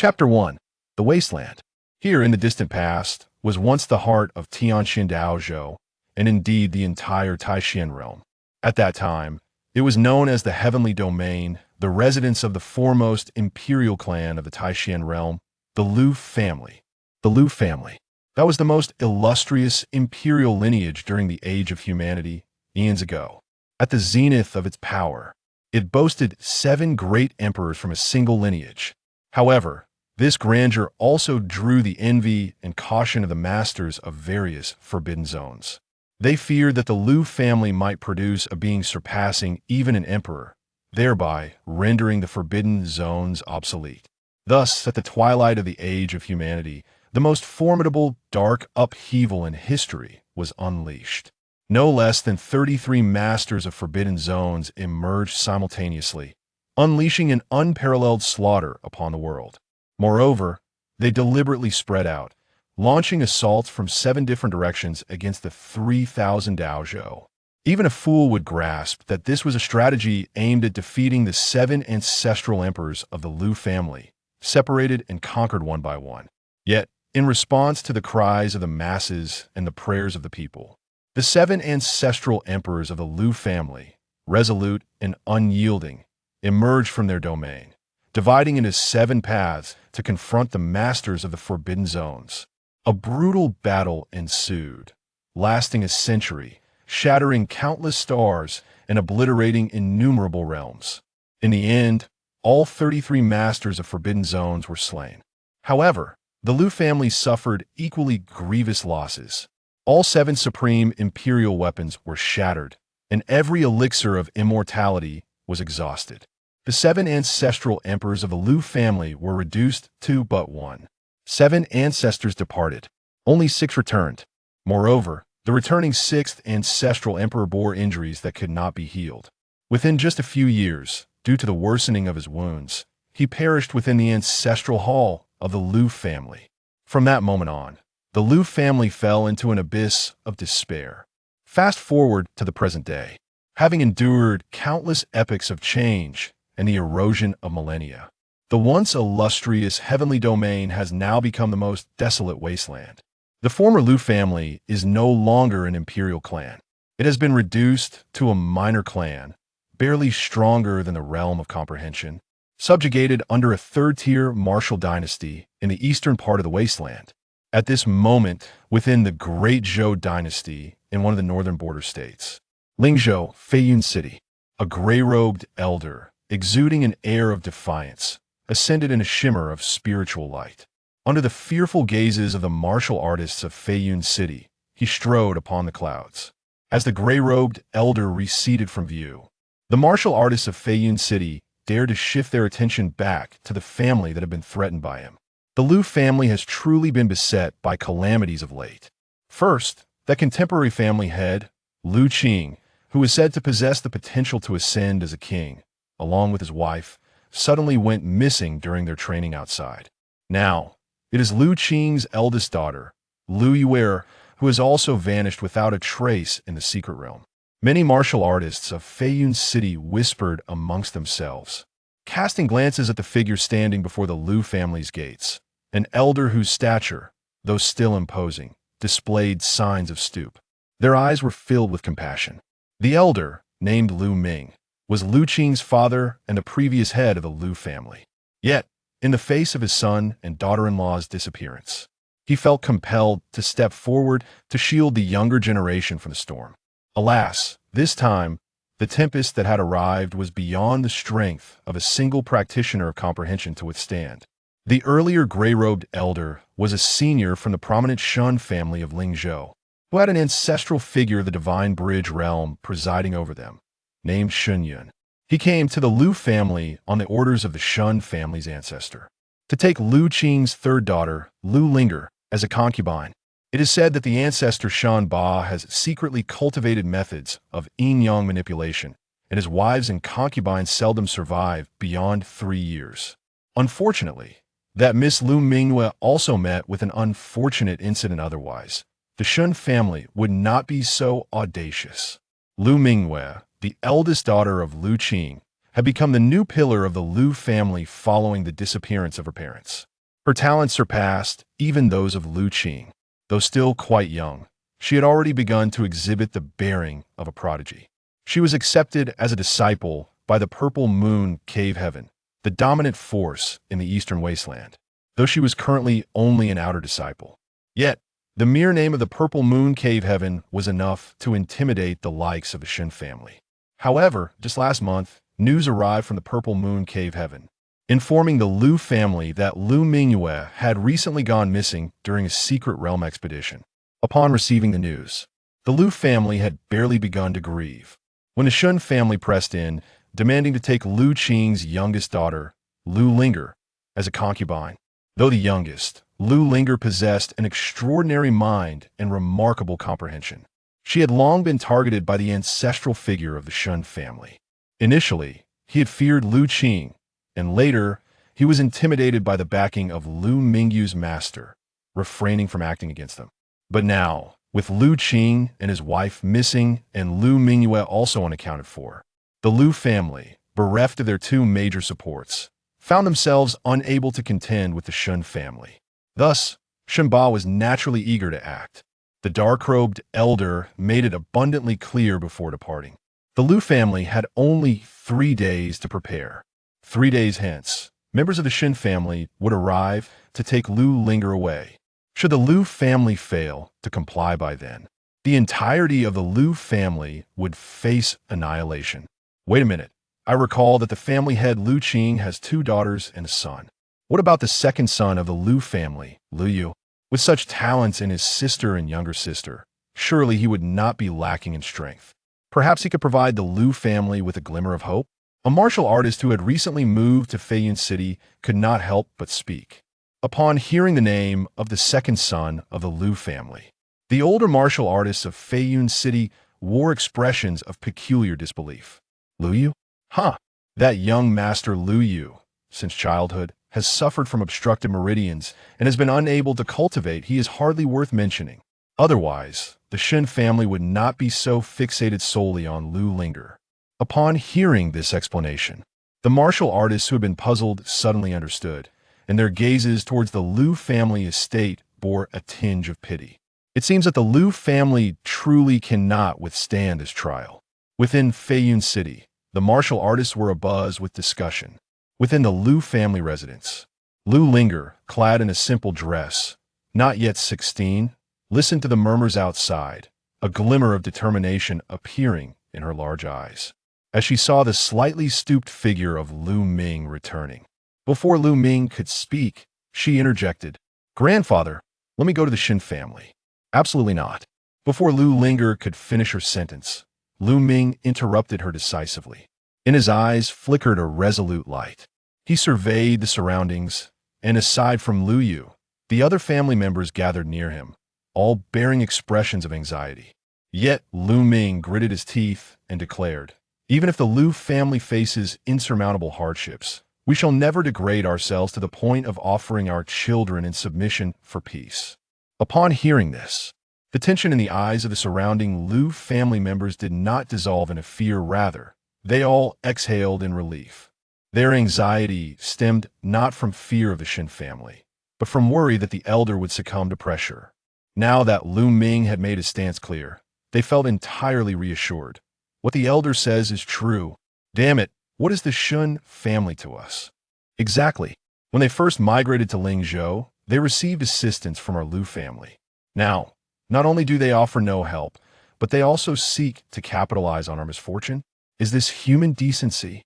Chapter 1. The Wasteland. Here in the distant past was once the heart of Tianxin Daozhou, and indeed the entire Taishan realm. At that time, it was known as the Heavenly Domain, the residence of the foremost imperial clan of the Taishan realm, the Lu family. The Lu family. That was the most illustrious imperial lineage during the age of humanity, eons ago. At the zenith of its power, it boasted 7 great emperors from a single lineage. However, this grandeur also drew the envy and caution of the masters of various forbidden zones. They feared that the Lu family might produce a being surpassing even an emperor, thereby rendering the forbidden zones obsolete. Thus, at the twilight of the age of humanity, the most formidable dark upheaval in history was unleashed. No less than 33 masters of forbidden zones emerged simultaneously, unleashing an unparalleled slaughter upon the world. Moreover, they deliberately spread out, launching assaults from 7 different directions against the 3,000 Daozhou. Even a fool would grasp that this was a strategy aimed at defeating the 7 ancestral emperors of the Lu family, separated and conquered one by one. Yet, in response to the cries of the masses and the prayers of the people, the 7 ancestral emperors of the Lu family, resolute and unyielding, emerged from their domain, dividing into 7 paths to confront the masters of the forbidden zones. A brutal battle ensued, lasting a century, shattering countless stars and obliterating innumerable realms. In the end, all 33 masters of forbidden zones were slain. However, the Lu family suffered equally grievous losses. All 7 supreme imperial weapons were shattered, and every elixir of immortality was exhausted. The 7 ancestral emperors of the Lu family were reduced to but 1. 7 ancestors departed. Only 6 returned. Moreover, the returning 6th ancestral emperor bore injuries that could not be healed. Within just a few years, due to the worsening of his wounds, he perished within the ancestral hall of the Lu family. From that moment on, the Lu family fell into an abyss of despair. Fast forward to the present day. Having endured countless epochs of change and the erosion of millennia, the once illustrious heavenly domain has now become the most desolate wasteland. The former Lu family is no longer an imperial clan. It has been reduced to a minor clan, barely stronger than the realm of comprehension, subjugated under a 3rd-tier martial dynasty in the eastern part of the wasteland. At this moment, within the Great Zhou dynasty in one of the northern border states, Lingzhou, Feiyun City, a gray-robed elder, exuding an air of defiance, ascended in a shimmer of spiritual light. Under the fearful gazes of the martial artists of Feiyun City, he strode upon the clouds. As the gray-robed elder receded from view, the martial artists of Feiyun City dared to shift their attention back to the family that had been threatened by him. The Lu family has truly been beset by calamities of late. First, that contemporary family head, Lu Qing, who is said to possess the potential to ascend as a king, along with his wife, suddenly went missing during their training outside. Now, it is Lu Qing's eldest daughter, Lu Yuer, who has also vanished without a trace in the secret realm. Many martial artists of Feiyun City whispered amongst themselves, casting glances at the figure standing before the Lu family's gates, an elder whose stature, though still imposing, displayed signs of stoop. Their eyes were filled with compassion. The elder, named Lu Ming, was Lu Qing's father and the previous head of the Lu family. Yet, in the face of his son and daughter-in-law's disappearance, he felt compelled to step forward to shield the younger generation from the storm. Alas, this time, the tempest that had arrived was beyond the strength of a single practitioner of comprehension to withstand. The earlier gray-robed elder was a senior from the prominent Shun family of Lingzhou, who had an ancestral figure of the divine bridge realm presiding over them, named Shunyun. He came to the Lu family on the orders of the Shun family's ancestor, to take Lu Qing's 3rd daughter, Lu Linger, as a concubine. It is said that the ancestor Shan Ba has secretly cultivated methods of yin-yang manipulation, and his wives and concubines seldom survive beyond 3 years. Unfortunately, that Miss Lu Mingyue also met with an unfortunate incident otherwise. The Shun family would not be so audacious. Lu Mingyue, the eldest daughter of Lu Qing, had become the new pillar of the Lu family following the disappearance of her parents. Her talents surpassed even those of Lu Qing. Though still quite young, she had already begun to exhibit the bearing of a prodigy. She was accepted as a disciple by the Purple Moon Cave Heaven, the dominant force in the Eastern Wasteland, though she was currently only an outer disciple. Yet, the mere name of the Purple Moon Cave Heaven was enough to intimidate the likes of the Shen family. However, just last month, news arrived from the Purple Moon Cave Heaven, informing the Lu family that Lu Mingyue had recently gone missing during a secret realm expedition. Upon receiving the news, the Lu family had barely begun to grieve when the Shun family pressed in, demanding to take Lu Qing's youngest daughter, Lu Linger, as a concubine. Though the youngest, Lu Linger possessed an extraordinary mind and remarkable comprehension. She had long been targeted by the ancestral figure of the Shun family. Initially, he had feared Lu Qing, and later, he was intimidated by the backing of Lu Mingyu's master, refraining from acting against them. But now, with Lu Qing and his wife missing and Lu Mingyue also unaccounted for, the Lu family, bereft of their two major supports, found themselves unable to contend with the Shun family. Thus, Shenba was naturally eager to act. The dark-robed elder made it abundantly clear before departing. The Lu family had only 3 days to prepare. 3 days hence, members of the Shen family would arrive to take Lu Linger away. Should the Lu family fail to comply by then, the entirety of the Lu family would face annihilation. Wait a minute. I recall that the family head Lu Qing has 2 daughters and a son. What about the second son of the Lu family, Lu Yu? With such talents in his sister and younger sister, surely he would not be lacking in strength. Perhaps he could provide the Lu family with a glimmer of hope? A martial artist who had recently moved to Feiyun City could not help but speak. Upon hearing the name of the second son of the Lu family, the older martial artists of Feiyun City wore expressions of peculiar disbelief. Lu Yu? Huh. That young master Lu Yu, since childhood, has suffered from obstructed meridians and has been unable to cultivate. He is hardly worth mentioning. Otherwise, the Shen family would not be so fixated solely on Lu Linger. Upon hearing this explanation, the martial artists who had been puzzled suddenly understood, and their gazes towards the Lu family estate bore a tinge of pity. It seems that the Lu family truly cannot withstand this trial. Within Feiyun City, the martial artists were abuzz with discussion. Within the Lu family residence, Lu Linger, clad in a simple dress, not yet 16, listened to the murmurs outside, a glimmer of determination appearing in her large eyes, as she saw the slightly stooped figure of Lu Ming returning. Before Lu Ming could speak, she interjected, "Grandfather, let me go to the Shen family." "Absolutely not." Before Lu Linger could finish her sentence, Lu Ming interrupted her decisively. In his eyes flickered a resolute light. He surveyed the surroundings, and aside from Lu Yu, the other family members gathered near him, all bearing expressions of anxiety. Yet Lu Ming gritted his teeth and declared, "Even if the Lu family faces insurmountable hardships, we shall never degrade ourselves to the point of offering our children in submission for peace." Upon hearing this, the tension in the eyes of the surrounding Lu family members did not dissolve into fear. Rather, they all exhaled in relief. Their anxiety stemmed not from fear of the Shen family, but from worry that the elder would succumb to pressure. Now that Lu Ming had made his stance clear, they felt entirely reassured. What the elder says is true. Damn it, what is the Shun family to us? Exactly. When they first migrated to Lingzhou, they received assistance from our Lu family. Now, not only do they offer no help, but they also seek to capitalize on our misfortune. Is this human decency?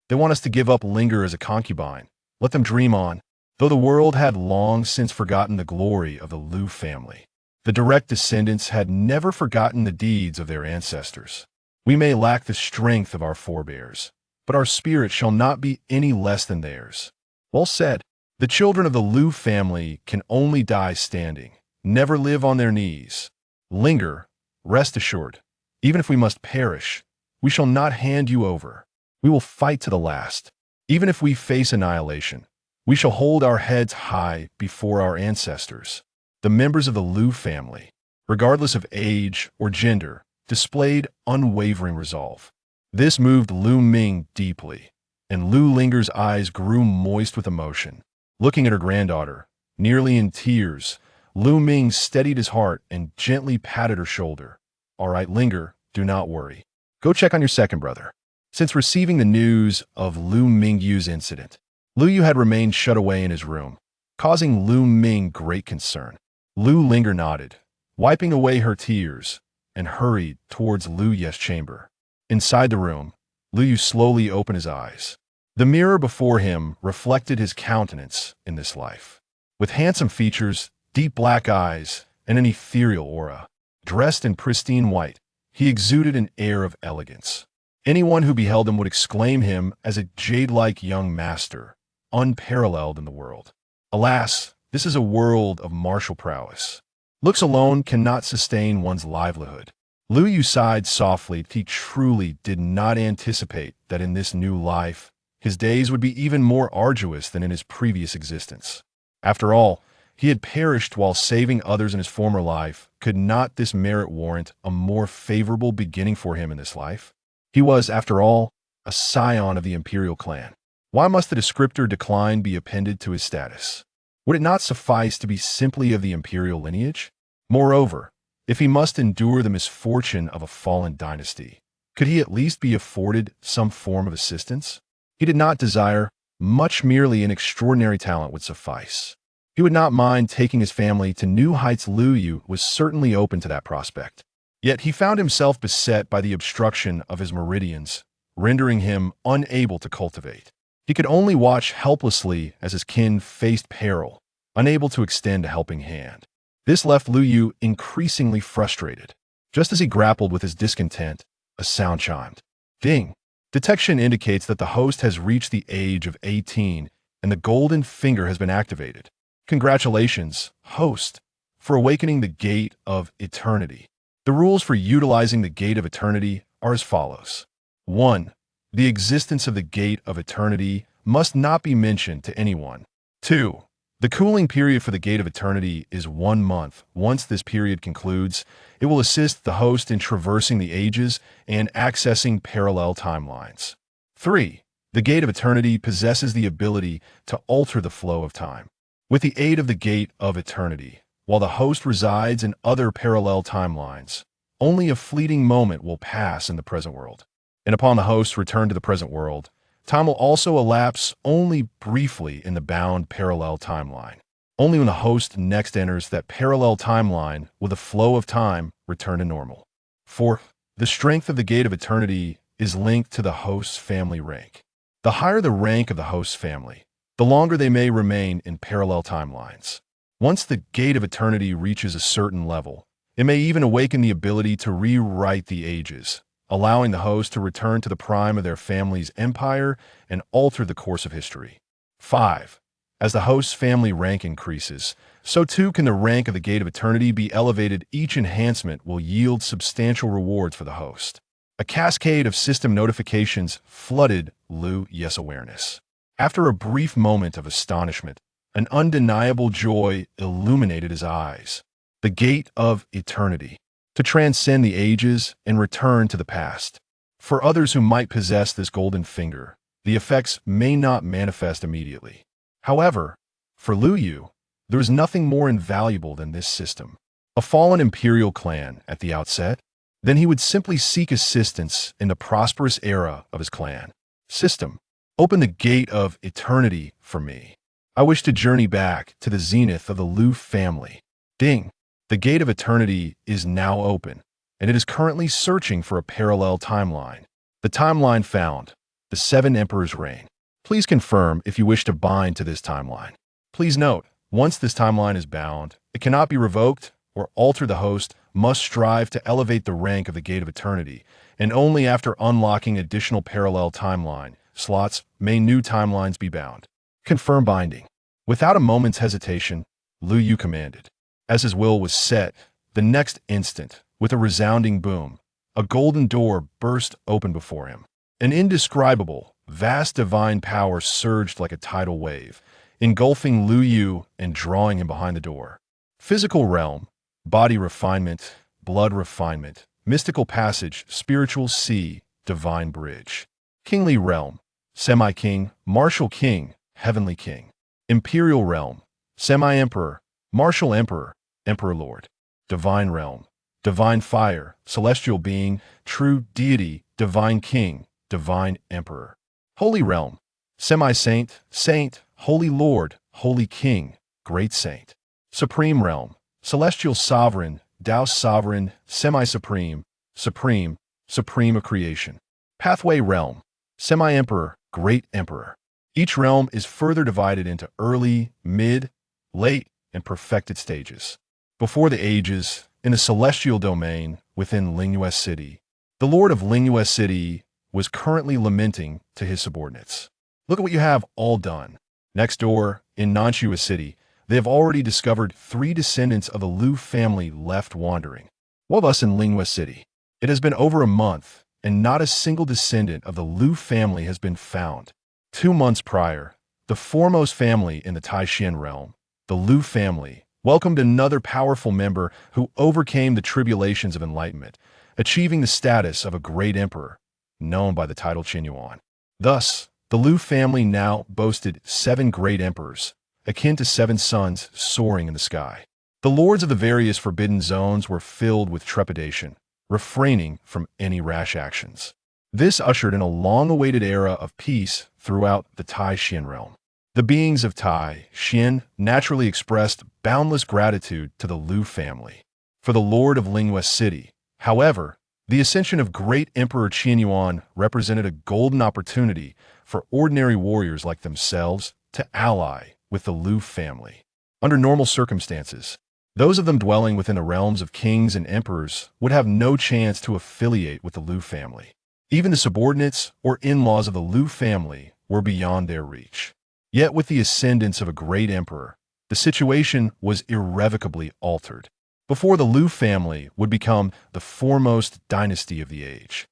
They want us to give up Linger as a concubine. Let them dream on. Though the world had long since forgotten the glory of the Lu family, the direct descendants had never forgotten the deeds of their ancestors. We may lack the strength of our forebears, but our spirit shall not be any less than theirs. Well said. The children of the Lu family can only die standing, never live on their knees. Linger, rest assured, even if we must perish, we shall not hand you over. We will fight to the last. Even if we face annihilation, we shall hold our heads high before our ancestors. The members of the Lu family, regardless of age or gender, displayed unwavering resolve. This moved Lu Ming deeply, and Lu Linger's eyes grew moist with emotion. Looking at her granddaughter, nearly in tears, Lu Ming steadied his heart and gently patted her shoulder. All right, linger, do not worry. Go check on your second brother. Since receiving the news of Lu Mingyu's incident, Lu Yu had remained shut away in his room, causing Lu Ming great concern. Lu Linger nodded, wiping away her tears, and hurried towards Lu Ye's chamber. Inside the room, Lu Yu slowly opened his eyes. The mirror before him reflected his countenance in this life. With handsome features, deep black eyes, and an ethereal aura, dressed in pristine white, he exuded an air of elegance. Anyone who beheld him would exclaim him as a jade-like young master, unparalleled in the world. Alas, this is a world of martial prowess. Looks alone cannot sustain one's livelihood. Lu Yu sighed softly. He truly did not anticipate that in this new life, his days would be even more arduous than in his previous existence. After all, he had perished while saving others in his former life. Could not this merit warrant a more favorable beginning for him in this life? He was, after all, a scion of the imperial clan. Why must the descriptor decline be appended to his status? Would it not suffice to be simply of the imperial lineage? Moreover, if he must endure the misfortune of a fallen dynasty, could he at least be afforded some form of assistance? He did not desire much, merely an extraordinary talent would suffice. He would not mind taking his family to new heights. Lu Yu was certainly open to that prospect. Yet he found himself beset by the obstruction of his meridians, rendering him unable to cultivate. He could only watch helplessly as his kin faced peril, unable to extend a helping hand. This left Lu Yu increasingly frustrated. Just as he grappled with his discontent, a sound chimed. Ding! Detection indicates that the host has reached the age of 18 and the golden finger has been activated. Congratulations, host, for awakening the gate of eternity. The rules for utilizing the gate of eternity are as follows. 1. The existence of the gate of eternity must not be mentioned to anyone. 2. The cooling period for the gate of eternity is 1 month. Once this period concludes, it will assist the host in traversing the ages and accessing parallel timelines. 3. The gate of eternity possesses the ability to alter the flow of time. With the aid of the gate of eternity, while the host resides in other parallel timelines, only a fleeting moment will pass in the present world. And upon the host's return to the present world, time will also elapse only briefly in the bound parallel timeline. Only when the host next enters that parallel timeline will the flow of time return to normal. 4. The strength of the gate of eternity is linked to the host's family rank. The higher the rank of the host's family, the longer they may remain in parallel timelines. Once the gate of eternity reaches a certain level, it may even awaken the ability to rewrite the ages, allowing the host to return to the prime of their family's empire and alter the course of history. 5. As the host's family rank increases, so too can the rank of the Gate of Eternity be elevated. Each enhancement will yield substantial rewards for the host. A cascade of system notifications flooded Lu Ye's awareness. After a brief moment of astonishment, an undeniable joy illuminated his eyes. The Gate of Eternity, to transcend the ages and return to the past. For others who might possess this golden finger, the effects may not manifest immediately. However, for Lu Yu, there is nothing more invaluable than this system. A fallen imperial clan at the outset, then he would simply seek assistance in the prosperous era of his clan. System, open the gate of eternity for me. I wish to journey back to the zenith of the Lu family. Ding! The gate of eternity is now open, and it is currently searching for a parallel timeline. The timeline found, the 7 Emperors' reign. Please confirm if you wish to bind to this timeline. Please note, once this timeline is bound, it cannot be revoked or altered. The host must strive to elevate the rank of the Gate of Eternity, and only after unlocking additional parallel timeline slots may new timelines be bound. Confirm binding. Without a moment's hesitation, Lu Yu commanded. As his will was set, the next instant, with a resounding boom, a golden door burst open before him. An indescribable, vast divine power surged like a tidal wave, engulfing Lu Yu and drawing him behind the door. Physical realm, body refinement, blood refinement, mystical passage, spiritual sea, divine bridge. Kingly realm, semi-king, martial king, heavenly king. Imperial realm, semi-emperor, martial emperor, emperor lord. Divine realm, divine fire, celestial being, true deity, divine king, divine emperor. Holy realm, semi-saint, saint, holy lord, holy king, great saint. Supreme realm, celestial sovereign, Tao sovereign, semi-supreme, supreme, supreme of creation. Pathway realm, semi-emperor, great emperor. Each realm is further divided into early, mid, late, and perfected stages. Before the ages, in the celestial domain within Lingyue City, the lord of Lingyue City was currently lamenting to his subordinates. Look at what you have all done. Next door, in Nanxue City, they have already discovered 3 descendants of the Liu family left wandering. What of us in Lingyue City? It has been over a month, and not a single descendant of the Liu family has been found. 2 months prior, the foremost family in the Taishan realm, the Liu family, welcomed another powerful member who overcame the tribulations of enlightenment, achieving the status of a great emperor, known by the title Qinyuan. Thus, the Liu family now boasted 7 great emperors, akin to 7 suns soaring in the sky. The lords of the various forbidden zones were filled with trepidation, refraining from any rash actions. This ushered in a long-awaited era of peace throughout the Tai-Xian realm. The beings of Tai-Xian naturally expressed boundless gratitude to the Liu family. For the Lord of Lingyue City, however, the ascension of great Emperor Qianyuan represented a golden opportunity for ordinary warriors like themselves to ally with the Liu family. Under normal circumstances, those of them dwelling within the realms of kings and emperors would have no chance to affiliate with the Liu family. Even the subordinates or in-laws of the Liu family were beyond their reach. Yet with the ascendance of a great emperor, the situation was irrevocably altered. Before the Liu family would become the foremost dynasty of the age.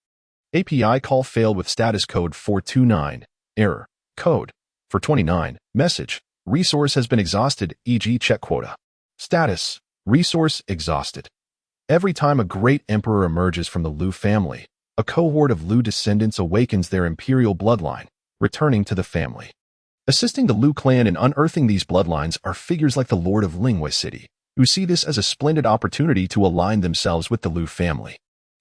API call failed with status code 429. Error. Code. For 29. Message. Resource has been exhausted, e.g. check quota. Status. Resource exhausted. Every time a great emperor emerges from the Liu family, a cohort of Liu descendants awakens their imperial bloodline, returning to the family. Assisting the Liu clan in unearthing these bloodlines are figures like the Lord of Lingyue City, who see this as a splendid opportunity to align themselves with the Liu family.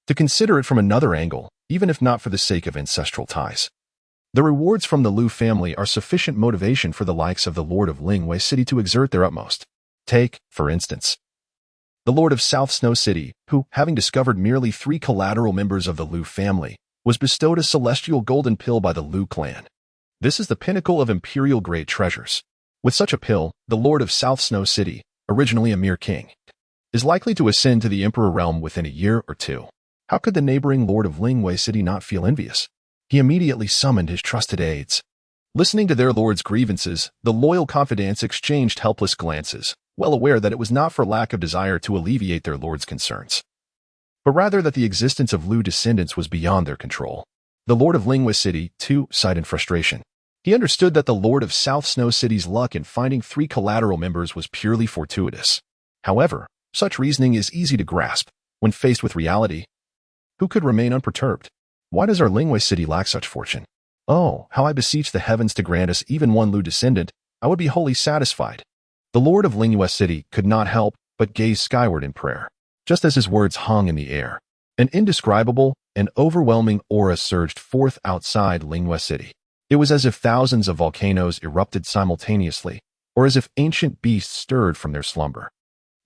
To consider it from another angle, even if not for the sake of ancestral ties. The rewards from the Liu family are sufficient motivation for the likes of the Lord of Lingyue City to exert their utmost. Take, for instance, the Lord of South Snow City, who, having discovered merely 3 collateral members of the Liu family, was bestowed a celestial golden pill by the Liu clan. This is the pinnacle of imperial great treasures. With such a pill, the Lord of South Snow City, originally a mere king, is likely to ascend to the emperor realm within a year or 2. How could the neighboring Lord of Lingyue City not feel envious? He immediately summoned his trusted aides. Listening to their lord's grievances, the loyal confidants exchanged helpless glances, well aware that it was not for lack of desire to alleviate their lord's concerns, but rather that the existence of Liu descendants was beyond their control. The Lord of Lingyue City, too, sighed in frustration. He understood that the Lord of South Snow City's luck in finding 3 collateral members was purely fortuitous. However, such reasoning is easy to grasp. When faced with reality, who could remain unperturbed? Why does our Lingyue City lack such fortune? Oh, how I beseech the heavens to grant us even one Liu descendant, I would be wholly satisfied. The Lord of Lingyue City could not help but gaze skyward in prayer. Just as his words hung in the air, an indescribable and overwhelming aura surged forth outside Lingyue City. It was as if thousands of volcanoes erupted simultaneously, or as if ancient beasts stirred from their slumber.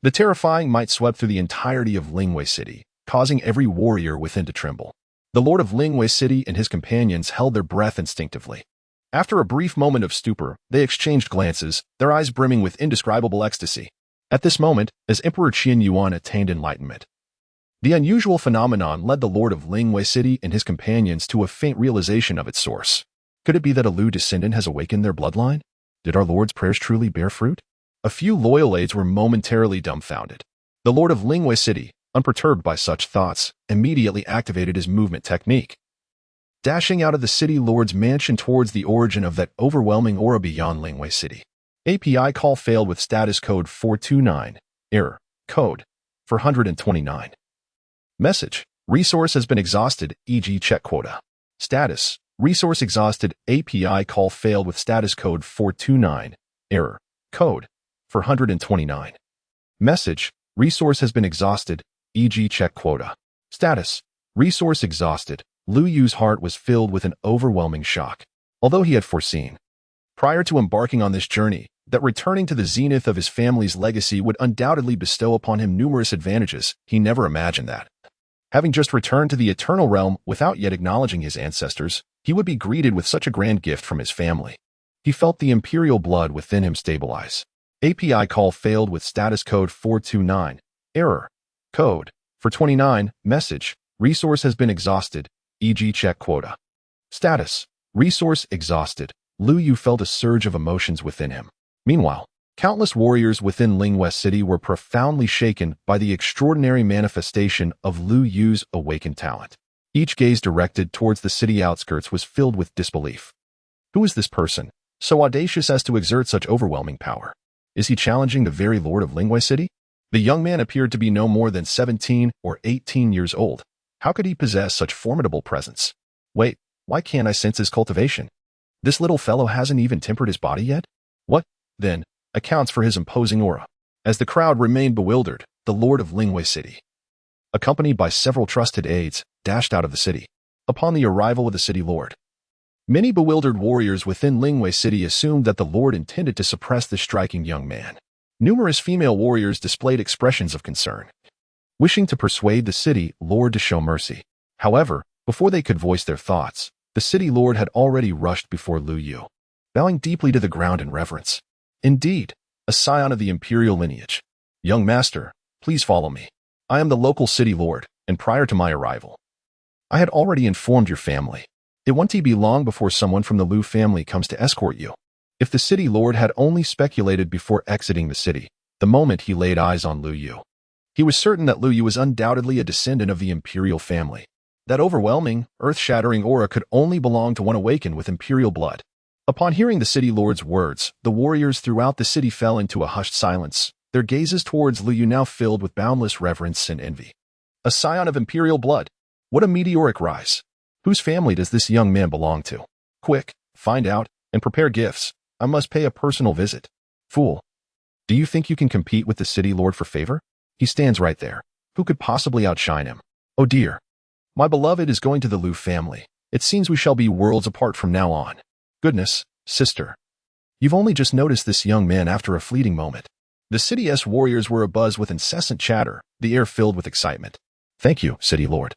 The terrifying might swept through the entirety of Lingyue City, causing every warrior within to tremble. The Lord of Lingyue City and his companions held their breath instinctively. After a brief moment of stupor, they exchanged glances, their eyes brimming with indescribable ecstasy. At this moment, as Emperor Qianyuan attained enlightenment, the unusual phenomenon led the Lord of Lingyue City and his companions to a faint realization of its source. Could it be that a Liu descendant has awakened their bloodline? Did our Lord's prayers truly bear fruit? A few loyal aides were momentarily dumbfounded. The Lord of Lingyue City, unperturbed by such thoughts, immediately activated his movement technique. Dashing out of the city lord's mansion towards the origin of that overwhelming aura beyond Lingyue City. API call failed with status code 429. Error. Code. 429. Message. Resource has been exhausted, e.g. check quota. Status. Resource exhausted. API call failed with status code 429. Error. Code. For 129. Message. Resource has been exhausted, e.g. check quota. Status. Resource exhausted. Lu Yu's heart was filled with an overwhelming shock. Although he had foreseen, prior to embarking on this journey, that returning to the zenith of his family's legacy would undoubtedly bestow upon him numerous advantages, he never imagined that, having just returned to the eternal realm without yet acknowledging his ancestors, he would be greeted with such a grand gift from his family. He felt the imperial blood within him stabilize. API call failed with status code 429. Error. Code. For 29. Message. Resource has been exhausted, e.g. check quota. Status. Resource exhausted. Lu Yu felt a surge of emotions within him. Meanwhile, countless warriors within Lingwei City were profoundly shaken by the extraordinary manifestation of Lu Yu's awakened talent. Each gaze directed towards the city outskirts was filled with disbelief. Who is this person, so audacious as to exert such overwhelming power? Is he challenging the very lord of Lingwei City? The young man appeared to be no more than 17 or 18 years old. How could he possess such formidable presence? Wait, why can't I sense his cultivation? This little fellow hasn't even tempered his body yet? What, then, accounts for his imposing aura? As the crowd remained bewildered, the lord of Lingwei City, accompanied by several trusted aides, dashed out of the city. Upon the arrival of the city lord, many bewildered warriors within Lingwei City assumed that the lord intended to suppress the striking young man. Numerous female warriors displayed expressions of concern, wishing to persuade the city lord to show mercy. However, before they could voice their thoughts, the city lord had already rushed before Lu Yu, bowing deeply to the ground in reverence. Indeed, a scion of the imperial lineage. Young master, please follow me. I am the local city lord, and prior to my arrival, I had already informed your family. It won't be long before someone from the Lu family comes to escort you. If the city lord had only speculated before exiting the city, the moment he laid eyes on Lu Yu, he was certain that Lu Yu was undoubtedly a descendant of the imperial family. That overwhelming, earth-shattering aura could only belong to one awakened with imperial blood. Upon hearing the city lord's words, the warriors throughout the city fell into a hushed silence, their gazes towards Lu Yu now filled with boundless reverence and envy. A scion of imperial blood. What a meteoric rise. Whose family does this young man belong to? Quick, find out, and prepare gifts. I must pay a personal visit. Fool. Do you think you can compete with the city lord for favor? He stands right there. Who could possibly outshine him? Oh dear. My beloved is going to the Lu family. It seems we shall be worlds apart from now on. Goodness, sister. You've only just noticed this young man after a fleeting moment. The city's warriors were abuzz with incessant chatter, the air filled with excitement. Thank you, city lord.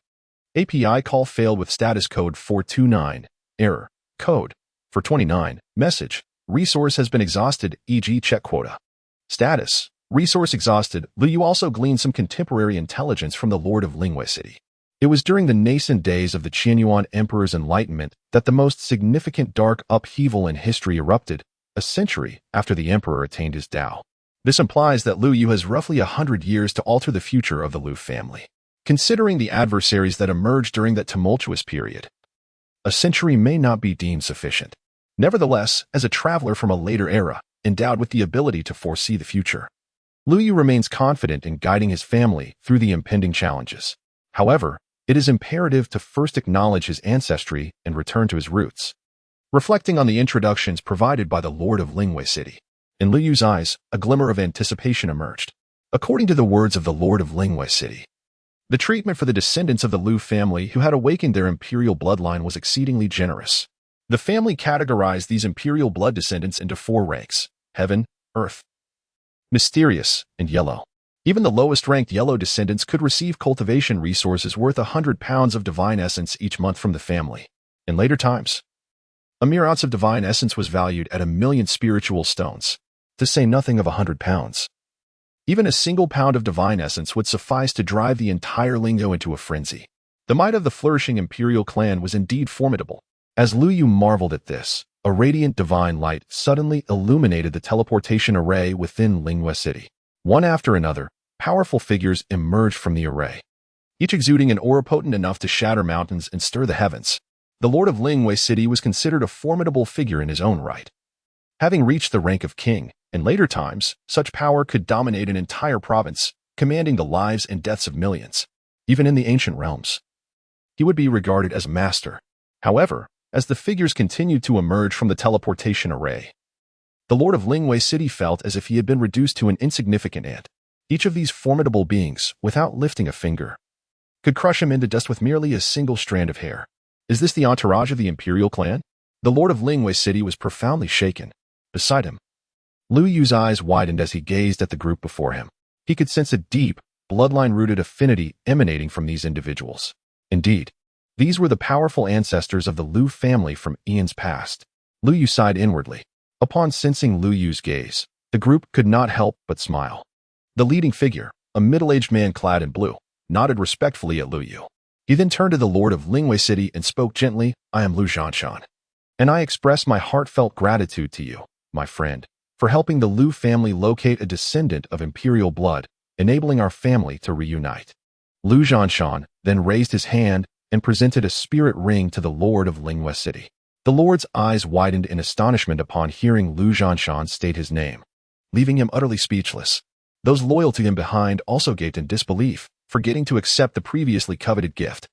API call failed with status code 429. Error. Code. For 29. Message. Resource has been exhausted, e.g. check quota. Status. Resource exhausted. Lu Yu also gleaned some contemporary intelligence from the lord of Lingwei City. It was during the nascent days of the Qianyuan Emperor's enlightenment that the most significant dark upheaval in history erupted, a century after the emperor attained his Tao. This implies that Lu Yu has roughly 100 years to alter the future of the Lu family. Considering the adversaries that emerged during that tumultuous period, a century may not be deemed sufficient. Nevertheless, as a traveler from a later era, endowed with the ability to foresee the future, Lu Yu remains confident in guiding his family through the impending challenges. However, it is imperative to first acknowledge his ancestry and return to his roots. Reflecting on the introductions provided by the lord of Lingwei City, in Lu Yu's eyes, a glimmer of anticipation emerged. According to the words of the lord of Lingwei City, the treatment for the descendants of the Lu family who had awakened their imperial bloodline was exceedingly generous. The family categorized these imperial blood descendants into 4 ranks: heaven, earth, mysterious, and yellow. Even the lowest-ranked yellow descendants could receive cultivation resources worth 100 pounds of divine essence each month from the family. In later times, a mere ounce of divine essence was valued at 1,000,000 spiritual stones, to say nothing of 100 pounds. Even a single pound of divine essence would suffice to drive the entire lingo into a frenzy. The might of the flourishing imperial clan was indeed formidable. As Lu Yu marveled at this, a radiant divine light suddenly illuminated the teleportation array within Lingwei City. One after another, powerful figures emerged from the array, each exuding an aura potent enough to shatter mountains and stir the heavens. The lord of Lingwei City was considered a formidable figure in his own right. Having reached the rank of king, in later times, such power could dominate an entire province, commanding the lives and deaths of millions. Even in the ancient realms, he would be regarded as a master. However, as the figures continued to emerge from the teleportation array, The Lord of Lingwei City felt as if he had been reduced to an insignificant ant. Each of these formidable beings, without lifting a finger, could crush him into dust with merely a single strand of hair. Is this the entourage of the imperial clan? The Lord of Lingwei City was profoundly shaken. Beside him, Lu Yu's eyes widened as he gazed at the group before him. He could sense a deep, bloodline-rooted affinity emanating from these individuals. Indeed, these were the powerful ancestors of the Lu family from eons past. Lu Yu sighed inwardly. Upon sensing Lu Yu's gaze, the group could not help but smile. The leading figure, a middle-aged man clad in blue, nodded respectfully at Lu Yu. He then turned to the Lord of Lingwei City and spoke gently, "I am Lu Zhanshan, and I express my heartfelt gratitude to you, my friend, for helping the Lu family locate a descendant of imperial blood, enabling our family to reunite." Lu Zhanshan then raised his hand and presented a spirit ring to the Lord of Lingwei City. The Lord's eyes widened in astonishment upon hearing Lu Zhanshan state his name, leaving him utterly speechless. Those loyal to him behind also gaped in disbelief, forgetting to accept the previously coveted gift.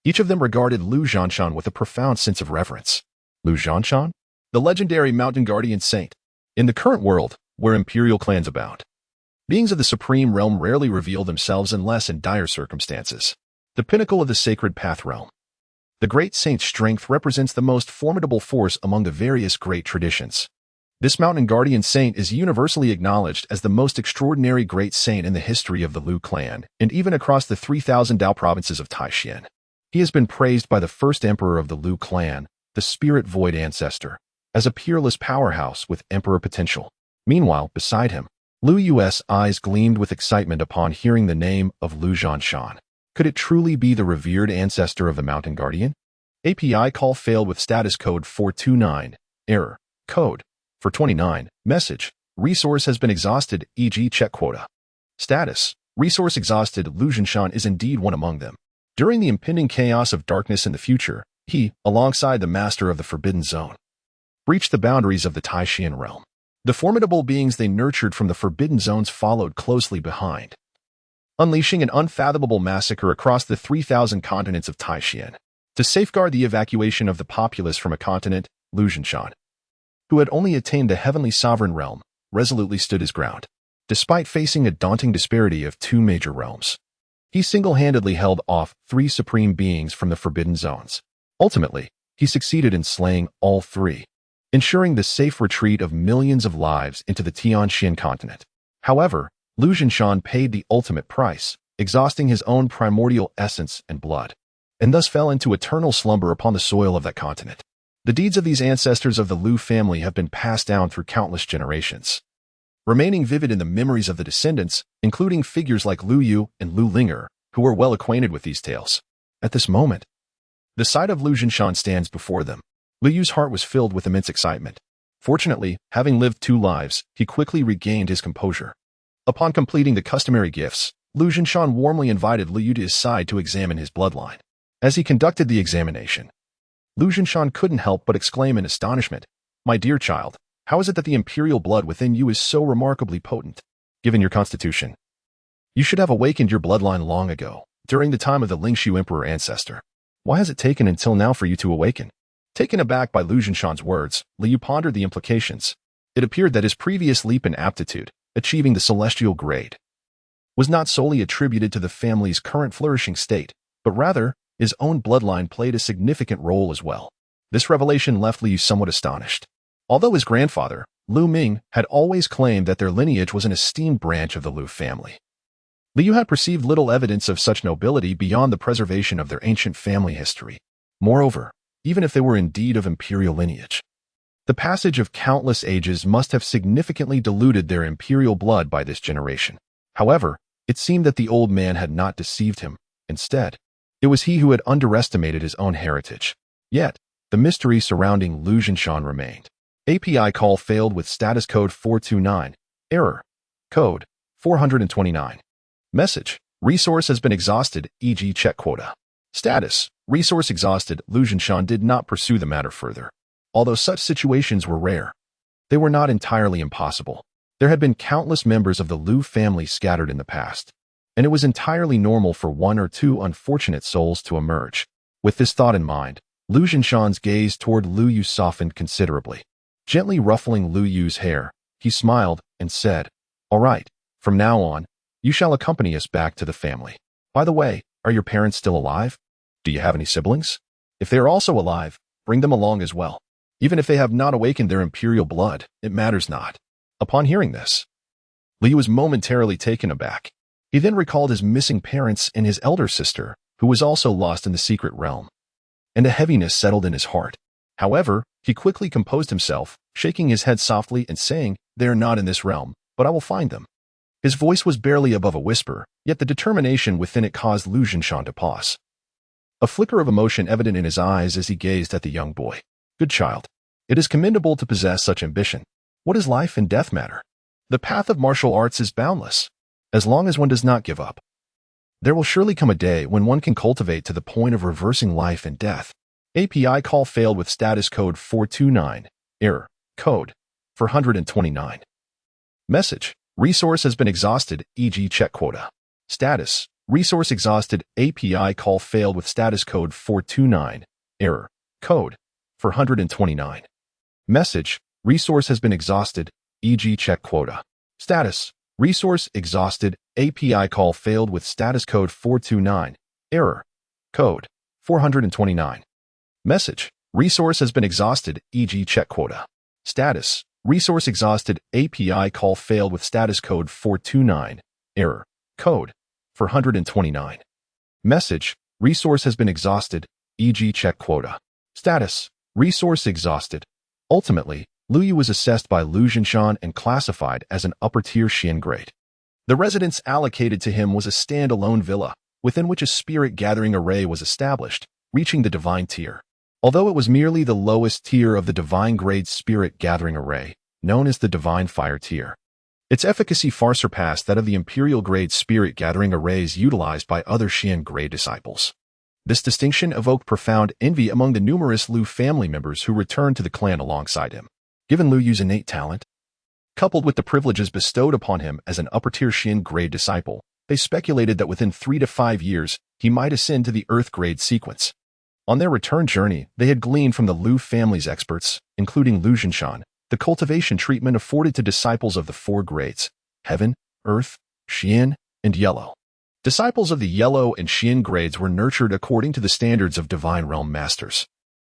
Each of them regarded Lu Zhanshan with a profound sense of reverence. Lu Zhanshan? The legendary mountain guardian saint. In the current world, where imperial clans abound, beings of the supreme realm rarely reveal themselves unless in dire circumstances. The pinnacle of the sacred path realm. The great saint's strength represents the most formidable force among the various great traditions. This mountain guardian saint is universally acknowledged as the most extraordinary great saint in the history of the Lu clan, and even across the 3,000 Dao provinces of Taishan. He has been praised by the first emperor of the Lu clan, the spirit void ancestor, as a peerless powerhouse with emperor potential. Meanwhile, beside him, Lu Yu's eyes gleamed with excitement upon hearing the name of Lu Zhanshan. Could it truly be the revered ancestor of the mountain guardian? API call failed with status code 429. Error. Code 429. Message. Resource has been exhausted, e.g. check quota. Status. Resource exhausted. Lu Zhanshan is indeed one among them. During the impending chaos of darkness in the future, he, alongside the master of the Forbidden Zone, breached the boundaries of the Taishan realm. The formidable beings they nurtured from the Forbidden Zones followed closely behind, unleashing an unfathomable massacre across the 3,000 continents of Taishan. To safeguard the evacuation of the populace from a continent, Lu Zhanshan, who had only attained the heavenly sovereign realm, resolutely stood his ground. Despite facing a daunting disparity of two major realms, he single-handedly held off 3 supreme beings from the Forbidden Zones. Ultimately, he succeeded in slaying all 3, ensuring the safe retreat of millions of lives into the Tianxian continent. However, Lu Zhanshan paid the ultimate price, exhausting his own primordial essence and blood, and thus fell into eternal slumber upon the soil of that continent. The deeds of these ancestors of the Lu family have been passed down through countless generations, remaining vivid in the memories of the descendants, including figures like Lu Yu and Lu Linger, who were well acquainted with these tales. At this moment, the sight of Lu Zhanshan stands before them. Lu Yu's heart was filled with immense excitement. Fortunately, having lived 2 lives, he quickly regained his composure. Upon completing the customary gifts, Lu Zhanshan warmly invited Lu Yu to his side to examine his bloodline. As he conducted the examination, Lu Zhanshan couldn't help but exclaim in astonishment, "My dear child, how is it that the imperial blood within you is so remarkably potent? Given your constitution, you should have awakened your bloodline long ago, during the time of the Lingshu emperor ancestor. Why has it taken until now for you to awaken?" Taken aback by Lu Zhanshan's words, Lu Yu pondered the implications. It appeared that his previous leap in aptitude, achieving the celestial grade, was not solely attributed to the family's current flourishing state, but rather, his own bloodline played a significant role as well. This revelation left Lu Yu somewhat astonished. Although his grandfather, Lu Ming, had always claimed that their lineage was an esteemed branch of the Lu family, Lu Yu had perceived little evidence of such nobility beyond the preservation of their ancient family history. Moreover, even if they were indeed of imperial lineage, the passage of countless ages must have significantly diluted their imperial blood by this generation. However, it seemed that the old man had not deceived him. Instead, it was he who had underestimated his own heritage. Yet, the mystery surrounding Lu Zhanshan remained. API call failed with status code 429. Error. Code 429. Message. Resource has been exhausted, e.g. check quota. Status. Resource exhausted. Lu Zhanshan did not pursue the matter further. Although such situations were rare, they were not entirely impossible. There had been countless members of the Lu family scattered in the past, and it was entirely normal for 1 or 2 unfortunate souls to emerge. With this thought in mind, Lu Zhanshan's gaze toward Lu Yu softened considerably. Gently ruffling Lu Yu's hair, he smiled and said, "All right, from now on, you shall accompany us back to the family. By the way, are your parents still alive? Do you have any siblings? If they are also alive, bring them along as well. Even if they have not awakened their imperial blood, it matters not." Upon hearing this, Liu was momentarily taken aback. He then recalled his missing parents and his elder sister, who was also lost in the secret realm, and a heaviness settled in his heart. However, he quickly composed himself, shaking his head softly and saying, "They are not in this realm, but I will find them." His voice was barely above a whisper, yet the determination within it caused Lu Jinshan to pause. A flicker of emotion evident in his eyes as he gazed at the young boy. "Good child. It is commendable to possess such ambition. What does life and death matter? The path of martial arts is boundless, as long as one does not give up. There will surely come a day when one can cultivate to the point of reversing life and death." API call failed with status code 429. Error. Code 429. Message. Resource has been exhausted, e.g. check quota. Status. Resource exhausted. API call failed with status code 429. Error. Code 429. Message. Resource has been exhausted, e.g. check quota. Status. Resource exhausted. API call failed with status code 429. Error. Code 429. Message. Resource has been exhausted, e.g. check quota. Status. Resource exhausted. API call failed with status code 429. Error. Code 429. Message. Resource has been exhausted, e.g. check quota. Status. Resource exhausted. Ultimately, Lu Yu was assessed by Lu Jinshan and classified as an upper-tier Xian grade. The residence allocated to him was a standalone villa, within which a spirit gathering array was established, reaching the divine tier. Although it was merely the lowest tier of the divine grade spirit gathering array, known as the divine fire tier, its efficacy far surpassed that of the imperial grade spirit gathering arrays utilized by other Xian grade disciples. This distinction evoked profound envy among the numerous Lu family members who returned to the clan alongside him. Given Lu Yu's innate talent, coupled with the privileges bestowed upon him as an upper-tier Xian grade disciple, they speculated that within 3 to 5 years, he might ascend to the Earth grade sequence. On their return journey, they had gleaned from the Lu family's experts, including Lu Jinshan, the cultivation treatment afforded to disciples of the 4 grades: Heaven, Earth, Xian, and Yellow. Disciples of the Yellow and Xian grades were nurtured according to the standards of Divine Realm Masters,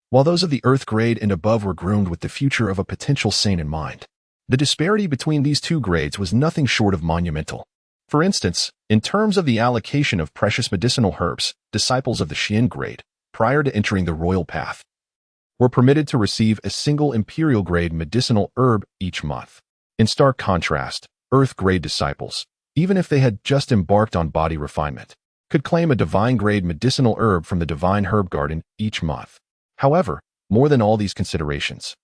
while those of the Earth grade and above were groomed with the future of a potential saint in mind. The disparity between these 2 grades was nothing short of monumental. For instance, in terms of the allocation of precious medicinal herbs, disciples of the Xian grade, prior to entering the royal path, were permitted to receive a single imperial grade medicinal herb each month. In stark contrast, Earth grade disciples, even if they had just embarked on body refinement, could claim a divine grade medicinal herb from the divine herb garden each month. However, more than all these considerations,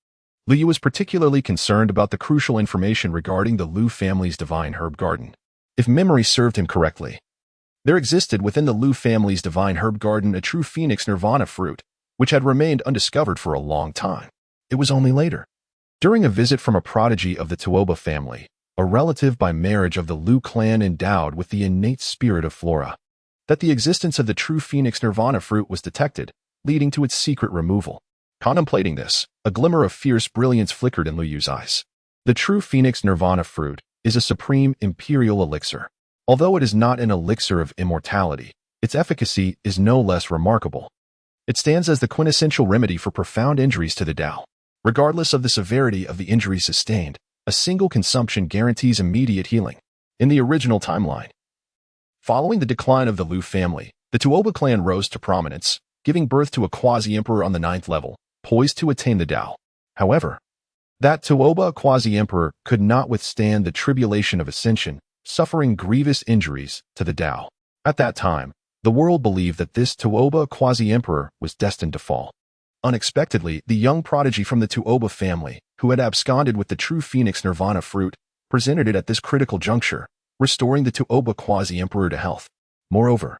Lu Yu was particularly concerned about the crucial information regarding the Lu family's divine herb garden. If memory served him correctly, there existed within the Lu family's divine herb garden a true phoenix nirvana fruit, which had remained undiscovered for a long time. It was only later, during a visit from a prodigy of the Tuoba family, a relative by marriage of the Lu clan endowed with the innate spirit of flora, that the existence of the true phoenix nirvana fruit was detected, leading to its secret removal. Contemplating this, a glimmer of fierce brilliance flickered in Lu Yu's eyes. The true phoenix nirvana fruit is a supreme imperial elixir. Although it is not an elixir of immortality, its efficacy is no less remarkable. It stands as the quintessential remedy for profound injuries to the Tao. Regardless of the severity of the injury sustained, a single consumption guarantees immediate healing. In the original timeline, following the decline of the Lu family, the Tuoba clan rose to prominence, giving birth to a quasi-emperor on the 9th level, poised to attain the Tao. However, that Tuoba quasi-emperor could not withstand the tribulation of ascension, suffering grievous injuries to the Tao. At that time, the world believed that this Tuoba quasi-emperor was destined to fall. Unexpectedly, the young prodigy from the Tuoba family, who had absconded with the true phoenix nirvana fruit, presented it at this critical juncture, restoring the Tuoba quasi-emperor to health. Moreover,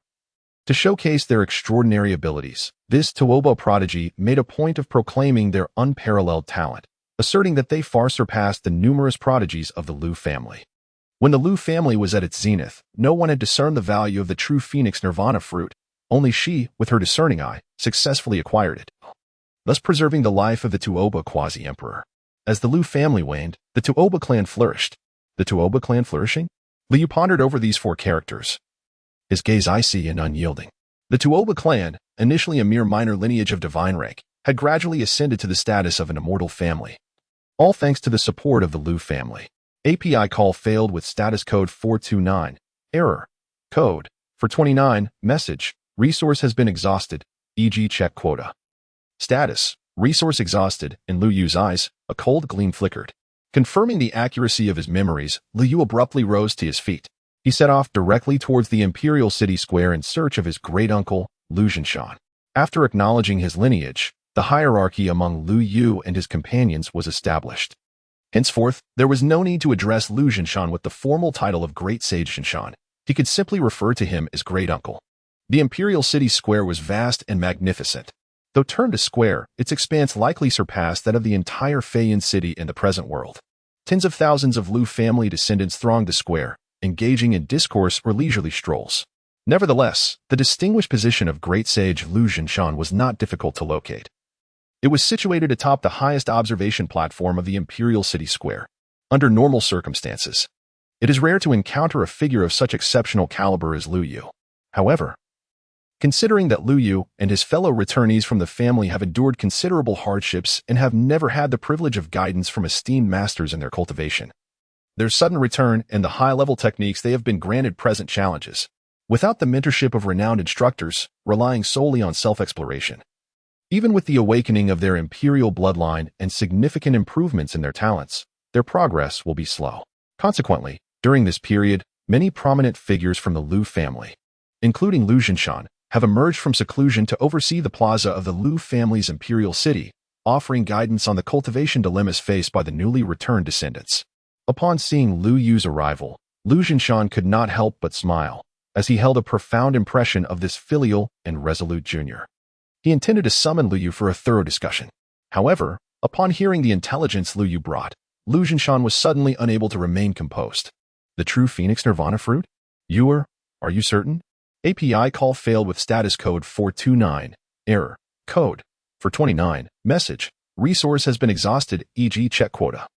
to showcase their extraordinary abilities, this Tuoba prodigy made a point of proclaiming their unparalleled talent, asserting that they far surpassed the numerous prodigies of the Lu family. When the Lu family was at its zenith, no one had discerned the value of the true phoenix nirvana fruit. Only she, with her discerning eye, successfully acquired it, thus preserving the life of the Tuoba quasi-emperor. As the Liu family waned, the Tuoba clan flourished. The Tuoba clan flourishing? Liu pondered over these four characters, his gaze icy and unyielding. The Tuoba clan, initially a mere minor lineage of divine rank, had gradually ascended to the status of an immortal family. All thanks to the support of the Liu family. API call failed with status code 429. Error. Code. For 29. Message. Resource has been exhausted, e.g. check quota. Status. Resource exhausted. In Liu Yu's eyes, a cold gleam flickered. Confirming the accuracy of his memories, Liu Yu abruptly rose to his feet. He set off directly towards the imperial city square in search of his great-uncle, Liu Zhinshan. After acknowledging his lineage, the hierarchy among Liu Yu and his companions was established. Henceforth, there was no need to address Liu Zhinshan with the formal title of Great Sage Zhinshan. He could simply refer to him as Great-Uncle. The imperial city square was vast and magnificent. Though turned to square, its expanse likely surpassed that of the entire Feiyan city in the present world. Tens of thousands of Liu family descendants thronged the square, engaging in discourse or leisurely strolls. Nevertheless, the distinguished position of Great Sage Liu Zhinshan was not difficult to locate. It was situated atop the highest observation platform of the imperial city square. Under normal circumstances, it is rare to encounter a figure of such exceptional caliber as Liu Yu. However, considering that Liu Yu and his fellow returnees from the family have endured considerable hardships and have never had the privilege of guidance from esteemed masters in their cultivation, their sudden return and the high-level techniques they have been granted present challenges, without the mentorship of renowned instructors, relying solely on self-exploration. Even with the awakening of their imperial bloodline and significant improvements in their talents, their progress will be slow. Consequently, during this period, many prominent figures from the Liu family, including Liu Zhinshan, have emerged from seclusion to oversee the plaza of the Liu family's imperial city, offering guidance on the cultivation dilemmas faced by the newly returned descendants. Upon seeing Liu Yu's arrival, Liu Zhinshan could not help but smile, as he held a profound impression of this filial and resolute junior. He intended to summon Liu Yu for a thorough discussion. However, upon hearing the intelligence Liu Yu brought, Liu Zhinshan was suddenly unable to remain composed. The true Phoenix Nirvana fruit? Are you certain? API call failed with status code 429. Error. Code. For 29. Message. Resource has been exhausted, e.g. check quota.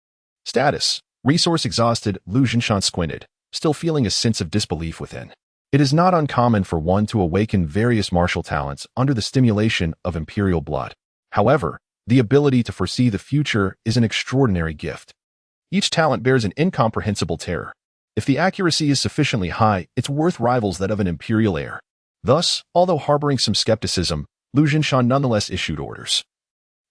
Status. Resource exhausted. Liu Zhinshan squinted, still feeling a sense of disbelief within. It is not uncommon for one to awaken various martial talents under the stimulation of imperial blood. However, the ability to foresee the future is an extraordinary gift. Each talent bears an incomprehensible terror. If the accuracy is sufficiently high, its worth rivals that of an imperial heir. Thus, although harboring some skepticism, Liu Zhinshan nonetheless issued orders,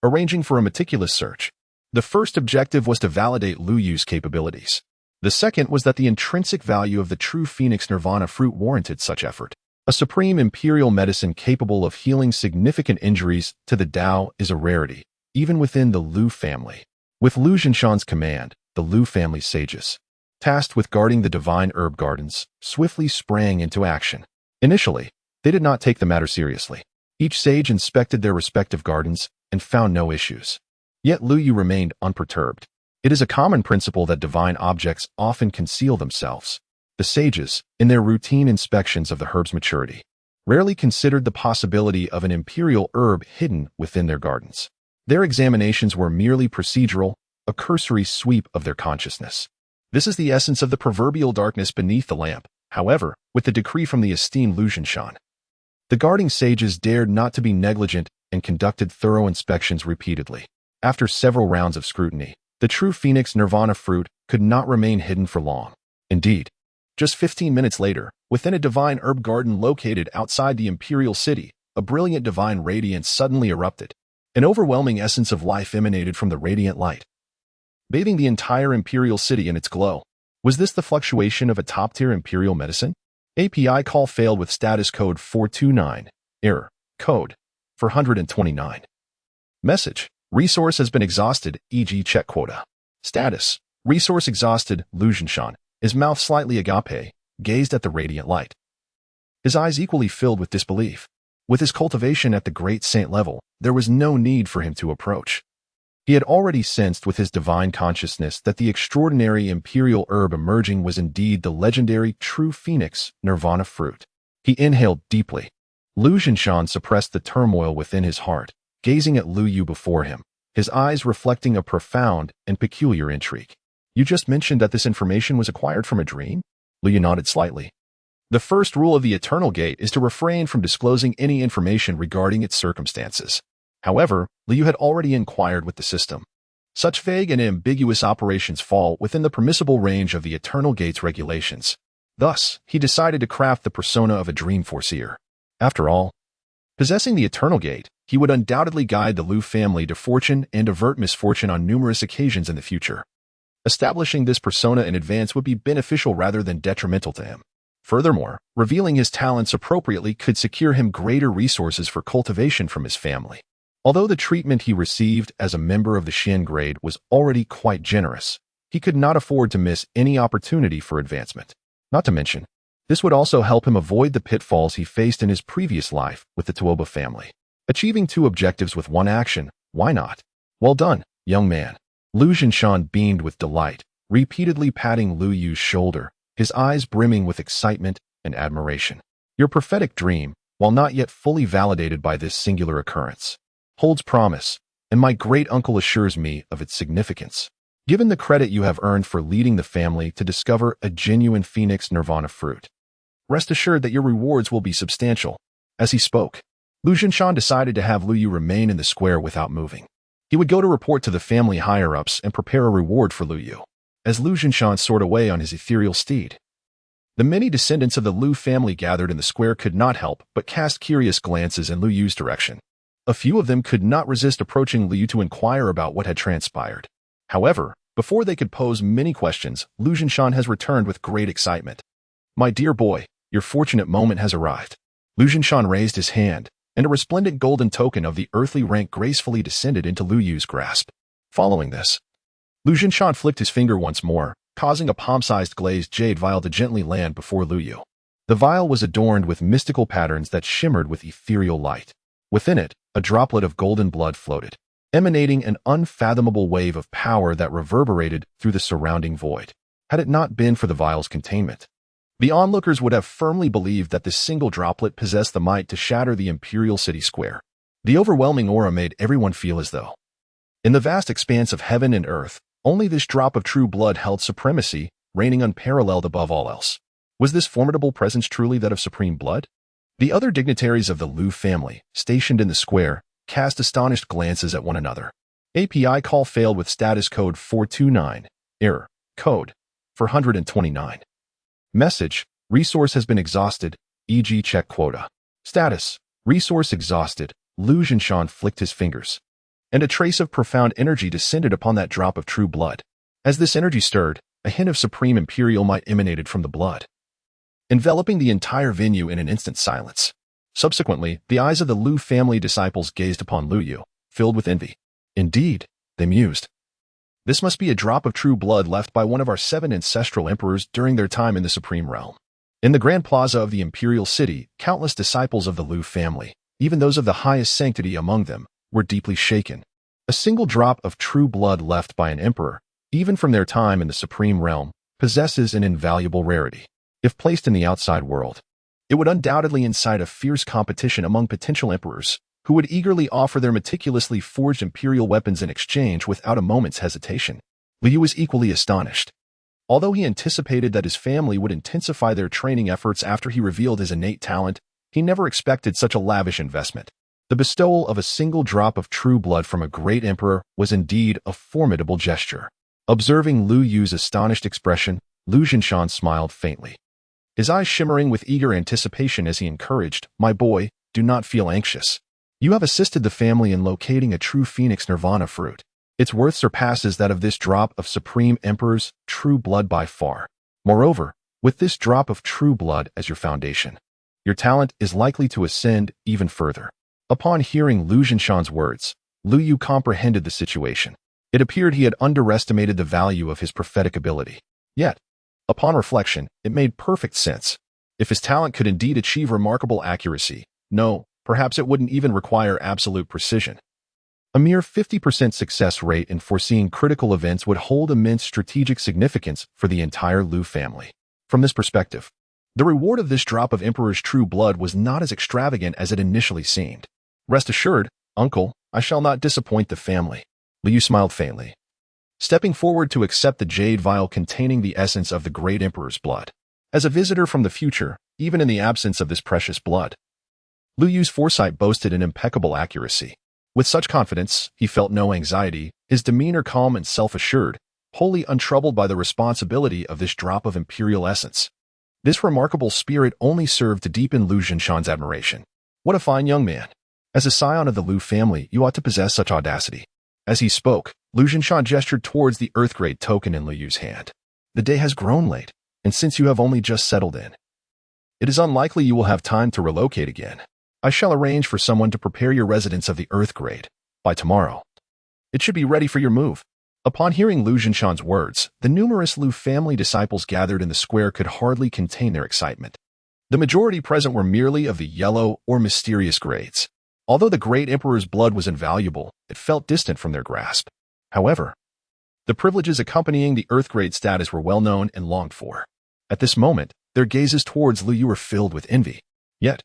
arranging for a meticulous search. The first objective was to validate Liu Yu's capabilities. The second was that the intrinsic value of the true Phoenix Nirvana fruit warranted such effort. A supreme imperial medicine capable of healing significant injuries to the Tao is a rarity, even within the Liu family. With Liu Zhinshan's command, the Liu family sages, tasked with guarding the divine herb gardens, swiftly sprang into action. Initially, they did not take the matter seriously. Each sage inspected their respective gardens and found no issues. Yet Liu Yu remained unperturbed. It is a common principle that divine objects often conceal themselves. The sages, in their routine inspections of the herb's maturity, rarely considered the possibility of an imperial herb hidden within their gardens. Their examinations were merely procedural, a cursory sweep of their consciousness. This is the essence of the proverbial darkness beneath the lamp. However, with the decree from the esteemed Liu Zhinshan, the guarding sages dared not to be negligent and conducted thorough inspections repeatedly. After several rounds of scrutiny, the true Phoenix Nirvana fruit could not remain hidden for long. Indeed, just 15 minutes later, within a divine herb garden located outside the imperial city, a brilliant divine radiance suddenly erupted. An overwhelming essence of life emanated from the radiant light, bathing the entire imperial city in its glow. Was this the fluctuation of a top-tier imperial medicine? API call failed with status code 429. Error. Code. For 129. Message. Resource has been exhausted, e.g. check quota. Status. Resource exhausted. Liu Zhinshan, his mouth slightly agape, gazed at the radiant light. His eyes equally filled with disbelief. With his cultivation at the great saint level, there was no need for him to approach. He had already sensed with his divine consciousness that the extraordinary imperial herb emerging was indeed the legendary true Phoenix Nirvana fruit. He inhaled deeply. Liu Zhinshan suppressed the turmoil within his heart, gazing at Liu Yu before him, his eyes reflecting a profound and peculiar intrigue. You just mentioned that this information was acquired from a dream? Liu nodded slightly. The first rule of the Eternal Gate is to refrain from disclosing any information regarding its circumstances. However, Liu had already inquired with the system. Such vague and ambiguous operations fall within the permissible range of the Eternal Gate's regulations. Thus, he decided to craft the persona of a dream foreseer. After all, possessing the Eternal Gate, he would undoubtedly guide the Liu family to fortune and avert misfortune on numerous occasions in the future. Establishing this persona in advance would be beneficial rather than detrimental to him. Furthermore, revealing his talents appropriately could secure him greater resources for cultivation from his family. Although the treatment he received as a member of the Shin grade was already quite generous, he could not afford to miss any opportunity for advancement. Not to mention, this would also help him avoid the pitfalls he faced in his previous life with the Tuoba family. Achieving two objectives with one action, why not? Well done, young man. Lu Jinshan beamed with delight, repeatedly patting Lu Yu's shoulder, his eyes brimming with excitement and admiration. Your prophetic dream, while not yet fully validated by this singular occurrence, holds promise, and my great-uncle assures me of its significance. Given the credit you have earned for leading the family to discover a genuine Phoenix Nirvana fruit, rest assured that your rewards will be substantial. As he spoke, Lu Jinshan decided to have Lu Yu remain in the square without moving. He would go to report to the family higher-ups and prepare a reward for Lu Yu, as Lu Jinshan soared away on his ethereal steed. The many descendants of the Lu family gathered in the square could not help but cast curious glances in Lu Yu's direction. A few of them could not resist approaching Lu Yu to inquire about what had transpired. However, before they could pose many questions, Lu Jinshan has returned with great excitement. My dear boy, your fortunate moment has arrived. Lu Jinshan raised his hand, and a resplendent golden token of the earthly rank gracefully descended into Lu Yu's grasp. Following this, Lu Jinshan flicked his finger once more, causing a palm-sized glazed jade vial to gently land before Lu Yu. The vial was adorned with mystical patterns that shimmered with ethereal light. Within it, a droplet of golden blood floated, emanating an unfathomable wave of power that reverberated through the surrounding void. Had it not been for the vial's containment, the onlookers would have firmly believed that this single droplet possessed the might to shatter the imperial city square. The overwhelming aura made everyone feel as though, in the vast expanse of heaven and earth, only this drop of true blood held supremacy, reigning unparalleled above all else. Was this formidable presence truly that of supreme blood? The other dignitaries of the Lu family, stationed in the square, cast astonished glances at one another. API call failed with status code 429. Error. Code 429. Message. Resource has been exhausted, e.g. check quota. Status. Resource exhausted. Lu Jinshan flicked his fingers, and a trace of profound energy descended upon that drop of true blood. As this energy stirred, a hint of supreme imperial might emanated from the blood, enveloping the entire venue in an instant silence. Subsequently, the eyes of the Lu family disciples gazed upon Lu Yu, filled with envy. Indeed, they mused. This must be a drop of true blood left by one of our 7 ancestral emperors during their time in the Supreme Realm. In the Grand Plaza of the Imperial City, countless disciples of the Lu family, even those of the highest sanctity among them, were deeply shaken. A single drop of true blood left by an emperor, even from their time in the Supreme Realm, possesses an invaluable rarity. If placed in the outside world, it would undoubtedly incite a fierce competition among potential emperors, who would eagerly offer their meticulously forged imperial weapons in exchange without a moment's hesitation. Liu was equally astonished. Although he anticipated that his family would intensify their training efforts after he revealed his innate talent, he never expected such a lavish investment. The bestowal of a single drop of true blood from a great emperor was indeed a formidable gesture. Observing Lu Yu's astonished expression, Lu Jinshan smiled faintly, his eyes shimmering with eager anticipation as he encouraged, "My boy, do not feel anxious. You have assisted the family in locating a true Phoenix Nirvana fruit. Its worth surpasses that of this drop of Supreme Emperor's true blood by far. Moreover, with this drop of true blood as your foundation, your talent is likely to ascend even further." Upon hearing Lu Jinshan's words, Lu Yu comprehended the situation. It appeared he had underestimated the value of his prophetic ability. Yet, upon reflection, it made perfect sense. If his talent could indeed achieve remarkable accuracy, perhaps it wouldn't even require absolute precision. A mere 50% success rate in foreseeing critical events would hold immense strategic significance for the entire Lu family. From this perspective, the reward of this drop of Emperor's true blood was not as extravagant as it initially seemed. Rest assured, uncle, I shall not disappoint the family. Liu smiled faintly, stepping forward to accept the jade vial containing the essence of the great emperor's blood. As a visitor from the future, even in the absence of this precious blood, Liu Yu's foresight boasted an impeccable accuracy. With such confidence, he felt no anxiety, his demeanor calm and self-assured, wholly untroubled by the responsibility of this drop of imperial essence. This remarkable spirit only served to deepen Lu Zhinshan's admiration. What a fine young man! As a scion of the Lu family, you ought to possess such audacity. As he spoke, Lu Zhinshan gestured towards the Earthgrade token in Liu Yu's hand. The day has grown late, and since you have only just settled in, it is unlikely you will have time to relocate again. I shall arrange for someone to prepare your residence of the Earthgrade. By tomorrow, it should be ready for your move. Upon hearing Lu Zhinshan's words, the numerous Lu family disciples gathered in the square could hardly contain their excitement. The majority present were merely of the yellow or mysterious grades. Although the great emperor's blood was invaluable, it felt distant from their grasp. However, the privileges accompanying the Earthgrade status were well known and longed for. At this moment, their gazes towards Liu Yu were filled with envy. Yet,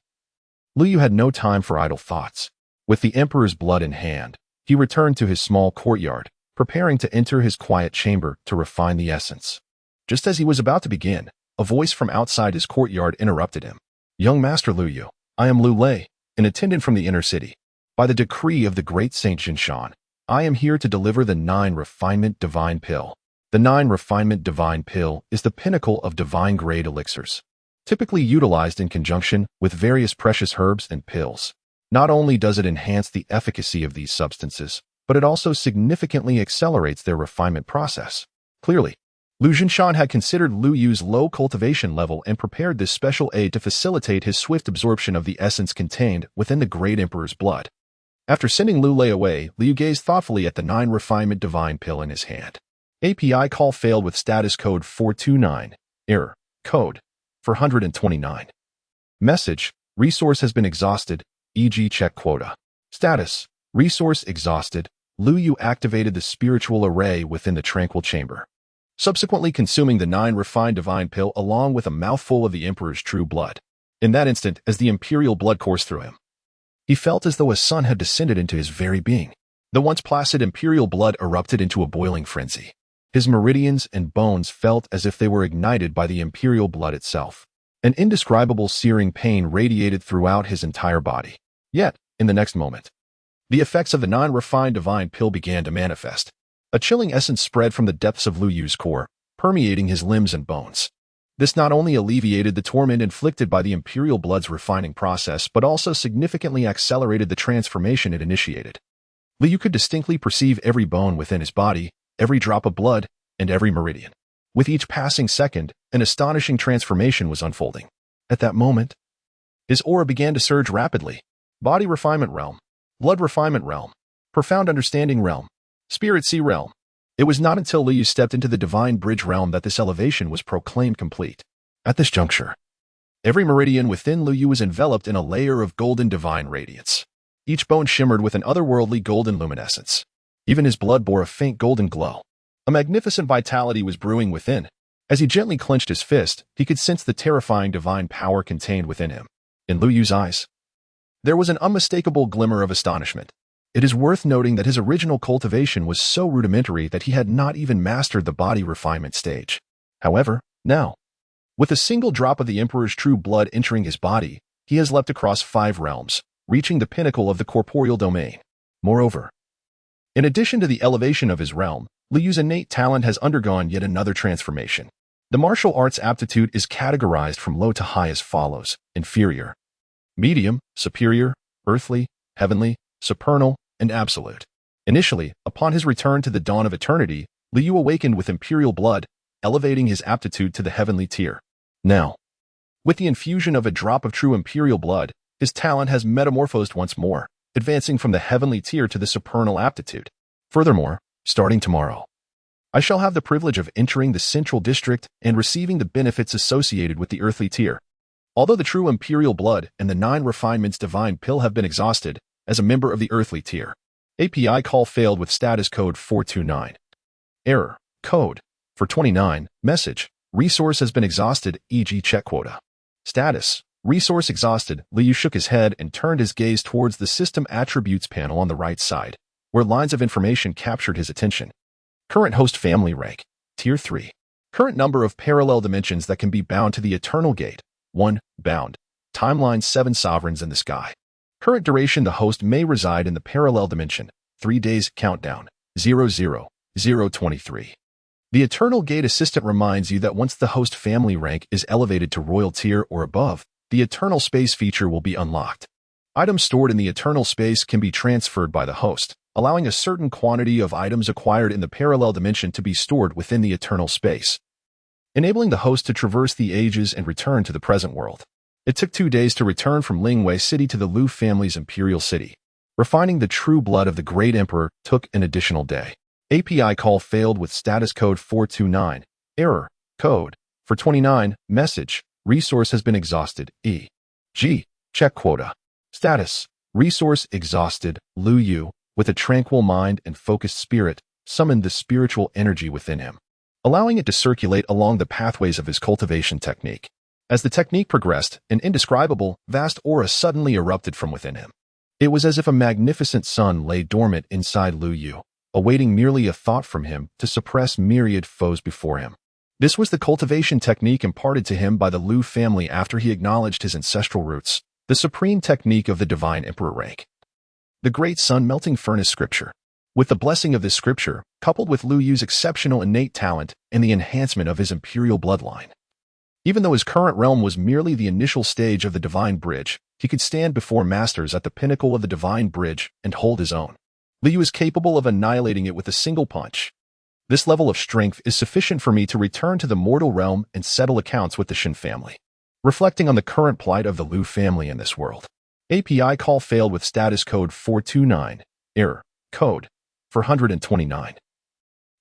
Liu Yu had no time for idle thoughts. With the emperor's blood in hand, he returned to his small courtyard, preparing to enter his quiet chamber to refine the essence. Just as he was about to begin, a voice from outside his courtyard interrupted him. Young Master Liu Yu, I am Liu Lei, an attendant from the inner city. By the decree of the great Saint Zhinshan, I am here to deliver the 9 Refinement Divine Pill. The 9 Refinement Divine Pill is the pinnacle of divine-grade elixirs, typically utilized in conjunction with various precious herbs and pills. Not only does it enhance the efficacy of these substances, but it also significantly accelerates their refinement process. Clearly, Lu Zhinshan had considered Liu Yu's low cultivation level and prepared this special aid to facilitate his swift absorption of the essence contained within the great emperor's blood. After sending Liu Lei away, Liu gazed thoughtfully at the 9 Refinement Divine Pill in his hand. API call failed with status code 429. Error. Code 429. Message. Resource has been exhausted, e.g. check quota. Status. Resource exhausted. Liu Yu activated the spiritual array within the tranquil chamber, subsequently consuming the 9 refined divine pill along with a mouthful of the emperor's true blood. In that instant, as the imperial blood coursed through him, he felt as though a sun had descended into his very being. The once placid imperial blood erupted into a boiling frenzy. His meridians and bones felt as if they were ignited by the imperial blood itself. An indescribable searing pain radiated throughout his entire body. Yet, in the next moment, the effects of the 9 refined divine pill began to manifest. A chilling essence spread from the depths of Liu Yu's core, permeating his limbs and bones. This not only alleviated the torment inflicted by the imperial blood's refining process, but also significantly accelerated the transformation it initiated. Liu Yu could distinctly perceive every bone within his body, every drop of blood, and every meridian. With each passing second, an astonishing transformation was unfolding. At that moment, his aura began to surge rapidly. Body refinement realm, blood refinement realm, profound understanding realm, spirit sea realm. It was not until Liu Yu stepped into the divine bridge realm that this elevation was proclaimed complete. At this juncture, every meridian within Liu Yu was enveloped in a layer of golden divine radiance. Each bone shimmered with an otherworldly golden luminescence. Even his blood bore a faint golden glow. A magnificent vitality was brewing within. As he gently clenched his fist, he could sense the terrifying divine power contained within him. In Liu Yu's eyes, there was an unmistakable glimmer of astonishment. It is worth noting that his original cultivation was so rudimentary that he had not even mastered the body refinement stage. However, now, with a single drop of the Emperor's true blood entering his body, he has leapt across 5 realms, reaching the pinnacle of the corporeal domain. Moreover, in addition to the elevation of his realm, Liu Yu's innate talent has undergone yet another transformation. The martial arts aptitude is categorized from low to high as follows: inferior, medium, superior, earthly, heavenly, supernal, and absolute. Initially, upon his return to the dawn of eternity, Liu Yu awakened with imperial blood, elevating his aptitude to the heavenly tier. Now, with the infusion of a drop of true imperial blood, his talent has metamorphosed once more, advancing from the heavenly tier to the supernal aptitude. Furthermore, starting tomorrow, I shall have the privilege of entering the central district and receiving the benefits associated with the earthly tier. Although the true imperial blood and the 9 refinements divine pill have been exhausted, as a member of the earthly tier, API call failed with status code 429. Error. Code 429. Message. Resource has been exhausted, e.g. check quota. Status. Resource exhausted. Liu Yu shook his head and turned his gaze towards the system attributes panel on the right side, where lines of information captured his attention. Current host family rank, Tier 3. Current number of parallel dimensions that can be bound to the Eternal Gate, 1. Bound. Timeline 7 sovereigns in the sky. Current duration the host may reside in the parallel dimension, 3 days countdown, 00023. The Eternal Gate Assistant reminds you that once the host family rank is elevated to Royal Tier or above, the Eternal Space feature will be unlocked. Items stored in the Eternal Space can be transferred by the host, allowing a certain quantity of items acquired in the parallel dimension to be stored within the Eternal Space, enabling the host to traverse the ages and return to the present world. It took 2 days to return from Lingwei City to the Lu family's imperial city. Refining the true blood of the great emperor took an additional day. API call failed with status code 429. Error. Code. For 29. Message. Resource has been exhausted. E.g. Check quota. Status. Resource exhausted. Lu Yu, with a tranquil mind and focused spirit, summoned the spiritual energy within him, allowing it to circulate along the pathways of his cultivation technique. As the technique progressed, an indescribable, vast aura suddenly erupted from within him. It was as if a magnificent sun lay dormant inside Lu Yu, awaiting merely a thought from him to suppress myriad foes before him. This was the cultivation technique imparted to him by the Lu family after he acknowledged his ancestral roots, the supreme technique of the divine emperor rank. The Great Sun Melting Furnace Scripture. With the blessing of this scripture, coupled with Lu Yu's exceptional innate talent and the enhancement of his imperial bloodline, even though his current realm was merely the initial stage of the divine bridge, he could stand before masters at the pinnacle of the divine bridge and hold his own. Lu Yu is capable of annihilating it with a single punch. This level of strength is sufficient for me to return to the mortal realm and settle accounts with the Shin family. Reflecting on the current plight of the Lu family in this world. API call failed with status code 429. Error. Code. For 129.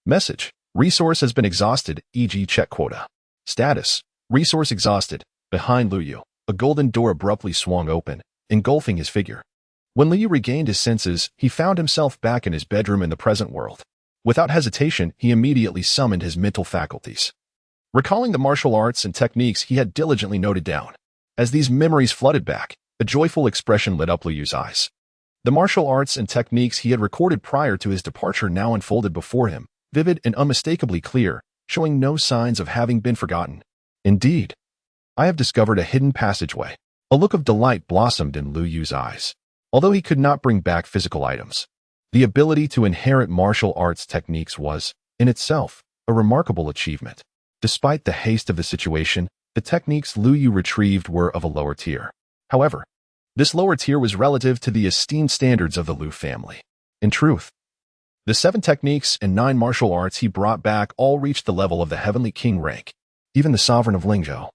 Message. Resource has been exhausted, e.g. check quota. Status. Resource exhausted. Behind Lu Yu, a golden door abruptly swung open, engulfing his figure. When Lu Yu regained his senses, he found himself back in his bedroom in the present world. Without hesitation, he immediately summoned his mental faculties, recalling the martial arts and techniques he had diligently noted down. As these memories flooded back, a joyful expression lit up Lu Yu's eyes. The martial arts and techniques he had recorded prior to his departure now unfolded before him, vivid and unmistakably clear, showing no signs of having been forgotten. Indeed, I have discovered a hidden passageway. A look of delight blossomed in Lu Yu's eyes. Although he could not bring back physical items, the ability to inherit martial arts techniques was, in itself, a remarkable achievement. Despite the haste of the situation, the techniques Lu Yu retrieved were of a lower tier. However, this lower tier was relative to the esteemed standards of the Lu family. In truth, the 7 techniques and 9 martial arts he brought back all reached the level of the Heavenly King rank. Even the sovereign of Lingzhou,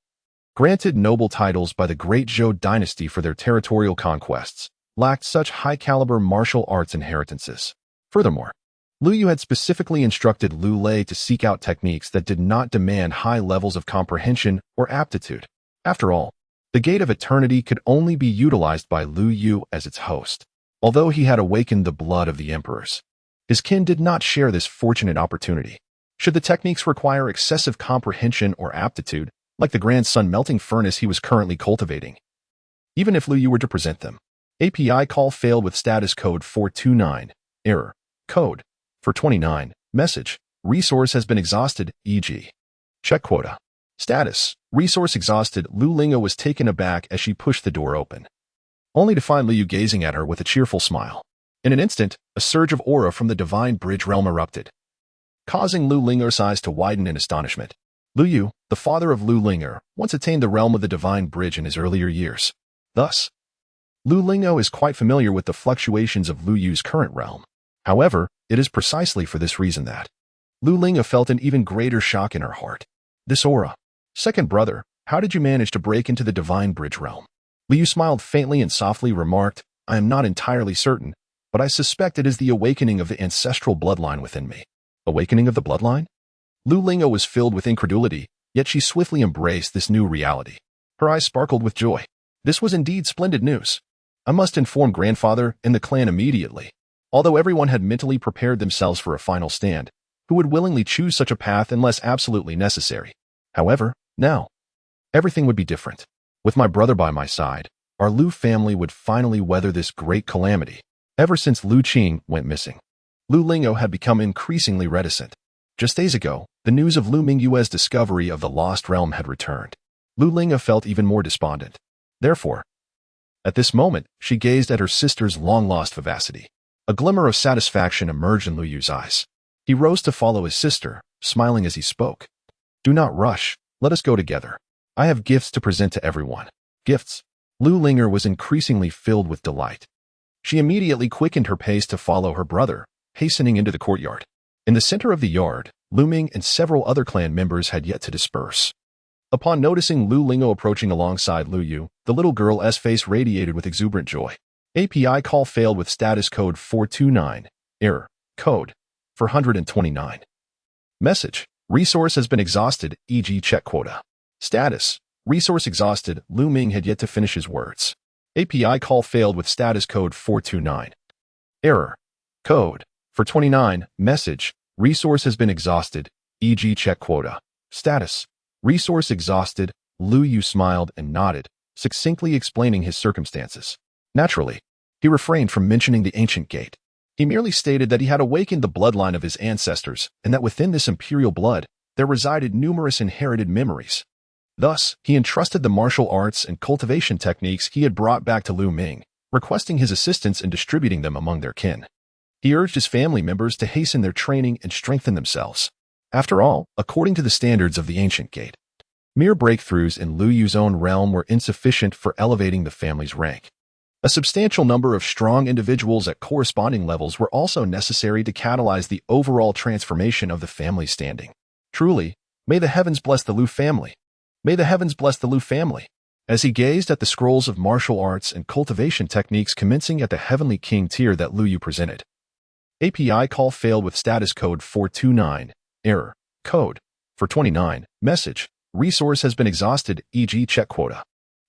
granted noble titles by the Great Zhou dynasty for their territorial conquests, lacked such high-caliber martial arts inheritances. Furthermore, Lu Yu had specifically instructed Lu Lei to seek out techniques that did not demand high levels of comprehension or aptitude. After all, the Gate of Eternity could only be utilized by Lu Yu as its host. Although he had awakened the blood of the emperors, his kin did not share this fortunate opportunity. Should the techniques require excessive comprehension or aptitude, like the Grand Sun Melting Furnace he was currently cultivating, even if Lu Yu were to present them. API call failed with status code 429. Error. Code. For 29. Message. Resource has been exhausted, e.g. check quota. Status. Resource exhausted. Lu Lingo was taken aback as she pushed the door open, only to find Lu Yu gazing at her with a cheerful smile. In an instant, a surge of aura from the divine bridge realm erupted, causing Lu Linger's eyes to widen in astonishment. Lu Yu, the father of Lu Linger, once attained the realm of the divine bridge in his earlier years. Thus, Lu Lingo is quite familiar with the fluctuations of Lu Yu's current realm. However, it is precisely for this reason that Lu Linga felt an even greater shock in her heart. This aura. Second brother, how did you manage to break into the divine bridge realm? Lu Yu smiled faintly and softly remarked, I am not entirely certain, but I suspect it is the awakening of the ancestral bloodline within me. Awakening of the bloodline? Lu Lingo was filled with incredulity, yet she swiftly embraced this new reality. Her eyes sparkled with joy. This was indeed splendid news. I must inform grandfather and the clan immediately. Although everyone had mentally prepared themselves for a final stand, who would willingly choose such a path unless absolutely necessary. However, now, everything would be different. With my brother by my side, our Lu family would finally weather this great calamity. Ever since Lu Qing went missing, Lu Lingo had become increasingly reticent. Just days ago, the news of Lu Mingyue's discovery of the Lost Realm had returned. Lu Lingo felt even more despondent. Therefore, at this moment, she gazed at her sister's long-lost vivacity. A glimmer of satisfaction emerged in Lu Yu's eyes. He rose to follow his sister, smiling as he spoke. Do not rush. Let us go together. I have gifts to present to everyone. Gifts? Lu Linger was increasingly filled with delight. She immediately quickened her pace to follow her brother, hastening into the courtyard. In the center of the yard, Lu Ming and several other clan members had yet to disperse. Upon noticing Lu Lingo approaching alongside Lu Yu, the little girl's face radiated with exuberant joy. API call failed with status code 429. Error. Code 429. Message. Resource has been exhausted, e.g. check quota. Status. Resource exhausted. Lu Ming had yet to finish his words. API call failed with status code 429. Error. Code 429. Message. Resource has been exhausted, e.g. check quota. Status. Resource exhausted. Lu Yu smiled and nodded, succinctly explaining his circumstances. Naturally, he refrained from mentioning the ancient gate. He merely stated that he had awakened the bloodline of his ancestors and that within this imperial blood, there resided numerous inherited memories. Thus, he entrusted the martial arts and cultivation techniques he had brought back to Lu Ming, requesting his assistance in distributing them among their kin. He urged his family members to hasten their training and strengthen themselves. After all, according to the standards of the ancient gate, mere breakthroughs in Lu Yu's own realm were insufficient for elevating the family's rank. A substantial number of strong individuals at corresponding levels were also necessary to catalyze the overall transformation of the family's standing. Truly, may the heavens bless the Lu family. May the heavens bless the Lu family. As he gazed at the scrolls of martial arts and cultivation techniques commencing at the Heavenly King tier that Lu Yu presented. API call failed with status code 429. Error. Code 429. Message. Resource has been exhausted, e.g. check quota.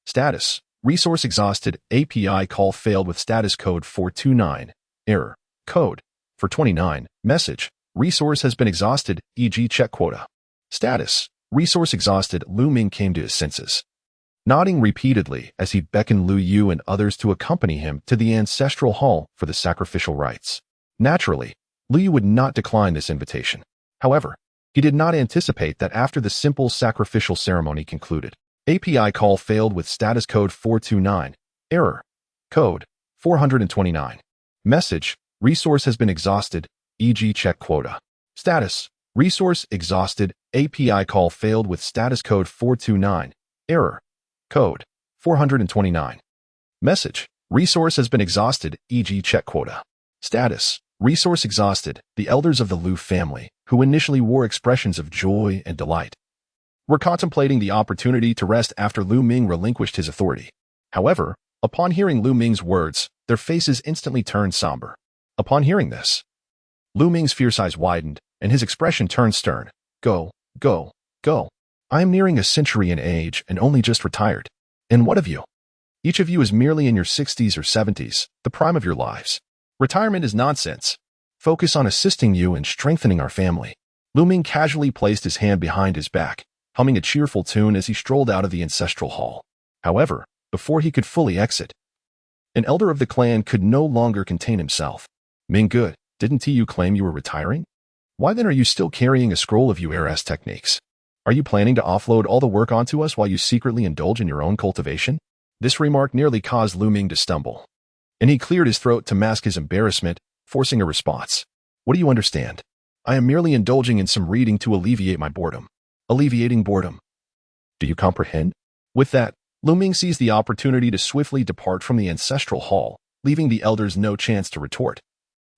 Status. Resource exhausted. API call failed with status code 429. Error. Code 429. Message. Resource has been exhausted, e.g. check quota. Status. Resource exhausted. Lu Ming came to his senses, nodding repeatedly as he beckoned Lu Yu and others to accompany him to the ancestral hall for the sacrificial rites. Naturally, Lu Yu would not decline this invitation. However, he did not anticipate that after the simple sacrificial ceremony concluded, API call failed with status code 429. Error. Code 429. Message. Resource has been exhausted, e.g. check quota. Status. Resource exhausted. API call failed with status code 429. Error. Code 429. Message. Resource has been exhausted, e.g. check quota. Status. Resource exhausted. The elders of the Lu family, who initially wore expressions of joy and delight, were contemplating the opportunity to rest after Lu Ming relinquished his authority. However, upon hearing Lu Ming's words, their faces instantly turned somber. Upon hearing this, Lu Ming's fierce eyes widened, and his expression turned stern. Go, go, go. I am nearing a century in age and only just retired. And what of you? Each of you is merely in your 60s or 70s, the prime of your lives. Retirement is nonsense. Focus on assisting you and strengthening our family. Lu Ming casually placed his hand behind his back, humming a cheerful tune as he strolled out of the ancestral hall. However, before he could fully exit, an elder of the clan could no longer contain himself. Ming Good, didn't you claim you were retiring? Why then are you still carrying a scroll of URS techniques? Are you planning to offload all the work onto us while you secretly indulge in your own cultivation? This remark nearly caused Lu Ming to stumble, and he cleared his throat to mask his embarrassment, forcing a response. What do you understand? I am merely indulging in some reading to alleviate my boredom. Alleviating boredom. Do you comprehend? With that, Lu Ming seized the opportunity to swiftly depart from the ancestral hall, leaving the elders no chance to retort.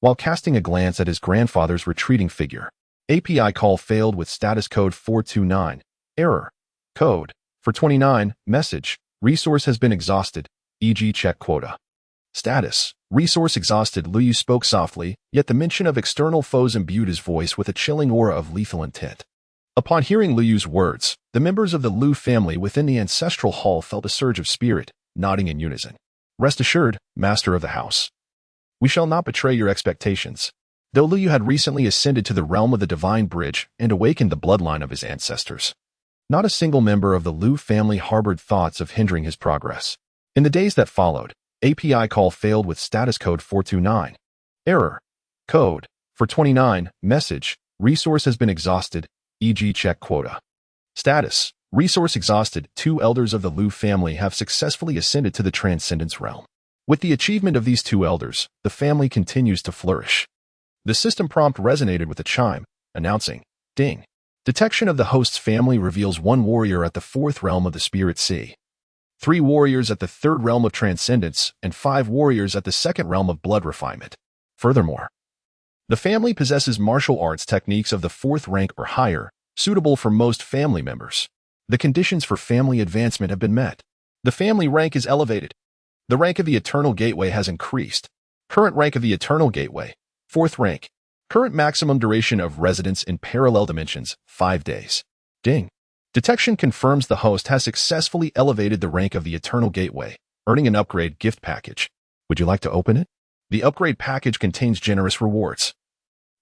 While casting a glance at his grandfather's retreating figure, API call failed with status code 429. Error. Code 429. Message. Resource has been exhausted, e.g. check quota. Status. Resource exhausted. Lu Yu spoke softly, yet the mention of external foes imbued his voice with a chilling aura of lethal intent. Upon hearing Lu Yu's words, the members of the Lu family within the ancestral hall felt a surge of spirit, nodding in unison. Rest assured, master of the house, we shall not betray your expectations. Though Lu Yu had recently ascended to the realm of the divine bridge and awakened the bloodline of his ancestors, not a single member of the Lu family harbored thoughts of hindering his progress. In the days that followed, API call failed with status code 429. Error. Code For 29, message, resource has been exhausted, e.g. check quota. Status, resource exhausted, 2 elders of the Lu family have successfully ascended to the transcendence realm. With the achievement of these 2 elders, the family continues to flourish. The system prompt resonated with a chime, announcing, ding. Detection of the host's family reveals 1 warrior at the 4th realm of the spirit sea, 3 warriors at the 3rd realm of transcendence, and 5 warriors at the 2nd realm of blood refinement. Furthermore, the family possesses martial arts techniques of the 4th rank or higher, suitable for most family members. The conditions for family advancement have been met. The family rank is elevated. The rank of the Eternal Gateway has increased. Current rank of the Eternal Gateway, 4th rank. Current maximum duration of residence in parallel dimensions, 5 days. Ding. Detection confirms the host has successfully elevated the rank of the Eternal Gateway, earning an upgrade gift package. Would you like to open it? The upgrade package contains generous rewards.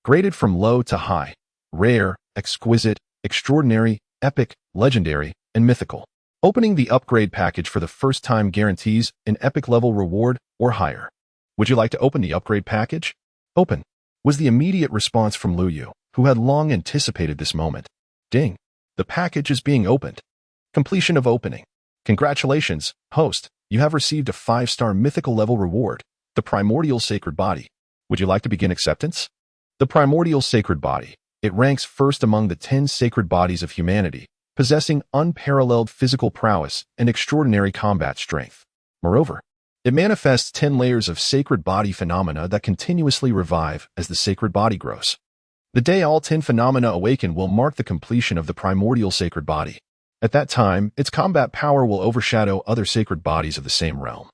Graded from low to high, rare, exquisite, extraordinary, epic, legendary, and mythical. Opening the upgrade package for the first time guarantees an epic level reward or higher. Would you like to open the upgrade package? Open, was the immediate response from Lu Yu, who had long anticipated this moment. Ding. The package is being opened. Completion of opening. Congratulations, host. You have received a 5-star mythical level reward, the Primordial Sacred Body. Would you like to begin acceptance? The Primordial Sacred Body. It ranks first among the 10 sacred bodies of humanity, possessing unparalleled physical prowess and extraordinary combat strength. Moreover, it manifests 10 layers of sacred body phenomena that continuously revive as the sacred body grows. The day all 10 phenomena awaken will mark the completion of the Primordial Sacred Body. At that time, its combat power will overshadow other sacred bodies of the same realm.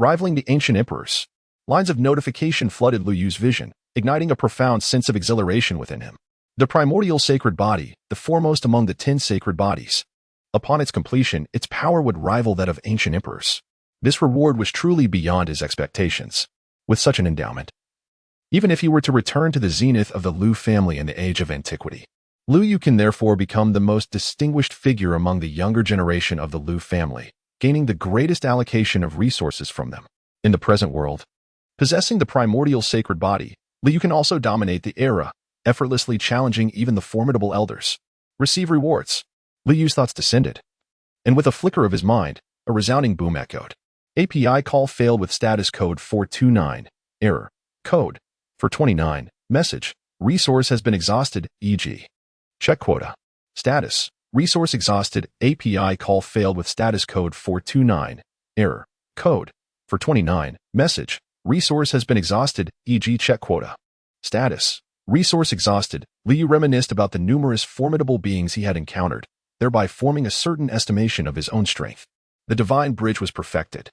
Rivaling the ancient emperors, lines of notification flooded Lu Yu's vision, igniting a profound sense of exhilaration within him. The Primordial Sacred Body, the foremost among the 10 sacred bodies. Upon its completion, its power would rival that of ancient emperors. This reward was truly beyond his expectations. With such an endowment, even if he were to return to the zenith of the Lu family in the age of antiquity, Lu Yu can therefore become the most distinguished figure among the younger generation of the Lu family, gaining the greatest allocation of resources from them. In the present world, possessing the Primordial Sacred Body, Lu Yu can also dominate the era, effortlessly challenging even the formidable elders. Receive rewards. Lu Yu's thoughts descended, and with a flicker of his mind, a resounding boom echoed. API call failed with status code 429. Error. Code. For 29. Message. Resource has been exhausted, e.g. check quota. Status. Resource exhausted. API call failed with status code 429. Error. Code. For 29. Message. Resource has been exhausted, e.g. check quota. Status. Resource exhausted. Lu Yu reminisced about the numerous formidable beings he had encountered, thereby forming a certain estimation of his own strength. The divine bridge was perfected,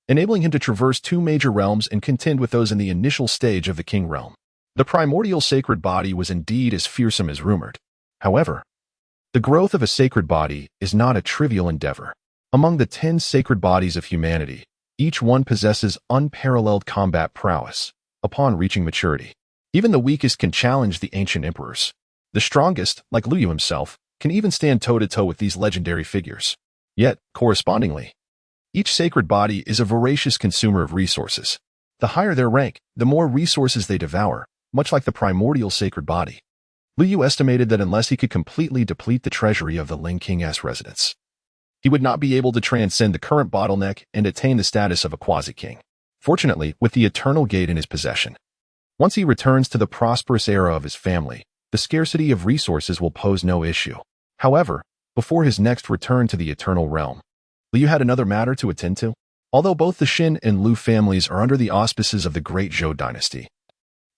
enabling him to traverse 2 major realms and contend with those in the initial stage of the King realm. The Primordial Sacred Body was indeed as fearsome as rumored. However, the growth of a sacred body is not a trivial endeavor. Among the 10 sacred bodies of humanity, each one possesses unparalleled combat prowess. Upon reaching maturity, even the weakest can challenge the ancient emperors. The strongest, like Lu Yu himself, can even stand toe-to-toe with these legendary figures. Yet, correspondingly, each sacred body is a voracious consumer of resources. The higher their rank, the more resources they devour, much like the Primordial Sacred Body. Lu Yu estimated that unless he could completely deplete the treasury of the Ling King's residence, he would not be able to transcend the current bottleneck and attain the status of a quasi-king. Fortunately, with the Eternal Gate in his possession, once he returns to the prosperous era of his family, the scarcity of resources will pose no issue. However, before his next return to the Eternal Realm, Lu Yu had another matter to attend to. Although both the Xin and Lu families are under the auspices of the Great Zhou dynasty,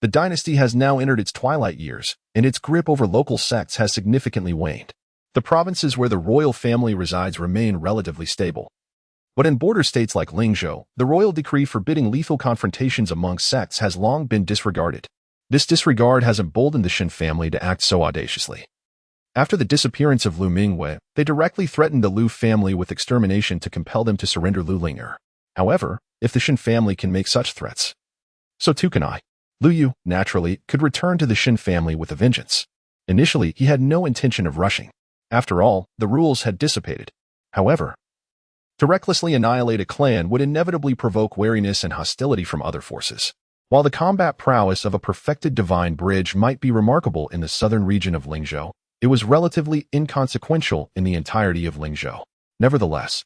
the dynasty has now entered its twilight years, and its grip over local sects has significantly waned. The provinces where the royal family resides remain relatively stable. But in border states like Lingzhou, the royal decree forbidding lethal confrontations among sects has long been disregarded. This disregard has emboldened the Xin family to act so audaciously. After the disappearance of Lu Mingwei, they directly threatened the Lu family with extermination to compel them to surrender Lu Linger. However, if the Xin family can make such threats, so too can I. Lu Yu, naturally, could return to the Xin family with a vengeance. Initially, he had no intention of rushing. After all, the rules had dissipated. However, to recklessly annihilate a clan would inevitably provoke wariness and hostility from other forces. While the combat prowess of a perfected divine bridge might be remarkable in the southern region of Lingzhou, it was relatively inconsequential in the entirety of Lingzhou. Nevertheless,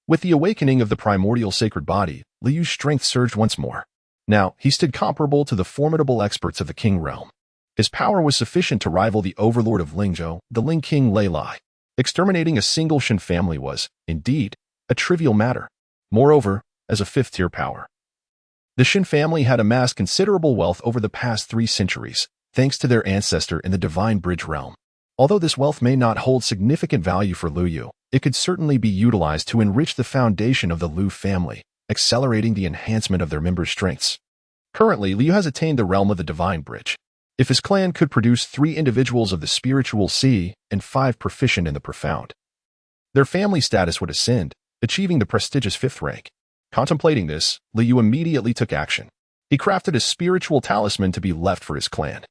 with the awakening of the primordial sacred body, Liyu's strength surged once more. Now, he stood comparable to the formidable experts of the King realm. His power was sufficient to rival the overlord of Lingzhou, the Ling King Lei Lai. Exterminating a single Shen family was, indeed, a trivial matter. Moreover, as a fifth-tier power, the Shen family had amassed considerable wealth over the past 3 centuries, thanks to their ancestor in the Divine Bridge realm. Although this wealth may not hold significant value for Liu, it could certainly be utilized to enrich the foundation of the Liu family, accelerating the enhancement of their members' strengths. Currently, Liu has attained the realm of the Divine Bridge. If his clan could produce 3 individuals of the spiritual sea and 5 proficient in the profound, their family status would ascend, achieving the prestigious 5th rank. Contemplating this, Liu immediately took action. He crafted a spiritual talisman to be left for his clan,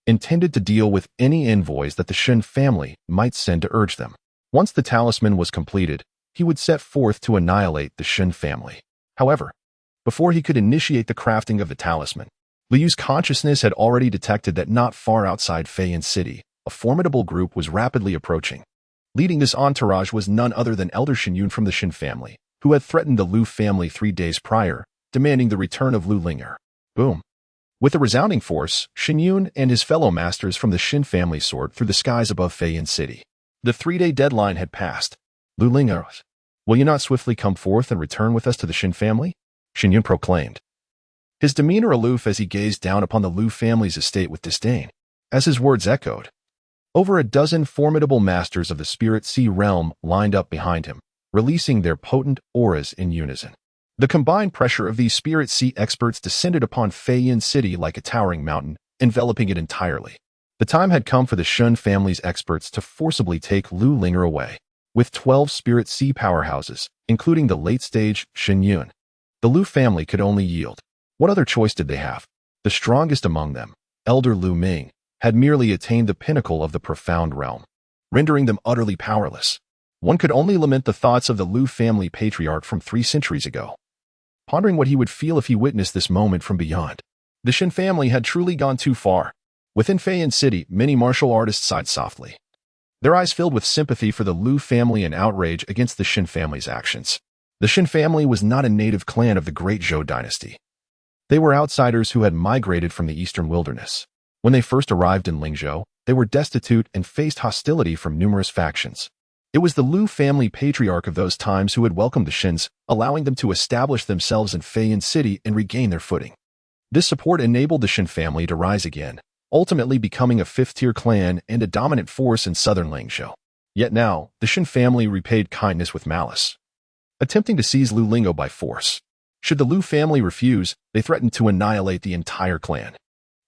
intended to deal with any envoys that the Shen family might send to urge them. Once the talisman was completed, he would set forth to annihilate the Shen family. However, before he could initiate the crafting of the talisman, Liu's consciousness had already detected that not far outside Feiyan City, a formidable group was rapidly approaching. Leading this entourage was none other than Elder Shenyun from the Shen family, who had threatened the Liu family 3 days prior, demanding the return of Liu Linger. Boom. With a resounding force, Shenyun and his fellow masters from the Shen family soared through the skies above Feiyan City. The 3-day deadline had passed. Liu Linger, will you not swiftly come forth and return with us to the Shen family? Shenyun proclaimed, his demeanor aloof as he gazed down upon the Liu family's estate with disdain. As his words echoed, over a dozen formidable masters of the Spirit Sea realm lined up behind him, releasing their potent auras in unison. The combined pressure of these Spirit Sea experts descended upon Feiyan City like a towering mountain, enveloping it entirely. The time had come for the Shen family's experts to forcibly take Liu Linger away. With 12 Spirit Sea powerhouses, including the late-stage Shenyun, the Liu family could only yield. What other choice did they have? The strongest among them, Elder Liu Ming, had merely attained the pinnacle of the profound realm, rendering them utterly powerless. One could only lament the thoughts of the Liu family patriarch from 3 centuries ago, pondering what he would feel if he witnessed this moment from beyond. The Shen family had truly gone too far. Within Feiyan City, many martial artists sighed softly, their eyes filled with sympathy for the Liu family and outrage against the Shen family's actions. The Shen family was not a native clan of the great Zhou dynasty. They were outsiders who had migrated from the eastern wilderness. When they first arrived in Lingzhou, they were destitute and faced hostility from numerous factions. It was the Liu family patriarch of those times who had welcomed the Shens, allowing them to establish themselves in Feiyan City and regain their footing. This support enabled the Shen family to rise again, ultimately becoming a 5th-tier clan and a dominant force in southern Lingzhou. Yet now, the Shen family repaid kindness with malice, attempting to seize Liu Lingo by force. Should the Liu family refuse, they threatened to annihilate the entire clan.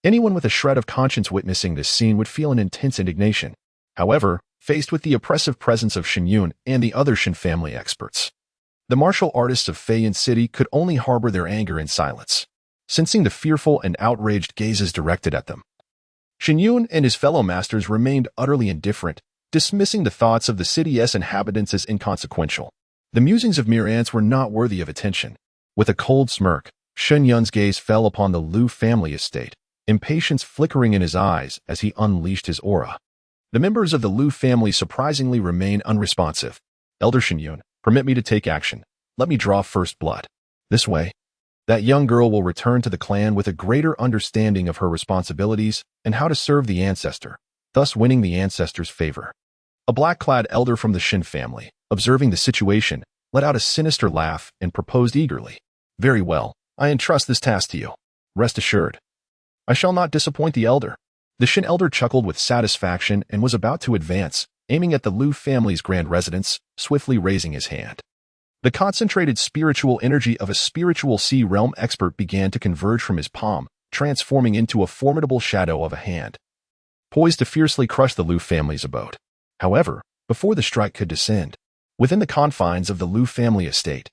Anyone with a shred of conscience witnessing this scene would feel an intense indignation. However, faced with the oppressive presence of Shenyun and the other Shen family experts, the martial artists of Feiyan City could only harbor their anger in silence, sensing the fearful and outraged gazes directed at them. Shenyun and his fellow masters remained utterly indifferent, dismissing the thoughts of the city's inhabitants as inconsequential. The musings of mere ants were not worthy of attention. With a cold smirk, Shenyun's gaze fell upon the Liu family estate, impatience flickering in his eyes as he unleashed his aura. The members of the Liu family surprisingly remained unresponsive. Elder Shenyun, permit me to take action. Let me draw first blood. This way, that young girl will return to the clan with a greater understanding of her responsibilities and how to serve the ancestor, thus winning the ancestor's favor. A black-clad elder from the Shen family, observing the situation, let out a sinister laugh and proposed eagerly, very well, I entrust this task to you. Rest assured, I shall not disappoint the elder. The Shen elder chuckled with satisfaction and was about to advance, aiming at the Liu family's grand residence, swiftly raising his hand. The concentrated spiritual energy of a spiritual sea realm expert began to converge from his palm, transforming into a formidable shadow of a hand, poised to fiercely crush the Liu family's abode. However, before the strike could descend, within the confines of the Liu family estate,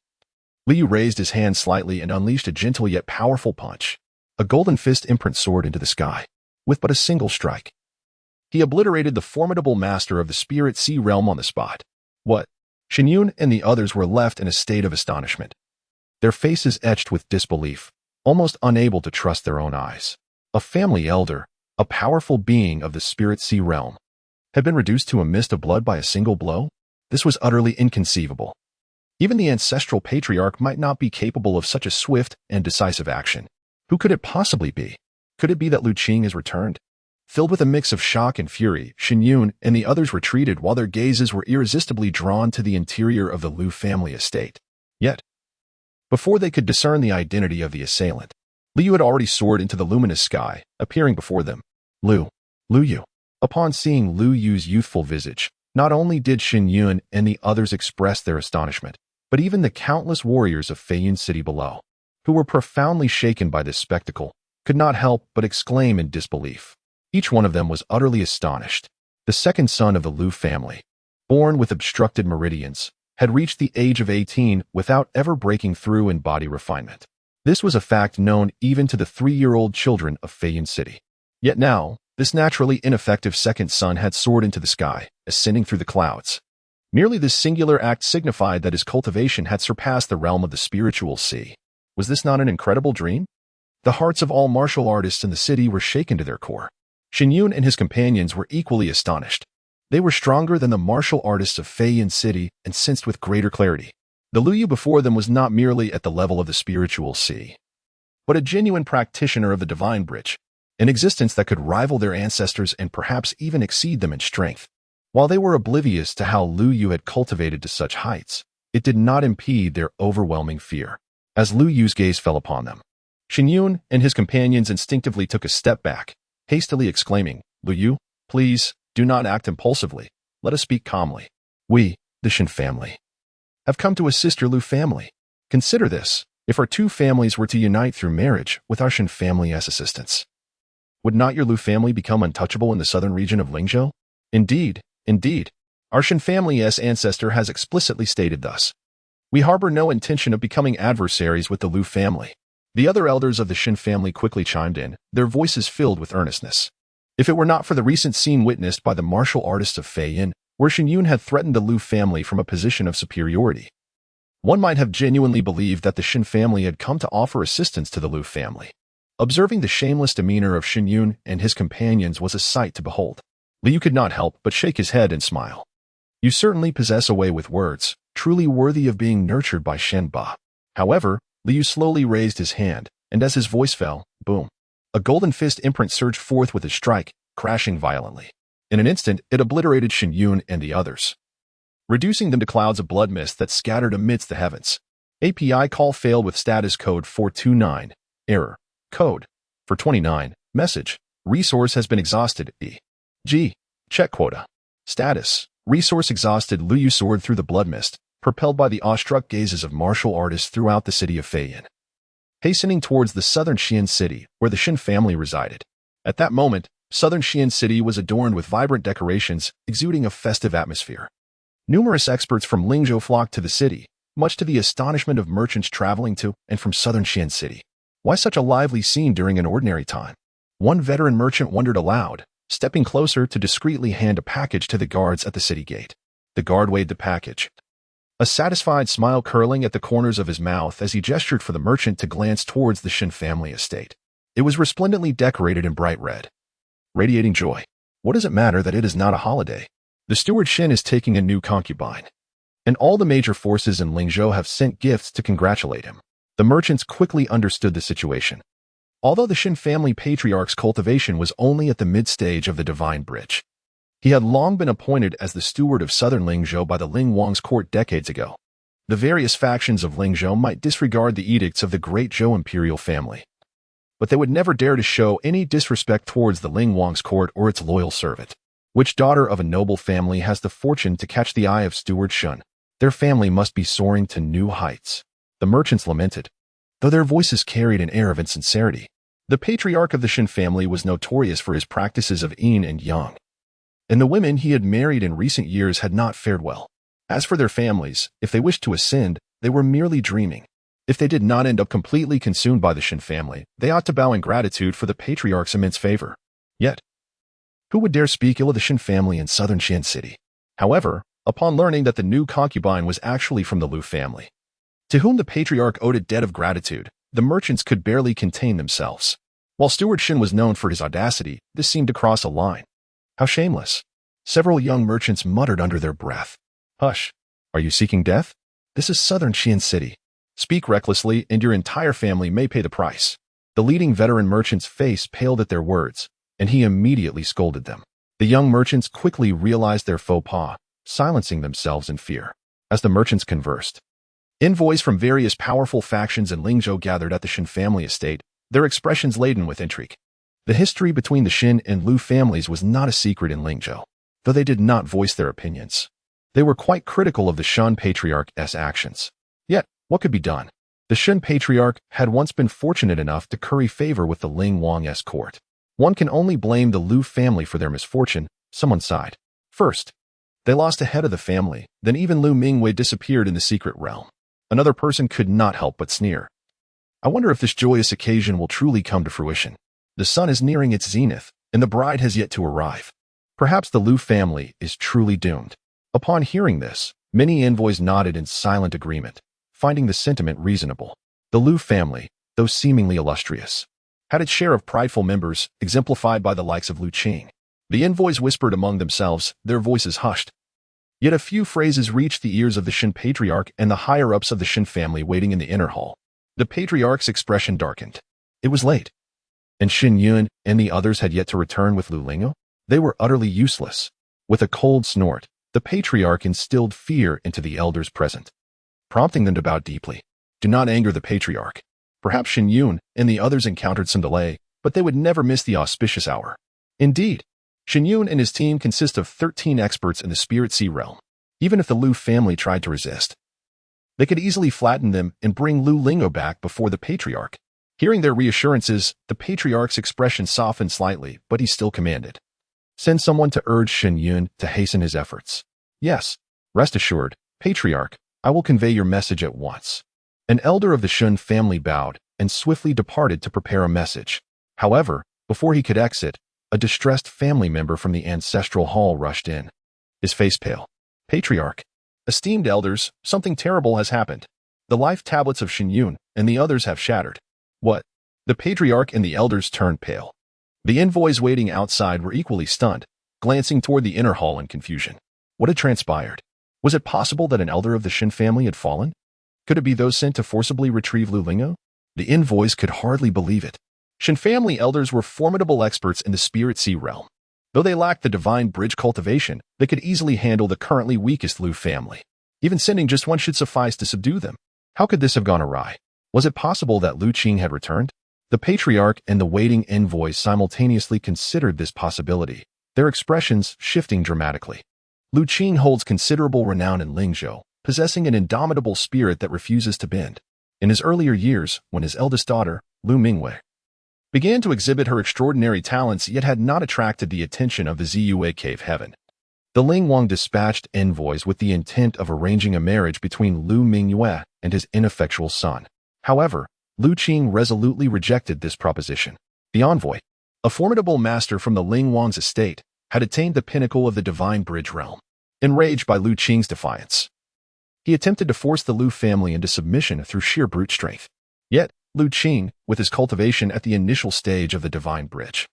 Liu raised his hand slightly and unleashed a gentle yet powerful punch. A golden fist imprint soared into the sky, with but a single strike. He obliterated the formidable master of the Spirit Sea realm on the spot. What? Shenyun and the others were left in a state of astonishment, their faces etched with disbelief. almost unable to trust their own eyes. A family elder, a powerful being of the spirit sea realm, had been reduced to a mist of blood by a single blow? This was utterly inconceivable. Even the ancestral patriarch might not be capable of such a swift and decisive action. Who could it possibly be? Could it be that Lu Qing has returned? Filled with a mix of shock and fury, Xin Yun and the others retreated while their gazes were irresistibly drawn to the interior of the Lu family estate. Yet, before they could discern the identity of the assailant, Liu had already soared into the luminous sky, appearing before them. Lu Yu. Upon seeing Lu Yu's youthful visage, not only did Xin Yun and the others express their astonishment, but even the countless warriors of Feiyun City below, who were profoundly shaken by this spectacle, could not help but exclaim in disbelief. Each one of them was utterly astonished. The second son of the Lu family, born with obstructed meridians, had reached the age of 18 without ever breaking through in body refinement. This was a fact known even to the 3-year-old children of Feiyun City. Yet now, this naturally ineffective second son had soared into the sky, ascending through the clouds. Merely this singular act signified that his cultivation had surpassed the realm of the spiritual sea. Was this not an incredible dream? The hearts of all martial artists in the city were shaken to their core. Xin Yun and his companions were equally astonished. They were stronger than the martial artists of Feiyun City and sensed with greater clarity. The Lu Yu before them was not merely at the level of the spiritual sea, but a genuine practitioner of the divine bridge, an existence that could rival their ancestors and perhaps even exceed them in strength. While they were oblivious to how Lu Yu had cultivated to such heights, it did not impede their overwhelming fear. As Lu Yu's gaze fell upon them, Xin Yun and his companions instinctively took a step back, hastily exclaiming, "Lu Yu, please, do not act impulsively. Let us speak calmly. We, the Xin family, have come to assist your Lu family. Consider this, if our two families were to unite through marriage with our Xin family as assistants, would not your Lu family become untouchable in the southern region of Lingzhou? Indeed, our Xin family's ancestor has explicitly stated thus. We harbor no intention of becoming adversaries with the Lu family." The other elders of the Xin family quickly chimed in, their voices filled with earnestness. If it were not for the recent scene witnessed by the martial artists of Feiyun, where Xin Yun had threatened the Lu family from a position of superiority, one might have genuinely believed that the Xin family had come to offer assistance to the Lu family. Observing the shameless demeanor of Xin Yun and his companions was a sight to behold. Liu could not help but shake his head and smile. You certainly possess a way with words, truly worthy of being nurtured by Shen Ba. However, Liu slowly raised his hand, and as his voice fell, boom, a golden fist imprint surged forth with a strike, crashing violently. In an instant, it obliterated Xin Yun and the others, reducing them to clouds of blood mist that scattered amidst the heavens. API call failed with status code 429. Error. Code 429. Message. Resource has been exhausted. E.G. Check quota. Status. Resource exhausted. Lu Yu soared through the blood mist, propelled by the awestruck gazes of martial artists throughout the city of Feiyun, hastening towards the southern Xian city, where the Xin family resided. At that moment, southern Xian city was adorned with vibrant decorations, exuding a festive atmosphere. Numerous experts from Lingzhou flocked to the city, much to the astonishment of merchants traveling to and from southern Xian city. Why such a lively scene during an ordinary time? One veteran merchant wondered aloud, stepping closer to discreetly hand a package to the guards at the city gate. The guard weighed the package, a satisfied smile curling at the corners of his mouth as he gestured for the merchant to glance towards the Xin family estate. It was resplendently decorated in bright red, radiating joy. What does it matter that it is not a holiday? The steward Xin is taking a new concubine, and all the major forces in Lingzhou have sent gifts to congratulate him. The merchants quickly understood the situation. Although the Xin family patriarch's cultivation was only at the mid-stage of the divine bridge, he had long been appointed as the steward of southern Lingzhou by the Ling Wang's court decades ago. The various factions of Lingzhou might disregard the edicts of the great Zhou imperial family, but they would never dare to show any disrespect towards the Ling Wang's court or its loyal servant. Which daughter of a noble family has the fortune to catch the eye of Steward Shun? Their family must be soaring to new heights. The merchants lamented, though their voices carried an air of insincerity. The patriarch of the Xin family was notorious for his practices of yin and yang, and the women he had married in recent years had not fared well. As for their families, if they wished to ascend, they were merely dreaming. If they did not end up completely consumed by the Xin family, they ought to bow in gratitude for the patriarch's immense favor. Yet, who would dare speak ill of the Xin family in southern Xian city? However, upon learning that the new concubine was actually from the Lu family, to whom the patriarch owed a debt of gratitude, the merchants could barely contain themselves. While Steward Shin was known for his audacity, this seemed to cross a line. How shameless. Several young merchants muttered under their breath. Hush. Are you seeking death? This is southern Xian City. Speak recklessly and your entire family may pay the price. The leading veteran merchant's face paled at their words, and he immediately scolded them. The young merchants quickly realized their faux pas, silencing themselves in fear. As the merchants conversed, envoys from various powerful factions in Lingzhou gathered at the Shin family estate, their expressions laden with intrigue. The history between the Shin and Lu families was not a secret in Lingzhou, though they did not voice their opinions. They were quite critical of the Shan patriarch's actions. Yet, what could be done? The Shan patriarch had once been fortunate enough to curry favor with the Ling Wang's court. One can only blame the Lu family for their misfortune, someone sighed. First, they lost a head of the family, then even Lu Mingwei disappeared in the secret realm. Another person could not help but sneer. I wonder if this joyous occasion will truly come to fruition. The sun is nearing its zenith, and the bride has yet to arrive. Perhaps the Lu family is truly doomed. Upon hearing this, many envoys nodded in silent agreement, finding the sentiment reasonable. The Lu family, though seemingly illustrious, had its share of prideful members, exemplified by the likes of Lu Qing. The envoys whispered among themselves, their voices hushed. Yet a few phrases reached the ears of the Shin patriarch and the higher-ups of the Shin family waiting in the inner hall. The patriarch's expression darkened. It was late, and Shin Yun and the others had yet to return with Lu Lingyu. They were utterly useless. With a cold snort, the patriarch instilled fear into the elders present, prompting them to bow deeply. Do not anger the patriarch. Perhaps Shin Yun and the others encountered some delay, but they would never miss the auspicious hour. Indeed, Shin Yun and his team consist of 13 experts in the Spirit Sea realm. Even if the Lu family tried to resist, they could easily flatten them and bring Lu Lingyu back before the patriarch. Hearing their reassurances, the patriarch's expression softened slightly, but he still commanded. Send someone to urge Shin Yun to hasten his efforts. Yes, rest assured, patriarch, I will convey your message at once. An elder of the Shun family bowed and swiftly departed to prepare a message. However, before he could exit, a distressed family member from the ancestral hall rushed in. His face pale. Patriarch, esteemed elders, something terrible has happened. The life tablets of Shin Yun and the others have shattered. What? The patriarch and the elders turned pale. The envoys waiting outside were equally stunned, glancing toward the inner hall in confusion. What had transpired? Was it possible that an elder of the Shin family had fallen? Could it be those sent to forcibly retrieve Lu Lingyu? The envoys could hardly believe it. Shin family elders were formidable experts in the Spirit Sea realm. Though they lacked the divine bridge cultivation, they could easily handle the currently weakest Lu family. Even sending just one should suffice to subdue them. How could this have gone awry? Was it possible that Lu Qing had returned? The patriarch and the waiting envoys simultaneously considered this possibility, their expressions shifting dramatically. Lu Qing holds considerable renown in Lingzhou, possessing an indomitable spirit that refuses to bend. In his earlier years, when his eldest daughter, Lu Mingwei, began to exhibit her extraordinary talents yet had not attracted the attention of the Ziyue cave heaven, the Ling Wang dispatched envoys with the intent of arranging a marriage between Lu Mingyue and his ineffectual son. However, Lu Qing resolutely rejected this proposition. The envoy, a formidable master from the Ling Wang's estate, had attained the pinnacle of the divine bridge realm. Enraged by Lu Qing's defiance, he attempted to force the Lu family into submission through sheer brute strength. Yet, Lu Qing, with his cultivation at the initial stage of the divine bridge,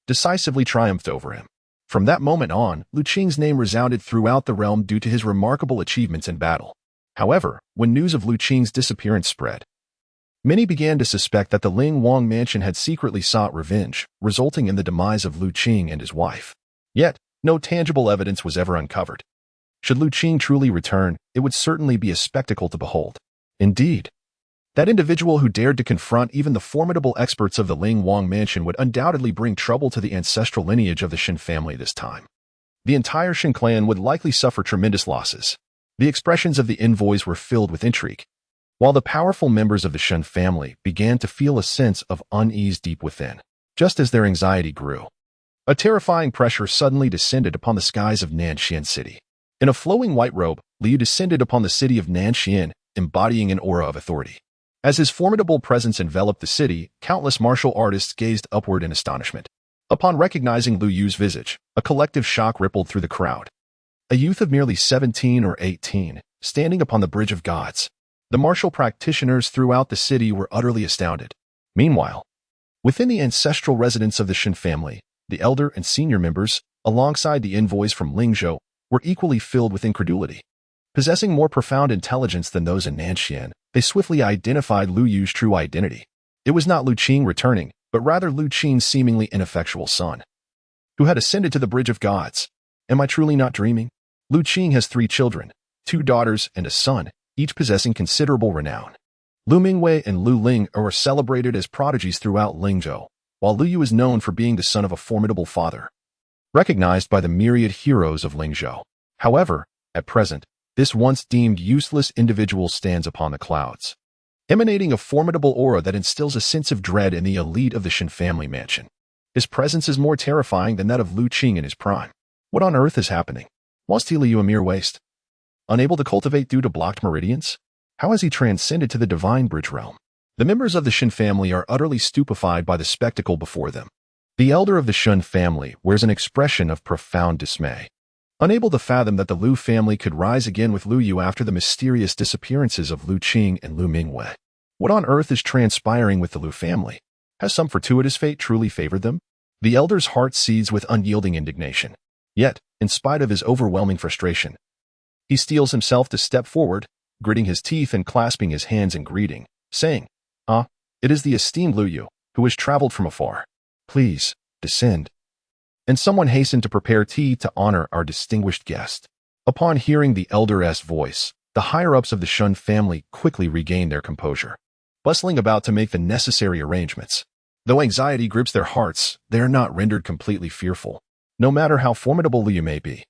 decisively triumphed over him. From that moment on, Lu Qing's name resounded throughout the realm due to his remarkable achievements in battle. However, when news of Lu Qing's disappearance spread, many began to suspect that the Ling Wang mansion had secretly sought revenge, resulting in the demise of Lu Qing and his wife. Yet, no tangible evidence was ever uncovered. Should Lu Qing truly return, it would certainly be a spectacle to behold. Indeed, that individual who dared to confront even the formidable experts of the Ling Wang mansion would undoubtedly bring trouble to the ancestral lineage of the Shin family this time. The entire Shin clan would likely suffer tremendous losses. The expressions of the envoys were filled with intrigue, while the powerful members of the Shin family began to feel a sense of unease deep within. Just as their anxiety grew, a terrifying pressure suddenly descended upon the skies of Nanxian City. In a flowing white robe, Liu descended upon the city of Nanxian, embodying an aura of authority. As his formidable presence enveloped the city, countless martial artists gazed upward in astonishment. Upon recognizing Lu Yu's visage, a collective shock rippled through the crowd. A youth of merely 17 or 18, standing upon the Bridge of Gods, The martial practitioners throughout the city were utterly astounded. Meanwhile, within the ancestral residence of the Shin family, the elder and senior members, alongside the envoys from Lingzhou, were equally filled with incredulity. Possessing more profound intelligence than those in Nanxian, they swiftly identified Lu Yu's true identity. It was not Lu Qing returning, but rather Lu Qing's seemingly ineffectual son, who had ascended to the bridge of gods. Am I truly not dreaming? Lu Qing has 3 children, 2 daughters and a son, each possessing considerable renown. Lu Mingwei and Lu Ling are celebrated as prodigies throughout Lingzhou, while Lu Yu is known for being the son of a formidable father, recognized by the myriad heroes of Lingzhou. However, at present, this once deemed useless individual stands upon the clouds, emanating a formidable aura that instills a sense of dread in the elite of the Shin family mansion. His presence is more terrifying than that of Lu Qing in his prime. What on earth is happening? Was Lu Yu a mere waste, unable to cultivate due to blocked meridians? How has he transcended to the divine bridge realm? The members of the Shin family are utterly stupefied by the spectacle before them. The elder of the Shun family wears an expression of profound dismay, unable to fathom that the Lu family could rise again with Lu Yu after the mysterious disappearances of Lu Qing and Lu Mingwei. What on earth is transpiring with the Lu family? Has some fortuitous fate truly favored them? The elder's heart seethes with unyielding indignation. Yet, in spite of his overwhelming frustration, he steels himself to step forward, gritting his teeth and clasping his hands in greeting, saying, it is the esteemed Lu Yu, who has traveled from afar. Please, descend. And someone hastened to prepare tea to honor our distinguished guest. Upon hearing the elder's voice, the higher-ups of the Shun family quickly regained their composure, bustling about to make the necessary arrangements. Though anxiety grips their hearts, they are not rendered completely fearful. No matter how formidable Lu Yu may be,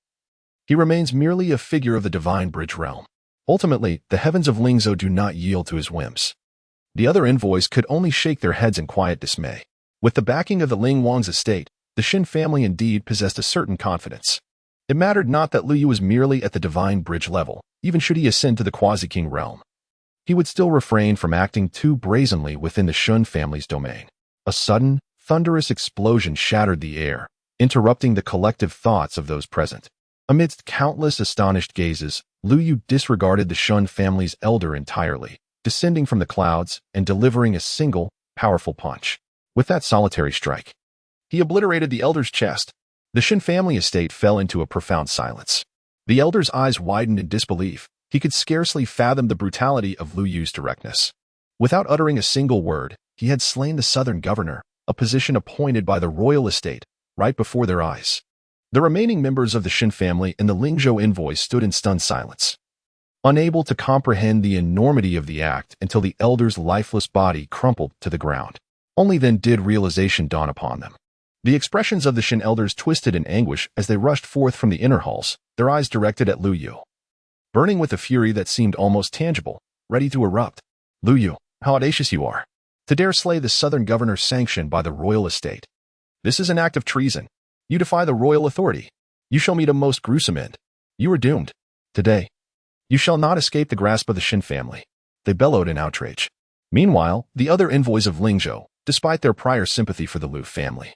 he remains merely a figure of the divine bridge realm. Ultimately, the heavens of Lingzhou do not yield to his whims. The other envoys could only shake their heads in quiet dismay. With the backing of the Ling Wang's estate, the Shin family indeed possessed a certain confidence. It mattered not that Lu Yu was merely at the divine bridge level. Even should he ascend to the quasi-king realm, he would still refrain from acting too brazenly within the Shun family's domain. A sudden, thunderous explosion shattered the air, interrupting the collective thoughts of those present. Amidst countless astonished gazes, Lu Yu disregarded the Shun family's elder entirely, descending from the clouds and delivering a single, powerful punch. With that solitary strike, he obliterated the elder's chest. The Shin family estate fell into a profound silence. The elder's eyes widened in disbelief. He could scarcely fathom the brutality of Lu Yu's directness. Without uttering a single word, he had slain the southern governor, a position appointed by the royal estate, right before their eyes. The remaining members of the Shin family and the Lingzhou envoys stood in stunned silence, unable to comprehend the enormity of the act until the elder's lifeless body crumpled to the ground. Only then did realization dawn upon them. The expressions of the Shin elders twisted in anguish as they rushed forth from the inner halls, their eyes directed at Lu Yu, burning with a fury that seemed almost tangible, ready to erupt. Lu Yu, how audacious you are, to dare slay the southern governor sanctioned by the royal estate. This is an act of treason. You defy the royal authority. You shall meet a most gruesome end. You are doomed. Today, you shall not escape the grasp of the Shin family. They bellowed in outrage. Meanwhile, the other envoys of Lingzhou, despite their prior sympathy for the Lu family,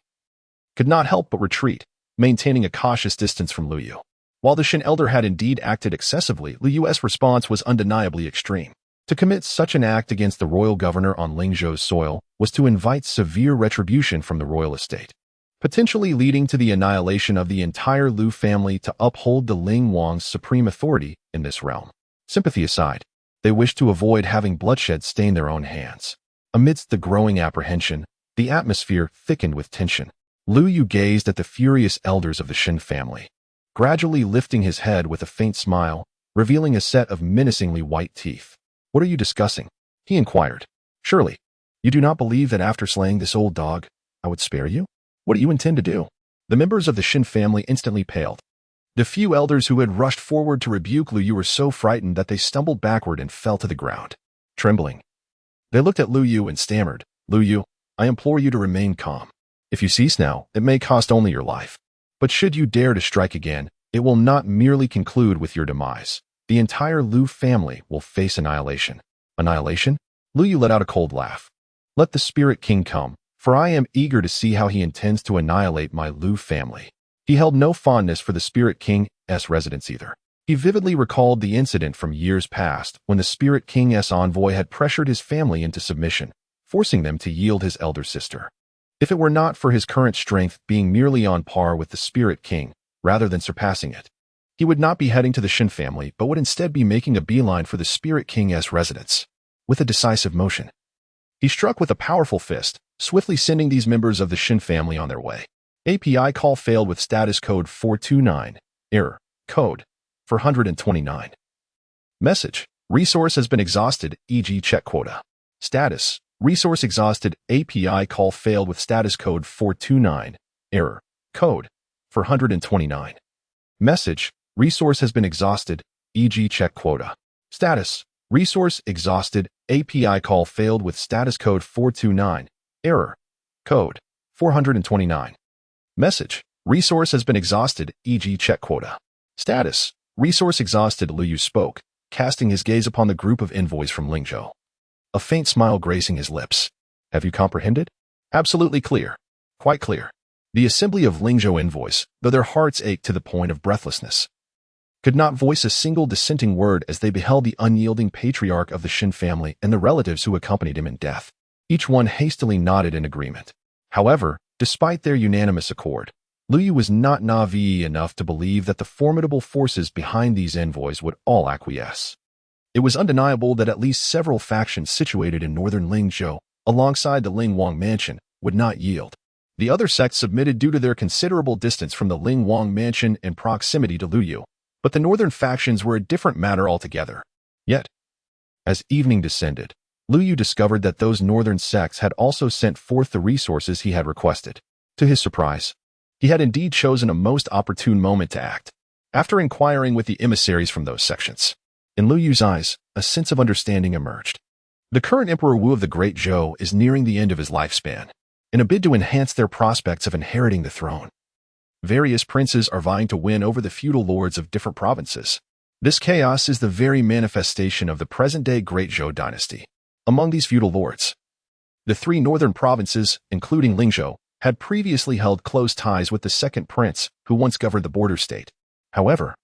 could not help but retreat, maintaining a cautious distance from Lu Yu. While the Shin elder had indeed acted excessively, Lu Yu's response was undeniably extreme. To commit such an act against the royal governor on Lingzhou's soil was to invite severe retribution from the royal estate, potentially leading to the annihilation of the entire Lu family. To uphold the Ling Wang's supreme authority in this realm, sympathy aside, they wished to avoid having bloodshed stain their own hands. Amidst the growing apprehension, the atmosphere thickened with tension. Lu Yu gazed at the furious elders of the Shin family, gradually lifting his head with a faint smile, revealing a set of menacingly white teeth. What are you discussing? He inquired. Surely, you do not believe that after slaying this old dog, I would spare you? What do you intend to do? The members of the Shin family instantly paled. The few elders who had rushed forward to rebuke Lu Yu were so frightened that they stumbled backward and fell to the ground, trembling. They looked at Lu Yu and stammered, Lu Yu, I implore you to remain calm. If you cease now, it may cost only your life. But should you dare to strike again, it will not merely conclude with your demise. The entire Lu family will face annihilation. Annihilation? Lu Yu let out a cold laugh. Let the Spirit King come, for I am eager to see how he intends to annihilate my Lu family. He held no fondness for the Spirit King's residence either. He vividly recalled the incident from years past when the Spirit King's envoy had pressured his family into submission, forcing them to yield his elder sister. If it were not for his current strength being merely on par with the Spirit King, rather than surpassing it, he would not be heading to the Shin family but would instead be making a beeline for the Spirit King's residence. With a decisive motion, he struck with a powerful fist, swiftly sending these members of the Shin family on their way. API call failed with status code 429. Error. Code 429. Message. Resource has been exhausted, e.g. check quota. Status. Resource exhausted. API call failed with status code 429. Error. Code 429. Message. Resource has been exhausted, e.g. check quota. Status. Resource exhausted. API call failed with status code 429. Error. Code 429. Message. Resource has been exhausted, e.g. check quota. Status. Resource exhausted. Liu Yu spoke, casting his gaze upon the group of envoys from Lingzhou. A faint smile gracing his lips. Have you comprehended? Absolutely clear. Quite clear. The assembly of Lingzhou envoys, though their hearts ached to the point of breathlessness, could not voice a single dissenting word as they beheld the unyielding patriarch of the Shin family and the relatives who accompanied him in death. Each one hastily nodded in agreement. However, despite their unanimous accord, Liu Yu was not naive enough to believe that the formidable forces behind these envoys would all acquiesce. It was undeniable that at least several factions situated in northern Lingzhou, alongside the Ling Wang mansion, would not yield. The other sects submitted due to their considerable distance from the Ling Wang mansion and proximity to Liu Yu, but the northern factions were a different matter altogether. Yet, as evening descended, Liu Yu discovered that those northern sects had also sent forth the resources he had requested. To his surprise, he had indeed chosen a most opportune moment to act. After inquiring with the emissaries from those sections, in Liu Yu's eyes, a sense of understanding emerged. The current Emperor Wu of the Great Zhou is nearing the end of his lifespan. In a bid to enhance their prospects of inheriting the throne, various princes are vying to win over the feudal lords of different provinces. This chaos is the very manifestation of the present-day Great Zhou dynasty. Among these feudal lords, the three northern provinces, including Lingzhou, had previously held close ties with the second prince, who once governed the border state. However,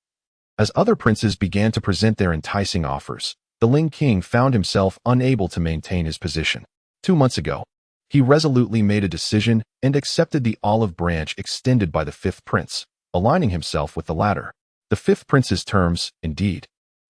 as other princes began to present their enticing offers, the Ling King found himself unable to maintain his position. 2 months ago, he resolutely made a decision and accepted the olive branch extended by the fifth prince, aligning himself with the latter. The fifth prince's terms, indeed,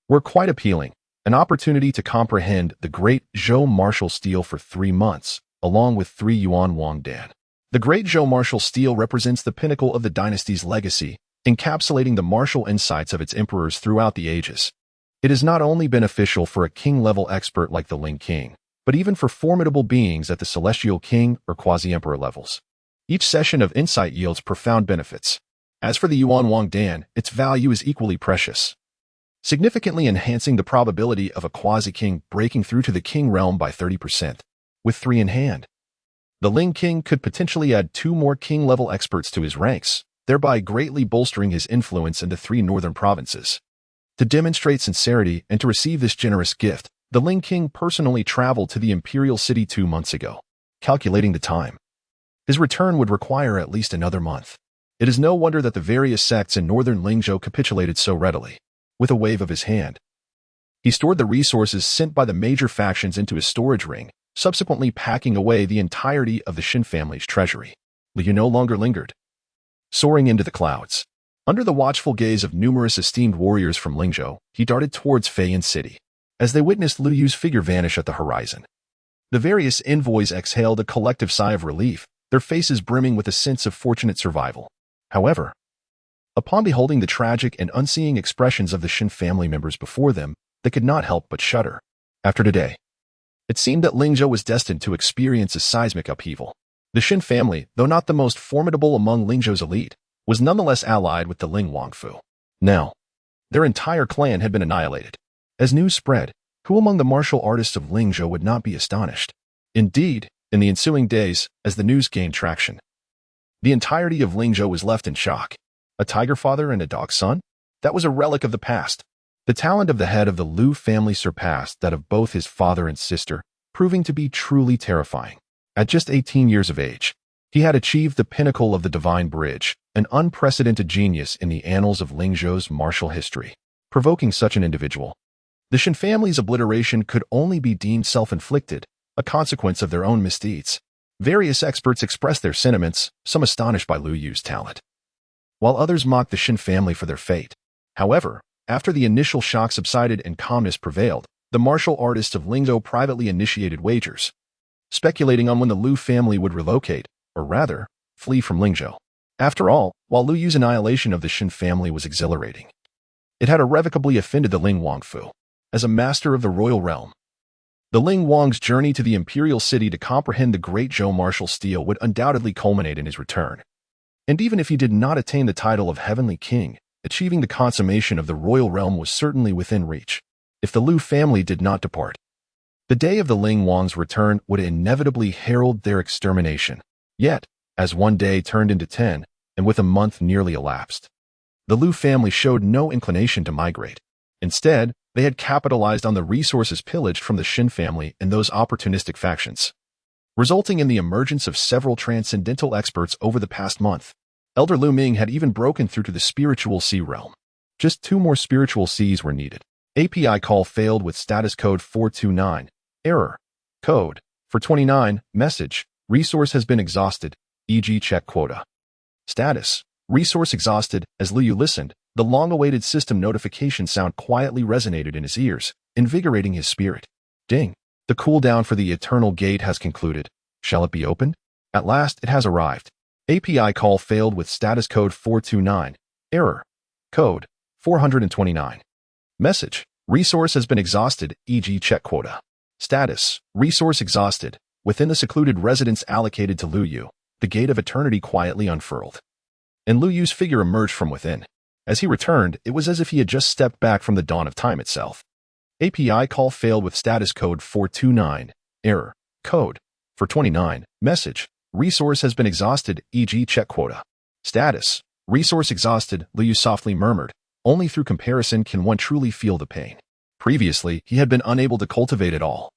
were quite appealing, an opportunity to comprehend the great Zhou martial steel for 3 months, along with 3 Yuan Wang Dan. The great Zhou martial steel represents the pinnacle of the dynasty's legacy, encapsulating the martial insights of its emperors throughout the ages. It is not only beneficial for a king-level expert like the Ling King, but even for formidable beings at the celestial king or quasi-emperor levels. Each session of insight yields profound benefits. As for the Yuan Wang Dan, its value is equally precious, significantly enhancing the probability of a quasi-king breaking through to the king realm by 30%. With 3 in hand, the Ling King could potentially add 2 more king-level experts to his ranks, thereby greatly bolstering his influence in the 3 northern provinces. To demonstrate sincerity and to receive this generous gift, the Ling King personally traveled to the imperial city 2 months ago. Calculating the time, his return would require at least another month. It is no wonder that the various sects in northern Lingzhou capitulated so readily. With a wave of his hand, he stored the resources sent by the major factions into his storage ring, subsequently packing away the entirety of the Shin family's treasury. Liu no longer lingered. Soaring into the clouds, under the watchful gaze of numerous esteemed warriors from Lingzhou, he darted towards Feiyan City. As they witnessed Liu Yu's figure vanish at the horizon, the various envoys exhaled a collective sigh of relief, their faces brimming with a sense of fortunate survival. However, upon beholding the tragic and unseeing expressions of the Shin family members before them, they could not help but shudder. After today, it seemed that Lingzhou was destined to experience a seismic upheaval. The Shin family, though not the most formidable among Lingzhou's elite, was nonetheless allied with the Ling Wangfu. Now, their entire clan had been annihilated. As news spread, who among the martial artists of Lingzhou would not be astonished? Indeed, in the ensuing days, as the news gained traction, the entirety of Lingzhou was left in shock. A tiger father and a dog son? That was a relic of the past. The talent of the head of the Liu family surpassed that of both his father and sister, proving to be truly terrifying. At just 18 years of age, he had achieved the pinnacle of the Divine Bridge, an unprecedented genius in the annals of Lingzhou's martial history. provoking such an individual. The Shin family's obliteration could only be deemed self-inflicted, a consequence of their own misdeeds. Various experts expressed their sentiments, some astonished by Lu Yu's talent, while others mocked the Shin family for their fate. However, after the initial shock subsided and calmness prevailed, the martial artists of Lingzhou privately initiated wagers, speculating on when the Lu family would relocate, or rather, flee from Lingzhou. After all, while Lu Yu's annihilation of the Shin family was exhilarating, it had irrevocably offended the Ling Wangfu. As a master of the royal realm, the Ling Wang's journey to the imperial city to comprehend the great Zhou martial steel would undoubtedly culminate in his return. And even if he did not attain the title of Heavenly King, achieving the consummation of the royal realm was certainly within reach. If the Lu family did not depart, the day of the Ling Wang's return would inevitably herald their extermination. Yet, as one day turned into 10, and with a month nearly elapsed, the Lu family showed no inclination to migrate. Instead, they had capitalized on the resources pillaged from the Shin family and those opportunistic factions, resulting in the emergence of several transcendental experts over the past month. Elder Lu Ming had even broken through to the spiritual sea realm. Just 2 more spiritual seas were needed. API call failed with status code 429. Error. Code. For 29. Message. Resource has been exhausted, e.g. check quota. Status. Resource exhausted. As Lu Yu listened, the long-awaited system notification sound quietly resonated in his ears, invigorating his spirit. Ding. The cooldown for the Eternal Gate has concluded. Shall it be opened? At last, it has arrived. API call failed with status code 429. Error. Code. 429. Message. Resource has been exhausted, e.g. check quota. Status. Resource exhausted. Within the secluded residence allocated to Lu Yu, the gate of eternity quietly unfurled, and Lu Yu's figure emerged from within. As he returned, it was as if he had just stepped back from the dawn of time itself. API call failed with status code 429. Error. Code. For 29. Message. Resource has been exhausted, e.g. check quota. Status. Resource exhausted, Lu Yu softly murmured. Only through comparison can one truly feel the pain. Previously, he had been unable to cultivate it all.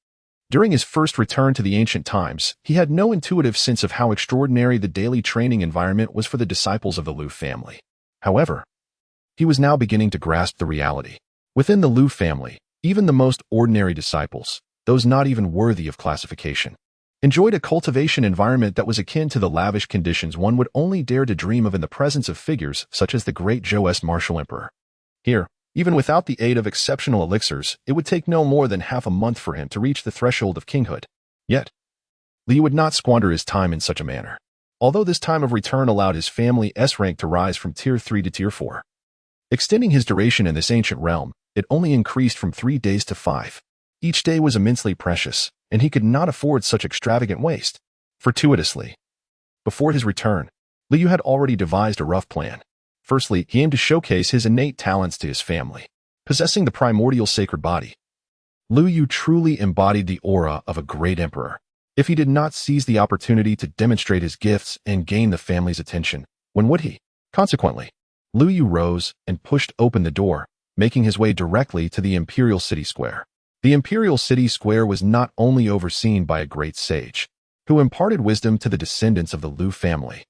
During his first return to the ancient times, he had no intuitive sense of how extraordinary the daily training environment was for the disciples of the Lu family. However, he was now beginning to grasp the reality. Within the Lu family, even the most ordinary disciples, those not even worthy of classification, enjoyed a cultivation environment that was akin to the lavish conditions one would only dare to dream of in the presence of figures such as the great Zhou martial emperor. Here, even without the aid of exceptional elixirs, it would take no more than half a month for him to reach the threshold of kinghood. Yet, Li would not squander his time in such a manner. Although this time of return allowed his family S rank to rise from Tier 3 to Tier 4. Extending his duration in this ancient realm, it only increased from 3 days to 5. Each day was immensely precious, and he could not afford such extravagant waste. Fortuitously, before his return, Liu had already devised a rough plan. Firstly, he aimed to showcase his innate talents to his family. Possessing the primordial sacred body, Lu Yu truly embodied the aura of a great emperor. If he did not seize the opportunity to demonstrate his gifts and gain the family's attention, when would he? Consequently, Lu Yu rose and pushed open the door, making his way directly to the Imperial City Square. The Imperial City Square was not only overseen by a great sage, who imparted wisdom to the descendants of the Lu family,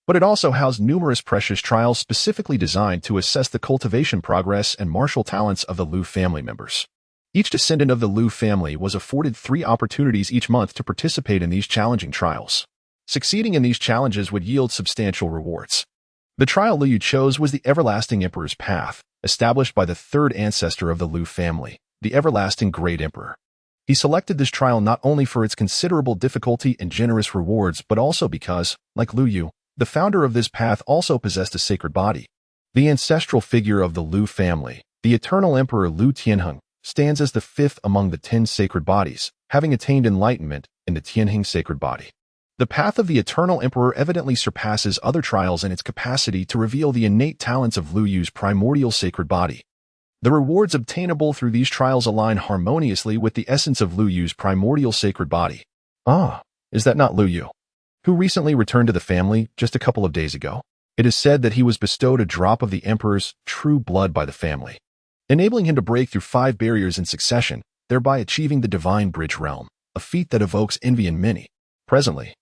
but it also housed numerous precious trials specifically designed to assess the cultivation progress and martial talents of the Lu family members. Each descendant of the Lu family was afforded 3 opportunities each month to participate in these challenging trials. Succeeding in these challenges would yield substantial rewards. The trial Lu Yu chose was the Everlasting Emperor's Path, established by the 3rd ancestor of the Lu family, the Everlasting Great Emperor. He selected this trial not only for its considerable difficulty and generous rewards, but also because, like Lu Yu, the founder of this path also possessed a sacred body. The ancestral figure of the Lu family, the eternal Emperor Lu Tianheng, stands as the 5th among the 10 sacred bodies, having attained enlightenment in the Tianheng sacred body. The path of the eternal emperor evidently surpasses other trials in its capacity to reveal the innate talents of Lu Yu's primordial sacred body. The rewards obtainable through these trials align harmoniously with the essence of Lu Yu's primordial sacred body. Ah, is that not Lu Yu, who recently returned to the family just a couple of days ago? It is said that he was bestowed a drop of the emperor's true blood by the family, enabling him to break through 5 barriers in succession, thereby achieving the divine bridge realm, a feat that evokes envy in many. Presently,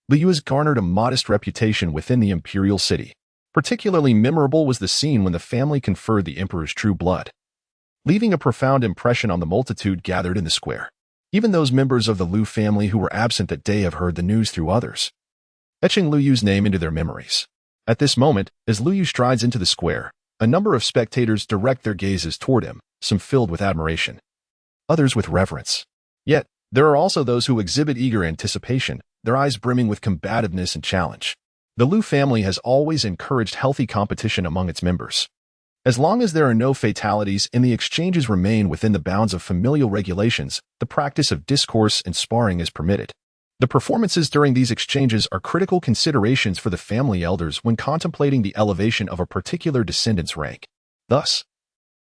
Lu Yu has garnered a modest reputation within the imperial city, Particularly memorable was the scene when the family conferred the emperor's true blood, leaving a profound impression on the multitude gathered in the square. Even those members of the Liu family who were absent that day have heard the news through others, etching Liu Yu's name into their memories. At this moment, as Liu Yu strides into the square, a number of spectators direct their gazes toward him, some filled with admiration, others with reverence. Yet, there are also those who exhibit eager anticipation, their eyes brimming with combativeness and challenge. The Liu family has always encouraged healthy competition among its members. As long as there are no fatalities and the exchanges remain within the bounds of familial regulations, the practice of discourse and sparring is permitted. The performances during these exchanges are critical considerations for the family elders when contemplating the elevation of a particular descendant's rank. Thus,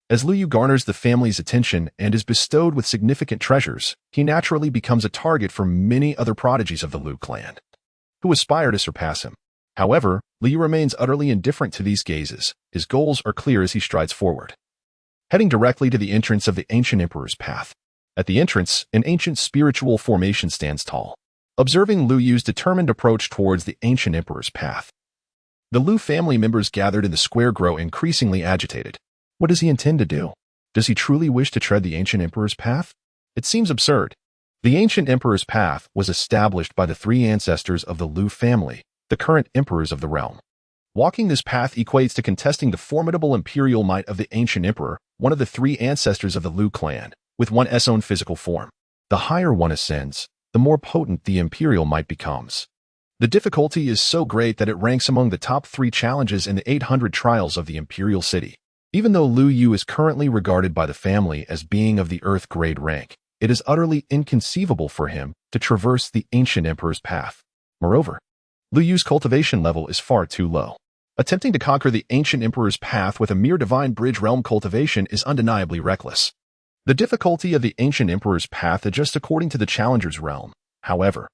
as Liu Yu garners the family's attention and is bestowed with significant treasures, he naturally becomes a target for many other prodigies of the Liu clan, who aspire to surpass him. However, Liu remains utterly indifferent to these gazes. His goals are clear as he strides forward, heading directly to the entrance of the ancient emperor's path. At the entrance, an ancient spiritual formation stands tall. Observing Liu Yu's determined approach towards the ancient emperor's path, the Liu family members gathered in the square grow increasingly agitated. What does he intend to do? Does he truly wish to tread the ancient emperor's path? It seems absurd. The ancient emperor's path was established by the three ancestors of the Liu family, the current emperors of the realm. Walking this path equates to contesting the formidable imperial might of the ancient emperor, one of the three ancestors of the Liu clan, with one's own physical form. The higher one ascends, the more potent the imperial might becomes. The difficulty is so great that it ranks among the top 3 challenges in the 800 trials of the imperial city. Even though Liu Yu is currently regarded by the family as being of the Earth grade rank, it is utterly inconceivable for him to traverse the ancient emperor's path. Moreover, Liu Yu's cultivation level is far too low. Attempting to conquer the ancient emperor's path with a mere divine bridge realm cultivation is undeniably reckless. The difficulty of the ancient emperor's path adjusts according to the challenger's realm. However,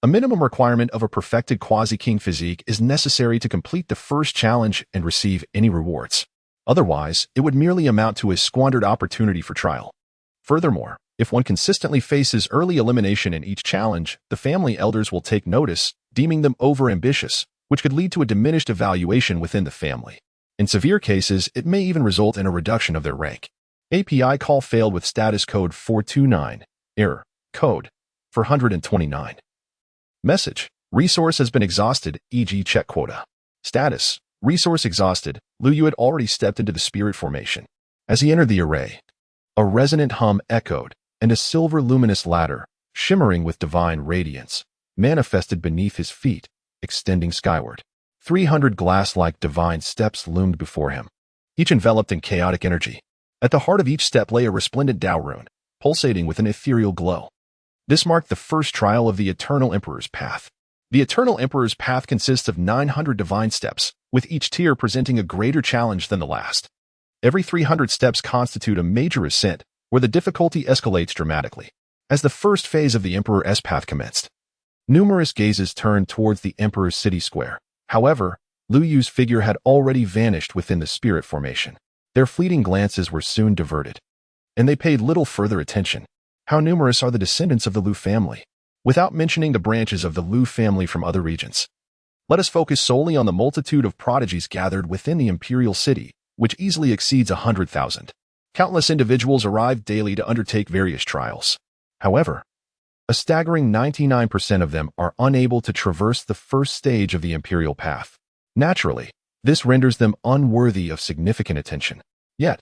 a minimum requirement of a perfected quasi-king physique is necessary to complete the first challenge and receive any rewards. Otherwise, it would merely amount to a squandered opportunity for trial. Furthermore, if one consistently faces early elimination in each challenge, the family elders will take notice, deeming them over-ambitious, which could lead to a diminished evaluation within the family. In severe cases, it may even result in a reduction of their rank. API call failed with status code 429. Error. Code 429. Message. Resource has been exhausted, e.g. check quota. Status. Resource exhausted. Liu Yu had already stepped into the spirit formation. As he entered the array, a resonant hum echoed, and a silver luminous ladder, shimmering with divine radiance, manifested beneath his feet, extending skyward. 300 glass-like divine steps loomed before him, each enveloped in chaotic energy. At the heart of each step lay a resplendent Tao rune, pulsating with an ethereal glow. This marked the first trial of the Eternal Emperor's Path. The Eternal Emperor's Path consists of 900 divine steps, with each tier presenting a greater challenge than the last. Every 300 steps constitute a major ascent, where the difficulty escalates dramatically. As the first phase of the Emperor's Path commenced, numerous gazes turned towards the Emperor's city square. However, Liu Yu's figure had already vanished within the spirit formation. Their fleeting glances were soon diverted, and they paid little further attention. How numerous are the descendants of the Liu family? Without mentioning the branches of the Liu family from other regions, let us focus solely on the multitude of prodigies gathered within the imperial city, which easily exceeds 100,000. Countless individuals arrive daily to undertake various trials. However, a staggering 99% of them are unable to traverse the first stage of the imperial path. Naturally, this renders them unworthy of significant attention. Yet,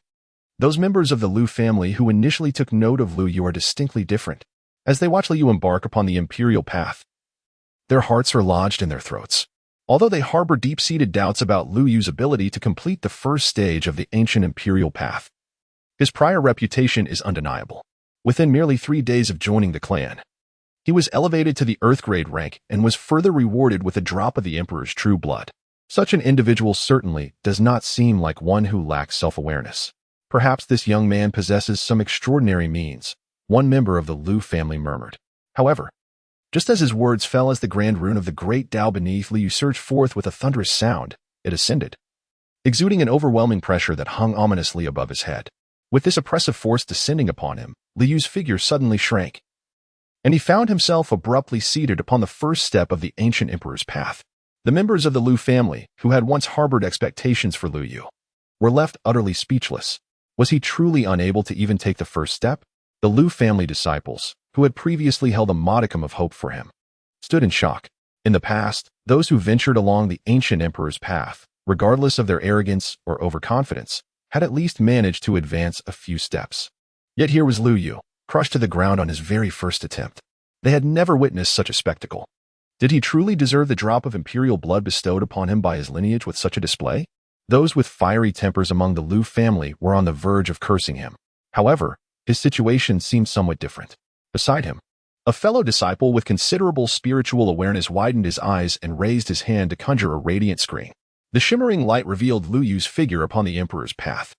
those members of the Liu family who initially took note of Liu Yu are distinctly different. As they watch Liu Yu embark upon the imperial path, their hearts are lodged in their throats. Although they harbor deep-seated doubts about Liu Yu's ability to complete the first stage of the ancient imperial path, his prior reputation is undeniable. Within merely 3 days of joining the clan, he was elevated to the Earth grade rank and was further rewarded with a drop of the Emperor's true blood. Such an individual certainly does not seem like one who lacks self-awareness. Perhaps this young man possesses some extraordinary means, one member of the Liu family murmured. However, just as his words fell as the grand rune of the great Tao beneath Liu surged forth with a thunderous sound, it ascended, exuding an overwhelming pressure that hung ominously above his head. With this oppressive force descending upon him, Liu's figure suddenly shrank, and he found himself abruptly seated upon the first step of the ancient emperor's path. The members of the Liu family, who had once harbored expectations for Liu Yu, were left utterly speechless. Was he truly unable to even take the first step? The Liu family disciples, who had previously held a modicum of hope for him, stood in shock. In the past, those who ventured along the ancient emperor's path, regardless of their arrogance or overconfidence, had at least managed to advance a few steps. Yet here was Liu Yu, crushed to the ground on his very first attempt. They had never witnessed such a spectacle. Did he truly deserve the drop of imperial blood bestowed upon him by his lineage with such a display? Those with fiery tempers among the Liu family were on the verge of cursing him. However, his situation seemed somewhat different. Beside him, a fellow disciple with considerable spiritual awareness widened his eyes and raised his hand to conjure a radiant screen. The shimmering light revealed Liu Yu's figure upon the emperor's path.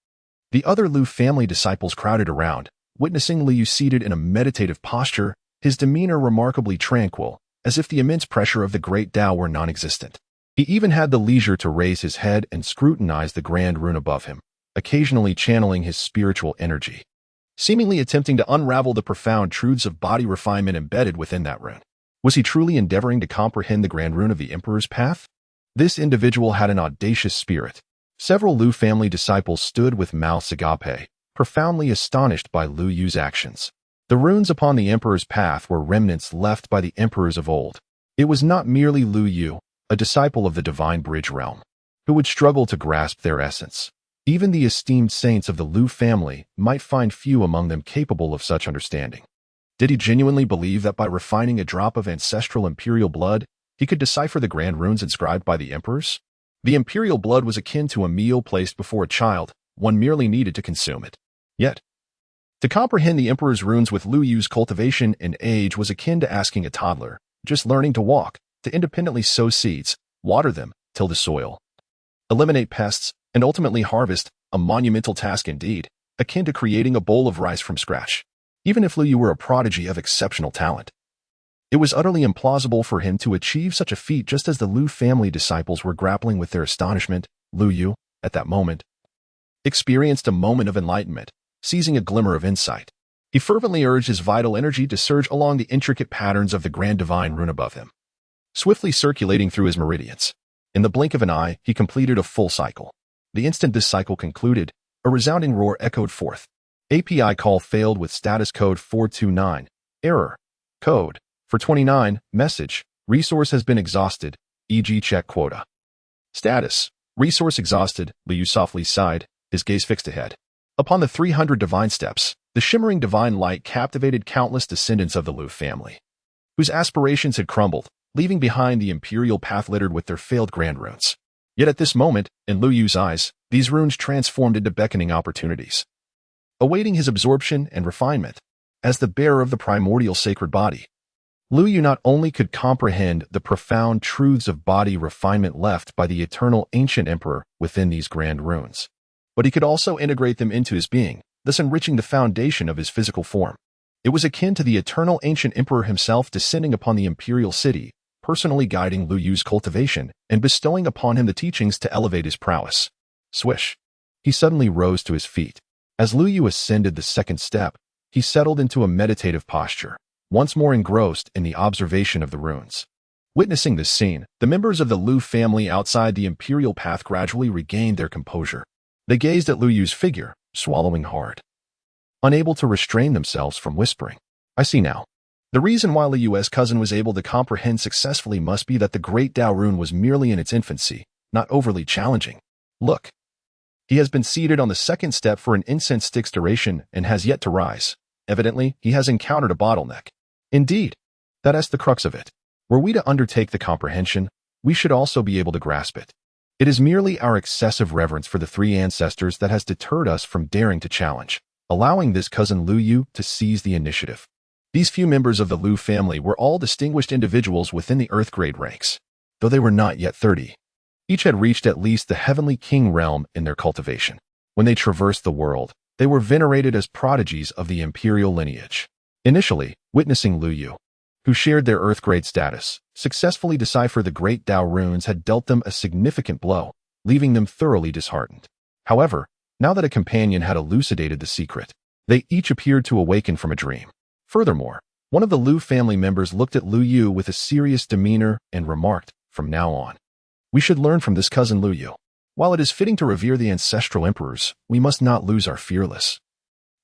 The other Liu family disciples crowded around, witnessing Liu Yu seated in a meditative posture, his demeanor remarkably tranquil, as if the immense pressure of the great Tao were non-existent. He even had the leisure to raise his head and scrutinize the grand rune above him, occasionally channeling his spiritual energy, seemingly attempting to unravel the profound truths of body refinement embedded within that rune. Was he truly endeavoring to comprehend the grand rune of the emperor's path? This individual had an audacious spirit. Several Liu family disciples stood with mouths agape, profoundly astonished by Liu Yu's actions. The runes upon the emperor's path were remnants left by the emperors of old. It was not merely Liu Yu, a disciple of the divine bridge realm, who would struggle to grasp their essence. Even the esteemed saints of the Liu family might find few among them capable of such understanding. Did he genuinely believe that by refining a drop of ancestral imperial blood, he could decipher the grand runes inscribed by the emperors? The imperial blood was akin to a meal placed before a child, one merely needed to consume it. Yet, to comprehend the emperor's runes with Liu Yu's cultivation and age was akin to asking a toddler, just learning to walk, to independently sow seeds, water them, till the soil, eliminate pests, and ultimately harvest, a monumental task indeed, akin to creating a bowl of rice from scratch. Even if Liu Yu were a prodigy of exceptional talent, it was utterly implausible for him to achieve such a feat. Just as the Liu family disciples were grappling with their astonishment, Liu Yu, at that moment, experienced a moment of enlightenment, seizing a glimmer of insight. He fervently urged his vital energy to surge along the intricate patterns of the grand divine rune above him, swiftly circulating through his meridians. In the blink of an eye, he completed a full cycle. The instant this cycle concluded, a resounding roar echoed forth. API call failed with status code 429. Error. Code 429. Message. Resource has been exhausted, e.g. check quota. Status. Resource exhausted. Liu Yu softly sighed, his gaze fixed ahead. Upon the 300 divine steps, the shimmering divine light captivated countless descendants of the Liu family, whose aspirations had crumbled, leaving behind the imperial path littered with their failed grand runes. Yet at this moment, in Liu Yu's eyes, these runes transformed into beckoning opportunities, awaiting his absorption and refinement. As the bearer of the primordial sacred body, Liu Yu not only could comprehend the profound truths of body refinement left by the eternal ancient emperor within these grand runes, but he could also integrate them into his being, thus enriching the foundation of his physical form. It was akin to the eternal ancient emperor himself descending upon the imperial city, personally guiding Liu Yu's cultivation and bestowing upon him the teachings to elevate his prowess. Swish! He suddenly rose to his feet. As Liu Yu ascended the second step, he settled into a meditative posture, once more engrossed in the observation of the runes. Witnessing this scene, the members of the Liu family outside the imperial path gradually regained their composure. They gazed at Liu Yu's figure, swallowing hard, unable to restrain themselves from whispering, "I see now." The reason why Liu Yu's cousin was able to comprehend successfully must be that the great Tao rune was merely in its infancy, not overly challenging. Look. He has been seated on the second step for an incense stick's duration and has yet to rise. Evidently, he has encountered a bottleneck. Indeed, that is the crux of it. Were we to undertake the comprehension, we should also be able to grasp it. It is merely our excessive reverence for the three ancestors that has deterred us from daring to challenge, allowing this cousin Liu Yu to seize the initiative. These few members of the Liu family were all distinguished individuals within the Earth grade ranks, though they were not yet 30. Each had reached at least the heavenly king realm in their cultivation. When they traversed the world, they were venerated as prodigies of the imperial lineage. Initially, witnessing Liu Yu, who shared their Earth grade status, successfully decipher the great Tao runes had dealt them a significant blow, leaving them thoroughly disheartened. However, now that a companion had elucidated the secret, they each appeared to awaken from a dream. Furthermore, one of the Liu family members looked at Liu Yu with a serious demeanor and remarked, "From now on, We should learn from this cousin Lu Yu. While it is fitting to revere the ancestral emperors, we must not lose our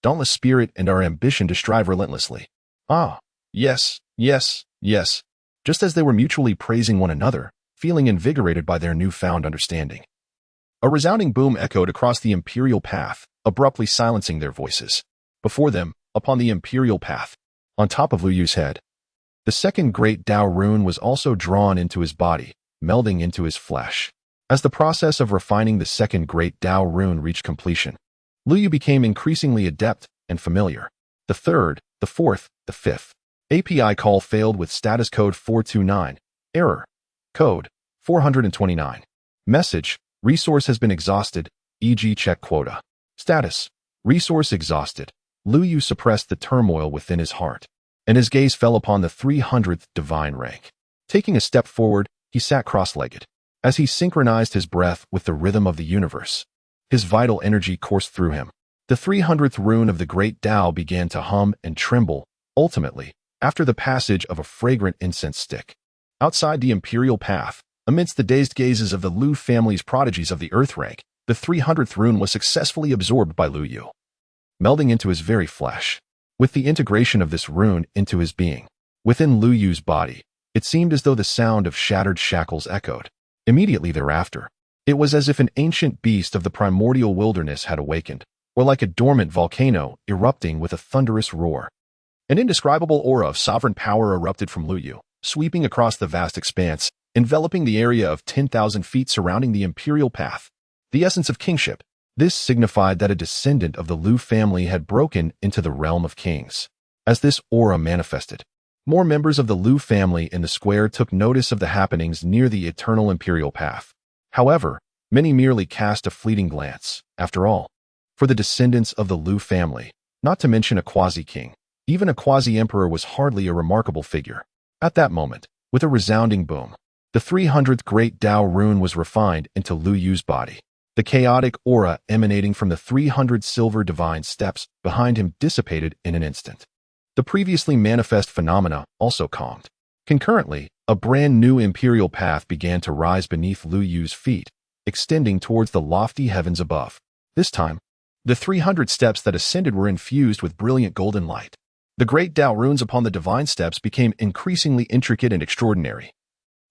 dauntless spirit and our ambition to strive relentlessly. Ah, yes, yes, yes. Just as they were mutually praising one another, feeling invigorated by their newfound understanding. A resounding boom echoed across the imperial path, abruptly silencing their voices. Before them, upon the imperial path, on top of Lu Yu's head, the second great Dao rune was also drawn into his body, melding into his flesh. As the process of refining the second great Dao rune reached completion, Lu Yu became increasingly adept and familiar. The third, the fourth, the fifth API call failed with status code 429. Error. Code 429. Message. Resource has been exhausted, e.g. check quota. Status. Resource exhausted. Lu Yu suppressed the turmoil within his heart, and his gaze fell upon the 300th divine rank. Taking a step forward, he sat cross-legged. As he synchronized his breath with the rhythm of the universe, his vital energy coursed through him. The 300th rune of the great Tao began to hum and tremble, ultimately, after the passage of a fragrant incense stick. Outside the imperial path, amidst the dazed gazes of the Lu family's prodigies of the earth rank, the 300th rune was successfully absorbed by Lu Yu, melding into his very flesh. With the integration of this rune into his being, within Lu Yu's body, it seemed as though the sound of shattered shackles echoed. Immediately thereafter, it was as if an ancient beast of the primordial wilderness had awakened, or like a dormant volcano erupting with a thunderous roar. An indescribable aura of sovereign power erupted from Lu Yu, sweeping across the vast expanse, enveloping the area of 10,000 feet surrounding the imperial path. The essence of kingship. This signified that a descendant of the Lu family had broken into the realm of kings. As this aura manifested, more members of the Lu family in the square took notice of the happenings near the eternal imperial path. However, many merely cast a fleeting glance. After all, for the descendants of the Lu family, not to mention a quasi-king, even a quasi-emperor was hardly a remarkable figure. At that moment, with a resounding boom, the 300th great Dao rune was refined into Lu Yu's body. The chaotic aura emanating from the 300 silver divine steps behind him dissipated in an instant. The previously manifest phenomena also calmed. Concurrently, a brand new imperial path began to rise beneath Lu Yu's feet, extending towards the lofty heavens above. This time, the 300 steps that ascended were infused with brilliant golden light. The great Dao runes upon the divine steps became increasingly intricate and extraordinary,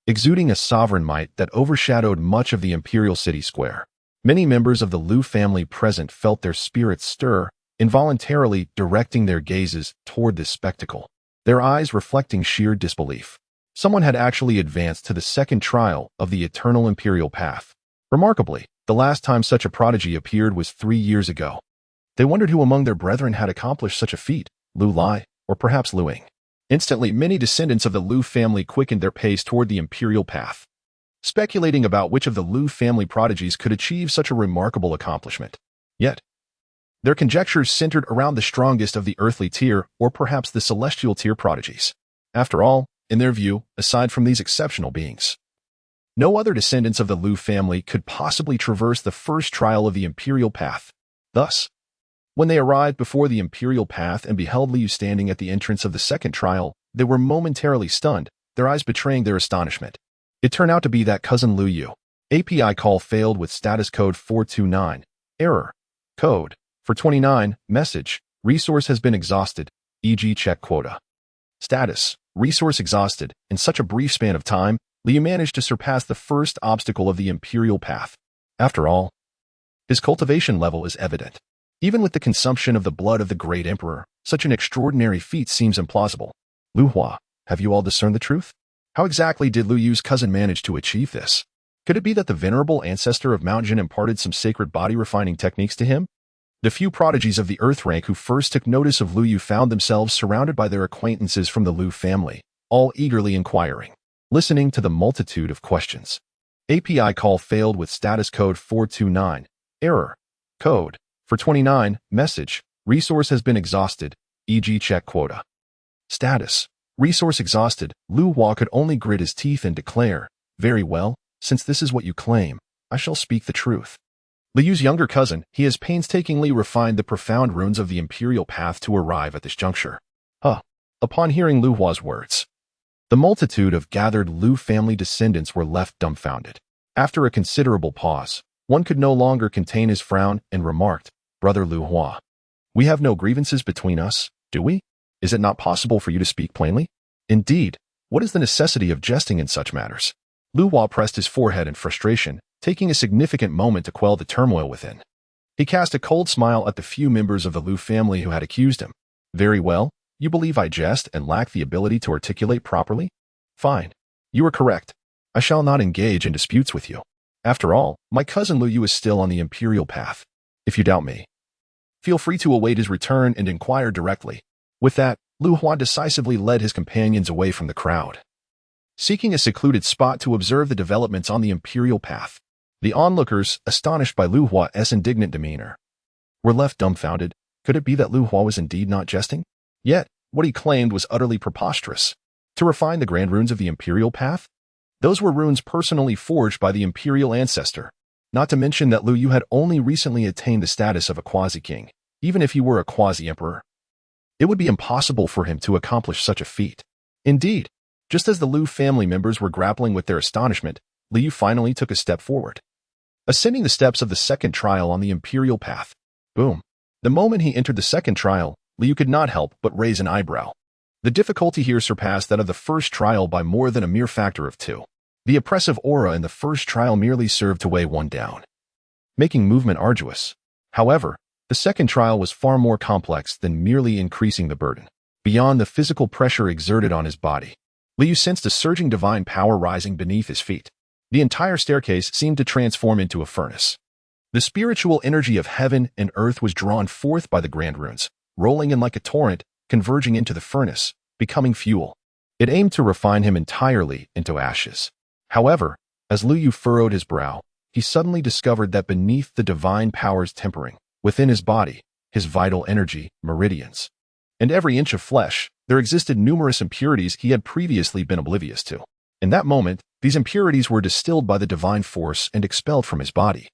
exuding a sovereign might that overshadowed much of the imperial city square. Many members of the Lu family present felt their spirits stir, involuntarily directing their gazes toward this spectacle, their eyes reflecting sheer disbelief. Someone had actually advanced to the second trial of the eternal imperial path. Remarkably, the last time such a prodigy appeared was 3 years ago. They wondered who among their brethren had accomplished such a feat, Lu Lai, or perhaps Lu Ying. Instantly, many descendants of the Lu family quickened their pace toward the imperial path, speculating about which of the Lu family prodigies could achieve such a remarkable accomplishment. Yet, their conjectures centered around the strongest of the earthly tier, or perhaps the celestial tier prodigies. After all, in their view, aside from these exceptional beings, no other descendants of the Lu family could possibly traverse the first trial of the imperial path. Thus, when they arrived before the imperial path and beheld Lu Yu standing at the entrance of the second trial, they were momentarily stunned, their eyes betraying their astonishment. It turned out to be that cousin Lu Yu. API call failed with status code 429. Error. Code 429. Message. Resource has been exhausted, e.g. check quota. Status. Resource exhausted. In such a brief span of time, Lu Yu managed to surpass the first obstacle of the imperial path. After all, his cultivation level is evident. Even with the consumption of the blood of the great emperor, such an extraordinary feat seems implausible. Lu Hua, have you all discerned the truth? How exactly did Lu Yu's cousin manage to achieve this? Could it be that the venerable ancestor of Mount Jin imparted some sacred body-refining techniques to him? The few prodigies of the earth rank who first took notice of Lu Yu found themselves surrounded by their acquaintances from the Lu family, all eagerly inquiring, listening to the multitude of questions. API call failed with status code 429. Error. Code 429. Message. Resource has been exhausted, e.g. check quota. Status. Resource exhausted. Lu Hua could only grit his teeth and declare, very well, since this is what you claim, I shall speak the truth. Lu Yu's younger cousin, he has painstakingly refined the profound runes of the imperial path to arrive at this juncture. Upon hearing Lu Hua's words, the multitude of gathered Lu family descendants were left dumbfounded. After a considerable pause, one could no longer contain his frown and remarked, "Brother Lu Hua, we have no grievances between us, do we? Is it not possible for you to speak plainly? Indeed, what is the necessity of jesting in such matters?" Lu Hua pressed his forehead in frustration, taking a significant moment to quell the turmoil within. He cast a cold smile at the few members of the Lu family who had accused him. "Very well, you believe I jest and lack the ability to articulate properly? Fine. You are correct. I shall not engage in disputes with you. After all, my cousin Lu Yu is still on the imperial path. If you doubt me, feel free to await his return and inquire directly." With that, Lu Hua decisively led his companions away from the crowd. Seeking a secluded spot to observe the developments on the imperial path, the onlookers, astonished by Lu Hua's indignant demeanor, were left dumbfounded. Could it be that Lu Hua was indeed not jesting? Yet, what he claimed was utterly preposterous. To refine the grand runes of the imperial path? Those were runes personally forged by the imperial ancestor. Not to mention that Lu Yu had only recently attained the status of a quasi-king, even if he were a quasi-emperor. It would be impossible for him to accomplish such a feat. Indeed, just as the Lu family members were grappling with their astonishment, Lu Yu finally took a step forward. Ascending the steps of the second trial on the imperial path. Boom. The moment he entered the second trial, Lu Yu could not help but raise an eyebrow. The difficulty here surpassed that of the first trial by more than a mere factor of 2. The oppressive aura in the first trial merely served to weigh one down, making movement arduous. However, the second trial was far more complex than merely increasing the burden. Beyond the physical pressure exerted on his body, Lu Yu sensed a surging divine power rising beneath his feet. The entire staircase seemed to transform into a furnace. The spiritual energy of heaven and earth was drawn forth by the grand runes, rolling in like a torrent, converging into the furnace, becoming fuel. It aimed to refine him entirely into ashes. However, as Lu Yu furrowed his brow, he suddenly discovered that beneath the divine powers tempering, within his body, his vital energy, meridians, and every inch of flesh, there existed numerous impurities he had previously been oblivious to. In that moment, these impurities were distilled by the divine force and expelled from his body,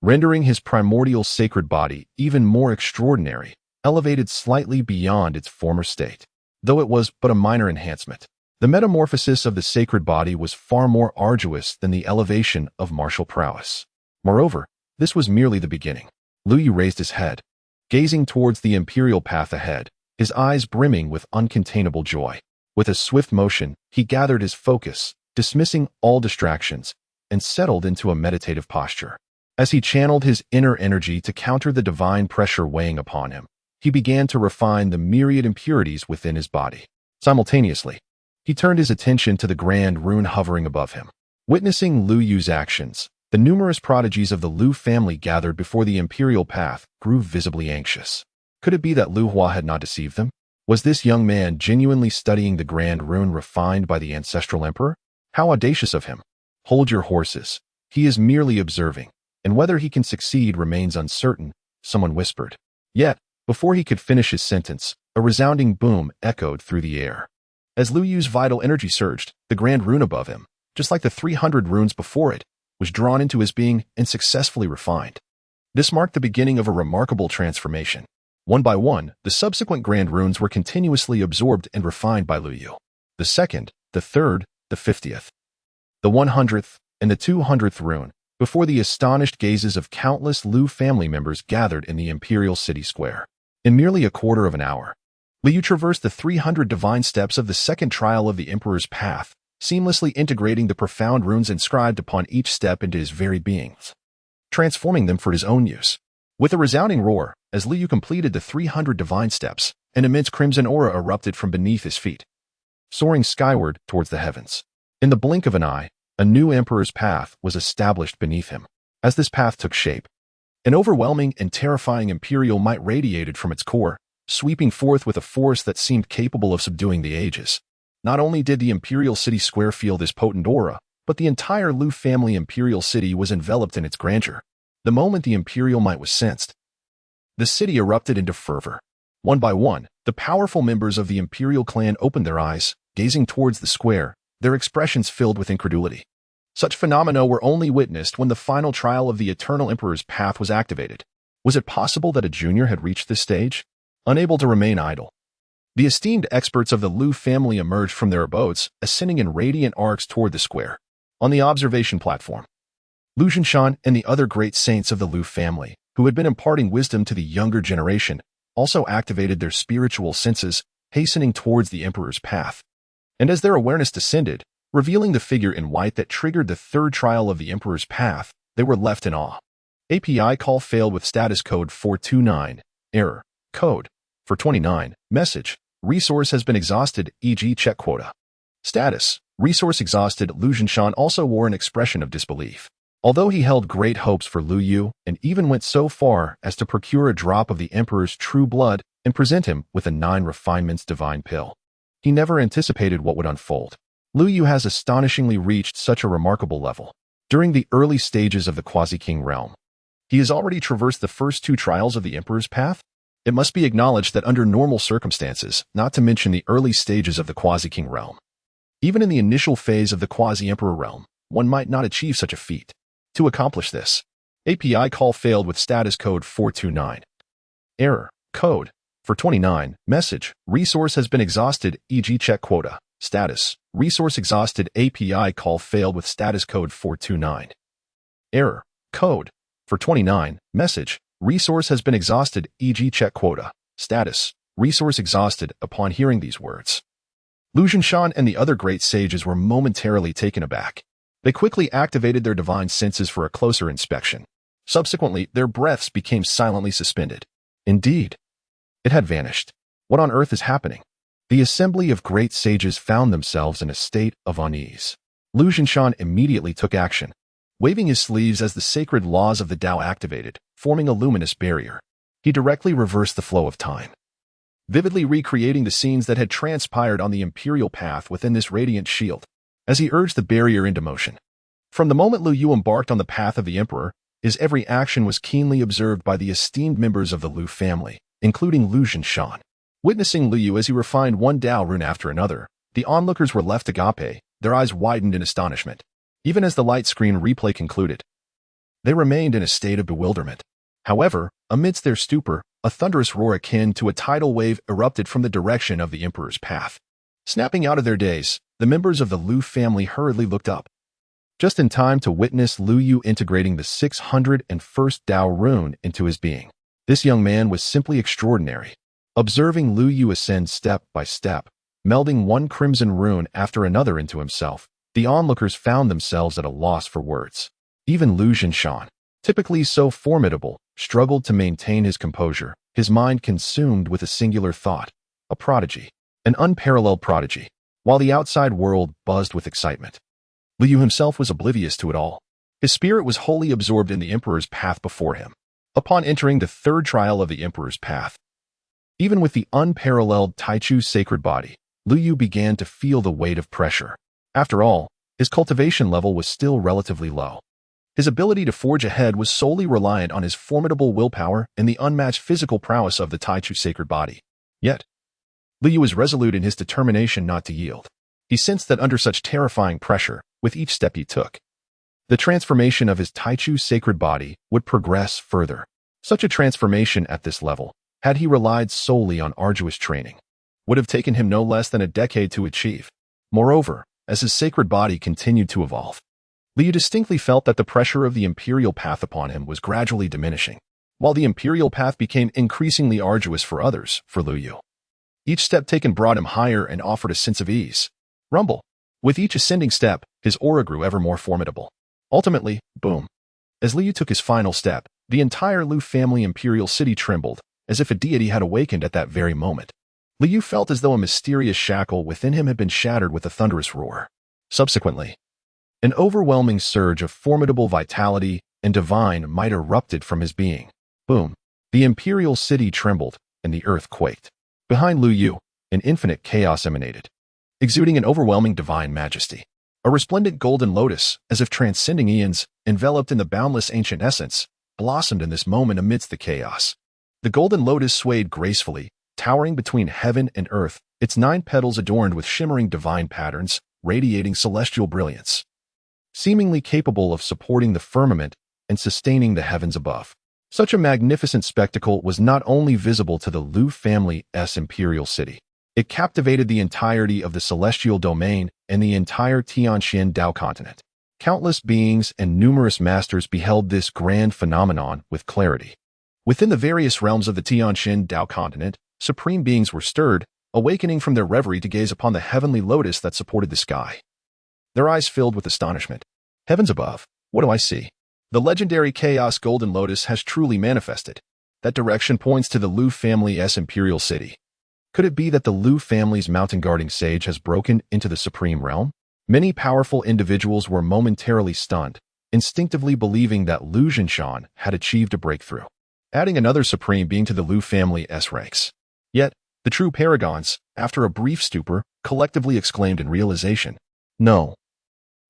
rendering his primordial sacred body even more extraordinary, elevated slightly beyond its former state. Though it was but a minor enhancement, the metamorphosis of the sacred body was far more arduous than the elevation of martial prowess. Moreover, this was merely the beginning. Lu Yu raised his head, gazing towards the imperial path ahead, his eyes brimming with uncontainable joy. With a swift motion, he gathered his focus, dismissing all distractions, and settled into a meditative posture. As he channeled his inner energy to counter the divine pressure weighing upon him, he began to refine the myriad impurities within his body. Simultaneously, he turned his attention to the grand rune hovering above him. Witnessing Lu Yu's actions, the numerous prodigies of the Lu family gathered before the imperial path grew visibly anxious. Could it be that Lu Hua had not deceived them? Was this young man genuinely studying the grand rune refined by the ancestral emperor? How audacious of him! Hold your horses. He is merely observing, and whether he can succeed remains uncertain, someone whispered. Yet, before he could finish his sentence, a resounding boom echoed through the air. As Lu Yu's vital energy surged, the grand rune above him, just like the 300 runes before it, was drawn into his being and successfully refined. This marked the beginning of a remarkable transformation. One by one, the subsequent grand runes were continuously absorbed and refined by Lu Yu. The second, the third, the 50th, the 100th, and the 200th rune, before the astonished gazes of countless Lu family members gathered in the imperial city square. In merely a quarter of an hour, Lu Yu traversed the 300 divine steps of the second trial of the emperor's path, seamlessly integrating the profound runes inscribed upon each step into his very being, transforming them for his own use. With a resounding roar, as Lu Yu completed the 300 divine steps, an immense crimson aura erupted from beneath his feet, soaring skyward towards the heavens. In the blink of an eye, a new emperor's path was established beneath him. As this path took shape, an overwhelming and terrifying imperial might radiated from its core, sweeping forth with a force that seemed capable of subduing the ages. Not only did the imperial city square feel this potent aura, but the entire Lu family imperial city was enveloped in its grandeur. The moment the imperial might was sensed, the city erupted into fervor. One by one, the powerful members of the imperial clan opened their eyes, gazing towards the square, their expressions filled with incredulity. Such phenomena were only witnessed when the final trial of the Eternal Emperor's path was activated. Was it possible that a junior had reached this stage? Unable to remain idle, the esteemed experts of the Lu family emerged from their abodes, ascending in radiant arcs toward the square. On the observation platform, Lu Zhenshan and the other great saints of the Lu family, who had been imparting wisdom to the younger generation, also activated their spiritual senses, hastening towards the emperor's path. And as their awareness descended, revealing the figure in white that triggered the third trial of the emperor's path, they were left in awe. API call failed with status code 429. Error. Code. 429. Message. Resource has been exhausted, e.g. check quota. Status. Resource exhausted. Lu Zhenshan also wore an expression of disbelief. Although he held great hopes for Lu Yu and even went so far as to procure a drop of the emperor's true blood and present him with a 9 refinements divine pill, he never anticipated what would unfold. Lu Yu has astonishingly reached such a remarkable level. During the early stages of the Quasi-King realm, he has already traversed the first 2 trials of the emperor's path. It must be acknowledged that under normal circumstances, not to mention the early stages of the Quasi-King realm, even in the initial phase of the Quasi-Emperor realm, one might not achieve such a feat. To accomplish this, API call failed with status code 429. Error. Code. 429. Message. Resource has been exhausted, e.g. check quota. Status. Resource exhausted. API call failed with status code 429. Error. Code. 429. Message. Resource has been exhausted, e.g. check quota. Status. Resource exhausted. Upon hearing these words, Lu Zhenshan and the other great sages were momentarily taken aback. They quickly activated their divine senses for a closer inspection. Subsequently, their breaths became silently suspended. Indeed, it had vanished. What on earth is happening? The assembly of great sages found themselves in a state of unease. Lu Zhenshan immediately took action, waving his sleeves as the sacred laws of the Tao activated, forming a luminous barrier. He directly reversed the flow of time, vividly recreating the scenes that had transpired on the imperial path within this radiant shield, as he urged the barrier into motion. From the moment Lu Yu embarked on the path of the emperor, his every action was keenly observed by the esteemed members of the Lu family, including Lu Zhenshan. Witnessing Lu Yu as he refined one Tao rune after another, the onlookers were left agape, their eyes widened in astonishment. Even as the light screen replay concluded, they remained in a state of bewilderment. However, amidst their stupor, a thunderous roar akin to a tidal wave erupted from the direction of the emperor's path. Snapping out of their daze, the members of the Lu family hurriedly looked up, just in time to witness Lu Yu integrating the 601st Tao rune into his being. This young man was simply extraordinary. Observing Lu Yu ascend step by step, melding one crimson rune after another into himself, the onlookers found themselves at a loss for words. Even Lu Zhenshan, typically so formidable, struggled to maintain his composure, his mind consumed with a singular thought: a prodigy, an unparalleled prodigy. While the outside world buzzed with excitement, Lu Yu himself was oblivious to it all. His spirit was wholly absorbed in the emperor's path before him. Upon entering the third trial of the emperor's path, even with the unparalleled Taichu sacred body, Lu Yu began to feel the weight of pressure. After all, his cultivation level was still relatively low. His ability to forge ahead was solely reliant on his formidable willpower and the unmatched physical prowess of the Taichu sacred body. Yet, Lu Yu was resolute in his determination not to yield. He sensed that under such terrifying pressure, with each step he took, the transformation of his Taichu sacred body would progress further. Such a transformation at this level, had he relied solely on arduous training, would have taken him no less than a decade to achieve. Moreover, as his sacred body continued to evolve, Lu Yu distinctly felt that the pressure of the imperial path upon him was gradually diminishing, while the imperial path became increasingly arduous for others. For Lu Yu, each step taken brought him higher and offered a sense of ease. Rumble. With each ascending step, his aura grew ever more formidable. Ultimately, boom. As Lu Yu took his final step, the entire Lu family imperial city trembled, as if a deity had awakened at that very moment. Lu Yu felt as though a mysterious shackle within him had been shattered with a thunderous roar. Subsequently, an overwhelming surge of formidable vitality and divine might erupted from his being. Boom. The imperial city trembled, and the earth quaked. Behind Lu Yu, an infinite chaos emanated, exuding an overwhelming divine majesty. A resplendent golden lotus, as if transcending eons, enveloped in the boundless ancient essence, blossomed in this moment amidst the chaos. The golden lotus swayed gracefully, towering between heaven and earth, its 9 petals adorned with shimmering divine patterns, radiating celestial brilliance, seemingly capable of supporting the firmament and sustaining the heavens above. Such a magnificent spectacle was not only visible to the Lu family's imperial city, it captivated the entirety of the celestial domain and the entire Tianxian Dao continent. Countless beings and numerous masters beheld this grand phenomenon with clarity. Within the various realms of the Tianxin Dao continent, supreme beings were stirred, awakening from their reverie to gaze upon the heavenly lotus that supported the sky. Their eyes filled with astonishment. Heavens above, what do I see? The legendary Chaos Golden Lotus has truly manifested. That direction points to the Lu family's imperial city. Could it be that the Lu family's mountain-guarding sage has broken into the supreme realm? Many powerful individuals were momentarily stunned, instinctively believing that Lu Jinshan had achieved a breakthrough, adding another supreme being to the Lu family's ranks. Yet, the true paragons, after a brief stupor, collectively exclaimed in realization, "No.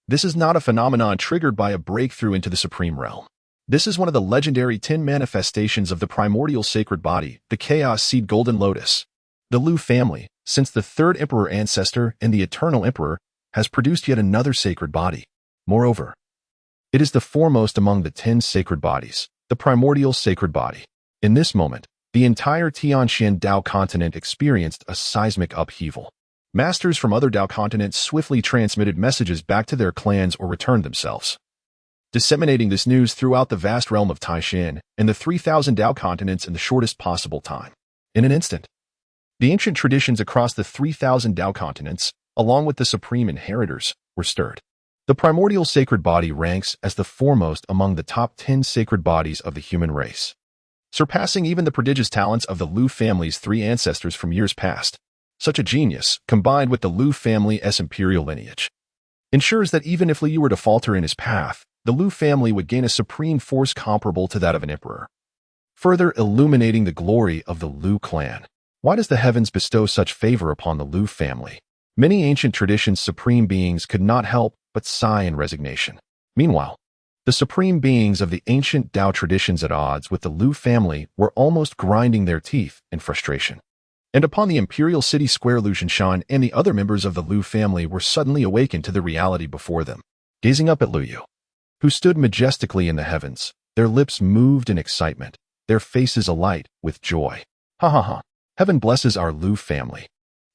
This is not a phenomenon triggered by a breakthrough into the supreme realm. This is one of the legendary 10 manifestations of the primordial sacred body, the Chaos Seed Golden Lotus. The Lu family, since the third emperor ancestor and the eternal emperor, has produced yet another sacred body. Moreover, it is the foremost among the 10 sacred bodies, the primordial sacred body." In this moment, the entire Tianxin Dao continent experienced a seismic upheaval. Masters from other Dao continents swiftly transmitted messages back to their clans or returned themselves, disseminating this news throughout the vast realm of Taishan and the 3,000 Dao continents in the shortest possible time. In an instant, the ancient traditions across the 3,000 Dao continents, along with the supreme inheritors, were stirred. The primordial sacred body ranks as the foremost among the top 10 sacred bodies of the human race, surpassing even the prodigious talents of the Lu family's 3 ancestors from years past. Such a genius, combined with the Lu family's imperial lineage, ensures that even if Liu were to falter in his path, the Lu family would gain a supreme force comparable to that of an emperor, further illuminating the glory of the Lu clan. Why does the heavens bestow such favor upon the Lu family? Many ancient traditions' supreme beings could not help but sigh in resignation. Meanwhile, the supreme beings of the ancient Dao traditions at odds with the Lu family were almost grinding their teeth in frustration. And upon the imperial city square, Lu Jinshan and the other members of the Lu family were suddenly awakened to the reality before them. Gazing up at Lu Yu, who stood majestically in the heavens, their lips moved in excitement, their faces alight with joy. Ha ha ha. Heaven blesses our Lu family.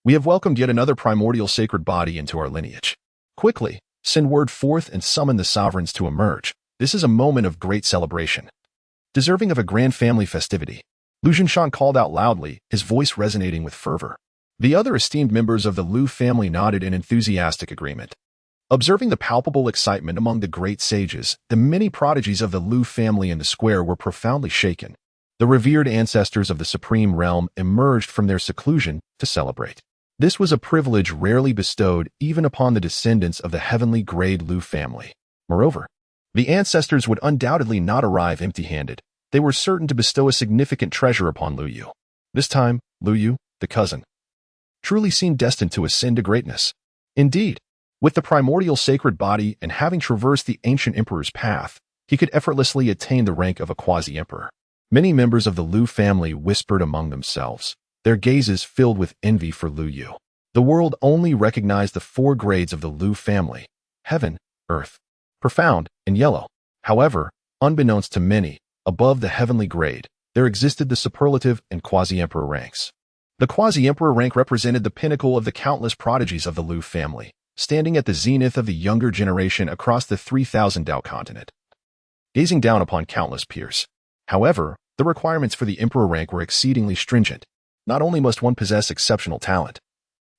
We have welcomed yet another primordial sacred body into our lineage. Quickly, send word forth and summon the sovereigns to emerge. This is a moment of great celebration, deserving of a grand family festivity. Lu Jinshan called out loudly, his voice resonating with fervor. The other esteemed members of the Lu family nodded in enthusiastic agreement. Observing the palpable excitement among the great sages, the many prodigies of the Lu family in the square were profoundly shaken. The revered ancestors of the supreme realm emerged from their seclusion to celebrate. This was a privilege rarely bestowed even upon the descendants of the heavenly grade Lu family. Moreover, the ancestors would undoubtedly not arrive empty-handed. They were certain to bestow a significant treasure upon Lu Yu. This time, Lu Yu, the cousin, truly seemed destined to ascend to greatness. Indeed, with the primordial sacred body and having traversed the ancient emperor's path, he could effortlessly attain the rank of a quasi-emperor. Many members of the Lu family whispered among themselves, their gazes filled with envy for Lu Yu. The world only recognized the 4 grades of the Lu family: heaven, earth, profound, and yellow. However, unbeknownst to many, above the heavenly grade, there existed the superlative and quasi-emperor ranks. The quasi-emperor rank represented the pinnacle of the countless prodigies of the Lu family, standing at the zenith of the younger generation across the 3,000 Dao continent, gazing down upon countless peers. However, the requirements for the emperor rank were exceedingly stringent. Not only must one possess exceptional talent,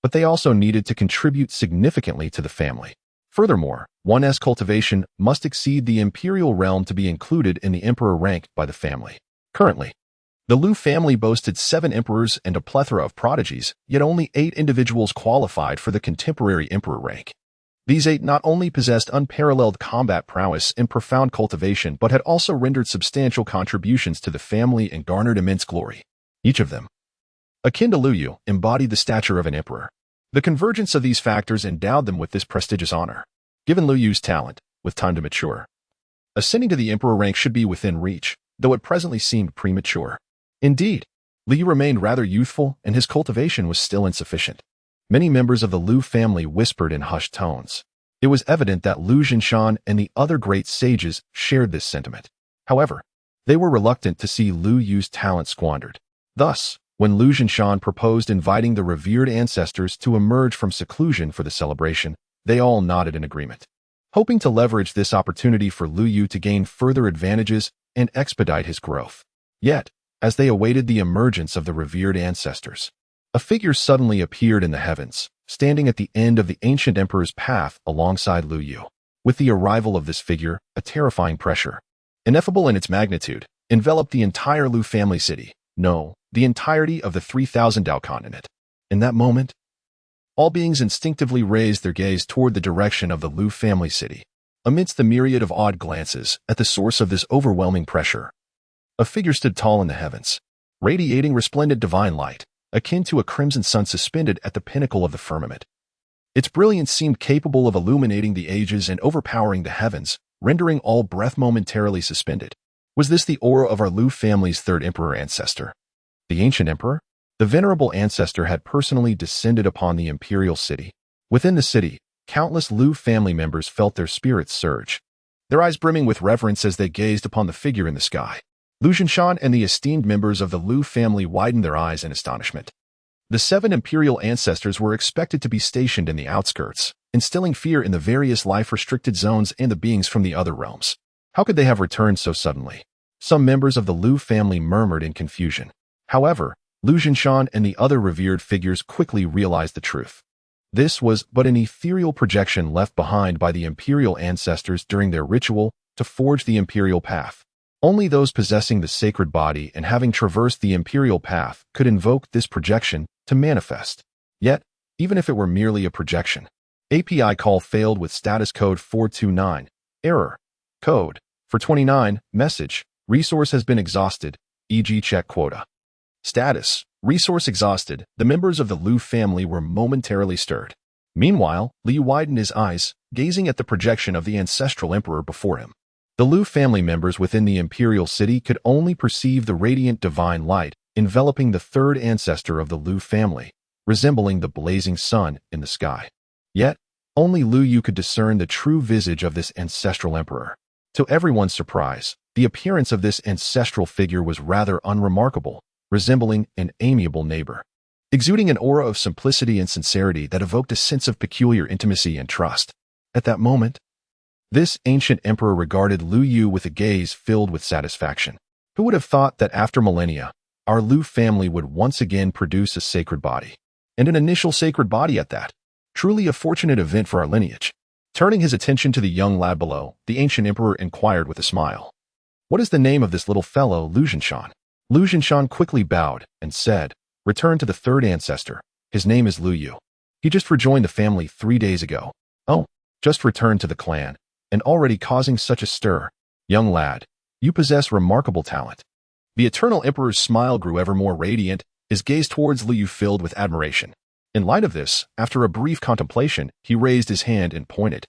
but they also needed to contribute significantly to the family. Furthermore, one's cultivation must exceed the imperial realm to be included in the emperor rank by the family. Currently, the Lu family boasted 7 emperors and a plethora of prodigies, yet only 8 individuals qualified for the contemporary emperor rank. These 8 not only possessed unparalleled combat prowess and profound cultivation, but had also rendered substantial contributions to the family and garnered immense glory. Each of them, akin to Lu Yu, embodied the stature of an emperor. The convergence of these factors endowed them with this prestigious honor. Given Lu Yu's talent, with time to mature, ascending to the emperor rank should be within reach, though it presently seemed premature. Indeed, Lu Yu remained rather youthful and his cultivation was still insufficient. Many members of the Lu family whispered in hushed tones. It was evident that Lu Jinshan and the other great sages shared this sentiment. However, they were reluctant to see Lu Yu's talent squandered. Thus, when Lu Jinshan proposed inviting the revered ancestors to emerge from seclusion for the celebration, they all nodded in agreement. hoping to leverage this opportunity for Lu Yu to gain further advantages and expedite his growth. Yet, as they awaited the emergence of the revered ancestors, a figure suddenly appeared in the heavens, standing at the end of the ancient emperor's path alongside Lu Yu. With the arrival of this figure, a terrifying pressure, ineffable in its magnitude, enveloped the entire Lu family city. No, the entirety of the 3,000 Dao continent. In that moment, all beings instinctively raised their gaze toward the direction of the Lu family city. Amidst the myriad of odd glances at the source of this overwhelming pressure, a figure stood tall in the heavens, radiating resplendent divine light, akin to a crimson sun suspended at the pinnacle of the firmament. Its brilliance seemed capable of illuminating the ages and overpowering the heavens, rendering all breath momentarily suspended. Was this the aura of our Lu family's third emperor ancestor? The ancient emperor? The venerable ancestor had personally descended upon the imperial city. Within the city, countless Lu family members felt their spirits surge, their eyes brimming with reverence as they gazed upon the figure in the sky. Lu Zhinshan and the esteemed members of the Lu family widened their eyes in astonishment. The 7 imperial ancestors were expected to be stationed in the outskirts, instilling fear in the various life-restricted zones and the beings from the other realms. How could they have returned so suddenly? Some members of the Lu family murmured in confusion. However, Lu Zhinshan and the other revered figures quickly realized the truth. This was but an ethereal projection left behind by the imperial ancestors during their ritual to forge the imperial path. Only those possessing the sacred body and having traversed the imperial path could invoke this projection to manifest. Yet, even if it were merely a projection, API call failed with status code 429. Error. Code. For 29. Message. Resource has been exhausted, e.g. check quota. Status. Resource exhausted. The members of the Lu family were momentarily stirred. Meanwhile, Liu widened his eyes, gazing at the projection of the ancestral emperor before him. The Lu family members within the imperial city could only perceive the radiant divine light enveloping the third ancestor of the Lu family, resembling the blazing sun in the sky. Yet, only Lu Yu could discern the true visage of this ancestral emperor. To everyone's surprise, the appearance of this ancestral figure was rather unremarkable, resembling an amiable neighbor, exuding an aura of simplicity and sincerity that evoked a sense of peculiar intimacy and trust. At that moment, this ancient emperor regarded Lu Yu with a gaze filled with satisfaction. Who would have thought that after millennia, our Lu family would once again produce a sacred body, and an initial sacred body at that? Truly a fortunate event for our lineage. Turning his attention to the young lad below, the ancient emperor inquired with a smile. What is the name of this little fellow, Lu Zhinshan? Lu Zhinshan quickly bowed and said, return to the third ancestor. His name is Lu Yu. He just rejoined the family 3 days ago. Oh, just returned to the clan, and already causing such a stir. Young lad, you possess remarkable talent. The eternal emperor's smile grew ever more radiant, his gaze towards Lu Yu filled with admiration. In light of this, after a brief contemplation, he raised his hand and pointed.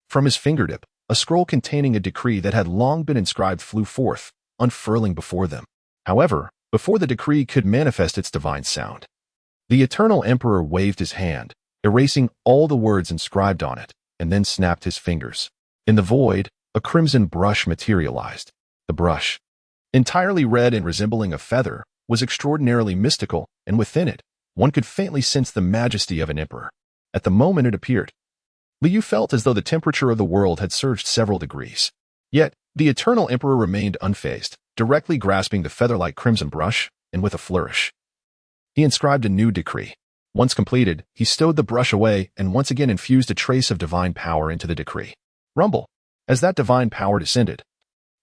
From his fingertip, a scroll containing a decree that had long been inscribed flew forth, unfurling before them. However, before the decree could manifest its divine sound, the eternal emperor waved his hand, erasing all the words inscribed on it, and then snapped his fingers. In the void, a crimson brush materialized. The brush, entirely red and resembling a feather, was extraordinarily mystical, and within it, one could faintly sense the majesty of an emperor. At the moment it appeared, Liu felt as though the temperature of the world had surged several degrees. Yet, the eternal emperor remained unfazed, directly grasping the feather-like crimson brush, and with a flourish, he inscribed a new decree. Once completed, he stowed the brush away and once again infused a trace of divine power into the decree. Rumble. As that divine power descended,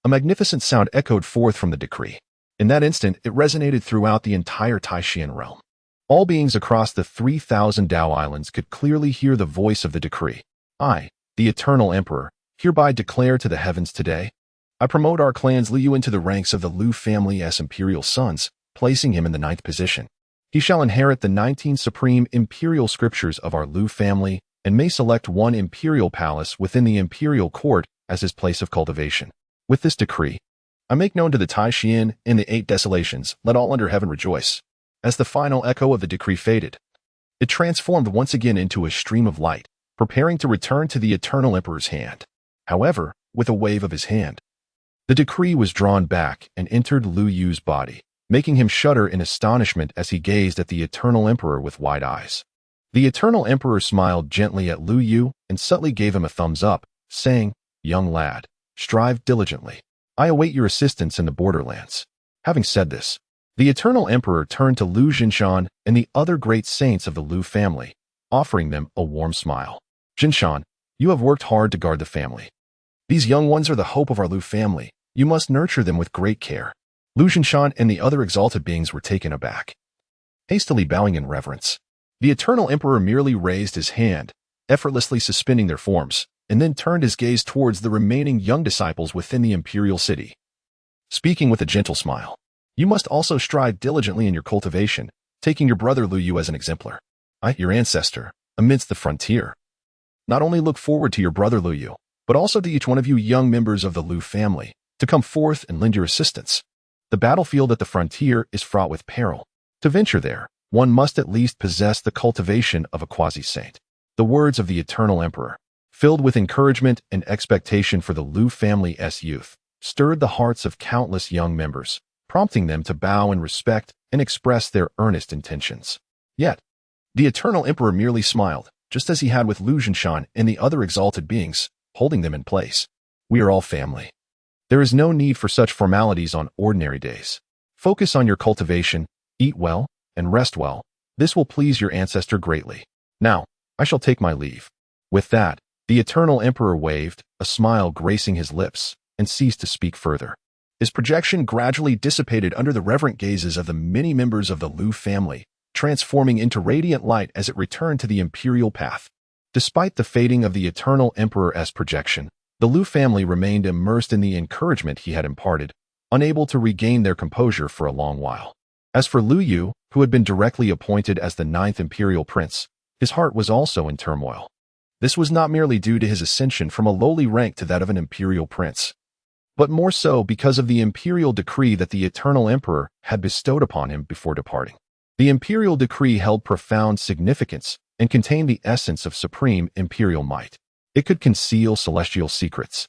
a magnificent sound echoed forth from the decree. In that instant, it resonated throughout the entire Taishan realm. All beings across the 3,000 Dao Islands could clearly hear the voice of the decree. I, the Eternal Emperor, hereby declare to the heavens today, I promote our clan's Liu into the ranks of the Lu family as imperial sons, placing him in the 9th position. He shall inherit the 19 supreme imperial scriptures of our Lu family and may select one imperial palace within the imperial court as his place of cultivation. With this decree, I make known to the Taishan and the 8 desolations, let all under heaven rejoice. As the final echo of the decree faded, it transformed once again into a stream of light, preparing to return to the Eternal Emperor's hand. However, with a wave of his hand, the decree was drawn back and entered Lu Yu's body, making him shudder in astonishment as he gazed at the Eternal Emperor with wide eyes. The Eternal Emperor smiled gently at Lu Yu and subtly gave him a thumbs up, saying, "Young lad, strive diligently. I await your assistance in the borderlands." Having said this, the Eternal Emperor turned to Lu Jinshan and the other great saints of the Lu family, offering them a warm smile. "Jinshan, you have worked hard to guard the family. These young ones are the hope of our Lu family. You must nurture them with great care." Lu Jinshan and the other exalted beings were taken aback. Hastily bowing in reverence, the Eternal Emperor merely raised his hand, effortlessly suspending their forms, and then turned his gaze towards the remaining young disciples within the imperial city. Speaking with a gentle smile, "You must also strive diligently in your cultivation, taking your brother Lu Yu as an exemplar. I, your ancestor, amidst the frontier. Not only look forward to your brother Lu Yu, but also to each one of you young members of the Lu family, to come forth and lend your assistance. The battlefield at the frontier is fraught with peril. To venture there, one must at least possess the cultivation of a quasi-saint." The words of the Eternal Emperor, filled with encouragement and expectation for the Lu family's youth, stirred the hearts of countless young members, prompting them to bow in respect and express their earnest intentions. Yet, the Eternal Emperor merely smiled, just as he had with Lu Jinshan and the other exalted beings, holding them in place. "We are all family. There is no need for such formalities on ordinary days. Focus on your cultivation, eat well, and rest well. This will please your ancestor greatly. Now, I shall take my leave." With that, the Eternal Emperor waved, a smile gracing his lips, and ceased to speak further. His projection gradually dissipated under the reverent gazes of the many members of the Lu family, transforming into radiant light as it returned to the imperial path. Despite the fading of the Eternal Emperor's projection, the Lu family remained immersed in the encouragement he had imparted, unable to regain their composure for a long while. As for Lu Yu, who had been directly appointed as the 9th imperial prince, his heart was also in turmoil. This was not merely due to his ascension from a lowly rank to that of an imperial prince, but more so because of the imperial decree that the Eternal Emperor had bestowed upon him before departing. The imperial decree held profound significance and contained the essence of supreme imperial might. It could conceal celestial secrets,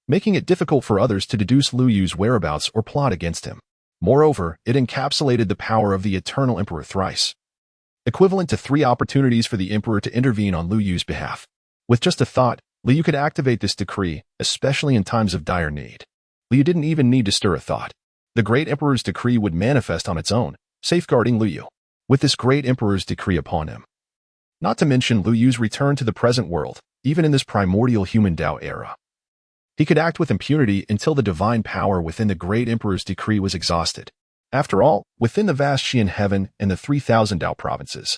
making it difficult for others to deduce Lu Yu's whereabouts or plot against him. Moreover, it encapsulated the power of the Eternal Emperor thrice, equivalent to 3 opportunities for the Emperor to intervene on Lu Yu's behalf. With just a thought, Lu Yu could activate this decree, especially in times of dire need. Lu Yu didn't even need to stir a thought. The great Emperor's decree would manifest on its own, safeguarding Lu Yu, with this great Emperor's decree upon him. Not to mention Lu Yu's return to the present world, even in this primordial human Tao era. He could act with impunity until the divine power within the great Emperor's decree was exhausted. After all, within the vast Xian heaven and the 3,000 Tao provinces,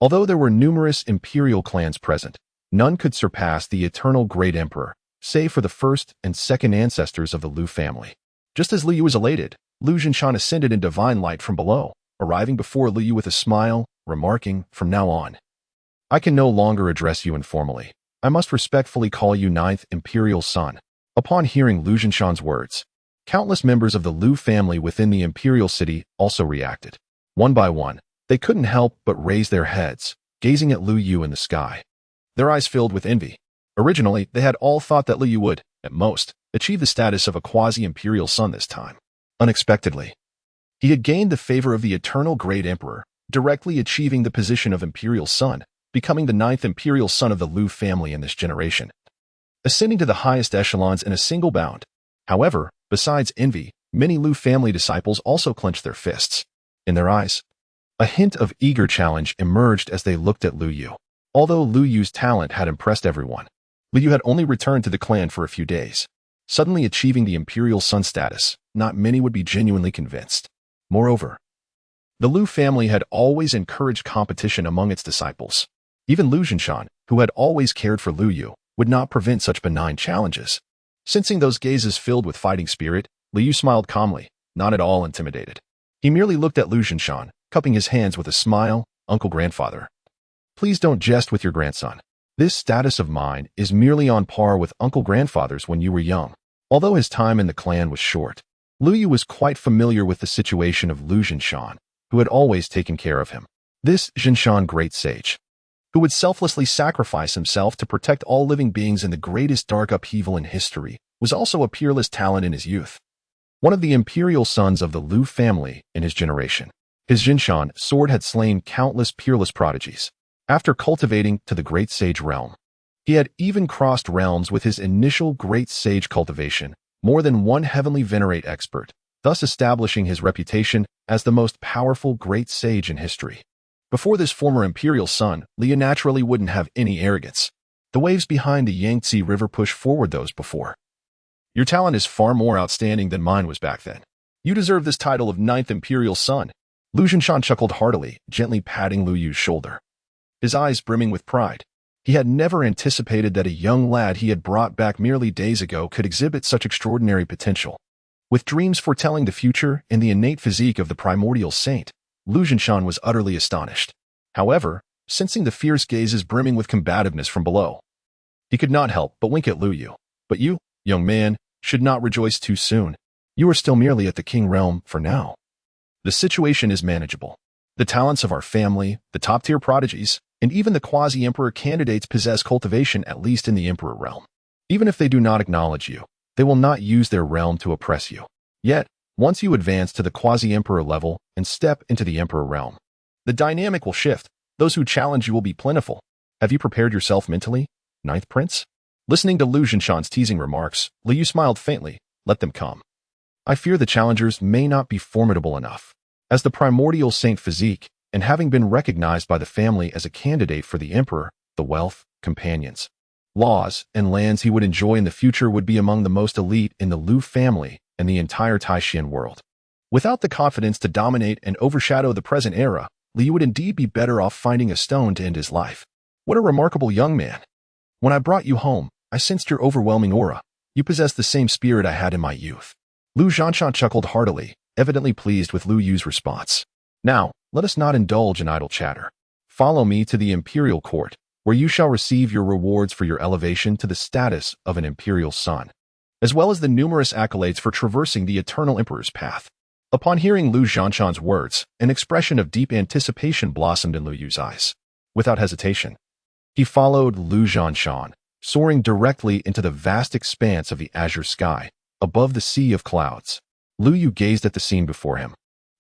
although there were numerous imperial clans present, none could surpass the eternal great Emperor, save for the first and second ancestors of the Lu family. Just as Lu Yu was elated, Lu Jinshan ascended in divine light from below, arriving before Lu Yu with a smile, remarking, "From now on, I can no longer address you informally. I must respectfully call you 9th imperial son." Upon hearing Lu Jinshan's words, countless members of the Lu family within the imperial city also reacted. One by one, they couldn't help but raise their heads, gazing at Lu Yu in the sky. Their eyes filled with envy. Originally, they had all thought that Lu Yu would, at most, achieve the status of a quasi-imperial son this time. Unexpectedly, he had gained the favor of the eternal great emperor, directly achieving the position of imperial son, becoming the 9th imperial son of the Lu family in this generation, ascending to the highest echelons in a single bound. However, besides envy, many Lu family disciples also clenched their fists. In their eyes, a hint of eager challenge emerged as they looked at Lu Yu. Although Lu Yu's talent had impressed everyone, Lu Yu had only returned to the clan for a few days. Suddenly achieving the imperial son status, not many would be genuinely convinced. Moreover, the Lu family had always encouraged competition among its disciples. Even Lu Jinshan, who had always cared for Lu Yu, would not prevent such benign challenges. Sensing those gazes filled with fighting spirit, Lu Yu smiled calmly, not at all intimidated. He merely looked at Lu Jinshan, cupping his hands with a smile. "Uncle grandfather, please don't jest with your grandson. This status of mine is merely on par with Uncle grandfather's when you were young." Although his time in the clan was short, Lu Yu was quite familiar with the situation of Lu Jinshan, who had always taken care of him. This Jinshan great sage, who would selflessly sacrifice himself to protect all living beings in the greatest dark upheaval in history, was also a peerless talent in his youth. One of the imperial sons of the Lu family in his generation, his Jinshan sword had slain countless peerless prodigies. After cultivating to the great sage realm, He had even crossed realms with his initial great sage cultivation, more than one heavenly venerate expert, thus establishing his reputation as the most powerful great sage in history. Before this former imperial son, Liu naturally wouldn't have any arrogance. The waves behind the Yangtze River push forward those before. Your talent is far more outstanding than mine was back then. You deserve this title of ninth imperial son. Lu Zhenshan chuckled heartily, gently patting Lu Yu's shoulder. His eyes brimming with pride. He had never anticipated that a young lad he had brought back merely days ago could exhibit such extraordinary potential. With dreams foretelling the future and the innate physique of the primordial saint, Lu Zhenshan was utterly astonished. However, sensing the fierce gazes brimming with combativeness from below, he could not help but wink at Lu Yu. But you, young man, should not rejoice too soon. You are still merely at the king realm for now. The situation is manageable. The talents of our family, the top-tier prodigies, and even the quasi-emperor candidates possess cultivation at least in the emperor realm. Even if they do not acknowledge you, they will not use their realm to oppress you. Yet, once you advance to the quasi-emperor level and step into the emperor realm, the dynamic will shift. Those who challenge you will be plentiful. Have you prepared yourself mentally, ninth prince? Listening to Lu Zhenshan's teasing remarks, Liu Yu smiled faintly. Let them come. I fear the challengers may not be formidable enough. As the primordial saint physique, and having been recognized by the family as a candidate for the emperor, the wealth, companions, laws, and lands he would enjoy in the future would be among the most elite in the Lu family and the entire Taishan world. Without the confidence to dominate and overshadow the present era, Liu would indeed be better off finding a stone to end his life. What a remarkable young man. When I brought you home, I sensed your overwhelming aura. You possess the same spirit I had in my youth. Lu Zhenshan chuckled heartily, evidently pleased with Lu Yu's response. Now, let us not indulge in idle chatter. Follow me to the imperial court, where you shall receive your rewards for your elevation to the status of an imperial son, as well as the numerous accolades for traversing the eternal emperor's path. Upon hearing Lu Zhenshan's words, an expression of deep anticipation blossomed in Lu Yu's eyes. Without hesitation, he followed Lu Zhenshan, soaring directly into the vast expanse of the azure sky, above the sea of clouds. Lu Yu gazed at the scene before him,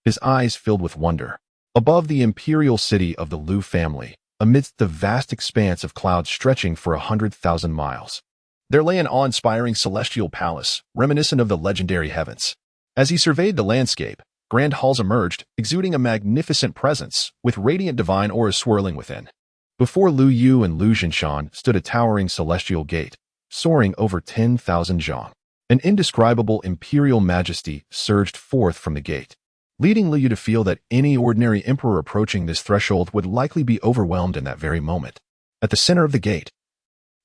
his eyes filled with wonder. Above the imperial city of the Lu family, amidst the vast expanse of clouds stretching for 100,000 miles, there lay an awe-inspiring celestial palace, reminiscent of the legendary heavens. As he surveyed the landscape, grand halls emerged, exuding a magnificent presence, with radiant divine auras swirling within. Before Lu Yu and Lu Zhenshan stood a towering celestial gate, soaring over 10,000 zhang. An indescribable imperial majesty surged forth from the gate, leading Lu Yu to feel that any ordinary emperor approaching this threshold would likely be overwhelmed in that very moment. At the center of the gate,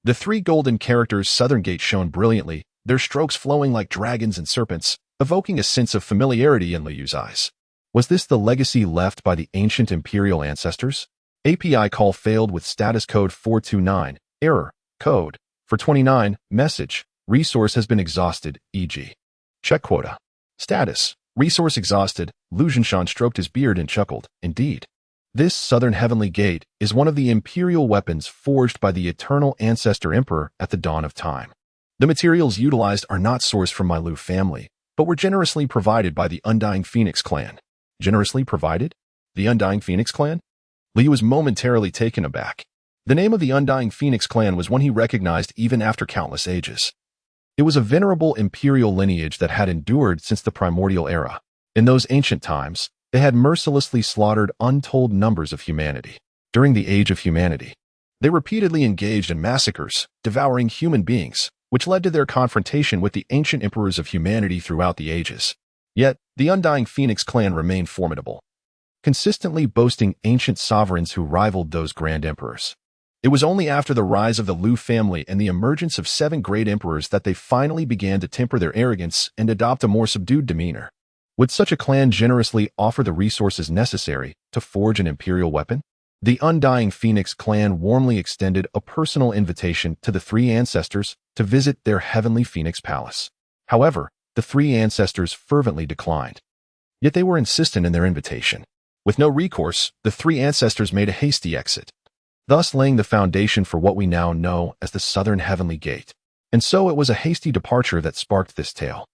the three golden characters Southern Gate shone brilliantly, their strokes flowing like dragons and serpents, evoking a sense of familiarity in Lu Yu's eyes. Was this the legacy left by the ancient imperial ancestors? API call failed with status code 429, error, code, for 29, message, resource has been exhausted, e.g. check quota. Status, resource exhausted. Lu Zhenshan stroked his beard and chuckled. Indeed. This southern heavenly gate is one of the imperial weapons forged by the eternal ancestor emperor at the dawn of time. The materials utilized are not sourced from my Lu family, but were generously provided by the Undying Phoenix clan. Generously provided? The Undying Phoenix clan? Liu was momentarily taken aback. The name of the Undying Phoenix clan was one he recognized even after countless ages. It was a venerable imperial lineage that had endured since the primordial era. In those ancient times, they had mercilessly slaughtered untold numbers of humanity. During the Age of Humanity, they repeatedly engaged in massacres, devouring human beings, which led to their confrontation with the ancient emperors of humanity throughout the ages. Yet, the Undying Phoenix clan remained formidable, consistently boasting ancient sovereigns who rivaled those grand emperors. It was only after the rise of the Lu family and the emergence of 7 great emperors that they finally began to temper their arrogance and adopt a more subdued demeanor. Would such a clan generously offer the resources necessary to forge an imperial weapon? The Undying Phoenix clan warmly extended a personal invitation to the 3 ancestors to visit their heavenly Phoenix palace. However, the 3 ancestors fervently declined. Yet they were insistent in their invitation. With no recourse, the 3 ancestors made a hasty exit, thus laying the foundation for what we now know as the Southern Heavenly Gate. And so it was a hasty departure that sparked this tale.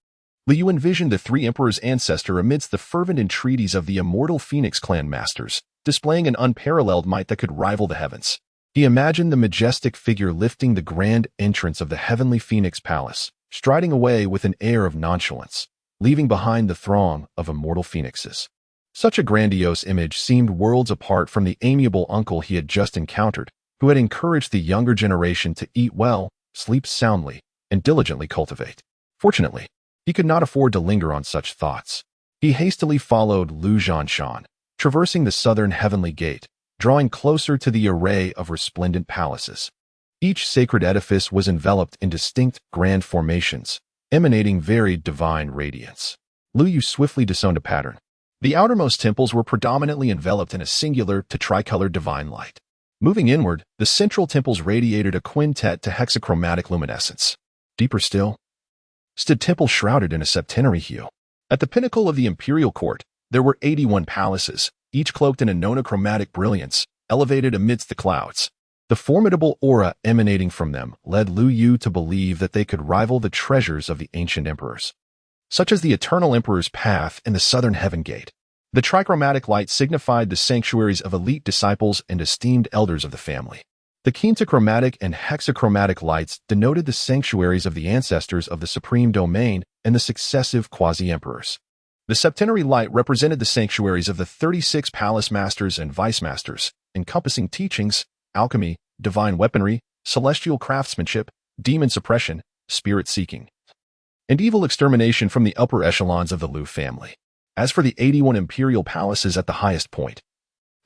Liu envisioned the 3 emperors' ancestor amidst the fervent entreaties of the immortal Phoenix clan masters, displaying an unparalleled might that could rival the heavens. He imagined the majestic figure lifting the grand entrance of the heavenly Phoenix Palace, striding away with an air of nonchalance, leaving behind the throng of immortal phoenixes. Such a grandiose image seemed worlds apart from the amiable uncle he had just encountered, who had encouraged the younger generation to eat well, sleep soundly, and diligently cultivate. Fortunately, he could not afford to linger on such thoughts. He hastily followed Lu Zhanshan, traversing the southern heavenly gate, drawing closer to the array of resplendent palaces. Each sacred edifice was enveloped in distinct, grand formations, emanating varied divine radiance. Lu Yu swiftly discerned a pattern. The outermost temples were predominantly enveloped in a singular to tricolored divine light. Moving inward, the central temples radiated a quintet to hexachromatic luminescence. Deeper still, stood temples shrouded in a septenary hue. At the pinnacle of the imperial court, there were 81 palaces, each cloaked in a nonochromatic brilliance, elevated amidst the clouds. The formidable aura emanating from them led Lu Yu to believe that they could rival the treasures of the ancient emperors, such as the Eternal Emperor's Path and the Southern Heaven Gate. The trichromatic light signified the sanctuaries of elite disciples and esteemed elders of the family. The quintichromatic and hexachromatic lights denoted the sanctuaries of the ancestors of the supreme domain and the successive quasi-emperors. The septenary light represented the sanctuaries of the 36 palace masters and vice masters, encompassing teachings, alchemy, divine weaponry, celestial craftsmanship, demon suppression, spirit seeking, and evil extermination from the upper echelons of the Lu family. As for the 81 imperial palaces at the highest point,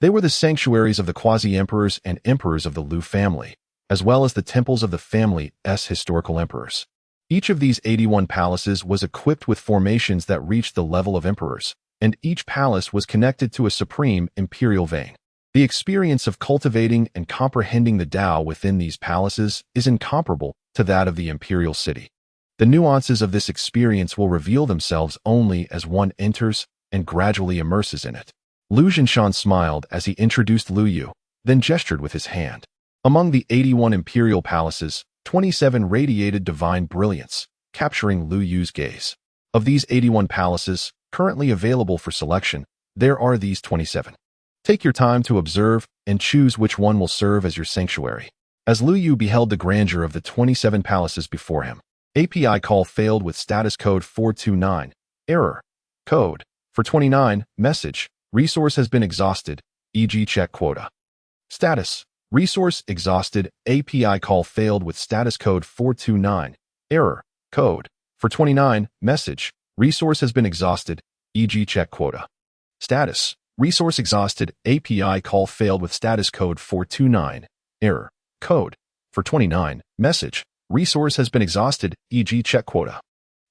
they were the sanctuaries of the quasi-emperors and emperors of the Lu family, as well as the temples of the family's historical emperors. Each of these 81 palaces was equipped with formations that reached the level of emperors, and each palace was connected to a supreme imperial vein. The experience of cultivating and comprehending the Tao within these palaces is incomparable to that of the imperial city. The nuances of this experience will reveal themselves only as one enters and gradually immerses in it. Lu Zhanshan smiled as he introduced Lu Yu, then gestured with his hand. Among the 81 imperial palaces, 27 radiated divine brilliance, capturing Lu Yu's gaze. Of these 81 palaces, currently available for selection, there are these 27. Take your time to observe and choose which one will serve as your sanctuary. As Lu Yu beheld the grandeur of the 27 palaces before him, API call failed with status code 429. Error. Code. For 29. Message. Resource has been exhausted, e.g. check quota. Status. Resource exhausted. API call failed with status code 429. Error. Code. For 29. Message. Resource has been exhausted, e.g. check quota. Status. Resource exhausted. API call failed with status code 429. Error. Code. For 29. Message. Resource has been exhausted, e.g. check quota.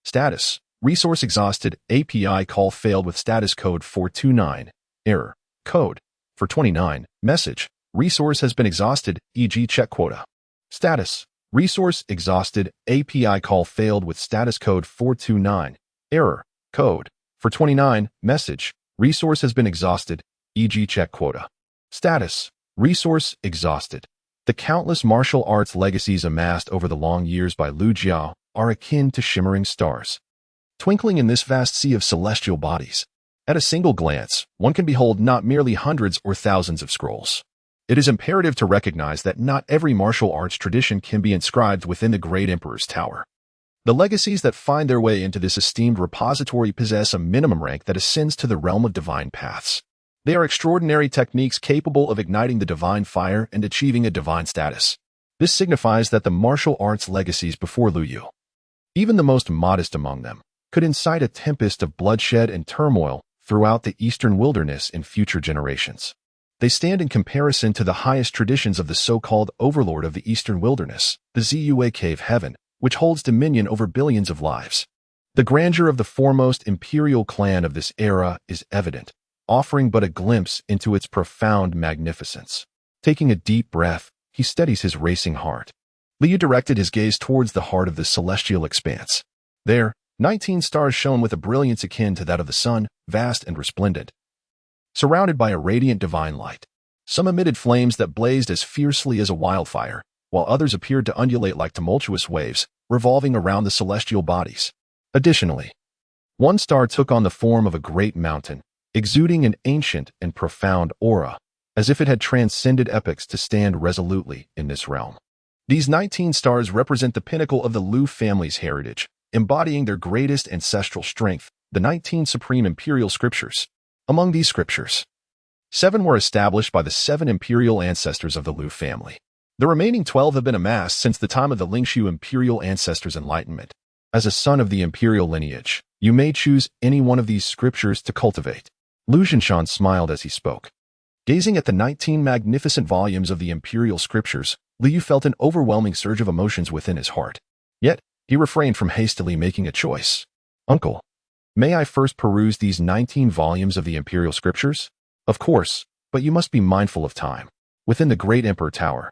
Status. Resource exhausted. API call failed with status code 429. Error. Code. For 29. Message. Resource has been exhausted, e.g. check quota. Status. Resource exhausted. API call failed with status code 429. Error. Code. For 29. Message. Resource has been exhausted, e.g. check quota. Status. Resource exhausted. The countless martial arts legacies amassed over the long years by Lu Jiao are akin to shimmering stars, twinkling in this vast sea of celestial bodies. At a single glance, one can behold not merely hundreds or thousands of scrolls. It is imperative to recognize that not every martial arts tradition can be inscribed within the great emperor's tower. The legacies that find their way into this esteemed repository possess a minimum rank that ascends to the realm of divine paths. They are extraordinary techniques capable of igniting the divine fire and achieving a divine status. This signifies that the martial arts legacies before Lu Yu, even the most modest among them, could incite a tempest of bloodshed and turmoil throughout the eastern wilderness in future generations. They stand in comparison to the highest traditions of the so-called overlord of the eastern wilderness, the Zua Cave Heaven, which holds dominion over billions of lives. The grandeur of the foremost imperial clan of this era is evident, offering but a glimpse into its profound magnificence. Taking a deep breath, he steadies his racing heart. Liu directed his gaze towards the heart of the celestial expanse. There, 19 stars shone with a brilliance akin to that of the sun, vast and resplendent, surrounded by a radiant divine light. Some emitted flames that blazed as fiercely as a wildfire, while others appeared to undulate like tumultuous waves, revolving around the celestial bodies. Additionally, one star took on the form of a great mountain, exuding an ancient and profound aura, as if it had transcended epochs to stand resolutely in this realm. These 19 stars represent the pinnacle of the Liu family's heritage, embodying their greatest ancestral strength, the 19 supreme imperial scriptures. Among these scriptures, 7 were established by the 7 imperial ancestors of the Liu family. The remaining 12 have been amassed since the time of the Lingshu imperial ancestors' enlightenment. As a son of the imperial lineage, you may choose any one of these scriptures to cultivate. Lu Zhinshan smiled as he spoke. Gazing at the 19 magnificent volumes of the imperial scriptures, Liu felt an overwhelming surge of emotions within his heart. Yet, he refrained from hastily making a choice. Uncle, may I first peruse these 19 volumes of the imperial scriptures? Of course, but you must be mindful of time. Within the great Emperor Tower,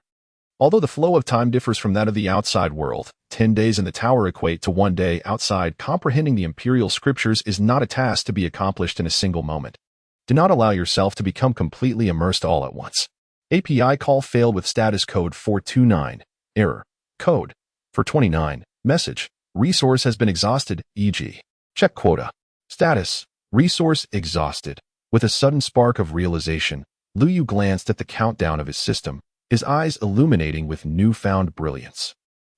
although the flow of time differs from that of the outside world, 10 days in the tower equate to 1 day outside. Comprehending the imperial scriptures is not a task to be accomplished in a single moment. Do not allow yourself to become completely immersed all at once. API call failed with status code 429. Error. Code. 429. Message. Resource has been exhausted, e.g. check quota. Status. Resource exhausted. With a sudden spark of realization, Lu Yu glanced at the countdown of his system, his eyes illuminating with newfound brilliance.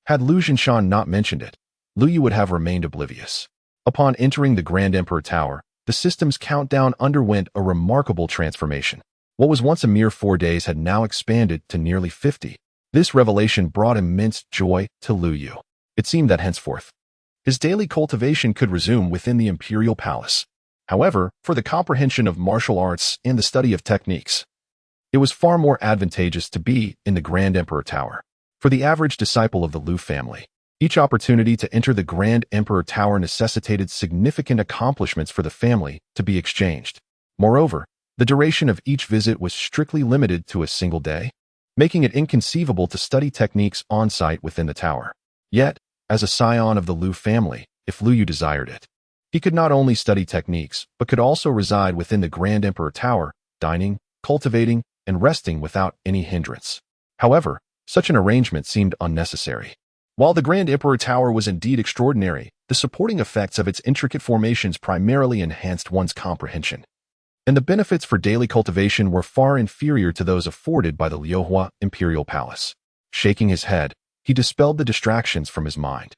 Had Lu Zhinshan not mentioned it, Lu Yu would have remained oblivious. Upon entering the Grand Emperor Tower, the system's countdown underwent a remarkable transformation. What was once a mere 4 days had now expanded to nearly 50. This revelation brought immense joy to Lu Yu. It seemed that henceforth, his daily cultivation could resume within the imperial palace. However, for the comprehension of martial arts and the study of techniques, it was far more advantageous to be in the Grand Emperor Tower. For the average disciple of the Liu family, each opportunity to enter the Grand Emperor Tower necessitated significant accomplishments for the family to be exchanged. Moreover, the duration of each visit was strictly limited to a single day, making it inconceivable to study techniques on-site within the tower. Yet, as a scion of the Liu family, if Lu Yu desired it, he could not only study techniques, but could also reside within the Grand Emperor Tower, dining, cultivating, and resting without any hindrance. However, such an arrangement seemed unnecessary. While the Grand Emperor Tower was indeed extraordinary, the supporting effects of its intricate formations primarily enhanced one's comprehension, and the benefits for daily cultivation were far inferior to those afforded by the Liuhua Imperial Palace. Shaking his head, he dispelled the distractions from his mind.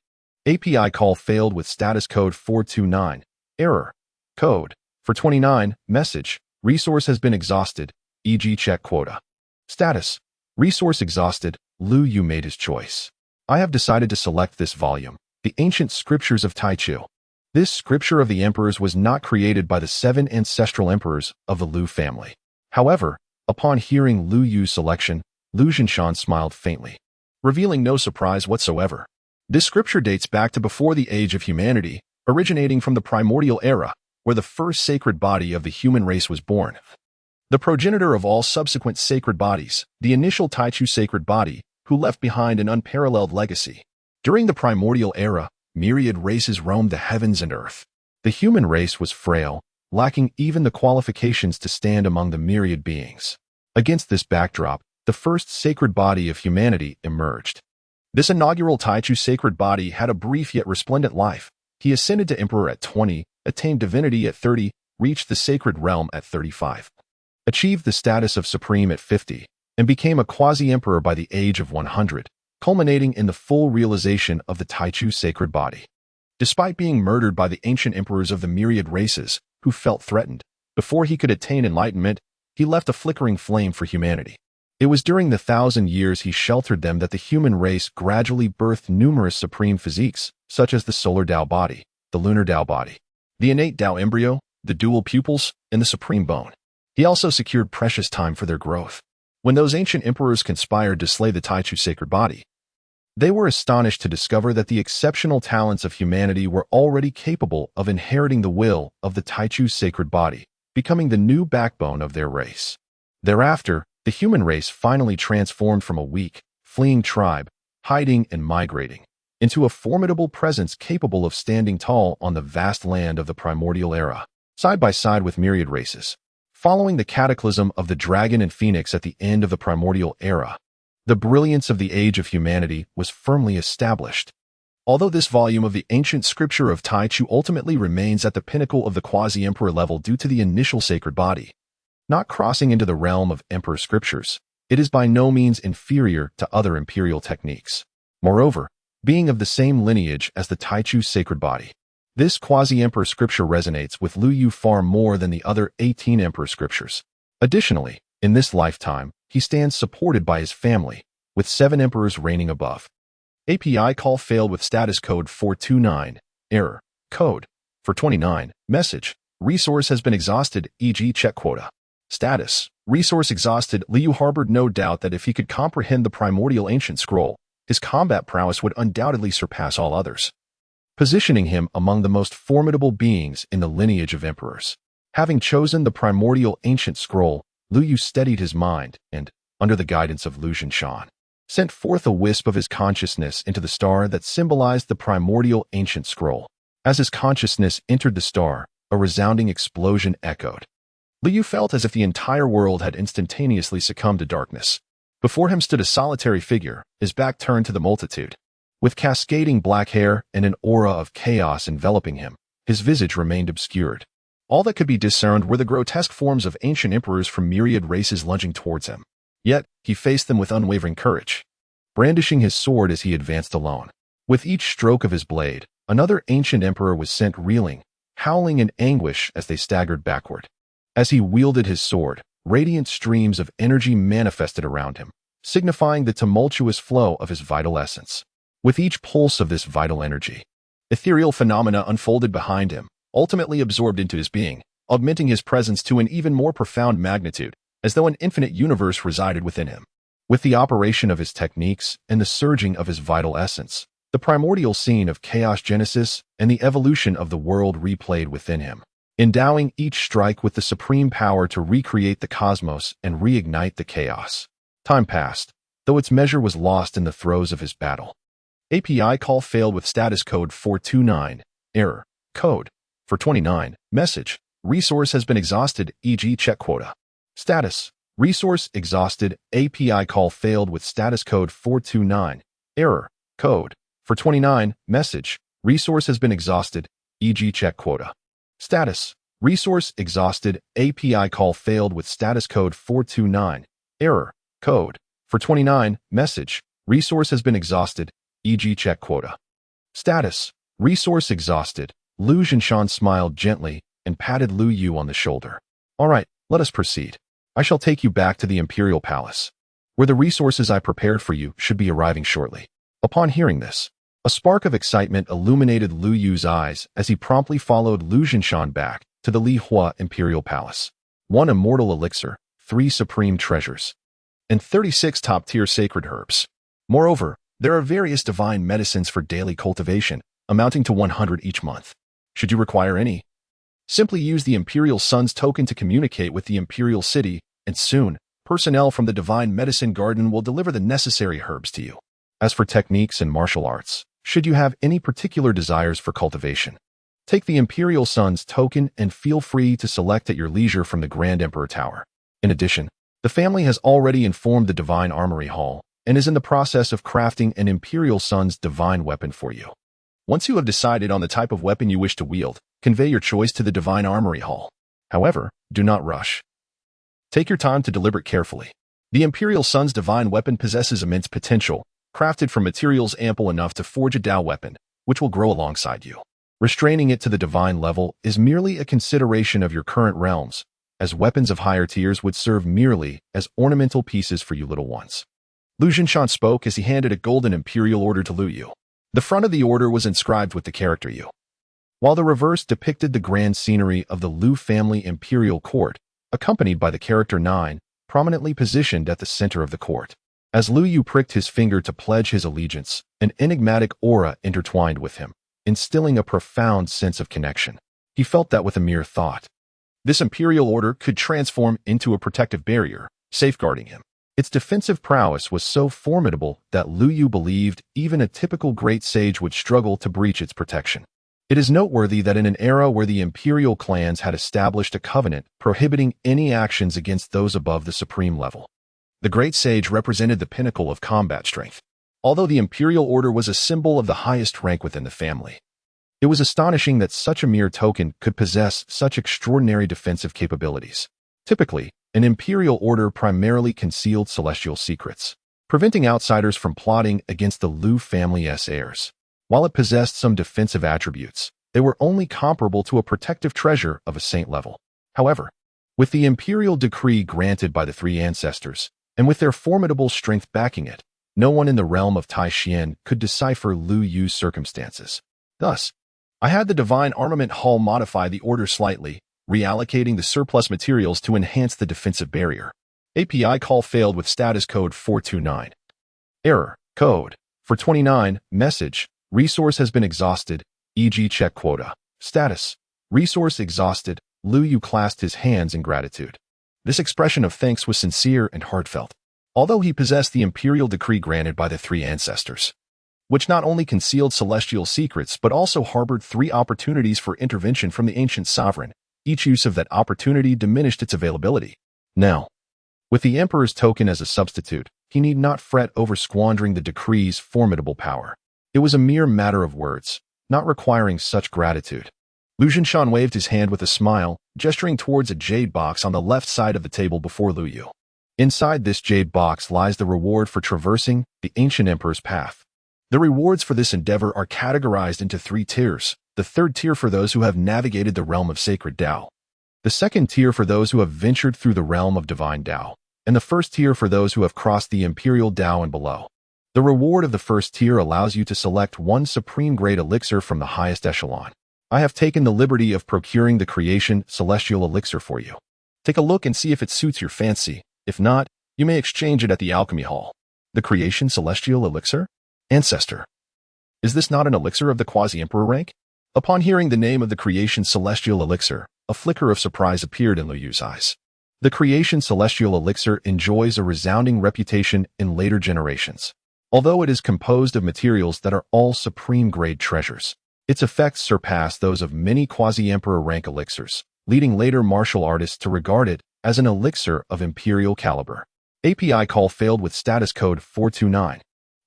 API call failed with status code 429. Error. Code. 429. Message. Resource has been exhausted, e.g. check quota. Status. Resource exhausted. Lu Yu made his choice. I have decided to select this volume, the Ancient Scriptures of Taichu. This scripture of the emperors was not created by the 7 ancestral emperors of the Liu family. However, upon hearing Lu Yu's selection, Lu Zhinshan smiled faintly, revealing no surprise whatsoever. This scripture dates back to before the age of humanity, originating from the primordial era, where the first sacred body of the human race was born. The progenitor of all subsequent sacred bodies, the initial Taichu sacred body, who left behind an unparalleled legacy. During the primordial era, myriad races roamed the heavens and earth. The human race was frail, lacking even the qualifications to stand among the myriad beings. Against this backdrop, the first sacred body of humanity emerged. This inaugural Taichu sacred body had a brief yet resplendent life. He ascended to emperor at 20, attained divinity at 30, reached the sacred realm at 35, achieved the status of supreme at 50, and became a quasi-emperor by the age of 100, culminating in the full realization of the Taichu sacred body. Despite being murdered by the ancient emperors of the myriad races, who felt threatened, before he could attain enlightenment, he left a flickering flame for humanity. It was during the 1,000 years he sheltered them that the human race gradually birthed numerous supreme physiques, such as the solar Tao body, the lunar Tao body, the innate Tao embryo, the dual pupils, and the supreme bone. He also secured precious time for their growth. When those ancient emperors conspired to slay the Taichu sacred body, they were astonished to discover that the exceptional talents of humanity were already capable of inheriting the will of the Taichu sacred body, becoming the new backbone of their race. Thereafter, the human race finally transformed from a weak, fleeing tribe, hiding and migrating, into a formidable presence capable of standing tall on the vast land of the primordial era, side by side with myriad races. Following the cataclysm of the dragon and phoenix at the end of the primordial era, the brilliance of the age of humanity was firmly established. Although this volume of the ancient scripture of Taichu ultimately remains at the pinnacle of the quasi-emperor level due to the initial sacred body, not crossing into the realm of emperor scriptures, it is by no means inferior to other imperial techniques. Moreover, being of the same lineage as the Taichu sacred body, this quasi-emperor scripture resonates with Lu Yu far more than the other 18 emperor scriptures. Additionally, in this lifetime, he stands supported by his family, with 7 emperors reigning above. API call failed with status code 429, error, code, 429, message, resource has been exhausted, e.g. check quota. Status, resource exhausted. Liu harbored no doubt that if he could comprehend the primordial ancient scroll, his combat prowess would undoubtedly surpass all others, positioning him among the most formidable beings in the lineage of emperors. Having chosen the primordial ancient scroll, Lu Yu steadied his mind and, under the guidance of Lu Zhinshan, sent forth a wisp of his consciousness into the star that symbolized the primordial ancient scroll. As his consciousness entered the star, a resounding explosion echoed. Lu Yu felt as if the entire world had instantaneously succumbed to darkness. Before him stood a solitary figure, his back turned to the multitude. With cascading black hair and an aura of chaos enveloping him, his visage remained obscured. All that could be discerned were the grotesque forms of ancient emperors from myriad races lunging towards him. Yet, he faced them with unwavering courage, brandishing his sword as he advanced alone. With each stroke of his blade, another ancient emperor was sent reeling, howling in anguish as they staggered backward. As he wielded his sword, radiant streams of energy manifested around him, signifying the tumultuous flow of his vital essence. With each pulse of this vital energy, ethereal phenomena unfolded behind him, ultimately absorbed into his being, augmenting his presence to an even more profound magnitude, as though an infinite universe resided within him. With the operation of his techniques and the surging of his vital essence, the primordial scene of chaos genesis and the evolution of the world replayed within him, endowing each strike with the supreme power to recreate the cosmos and reignite the chaos. Time passed, though its measure was lost in the throes of his battle. API call failed with status code 429, error, code, 429, message, resource has been exhausted, e.g. check quota. Status, resource exhausted, API call failed with status code 429, error, code, 429, message, resource has been exhausted, e.g. check quota. Status, resource exhausted, API call failed with status code 429, error, code, 429, message, resource has been exhausted, e.g. check quota. Status, resource exhausted. Lu Zhinshan smiled gently and patted Lu Yu on the shoulder. All right, let us proceed. I shall take you back to the imperial palace, where the resources I prepared for you should be arriving shortly. Upon hearing this, a spark of excitement illuminated Lu Yu's eyes as he promptly followed Lu Zhinshan back to the Li Hua imperial palace. 1 immortal elixir, 3 supreme treasures, and 36 top-tier sacred herbs. Moreover, there are various divine medicines for daily cultivation, amounting to 100 each month. Should you require any, simply use the Imperial Sun's token to communicate with the Imperial City, and soon, personnel from the Divine Medicine Garden will deliver the necessary herbs to you. As for techniques and martial arts, should you have any particular desires for cultivation, take the Imperial Sun's token and feel free to select at your leisure from the Grand Emperor Tower. In addition, the family has already informed the Divine Armory Hall and is in the process of crafting an Imperial Sun's divine weapon for you. Once you have decided on the type of weapon you wish to wield, convey your choice to the Divine Armory Hall. However, do not rush. Take your time to deliberate carefully. The Imperial Sun's divine weapon possesses immense potential, crafted from materials ample enough to forge a Dao weapon, which will grow alongside you. Restraining it to the divine level is merely a consideration of your current realms, as weapons of higher tiers would serve merely as ornamental pieces for you little ones. Lu Zhinshan spoke as he handed a golden imperial order to Lu Yu. The front of the order was inscribed with the character U, while the reverse depicted the grand scenery of the Lu family imperial court, accompanied by the character 9, prominently positioned at the center of the court. As Lu Yu pricked his finger to pledge his allegiance, an enigmatic aura intertwined with him, instilling a profound sense of connection. He felt that with a mere thought, this imperial order could transform into a protective barrier, safeguarding him. Its defensive prowess was so formidable that Lu Yu believed even a typical great sage would struggle to breach its protection. It is noteworthy that in an era where the imperial clans had established a covenant prohibiting any actions against those above the supreme level, the great sage represented the pinnacle of combat strength. Although the imperial order was a symbol of the highest rank within the family, it was astonishing that such a mere token could possess such extraordinary defensive capabilities. Typically, an imperial order primarily concealed celestial secrets, preventing outsiders from plotting against the Liu family's heirs. While it possessed some defensive attributes, they were only comparable to a protective treasure of a saint level. However, with the imperial decree granted by the three ancestors, and with their formidable strength backing it, no one in the realm of Taishan could decipher Liu Yu's circumstances. Thus, I had the Divine Armament Hall modify the order slightly, reallocating the surplus materials to enhance the defensive barrier. API call failed with status code 429. Error. Code. For 29, message. Resource has been exhausted, e.g. check quota. Status. Resource exhausted. Liu Yu clasped his hands in gratitude. This expression of thanks was sincere and heartfelt, although he possessed the imperial decree granted by the three ancestors, which not only concealed celestial secrets but also harbored 3 opportunities for intervention from the ancient sovereign. Each use of that opportunity diminished its availability. Now, with the Emperor's token as a substitute, he need not fret over squandering the decree's formidable power. It was a mere matter of words, not requiring such gratitude. Lu Zhinshan waved his hand with a smile, gesturing towards a jade box on the left side of the table before Liu Yu. Inside this jade box lies the reward for traversing the ancient emperor's path. The rewards for this endeavor are categorized into 3 tiers, the 3rd tier for those who have navigated the realm of sacred Tao, the 2nd tier for those who have ventured through the realm of divine Tao, and the 1st tier for those who have crossed the imperial Tao and below. The reward of the 1st tier allows you to select 1 supreme-grade elixir from the highest echelon. I have taken the liberty of procuring the creation celestial elixir for you. Take a look and see if it suits your fancy. If not, you may exchange it at the alchemy hall. The creation celestial elixir? Ancestor. Is this not an elixir of the quasi-emperor rank? Upon hearing the name of the creation celestial elixir, a flicker of surprise appeared in Liu Yu's eyes. The creation celestial elixir enjoys a resounding reputation in later generations. Although it is composed of materials that are all supreme-grade treasures, its effects surpass those of many quasi-emperor rank elixirs, leading later martial artists to regard it as an elixir of imperial caliber. API call failed with status code 429.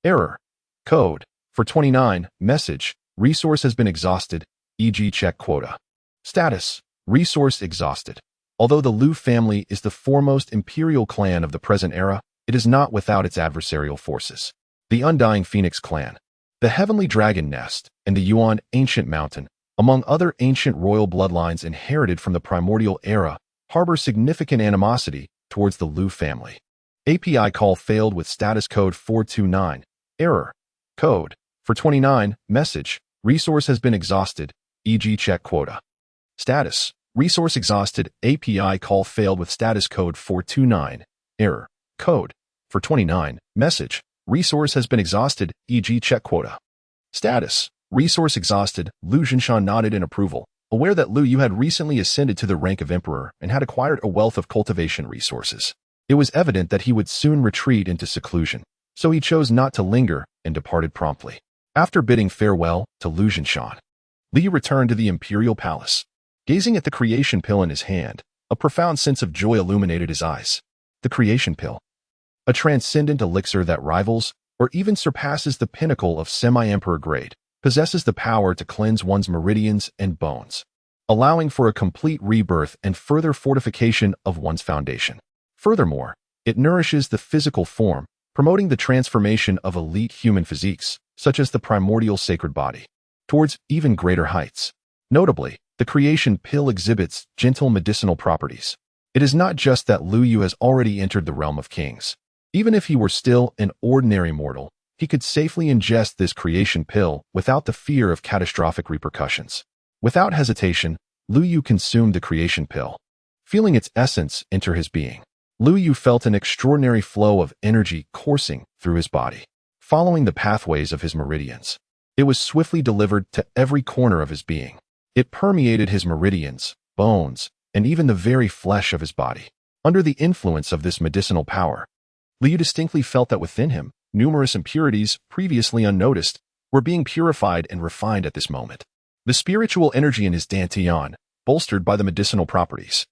Error. Code. For 29, message. Resource has been exhausted, e.g. check quota. Status. Resource exhausted. Although the Liu family is the foremost imperial clan of the present era, it is not without its adversarial forces. The Undying Phoenix clan, the Heavenly Dragon Nest, and the Yuan Ancient Mountain, among other ancient royal bloodlines inherited from the primordial era, harbor significant animosity towards the Liu family. API call failed with status code 429. Error. Code. For 29, message. Resource has been exhausted, e.g. check quota. Status. Resource exhausted. API call failed with status code 429. Error. Code. For 29, message. Resource has been exhausted, e.g. check quota. Status. Resource exhausted. Lu Zhinshan nodded in approval, aware that Liu Yu had recently ascended to the rank of emperor and had acquired a wealth of cultivation resources. It was evident that he would soon retreat into seclusion, so he chose not to linger and departed promptly. After bidding farewell to Lu Zhinshan, Li returned to the imperial palace. Gazing at the creation pill in his hand, a profound sense of joy illuminated his eyes. The creation pill. A transcendent elixir that rivals or even surpasses the pinnacle of semi-emperor grade, possesses the power to cleanse one's meridians and bones, allowing for a complete rebirth and further fortification of one's foundation. Furthermore, it nourishes the physical form, promoting the transformation of elite human physiques, such as the primordial sacred body, towards even greater heights. Notably, the creation pill exhibits gentle medicinal properties. It is not just that Liu Yu has already entered the realm of kings. Even if he were still an ordinary mortal, he could safely ingest this creation pill without the fear of catastrophic repercussions. Without hesitation, Liu Yu consumed the creation pill. Feeling its essence enter his being, Liu Yu felt an extraordinary flow of energy coursing through his body, following the pathways of his meridians. It was swiftly delivered to every corner of his being. It permeated his meridians, bones, and even the very flesh of his body. Under the influence of this medicinal power, Liu distinctly felt that within him, numerous impurities, previously unnoticed, were being purified and refined at this moment. The spiritual energy in his dantian, bolstered by the medicinal properties,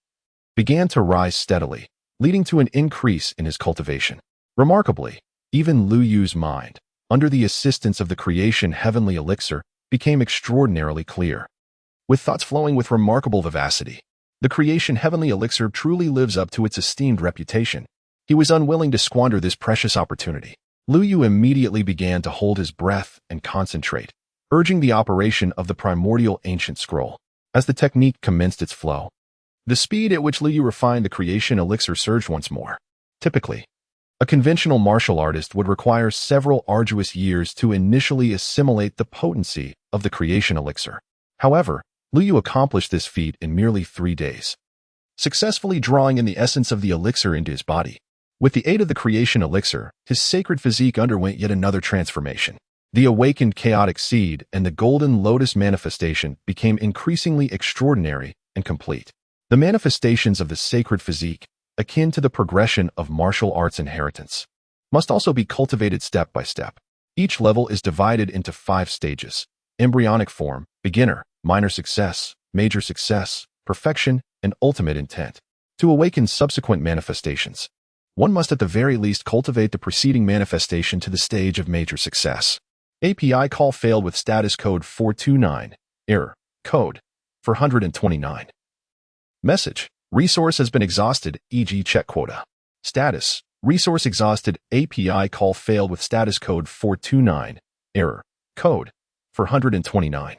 began to rise steadily, leading to an increase in his cultivation. Remarkably, even Liu Yu's mind, under the assistance of the creation heavenly elixir, became extraordinarily clear, with thoughts flowing with remarkable vivacity. The creation heavenly elixir truly lives up to its esteemed reputation. He was unwilling to squander this precious opportunity. Lu Yu immediately began to hold his breath and concentrate, urging the operation of the primordial ancient scroll. As the technique commenced its flow, the speed at which Lu Yu refined the creation elixir surged once more. Typically, a conventional martial artist would require several arduous years to initially assimilate the potency of the creation elixir. However, Lu Yu accomplished this feat in merely 3 days, successfully drawing in the essence of the elixir into his body. With the aid of the creation elixir, his sacred physique underwent yet another transformation. The awakened chaotic seed and the golden lotus manifestation became increasingly extraordinary and complete. The manifestations of the sacred physique, akin to the progression of martial arts inheritance, must also be cultivated step by step. Each level is divided into 5 stages: embryonic form, beginner, minor success, major success, perfection, and ultimate intent. To awaken subsequent manifestations, one must at the very least cultivate the preceding manifestation to the stage of major success. API call failed with status code 429. Error. Code 429. Message. Resource has been exhausted, e.g. check quota. Status. Resource exhausted. API call failed with status code 429. Error. Code 429.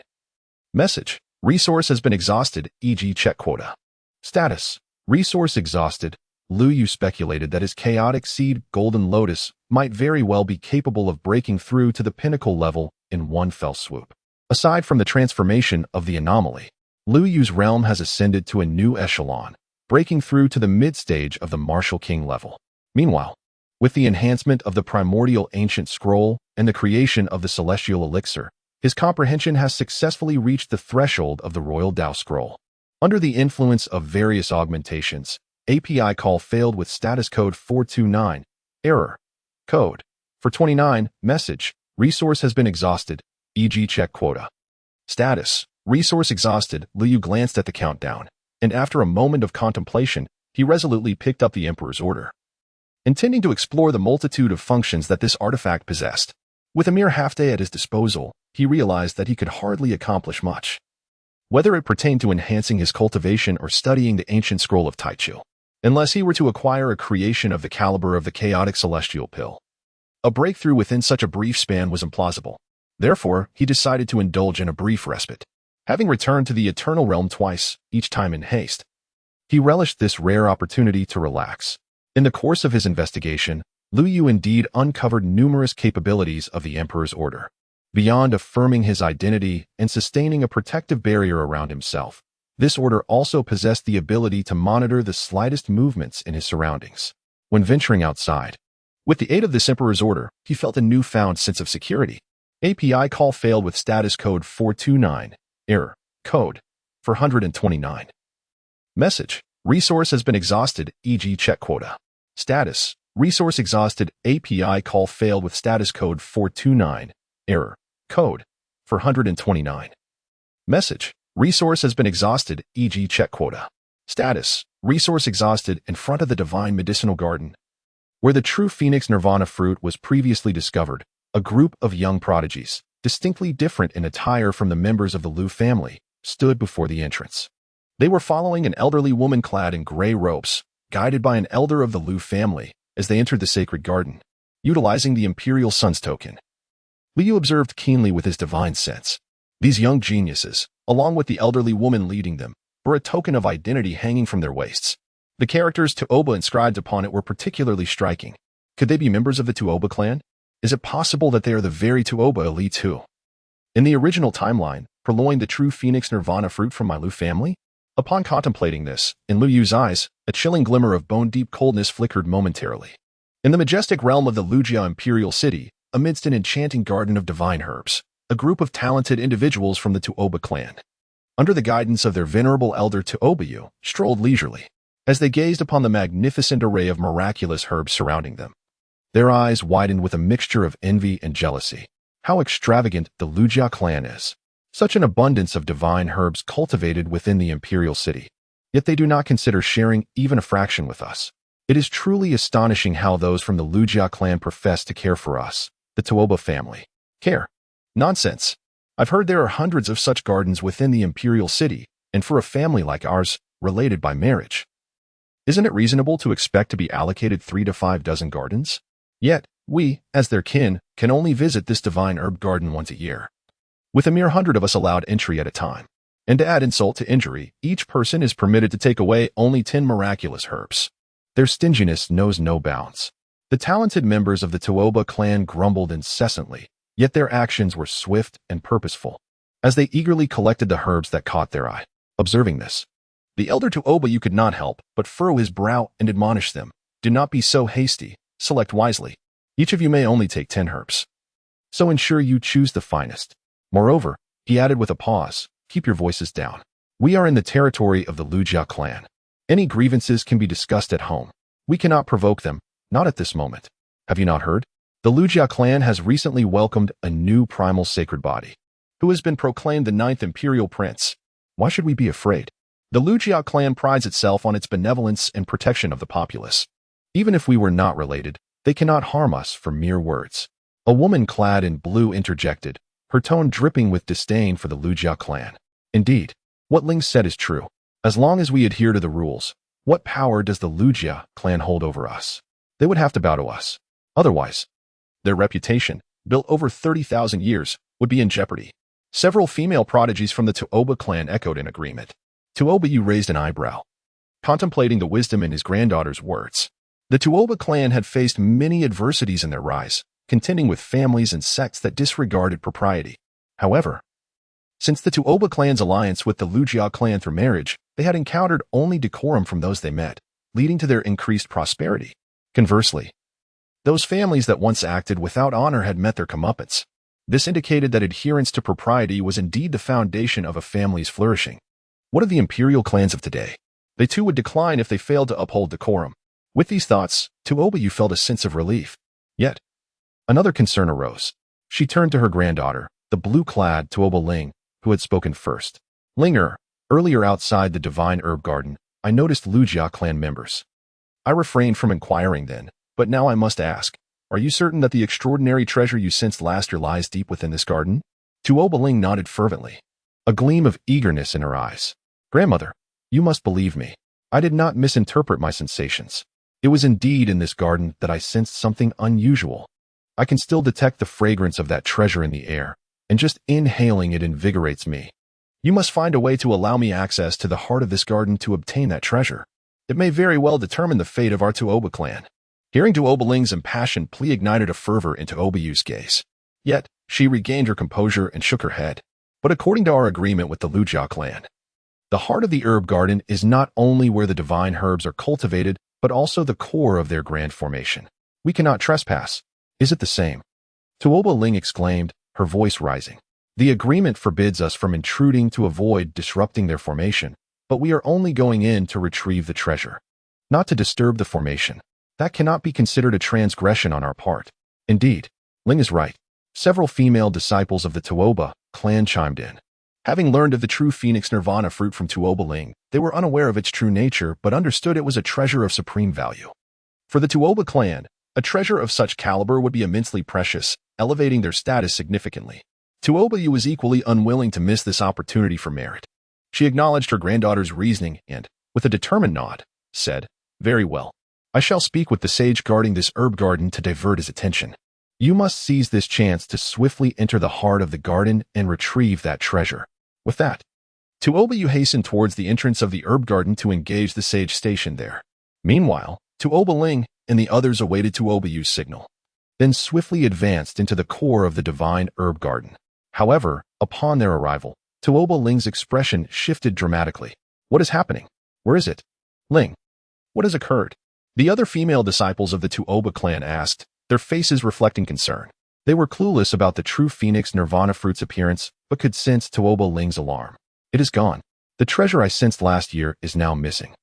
Message. Resource has been exhausted, e.g. check quota. Status. Resource exhausted. Lu Yu speculated that his chaotic seed, Golden Lotus, might very well be capable of breaking through to the pinnacle level in one fell swoop. Aside from the transformation of the anomaly, Lu Yu's realm has ascended to a new echelon, breaking through to the mid-stage of the Martial King level. Meanwhile, with the enhancement of the primordial ancient scroll and the creation of the celestial elixir, his comprehension has successfully reached the threshold of the Royal Dao Scroll. Under the influence of various augmentations, API call failed with status code 429. Error. Code 429. Message. Resource has been exhausted, e.g. check quota. Status. Resource exhausted. Lu Yu glanced at the countdown, and after a moment of contemplation, he resolutely picked up the Emperor's order, intending to explore the multitude of functions that this artifact possessed. With a mere half-day at his disposal, he realized that he could hardly accomplish much, whether it pertained to enhancing his cultivation or studying the ancient scroll of Taichu, unless he were to acquire a creation of the caliber of the chaotic celestial pill. A breakthrough within such a brief span was implausible. Therefore, he decided to indulge in a brief respite. Having returned to the Eternal Realm twice, each time in haste, he relished this rare opportunity to relax. In the course of his investigation, Lu Yu indeed uncovered numerous capabilities of the Emperor's order. Beyond affirming his identity and sustaining a protective barrier around himself, this order also possessed the ability to monitor the slightest movements in his surroundings. When venturing outside, with the aid of this Emperor's order, he felt a newfound sense of security. API call failed with status code 429. Error. Code 429. Message. Resource has been exhausted, e.g. check quota. Status. Resource exhausted. API call failed with status code 429. Error. Code 429. Message. Resource has been exhausted, e.g. check quota. Status. Resource exhausted. In front of the Divine Medicinal Garden, where the true Phoenix Nirvana fruit was previously discovered, a group of young prodigies, distinctly different in attire from the members of the Lu family, stood before the entrance. They were following an elderly woman clad in gray robes, guided by an elder of the Lu family, as they entered the sacred garden, utilizing the Imperial Sun's token. Lu Yu observed keenly with his divine sense. These young geniuses, along with the elderly woman leading them, were a token of identity hanging from their waists. The characters Tuoba inscribed upon it were particularly striking. Could they be members of the Tuoba clan? Is it possible that they are the very Tuoba elites who, in the original timeline, purloined the true Phoenix Nirvana fruit from my Lu family? Upon contemplating this, in Lu Yu's eyes, a chilling glimmer of bone-deep coldness flickered momentarily. In the majestic realm of the Lujia Imperial City, amidst an enchanting garden of divine herbs, a group of talented individuals from the Tuoba clan, under the guidance of their venerable elder Tuobayu, strolled leisurely. As they gazed upon the magnificent array of miraculous herbs surrounding them, their eyes widened with a mixture of envy and jealousy. How extravagant the Lujia clan is! Such an abundance of divine herbs cultivated within the Imperial City. Yet they do not consider sharing even a fraction with us. It is truly astonishing how those from the Lujia clan profess to care for us, the Tuoba family. Care? Nonsense. I've heard there are hundreds of such gardens within the Imperial City, and for a family like ours, related by marriage. Isn't it reasonable to expect to be allocated 3 to 5 dozen gardens? Yet, we, as their kin, can only visit this divine herb garden once a year, with a mere 100 of us allowed entry at a time. And to add insult to injury, each person is permitted to take away only 10 miraculous herbs. Their stinginess knows no bounds. The talented members of the Tuoba clan grumbled incessantly, yet their actions were swift and purposeful, as they eagerly collected the herbs that caught their eye. Observing this, the elder Tuoba could not help but furrow his brow and admonish them. Do not be so hasty, select wisely. Each of you may only take 10 herbs, so ensure you choose the finest. Moreover, he added with a pause, keep your voices down. We are in the territory of the Lujia clan. Any grievances can be discussed at home. We cannot provoke them, not at this moment. Have you not heard? The Lujia clan has recently welcomed a new primal sacred body, who has been proclaimed the 9th imperial prince. Why should we be afraid? The Lujia clan prides itself on its benevolence and protection of the populace. Even if we were not related, they cannot harm us for mere words. A woman clad in blue interjected, her tone dripping with disdain for the Lujia clan. Indeed, what Ling said is true. As long as we adhere to the rules, what power does the Lujia clan hold over us? They would have to bow to us. Otherwise, their reputation, built over 30,000 years, would be in jeopardy. Several female prodigies from the Tuoba clan echoed in agreement. Tuoba raised an eyebrow, contemplating the wisdom in his granddaughter's words. The Tuoba clan had faced many adversities in their rise, contending with families and sects that disregarded propriety. However, since the Tuoba clan's alliance with the Lujia clan through marriage, they had encountered only decorum from those they met, leading to their increased prosperity. Conversely, those families that once acted without honor had met their comeuppance. This indicated that adherence to propriety was indeed the foundation of a family's flourishing. What of the imperial clans of today? They too would decline if they failed to uphold decorum. With these thoughts, Tuoba felt a sense of relief. Yet, another concern arose. She turned to her granddaughter, the blue-clad Tuoba Ling, who had spoken first. Linger, earlier outside the divine herb garden, I noticed Lujia clan members. I refrained from inquiring then, but now I must ask, are you certain that the extraordinary treasure you sensed last year lies deep within this garden? Tuoba Ling nodded fervently, a gleam of eagerness in her eyes. Grandmother, you must believe me. I did not misinterpret my sensations. It was indeed in this garden that I sensed something unusual. I can still detect the fragrance of that treasure in the air, and just inhaling it invigorates me. You must find a way to allow me access to the heart of this garden to obtain that treasure. It may very well determine the fate of our Tuoba clan. Hearing Tuoba Ling's impassioned plea ignited a fervor into Tuoba's gaze. Yet, she regained her composure and shook her head. But according to our agreement with the Lujia clan, the heart of the herb garden is not only where the divine herbs are cultivated, but also the core of their grand formation. We cannot trespass. Is it the same? Tuoba Ling exclaimed, her voice rising. The agreement forbids us from intruding to avoid disrupting their formation, but we are only going in to retrieve the treasure, not to disturb the formation. That cannot be considered a transgression on our part. Indeed, Ling is right. Several female disciples of the Tuoba clan chimed in. Having learned of the true Phoenix Nirvana fruit from Tuoba Ling, they were unaware of its true nature but understood it was a treasure of supreme value. For the Tuoba clan, a treasure of such caliber would be immensely precious, elevating their status significantly. Tuoba was equally unwilling to miss this opportunity for merit. She acknowledged her granddaughter's reasoning and, with a determined nod, said, Very well. I shall speak with the sage guarding this herb garden to divert his attention. You must seize this chance to swiftly enter the heart of the garden and retrieve that treasure. With that, Tuoba hastened towards the entrance of the herb garden to engage the sage stationed there. Meanwhile, Tuoba Ling and the others awaited Tuoba's signal, then swiftly advanced into the core of the divine herb garden. However, upon their arrival, Tuoba Ling's expression shifted dramatically. What is happening? Where is it? Ling, what has occurred? The other female disciples of the Tuoba clan asked, their faces reflecting concern. They were clueless about the true Phoenix Nirvana fruit's appearance, but could sense Tuoba Ling's alarm. It is gone. The treasure I sensed last year is now missing.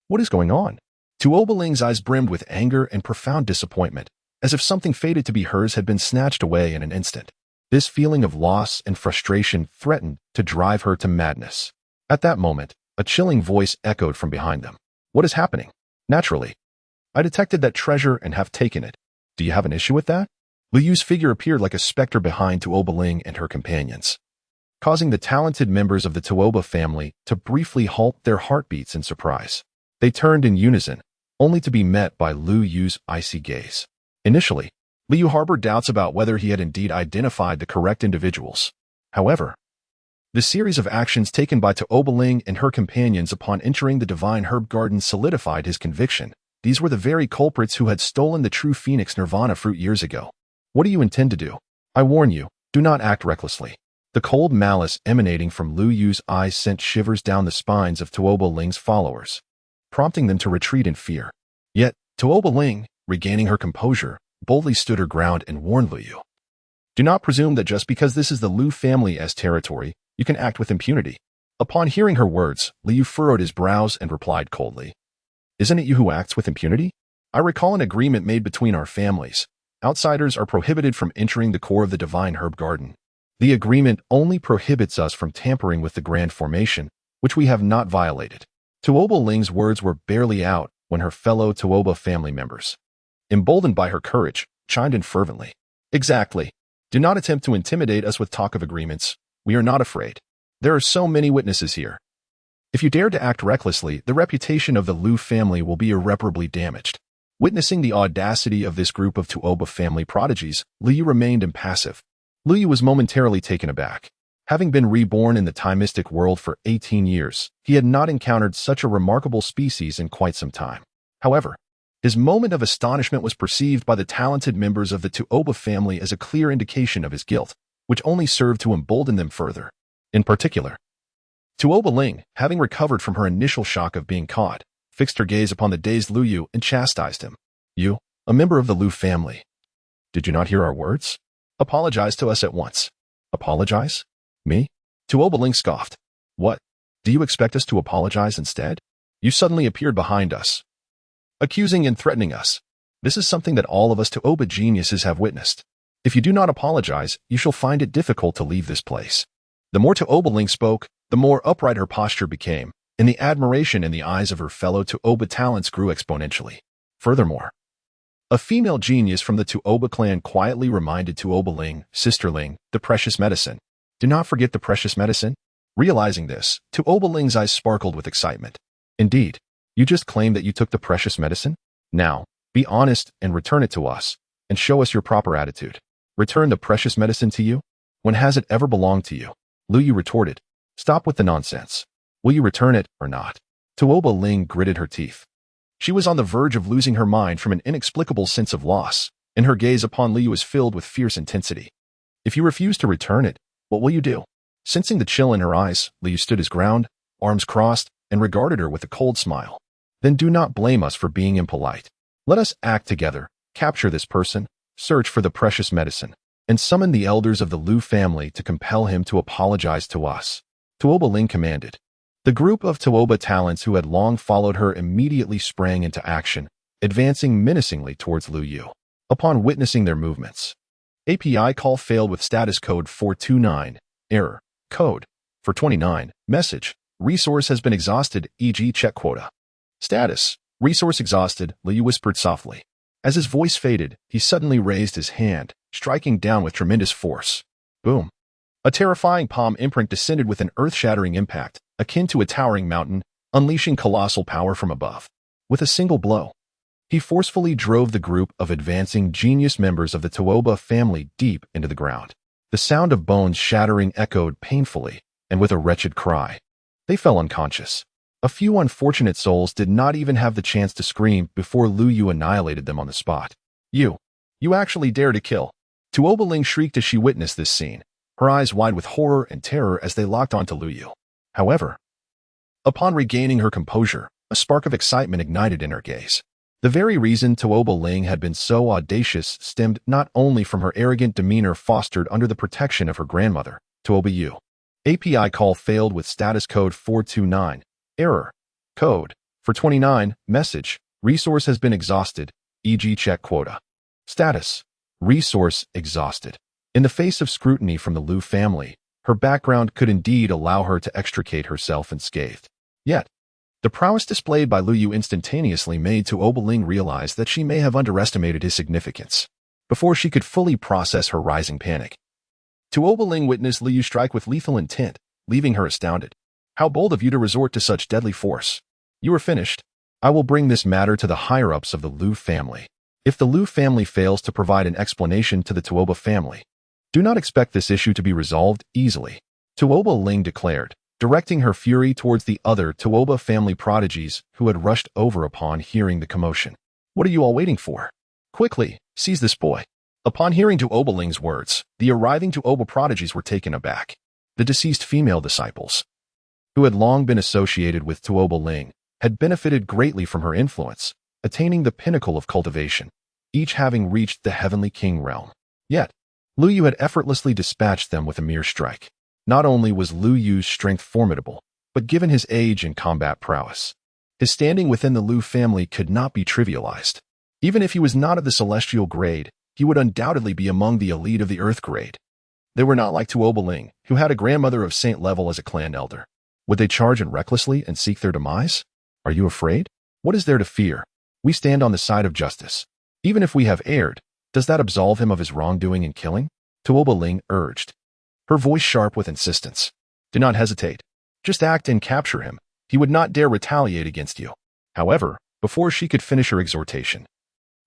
What is going on? Tuoba Ling's eyes brimmed with anger and profound disappointment, as if something fated to be hers had been snatched away in an instant. This feeling of loss and frustration threatened to drive her to madness. At that moment, a chilling voice echoed from behind them. What is happening? Naturally, I detected that treasure and have taken it. Do you have an issue with that? Liyu's figure appeared like a specter behind Tuoba Ling and her companions. causing the talented members of the Tuoba family to briefly halt their heartbeats in surprise. They turned in unison, only to be met by Liu Yu's icy gaze. Initially, Liu harbored doubts about whether he had indeed identified the correct individuals. However, the series of actions taken by Tuoba Ling and her companions upon entering the Divine Herb Garden solidified his conviction. These were the very culprits who had stolen the true Phoenix Nirvana fruit years ago. What do you intend to do? I warn you, do not act recklessly. The cold malice emanating from Liu Yu's eyes sent shivers down the spines of Tuoba Ling's followers, prompting them to retreat in fear. Yet, Tuoba Ling, regaining her composure, boldly stood her ground and warned Liu Yu. Do not presume that just because this is the Liu family's territory, you can act with impunity. Upon hearing her words, Liu furrowed his brows and replied coldly, Isn't it you who acts with impunity? I recall an agreement made between our families. Outsiders are prohibited from entering the core of the Divine Herb Garden. The agreement only prohibits us from tampering with the Grand Formation, which we have not violated. Tuoba Ling's words were barely out when her fellow Tuoba family members, emboldened by her courage, chimed in fervently. Exactly. Do not attempt to intimidate us with talk of agreements. We are not afraid. There are so many witnesses here. If you dare to act recklessly, the reputation of the Liu family will be irreparably damaged. Witnessing the audacity of this group of Tuoba family prodigies, Liu remained impassive. Liu was momentarily taken aback. Having been reborn in the Timistic world for 18 years, he had not encountered such a remarkable species in quite some time. However, his moment of astonishment was perceived by the talented members of the Tuoba family as a clear indication of his guilt, which only served to embolden them further. In particular, Tuoba Ling, having recovered from her initial shock of being caught, fixed her gaze upon the dazed Liu Yu and chastised him. You, a member of the Liu family. Did you not hear our words? Apologize to us at once. Apologize? Me? Tuoba Ling scoffed. What? Do you expect us to apologize instead? You suddenly appeared behind us, accusing and threatening us. This is something that all of us Tuoba geniuses have witnessed. If you do not apologize, you shall find it difficult to leave this place. The more Tuoba Ling spoke, the more upright her posture became, and the admiration in the eyes of her fellow Tuoba talents grew exponentially. Furthermore, a female genius from the Tuoba clan quietly reminded Tuoba Ling, Sister Ling, the precious medicine. Do not forget the precious medicine. Realizing this, Tuoba Ling's eyes sparkled with excitement. Indeed, you just claimed that you took the precious medicine? Now, be honest and return it to us, and show us your proper attitude. Return the precious medicine to you? When has it ever belonged to you? Liu Yu retorted. Stop with the nonsense. Will you return it or not? Tuoba Ling gritted her teeth. She was on the verge of losing her mind from an inexplicable sense of loss, and her gaze upon Liu was filled with fierce intensity. If you refuse to return it, what will you do? Sensing the chill in her eyes, Liu stood his ground, arms crossed, and regarded her with a cold smile. Then do not blame us for being impolite. Let us act together, capture this person, search for the precious medicine, and summon the elders of the Liu family to compel him to apologize to us. Tuoba Ling commanded. The group of Tuoba talents who had long followed her immediately sprang into action, advancing menacingly towards Liu Yu. Upon witnessing their movements, API call failed with status code 429, error, code, for 29, message, resource has been exhausted, e.g. check quota. Status, resource exhausted, Liu whispered softly. As his voice faded, he suddenly raised his hand, striking down with tremendous force. Boom. A terrifying palm imprint descended with an earth-shattering impact, akin to a towering mountain, unleashing colossal power from above. With a single blow, he forcefully drove the group of advancing genius members of the Tuoba family deep into the ground. The sound of bones shattering echoed painfully, and with a wretched cry, they fell unconscious. A few unfortunate souls did not even have the chance to scream before Liu Yu annihilated them on the spot. You actually dare to kill. Tuoba Ling shrieked as she witnessed this scene, her eyes wide with horror and terror as they locked onto Liu Yu. However, upon regaining her composure, a spark of excitement ignited in her gaze. The very reason Tuoba Ling had been so audacious stemmed not only from her arrogant demeanor fostered under the protection of her grandmother, Tuoba Yu. API call failed with status code 429, error, code, for 29, message, resource has been exhausted, e.g. check quota. Status, resource exhausted. In the face of scrutiny from the Liu family, her background could indeed allow her to extricate herself unscathed. Yet, the prowess displayed by Liu Yu instantaneously made Tuoba Ling realize that she may have underestimated his significance. Before she could fully process her rising panic, Tuoba Ling witnessed Liu strike with lethal intent, leaving her astounded. How bold of you to resort to such deadly force. You are finished. I will bring this matter to the higher-ups of the Liu family. If the Liu family fails to provide an explanation to the Tuoba family, do not expect this issue to be resolved easily, Tuoba Ling declared, directing her fury towards the other Tuoba family prodigies who had rushed over upon hearing the commotion. What are you all waiting for? Quickly, seize this boy. Upon hearing Tuoba Ling's words, the arriving Tuoba prodigies were taken aback. The deceased female disciples, who had long been associated with Tuoba Ling, had benefited greatly from her influence, attaining the pinnacle of cultivation, each having reached the heavenly king realm. Yet, Lu Yu had effortlessly dispatched them with a mere strike. Not only was Lu Yu's strength formidable, but given his age and combat prowess, his standing within the Lu family could not be trivialized. Even if he was not of the celestial grade, he would undoubtedly be among the elite of the earth grade. They were not like Tuoba Ling, who had a grandmother of saint level as a clan elder. Would they charge in recklessly and seek their demise? Are you afraid? What is there to fear? We stand on the side of justice. Even if we have erred, does that absolve him of his wrongdoing and killing? Tuoba Ling urged, her voice sharp with insistence. Do not hesitate. Just act and capture him. He would not dare retaliate against you. However, before she could finish her exhortation,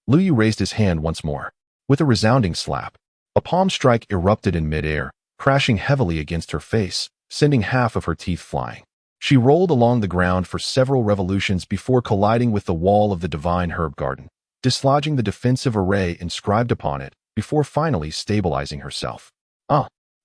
Lu Yu raised his hand once more. With a resounding slap, a palm strike erupted in midair, crashing heavily against her face, sending half of her teeth flying. She rolled along the ground for several revolutions before colliding with the wall of the divine herb garden, dislodging the defensive array inscribed upon it before finally stabilizing herself.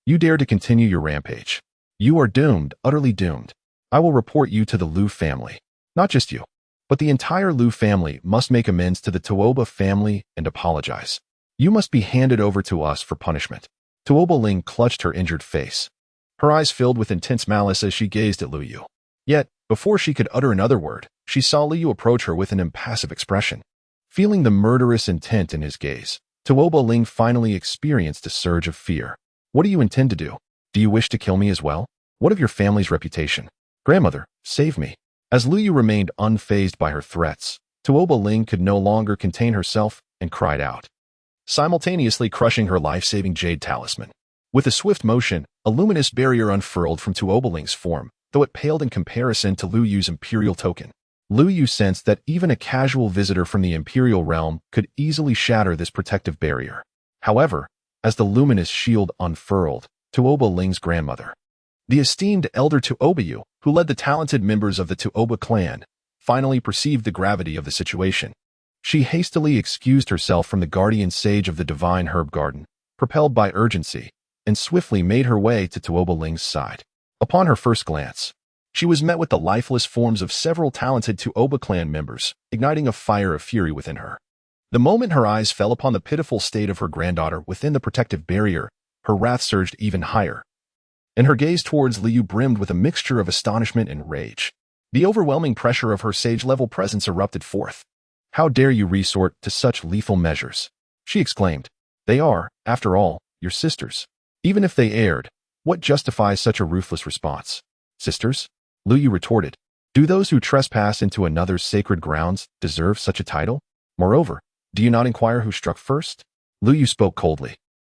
You dare to continue your rampage. You are doomed, utterly doomed. I will report you to the Lu family. Not just you, but the entire Lu family must make amends to the Tuoba family and apologize. You must be handed over to us for punishment. Tuoba Ling clutched her injured face. Her eyes filled with intense malice as she gazed at Lu Yu. Yet, before she could utter another word, she saw Lu Yu approach her with an impassive expression. Feeling the murderous intent in his gaze, Tuoba Ling finally experienced a surge of fear. What do you intend to do? Do you wish to kill me as well? What of your family's reputation? Grandmother, save me. As Lu Yu remained unfazed by her threats, Tuoba Ling could no longer contain herself and cried out, simultaneously crushing her life-saving jade talisman. With a swift motion, a luminous barrier unfurled from Tuoba Ling's form, though it paled in comparison to Lu Yu's imperial token. Lu Yu sensed that even a casual visitor from the imperial realm could easily shatter this protective barrier. However, as the luminous shield unfurled, Tuoba Ling's grandmother, the esteemed elder Tuoba Yu, who led the talented members of the Tuoba clan, finally perceived the gravity of the situation. She hastily excused herself from the guardian sage of the divine herb garden, propelled by urgency, and swiftly made her way to Tuoba Ling's side. Upon her first glance, she was met with the lifeless forms of several talented Tuoba clan members, igniting a fire of fury within her. The moment her eyes fell upon the pitiful state of her granddaughter within the protective barrier, her wrath surged even higher, and her gaze towards Liu brimmed with a mixture of astonishment and rage. The overwhelming pressure of her sage-level presence erupted forth. How dare you resort to such lethal measures? She exclaimed. They are, after all, your sisters. Even if they erred, what justifies such a ruthless response? Sisters? Liu retorted. Do those who trespass into another's sacred grounds deserve such a title? Moreover, do you not inquire who struck first? Liu spoke coldly,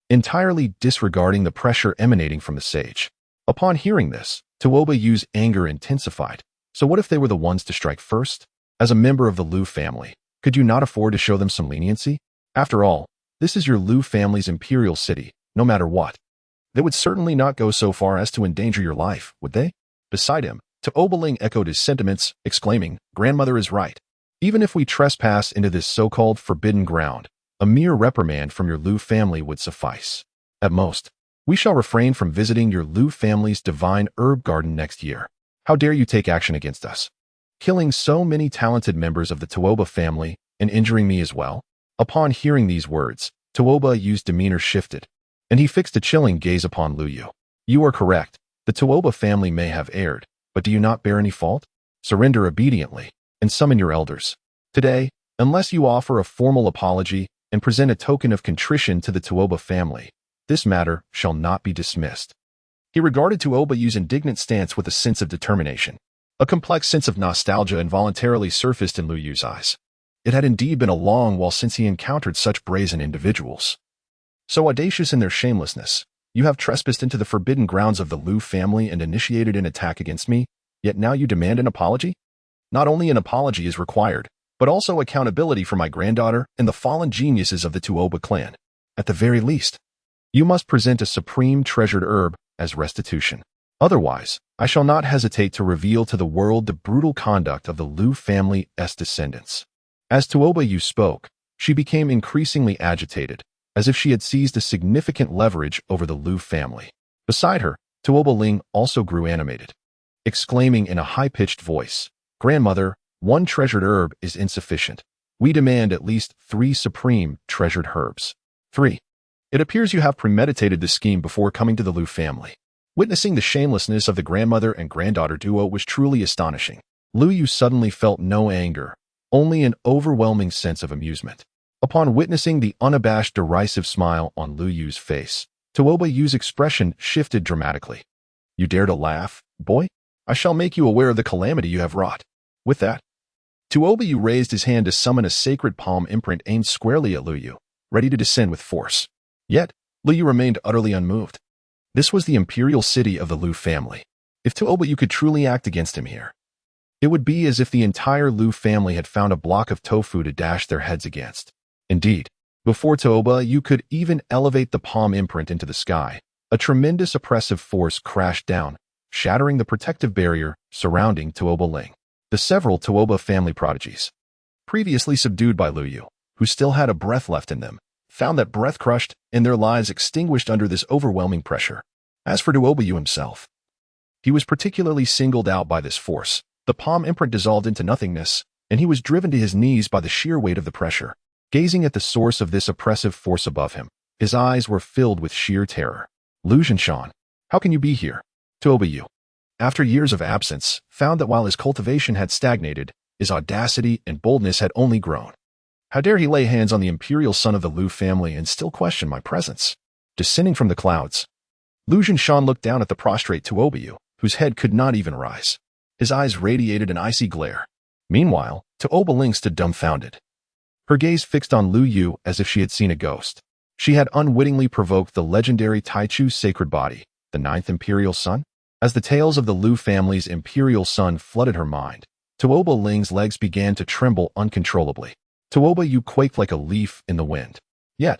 entirely disregarding the pressure emanating from the sage. Upon hearing this, Tuoba Yu's anger intensified. So what if they were the ones to strike first? As a member of the Liu family, could you not afford to show them some leniency? After all, this is your Liu family's imperial city, no matter what. They would certainly not go so far as to endanger your life, would they? Beside him, Tuoba Ling echoed his sentiments, exclaiming, Grandmother is right. Even if we trespass into this so-called forbidden ground, a mere reprimand from your Liu family would suffice. At most, we shall refrain from visiting your Liu family's divine herb garden next year. How dare you take action against us? Killing so many talented members of the Tuoba family and injuring me as well? Upon hearing these words, Tuoba Yu's demeanor shifted, and he fixed a chilling gaze upon Lu Yu. You are correct. The Tuoba family may have erred, but do you not bear any fault? Surrender obediently, and summon your elders. Today, unless you offer a formal apology and present a token of contrition to the Tuoba family, this matter shall not be dismissed. He regarded Tuoba Yu's indignant stance with a sense of determination. A complex sense of nostalgia involuntarily surfaced in Lu Yu's eyes. It had indeed been a long while since he encountered such brazen individuals. So audacious in their shamelessness, You have trespassed into the forbidden grounds of the Liu family and initiated an attack against me, yet now you demand an apology? Not only an apology is required, but also accountability for my granddaughter and the fallen geniuses of the Tuoba clan. At the very least, you must present a supreme treasured herb as restitution. Otherwise, I shall not hesitate to reveal to the world the brutal conduct of the Liu family's descendants. As Tuoba Yu spoke, she became increasingly agitated, as if she had seized a significant leverage over the Liu family. Beside her, Tuoba Ling also grew animated, exclaiming in a high-pitched voice, "Grandmother, one treasured herb is insufficient. We demand at least 3 supreme treasured herbs." 3. It appears you have premeditated this scheme before coming to the Liu family. Witnessing the shamelessness of the grandmother and granddaughter duo was truly astonishing. Liu Yu suddenly felt no anger, only an overwhelming sense of amusement. Upon witnessing the unabashed derisive smile on Liu Yu's face, Tuoba Yu's expression shifted dramatically. "You dare to laugh, boy? I shall make you aware of the calamity you have wrought." With that, Tuoba Yu raised his hand to summon a sacred palm imprint aimed squarely at Liu Yu, ready to descend with force. Yet, Liu Yu remained utterly unmoved. This was the imperial city of the Liu family. If Tuoba Yu could truly act against him here, it would be as if the entire Liu family had found a block of tofu to dash their heads against. Indeed, before Tuoba Yu could even elevate the palm imprint into the sky, a tremendous oppressive force crashed down, shattering the protective barrier surrounding Tuoba Ling. The several Tuoba family prodigies, previously subdued by Liu Yu, who still had a breath left in them, found that breath crushed and their lives extinguished under this overwhelming pressure. As for Tuoba Yu himself, he was particularly singled out by this force. The palm imprint dissolved into nothingness, and he was driven to his knees by the sheer weight of the pressure. Gazing at the source of this oppressive force above him, his eyes were filled with sheer terror. "Liu Zhanshan, how can you be here?" Tuoba Yu, after years of absence, found that while his cultivation had stagnated, his audacity and boldness had only grown. "How dare he lay hands on the imperial son of the Liu family and still question my presence?" Descending from the clouds, Liu Zhanshan looked down at the prostrate Tuoba Yu, whose head could not even rise. His eyes radiated an icy glare. Meanwhile, Tuoba Ling stood dumbfounded, her gaze fixed on Liu Yu as if she had seen a ghost. She had unwittingly provoked the legendary Taichu's sacred body, the 9th imperial son. As the tales of the Liu family's imperial son flooded her mind, Tuoba Ling's legs began to tremble uncontrollably. Tuoba Yu quaked like a leaf in the wind. Yet,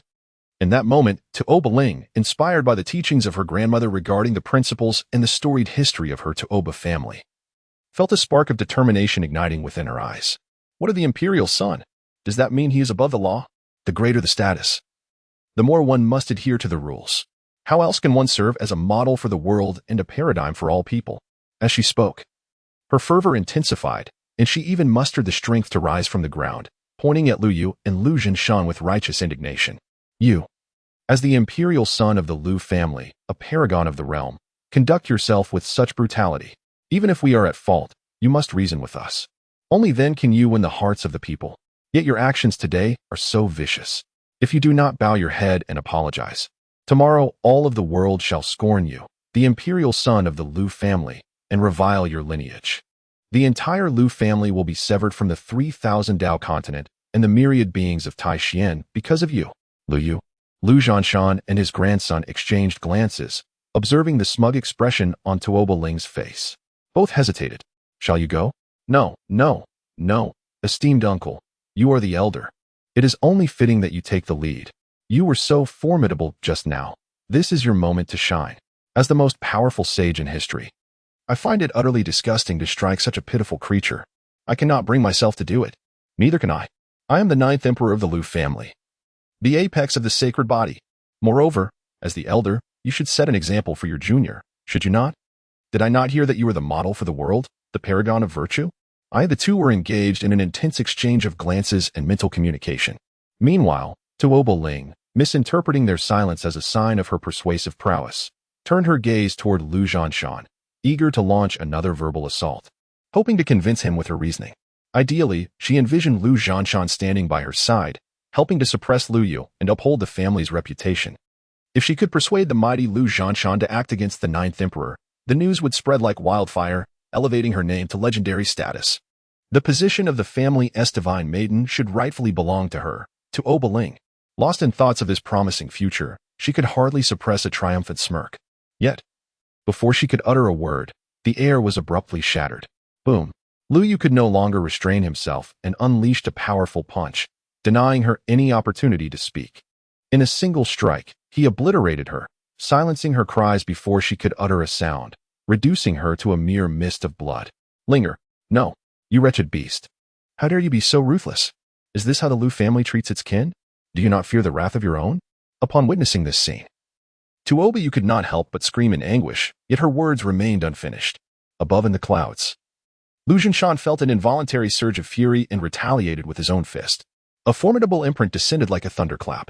in that moment, Tuoba Ling, inspired by the teachings of her grandmother regarding the principles and the storied history of her Tuoba family, felt a spark of determination igniting within her eyes. What of the imperial son? Does that mean he is above the law? The greater the status, the more one must adhere to the rules. How else can one serve as a model for the world and a paradigm for all people? As she spoke, her fervor intensified, and she even mustered the strength to rise from the ground, pointing at Liu Yu and Liu Zhanshan with righteous indignation. "You, as the imperial son of the Liu family, a paragon of the realm, conduct yourself with such brutality. Even if we are at fault, you must reason with us. Only then can you win the hearts of the people. Yet your actions today are so vicious. If you do not bow your head and apologize, tomorrow all of the world shall scorn you, the imperial son of the Liu family, and revile your lineage. The entire Liu family will be severed from the 3,000 Dao continent and the myriad beings of Taishan because of you." Liu Zhanshan and his grandson exchanged glances, observing the smug expression on Tuoba Ling's face. Both hesitated. "Shall you go?" No, esteemed uncle. You are the elder. It is only fitting that you take the lead. You were so formidable just now. This is your moment to shine. As the most powerful sage in history, I find it utterly disgusting to strike such a pitiful creature. I cannot bring myself to do it. Neither can I. I am the 9th emperor of the Liu family, the apex of the sacred body. Moreover, as the elder, you should set an example for your junior, should you not? Did I not hear that you were the model for the world, the paragon of virtue? The two were engaged in an intense exchange of glances and mental communication. Meanwhile, Tuoba Ling, misinterpreting their silence as a sign of her persuasive prowess, turned her gaze toward Liu Zhanshan, eager to launch another verbal assault, hoping to convince him with her reasoning. Ideally, she envisioned Liu Zhanshan standing by her side, helping to suppress Liu Yu and uphold the family's reputation. If she could persuade the mighty Liu Zhanshan to act against the 9th emperor, the news would spread like wildfire, elevating her name to legendary status. The position of the family's divine maiden should rightfully belong to her. Tuoba Ling, lost in thoughts of this promising future, she could hardly suppress a triumphant smirk. Yet, before she could utter a word, the air was abruptly shattered. Boom! Lu Yu could no longer restrain himself and unleashed a powerful punch, denying her any opportunity to speak. In a single strike, he obliterated her, silencing her cries before she could utter a sound, reducing her to a mere mist of blood. Linger. No, you wretched beast. How dare you be so ruthless? Is this how the Lu family treats its kin? Do you not fear the wrath of your own? Upon witnessing this scene, Tuoba Yu could not help but scream in anguish, yet her words remained unfinished. Above in the clouds, Lu Zhinshan felt an involuntary surge of fury and retaliated with his own fist. A formidable imprint descended like a thunderclap,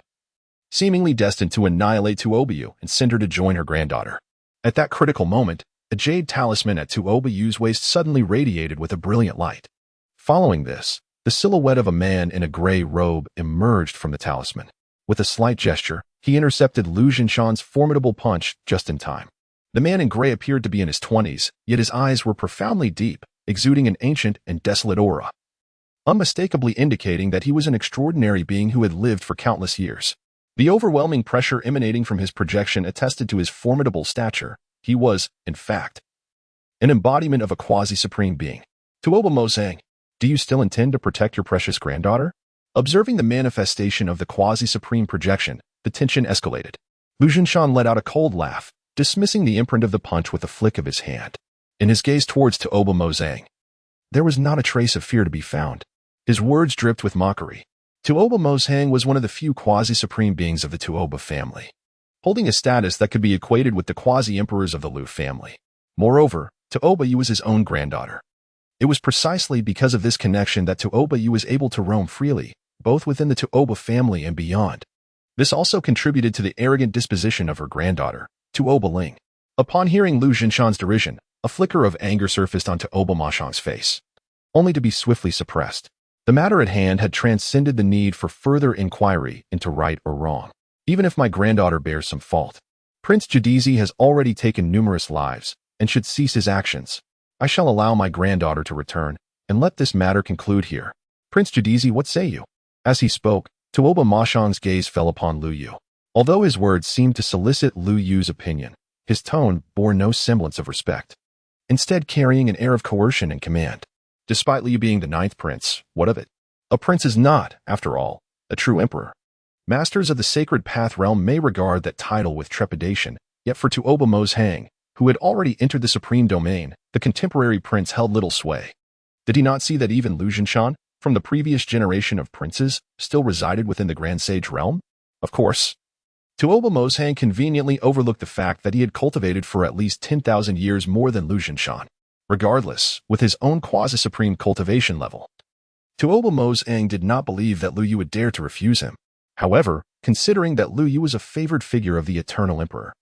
seemingly destined to annihilate Tuoba Yu and send her to join her granddaughter. At that critical moment, a jade talisman at Tuoba Yu's waist suddenly radiated with a brilliant light. Following this, the silhouette of a man in a gray robe emerged from the talisman. With a slight gesture, he intercepted Lu Zhinshan's formidable punch just in time. The man in gray appeared to be in his 20s, yet his eyes were profoundly deep, exuding an ancient and desolate aura, unmistakably indicating that he was an extraordinary being who had lived for countless years. The overwhelming pressure emanating from his projection attested to his formidable stature. He was, in fact, an embodiment of a quasi-supreme being. Tuoba Mozang, do you still intend to protect your precious granddaughter? Observing the manifestation of the quasi-supreme projection, the tension escalated. Lu Zhinshan let out a cold laugh, dismissing the imprint of the punch with a flick of his hand. In his gaze towards Tuoba Mozang, there was not a trace of fear to be found. His words dripped with mockery. Tuoba Mozang was one of the few quasi-supreme beings of the Tuoba family, holding a status that could be equated with the quasi-emperors of the Lu family. Moreover, Tuoba Yu was his own granddaughter. It was precisely because of this connection that Tuoba Yu was able to roam freely, both within the Tuoba family and beyond. This also contributed to the arrogant disposition of her granddaughter, Tuoba Ling. Upon hearing Lu Zhinshan's derision, a flicker of anger surfaced on Tuoba Mashang's face, only to be swiftly suppressed. The matter at hand had transcended the need for further inquiry into right or wrong. Even if my granddaughter bears some fault, Prince Jadizi has already taken numerous lives and should cease his actions. I shall allow my granddaughter to return and let this matter conclude here. Prince Jadizi, what say you? As he spoke, Tuoba Mashang's gaze fell upon Lu Yu. Although his words seemed to solicit Lu Yu's opinion, his tone bore no semblance of respect, instead carrying an air of coercion and command. Despite Lu Yu being the 9th prince, what of it? A prince is not, after all, a true emperor. Masters of the Sacred Path realm may regard that title with trepidation, yet for Tuoba Mozang, who had already entered the supreme domain, the contemporary prince held little sway. Did he not see that even Lu Zhinshan, from the previous generation of princes, still resided within the Grand Sage realm? Of course. Tuoba Mozang conveniently overlooked the fact that he had cultivated for at least 10,000 years more than Lu Zhinshan. Regardless, with his own quasi-supreme cultivation level, Tuoba Mozang did not believe that Lu Yu would dare to refuse him. However, considering that Lu Yu was a favored figure of the eternal emperor,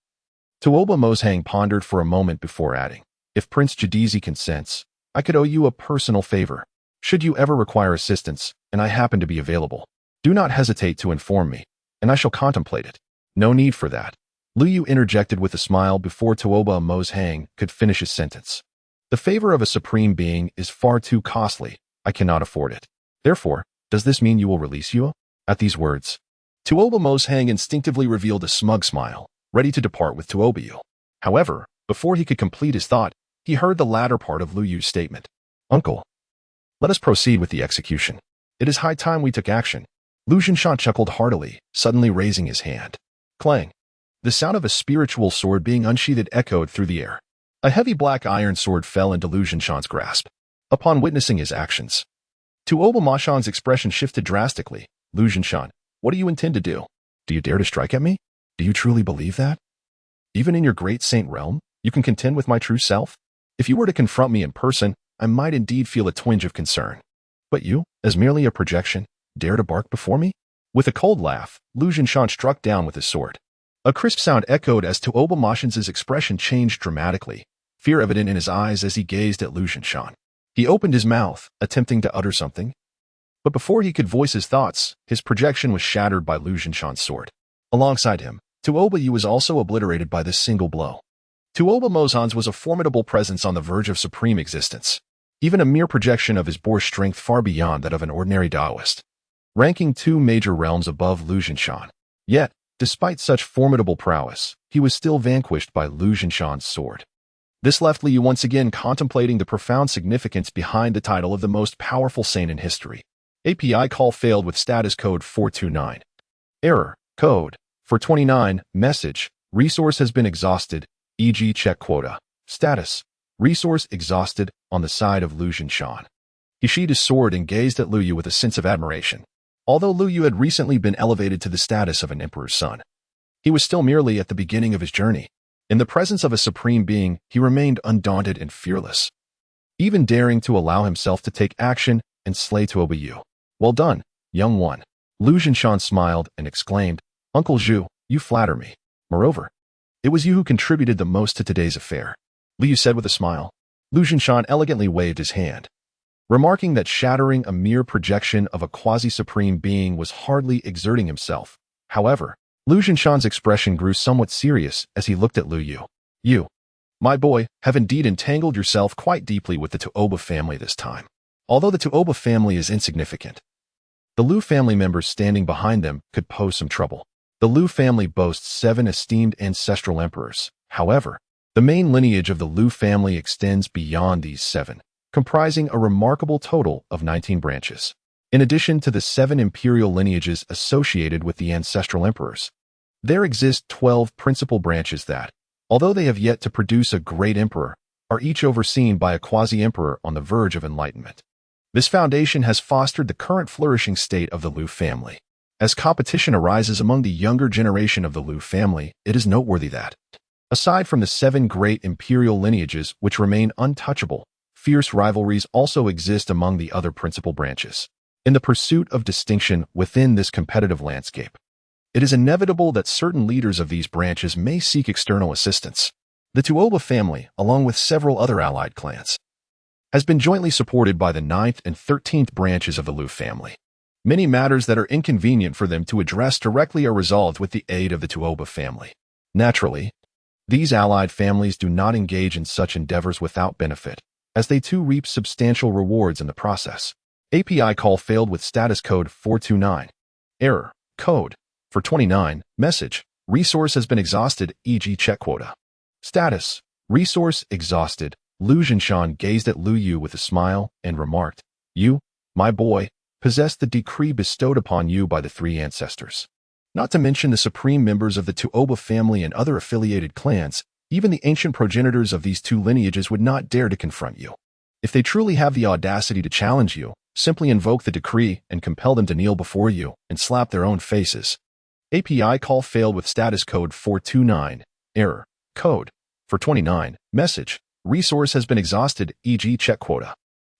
Tuoba Mozang pondered for a moment before adding, if Prince Jadizi consents, I could owe you a personal favor. Should you ever require assistance, and I happen to be available, do not hesitate to inform me, and I shall contemplate it. No need for that. Lu Yu interjected with a smile before Tuoba Mozang could finish his sentence. The favor of a supreme being is far too costly. I cannot afford it. Therefore, does this mean you will release Yu? At these words, Tuoba Mozang instinctively revealed a smug smile, ready to depart with Tuoba Yu. However, before he could complete his thought, he heard the latter part of Lu Yu's statement. Uncle, let us proceed with the execution. It is high time we took action. Lu Zhinshan chuckled heartily, suddenly raising his hand. Clang. The sound of a spiritual sword being unsheathed echoed through the air. A heavy black iron sword fell into Lu Zhinshan's grasp. Upon witnessing his actions, Tuoba Mashang's expression shifted drastically. Lu Zhinshan, what do you intend to do? Do you dare to strike at me? Do you truly believe that? Even in your great saint realm, you can contend with my true self? If you were to confront me in person, I might indeed feel a twinge of concern. But you, as merely a projection, dare to bark before me? With a cold laugh, Lu Zhinshan struck down with his sword. A crisp sound echoed as Tuoba Mashang's expression changed dramatically, fear evident in his eyes as he gazed at Lu Zhinshan. He opened his mouth, attempting to utter something. But before he could voice his thoughts, his projection was shattered by Lu Zhinshan's sword. Alongside him, Tuoba Yu was also obliterated by this single blow. Tuoba Mozang's was a formidable presence on the verge of supreme existence, even a mere projection of his bore strength far beyond that of an ordinary Taoist, ranking 2 major realms above Lu Zhinshan. Yet, Despite such formidable prowess, he was still vanquished by Lu Zhenshan's sword. This left Liu once again contemplating the profound significance behind the title of the most powerful saint in history. API call failed with status code 429. Error. Code 429. Message. Resource has been exhausted, e.g. check quota. Status. Resource exhausted on the side of Lu Zhenshan. He sheathed his sword and gazed at Lu Yu with a sense of admiration. Although Lu Yu had recently been elevated to the status of an emperor's son, he was still merely at the beginning of his journey. In the presence of a supreme being, he remained undaunted and fearless, even daring to allow himself to take action and slay Tuoba Yu. Well done, young one. Lu Zhenshan smiled and exclaimed, Uncle Zhu, you flatter me. Moreover, it was you who contributed the most to today's affair, Liu said with a smile. Lu Zhenshan elegantly waved his hand, remarking that shattering a mere projection of a quasi-supreme being was hardly exerting himself. However, Lu Zhenshan's expression grew somewhat serious as he looked at Lu Yu. You, my boy, have indeed entangled yourself quite deeply with the Tuoba family this time. Although the Tuoba family is insignificant, the Lu family members standing behind them could pose some trouble. The Lu family boasts 7 esteemed ancestral emperors. However, the main lineage of the Lu family extends beyond these 7, comprising a remarkable total of 19 branches. In addition to the 7 imperial lineages associated with the ancestral emperors, there exist 12 principal branches that, although they have yet to produce a great emperor, are each overseen by a quasi-emperor on the verge of enlightenment. This foundation has fostered the current flourishing state of the Lu family. As competition arises among the younger generation of the Lu family, it is noteworthy that, aside from the 7 great imperial lineages which remain untouchable, fierce rivalries also exist among the other principal branches. In the pursuit of distinction within this competitive landscape, it is inevitable that certain leaders of these branches may seek external assistance. The Tuoba family, along with several other allied clans, has been jointly supported by the 9th and 13th branches of the Lu family. Many matters that are inconvenient for them to address directly are resolved with the aid of the Tuoba family. Naturally, these allied families do not engage in such endeavors without benefit, as they too reap substantial rewards in the process. API call failed with status code 429. Error. Code 429. Message. Resource has been exhausted, e.g. check quota. Status. Resource exhausted. Lu Zhenshan gazed at Lu Yu with a smile and remarked, You, my boy, possess the decree bestowed upon you by the 3 ancestors. Not to mention the supreme members of the Tuoba family and other affiliated clans, even the ancient progenitors of these 2 lineages would not dare to confront you. If they truly have the audacity to challenge you, simply invoke the decree and compel them to kneel before you and slap their own faces. API call failed with status code 429. Error. Code 429. Message. Resource has been exhausted, e.g. check quota.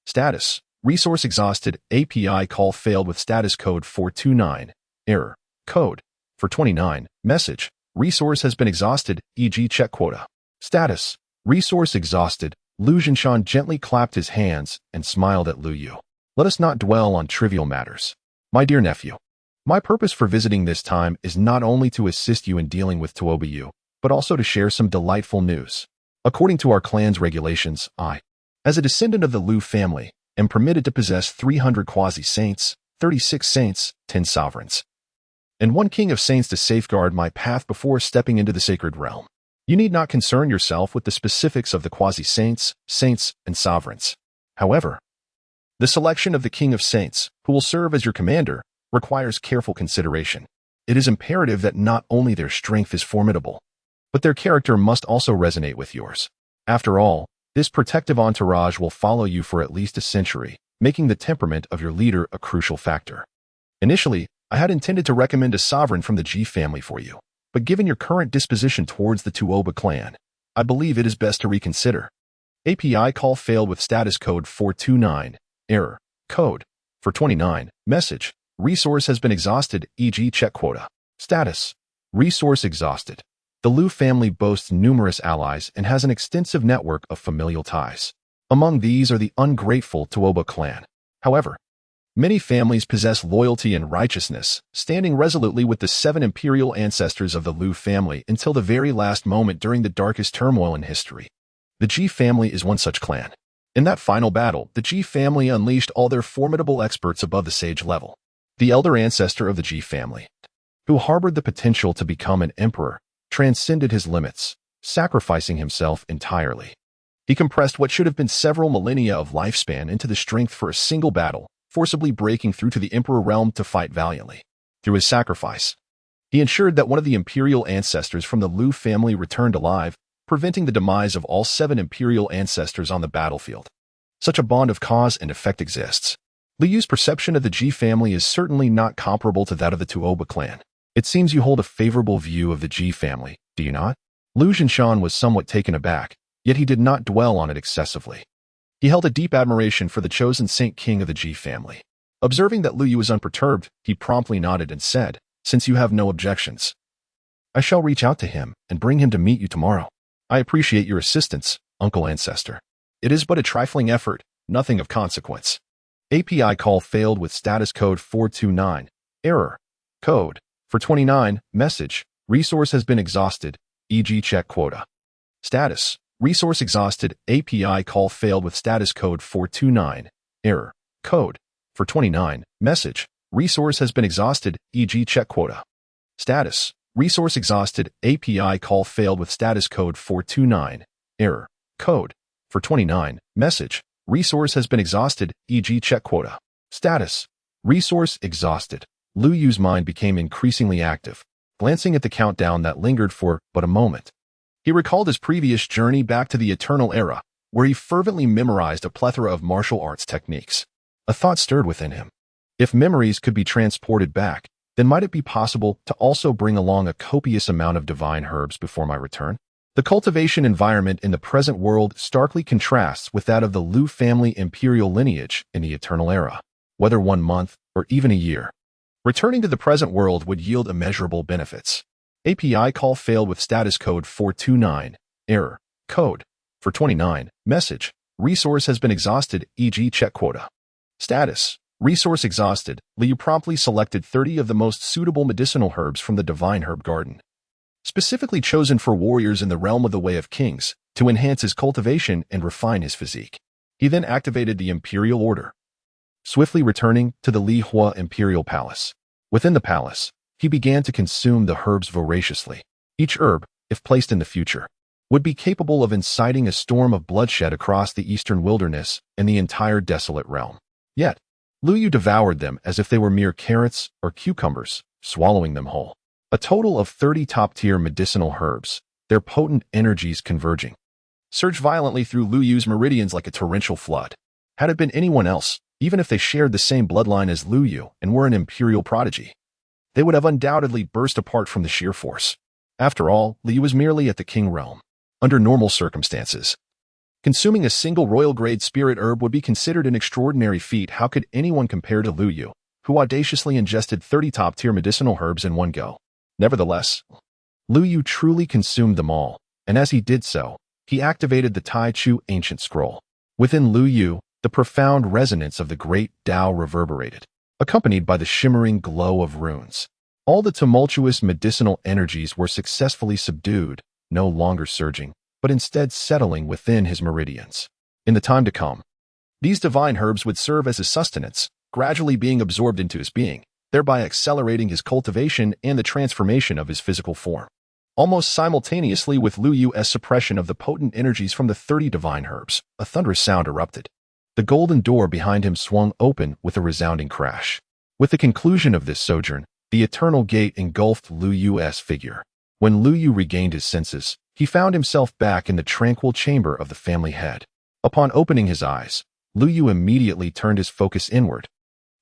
Status. Resource exhausted. API call failed with status code 429. Error. Code 429. Message. Resource has been exhausted, e.g. check quota. Status. Resource exhausted. Lu Zhenshan gently clapped his hands and smiled at Lu Yu. Let us not dwell on trivial matters. My dear nephew, my purpose for visiting this time is not only to assist you in dealing with Tuoba Yu, but also to share some delightful news. According to our clan's regulations, I, as a descendant of the Lu family, am permitted to possess 300 quasi-saints, 36 saints, 10 sovereigns, and 1 king of saints to safeguard my path before stepping into the sacred realm. You need not concern yourself with the specifics of the quasi-saints, saints, and sovereigns. However, the selection of the king of saints, who will serve as your commander, requires careful consideration. It is imperative that not only their strength is formidable, but their character must also resonate with yours. After all, this protective entourage will follow you for at least a century, making the temperament of your leader a crucial factor. Initially, I had intended to recommend a sovereign from the Ji family for you, but given your current disposition towards the Tuoba clan, I believe it is best to reconsider. API call failed with status code 429. Error. Code 429. Message. Resource has been exhausted, e.g. check quota. Status. Resource exhausted. The Lu family boasts numerous allies and has an extensive network of familial ties. Among these are the ungrateful Tuoba clan. However, many families possess loyalty and righteousness, standing resolutely with the 7 imperial ancestors of the Lu family until the very last moment during the darkest turmoil in history. The Ji family is one such clan. In that final battle, the Ji family unleashed all their formidable experts above the sage level. The elder ancestor of the Ji family, who harbored the potential to become an emperor, transcended his limits, sacrificing himself entirely. He compressed what should have been several millennia of lifespan into the strength for a single battle, forcibly breaking through to the emperor realm to fight valiantly. Through his sacrifice, he ensured that one of the imperial ancestors from the Liu family returned alive, preventing the demise of all 7 imperial ancestors on the battlefield. Such a bond of cause and effect exists. Liu's perception of the Ji family is certainly not comparable to that of the Tuoba clan. It seems you hold a favorable view of the Ji family, do you not? Liu Zhinshan was somewhat taken aback, yet he did not dwell on it excessively. He held a deep admiration for the chosen Saint King of the Ji family. Observing that Liu Yu was unperturbed, he promptly nodded and said, "Since you have no objections, I shall reach out to him and bring him to meet you tomorrow. I appreciate your assistance, Uncle Ancestor. It is but a trifling effort, nothing of consequence." API call failed with status code 429. Error. Code. For 29. Message. Resource has been exhausted, e.g. check quota. Status. Resource exhausted. API call failed with status code 429. Error. Code. For 29. Message. Resource has been exhausted, e.g. check quota. Status. Resource exhausted. API call failed with status code 429. Error. Code. For 29. Message. Resource has been exhausted, e.g. check quota. Status. Resource exhausted. Liu Yu's mind became increasingly active, glancing at the countdown that lingered for but a moment. He recalled his previous journey back to the Eternal Era, where he fervently memorized a plethora of martial arts techniques. A thought stirred within him. If memories could be transported back, then might it be possible to also bring along a copious amount of divine herbs before my return? The cultivation environment in the present world starkly contrasts with that of the Liu family imperial lineage in the Eternal Era, whether 1 month or even a year. Returning to the present world would yield immeasurable benefits. API call failed with status code 429. Error. Code. For 29. Message. Resource has been exhausted, e.g. check quota. Status. Resource exhausted. Liu promptly selected 30 of the most suitable medicinal herbs from the Divine Herb Garden, specifically chosen for warriors in the realm of the Way of Kings, to enhance his cultivation and refine his physique. He then activated the Imperial Order, swiftly returning to the Li Hua Imperial Palace. Within the palace, he began to consume the herbs voraciously. Each herb, if placed in the future, would be capable of inciting a storm of bloodshed across the eastern wilderness and the entire desolate realm. Yet, Liu Yu devoured them as if they were mere carrots or cucumbers, swallowing them whole. A total of 30 top-tier medicinal herbs, their potent energies converging, surged violently through Liu Yu's meridians like a torrential flood. Had it been anyone else, even if they shared the same bloodline as Liu Yu and were an imperial prodigy, they would have undoubtedly burst apart from the sheer force. After all, Liu Yu was merely at the king realm. Under normal circumstances, consuming a single royal-grade spirit herb would be considered an extraordinary feat. How could anyone compare to Liu Yu, who audaciously ingested 30 top-tier medicinal herbs in one go? Nevertheless, Liu Yu truly consumed them all, and as he did so, he activated the Tai Chu ancient scroll. Within Liu Yu, the profound resonance of the great Tao reverberated, accompanied by the shimmering glow of runes. All the tumultuous medicinal energies were successfully subdued, no longer surging, but instead settling within his meridians. In the time to come, these divine herbs would serve as his sustenance, gradually being absorbed into his being, thereby accelerating his cultivation and the transformation of his physical form. Almost simultaneously with Liu Yu's suppression of the potent energies from the 30 divine herbs, a thunderous sound erupted. The golden door behind him swung open with a resounding crash. With the conclusion of this sojourn, the eternal gate engulfed Liu Yu's figure. When Liu Yu regained his senses, he found himself back in the tranquil chamber of the family head. Upon opening his eyes, Liu Yu immediately turned his focus inward,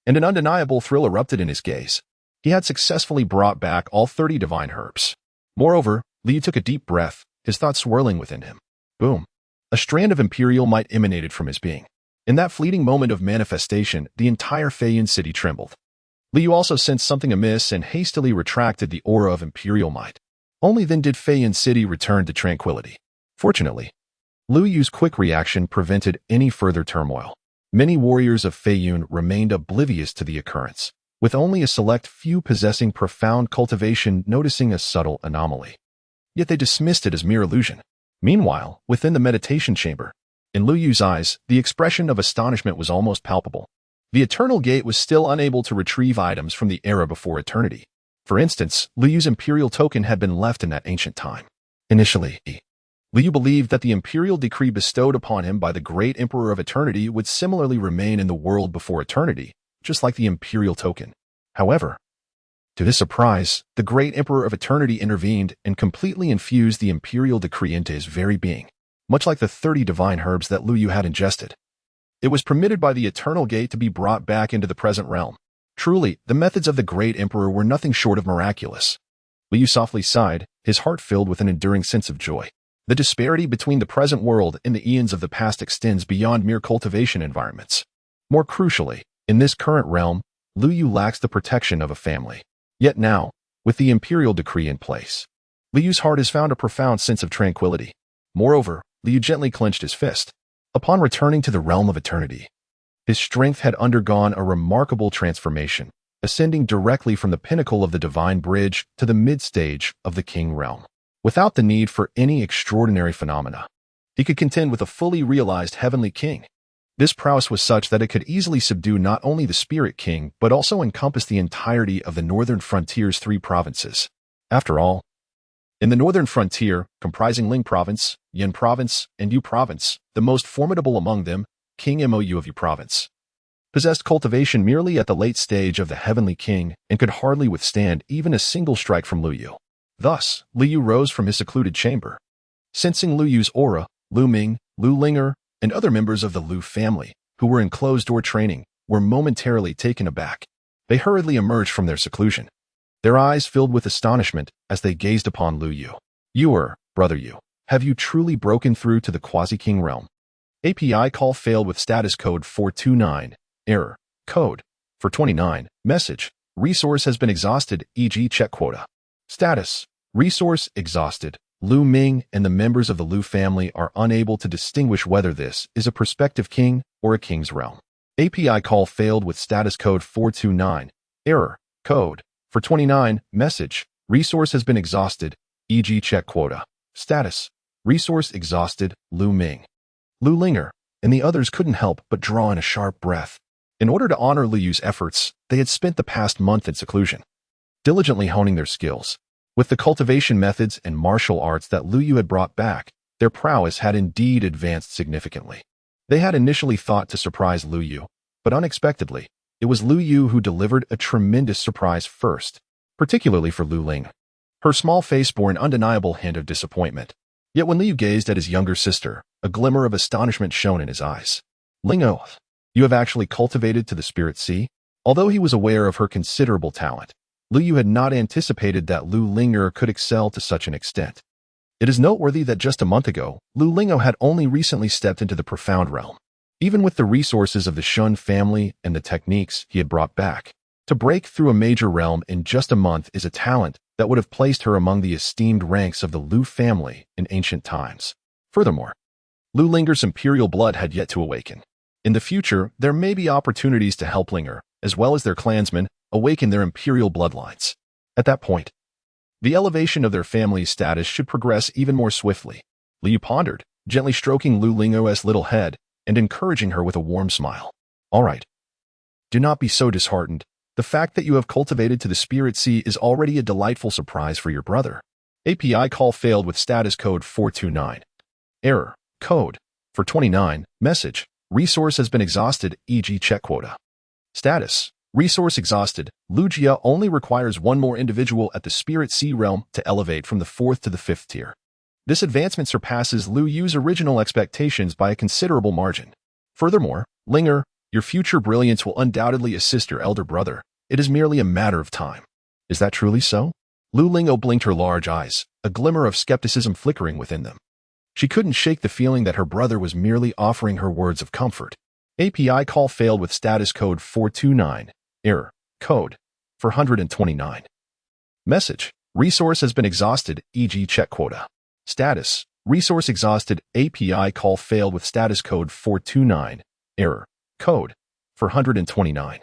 and an undeniable thrill erupted in his gaze. He had successfully brought back all 30 divine herbs. Moreover, Liu Yu took a deep breath, his thoughts swirling within him. Boom! A strand of imperial might emanated from his being. In that fleeting moment of manifestation, the entire Feiyan city trembled. Liu Yu also sensed something amiss and hastily retracted the aura of imperial might. Only then did Feiyan city return to tranquility. Fortunately, Liu Yu's quick reaction prevented any further turmoil. Many warriors of Feiyun remained oblivious to the occurrence, with only a select few possessing profound cultivation noticing a subtle anomaly. Yet they dismissed it as mere illusion. Meanwhile, within the meditation chamber, in Liu Yu's eyes, the expression of astonishment was almost palpable. The Eternal Gate was still unable to retrieve items from the era before eternity. For instance, Liyu's imperial token had been left in that ancient time. Initially, Liu believed that the imperial decree bestowed upon him by the great Emperor of Eternity would similarly remain in the world before eternity, just like the imperial token. However, to his surprise, the great Emperor of Eternity intervened and completely infused the imperial decree into his very being, much like the 30 divine herbs that Liu had ingested. It was permitted by the Eternal Gate to be brought back into the present realm. Truly, the methods of the great Emperor were nothing short of miraculous. Liu softly sighed, his heart filled with an enduring sense of joy. The disparity between the present world and the eons of the past extends beyond mere cultivation environments. More crucially, in this current realm, Liu lacks the protection of a family. Yet now, with the imperial decree in place, Liu's heart has found a profound sense of tranquility. Moreover, Liu gently clenched his fist. Upon returning to the realm of eternity, his strength had undergone a remarkable transformation, ascending directly from the pinnacle of the divine bridge to the mid-stage of the king realm. Without the need for any extraordinary phenomena, he could contend with a fully realized heavenly king. This prowess was such that it could easily subdue not only the spirit king, but also encompass the entirety of the northern frontier's 3 provinces. After all, in the northern frontier, comprising Ling Province, Yin Province, and Yu Province, the most formidable among them, King Mou of Yu Province, possessed cultivation merely at the late stage of the heavenly king and could hardly withstand even a single strike from Liu. Thus, Liu rose from his secluded chamber. Sensing Liu's aura, Lu Ming, Lu Linger, and other members of the Liu family, who were in closed-door training, were momentarily taken aback. They hurriedly emerged from their seclusion, their eyes filled with astonishment as they gazed upon Liu. Brother Yu, have you truly broken through to the quasi-king realm? API call failed with status code 429, error, code, for 29, message, resource has been exhausted, e.g. check quota. Status, resource exhausted. Lu Ming and the members of the Liu family are unable to distinguish whether this is a prospective king or a king's realm. API call failed with status code 429, error, code, for 29, message, resource has been exhausted, e.g. check quota. Status, resource exhausted, Lu Ming. Lu Linger and the others couldn't help but draw in a sharp breath. In order to honor Liu's efforts, they had spent the past month in seclusion, diligently honing their skills. With the cultivation methods and martial arts that Liu had brought back, their prowess had indeed advanced significantly. They had initially thought to surprise Liu, but unexpectedly, it was Liu who delivered a tremendous surprise first, particularly for Lu Ling. Her small face bore an undeniable hint of disappointment. Yet when Liu gazed at his younger sister, a glimmer of astonishment shone in his eyes. Lingo, you have actually cultivated to the spirit sea? Although he was aware of her considerable talent, Liu had not anticipated that Lu Linger could excel to such an extent. It is noteworthy that just a month ago, Lu Lingo had only recently stepped into the profound realm. Even with the resources of the Shun family and the techniques he had brought back, to break through a major realm in just a month is a talent that would have placed her among the esteemed ranks of the Liu family in ancient times. Furthermore, Lu Linger's imperial blood had yet to awaken. In the future, there may be opportunities to help Linger, as well as their clansmen, awaken their imperial bloodlines. At that point, the elevation of their family's status should progress even more swiftly. Liu pondered, gently stroking Lu Lingo's little head and encouraging her with a warm smile. All right. Do not be so disheartened. The fact that you have cultivated to the spirit sea is already a delightful surprise for your brother. API call failed with status code 429. Error, code, for 29, message, resource has been exhausted, e.g. check quota. Status, resource exhausted. Lugia only requires one more individual at the spirit sea realm to elevate from the 4th to the 5th tier. This advancement surpasses Lu Yu's original expectations by a considerable margin. Furthermore, Linger, your future brilliance will undoubtedly assist your elder brother. It is merely a matter of time. Is that truly so? Lu Lingo blinked her large eyes, a glimmer of skepticism flickering within them. She couldn't shake the feeling that her brother was merely offering her words of comfort. API call failed with status code 429. Error, code, for 129. Message, resource has been exhausted, e.g. check quota. Status, resource exhausted. API call failed with status code 429. Error, code, for 129.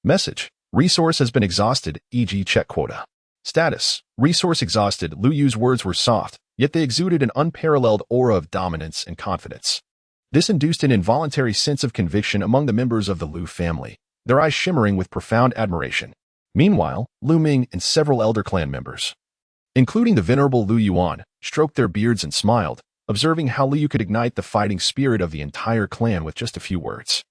Message, resource has been exhausted, e.g. check quota. Status, resource exhausted. Lu Yu's words were soft, yet they exuded an unparalleled aura of dominance and confidence. This induced an involuntary sense of conviction among the members of the Liu family, their eyes shimmering with profound admiration. Meanwhile, Lu Ming and several elder clan members, including the venerable Lu Yuan, stroked their beards and smiled, observing how Liu could ignite the fighting spirit of the entire clan with just a few words.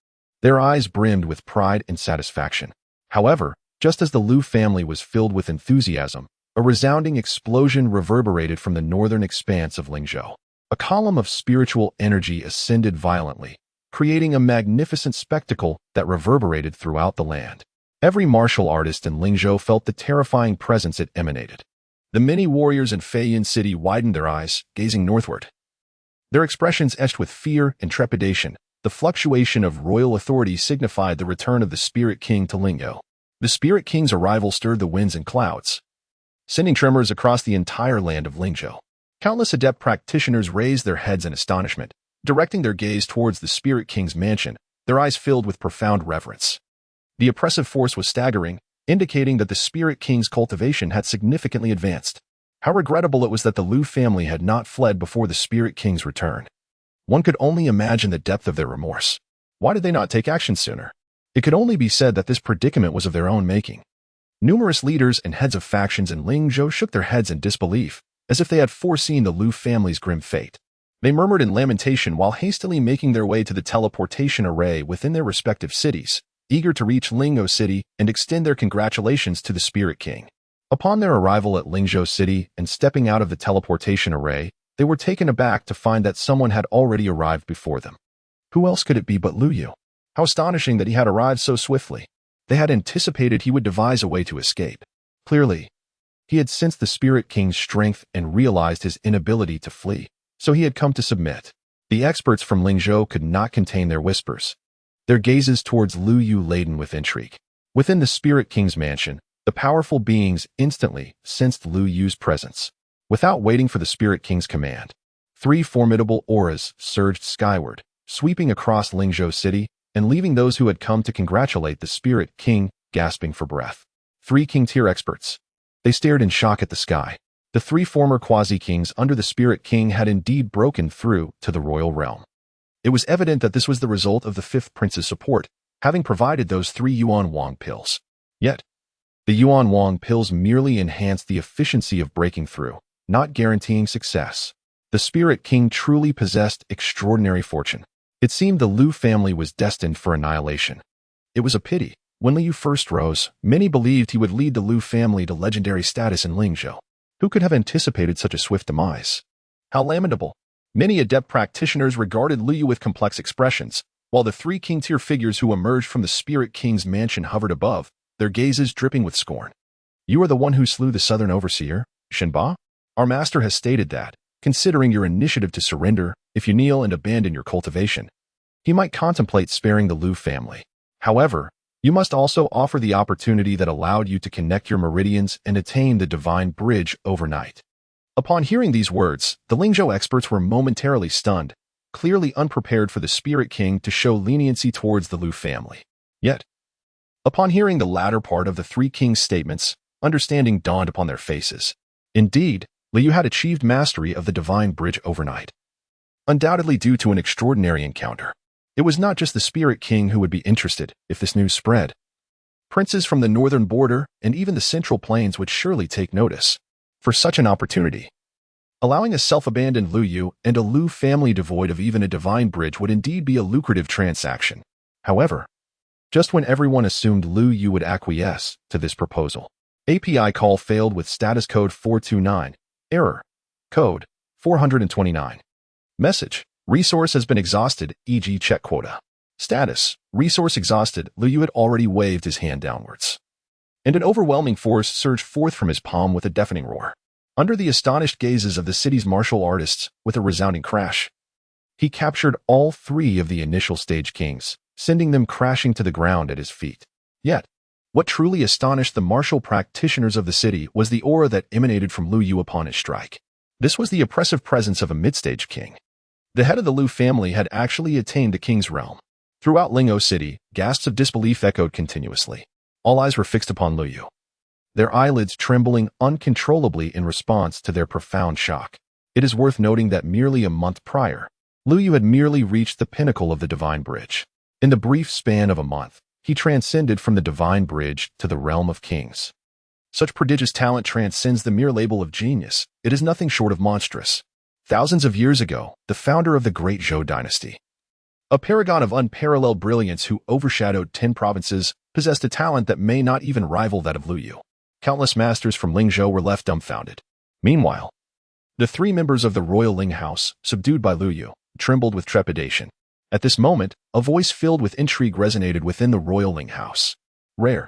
Their eyes brimmed with pride and satisfaction. However, just as the Lu family was filled with enthusiasm, a resounding explosion reverberated from the northern expanse of Lingzhou. A column of spiritual energy ascended violently, creating a magnificent spectacle that reverberated throughout the land. Every martial artist in Lingzhou felt the terrifying presence it emanated. The many warriors in Feiyin City widened their eyes, gazing northward. Their expressions etched with fear and trepidation. The fluctuation of royal authority signified the return of the Spirit King to Lingzhou. The Spirit King's arrival stirred the winds and clouds, sending tremors across the entire land of Lingzhou. Countless adept practitioners raised their heads in astonishment, directing their gaze towards the Spirit King's mansion, their eyes filled with profound reverence. The oppressive force was staggering, indicating that the Spirit King's cultivation had significantly advanced. How regrettable it was that the Lu family had not fled before the Spirit King's return. One could only imagine the depth of their remorse. Why did they not take action sooner? It could only be said that this predicament was of their own making. Numerous leaders and heads of factions in Lingzhou shook their heads in disbelief, as if they had foreseen the Lu family's grim fate. They murmured in lamentation while hastily making their way to the teleportation array within their respective cities, eager to reach Lingzhou City and extend their congratulations to the Spirit King. Upon their arrival at Lingzhou City and stepping out of the teleportation array, they were taken aback to find that someone had already arrived before them. Who else could it be but Lu Yu? How astonishing that he had arrived so swiftly. They had anticipated he would devise a way to escape. Clearly, he had sensed the Spirit King's strength and realized his inability to flee, so he had come to submit. The experts from Lingzhou could not contain their whispers, their gazes towards Lu Yu laden with intrigue. Within the Spirit King's mansion, the powerful beings instantly sensed Lu Yu's presence. Without waiting for the Spirit King's command, 3 formidable auras surged skyward, sweeping across Lingzhou City and leaving those who had come to congratulate the Spirit King gasping for breath. 3 King-tier experts. They stared in shock at the sky. The 3 former quasi-kings under the Spirit King had indeed broken through to the royal realm. It was evident that this was the result of the 5th prince's support, having provided those 3 Yuan Wang pills. Yet, the Yuan Wang pills merely enhanced the efficiency of breaking through, not guaranteeing success. The Spirit King truly possessed extraordinary fortune. It seemed the Lu family was destined for annihilation. It was a pity. When Liu first rose, many believed he would lead the Lu family to legendary status in Lingzhou. Who could have anticipated such a swift demise? How lamentable. Many adept practitioners regarded Liu with complex expressions, while the 3 king-tier figures who emerged from the Spirit King's mansion hovered above, their gazes dripping with scorn. You are the one who slew the southern overseer, Shenba? Our master has stated that, considering your initiative to surrender, if you kneel and abandon your cultivation, he might contemplate sparing the Lu family. However, you must also offer the opportunity that allowed you to connect your meridians and attain the divine bridge overnight. Upon hearing these words, the Lingzhou experts were momentarily stunned, clearly unprepared for the Spirit King to show leniency towards the Lu family. Yet, upon hearing the latter part of the 3 kings' statements, understanding dawned upon their faces. Indeed, Liu had achieved mastery of the divine bridge overnight. Undoubtedly due to an extraordinary encounter. It was not just the Spirit King who would be interested if this news spread. Princes from the northern border and even the central plains would surely take notice. For such an opportunity, allowing a self-abandoned Lu Yu and a Lu family devoid of even a divine bridge would indeed be a lucrative transaction. However, just when everyone assumed Lu Yu would acquiesce to this proposal, API call failed with status code 429, error, code 429. Message, resource has been exhausted, e.g. check quota. Status, resource exhausted. Lu Yu had already waved his hand downwards, and an overwhelming force surged forth from his palm with a deafening roar. Under the astonished gazes of the city's martial artists, with a resounding crash, he captured all 3 of the initial stage kings, sending them crashing to the ground at his feet. Yet, what truly astonished the martial practitioners of the city was the aura that emanated from Lu Yu upon his strike. This was the oppressive presence of a mid-stage king. The head of the Lu family had actually attained the king's realm. Throughout Lingzhou City, gasps of disbelief echoed continuously. All eyes were fixed upon Lu Yu, their eyelids trembling uncontrollably in response to their profound shock. It is worth noting that merely a month prior, Lu Yu had merely reached the pinnacle of the divine bridge. In the brief span of a month, He transcended from the divine bridge to the realm of kings. Such prodigious talent transcends the mere label of genius. It is nothing short of monstrous. Thousands of years ago, the founder of the great Zhou dynasty, a paragon of unparalleled brilliance who overshadowed 10 provinces, possessed a talent that may not even rival that of Lu Yu. Countless masters from Lingzhou were left dumbfounded. Meanwhile, the 3 members of the royal Ling house, subdued by Lu Yu, trembled with trepidation. At this moment, a voice filled with intrigue resonated within the royal Ling house. Rare.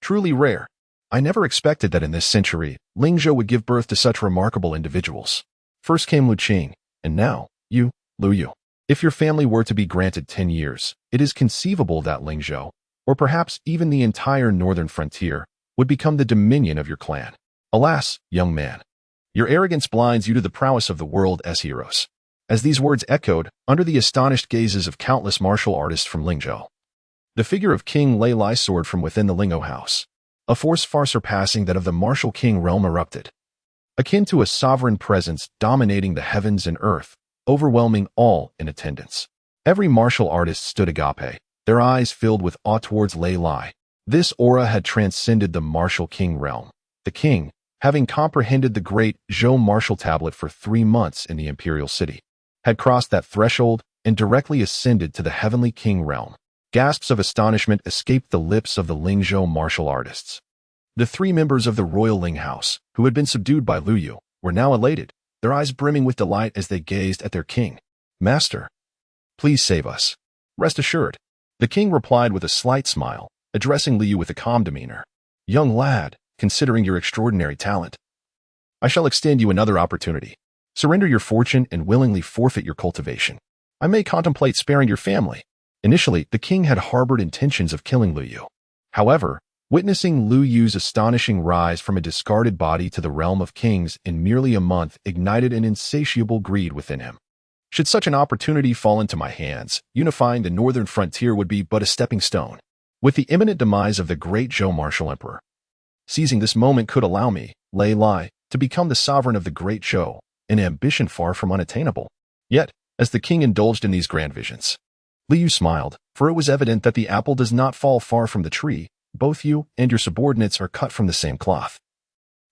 Truly rare. I never expected that in this century, Lingzhou would give birth to such remarkable individuals. First came Lu Qing, and now, you, Lu Yu. If your family were to be granted 10 years, it is conceivable that Lingzhou, or perhaps even the entire northern frontier, would become the dominion of your clan. Alas, young man, your arrogance blinds you to the prowess of the world's heroes. As these words echoed, under the astonished gazes of countless martial artists from Lingzhou, the figure of King Lei Lai soared from within the Lingzhou house. A force far surpassing that of the martial king realm erupted, akin to a sovereign presence dominating the heavens and earth, overwhelming all in attendance. Every martial artist stood agape, their eyes filled with awe towards Lei Lai. This aura had transcended the martial king realm. The king, having comprehended the great Zhou martial tablet for 3 months in the imperial city, had crossed that threshold and directly ascended to the heavenly king realm. Gasps of astonishment escaped the lips of the Lingzhou martial artists. The 3 members of the royal Ling house, who had been subdued by Lu Yu, were now elated, their eyes brimming with delight as they gazed at their king. Master, please save us. Rest assured, the king replied with a slight smile, addressing Lu Yu with a calm demeanor. Young lad, considering your extraordinary talent, I shall extend you another opportunity. Surrender your fortune and willingly forfeit your cultivation. I may contemplate sparing your family. Initially, the king had harbored intentions of killing Lu Yu. However, witnessing Lu Yu's astonishing rise from a discarded body to the realm of kings in merely a month ignited an insatiable greed within him. Should such an opportunity fall into my hands, unifying the northern frontier would be but a stepping stone. With the imminent demise of the great Zhou martial emperor, seizing this moment could allow me, Lei Lai, to become the sovereign of the great Zhou, an ambition far from unattainable. Yet, as the king indulged in these grand visions, Lu Yu smiled, for it was evident that the apple does not fall far from the tree. Both you and your subordinates are cut from the same cloth.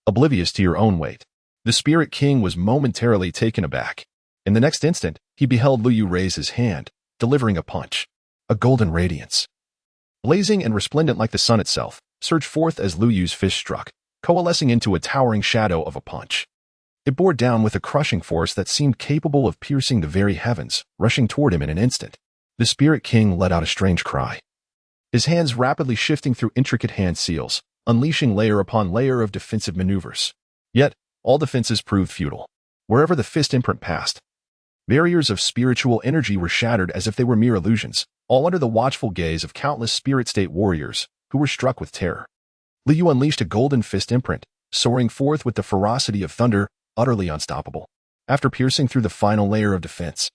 Oblivious to your own weight, the spirit king was momentarily taken aback. In the next instant, he beheld Lu Yu raise his hand, delivering a punch. A golden radiance, blazing and resplendent like the sun itself, surged forth as Lu Yu's fist struck, coalescing into a towering shadow of a punch. It bore down with a crushing force that seemed capable of piercing the very heavens, rushing toward him in an instant. The spirit king let out a strange cry, his hands rapidly shifting through intricate hand seals, unleashing layer upon layer of defensive maneuvers. Yet, all defenses proved futile. Wherever the fist imprint passed, barriers of spiritual energy were shattered as if they were mere illusions, all under the watchful gaze of countless spirit state warriors who were struck with terror. Lu Yu unleashed a golden fist imprint, soaring forth with the ferocity of thunder, utterly unstoppable. After piercing through the final layer of defense,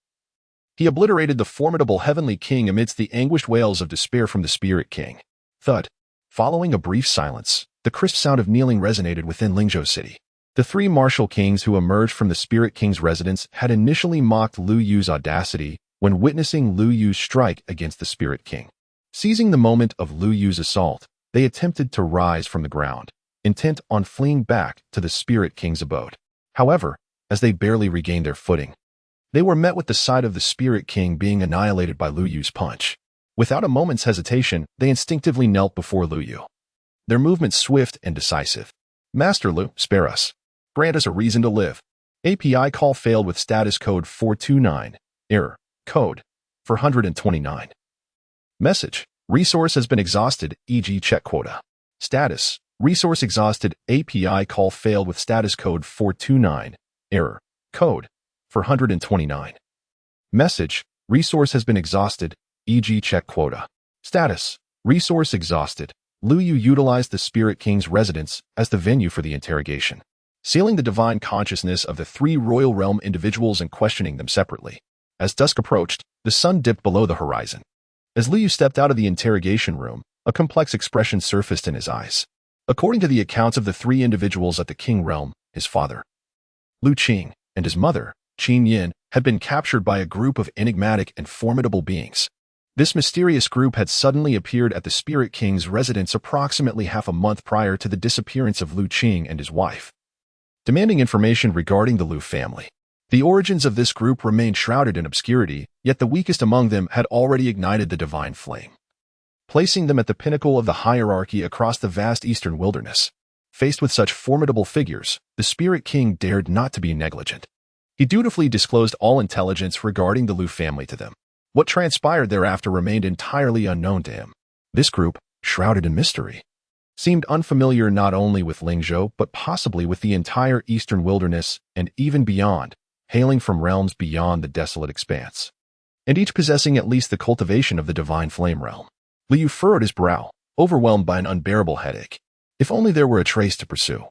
he obliterated the formidable heavenly king amidst the anguished wails of despair from the spirit king. Thud. Following a brief silence, the crisp sound of kneeling resonated within Lingzhou city. The 3 martial kings who emerged from the spirit king's residence had initially mocked Lu Yu's audacity when witnessing Lu Yu's strike against the spirit king. Seizing the moment of Lu Yu's assault, they attempted to rise from the ground, intent on fleeing back to the spirit king's abode. However, as they barely regained their footing, they were met with the sight of the spirit king being annihilated by Lu Yu's punch. Without a moment's hesitation, they instinctively knelt before Lu Yu, their movements swift and decisive. Master Lu, spare us. Grant us a reason to live. API call failed with status code 429. Error. Code 429. Message. Resource has been exhausted, e.g. check quota. Status. Resource exhausted. API call failed with status code 429. Error. Code 429. Message. Resource has been exhausted, e.g. check quota. Status. Resource exhausted. Lu Yu utilized the Spirit King's residence as the venue for the interrogation, sealing the divine consciousness of the 3 Royal Realm individuals and questioning them separately. As dusk approached, the sun dipped below the horizon. As Lu Yu stepped out of the interrogation room, a complex expression surfaced in his eyes. According to the accounts of the 3 individuals at the King Realm, his father, Lu Qing, and his mother, Qin Yin, had been captured by a group of enigmatic and formidable beings. This mysterious group had suddenly appeared at the Spirit King's residence approximately half a month prior to the disappearance of Lu Qing and his wife, demanding information regarding the Lu family. The origins of this group remained shrouded in obscurity, yet the weakest among them had already ignited the divine flame, placing them at the pinnacle of the hierarchy across the vast eastern wilderness. Faced with such formidable figures, the Spirit King dared not to be negligent. He dutifully disclosed all intelligence regarding the Lu family to them. What transpired thereafter remained entirely unknown to him. This group, shrouded in mystery, seemed unfamiliar not only with Lingzhou but possibly with the entire eastern wilderness and even beyond, hailing from realms beyond the desolate expanse, and each possessing at least the cultivation of the divine flame realm. Liu furrowed his brow, overwhelmed by an unbearable headache. If only there were a trace to pursue.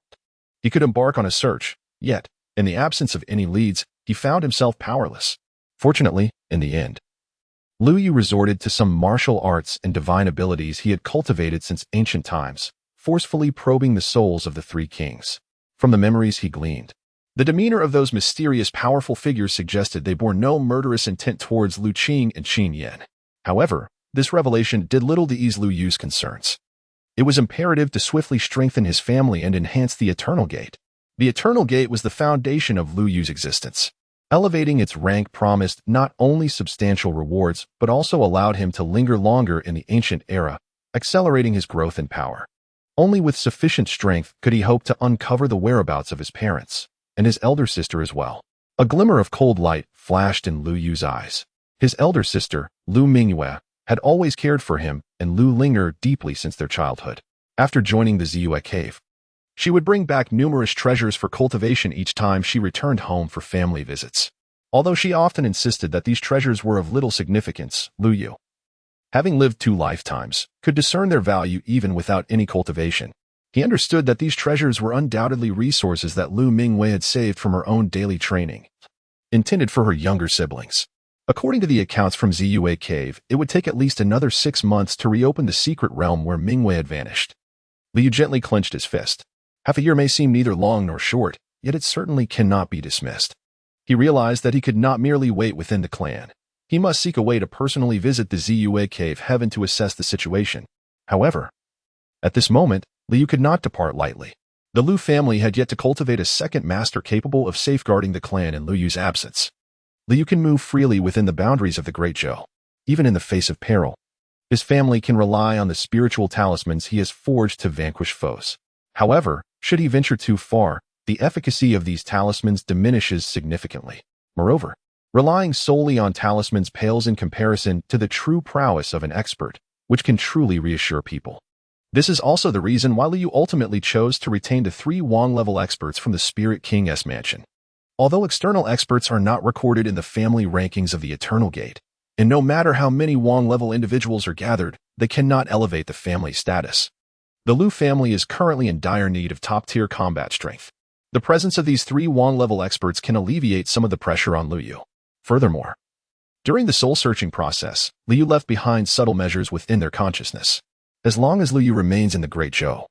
He could embark on a search, yet, in the absence of any leads, he found himself powerless. Fortunately, in the end, Liu Yu resorted to some martial arts and divine abilities he had cultivated since ancient times, forcefully probing the souls of the three kings. From the memories he gleaned, the demeanor of those mysterious powerful figures suggested they bore no murderous intent towards Lu Qing and Qin Yan. However, this revelation did little to ease Liu Yu's concerns. It was imperative to swiftly strengthen his family and enhance the Eternal Gate. The Eternal Gate was the foundation of Liu Yu's existence. Elevating its rank promised not only substantial rewards, but also allowed him to linger longer in the ancient era, accelerating his growth and power. Only with sufficient strength could he hope to uncover the whereabouts of his parents, and his elder sister as well. A glimmer of cold light flashed in Liu Yu's eyes. His elder sister, Lu Mingyue, had always cared for him and Lu Linger deeply since their childhood. After joining the Ziyue cave, she would bring back numerous treasures for cultivation each time she returned home for family visits. Although she often insisted that these treasures were of little significance, Liu Yu, having lived 2 lifetimes, could discern their value even without any cultivation. He understood that these treasures were undoubtedly resources that Lu Mingyue had saved from her own daily training, intended for her younger siblings. According to the accounts from Ziyue Cave, it would take at least another 6 months to reopen the secret realm where Mingyue had vanished. Liu gently clenched his fist. Half a year may seem neither long nor short, yet it certainly cannot be dismissed. He realized that he could not merely wait within the clan. He must seek a way to personally visit the Ziyue Cave heaven to assess the situation. However, at this moment, Liu could not depart lightly. The Lu family had yet to cultivate a second master capable of safeguarding the clan in Liu Yu's absence. Liu can move freely within the boundaries of the Great Zhou. Even in the face of peril, his family can rely on the spiritual talismans he has forged to vanquish foes. However, should he venture too far, the efficacy of these talismans diminishes significantly. Moreover, relying solely on talismans pales in comparison to the true prowess of an expert, which can truly reassure people. This is also the reason why Liu ultimately chose to retain the 3 Wang-level experts from the Spirit King's mansion. Although external experts are not recorded in the family rankings of the Eternal Gate, and no matter how many Wang-level individuals are gathered, they cannot elevate the family status. The Lu family is currently in dire need of top-tier combat strength. The presence of these 3 Wang-level experts can alleviate some of the pressure on Liu Yu. Furthermore, during the soul-searching process, Liu Yu left behind subtle measures within their consciousness. As long as Liu Yu remains in the Great Zhou,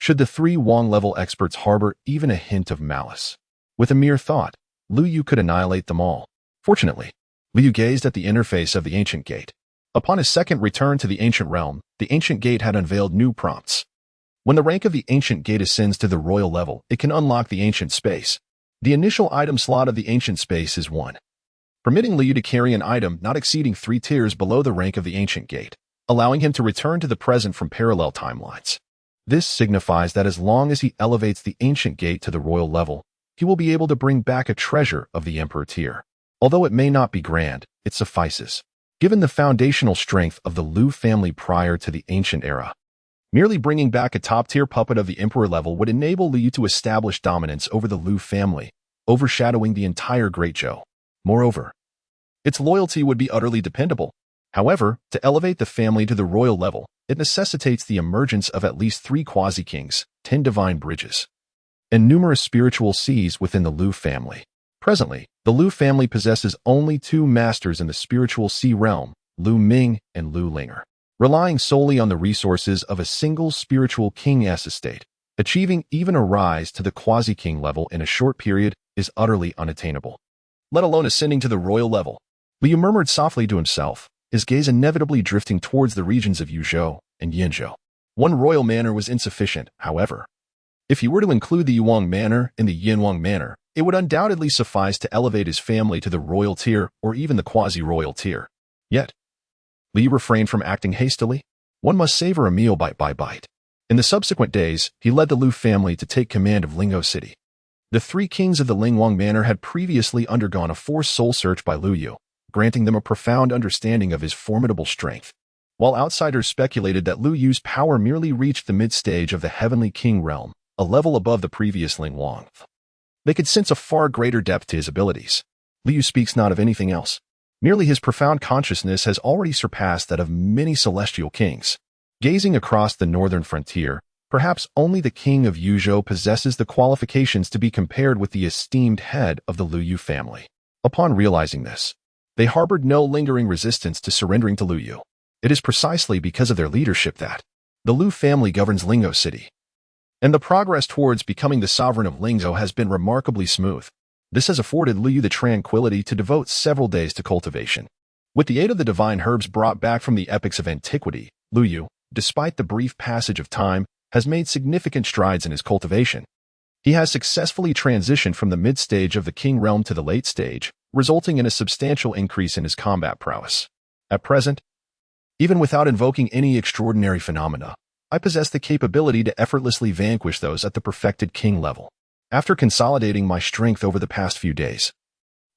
should the 3 Wang-level experts harbor even a hint of malice, with a mere thought, Liu Yu could annihilate them all. Fortunately, Liu Yu gazed at the interface of the ancient gate. Upon his second return to the ancient realm, the ancient gate had unveiled new prompts. When the rank of the ancient gate ascends to the royal level, it can unlock the ancient space. The initial item slot of the ancient space is 1, permitting Liu to carry an item not exceeding 3 tiers below the rank of the ancient gate, allowing him to return to the present from parallel timelines. This signifies that as long as he elevates the ancient gate to the royal level, he will be able to bring back a treasure of the emperor tier. Although it may not be grand, it suffices. Given the foundational strength of the Lu family prior to the ancient era, merely bringing back a top-tier puppet of the emperor level would enable Liu to establish dominance over the Lu family, overshadowing the entire Great Zhou. Moreover, its loyalty would be utterly dependable. However, to elevate the family to the royal level, it necessitates the emergence of at least 3 quasi-kings, 10 divine bridges, and numerous spiritual seas within the Lu family. Presently, the Lu family possesses only 2 masters in the spiritual sea realm, Lu Ming and Lu Linger. Relying solely on the resources of a single spiritual king's estate, achieving even a rise to the quasi-king level in a short period is utterly unattainable, let alone ascending to the royal level. Liu murmured softly to himself, his gaze inevitably drifting towards the regions of Yuzhou and Yinzhou. One royal manor was insufficient, however. If he were to include the Yuan manor in the Yinwang manor, it would undoubtedly suffice to elevate his family to the royal tier or even the quasi-royal tier. Yet, Li refrained from acting hastily. One must savor a meal bite by bite. In the subsequent days, he led the Lu family to take command of Lingzhou City. The three kings of the Lingwang manor had previously undergone a forced soul search by Lu Yu, granting them a profound understanding of his formidable strength. While outsiders speculated that Lu Yu's power merely reached the mid-stage of the Heavenly King realm, a level above the previous Lingwang, they could sense a far greater depth to his abilities. Lu Yu speaks not of anything else. Merely his profound consciousness has already surpassed that of many celestial kings. Gazing across the northern frontier, perhaps only the king of Yuzhou possesses the qualifications to be compared with the esteemed head of the Lu Yu family. Upon realizing this, they harbored no lingering resistance to surrendering to Lu Yu. It is precisely because of their leadership that the Lu family governs Lingzhou City, and the progress towards becoming the sovereign of Lingzhou has been remarkably smooth. This has afforded Lu Yu the tranquility to devote several days to cultivation. With the aid of the divine herbs brought back from the epics of antiquity, Lu Yu, despite the brief passage of time, has made significant strides in his cultivation. He has successfully transitioned from the mid-stage of the king realm to the late stage, resulting in a substantial increase in his combat prowess. At present, even without invoking any extraordinary phenomena, I possess the capability to effortlessly vanquish those at the perfected king level. After consolidating my strength over the past few days,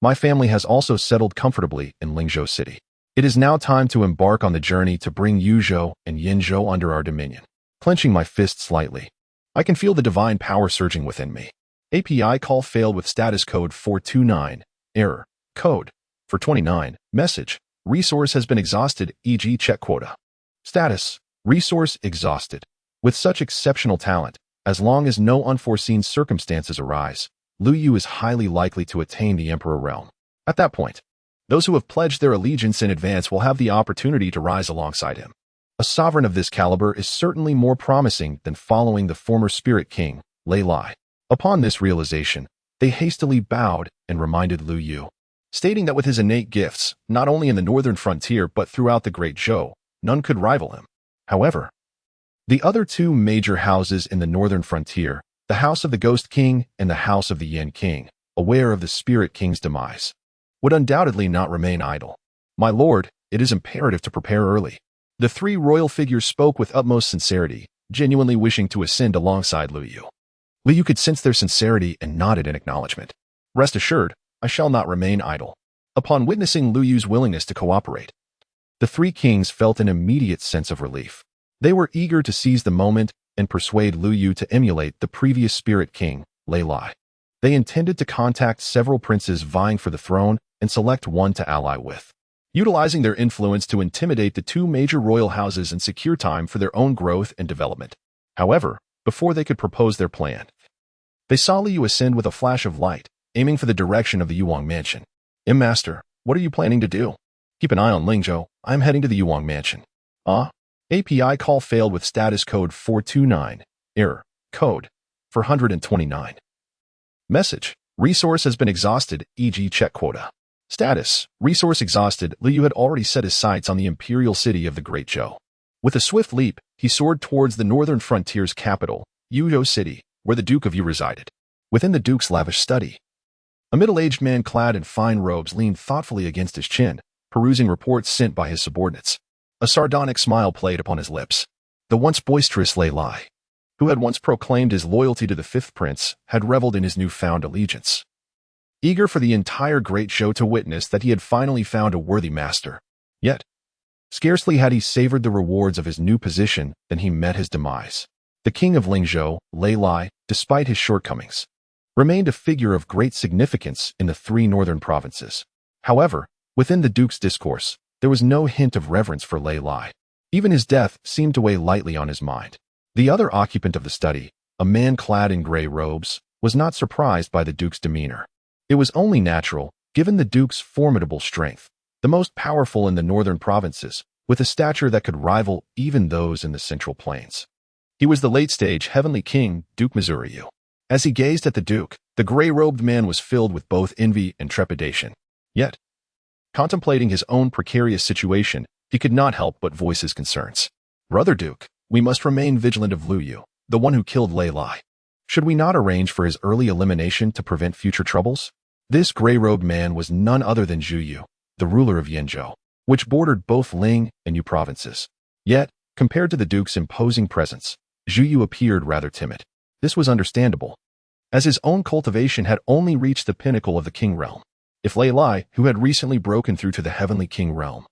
my family has also settled comfortably in Lingzhou City. It is now time to embark on the journey to bring Yuzhou and Yinzhou under our dominion. Clenching my fists slightly, I can feel the divine power surging within me. API call failed with status code 429. Error. Code. For 29. Message. Resource has been exhausted, e.g. check quota. Status. Resource exhausted. With such exceptional talent, as long as no unforeseen circumstances arise, Lu Yu is highly likely to attain the Emperor realm. At that point, those who have pledged their allegiance in advance will have the opportunity to rise alongside him. A sovereign of this caliber is certainly more promising than following the former spirit king, Lei Lai. Upon this realization, they hastily bowed and reminded Lu Yu, stating that with his innate gifts, not only in the northern frontier but throughout the Great Zhou, none could rival him. However, the other two major houses in the northern frontier, the House of the Ghost King and the House of the Yin King, aware of the Spirit King's demise, would undoubtedly not remain idle. My lord, it is imperative to prepare early. The three royal figures spoke with utmost sincerity, genuinely wishing to ascend alongside Lu Yu. Lu Yu could sense their sincerity and nodded in acknowledgement. Rest assured, I shall not remain idle. Upon witnessing Lu Yu's willingness to cooperate, the three kings felt an immediate sense of relief. They were eager to seize the moment and persuade Lu Yu to emulate the previous spirit king, Lei Lai. They intended to contact several princes vying for the throne and select one to ally with, utilizing their influence to intimidate the two major royal houses and secure time for their own growth and development. However, before they could propose their plan, they saw Lu Yu ascend with a flash of light, aiming for the direction of the Yuang mansion. Master, what are you planning to do? Keep an eye on Lingzhou. I am heading to the Yuang mansion. API call failed with status code 429. Error. Code. 429. Message. Resource has been exhausted, e.g. check quota. Status. Resource exhausted. Lu Yu had already set his sights on the imperial city of the Great Zhou. With a swift leap, he soared towards the northern frontier's capital, Yuzhou City, where the Duke of Yu resided. Within the Duke's lavish study, a middle-aged man clad in fine robes leaned thoughtfully against his chin, perusing reports sent by his subordinates. A sardonic smile played upon his lips. The once boisterous Lei Lai, who had once proclaimed his loyalty to the fifth prince, had reveled in his newfound allegiance. Eager for the entire Great Zhou to witness that he had finally found a worthy master. Yet, scarcely had he savored the rewards of his new position than he met his demise. The king of Lingzhou, Lei Lai, despite his shortcomings, remained a figure of great significance in the three northern provinces. However, within the duke's discourse, there was no hint of reverence for Lei Lai. Even his death seemed to weigh lightly on his mind. The other occupant of the study, a man clad in gray robes, was not surprised by the duke's demeanor. It was only natural, given the duke's formidable strength, the most powerful in the northern provinces, with a stature that could rival even those in the central plains. He was the late-stage heavenly king, Duke Mizuriu. As he gazed at the duke, the gray-robed man was filled with both envy and trepidation. Yet, Contemplating his own precarious situation, he could not help but voice his concerns. Brother Duke, we must remain vigilant of Lu Yu, the one who killed Lei Lai. Should we not arrange for his early elimination to prevent future troubles? This gray-robed man was none other than Zhu Yu, the ruler of Yinzhou, which bordered both Ling and Yu provinces. Yet, compared to the Duke's imposing presence, Zhu Yu appeared rather timid. This was understandable, as his own cultivation had only reached the pinnacle of the King realm. If Lei Lai, who had recently broken through to the Heavenly King realm,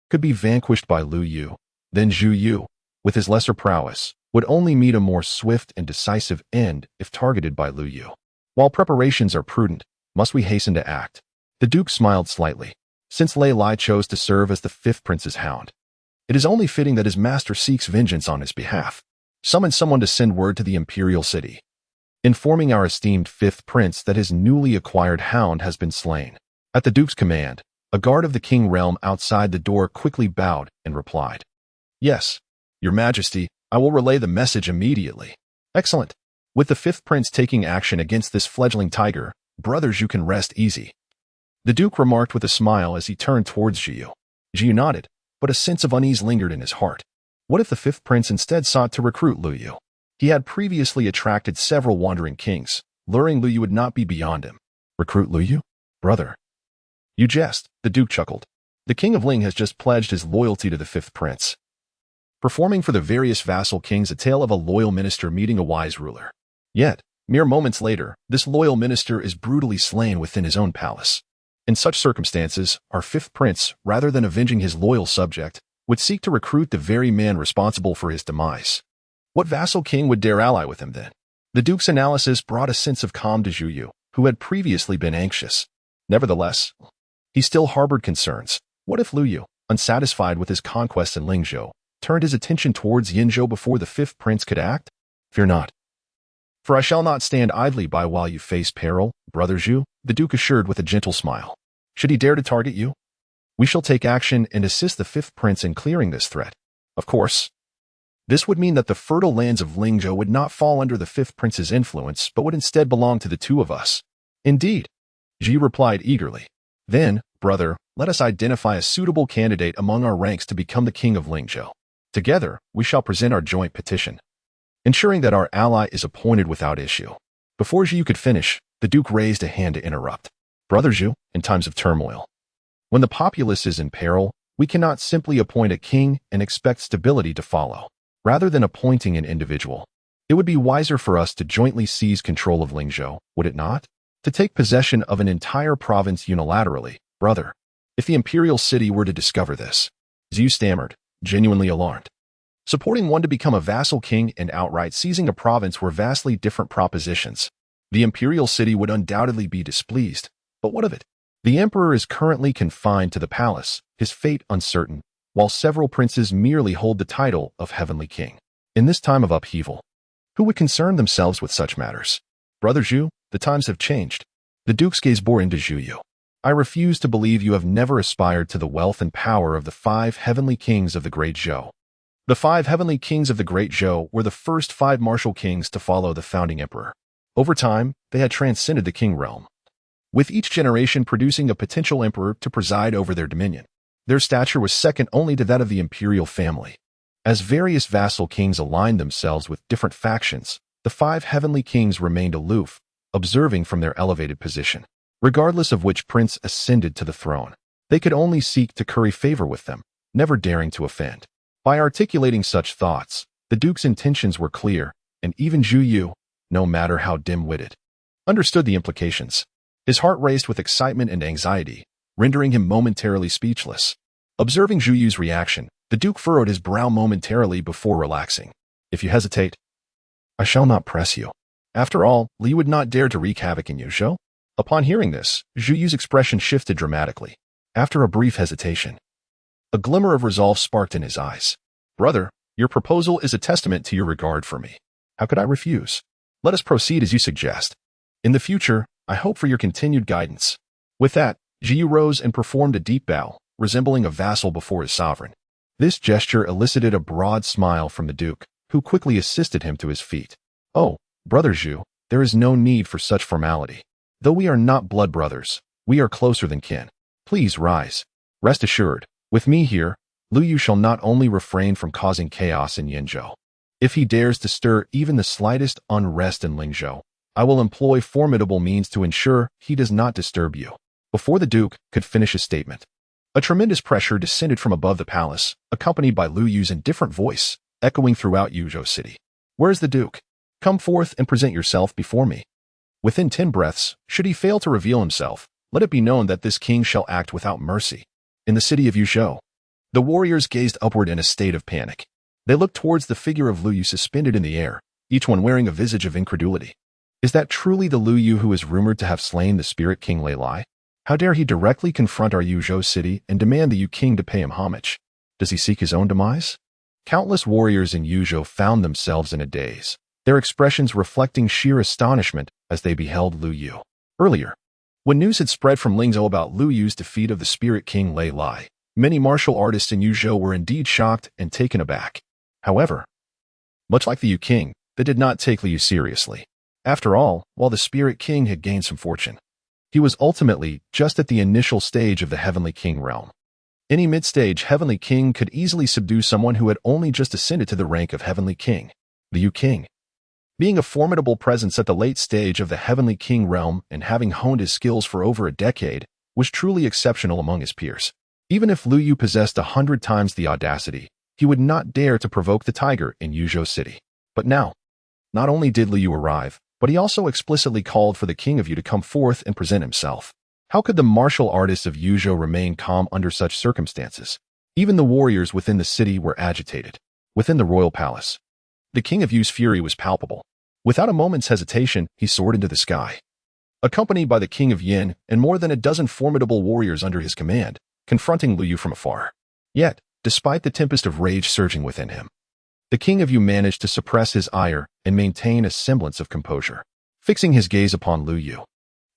could be vanquished by Lu Yu, then Zhu Yu, with his lesser prowess, would only meet a more swift and decisive end if targeted by Lu Yu. While preparations are prudent, must we hasten to act? The Duke smiled slightly. Since Lei Lai chose to serve as the fifth prince's hound, it is only fitting that his master seeks vengeance on his behalf. Summon someone to send word to the imperial city, informing our esteemed fifth prince that his newly acquired hound has been slain. At the Duke's command, a guard of the King realm outside the door quickly bowed and replied, "Yes, Your Majesty, I will relay the message immediately." Excellent. With the fifth prince taking action against this fledgling tiger, brothers, you can rest easy, the Duke remarked with a smile as he turned towards Zhu Yu. Zhu Yu nodded, but a sense of unease lingered in his heart. What if the fifth prince instead sought to recruit Lu Yu? He had previously attracted several wandering kings. Luring Lu Yu would not be beyond him. Recruit Lu Yu? Brother, you jest, the Duke chuckled. The King of Ling has just pledged his loyalty to the fifth prince, performing for the various vassal kings a tale of a loyal minister meeting a wise ruler. Yet, mere moments later, this loyal minister is brutally slain within his own palace. In such circumstances, our fifth prince, rather than avenging his loyal subject, would seek to recruit the very man responsible for his demise. What vassal king would dare ally with him then? The Duke's analysis brought a sense of calm to Zhu Yu, who had previously been anxious. Nevertheless, he still harbored concerns. What if Lu Yu, unsatisfied with his conquest in Lingzhou, turned his attention towards Yinzhou before the fifth prince could act? Fear not, for I shall not stand idly by while you face peril, brother Zhu, the Duke assured with a gentle smile. Should he dare to target you, we shall take action and assist the fifth prince in clearing this threat. Of course, this would mean that the fertile lands of Lingzhou would not fall under the fifth prince's influence, but would instead belong to the two of us. Indeed, Zhu replied eagerly. Then, brother, let us identify a suitable candidate among our ranks to become the king of Lingzhou. Together, we shall present our joint petition, ensuring that our ally is appointed without issue. Before Zhu could finish, the Duke raised a hand to interrupt. Brother Zhu, in times of turmoil, when the populace is in peril, we cannot simply appoint a king and expect stability to follow. Rather than appointing an individual, it would be wiser for us to jointly seize control of Lingzhou, would it not? To take possession of an entire province unilaterally, brother. If the imperial city were to discover this, Zhu stammered, genuinely alarmed. Supporting one to become a vassal king and outright seizing a province were vastly different propositions. The imperial city would undoubtedly be displeased, but what of it? The emperor is currently confined to the palace, his fate uncertain, while several princes merely hold the title of Heavenly King. In this time of upheaval, who would concern themselves with such matters? Brother Zhu, the times have changed. The Duke's gaze bore into Zhu Yu. I refuse to believe you have never aspired to the wealth and power of the 5 heavenly kings of the Great Zhou. The 5 heavenly kings of the Great Zhou were the first 5 martial kings to follow the founding emperor. Over time, they had transcended the king realm, with each generation producing a potential emperor to preside over their dominion. Their stature was second only to that of the imperial family. As various vassal kings aligned themselves with different factions, the 5 heavenly kings remained aloof, observing from their elevated position. Regardless of which prince ascended to the throne, they could only seek to curry favor with them, never daring to offend. By articulating such thoughts, the Duke's intentions were clear, and even Zhu Yu, no matter how dim-witted, understood the implications. His heart raced with excitement and anxiety, rendering him momentarily speechless. Observing Zhu Yu's reaction, the Duke furrowed his brow momentarily before relaxing. If you hesitate, I shall not press you. After all, Li would not dare to wreak havoc in Yuzhou. Upon hearing this, Zhu Yu's expression shifted dramatically. After a brief hesitation, a glimmer of resolve sparked in his eyes. Brother, your proposal is a testament to your regard for me. How could I refuse? Let us proceed as you suggest. In the future, I hope for your continued guidance. With that, Zhu Yu rose and performed a deep bow, resembling a vassal before his sovereign. This gesture elicited a broad smile from the Duke, who quickly assisted him to his feet. Oh, brother Zhu, there is no need for such formality. Though we are not blood brothers, we are closer than kin. Please rise. Rest assured, with me here, Lu Yu shall not only refrain from causing chaos in Yinzhou. If he dares to stir even the slightest unrest in Lingzhou, I will employ formidable means to ensure he does not disturb you." Before the Duke could finish his statement, a tremendous pressure descended from above the palace, accompanied by Lu Yu's indifferent voice, echoing throughout Yuzhou City. "Where is the Duke? Come forth and present yourself before me." Within 10 breaths, should he fail to reveal himself, let it be known that this king shall act without mercy. In the city of Yuzhou, the warriors gazed upward in a state of panic. They looked towards the figure of Lu Yu suspended in the air, each one wearing a visage of incredulity. Is that truly the Lu Yu who is rumored to have slain the spirit king Lei Lai? How dare he directly confront our Yuzhou city and demand the Yu king to pay him homage? Does he seek his own demise? Countless warriors in Yuzhou found themselves in a daze, their expressions reflecting sheer astonishment as they beheld Lu Yu. Earlier, when news had spread from Lingzhou about Lu Yu's defeat of the spirit king Lei Lai, many martial artists in Yuzhou were indeed shocked and taken aback. However, much like the Yu king, they did not take Lu Yu seriously. After all, while the spirit king had gained some fortune, he was ultimately just at the initial stage of the heavenly king realm. Any mid-stage heavenly king could easily subdue someone who had only just ascended to the rank of heavenly king. The Yu king, being a formidable presence at the late stage of the heavenly king realm and having honed his skills for over a decade, was truly exceptional among his peers. Even if Lu Yu possessed 100 times the audacity, he would not dare to provoke the tiger in Yuzhou City. But now, not only did Lu Yu arrive, but he also explicitly called for the king of Yu to come forth and present himself. How could the martial artists of Yuzhou remain calm under such circumstances? Even the warriors within the city were agitated. Within the royal palace, the king of Yu's fury was palpable. Without a moment's hesitation, he soared into the sky. Accompanied by the king of Yin and more than a dozen formidable warriors under his command, confronting Lu Yu from afar. Yet, despite the tempest of rage surging within him, the king of Yu managed to suppress his ire and maintain a semblance of composure. Fixing his gaze upon Lu Yu,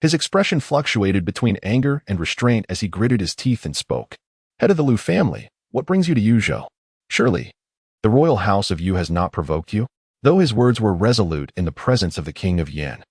his expression fluctuated between anger and restraint as he gritted his teeth and spoke. "Head of the Lu family, what brings you to Yuzhou? Surely, the royal house of Yu has not provoked you?" Though his words were resolute in the presence of the king of Yin,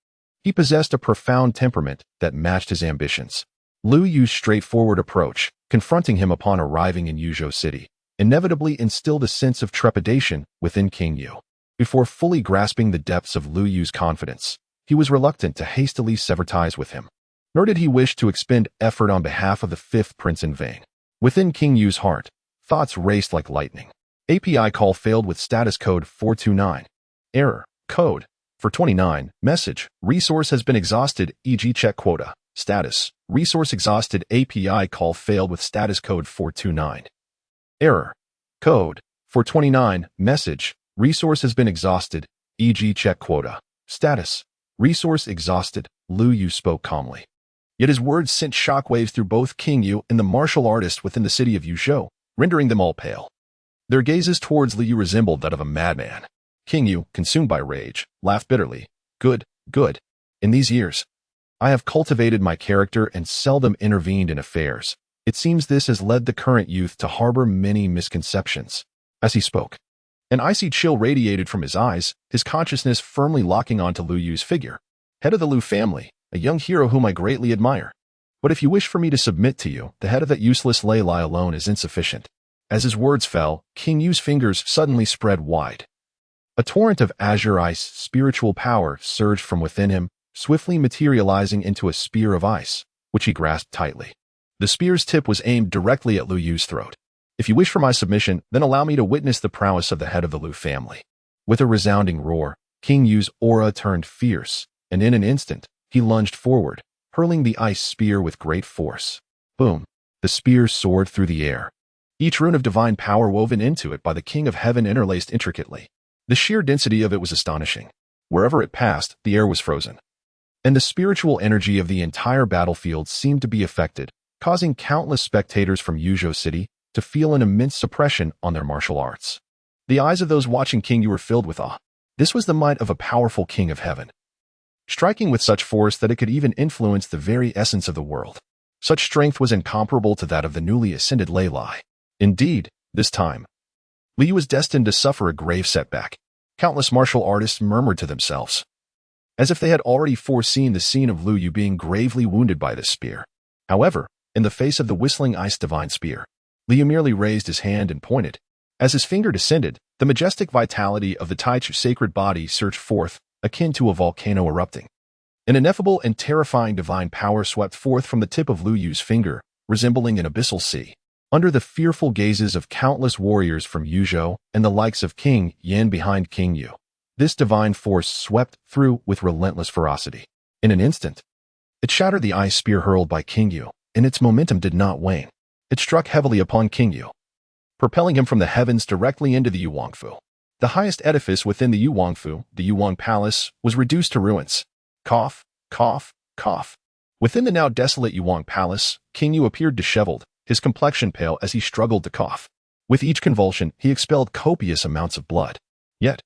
he possessed a profound temperament that matched his ambitions. Lu Yu's straightforward approach, confronting him upon arriving in Yuzhou City, inevitably instilled a sense of trepidation within King Yu. Before fully grasping the depths of Lu Yu's confidence, he was reluctant to hastily sever ties with him. Nor did he wish to expend effort on behalf of the fifth prince in vain. Within King Yu's heart, thoughts raced like lightning. API call failed with status code 429. Error. Code 429. Message. Resource has been exhausted, e.g. check quota. Status. Resource exhausted. API call failed with status code 429. Error. Code 429. Message. Resource has been exhausted, e.g. check quota. Status. Resource exhausted. Lu Yu spoke calmly. Yet his words sent shockwaves through both King Yu and the martial artists within the city of Yuzhou, rendering them all pale. Their gazes towards Lu Yu resembled that of a madman. King Yu, consumed by rage, laughed bitterly. Good. In these years, I have cultivated my character and seldom intervened in affairs. It seems this has led the current youth to harbor many misconceptions. As he spoke, an icy chill radiated from his eyes, his consciousness firmly locking onto Lu Yu's figure. Head of the Lu family, a young hero whom I greatly admire. But if you wish for me to submit to you, the head of that useless Lei Lai alone is insufficient. As his words fell, King Yu's fingers suddenly spread wide. A torrent of azure ice spiritual power surged from within him, swiftly materializing into a spear of ice, which he grasped tightly. The spear's tip was aimed directly at Lu Yu's throat. If you wish for my submission, then allow me to witness the prowess of the head of the Lu family. With a resounding roar, King Yu's aura turned fierce, and in an instant, he lunged forward, hurling the ice spear with great force. Boom! The spear soared through the air. Each rune of divine power woven into it by the King of Heaven interlaced intricately. The sheer density of it was astonishing. Wherever it passed, the air was frozen. And the spiritual energy of the entire battlefield seemed to be affected, causing countless spectators from Yuzhou City to feel an immense suppression on their martial arts. The eyes of those watching King Yu were filled with awe. This was the might of a powerful King of Heaven, striking with such force that it could even influence the very essence of the world. Such strength was incomparable to that of the newly ascended Lei Lai. Indeed, this time, Lu Yu was destined to suffer a grave setback. Countless martial artists murmured to themselves, as if they had already foreseen the scene of Lu Yu being gravely wounded by this spear. However, in the face of the whistling ice divine spear. Liu merely raised his hand and pointed. As his finger descended, the majestic vitality of the Taichu sacred body surged forth, akin to a volcano erupting. An ineffable and terrifying divine power swept forth from the tip of Lu Yu's finger, resembling an abyssal sea. Under the fearful gazes of countless warriors from Yuzhou and the likes of King Yan behind King Yu, this divine force swept through with relentless ferocity. In an instant, it shattered the ice spear hurled by King Yu, and its momentum did not wane. It struck heavily upon King Yu, propelling him from the heavens directly into the Yuwangfu. The highest edifice within the Yuwangfu, the Yuwang Palace, was reduced to ruins. Cough, cough, cough. Within the now desolate Yuwang Palace, King Yu appeared disheveled, his complexion pale as he struggled to cough. With each convulsion, he expelled copious amounts of blood. Yet,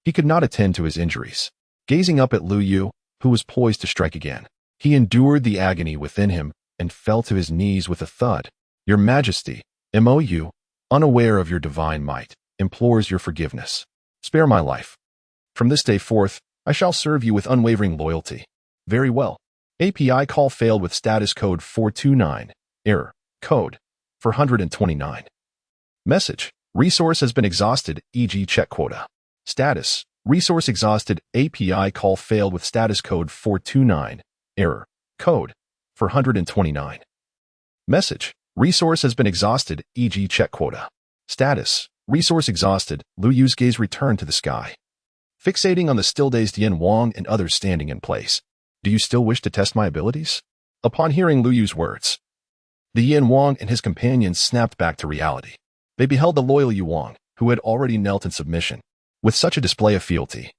he could not attend to his injuries. Gazing up at Lu Yu, who was poised to strike again, he endured the agony within him and fell to his knees with a thud. Your Majesty, Mou, unaware of your divine might, implores your forgiveness. Spare my life. From this day forth, I shall serve you with unwavering loyalty. Very well. API call failed with status code 429. Error. Code 429. Message. Resource has been exhausted, e.g. check quota. Status. Resource exhausted. API call failed with status code 429. Error. Code 429. Message. Resource has been exhausted, e.g. check quota. Status. Resource exhausted. Lu Yu's gaze returned to the sky, fixating on the still-dazed Yin Wang and others standing in place. Do you still wish to test my abilities? Upon hearing Lu Yu's words, the Yin Wang and his companions snapped back to reality. They beheld the loyal Yu Wang, who had already knelt in submission. With such a display of fealty,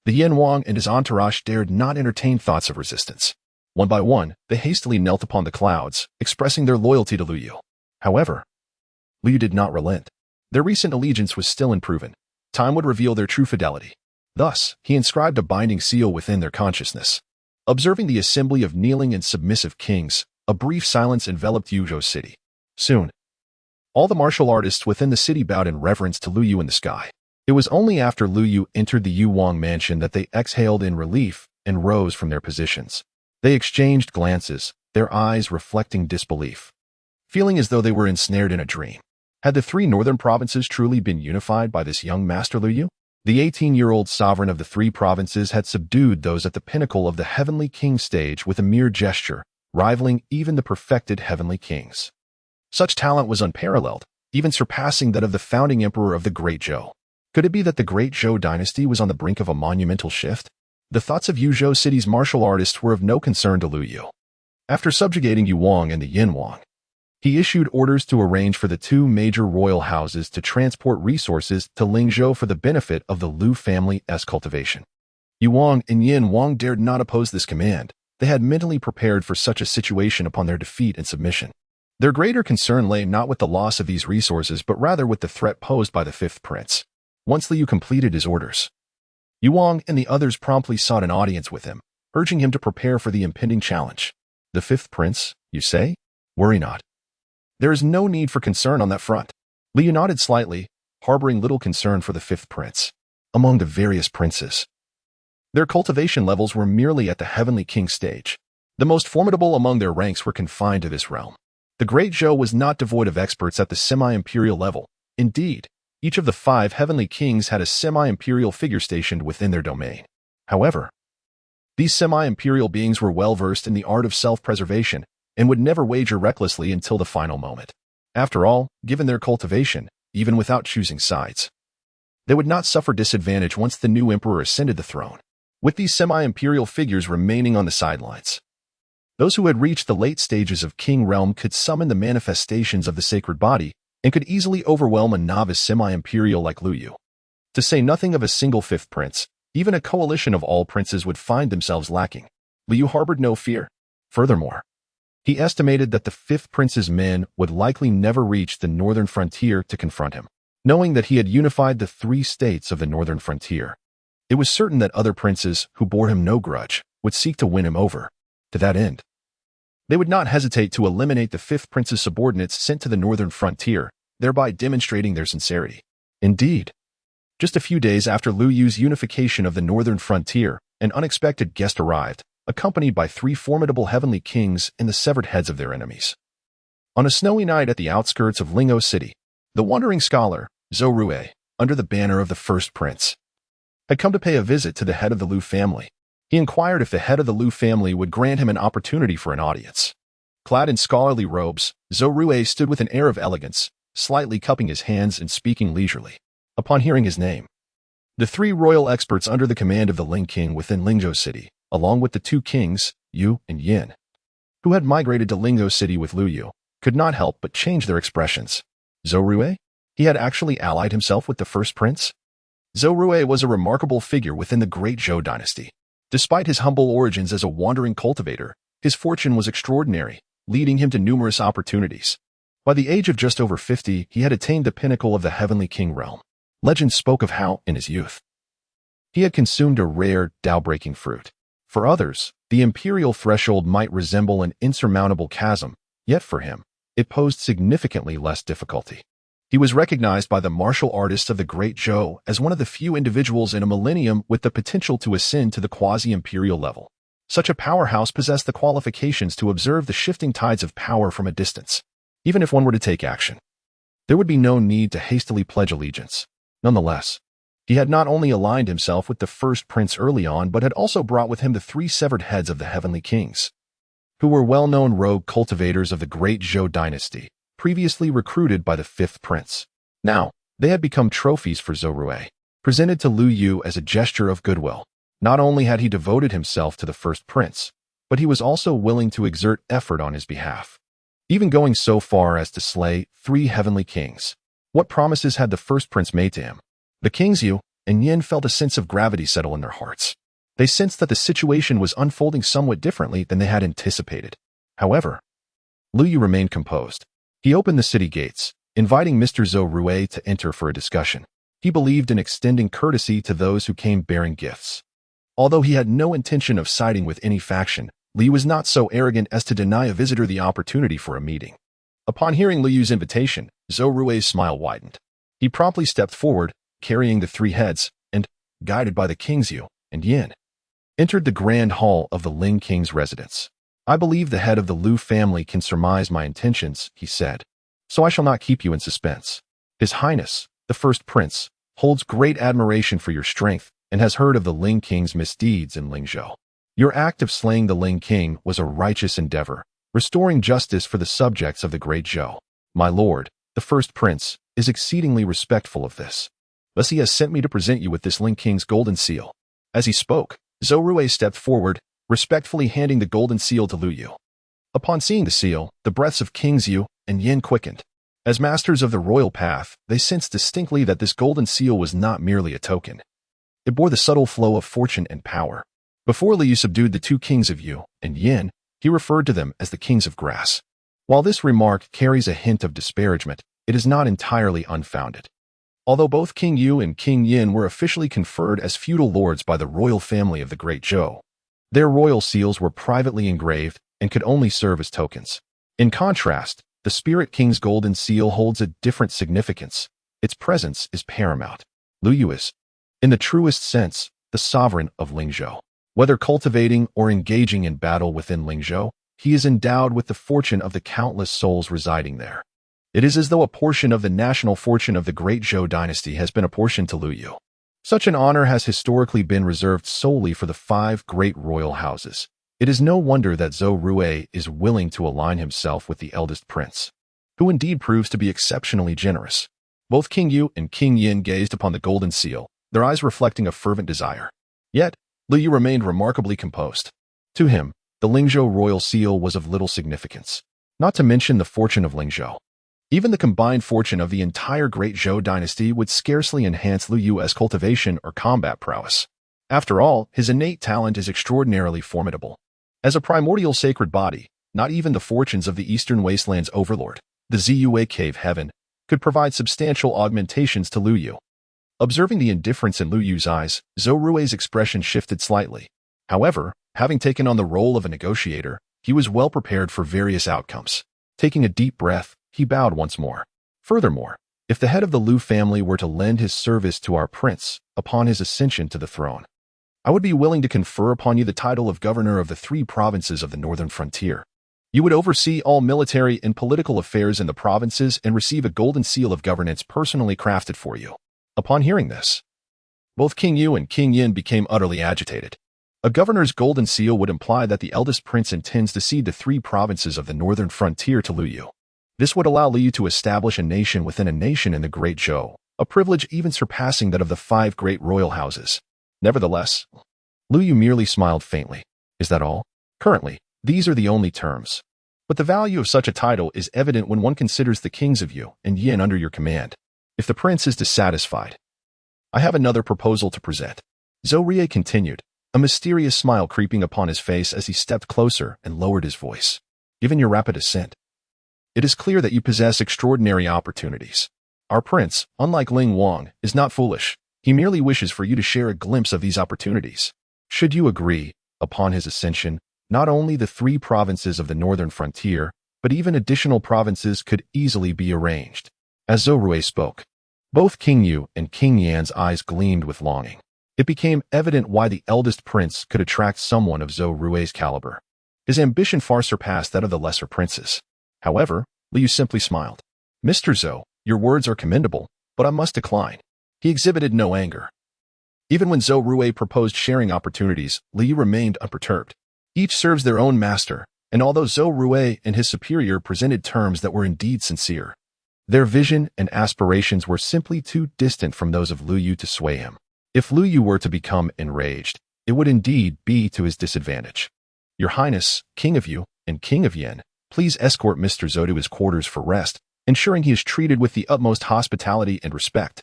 the Yin Wang and his entourage dared not entertain thoughts of resistance. One by one, they hastily knelt upon the clouds, expressing their loyalty to Lu Yu. However, Lu Yu did not relent. Their recent allegiance was still unproven. Time would reveal their true fidelity. Thus, he inscribed a binding seal within their consciousness. Observing the assembly of kneeling and submissive kings, a brief silence enveloped Yuzhou city. Soon, all the martial artists within the city bowed in reverence to Lu Yu in the sky. It was only after Lu Yu entered the Yu Wang mansion that they exhaled in relief and rose from their positions. They exchanged glances, their eyes reflecting disbelief, feeling as though they were ensnared in a dream. Had the three northern provinces truly been unified by this young master Lu Yu? The 18-year-old sovereign of the three provinces had subdued those at the pinnacle of the heavenly king stage with a mere gesture, rivaling even the perfected heavenly kings. Such talent was unparalleled, even surpassing that of the founding emperor of the Great Zhou. Could it be that the Great Zhou dynasty was on the brink of a monumental shift? The thoughts of Yuzhou city's martial artists were of no concern to Lu Yu. After subjugating Yu Wang and the Yin Wang, he issued orders to arrange for the two major royal houses to transport resources to Lingzhou for the benefit of the Lu family's cultivation. Yu Wang and Yin Wang dared not oppose this command. They had mentally prepared for such a situation upon their defeat and submission. Their greater concern lay not with the loss of these resources but rather with the threat posed by the fifth prince. Once Liu completed his orders, Yu Wang and the others promptly sought an audience with him, urging him to prepare for the impending challenge. The fifth prince, you say? Worry not. There is no need for concern on that front. Liu nodded slightly, harboring little concern for the fifth prince. Among the various princes, their cultivation levels were merely at the heavenly king stage. The most formidable among their ranks were confined to this realm. The Great Zhou was not devoid of experts at the semi-imperial level. Indeed, each of the 5 heavenly kings had a semi-imperial figure stationed within their domain. However, these semi-imperial beings were well-versed in the art of self-preservation and would never wager recklessly until the final moment. After all, given their cultivation, even without choosing sides, they would not suffer disadvantage once the new emperor ascended the throne. With these semi-imperial figures remaining on the sidelines, those who had reached the late stages of king realm could summon the manifestations of the sacred body and could easily overwhelm a novice semi-imperial like Lu Yu. To say nothing of a single fifth prince, even a coalition of all princes would find themselves lacking. Lu Yu harbored no fear. Furthermore, he estimated that the fifth prince's men would likely never reach the northern frontier to confront him. Knowing that he had unified the 3 states of the northern frontier, it was certain that other princes, who bore him no grudge, would seek to win him over. To that end, they would not hesitate to eliminate the fifth prince's subordinates sent to the northern frontier, thereby demonstrating their sincerity. Indeed, just a few days after Lu Yu's unification of the northern frontier, an unexpected guest arrived, accompanied by 3 formidable heavenly kings and the severed heads of their enemies. On a snowy night at the outskirts of Lingo City, the wandering scholar, Zhou Rui, under the banner of the first prince, had come to pay a visit to the head of the Liu family. He inquired if the head of the Liu family would grant him an opportunity for an audience. Clad in scholarly robes, Zhou Rui stood with an air of elegance, slightly cupping his hands and speaking leisurely. Upon hearing his name, the 3 royal experts under the command of the Ling King within Lingzhou City, along with the 2 kings, Yu and Yin, who had migrated to Lingzhou City with Liu Yu, could not help but change their expressions. Zhou Rui? He had actually allied himself with the first prince? Zhou Rui was a remarkable figure within the Great Zhou dynasty. Despite his humble origins as a wandering cultivator, his fortune was extraordinary, leading him to numerous opportunities. By the age of just over 50, he had attained the pinnacle of the heavenly king realm. Legend spoke of how, in his youth, he had consumed a rare, Tao-breaking fruit. For others, the imperial threshold might resemble an insurmountable chasm, yet for him, it posed significantly less difficulty. He was recognized by the martial artists of the Great Zhou as one of the few individuals in a millennium with the potential to ascend to the quasi-imperial level. Such a powerhouse possessed the qualifications to observe the shifting tides of power from a distance. Even if one were to take action, there would be no need to hastily pledge allegiance. Nonetheless, he had not only aligned himself with the first prince early on, but had also brought with him the 3 severed heads of the heavenly kings, who were well-known rogue cultivators of the Great Zhou dynasty, previously recruited by the 5th prince. Now, they had become trophies for Zhou Rui, presented to Liu Yu as a gesture of goodwill. Not only had he devoted himself to the first prince, but he was also willing to exert effort on his behalf, even going so far as to slay 3 heavenly kings. What promises had the first prince made to him? The kings Yu and Yin felt a sense of gravity settle in their hearts. They sensed that the situation was unfolding somewhat differently than they had anticipated. However, Liu Yu remained composed. He opened the city gates, inviting Mr. Zhou Rui to enter for a discussion. He believed in extending courtesy to those who came bearing gifts. Although he had no intention of siding with any faction, Liu was not so arrogant as to deny a visitor the opportunity for a meeting. Upon hearing Liu Yu's invitation, Zhou Rui's smile widened. He promptly stepped forward, carrying the 3 heads, and, guided by the kings Yu and Yin, entered the grand hall of the Ling King's residence. I believe the head of the Liu family can surmise my intentions, he said, so I shall not keep you in suspense. His Highness, the first prince, holds great admiration for your strength and has heard of the Ling King's misdeeds in Lingzhou. Your act of slaying the Ling King was a righteous endeavor, restoring justice for the subjects of the Great Zhou. My lord, the first prince, is exceedingly respectful of this. Thus he has sent me to present you with this Ling King's golden seal. As he spoke, Zhou Rui stepped forward, respectfully handing the golden seal to Liu Yu. Upon seeing the seal, the breaths of Kings Yu and Yin quickened. As masters of the royal path, they sensed distinctly that this golden seal was not merely a token. It bore the subtle flow of fortune and power. Before Liu Yu subdued the 2 kings of Yu and Yin, he referred to them as the kings of grass. While this remark carries a hint of disparagement, it is not entirely unfounded. Although both King Yu and King Yin were officially conferred as feudal lords by the royal family of the Great Zhou, their royal seals were privately engraved and could only serve as tokens. In contrast, the Spirit King's golden seal holds a different significance. Its presence is paramount. Liu Yu is, in the truest sense, the sovereign of Lingzhou. Whether cultivating or engaging in battle within Lingzhou, he is endowed with the fortune of the countless souls residing there. It is as though a portion of the national fortune of the Great Zhou dynasty has been apportioned to Liu Yu. Such an honor has historically been reserved solely for the 5 great royal houses. It is no wonder that Zhou Rui is willing to align himself with the eldest prince, who indeed proves to be exceptionally generous. Both King Yu and King Yin gazed upon the golden seal, their eyes reflecting a fervent desire. Yet, Liu Yu remained remarkably composed. To him, the Lingzhou royal seal was of little significance, not to mention the fortune of Lingzhou. Even the combined fortune of the entire Great Zhou dynasty would scarcely enhance Liu Yu's cultivation or combat prowess. After all, his innate talent is extraordinarily formidable. As a primordial sacred body, not even the fortunes of the Eastern Wasteland's overlord, the Ziyue Cave Heaven, could provide substantial augmentations to Liu Yu. Observing the indifference in Liu Yu's eyes, Zhou Rui's expression shifted slightly. However, having taken on the role of a negotiator, he was well prepared for various outcomes. Taking a deep breath, he bowed once more. Furthermore, if the head of the Liu family were to lend his service to our prince upon his ascension to the throne, I would be willing to confer upon you the title of governor of the 3 provinces of the northern frontier. You would oversee all military and political affairs in the provinces and receive a golden seal of governance personally crafted for you. Upon hearing this, both King Yu and King Yin became utterly agitated. A governor's golden seal would imply that the eldest prince intends to cede the 3 provinces of the northern frontier to Lu Yu. This would allow Lu Yu to establish a nation within a nation in the Great Zhou, a privilege even surpassing that of the 5 great royal houses. Nevertheless, Lu Yu merely smiled faintly. Is that all? Currently, these are the only terms. But the value of such a title is evident when one considers the kings of Yu and Yin under your command. If the prince is dissatisfied, I have another proposal to present. Zhou Rui continued, a mysterious smile creeping upon his face as he stepped closer and lowered his voice. Given your rapid ascent, it is clear that you possess extraordinary opportunities. Our prince, unlike Ling Wang, is not foolish. He merely wishes for you to share a glimpse of these opportunities. Should you agree, upon his ascension, not only the 3 provinces of the northern frontier, but even additional provinces could easily be arranged. As Zhou Rui spoke, both King Yu and King Yan's eyes gleamed with longing. It became evident why the eldest prince could attract someone of Zhou Rui's caliber. His ambition far surpassed that of the lesser princes. However, Liu simply smiled. Mr. Zhou, your words are commendable, but I must decline. He exhibited no anger. Even when Zhou Rui proposed sharing opportunities, Liu remained unperturbed. Each serves their own master, and although Zhou Rui and his superior presented terms that were indeed sincere, their vision and aspirations were simply too distant from those of Lu Yu to sway him. If Lu Yu were to become enraged, it would indeed be to his disadvantage. Your Highness, King of Yu and King of Yin, please escort Mr. Zhou to his quarters for rest, ensuring he is treated with the utmost hospitality and respect.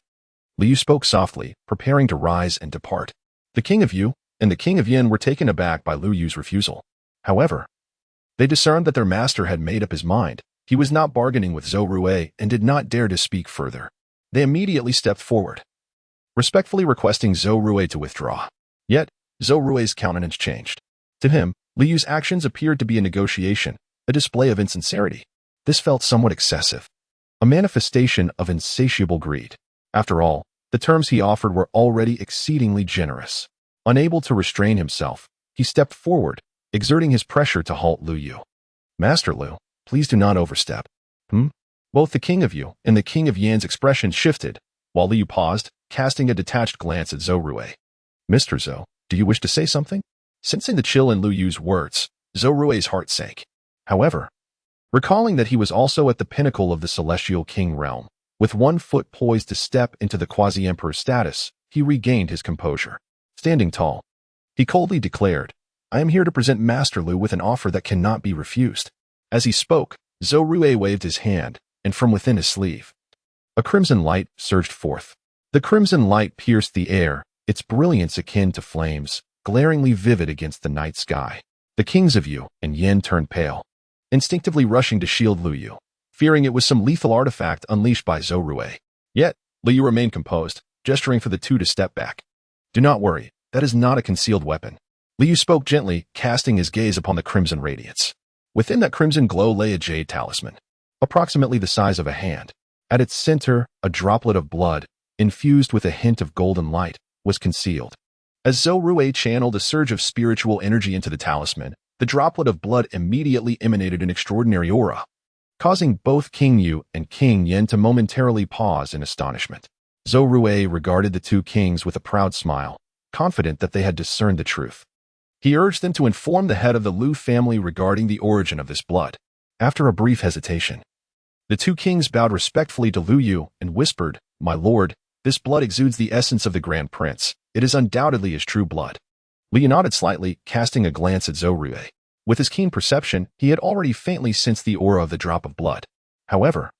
Liu spoke softly, preparing to rise and depart. The King of Yu and the King of Yin were taken aback by Lu Yu's refusal. However, they discerned that their master had made up his mind. He was not bargaining with Zhou Rui and did not dare to speak further. They immediately stepped forward, respectfully requesting Zhou Rui to withdraw. Yet, Zhou Rui's countenance changed. To him, Liu's actions appeared to be a negotiation, a display of insincerity. This felt somewhat excessive, a manifestation of insatiable greed. After all, the terms he offered were already exceedingly generous. Unable to restrain himself, he stepped forward, exerting his pressure to halt Lu Yu. Master Lu, please do not overstep. Both the King of Yu and the King of Yan's expressions shifted, while Liu paused, casting a detached glance at Zhou Rui. Mr. Zhou, do you wish to say something? Sensing the chill in Lu Yu's words, Zhou Rui's heart sank. However, recalling that he was also at the pinnacle of the Celestial King realm, with one foot poised to step into the quasi-emperor status, he regained his composure. Standing tall, he coldly declared, I am here to present Master Lu with an offer that cannot be refused. As he spoke, Zhou Rui waved his hand, and from within his sleeve, a crimson light surged forth. The crimson light pierced the air, its brilliance akin to flames, glaringly vivid against the night sky. The kings of Yu and Yin turned pale, instinctively rushing to shield Lu Yu, fearing it was some lethal artifact unleashed by Zhou Rui. Yet, Lu Yu remained composed, gesturing for the two to step back. Do not worry, that is not a concealed weapon. Lu Yu spoke gently, casting his gaze upon the crimson radiance. Within that crimson glow lay a jade talisman, approximately the size of a hand. At its center, a droplet of blood, infused with a hint of golden light, was concealed. As Zhou Rui channeled a surge of spiritual energy into the talisman, the droplet of blood immediately emanated an extraordinary aura, causing both King Yu and King Yin to momentarily pause in astonishment. Zhou Rui regarded the two kings with a proud smile, confident that they had discerned the truth. He urged them to inform the head of the Lu family regarding the origin of this blood. After a brief hesitation, the two kings bowed respectfully to Lu Yu and whispered, My lord, this blood exudes the essence of the Grand Prince. It is undoubtedly his true blood. Liu nodded slightly, casting a glance at Zhou Rui. With his keen perception, he had already faintly sensed the aura of the drop of blood. However,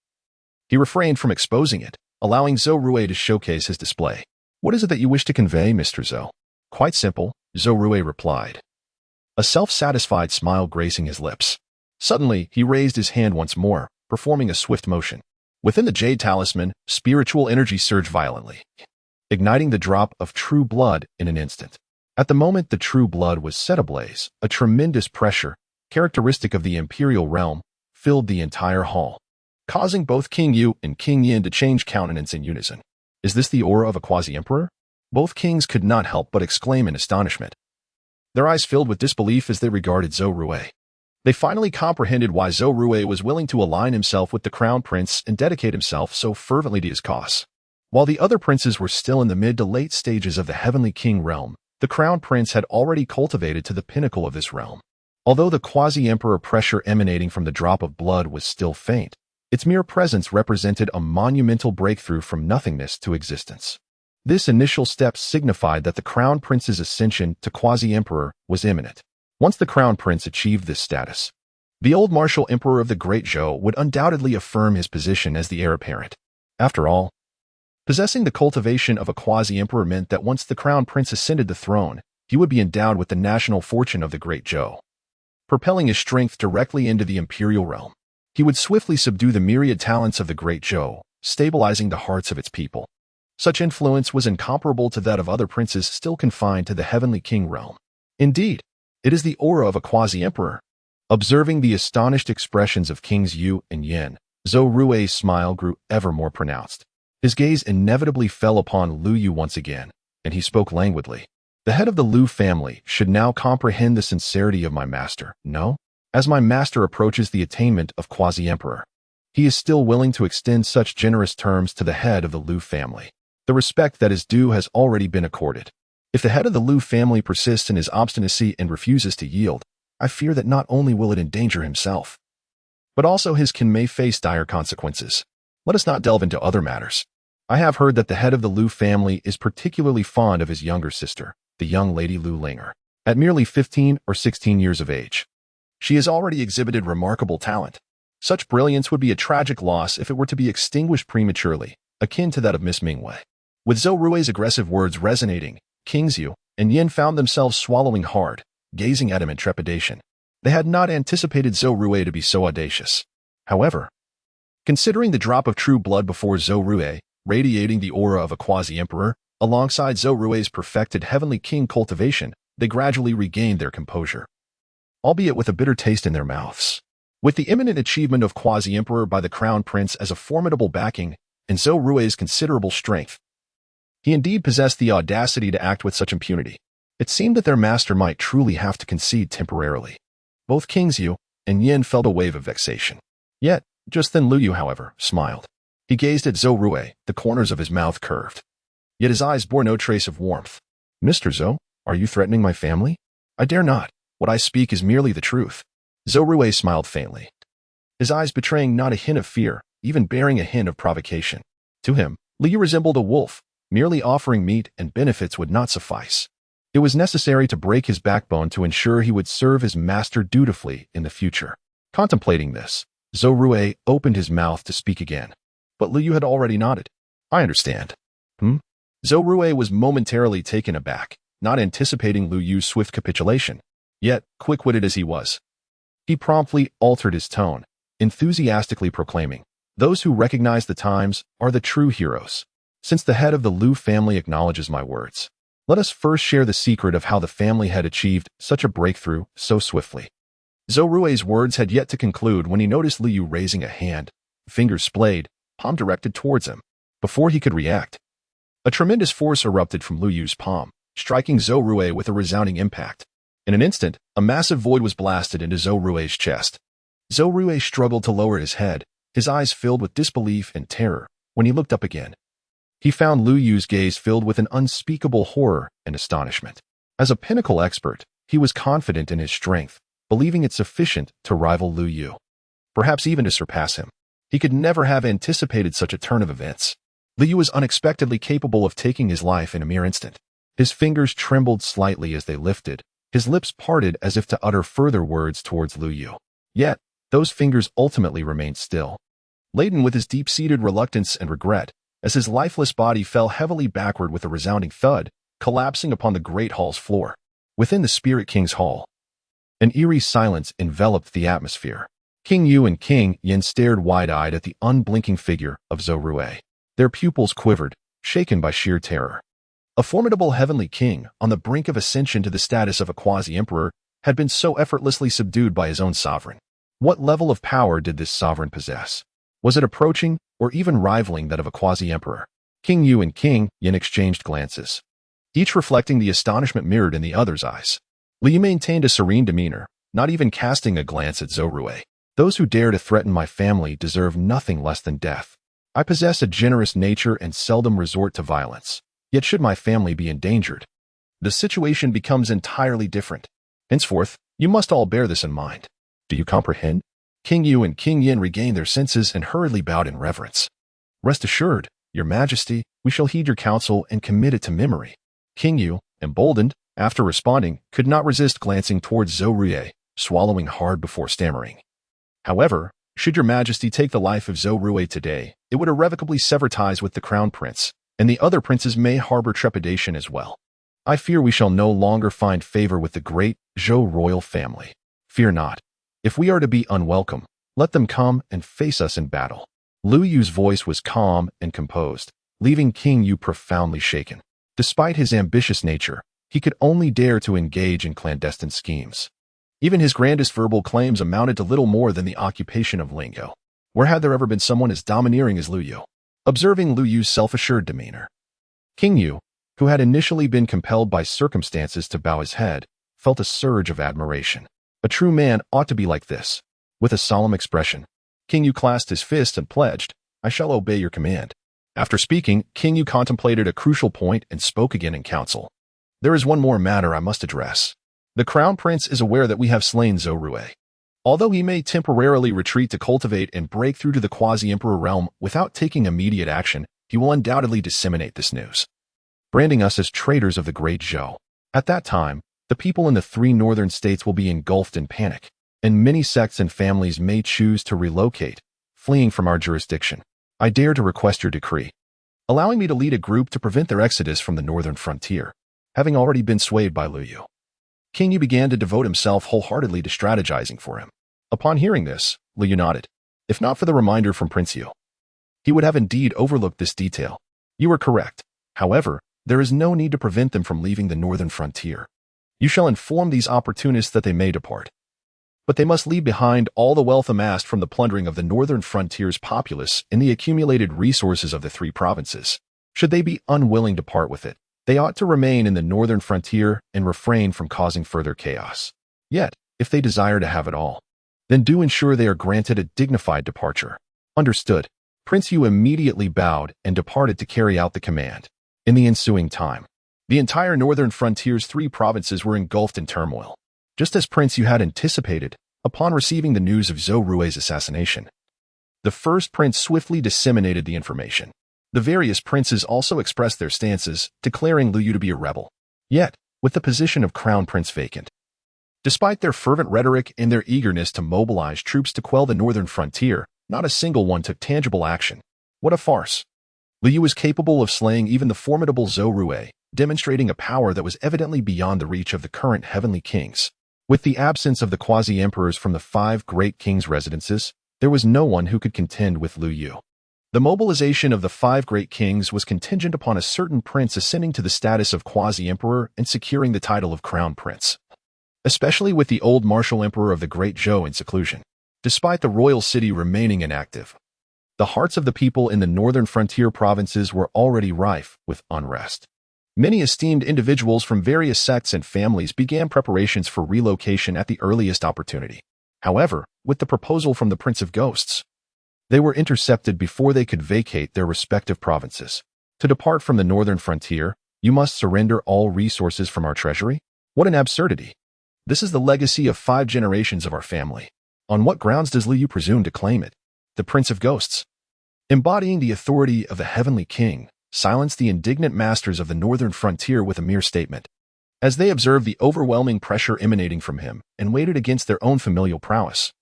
he refrained from exposing it, allowing Zhou Rui to showcase his display. What is it that you wish to convey, Mr. Zhou? Quite simple, Zhou Rui replied, a self-satisfied smile gracing his lips. Suddenly, he raised his hand once more, performing a swift motion. Within the jade talisman, spiritual energy surged violently, igniting the drop of true blood in an instant. At the moment the true blood was set ablaze, a tremendous pressure, characteristic of the imperial realm, filled the entire hall, causing both King Yu and King Yin to change countenance in unison. Is this the aura of a quasi-emperor? Both kings could not help but exclaim in astonishment. Their eyes filled with disbelief as they regarded Zhou Rui. They finally comprehended why Zhou Rui was willing to align himself with the crown prince and dedicate himself so fervently to his cause. While the other princes were still in the mid to late stages of the Heavenly King realm, the crown prince had already cultivated to the pinnacle of this realm. Although the quasi-emperor pressure emanating from the drop of blood was still faint, its mere presence represented a monumental breakthrough from nothingness to existence. This initial step signified that the crown prince's ascension to quasi-emperor was imminent. Once the crown prince achieved this status, the old martial emperor of the Great Zhou would undoubtedly affirm his position as the heir apparent. After all, possessing the cultivation of a quasi-emperor meant that once the crown prince ascended the throne, he would be endowed with the national fortune of the Great Zhou, propelling his strength directly into the imperial realm. He would swiftly subdue the myriad talents of the Great Zhou, stabilizing the hearts of its people. Such influence was incomparable to that of other princes still confined to the Heavenly King realm. Indeed, it is the aura of a quasi-emperor. Observing the astonished expressions of Kings Yu and Yin, Zhou Rui's smile grew ever more pronounced. His gaze inevitably fell upon Lu Yu once again, and he spoke languidly. The head of the Lu family should now comprehend the sincerity of my master, no? As my master approaches the attainment of quasi-emperor, he is still willing to extend such generous terms to the head of the Lu family. The respect that is due has already been accorded. If the head of the Lu family persists in his obstinacy and refuses to yield, I fear that not only will it endanger himself, but also his kin may face dire consequences. Let us not delve into other matters. I have heard that the head of the Lu family is particularly fond of his younger sister, the young lady Lu Linger. At merely 15 or 16 years of age, she has already exhibited remarkable talent. Such brilliance would be a tragic loss if it were to be extinguished prematurely, akin to that of Miss Mingwei. With Zhou Rui's aggressive words resonating, Kings Yu and Yin found themselves swallowing hard, gazing at him in trepidation. They had not anticipated Zhou Rui to be so audacious. However, considering the drop of true blood before Zhou Rui, radiating the aura of a quasi-emperor, alongside Zhou Rui's perfected Heavenly King cultivation, they gradually regained their composure, albeit with a bitter taste in their mouths. With the imminent achievement of quasi-emperor by the crown prince as a formidable backing, and Zhou Rui's considerable strength, he indeed possessed the audacity to act with such impunity. It seemed that their master might truly have to concede temporarily. Both Kings Yu and Yin felt a wave of vexation. Yet, just then Lu Yu, however, smiled. He gazed at Zhou Rui, the corners of his mouth curved. Yet his eyes bore no trace of warmth. Mr. Zhou, are you threatening my family? I dare not. What I speak is merely the truth. Zhou Rui smiled faintly, his eyes betraying not a hint of fear, even bearing a hint of provocation. To him, Lu Yu resembled a wolf. Merely offering meat and benefits would not suffice. It was necessary to break his backbone to ensure he would serve his master dutifully in the future. Contemplating this, Zhou Rui opened his mouth to speak again, but Lu Yu had already nodded. I understand. Zhou Rui was momentarily taken aback, not anticipating Lu Yu's swift capitulation. Yet, quick-witted as he was, he promptly altered his tone, enthusiastically proclaiming, "Those who recognize the times are the true heroes. Since the head of the Lu family acknowledges my words, let us first share the secret of how the family had achieved such a breakthrough so swiftly." Zhou Rui's words had yet to conclude when he noticed Lu Yu raising a hand, fingers splayed, palm directed towards him. Before he could react, a tremendous force erupted from Lu Yu's palm, striking Zhou Rui with a resounding impact. In an instant, a massive void was blasted into Zhou Rui's chest. Zhou Rui struggled to lower his head, his eyes filled with disbelief and terror. When he looked up again, he found Lu Yu's gaze filled with an unspeakable horror and astonishment. As a pinnacle expert, he was confident in his strength, believing it sufficient to rival Lu Yu, perhaps even to surpass him. He could never have anticipated such a turn of events. Lu Yu was unexpectedly capable of taking his life in a mere instant. His fingers trembled slightly as they lifted, his lips parted as if to utter further words towards Lu Yu. Yet, those fingers ultimately remained still, laden with his deep-seated reluctance and regret, as his lifeless body fell heavily backward with a resounding thud, collapsing upon the great hall's floor. Within the Spirit King's hall, an eerie silence enveloped the atmosphere. King Yu and King Yin stared wide-eyed at the unblinking figure of Zhou Rui. Their pupils quivered, shaken by sheer terror. A formidable heavenly king, on the brink of ascension to the status of a quasi-emperor, had been so effortlessly subdued by his own sovereign. What level of power did this sovereign possess? Was it approaching, or even rivaling that of a quasi-emperor? King Yu and King Yin exchanged glances. each reflecting the astonishment mirrored in the other's eyes. Liu maintained a serene demeanor, not even casting a glance at Zhou Rui. Those who dare to threaten my family deserve nothing less than death. I possess a generous nature and seldom resort to violence. Yet should my family be endangered, the situation becomes entirely different. Henceforth, you must all bear this in mind. Do you comprehend? King Yu and King Yin regained their senses and hurriedly bowed in reverence. Rest assured, Your Majesty, we shall heed your counsel and commit it to memory. King Yu, emboldened, after responding, could not resist glancing towards Zhou Rui, swallowing hard before stammering. However, should Your Majesty take the life of Zhou Rui today, it would irrevocably sever ties with the Crown Prince, and the other princes may harbor trepidation as well. I fear we shall no longer find favor with the great Zhou royal family. Fear not. If we are to be unwelcome, let them come and face us in battle. Lu Yu's voice was calm and composed, leaving King Yu profoundly shaken. Despite his ambitious nature, he could only dare to engage in clandestine schemes. Even his grandest verbal claims amounted to little more than the occupation of lingo. Where had there ever been someone as domineering as Lu Yu? Observing Lu Yu's self-assured demeanor, King Yu, who had initially been compelled by circumstances to bow his head, felt a surge of admiration. A true man ought to be like this. With a solemn expression, King Yu clasped his fist and pledged, I shall obey your command. After speaking, King Yu contemplated a crucial point and spoke again in council. There is one more matter I must address. The Crown Prince is aware that we have slain Zhou Rui. Although he may temporarily retreat to cultivate and break through to the quasi-emperor realm without taking immediate action, he will undoubtedly disseminate this news, branding us as traitors of the great Zhou. At that time, the people in the 3 northern states will be engulfed in panic, and many sects and families may choose to relocate, fleeing from our jurisdiction. I dare to request your decree, allowing me to lead a group to prevent their exodus from the northern frontier, having already been swayed by Lu Yu. King Yu began to devote himself wholeheartedly to strategizing for him. Upon hearing this, Lu Yu nodded. If not for the reminder from Prince Yu, he would have indeed overlooked this detail. You are correct. However, there is no need to prevent them from leaving the northern frontier. You shall inform these opportunists that they may depart. But they must leave behind all the wealth amassed from the plundering of the northern frontier's populace and the accumulated resources of the 3 provinces. Should they be unwilling to part with it, they ought to remain in the northern frontier and refrain from causing further chaos. Yet, if they desire to have it all, then do ensure they are granted a dignified departure. Understood. Prince Yu immediately bowed and departed to carry out the command. In the ensuing time, the entire northern frontier's 3 provinces were engulfed in turmoil. Just as Prince Yu had anticipated, upon receiving the news of Zhou Rui's assassination, the first prince swiftly disseminated the information. The various princes also expressed their stances, declaring Lu Yu to be a rebel. Yet, with the position of crown prince vacant, despite their fervent rhetoric and their eagerness to mobilize troops to quell the northern frontier, not a single one took tangible action. What a farce! Lu Yu was capable of slaying even the formidable Zhou Rui, demonstrating a power that was evidently beyond the reach of the current heavenly kings. With the absence of the quasi-emperors from the 5 great kings' residences, there was no one who could contend with Lu Yu. The mobilization of the 5 great kings was contingent upon a certain prince ascending to the status of quasi-emperor and securing the title of crown prince, especially with the old martial emperor of the great Zhou in seclusion. Despite the royal city remaining inactive, the hearts of the people in the northern frontier provinces were already rife with unrest. Many esteemed individuals from various sects and families began preparations for relocation at the earliest opportunity. However, with the proposal from the Prince of Ghosts, they were intercepted before they could vacate their respective provinces. To depart from the northern frontier, you must surrender all resources from our treasury? What an absurdity! This is the legacy of 5 generations of our family. On what grounds does Lu Yu presume to claim it? The Prince of Ghosts, embodying the authority of the heavenly king, silenced the indignant masters of the northern frontier with a mere statement, as they observed the overwhelming pressure emanating from him and weighed it against their own familial prowess.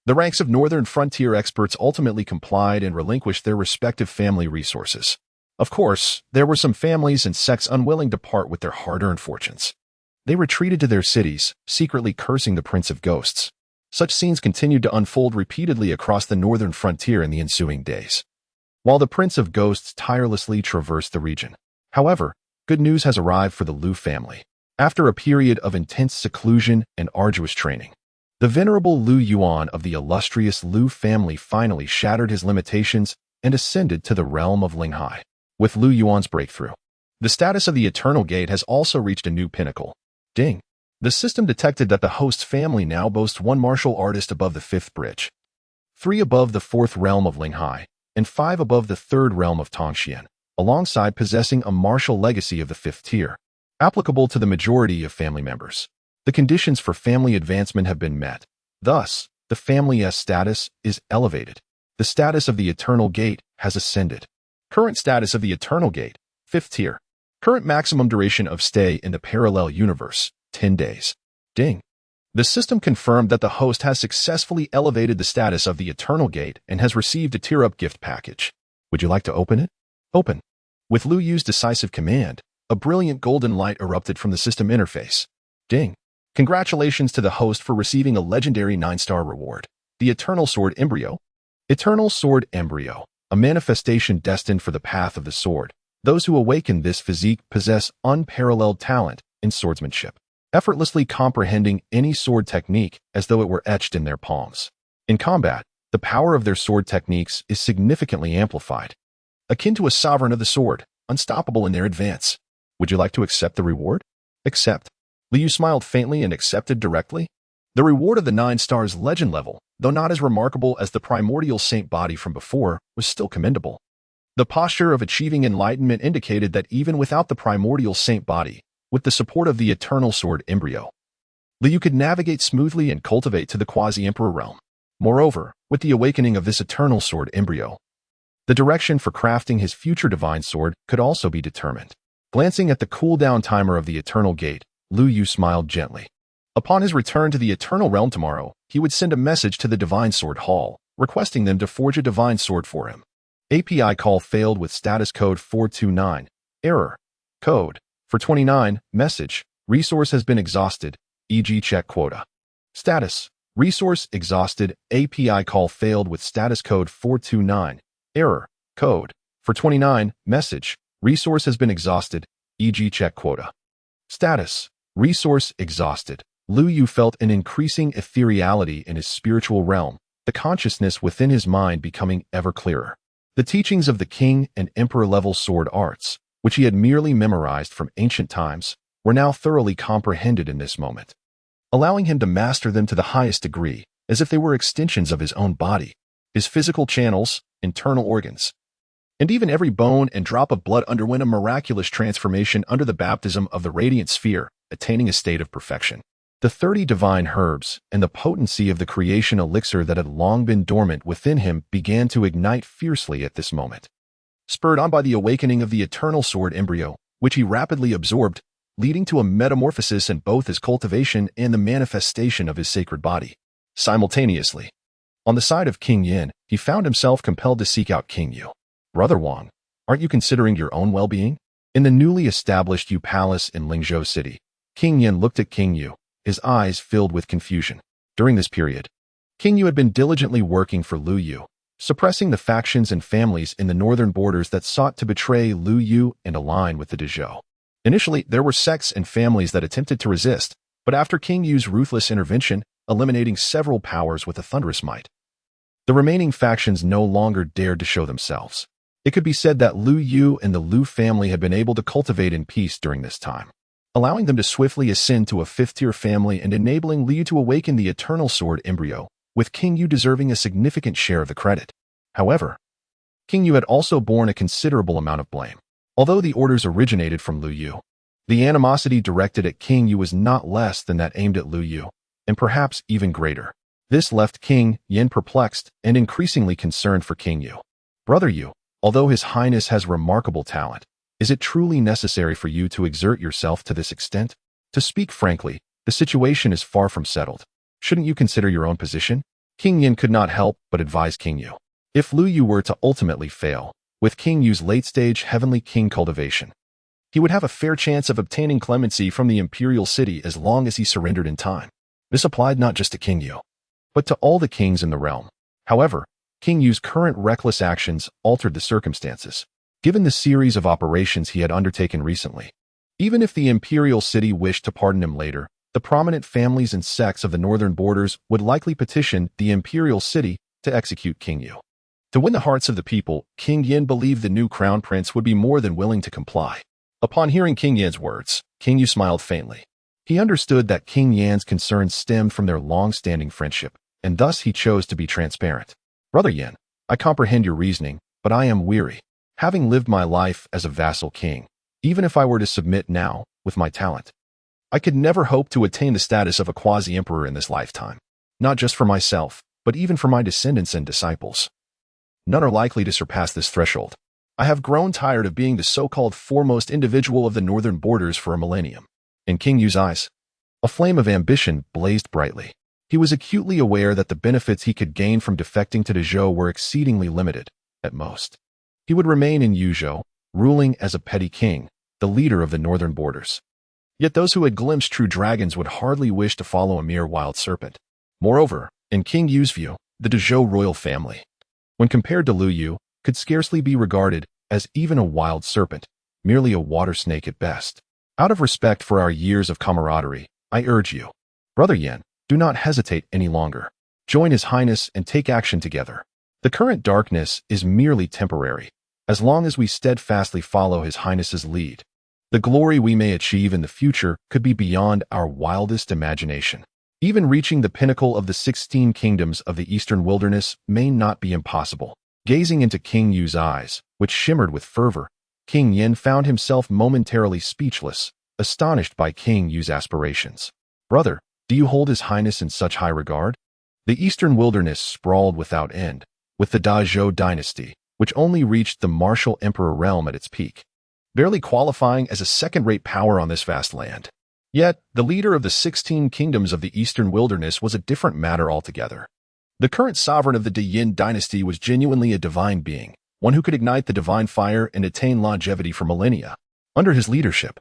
The ranks of northern frontier experts ultimately complied and relinquished their respective family resources. Of course, there were some families and sects unwilling to part with their hard-earned fortunes. They retreated to their cities, secretly cursing the Prince of Ghosts. Such scenes continued to unfold repeatedly across the northern frontier in the ensuing days, while the Prince of Ghosts tirelessly traversed the region. However, good news has arrived for the Lu family. After a period of intense seclusion and arduous training, the venerable Lu Yuan of the illustrious Lu family finally shattered his limitations and ascended to the realm of Linghai. With Lu Yuan's breakthrough, The status of the Eternal Gate has also reached a new pinnacle. Ding. The system detected that the host family now boasts 1 martial artist above the 5th bridge, 3 above the 4th realm of Linghai, and 5 above the 3rd realm of Tongxian, alongside possessing a martial legacy of the 5th tier, applicable to the majority of family members. The conditions for family advancement have been met. Thus, the family's status is elevated. The status of the Eternal Gate has ascended. Current status of the Eternal Gate, 5th tier. Current maximum duration of stay in the parallel universe, 10 days. Ding. The system confirmed that the host has successfully elevated the status of the Eternal Gate and has received a tier-up gift package. Would you like to open it? Open. With Lu Yu's decisive command, a brilliant golden light erupted from the system interface. Ding. Congratulations to the host for receiving a legendary 9-star reward. The Eternal Sword Embryo. Eternal Sword Embryo, a manifestation destined for the path of the sword. Those who awaken this physique possess unparalleled talent in swordsmanship, effortlessly comprehending any sword technique as though it were etched in their palms. In combat, the power of their sword techniques is significantly amplified, akin to a sovereign of the sword, unstoppable in their advance. Would you like to accept the reward? Accept. Liu smiled faintly and accepted directly. The reward of the 9 stars legend level, though not as remarkable as the primordial saint body from before, was still commendable. The posture of achieving enlightenment indicated that even without the primordial saint body, with the support of the Eternal Sword Embryo, Liu could navigate smoothly and cultivate to the quasi-emperor realm. Moreover, with the awakening of this Eternal Sword Embryo, the direction for crafting his future divine sword could also be determined. Glancing at the cooldown timer of the Eternal Gate, Lu Yu smiled gently. Upon his return to the Eternal Realm tomorrow, he would send a message to the Divine Sword Hall, requesting them to forge a divine sword for him. API call failed with status code 429. Error. Code. For 29, message. Resource has been exhausted, e.g. check quota. Status. Resource exhausted. API call failed with status code 429. Error. Code. For 29, message. Resource has been exhausted, e.g. check quota. Status. Resource exhausted. Lu Yu felt an increasing ethereality in his spiritual realm, the consciousness within his mind becoming ever clearer. The teachings of the king and emperor-level sword arts, which he had merely memorized from ancient times, were now thoroughly comprehended in this moment, allowing him to master them to the highest degree, as if they were extensions of his own body, his physical channels, internal organs. And even every bone and drop of blood underwent a miraculous transformation under the baptism of the radiant sphere, attaining a state of perfection. The 30 divine herbs and the potency of the creation elixir that had long been dormant within him began to ignite fiercely at this moment. Spurred on by the awakening of the Eternal Sword Embryo, which he rapidly absorbed, leading to a metamorphosis in both his cultivation and the manifestation of his sacred body. Simultaneously, on the side of King Yin, he found himself compelled to seek out King Yu. Brother Wang, aren't you considering your own well-being? In the newly established Yu Palace in Lingzhou City, King Yin looked at King Yu, his eyes filled with confusion. During this period, King Yu had been diligently working for Lu Yu, suppressing the factions and families in the northern borders that sought to betray Lu Yu and align with the Dezhou. Initially, there were sects and families that attempted to resist, but after King Yu's ruthless intervention, eliminating several powers with a thunderous might, the remaining factions no longer dared to show themselves. It could be said that Lu Yu and the Lu family had been able to cultivate in peace during this time, allowing them to swiftly ascend to a 5th-tier family and enabling Liu to awaken the Eternal Sword Embryo, with King Yu deserving a significant share of the credit. However, King Yu had also borne a considerable amount of blame. Although the orders originated from Lu Yu, the animosity directed at King Yu was not less than that aimed at Lu Yu, and perhaps even greater. This left King Yin perplexed and increasingly concerned for King Yu. Brother Yu, although His Highness has remarkable talent, is it truly necessary for you to exert yourself to this extent? To speak frankly, the situation is far from settled. Shouldn't you consider your own position? King Yin could not help but advise King Yu. If Lu Yu were to ultimately fail, with King Yu's late-stage Heavenly King cultivation, he would have a fair chance of obtaining clemency from the imperial city as long as he surrendered in time. This applied not just to King Yu, but to all the kings in the realm. However, King Yu's current reckless actions altered the circumstances, given the series of operations he had undertaken recently. Even if the imperial city wished to pardon him later, the prominent families and sects of the northern borders would likely petition the imperial city to execute King Yu. To win the hearts of the people, King Yin believed the new crown prince would be more than willing to comply. Upon hearing King Yan's words, King Yu smiled faintly. He understood that King Yan's concerns stemmed from their long-standing friendship, and thus he chose to be transparent. Brother Yan, I comprehend your reasoning, but I am weary. Having lived my life as a vassal king, even if I were to submit now, with my talent, I could never hope to attain the status of a quasi-emperor in this lifetime. Not just for myself, but even for my descendants and disciples. None are likely to surpass this threshold. I have grown tired of being the so-called foremost individual of the northern borders for a millennium. In King Yu's eyes, a flame of ambition blazed brightly. He was acutely aware that the benefits he could gain from defecting to Dezhou were exceedingly limited, at most. He would remain in Yuzhou, ruling as a petty king, the leader of the northern borders. Yet those who had glimpsed true dragons would hardly wish to follow a mere wild serpent. Moreover, in King Yu's view, the Dezhou royal family, when compared to Lu Yu, could scarcely be regarded as even a wild serpent, merely a water snake at best. Out of respect for our years of camaraderie, I urge you, Brother Yan, do not hesitate any longer. Join His Highness and take action together. The current darkness is merely temporary, as long as we steadfastly follow His Highness's lead. The glory we may achieve in the future could be beyond our wildest imagination. Even reaching the pinnacle of the 16 kingdoms of the eastern wilderness may not be impossible. Gazing into King Yu's eyes, which shimmered with fervor, King Yin found himself momentarily speechless, astonished by King Yu's aspirations. Brother, do you hold His Highness in such high regard? The eastern wilderness sprawled without end, with the Dezhou dynasty, which only reached the martial emperor realm at its peak, barely qualifying as a second-rate power on this vast land. Yet, the leader of the 16 kingdoms of the eastern wilderness was a different matter altogether. The current sovereign of the Yin dynasty was genuinely a divine being, one who could ignite the divine fire and attain longevity for millennia. Under his leadership,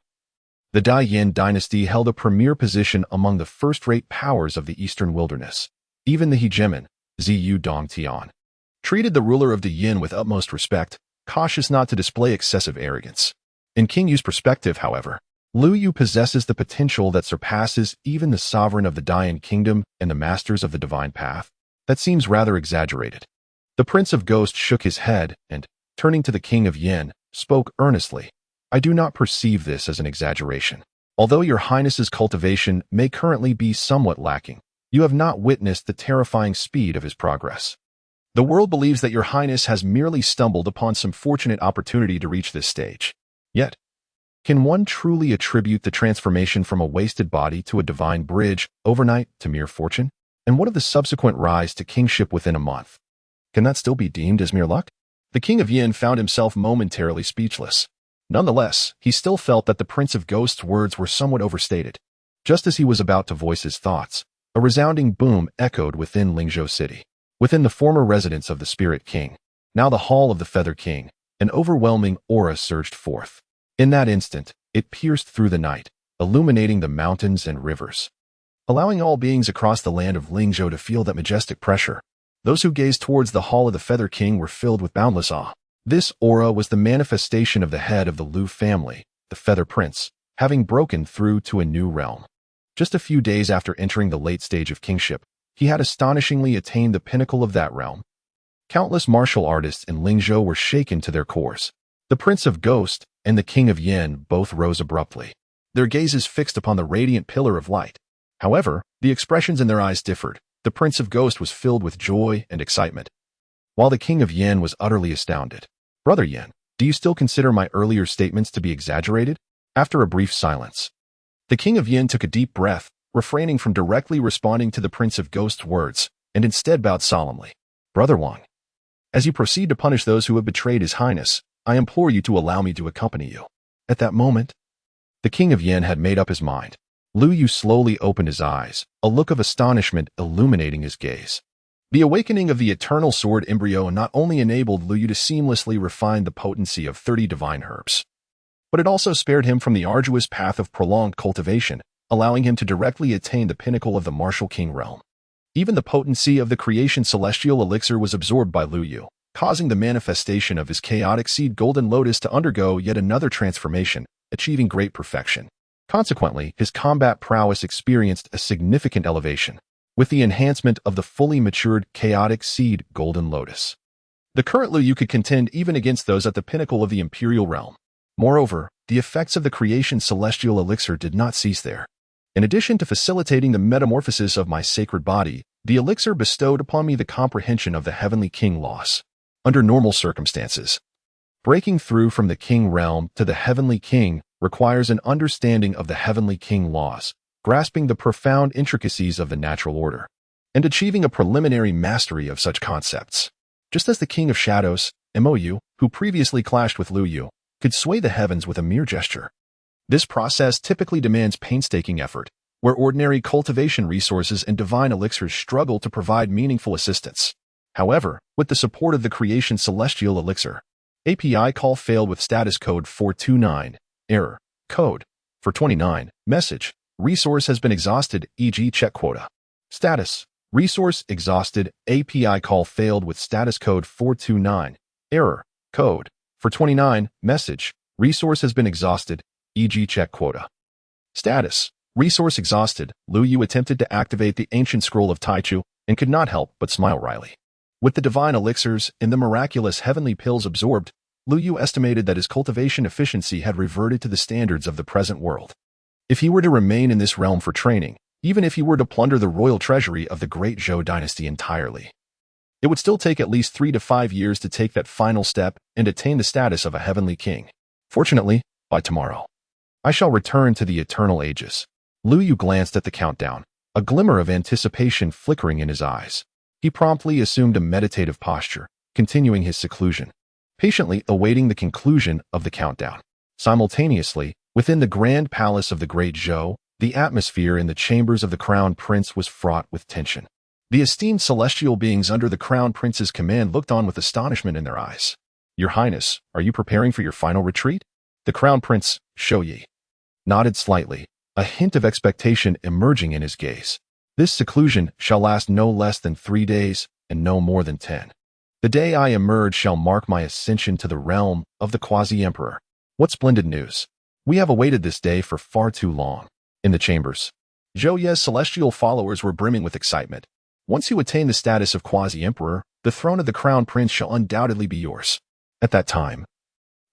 the Yin dynasty held a premier position among the first-rate powers of the eastern wilderness. Even the hegemon, Ziyu Dongtian, treated the ruler of the Yin with utmost respect, cautious not to display excessive arrogance. In King Yu's perspective, however, Lu Yu possesses the potential that surpasses even the sovereign of the Dayan kingdom and the masters of the divine path. That seems rather exaggerated. The Prince of Ghosts shook his head and, turning to the King of Yin, spoke earnestly. I do not perceive this as an exaggeration. Although your Highness's cultivation may currently be somewhat lacking, you have not witnessed the terrifying speed of his progress. The world believes that your Highness has merely stumbled upon some fortunate opportunity to reach this stage. Yet, can one truly attribute the transformation from a wasted body to a divine bridge overnight to mere fortune? And what of the subsequent rise to kingship within a month? Can that still be deemed as mere luck? The King of Yin found himself momentarily speechless. Nonetheless, he still felt that the Prince of Ghosts' words were somewhat overstated. Just as he was about to voice his thoughts, a resounding boom echoed within Lingzhou City. Within the former residence of the Spirit King, now the Hall of the Feather King, an overwhelming aura surged forth. In that instant, it pierced through the night, illuminating the mountains and rivers, allowing all beings across the land of Lingzhou to feel that majestic pressure. Those who gazed towards the Hall of the Feather King were filled with boundless awe. This aura was the manifestation of the head of the Lu family, the Feather Prince, having broken through to a new realm. Just a few days after entering the late stage of kingship, he had astonishingly attained the pinnacle of that realm. Countless martial artists in Lingzhou were shaken to their cores. The Prince of Ghost and the King of Yin both rose abruptly, their gazes fixed upon the radiant pillar of light. However, the expressions in their eyes differed. The Prince of Ghost was filled with joy and excitement, while the King of Yin was utterly astounded. Brother Yin, do you still consider my earlier statements to be exaggerated? After a brief silence, the King of Yin took a deep breath, refraining from directly responding to the Prince of Ghost's words, and instead bowed solemnly. Brother Wang, as you proceed to punish those who have betrayed His Highness, I implore you to allow me to accompany you. At that moment, the King of Yin had made up his mind. Lu Yu slowly opened his eyes, a look of astonishment illuminating his gaze. The awakening of the eternal sword embryo not only enabled Lu Yu to seamlessly refine the potency of 30 divine herbs, but it also spared him from the arduous path of prolonged cultivation, allowing him to directly attain the pinnacle of the martial king realm. Even the potency of the creation celestial elixir was absorbed by Lu Yu, causing the manifestation of his chaotic seed golden lotus to undergo yet another transformation, achieving great perfection. Consequently, his combat prowess experienced a significant elevation, with the enhancement of the fully matured chaotic seed golden lotus. The current Lu Yu could contend even against those at the pinnacle of the imperial realm. Moreover, the effects of the creation celestial elixir did not cease there. In addition to facilitating the metamorphosis of my sacred body, the elixir bestowed upon me the comprehension of the heavenly king laws. Under normal circumstances, breaking through from the king realm to the heavenly king requires an understanding of the heavenly king laws, grasping the profound intricacies of the natural order, and achieving a preliminary mastery of such concepts. Just as the king of shadows, Mou, who previously clashed with Lu Yu, could sway the heavens with a mere gesture. This process typically demands painstaking effort, where ordinary cultivation resources and divine elixirs struggle to provide meaningful assistance. However, with the support of the creation celestial elixir, API call failed with status code 429, error, code, 429, message, resource has been exhausted, e.g. check quota. Status, resource exhausted, API call failed with status code 429, error, code, 429, message, resource has been exhausted, e.g. check quota. Status, resource exhausted, Lu Yu attempted to activate the ancient scroll of Taichu and could not help but smile wryly. With the divine elixirs and the miraculous heavenly pills absorbed, Lu Yu estimated that his cultivation efficiency had reverted to the standards of the present world. If he were to remain in this realm for training, even if he were to plunder the royal treasury of the great Zhou dynasty entirely, it would still take at least 3 to 5 years to take that final step and attain the status of a heavenly king. Fortunately, by tomorrow, I shall return to the eternal ages. Lu Yu glanced at the countdown, a glimmer of anticipation flickering in his eyes. He promptly assumed a meditative posture, continuing his seclusion, patiently awaiting the conclusion of the countdown. Simultaneously, within the grand palace of the great Zhou, the atmosphere in the chambers of the crown prince was fraught with tension. The esteemed celestial beings under the crown prince's command looked on with astonishment in their eyes. Your Highness, are you preparing for your final retreat? The crown prince, Shouyi, nodded slightly, a hint of expectation emerging in his gaze. This seclusion shall last no less than 3 days and no more than 10. The day I emerge shall mark my ascension to the realm of the quasi-emperor. What splendid news! We have awaited this day for far too long. In the chambers, Zhou Ye's celestial followers were brimming with excitement. Once you attain the status of quasi-emperor, the throne of the crown prince shall undoubtedly be yours. At that time,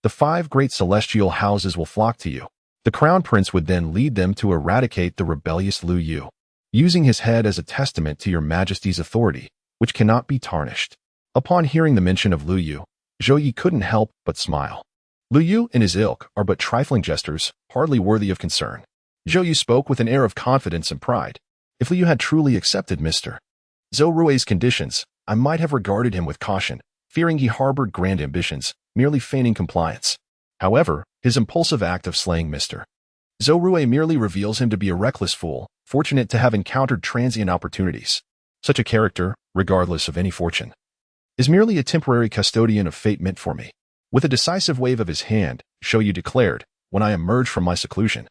the 5 great celestial houses will flock to you. The crown prince would then lead them to eradicate the rebellious Lu Yu, using his head as a testament to your majesty's authority, which cannot be tarnished. Upon hearing the mention of Lu Yu, Zhou Yi couldn't help but smile. Lu Yu and his ilk are but trifling jesters, hardly worthy of concern. Zhou Yi spoke with an air of confidence and pride. If Lu Yu had truly accepted Mr. Zhou Rui's conditions, I might have regarded him with caution, fearing he harbored grand ambitions, merely feigning compliance. However, his impulsive act of slaying Mr. Zhou Rui merely reveals him to be a reckless fool, fortunate to have encountered transient opportunities. Such a character, regardless of any fortune, is merely a temporary custodian of fate meant for me. With a decisive wave of his hand, Shouyi declared, when I emerge from my seclusion,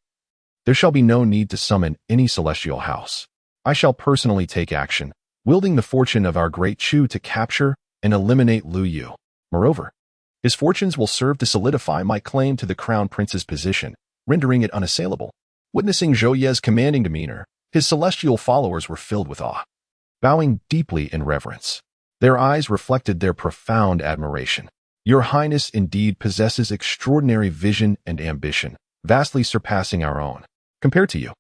there shall be no need to summon any celestial house. I shall personally take action, wielding the fortune of our great Chu to capture and eliminate Lu Yu. Moreover, his fortunes will serve to solidify my claim to the crown prince's position, rendering it unassailable. Witnessing Zhou Ye's commanding demeanor, his celestial followers were filled with awe, bowing deeply in reverence. Their eyes reflected their profound admiration. Your Highness indeed possesses extraordinary vision and ambition, vastly surpassing our own. Compared to you,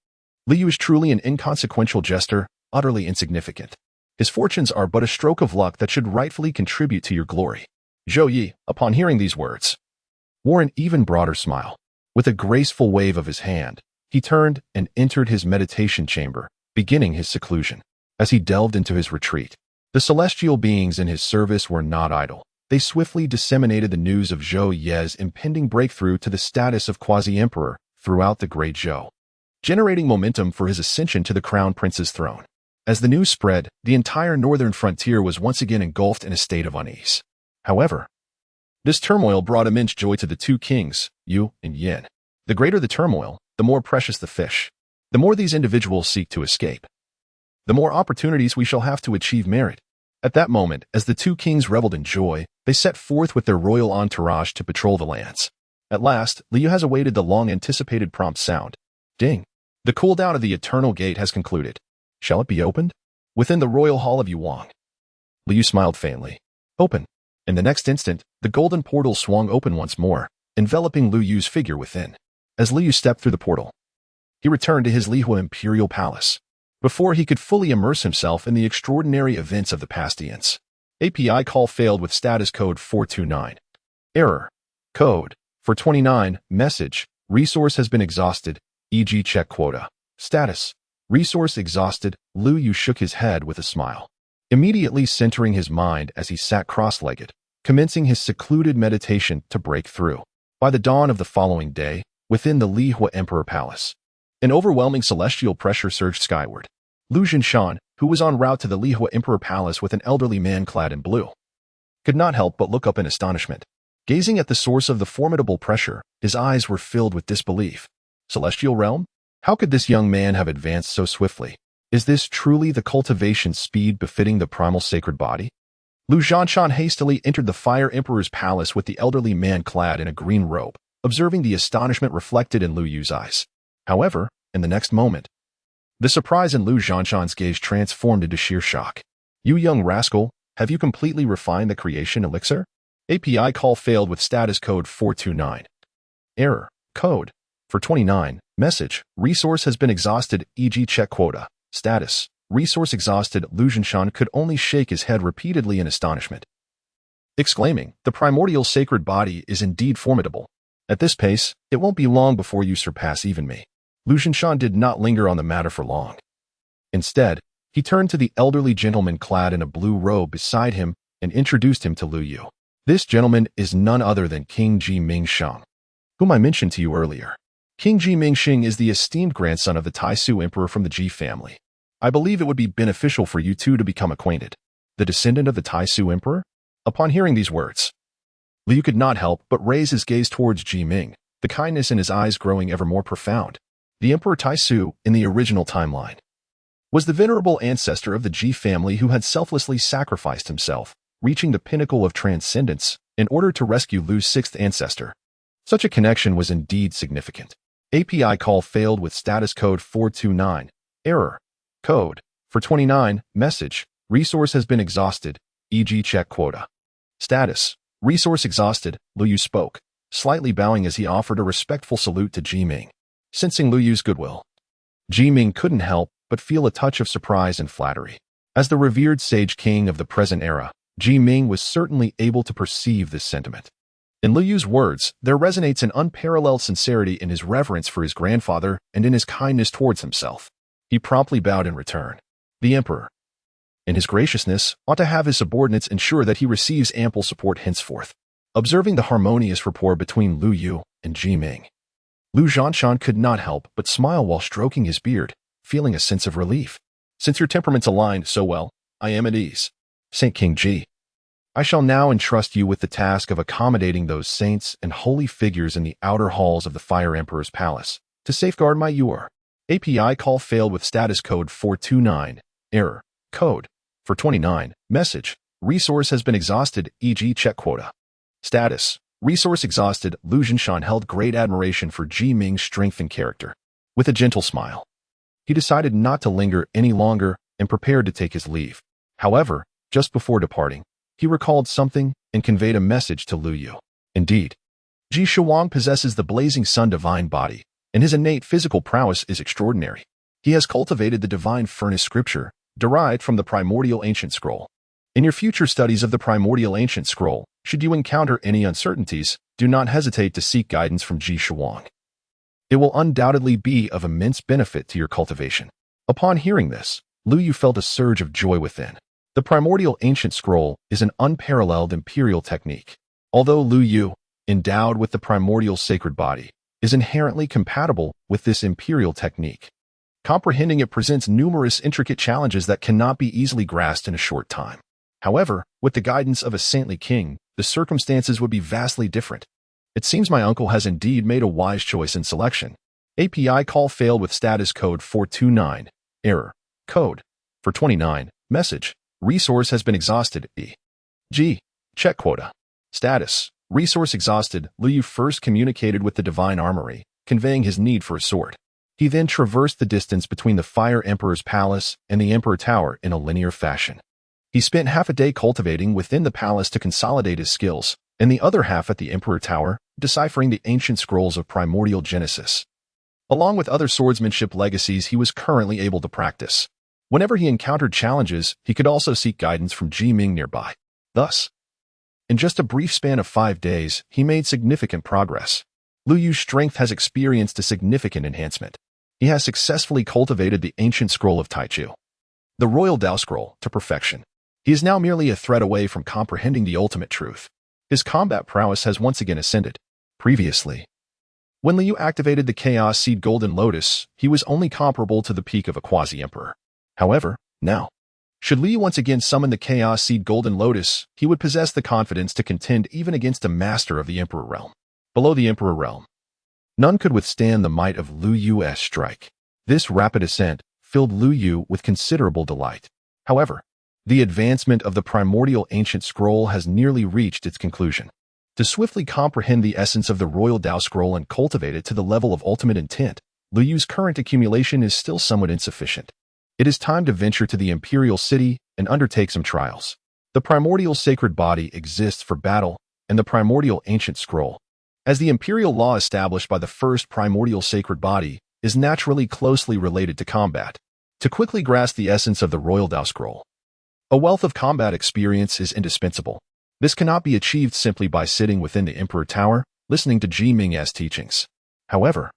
Lu Yu is truly an inconsequential jester, utterly insignificant. His fortunes are but a stroke of luck that should rightfully contribute to your glory. Zhou Yi, upon hearing these words, wore an even broader smile. With a graceful wave of his hand, he turned and entered his meditation chamber, beginning his seclusion. As he delved into his retreat, the celestial beings in his service were not idle. They swiftly disseminated the news of Zhou Ye's impending breakthrough to the status of quasi-emperor throughout the great Zhou, generating momentum for his ascension to the crown prince's throne. As the news spread, the entire northern frontier was once again engulfed in a state of unease. However, this turmoil brought immense joy to the 2 kings, Yu and Yin. The greater the turmoil, the more precious the fish. The more these individuals seek to escape, the more opportunities we shall have to achieve merit. At that moment, as the 2 kings reveled in joy, they set forth with their royal entourage to patrol the lands. At last, Liu has awaited the long-anticipated prompt sound. Ding! The cooldown of the Eternal Gate has concluded. Shall it be opened? Within the royal hall of Yuang. Liu smiled faintly. Open. In the next instant, the golden portal swung open once more, enveloping Lu Yu's figure within. As Lu Yu stepped through the portal, he returned to his Lihua imperial palace. Before he could fully immerse himself in the extraordinary events of the past eons. API call failed with status code 429. Error. Code. For 29. Message. Resource has been exhausted. E.g. check quota. Status. Resource exhausted. Lu Yu shook his head with a smile, immediately centering his mind as he sat cross-legged, commencing his secluded meditation to break through. By the dawn of the following day, within the Lihua Emperor Palace, an overwhelming celestial pressure surged skyward. Lu Jinshan, who was en route to the Lihua Emperor Palace with an elderly man clad in blue, could not help but look up in astonishment. Gazing at the source of the formidable pressure, his eyes were filled with disbelief. Celestial realm? How could this young man have advanced so swiftly? Is this truly the cultivation speed befitting the primal sacred body? Lu Jinshan hastily entered the Fire Emperor's palace with the elderly man clad in a green robe, observing the astonishment reflected in Lu Yu's eyes. However, in the next moment, the surprise in Lu Jinshan's gaze transformed into sheer shock. You young rascal, have you completely refined the creation elixir? API call failed with status code 429. Error. Code. For 29. Message. Resource has been exhausted, e.g. check quota. Status. Resource exhausted. Lu Jinshan could only shake his head repeatedly in astonishment, exclaiming, the primordial sacred body is indeed formidable. At this pace, it won't be long before you surpass even me. Lu Jinshan did not linger on the matter for long. Instead, he turned to the elderly gentleman clad in a blue robe beside him and introduced him to Lu Yu. This gentleman is none other than King Ji Mingsheng, whom I mentioned to you earlier. King Ji Mingsheng is the esteemed grandson of the Taisu Emperor from the Ji family. I believe it would be beneficial for you two to become acquainted. The descendant of the Taisu Emperor? Upon hearing these words, Lu Yu could not help but raise his gaze towards Ji Ming, the kindness in his eyes growing ever more profound. The Emperor Taisu, in the original timeline, was the venerable ancestor of the Ji family who had selflessly sacrificed himself, reaching the pinnacle of transcendence in order to rescue Lu's sixth ancestor. Such a connection was indeed significant. API call failed with status code 429. Error. Code. For 29. Message. Resource has been exhausted, e.g. check quota. Status. Resource exhausted. Lu Yu spoke, slightly bowing as he offered a respectful salute to Ji Ming. Sensing Lu Yu's goodwill, Ji Ming couldn't help but feel a touch of surprise and flattery. As the revered sage king of the present era, Ji Ming was certainly able to perceive this sentiment. In Lu Yu's words, there resonates an unparalleled sincerity in his reverence for his grandfather and in his kindness towards himself. He promptly bowed in return. The emperor, in his graciousness, ought to have his subordinates ensure that he receives ample support henceforth. Observing the harmonious rapport between Lu Yu and Ji Ming, Lu Jinshan could not help but smile while stroking his beard, feeling a sense of relief. Since your temperaments aligned so well, I am at ease. Saint King Ji, I shall now entrust you with the task of accommodating those saints and holy figures in the outer halls of the Fire Emperor's palace to safeguard my Yuer. API call failed with status code 429. Error. Code. For 29. Message. Resource has been exhausted, e.g. check quota. Status. Resource exhausted. Lu Jinshan held great admiration for Ji Ming's strength and character. With a gentle smile, he decided not to linger any longer and prepared to take his leave. However, just before departing, he recalled something and conveyed a message to Lu Yu. Indeed, Ji Shuang possesses the blazing sun divine body, and his innate physical prowess is extraordinary. He has cultivated the divine furnace scripture, derived from the primordial ancient scroll. In your future studies of the primordial ancient scroll, should you encounter any uncertainties, do not hesitate to seek guidance from Ji Shuang. It will undoubtedly be of immense benefit to your cultivation. Upon hearing this, Lu Yu felt a surge of joy within. The primordial ancient scroll is an unparalleled imperial technique. Although Lu Yu, endowed with the primordial sacred body, is inherently compatible with this imperial technique, comprehending it presents numerous intricate challenges that cannot be easily grasped in a short time. However, with the guidance of a saintly king, the circumstances would be vastly different. It seems my uncle has indeed made a wise choice in selection. API call failed with status code 429. Error. Code. For 29. Message. Resource has been exhausted, e.g. check quota. Status. Resource exhausted. Lu Yu first communicated with the Divine Armory, conveying his need for a sword. He then traversed the distance between the Fire Emperor's palace and the Emperor Tower in a linear fashion. He spent half a day cultivating within the palace to consolidate his skills, and the other half at the Emperor Tower, deciphering the ancient scrolls of primordial Genesis. Along with other swordsmanship legacies he was currently able to practice. Whenever he encountered challenges, he could also seek guidance from Ji Ming nearby. Thus, in just a brief span of 5 days, he made significant progress. Lu Yu's strength has experienced a significant enhancement. He has successfully cultivated the ancient scroll of Taichu, the royal Dao scroll, to perfection. He is now merely a thread away from comprehending the ultimate truth. His combat prowess has once again ascended. Previously, when Liu activated the Chaos Seed Golden Lotus, he was only comparable to the peak of a quasi-emperor. However, now, should Liu once again summon the Chaos Seed Golden Lotus, he would possess the confidence to contend even against a master of the Emperor Realm. Below the Emperor Realm, none could withstand the might of Lu Yu's strike. This rapid ascent filled Lu Yu with considerable delight. However, the advancement of the primordial ancient scroll has nearly reached its conclusion. To swiftly comprehend the essence of the royal Dao scroll and cultivate it to the level of ultimate intent, Lu Yu's current accumulation is still somewhat insufficient. It is time to venture to the imperial city and undertake some trials. The primordial sacred body exists for battle, and the primordial ancient scroll, as the imperial law established by the first primordial sacred body, is naturally closely related to combat. To quickly grasp the essence of the royal Dao scroll, a wealth of combat experience is indispensable. This cannot be achieved simply by sitting within the Emperor Tower, listening to Ji Ming's teachings. However,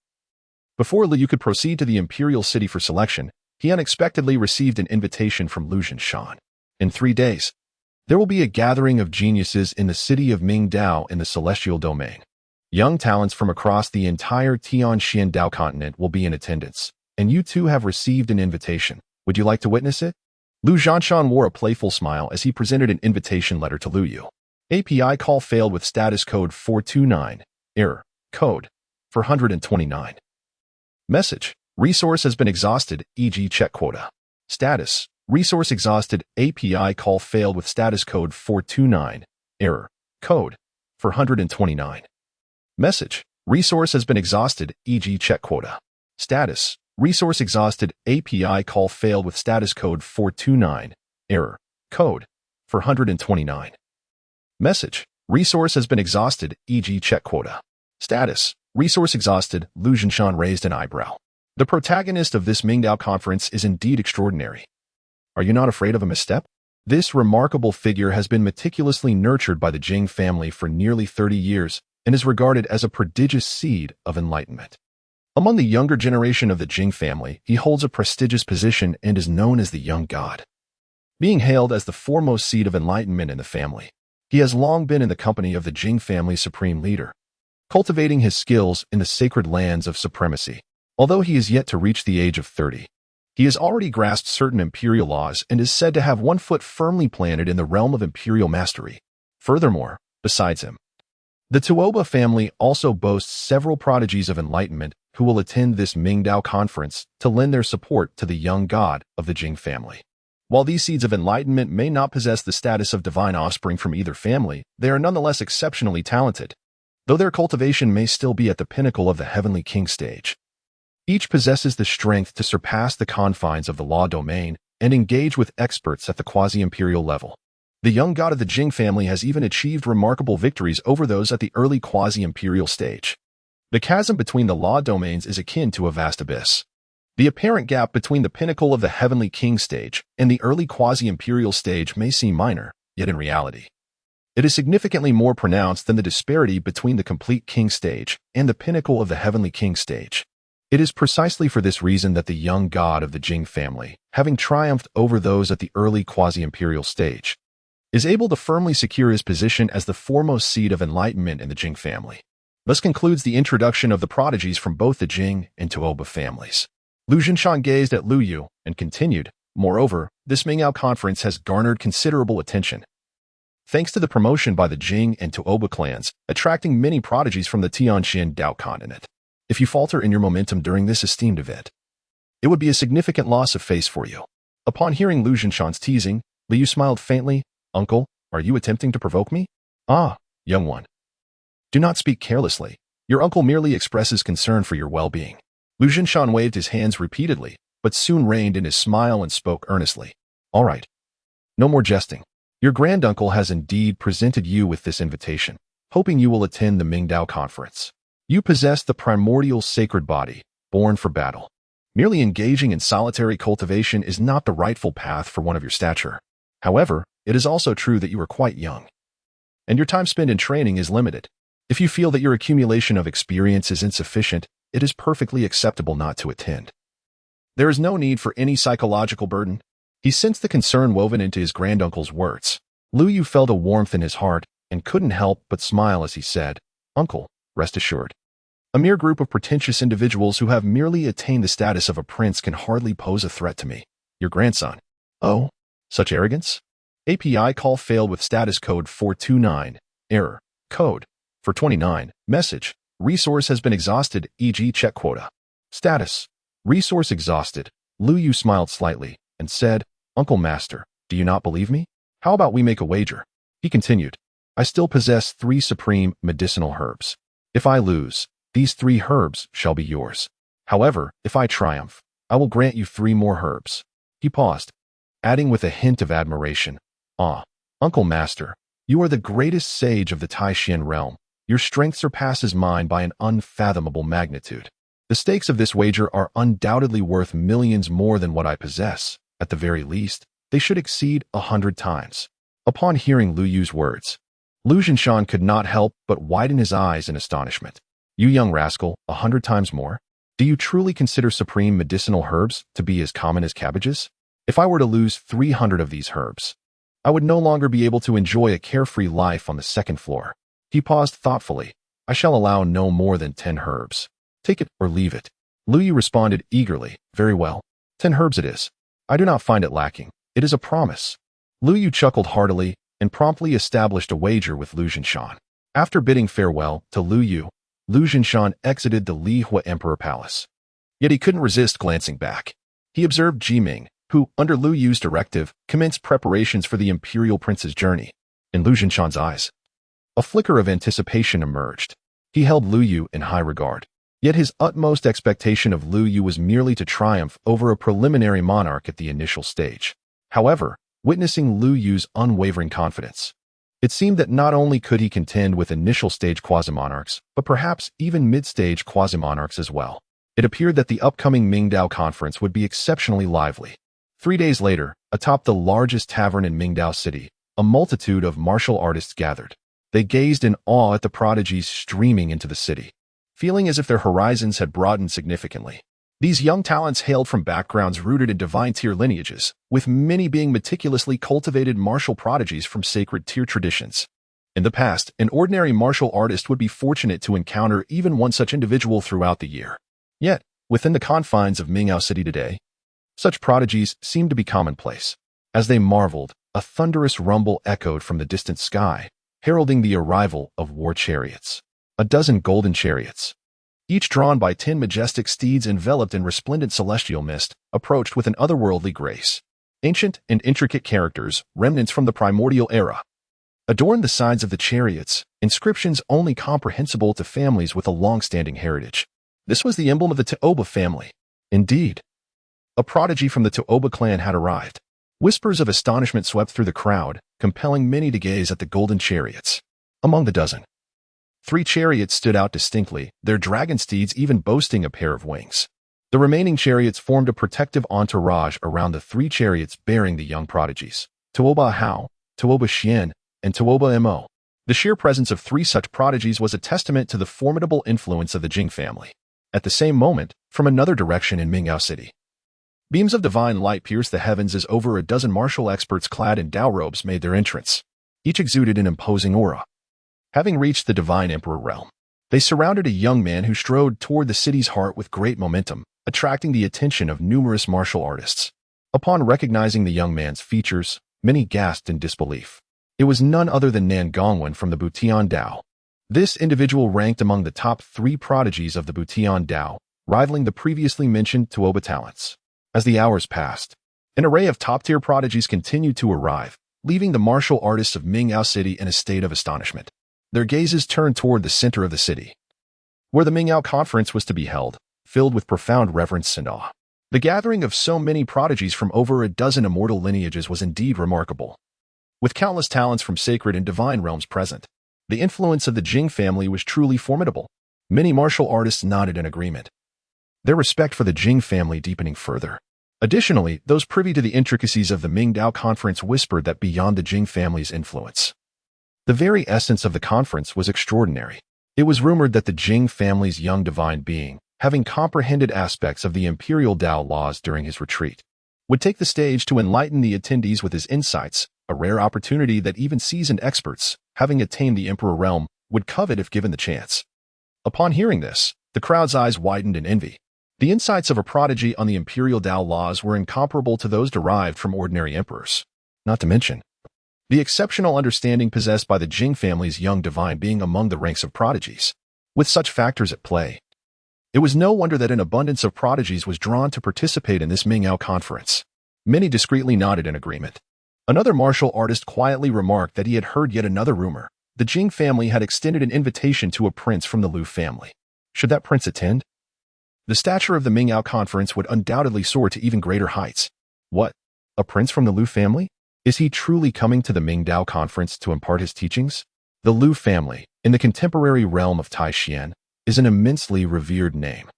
before Liu could proceed to the imperial city for selection, he unexpectedly received an invitation from Lu Zhenshan. In 3 days, there will be a gathering of geniuses in the city of Mingdao in the celestial domain. Young talents from across the entire Tianxian Dao continent will be in attendance, and you too have received an invitation. Would you like to witness it? Lu Zhenshan wore a playful smile as he presented an invitation letter to Lu Yu. API call failed with status code 429. Error. Code 429. Message. Resource has been exhausted, e.g. check quota. Status. Resource exhausted. API call failed with status code 429. Error. Code 429. Message. Resource has been exhausted, e.g. check quota. Status. Resource exhausted. API call failed with status code 429. Error. Code 429. Message. Resource has been exhausted, e.g. check quota. Status. Resource exhausted. Lu Zhenshan raised an eyebrow. The protagonist of this Mingdao conference is indeed extraordinary. Are you not afraid of a misstep? This remarkable figure has been meticulously nurtured by the Jing family for nearly 30 years and is regarded as a prodigious seed of enlightenment. Among the younger generation of the Jing family, he holds a prestigious position and is known as the Young God. Being hailed as the foremost seed of enlightenment in the family, he has long been in the company of the Jing family's supreme leader, cultivating his skills in the sacred lands of supremacy. Although he is yet to reach the age of 30, he has already grasped certain imperial laws and is said to have one foot firmly planted in the realm of imperial mastery. Furthermore, besides him, the Tuoba family also boasts several prodigies of enlightenment who will attend this Mingdao conference to lend their support to the young god of the Jing family. While these seeds of enlightenment may not possess the status of divine offspring from either family, they are nonetheless exceptionally talented, though their cultivation may still be at the pinnacle of the heavenly king stage. Each possesses the strength to surpass the confines of the law domain and engage with experts at the quasi-imperial level. The young god of the Jing family has even achieved remarkable victories over those at the early quasi-imperial stage. The chasm between the law domains is akin to a vast abyss. The apparent gap between the pinnacle of the heavenly king stage and the early quasi-imperial stage may seem minor, yet in reality, it is significantly more pronounced than the disparity between the complete king stage and the pinnacle of the heavenly king stage. It is precisely for this reason that the young god of the Jing family, having triumphed over those at the early quasi-imperial stage, is able to firmly secure his position as the foremost seed of enlightenment in the Jing family. Thus concludes the introduction of the prodigies from both the Jing and Tuoba families. Lu Zhenshan gazed at Lu Yu and continued, moreover, this Mingdao conference has garnered considerable attention, thanks to the promotion by the Jing and Tuoba clans, attracting many prodigies from the Tianxian Dao continent. If you falter in your momentum during this esteemed event, it would be a significant loss of face for you. Upon hearing Lu Zhenshan's teasing, Liu smiled faintly. Uncle, are you attempting to provoke me? Ah, young one. Do not speak carelessly. Your uncle merely expresses concern for your well-being. Lu Zhenshan waved his hands repeatedly, but soon reined in his smile and spoke earnestly. All right. No more jesting. Your granduncle has indeed presented you with this invitation. hoping you will attend the Mingdao conference. You possess the primordial sacred body, born for battle. Merely engaging in solitary cultivation is not the rightful path for one of your stature. However, it is also true that you are quite young, and your time spent in training is limited. If you feel that your accumulation of experience is insufficient, it is perfectly acceptable not to attend. There is no need for any psychological burden. He sensed the concern woven into his granduncle's words. Lu Yu felt a warmth in his heart and couldn't help but smile as he said, "Uncle, rest assured. A mere group of pretentious individuals who have merely attained the status of a prince can hardly pose a threat to me, your grandson." Oh, such arrogance? API call failed with status code 429. Error. Code 429. Message. Resource has been exhausted, e.g. check quota. Status. Resource exhausted. Lu Yu smiled slightly and said, "Uncle Master, do you not believe me? How about we make a wager?" He continued, "I still possess 3 supreme medicinal herbs. If I lose, these 3 herbs shall be yours. However, if I triumph, I will grant you 3 more herbs." He paused, adding with a hint of admiration, "Ah, Uncle Master, you are the greatest sage of the Taishan realm. Your strength surpasses mine by an unfathomable magnitude. The stakes of this wager are undoubtedly worth millions more than what I possess. At the very least, they should exceed 100 times." Upon hearing Lu Yu's words, Lu Zhinshan could not help but widen his eyes in astonishment. "You young rascal, 100 times more? Do you truly consider supreme medicinal herbs to be as common as cabbages? If I were to lose 300 of these herbs, I would no longer be able to enjoy a carefree life on the 2nd floor." He paused thoughtfully. "I shall allow no more than 10 herbs. Take it or leave it." Lu Yu responded eagerly, "Very well. 10 herbs it is. I do not find it lacking. It is a promise." Lu Yu chuckled heartily and promptly established a wager with Lu Zhinshan. After bidding farewell to Lu Yu, Lu Zhinshan exited the Li Hua Emperor Palace. Yet he couldn't resist glancing back. He observed Jiming, who, under Lu Yu's directive, commenced preparations for the imperial prince's journey. In Lu Zhinshan's eyes, a flicker of anticipation emerged. He held Lu Yu in high regard. Yet his utmost expectation of Lu Yu was merely to triumph over a preliminary monarch at the initial stage. However, witnessing Lu Yu's unwavering confidence, it seemed that not only could he contend with initial stage quasi-monarchs, but perhaps even mid-stage quasi-monarchs as well. It appeared that the upcoming Mingdao conference would be exceptionally lively. 3 days later, atop the largest tavern in Mingdao City, a multitude of martial artists gathered. They gazed in awe at the prodigies streaming into the city, feeling as if their horizons had broadened significantly. These young talents hailed from backgrounds rooted in divine tier lineages, with many being meticulously cultivated martial prodigies from sacred tier traditions. In the past, an ordinary martial artist would be fortunate to encounter even one such individual throughout the year. Yet, within the confines of Mingdao City today, such prodigies seemed to be commonplace. As they marveled, a thunderous rumble echoed from the distant sky, heralding the arrival of war chariots. A dozen golden chariots, each drawn by 10 majestic steeds enveloped in resplendent celestial mist, approached with an otherworldly grace. Ancient and intricate characters, remnants from the primordial era, adorned the sides of the chariots, inscriptions only comprehensible to families with a long-standing heritage. This was the emblem of the Toba family. Indeed, a prodigy from the Toba clan had arrived. Whispers of astonishment swept through the crowd, compelling many to gaze at the golden chariots. Among the dozen, 3 chariots stood out distinctly, their dragon steeds even boasting a pair of wings. The remaining chariots formed a protective entourage around the 3 chariots bearing the young prodigies: Toba Hao, Toba Xian, and Toba Mo. The sheer presence of 3 such prodigies was a testament to the formidable influence of the Jing family. At the same moment, from another direction in Mingdao City, beams of divine light pierced the heavens as over a dozen martial experts clad in Dao robes made their entrance. Each exuded an imposing aura. Having reached the divine emperor realm, they surrounded a young man who strode toward the city's heart with great momentum, attracting the attention of numerous martial artists. Upon recognizing the young man's features, many gasped in disbelief. It was none other than Nan Gongwen from the Butian Dao. This individual ranked among the top 3 prodigies of the Butian Dao, rivaling the previously mentioned Tuoba talents. As the hours passed, an array of top-tier prodigies continued to arrive, leaving the martial artists of Mingdao City in a state of astonishment. Their gazes turned toward the center of the city, where the Mingdao conference was to be held, filled with profound reverence and awe. The gathering of so many prodigies from over a dozen immortal lineages was indeed remarkable, with countless talents from sacred and divine realms present. The influence of the Jing family was truly formidable. Many martial artists nodded in agreement, their respect for the Jing family deepening further. Additionally, those privy to the intricacies of the Mingdao Conference whispered that beyond the Jing family's influence, the very essence of the conference was extraordinary. It was rumored that the Jing family's young divine being, having comprehended aspects of the imperial Dao laws during his retreat, would take the stage to enlighten the attendees with his insights, a rare opportunity that even seasoned experts, having attained the emperor realm, would covet if given the chance. Upon hearing this, the crowd's eyes widened in envy. The insights of a prodigy on the imperial Dao laws were incomparable to those derived from ordinary emperors. Not to mention the exceptional understanding possessed by the Jing family's young divine being among the ranks of prodigies. With such factors at play, it was no wonder that an abundance of prodigies was drawn to participate in this Mingdao conference. Many discreetly nodded in agreement. Another martial artist quietly remarked that he had heard yet another rumor. The Jing family had extended an invitation to a prince from the Liu family. Should that prince attend? The stature of the Mingdao conference would undoubtedly soar to even greater heights. What? A prince from the Liu family? Is he truly coming to the Mingdao conference to impart his teachings? The Liu family, in the contemporary realm of Taishan, is an immensely revered name.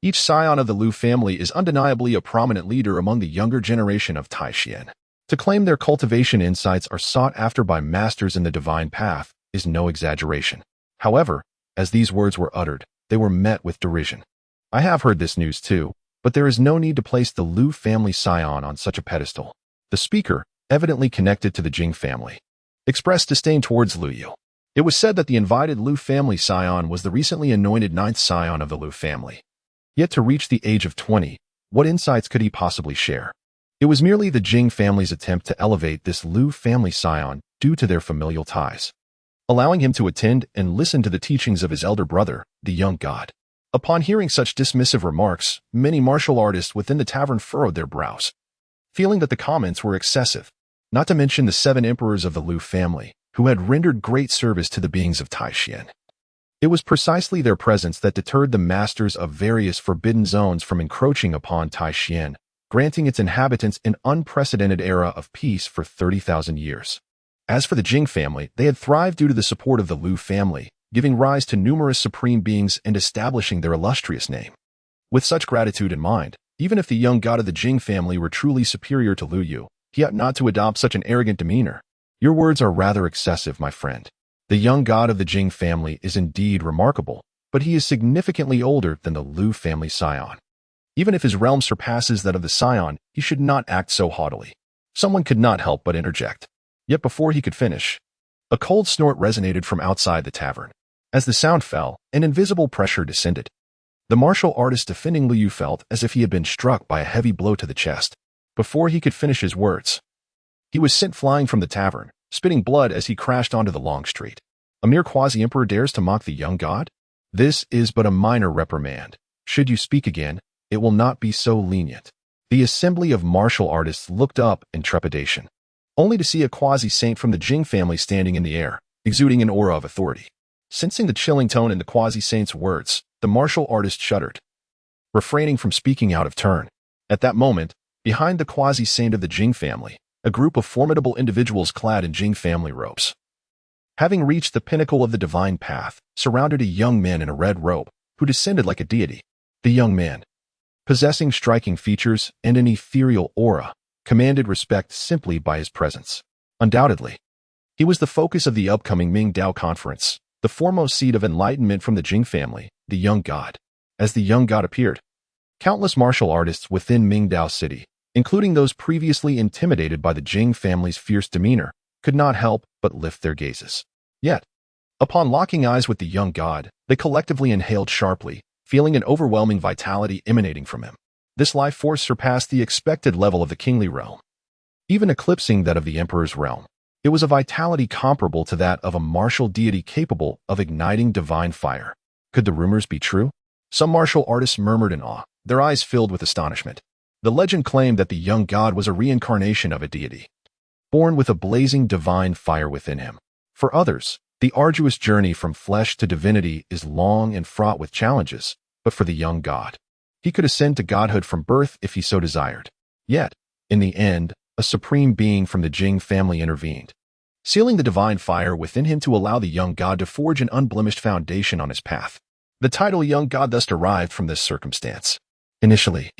Each scion of the Liu family is undeniably a prominent leader among the younger generation of Taishan. To claim their cultivation insights are sought after by masters in the divine path is no exaggeration. However, as these words were uttered, they were met with derision. I have heard this news too, but there is no need to place the Liu family scion on such a pedestal. The speaker, evidently connected to the Jing family, expressed disdain towards Liu Yu. It was said that the invited Liu family scion was the recently anointed ninth scion of the Liu family. Yet to reach the age of 20, what insights could he possibly share? It was merely the Jing family's attempt to elevate this Liu family scion due to their familial ties, allowing him to attend and listen to the teachings of his elder brother, the young god. Upon hearing such dismissive remarks, many martial artists within the tavern furrowed their brows, feeling that the comments were excessive, not to mention the 7 emperors of the Liu family, who had rendered great service to the beings of Taishan. It was precisely their presence that deterred the masters of various forbidden zones from encroaching upon Taishan, granting its inhabitants an unprecedented era of peace for 30,000 years. As for the Jing family, they had thrived due to the support of the Liu family, giving rise to numerous supreme beings and establishing their illustrious name. With such gratitude in mind, even if the young god of the Jing family were truly superior to Liu Yu, he ought not to adopt such an arrogant demeanor. Your words are rather excessive, my friend. The young god of the Jing family is indeed remarkable, but he is significantly older than the Liu family scion. Even if his realm surpasses that of the scion, he should not act so haughtily. Someone could not help but interject. Yet before he could finish, a cold snort resonated from outside the tavern. As the sound fell, an invisible pressure descended. The martial artist defending Liu Yu felt as if he had been struck by a heavy blow to the chest. Before he could finish his words, he was sent flying from the tavern, spitting blood as he crashed onto the long street. A mere quasi-emperor dares to mock the young god? This is but a minor reprimand. Should you speak again, it will not be so lenient. The assembly of martial artists looked up in trepidation, only to see a quasi-saint from the Jing family standing in the air, exuding an aura of authority. Sensing the chilling tone in the quasi-saint's words, the martial artist shuddered, refraining from speaking out of turn. At that moment, behind the quasi-saint of the Jing family, a group of formidable individuals clad in Jing family robes, having reached the pinnacle of the divine path, surrounded a young man in a red robe, who descended like a deity. The young man, possessing striking features and an ethereal aura, commanded respect simply by his presence. Undoubtedly, he was the focus of the upcoming Mingdao conference, the foremost seed of enlightenment from the Jing family, the young god. As the young god appeared, countless martial artists within Mingdao City, including those previously intimidated by the Jing family's fierce demeanor, could not help but lift their gazes. Yet, upon locking eyes with the young god, they collectively inhaled sharply, feeling an overwhelming vitality emanating from him. This life force surpassed the expected level of the kingly realm, even eclipsing that of the emperor's realm. It was a vitality comparable to that of a martial deity capable of igniting divine fire. Could the rumors be true? Some martial artists murmured in awe, their eyes filled with astonishment. The legend claimed that the young god was a reincarnation of a deity, born with a blazing divine fire within him. For others, the arduous journey from flesh to divinity is long and fraught with challenges, but for the young god, he could ascend to godhood from birth if he so desired. Yet, in the end, a supreme being from the Jing family intervened, sealing the divine fire within him to allow the young god to forge an unblemished foundation on his path. The title young god thus derived from this circumstance. Initially,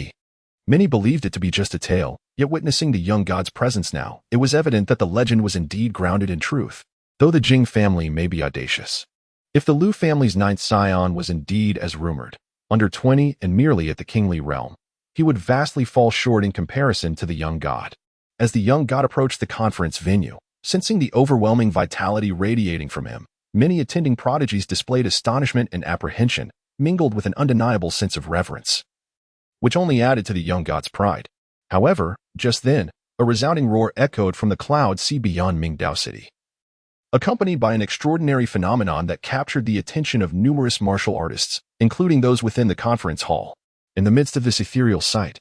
many believed it to be just a tale, yet witnessing the young god's presence now, it was evident that the legend was indeed grounded in truth, though the Jing family may be audacious. If the Lu family's ninth scion was indeed as rumored, under 20 and merely at the kingly realm, he would vastly fall short in comparison to the young god. As the young god approached the conference venue, sensing the overwhelming vitality radiating from him, many attending prodigies displayed astonishment and apprehension, mingled with an undeniable sense of reverence, which only added to the young god's pride. However, just then, a resounding roar echoed from the cloud sea beyond Mingdao City, accompanied by an extraordinary phenomenon that captured the attention of numerous martial artists, including those within the conference hall. In the midst of this ethereal sight,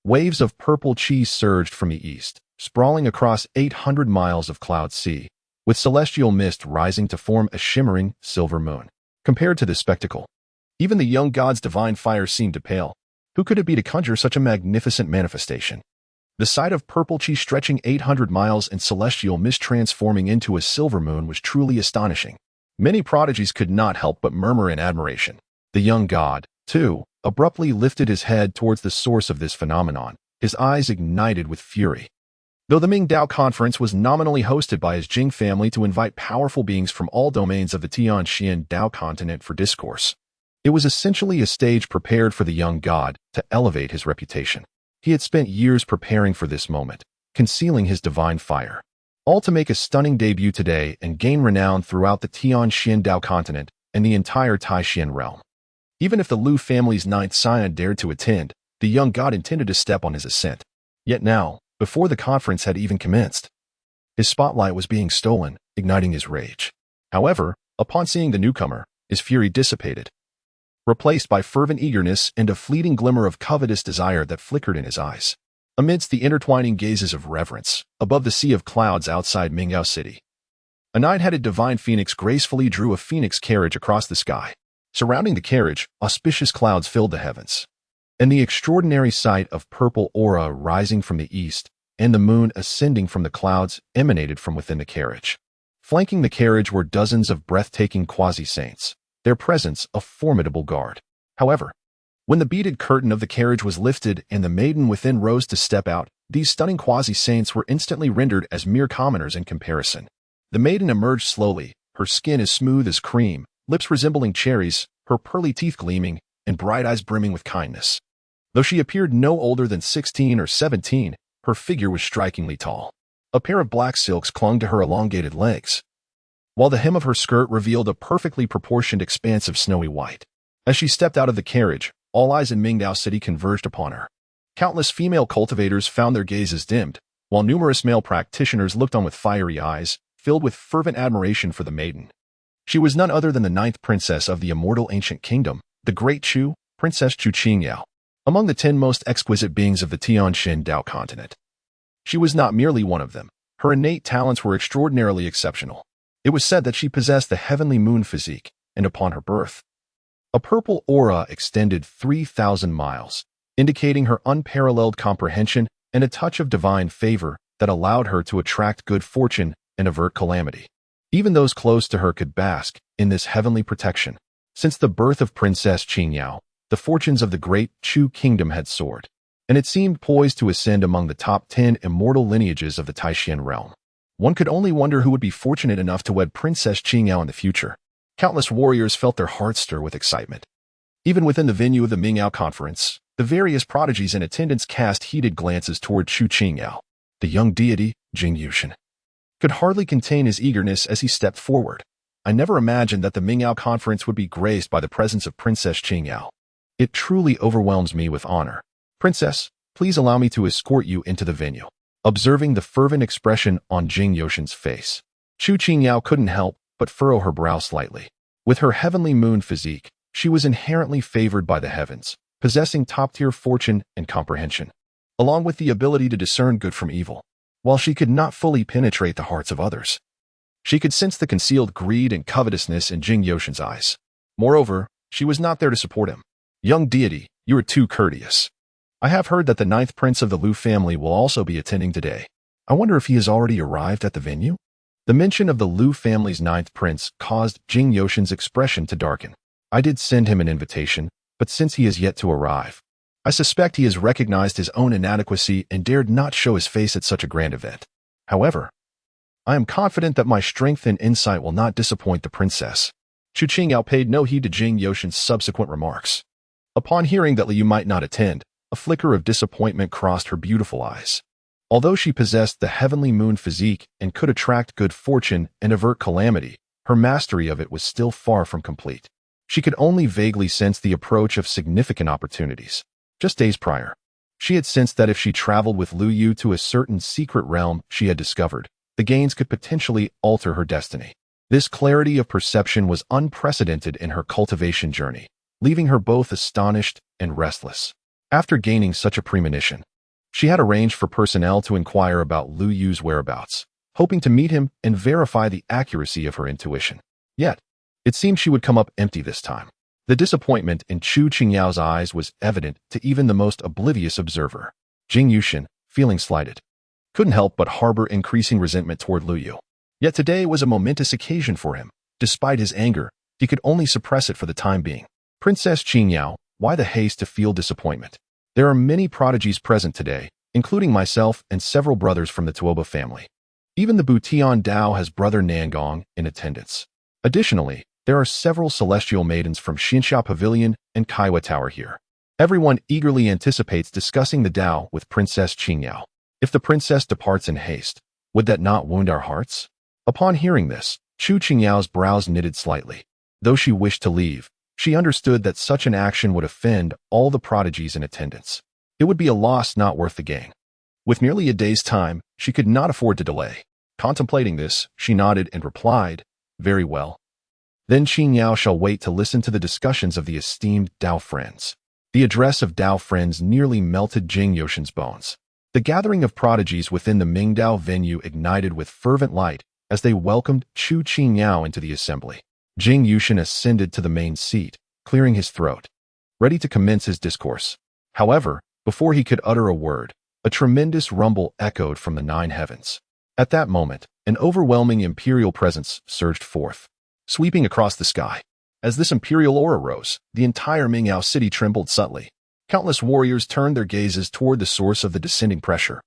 waves of purple chi surged from the east, sprawling across 800 miles of cloud sea, with celestial mist rising to form a shimmering silver moon. Compared to this spectacle, even the young god's divine fire seemed to pale. Who could it be to conjure such a magnificent manifestation? The sight of purple chi stretching 800 miles and celestial mist transforming into a silver moon was truly astonishing. Many prodigies could not help but murmur in admiration. The young god, too, abruptly lifted his head towards the source of this phenomenon, his eyes ignited with fury. Though the Mingdao conference was nominally hosted by his Jing family to invite powerful beings from all domains of the Tianxian Dao continent for discourse, it was essentially a stage prepared for the young god to elevate his reputation. He had spent years preparing for this moment, concealing his divine fire, all to make a stunning debut today and gain renown throughout the Tianxian Dao continent and the entire Taishan realm. Even if the Lu family's ninth scion dared to attend, the young god intended to step on his ascent. Yet now, before the conference had even commenced, his spotlight was being stolen, igniting his rage. However, upon seeing the newcomer, his fury dissipated, replaced by fervent eagerness and a fleeting glimmer of covetous desire that flickered in his eyes. Amidst the intertwining gazes of reverence, above the sea of clouds outside Mingdao City, a nine-headed divine phoenix gracefully drew a phoenix carriage across the sky. Surrounding the carriage, auspicious clouds filled the heavens, and the extraordinary sight of purple aura rising from the east and the moon ascending from the clouds emanated from within the carriage. Flanking the carriage were dozens of breathtaking quasi-saints, their presence a formidable guard. However, when the beaded curtain of the carriage was lifted and the maiden within rose to step out, these stunning quasi-saints were instantly rendered as mere commoners in comparison. The maiden emerged slowly, her skin as smooth as cream, lips resembling cherries, her pearly teeth gleaming, and bright eyes brimming with kindness. Though she appeared no older than 16 or 17, her figure was strikingly tall. A pair of black silks clung to her elongated legs, while the hem of her skirt revealed a perfectly proportioned expanse of snowy white. As she stepped out of the carriage, all eyes in Mingdao City converged upon her. Countless female cultivators found their gazes dimmed, while numerous male practitioners looked on with fiery eyes, filled with fervent admiration for the maiden. She was none other than the ninth princess of the immortal ancient kingdom, the Great Chu, Princess Chu Qingyao, among the 10 most exquisite beings of the Tianxian Dao continent. She was not merely one of them. Her innate talents were extraordinarily exceptional. It was said that she possessed the heavenly moon physique, and upon her birth, a purple aura extended 3,000 miles, indicating her unparalleled comprehension and a touch of divine favor that allowed her to attract good fortune and avert calamity. Even those close to her could bask in this heavenly protection. Since the birth of Princess Qingyao, the fortunes of the great Chu kingdom had soared, and it seemed poised to ascend among the top 10 immortal lineages of the Taishan realm. One could only wonder who would be fortunate enough to wed Princess Qingyao in the future. Countless warriors felt their hearts stir with excitement. Even within the venue of the Mingdao conference, the various prodigies in attendance cast heated glances toward Chu Qingyao. The young deity, Jing Yushin, could hardly contain his eagerness as he stepped forward. I never imagined that the Mingdao conference would be graced by the presence of Princess Qingyao. It truly overwhelms me with honor. Princess, please allow me to escort you into the venue. Observing the fervent expression on Jing Yushin's face, Chu Qingyao couldn't help but furrow her brow slightly. With her heavenly moon physique, she was inherently favored by the heavens, possessing top-tier fortune and comprehension, along with the ability to discern good from evil. While she could not fully penetrate the hearts of others, she could sense the concealed greed and covetousness in Jing Yushin's eyes. Moreover, she was not there to support him. Young deity, you are too courteous. I have heard that the ninth prince of the Lu family will also be attending today. I wonder if he has already arrived at the venue? The mention of the Liu family's ninth prince caused Jing Yoshin's expression to darken. I did send him an invitation, but since he is yet to arrive, I suspect he has recognized his own inadequacy and dared not show his face at such a grand event. However, I am confident that my strength and insight will not disappoint the princess. Chu Qingyao paid no heed to Jing Yoshin's subsequent remarks. Upon hearing that Liu might not attend, a flicker of disappointment crossed her beautiful eyes. Although she possessed the heavenly moon physique and could attract good fortune and avert calamity, her mastery of it was still far from complete. She could only vaguely sense the approach of significant opportunities. Just days prior, she had sensed that if she traveled with Liu Yu to a certain secret realm she had discovered, the gains could potentially alter her destiny. This clarity of perception was unprecedented in her cultivation journey, leaving her both astonished and restless. After gaining such a premonition, she had arranged for personnel to inquire about Liu Yu's whereabouts, hoping to meet him and verify the accuracy of her intuition. Yet, it seemed she would come up empty this time. The disappointment in Chu Qingyao's eyes was evident to even the most oblivious observer. Jing Yushin, feeling slighted, couldn't help but harbor increasing resentment toward Liu Yu. Yet today was a momentous occasion for him. Despite his anger, he could only suppress it for the time being. Princess Qingyao, why the haste to feel disappointment? There are many prodigies present today, including myself and several brothers from the Tuoba family. Even the Butian Dao has brother Nangong in attendance. Additionally, there are several celestial maidens from Xinsha Pavilion and Kaiwa Tower here. Everyone eagerly anticipates discussing the Dao with Princess Qingyao. If the princess departs in haste, would that not wound our hearts? Upon hearing this, Chu Qingyao's brows knitted slightly. Though she wished to leave, she understood that such an action would offend all the prodigies in attendance. It would be a loss not worth the gain. With merely a day's time, she could not afford to delay. Contemplating this, she nodded and replied, "Very well. Then Qingyao shall wait to listen to the discussions of the esteemed Dao friends." The address of Dao friends nearly melted Jing Yoshin's bones. The gathering of prodigies within the Mingdao venue ignited with fervent light as they welcomed Chu Qingyao into the assembly. Jing Yushin ascended to the main seat, clearing his throat, ready to commence his discourse. However, before he could utter a word, a tremendous rumble echoed from the 9 heavens. At that moment, an overwhelming imperial presence surged forth, sweeping across the sky. As this imperial aura rose, the entire Mingao city trembled subtly. Countless warriors turned their gazes toward the source of the descending pressure,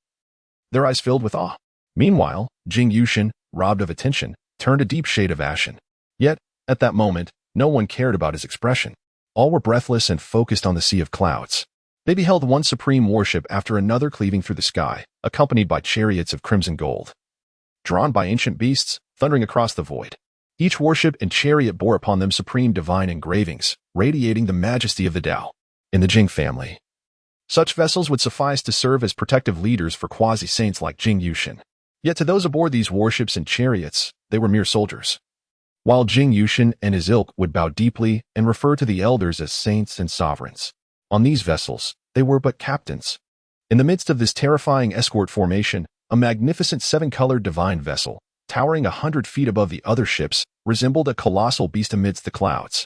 their eyes filled with awe. Meanwhile, Jing Yushin, robbed of attention, turned a deep shade of ashen. Yet, at that moment, no one cared about his expression. All were breathless and focused on the sea of clouds. They beheld one supreme warship after another cleaving through the sky, accompanied by chariots of crimson gold, drawn by ancient beasts, thundering across the void. Each warship and chariot bore upon them supreme divine engravings, radiating the majesty of the Tao. In the Jing family, such vessels would suffice to serve as protective leaders for quasi-saints like Jing Yushin. Yet to those aboard these warships and chariots, they were mere soldiers. While Jing Yushin and his ilk would bow deeply and refer to the elders as saints and sovereigns, on these vessels, they were but captains. In the midst of this terrifying escort formation, a magnificent 7-colored divine vessel, towering 100 feet above the other ships, resembled a colossal beast amidst the clouds.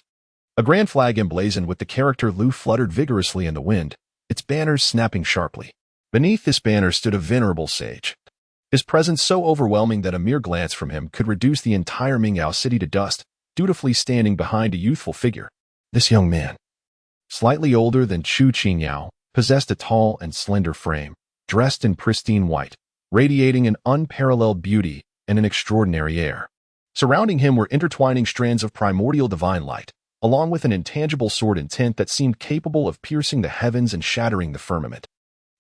A grand flag emblazoned with the character Liu fluttered vigorously in the wind, its banners snapping sharply. Beneath this banner stood a venerable sage, his presence so overwhelming that a mere glance from him could reduce the entire Mingao city to dust, dutifully standing behind a youthful figure. This young man, slightly older than Chu Qingyao, possessed a tall and slender frame, dressed in pristine white, radiating an unparalleled beauty and an extraordinary air. Surrounding him were intertwining strands of primordial divine light, along with an intangible sword intent that seemed capable of piercing the heavens and shattering the firmament.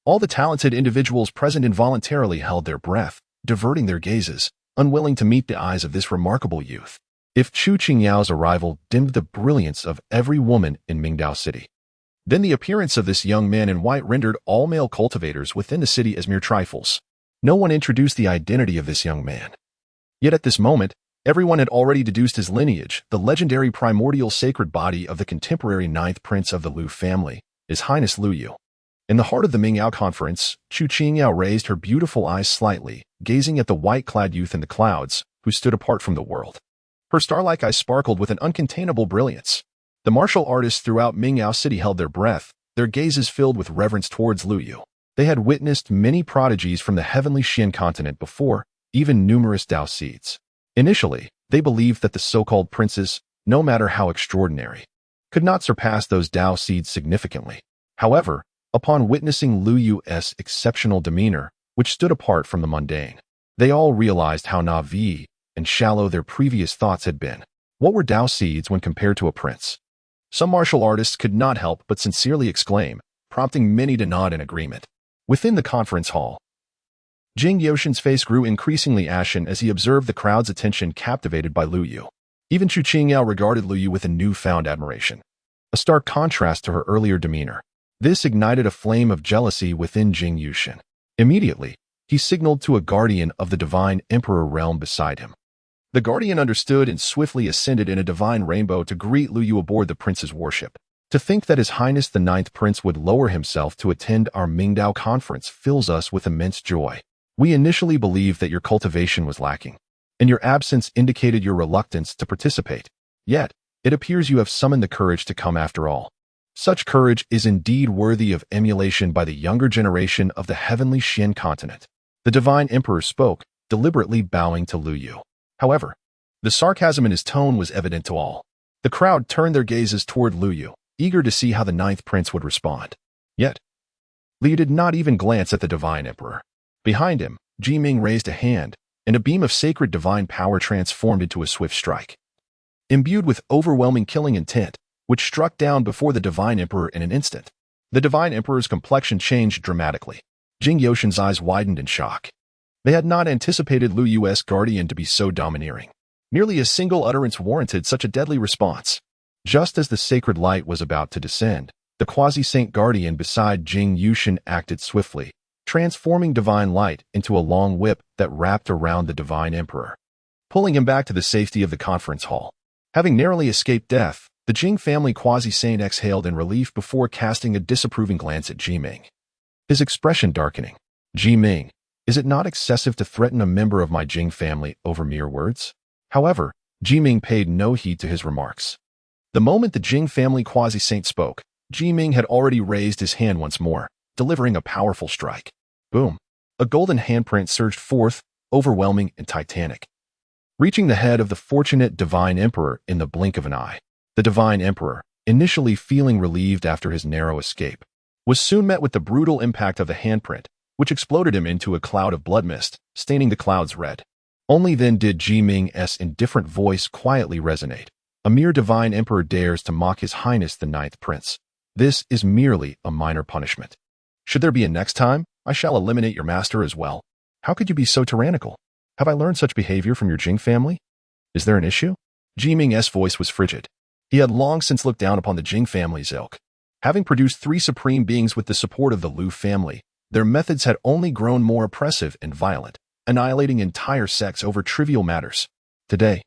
All the talented individuals present involuntarily held their breath, diverting their gazes, unwilling to meet the eyes of this remarkable youth. If Chu Qingyao's arrival dimmed the brilliance of every woman in Mingdao City, then the appearance of this young man in white rendered all male cultivators within the city as mere trifles. No one introduced the identity of this young man. Yet at this moment, everyone had already deduced his lineage, the legendary primordial sacred body of the contemporary 9th prince of the Liu family, His Highness Liu Yu. In the heart of the Mingao conference, Chu Qingyao raised her beautiful eyes slightly, gazing at the white-clad youth in the clouds, who stood apart from the world. Her star-like eyes sparkled with an uncontainable brilliance. The martial artists throughout Mingao City held their breath, their gazes filled with reverence towards Liu Yu. They had witnessed many prodigies from the heavenly Xian continent before, even numerous Dao seeds. Initially, they believed that the so-called princes, no matter how extraordinary, could not surpass those Dao seeds significantly. However, upon witnessing Lu Yu's exceptional demeanor, which stood apart from the mundane, they all realized how naive and shallow their previous thoughts had been. What were Dao seeds when compared to a prince? Some martial artists could not help but sincerely exclaim, prompting many to nod in agreement. Within the conference hall, Jing Yoshin's face grew increasingly ashen as he observed the crowd's attention captivated by Lu Yu. Even Chu Qingyao regarded Lu Yu with a newfound admiration, a stark contrast to her earlier demeanor. This ignited a flame of jealousy within Jing Yushin. Immediately, he signaled to a guardian of the divine emperor realm beside him. The guardian understood and swiftly ascended in a divine rainbow to greet Lu Yu aboard the prince's warship. To think that His Highness the Ninth Prince would lower himself to attend our Mingdao conference fills us with immense joy. We initially believed that your cultivation was lacking, and your absence indicated your reluctance to participate. Yet, it appears you have summoned the courage to come after all. Such courage is indeed worthy of emulation by the younger generation of the heavenly Xian continent. The divine emperor spoke, deliberately bowing to Lu Yu. However, the sarcasm in his tone was evident to all. The crowd turned their gazes toward Lu Yu, eager to see how the ninth prince would respond. Yet, Lu Yu did not even glance at the divine emperor. Behind him, Ji Ming raised a hand, and a beam of sacred divine power transformed into a swift strike. Imbued with overwhelming killing intent, which struck down before the divine emperor in an instant. The divine emperor's complexion changed dramatically. Jing Yoshin's eyes widened in shock. They had not anticipated Lu Yu's guardian to be so domineering. Nearly a single utterance warranted such a deadly response. Just as the sacred light was about to descend, the quasi-saint guardian beside Jing Yushin acted swiftly, transforming divine light into a long whip that wrapped around the divine emperor, pulling him back to the safety of the conference hall. Having narrowly escaped death, the Jing family quasi-saint exhaled in relief before casting a disapproving glance at Ji Ming. His expression darkening. Ji Ming, is it not excessive to threaten a member of my Jing family over mere words? However, Ji Ming paid no heed to his remarks. The moment the Jing family quasi-saint spoke, Ji Ming had already raised his hand once more, delivering a powerful strike. Boom! A golden handprint surged forth, overwhelming and titanic, reaching the head of the fortunate divine emperor in the blink of an eye. The divine emperor, initially feeling relieved after his narrow escape, was soon met with the brutal impact of the handprint, which exploded him into a cloud of blood mist, staining the clouds red. Only then did Ji Ming's indifferent voice quietly resonate. A mere divine emperor dares to mock His Highness the Ninth Prince. This is merely a minor punishment. Should there be a next time, I shall eliminate your master as well. How could you be so tyrannical? Have I learned such behavior from your Jing family? Is there an issue? Ji Ming's voice was frigid. He had long since looked down upon the Jing family's ilk. Having produced 3 supreme beings with the support of the Lu family, their methods had only grown more oppressive and violent, annihilating entire sects over trivial matters. Today,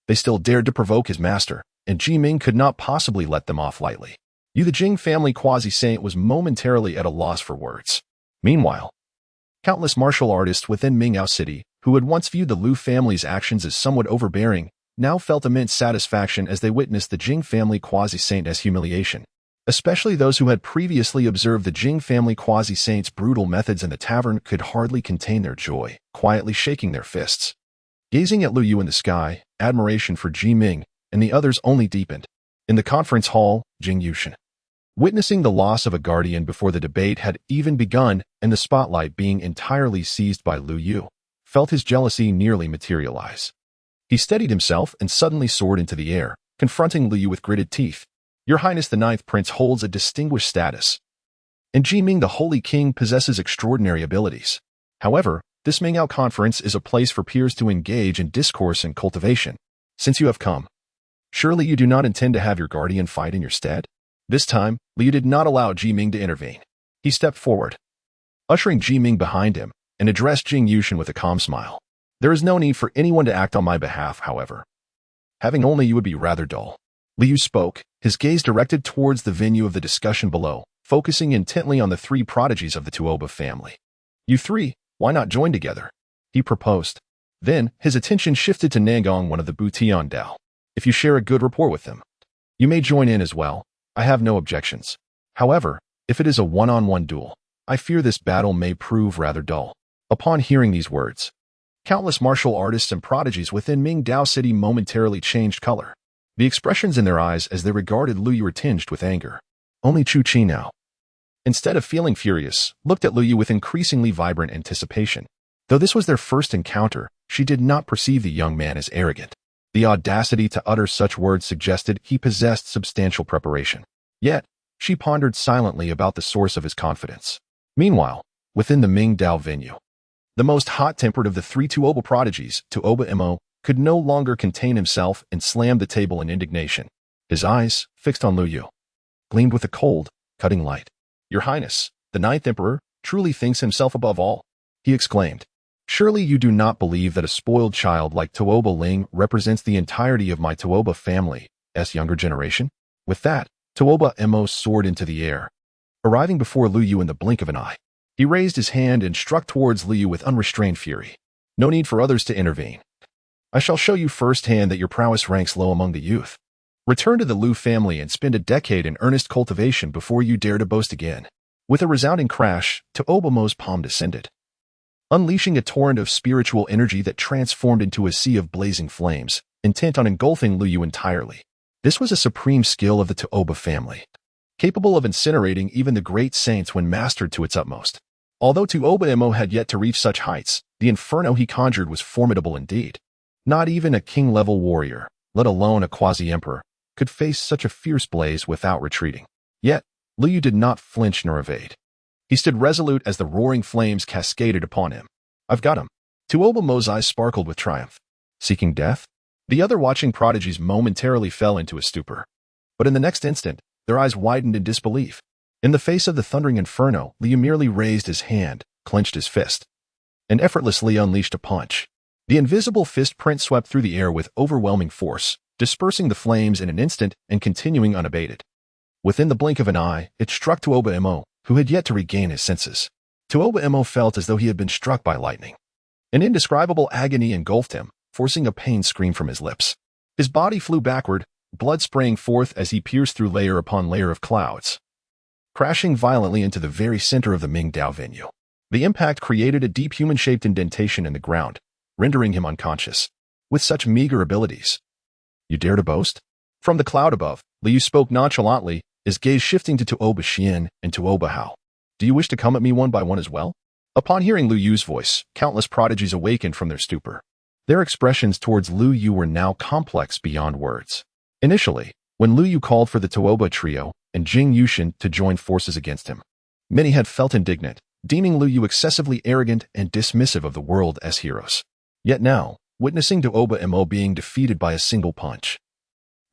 they still dared to provoke his master, and Ji Ming could not possibly let them off lightly. The Jing family quasi-saint was momentarily at a loss for words. Meanwhile, countless martial artists within Mingao City, who had once viewed the Lu family's actions as somewhat overbearing, now felt immense satisfaction as they witnessed the Jing family quasi-saint as humiliation. Especially those who had previously observed the Jing family quasi-saint's brutal methods in the tavern could hardly contain their joy, quietly shaking their fists. Gazing at Lu Yu in the sky, admiration for Ji Ming and the others only deepened. In the conference hall, Jing Yushin, witnessing the loss of a guardian before the debate had even begun and the spotlight being entirely seized by Lu Yu, felt his jealousy nearly materialize. He steadied himself and suddenly soared into the air, confronting Lu Yu with gritted teeth. Your Highness the Ninth Prince holds a distinguished status, and Ji Ming the Holy King possesses extraordinary abilities. However, this Mingao conference is a place for peers to engage in discourse and cultivation. Since you have come, surely you do not intend to have your guardian fight in your stead? This time, Liu did not allow Ji Ming to intervene. He stepped forward, ushering Ji Ming behind him, and addressed Jing Yushin with a calm smile. There is no need for anyone to act on my behalf, however. Having only you would be rather dull. Liu spoke, his gaze directed towards the venue of the discussion below, focusing intently on the 3 prodigies of the Tuoba family. You 3, why not join together? He proposed. Then, his attention shifted to Nangong, one of the Butian Dao. If you share a good rapport with them, you may join in as well. I have no objections. However, if it is a one-on-one duel, I fear this battle may prove rather dull. Upon hearing these words, Countless martial artists and prodigies within Mingdao City momentarily changed color. The expressions in their eyes as they regarded Lu Yu were tinged with anger. Only Chu Qi now, instead of feeling furious, looked at Lu Yu with increasingly vibrant anticipation. Though this was their first encounter, she did not perceive the young man as arrogant. The audacity to utter such words suggested he possessed substantial preparation. Yet, she pondered silently about the source of his confidence. Meanwhile, within the Mingdao venue, the most hot-tempered of the three Tuoba prodigies, Tuoba Mo, could no longer contain himself and slammed the table in indignation. His eyes, fixed on Lu Yu, gleamed with a cold, cutting light. "Your Highness, the Ninth Emperor, truly thinks himself above all," he exclaimed. "Surely you do not believe that a spoiled child like Tuoba Ling represents the entirety of my Tuoba family's younger generation?" With that, Tuoba Mo soared into the air, arriving before Lu Yu in the blink of an eye. He raised his hand and struck towards Lu Yu with unrestrained fury. "No need for others to intervene. I shall show you firsthand that your prowess ranks low among the youth. Return to the Lu family and spend a decade in earnest cultivation before you dare to boast again." With a resounding crash, Tuoba Mo's palm descended, unleashing a torrent of spiritual energy that transformed into a sea of blazing flames, intent on engulfing Lu Yu entirely. This was a supreme skill of the Tuoba family, capable of incinerating even the great saints when mastered to its utmost. Although Tuoba Mo had yet to reach such heights, the inferno he conjured was formidable indeed. Not even a king-level warrior, let alone a quasi-emperor, could face such a fierce blaze without retreating. Yet, Lu Yu did not flinch nor evade. He stood resolute as the roaring flames cascaded upon him. "I've got him." Tuoba Mo's eyes sparkled with triumph. Seeking death? The other watching prodigies momentarily fell into a stupor. But in the next instant, their eyes widened in disbelief. In the face of the thundering inferno, Lu Yu merely raised his hand, clenched his fist, and effortlessly unleashed a punch. The invisible fist print swept through the air with overwhelming force, dispersing the flames in an instant and continuing unabated. Within the blink of an eye, it struck Tuoba Mo, who had yet to regain his senses. Tuoba Mo felt as though he had been struck by lightning. An indescribable agony engulfed him, forcing a pain scream from his lips. His body flew backward, blood spraying forth as he pierced through layer upon layer of clouds, crashing violently into the very center of the Mingdao venue. The impact created a deep human-shaped indentation in the ground, rendering him unconscious. With such meager abilities, "You dare to boast?" From the cloud above, Lu Yu spoke nonchalantly, his gaze shifting to Tuoba Xian and Tuoba Hao. "Do you wish to come at me one by one as well?" Upon hearing Lu Yu's voice, countless prodigies awakened from their stupor. Their expressions towards Lu Yu were now complex beyond words. Initially, when Lu Yu called for the Tuoba trio and Jing Yushin to join forces against him, many had felt indignant, deeming Lu Yu excessively arrogant and dismissive of the world as heroes. Yet now, witnessing Tuoba Mo being defeated by a single punch,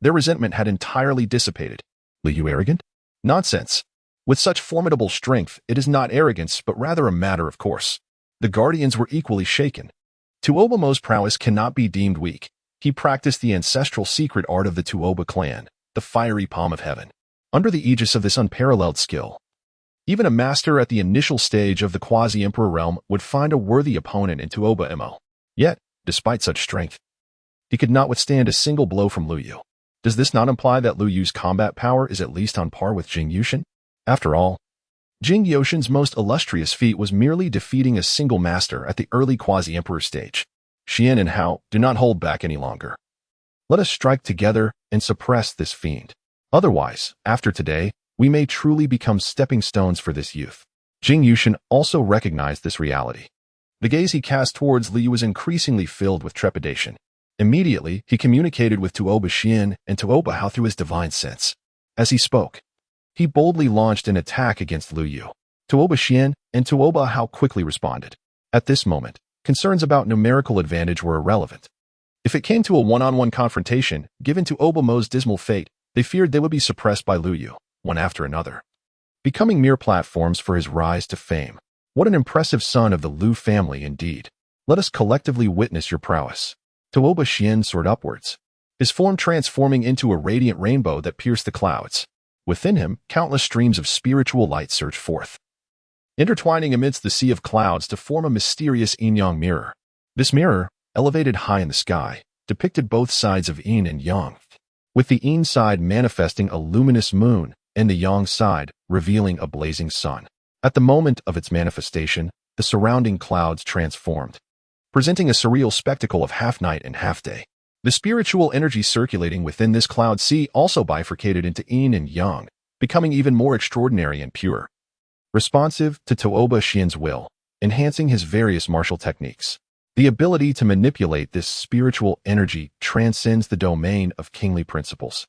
their resentment had entirely dissipated. Lu Yu arrogant? Nonsense. With such formidable strength, it is not arrogance but rather a matter of course. The Guardians were equally shaken. Tuoba Mo's prowess cannot be deemed weak. He practiced the ancestral secret art of the Tuoba clan, the fiery palm of heaven. Under the aegis of this unparalleled skill, even a master at the initial stage of the quasi-emperor realm would find a worthy opponent in Tuoba Mo. Yet, despite such strength, he could not withstand a single blow from Lu Yu. Does this not imply that Lu Yu's combat power is at least on par with Jing Yushin? After all, Jing Yushin's most illustrious feat was merely defeating a single master at the early quasi-emperor stage. Xian and Hao, do not hold back any longer. Let us strike together and suppress this fiend. Otherwise, after today, we may truly become stepping stones for this youth. Jing Yushin also recognized this reality. The gaze he cast towards Lu Yu was increasingly filled with trepidation. Immediately, he communicated with Tuoba Xian and Tuoba Hao through his divine sense. As he spoke, he boldly launched an attack against Lu Yu. Tuoba Xian and Tuoba Hao quickly responded. At this moment, concerns about numerical advantage were irrelevant. If it came to a one-on-one confrontation, given Tuoba Mo's dismal fate, they feared they would be suppressed by Lu Yu, one after another, becoming mere platforms for his rise to fame. What an impressive son of the Lu family indeed. Let us collectively witness your prowess. Tuoba Xian soared upwards, his form transforming into a radiant rainbow that pierced the clouds. Within him, countless streams of spiritual light surged forth, intertwining amidst the sea of clouds to form a mysterious yin-yang mirror. This mirror, elevated high in the sky, depicted both sides of yin and yang, with the yin side manifesting a luminous moon and the yang side revealing a blazing sun. At the moment of its manifestation, the surrounding clouds transformed, presenting a surreal spectacle of half-night and half-day. The spiritual energy circulating within this cloud sea also bifurcated into yin and yang, becoming even more extraordinary and pure. Responsive to Toba Xian's will, enhancing his various martial techniques. The ability to manipulate this spiritual energy transcends the domain of kingly principles.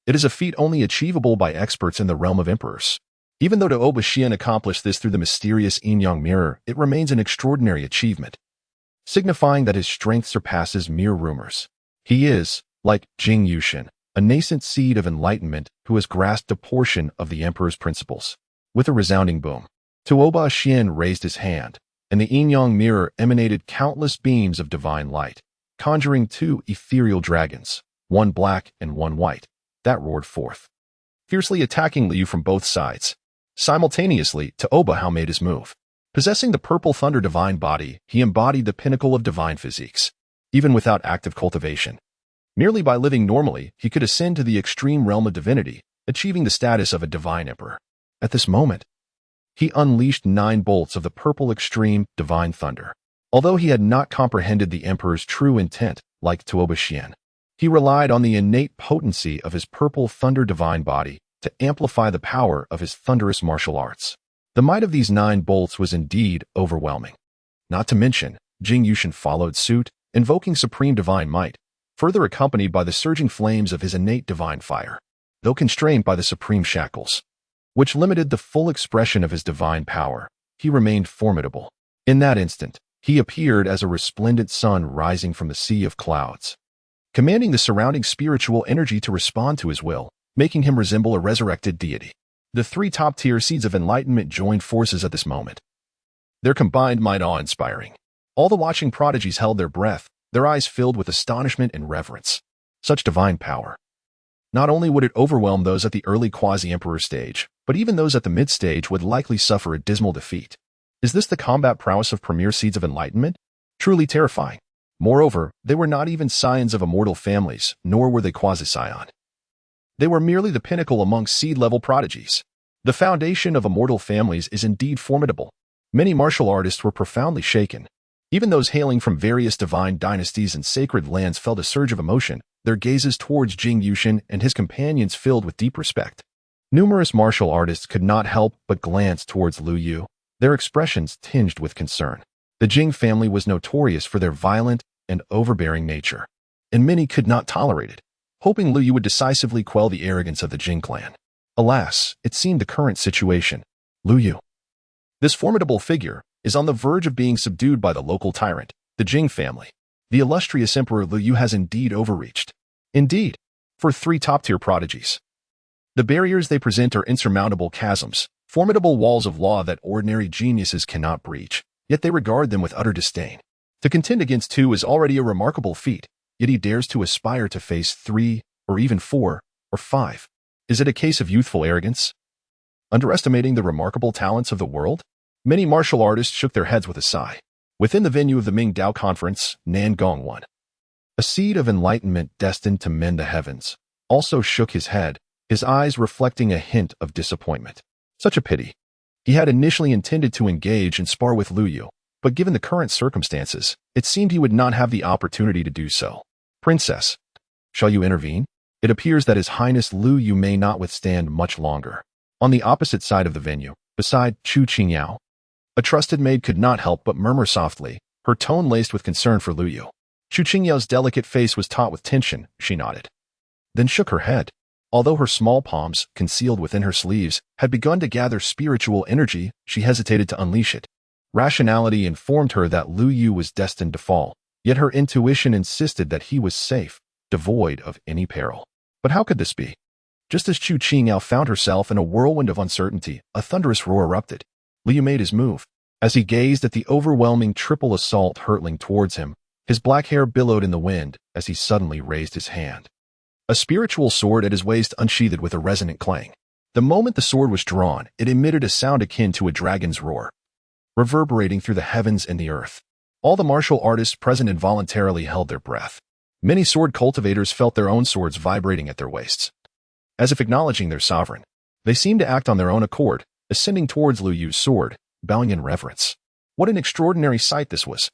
It is a feat only achievable by experts in the realm of emperors. Even though Toba Xian accomplished this through the mysterious yin-yang mirror, it remains an extraordinary achievement, signifying that his strength surpasses mere rumors. He is, like Jing Yushin, a nascent seed of enlightenment who has grasped a portion of the emperor's principles. With a resounding boom, Toba Xian raised his hand, and the yin-yang mirror emanated countless beams of divine light, conjuring two ethereal dragons, one black and one white, that roared forth, fiercely attacking Liu from both sides. Simultaneously, Toba made his move. Possessing the purple thunder divine body, he embodied the pinnacle of divine physiques, even without active cultivation. Merely by living normally, he could ascend to the extreme realm of divinity, achieving the status of a divine emperor. At this moment, he unleashed 9 bolts of the purple extreme divine thunder. Although he had not comprehended the emperor's true intent, like Toba Xian, he relied on the innate potency of his purple thunder divine body to amplify the power of his thunderous martial arts. The might of these 9 bolts was indeed overwhelming. Not to mention, Jing Yushin followed suit, invoking supreme divine might, further accompanied by the surging flames of his innate divine fire, though constrained by the supreme shackles, which limited the full expression of his divine power. He remained formidable. In that instant, he appeared as a resplendent sun rising from the sea of clouds, commanding the surrounding spiritual energy to respond to his will, making him resemble a resurrected deity. The 3 top-tier seeds of enlightenment joined forces at this moment, their combined might awe-inspiring. All the watching prodigies held their breath, their eyes filled with astonishment and reverence. Such divine power. Not only would it overwhelm those at the early quasi-emperor stage, but even those at the mid-stage would likely suffer a dismal defeat. Is this the combat prowess of premier seeds of enlightenment? Truly terrifying. Moreover, they were not even scions of immortal families, nor were they quasi-scion. They were merely the pinnacle among seed-level prodigies. The foundation of immortal families is indeed formidable. Many martial artists were profoundly shaken. Even those hailing from various divine dynasties and sacred lands felt a surge of emotion, their gazes towards Jing Yushin and his companions filled with deep respect. Numerous martial artists could not help but glance towards Lu Yu, their expressions tinged with concern. The Jing family was notorious for their violent and overbearing nature, and many could not tolerate it, hoping Lu Yu would decisively quell the arrogance of the Jing clan. Alas, it seemed the current situation. Lu Yu, this formidable figure, is on the verge of being subdued by the local tyrant, the Jing family. The illustrious Emperor Lu Yu has indeed overreached. Indeed, for 3 top-tier prodigies, the barriers they present are insurmountable chasms, formidable walls of law that ordinary geniuses cannot breach, yet they regard them with utter disdain. To contend against 2 is already a remarkable feat, yet he dares to aspire to face 3, or even 4, or 5. Is it a case of youthful arrogance? Underestimating the remarkable talents of the world? Many martial artists shook their heads with a sigh. Within the venue of the Ming Dao Conference, Nan Gongwan, a seed of enlightenment destined to mend the heavens, also shook his head, his eyes reflecting a hint of disappointment. Such a pity. He had initially intended to engage and spar with Lu Yu, but given the current circumstances, it seemed he would not have the opportunity to do so. Princess, shall you intervene? It appears that His Highness Lu Yu may not withstand much longer. On the opposite side of the venue, beside Chu Qingyao, a trusted maid could not help but murmur softly, her tone laced with concern for Lu Yu. Chu Qingyao's delicate face was taut with tension. She nodded, then shook her head. Although her small palms, concealed within her sleeves, had begun to gather spiritual energy, she hesitated to unleash it. Rationality informed her that Lu Yu was destined to fall, yet her intuition insisted that he was safe, devoid of any peril. But how could this be? Just as Chu Qingyao found herself in a whirlwind of uncertainty, a thunderous roar erupted. Lu Yu made his move. As he gazed at the overwhelming triple assault hurtling towards him, his black hair billowed in the wind as he suddenly raised his hand. A spiritual sword at his waist unsheathed with a resonant clang. The moment the sword was drawn, it emitted a sound akin to a dragon's roar, reverberating through the heavens and the earth. All the martial artists present involuntarily held their breath. Many sword cultivators felt their own swords vibrating at their waists, as if acknowledging their sovereign. They seemed to act on their own accord, ascending towards Lu Yu's sword, bowing in reverence. What an extraordinary sight this was!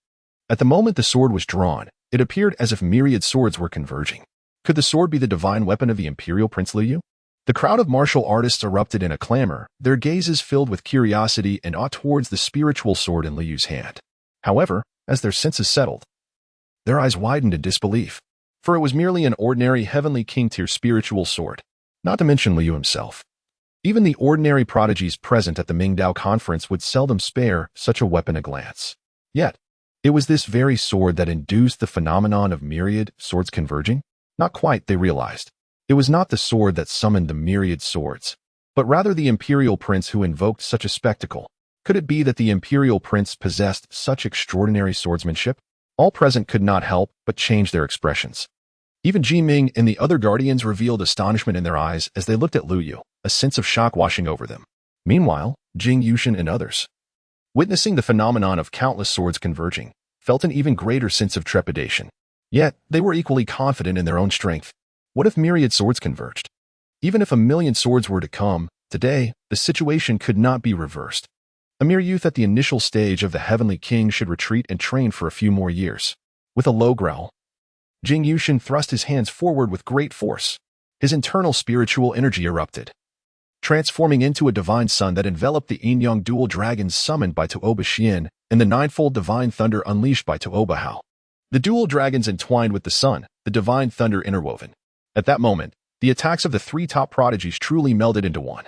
At the moment the sword was drawn, it appeared as if myriad swords were converging. Could the sword be the divine weapon of the imperial Prince Liu? The crowd of martial artists erupted in a clamor, their gazes filled with curiosity and awe towards the spiritual sword in Liu's hand. However, as their senses settled, their eyes widened in disbelief, for it was merely an ordinary heavenly king-tier spiritual sword, not to mention Liu himself. Even the ordinary prodigies present at the Mingdao conference would seldom spare such a weapon a glance. Yet, it was this very sword that induced the phenomenon of myriad swords converging? Not quite, they realized. It was not the sword that summoned the myriad swords, but rather the imperial prince who invoked such a spectacle. Could it be that the imperial prince possessed such extraordinary swordsmanship? All present could not help but change their expressions. Even Ji Ming and the other guardians revealed astonishment in their eyes as they looked at Lu Yu, a sense of shock washing over them. Meanwhile, Jing Yushin and others, witnessing the phenomenon of countless swords converging, felt an even greater sense of trepidation. Yet, they were equally confident in their own strength. What if myriad swords converged? Even if 1,000,000 swords were to come, today, the situation could not be reversed. A mere youth at the initial stage of the Heavenly King should retreat and train for a few more years. With a low growl, Jing Yushin thrust his hands forward with great force. His internal spiritual energy erupted, transforming into a divine sun that enveloped the yin-yang dual dragons summoned by Tuoba Xian and the ninefold divine thunder unleashed by Tuoba Hao. The dual dragons entwined with the sun, the divine thunder interwoven. At that moment, the attacks of the three top prodigies truly melded into one.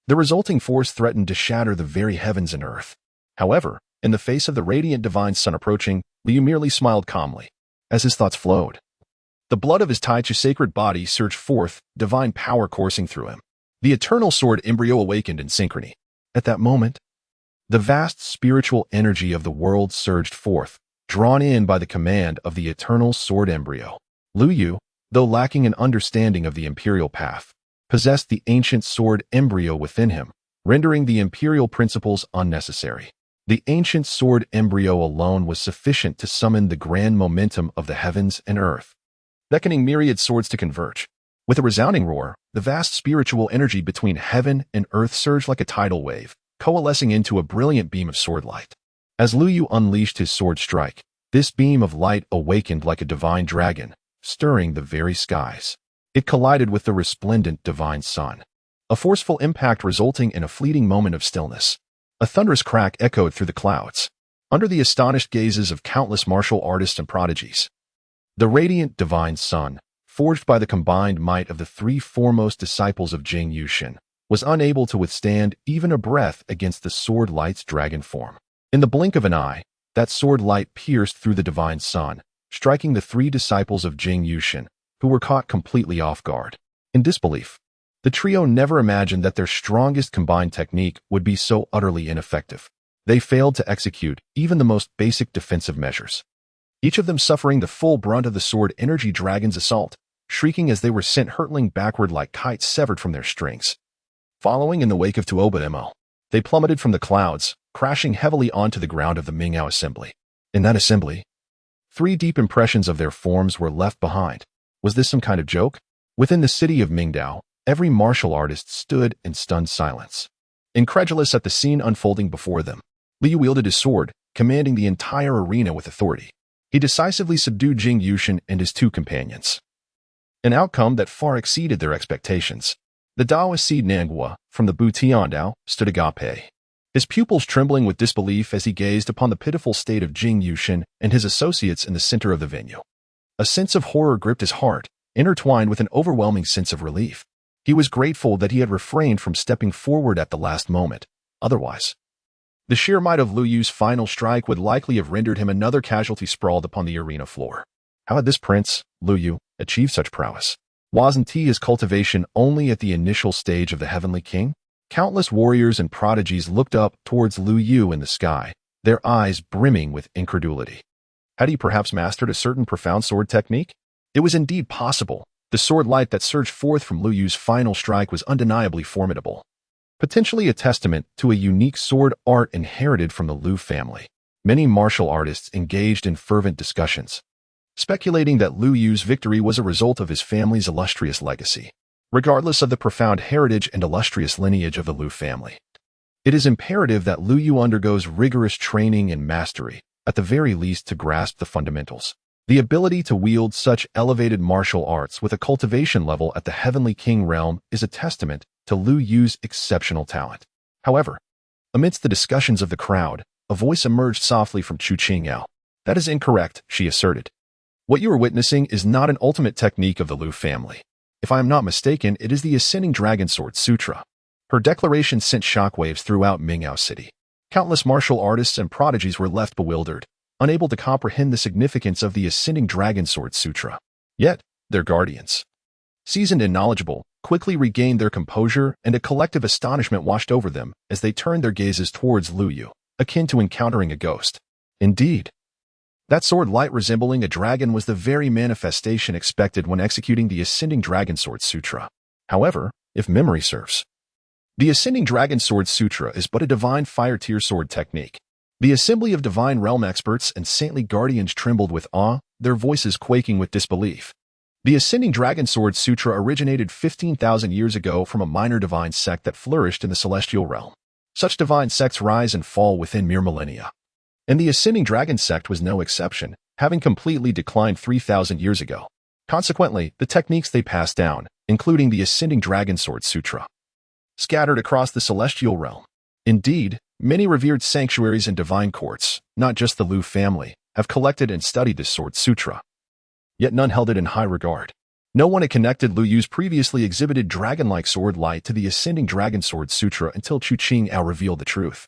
The resulting force threatened to shatter the very heavens and earth. However, in the face of the radiant divine sun approaching, Liu merely smiled calmly. As his thoughts flowed, the blood of his Taichi sacred body surged forth, divine power coursing through him. The eternal sword embryo awakened in synchrony. At that moment, the vast spiritual energy of the world surged forth, drawn in by the command of the eternal sword embryo. Lu Yu, though lacking an understanding of the imperial path, possessed the ancient sword embryo within him, rendering the imperial principles unnecessary. The ancient sword embryo alone was sufficient to summon the grand momentum of the heavens and earth, beckoning myriad swords to converge. With a resounding roar, the vast spiritual energy between heaven and earth surged like a tidal wave, coalescing into a brilliant beam of sword light. As Lu Yu unleashed his sword strike, this beam of light awakened like a divine dragon, stirring the very skies. It collided with the resplendent divine sun, a forceful impact resulting in a fleeting moment of stillness. A thunderous crack echoed through the clouds, under the astonished gazes of countless martial artists and prodigies. The radiant divine sun, forged by the combined might of the three foremost disciples of Jing Yushin, was unable to withstand even a breath against the sword light's dragon form. In the blink of an eye, that sword light pierced through the divine sun, striking the three disciples of Jing Yushin, who were caught completely off guard. In disbelief, the trio never imagined that their strongest combined technique would be so utterly ineffective. They failed to execute even the most basic defensive measures, each of them suffering the full brunt of the sword energy dragon's assault, shrieking as they were sent hurtling backward like kites severed from their strings. Following in the wake of Tuoba Mo, they plummeted from the clouds, crashing heavily onto the ground of the Mingao assembly. In that assembly, 3 deep impressions of their forms were left behind. Was this some kind of joke? Within the city of Mingdao, every martial artist stood in stunned silence, incredulous at the scene unfolding before them. Liu wielded his sword, commanding the entire arena with authority. He decisively subdued Jing Yushin and his 2 companions, an outcome that far exceeded their expectations. The Daoist seed Nanghua, from the Bu Tiandao, stood agape, his pupils trembling with disbelief as he gazed upon the pitiful state of Jing Yushin and his associates in the center of the venue. A sense of horror gripped his heart, intertwined with an overwhelming sense of relief. He was grateful that he had refrained from stepping forward at the last moment. Otherwise, the sheer might of Lu Yu's final strike would likely have rendered him another casualty sprawled upon the arena floor. How had this prince, Lu Yu, achieved such prowess? Wasn't his cultivation only at the initial stage of the Heavenly King? Countless warriors and prodigies looked up towards Lu Yu in the sky, their eyes brimming with incredulity. Had he perhaps mastered a certain profound sword technique? It was indeed possible. The sword light that surged forth from Lu Yu's final strike was undeniably formidable, potentially a testament to a unique sword art inherited from the Lu family. Many martial artists engaged in fervent discussions, speculating that Lu Yu's victory was a result of his family's illustrious legacy. Regardless of the profound heritage and illustrious lineage of the Lu family, it is imperative that Lu Yu undergoes rigorous training and mastery, at the very least to grasp the fundamentals. The ability to wield such elevated martial arts with a cultivation level at the Heavenly King realm is a testament to Lu Yu's exceptional talent. However, amidst the discussions of the crowd, a voice emerged softly from Chu Qingyao. "That is incorrect," she asserted. "What you are witnessing is not an ultimate technique of the Lu family. If I am not mistaken, it is the Ascending Dragon Sword Sutra." Her declaration sent shockwaves throughout Mingyao City. Countless martial artists and prodigies were left bewildered, unable to comprehend the significance of the Ascending Dragon Sword Sutra. Yet, their guardians, seasoned and knowledgeable, quickly regained their composure, and a collective astonishment washed over them as they turned their gazes towards Lu Yu, akin to encountering a ghost. Indeed, that sword light resembling a dragon was the very manifestation expected when executing the Ascending Dragon Sword Sutra. However, if memory serves, the Ascending Dragon Sword Sutra is but a divine fire tier sword technique. The assembly of divine realm experts and saintly guardians trembled with awe, their voices quaking with disbelief. The Ascending Dragon Sword Sutra originated 15,000 years ago from a minor divine sect that flourished in the celestial realm. Such divine sects rise and fall within mere millennia. And the Ascending Dragon sect was no exception, having completely declined 3,000 years ago. Consequently, the techniques they passed down, including the Ascending Dragon Sword Sutra, scattered across the celestial realm. Indeed, many revered sanctuaries and divine courts, not just the Lu family, have collected and studied this sword sutra. Yet none held it in high regard. No one had connected Lu Yu's previously exhibited dragon-like sword light to the Ascending Dragon Sword Sutra until Chu Qingyao revealed the truth,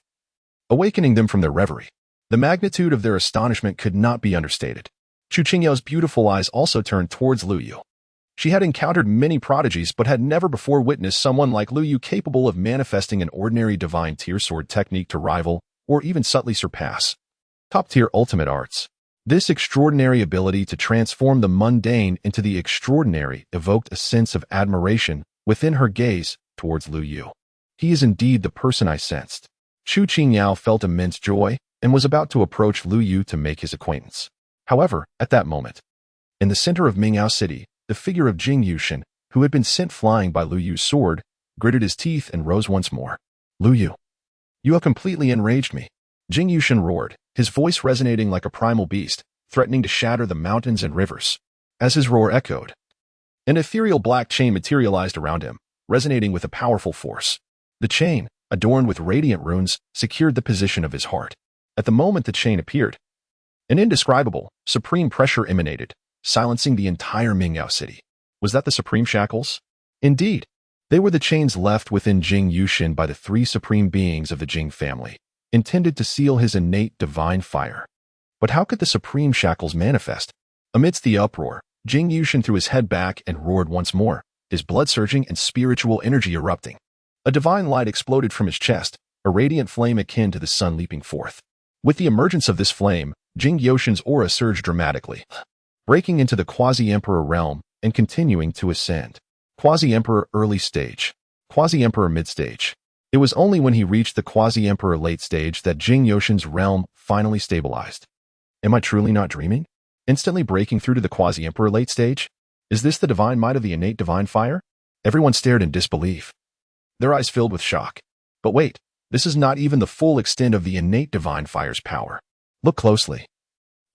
awakening them from their reverie. The magnitude of their astonishment could not be understated. Chu Qingyao's beautiful eyes also turned towards Lu Yu. She had encountered many prodigies but had never before witnessed someone like Lu Yu capable of manifesting an ordinary divine tier sword technique to rival, or even subtly surpass, top-tier ultimate arts. This extraordinary ability to transform the mundane into the extraordinary evoked a sense of admiration within her gaze towards Lu Yu. He is indeed the person I sensed. Chu Qingyao felt immense joy and was about to approach Lu Yu to make his acquaintance. However, at that moment, in the center of Mingyao City, the figure of Jing Yushin, who had been sent flying by Lu Yu's sword, gritted his teeth and rose once more. "Lu Yu, you have completely enraged me." Jing Yushin roared, his voice resonating like a primal beast, threatening to shatter the mountains and rivers. As his roar echoed, an ethereal black chain materialized around him, resonating with a powerful force. The chain, adorned with radiant runes, secured the position of his heart. At the moment the chain appeared, an indescribable, supreme pressure emanated, silencing the entire Mingyao City. Was that the supreme shackles? Indeed, they were the chains left within Jing Yushin by the three supreme beings of the Jing family, intended to seal his innate divine fire. But how could the supreme shackles manifest? Amidst the uproar, Jing Yushin threw his head back and roared once more, his blood surging and spiritual energy erupting. A divine light exploded from his chest, a radiant flame akin to the sun leaping forth. With the emergence of this flame, Jing Yushin's aura surged dramatically, breaking into the Quasi-Emperor realm and continuing to ascend. Quasi-Emperor early stage, Quasi-Emperor mid-stage. It was only when he reached the Quasi-Emperor late stage that Jing Yushin's realm finally stabilized. Am I truly not dreaming? Instantly breaking through to the Quasi-Emperor late stage? Is this the divine might of the innate divine fire? Everyone stared in disbelief, their eyes filled with shock. But wait, this is not even the full extent of the innate divine fire's power. Look closely.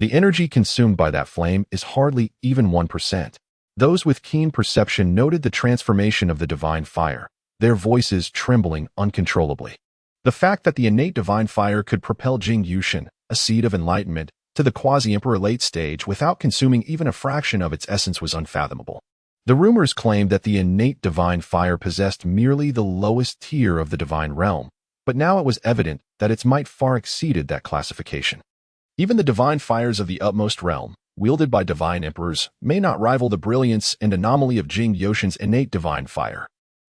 The energy consumed by that flame is hardly even 1%. Those with keen perception noted the transformation of the divine fire, their voices trembling uncontrollably. The fact that the innate divine fire could propel Jing Yushin, a seed of enlightenment, to the Quasi-Emperor late stage without consuming even a fraction of its essence was unfathomable. The rumors claimed that the innate divine fire possessed merely the lowest tier of the divine realm, but now it was evident that its might far exceeded that classification. Even the divine fires of the utmost realm, wielded by divine emperors, may not rival the brilliance and anomaly of Jing Yushin's innate divine fire.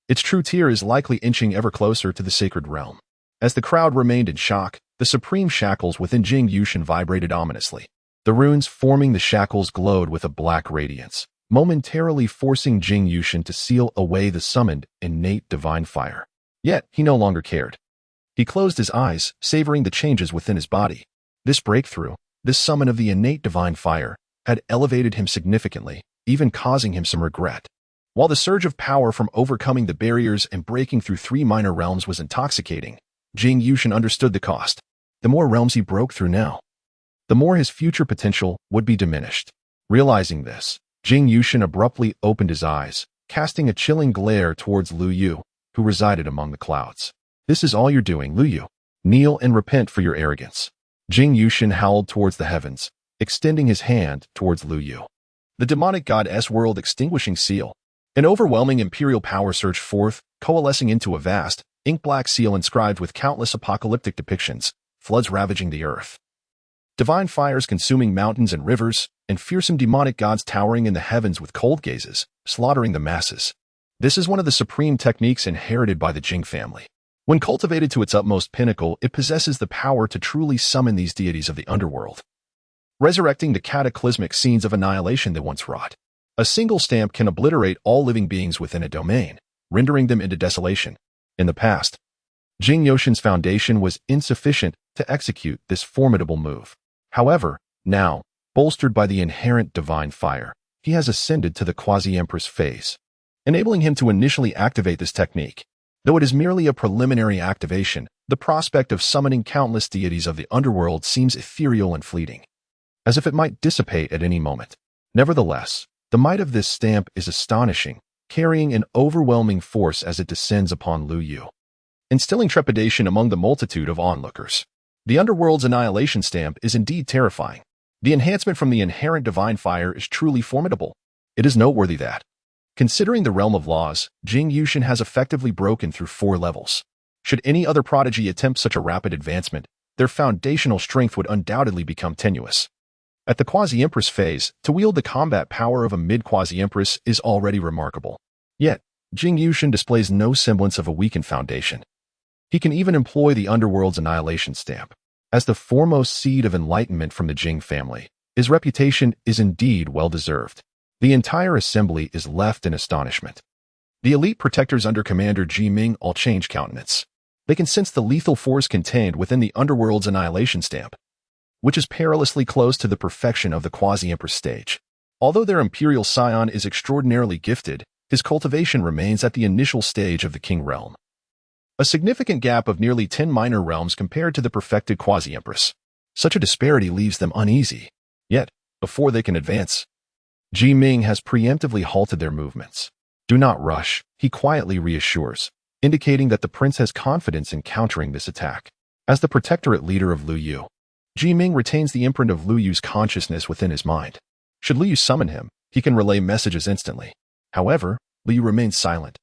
Its true tier is likely inching ever closer to the sacred realm. As the crowd remained in shock, the supreme shackles within Jing Yushin vibrated ominously. The runes forming the shackles glowed with a black radiance, momentarily forcing Jing Yushin to seal away the summoned innate divine fire. Yet, he no longer cared. He closed his eyes, savoring the changes within his body. This breakthrough, this summon of the innate divine fire, had elevated him significantly, even causing him some regret. While the surge of power from overcoming the barriers and breaking through three minor realms was intoxicating, Jing Yushin understood the cost. The more realms he broke through now, the more his future potential would be diminished. Realizing this, Jing Yushin abruptly opened his eyes, casting a chilling glare towards Lu Yu, who resided among the clouds. "This is all you're doing, Lu Yu. Kneel and repent for your arrogance." Jing Yushin howled towards the heavens, extending his hand towards Lu Yu. The demonic goddess world-extinguishing seal. An overwhelming imperial power surged forth, coalescing into a vast, ink-black seal inscribed with countless apocalyptic depictions, floods ravaging the earth, divine fires consuming mountains and rivers, and fearsome demonic gods towering in the heavens with cold gazes, slaughtering the masses. This is one of the supreme techniques inherited by the Jing family. When cultivated to its utmost pinnacle, it possesses the power to truly summon these deities of the underworld, resurrecting the cataclysmic scenes of annihilation they once wrought. A single stamp can obliterate all living beings within a domain, rendering them into desolation. In the past, Jing Yushin's foundation was insufficient to execute this formidable move. However, now, bolstered by the inherent divine fire, he has ascended to the quasi-empress phase, enabling him to initially activate this technique. Though it is merely a preliminary activation, the prospect of summoning countless deities of the underworld seems ethereal and fleeting, as if it might dissipate at any moment. Nevertheless, the might of this stamp is astonishing, carrying an overwhelming force as it descends upon Lu Yu, instilling trepidation among the multitude of onlookers. The underworld's annihilation stamp is indeed terrifying. The enhancement from the inherent divine fire is truly formidable. It is noteworthy that, considering the realm of laws, Jing Yushin has effectively broken through 4 levels. Should any other prodigy attempt such a rapid advancement, their foundational strength would undoubtedly become tenuous. At the quasi-empress phase, to wield the combat power of a mid-quasi-empress is already remarkable. Yet, Jing Yushin displays no semblance of a weakened foundation. He can even employ the underworld's annihilation stamp. As the foremost seed of enlightenment from the Jing family, his reputation is indeed well-deserved. The entire assembly is left in astonishment. The elite protectors under Commander Ji Ming all change countenance. They can sense the lethal force contained within the underworld's annihilation stamp, which is perilously close to the perfection of the quasi-empress stage. Although their imperial scion is extraordinarily gifted, his cultivation remains at the initial stage of the king realm, a significant gap of nearly 10 minor realms compared to the perfected quasi-empress. Such a disparity leaves them uneasy. Yet, before they can advance, Ji Ming has preemptively halted their movements. "Do not rush," he quietly reassures, indicating that the prince has confidence in countering this attack. As the protectorate leader of Lu Yu, Ji Ming retains the imprint of Lu Yu's consciousness within his mind. Should Lu Yu summon him, he can relay messages instantly. However, Lu Yu remains silent,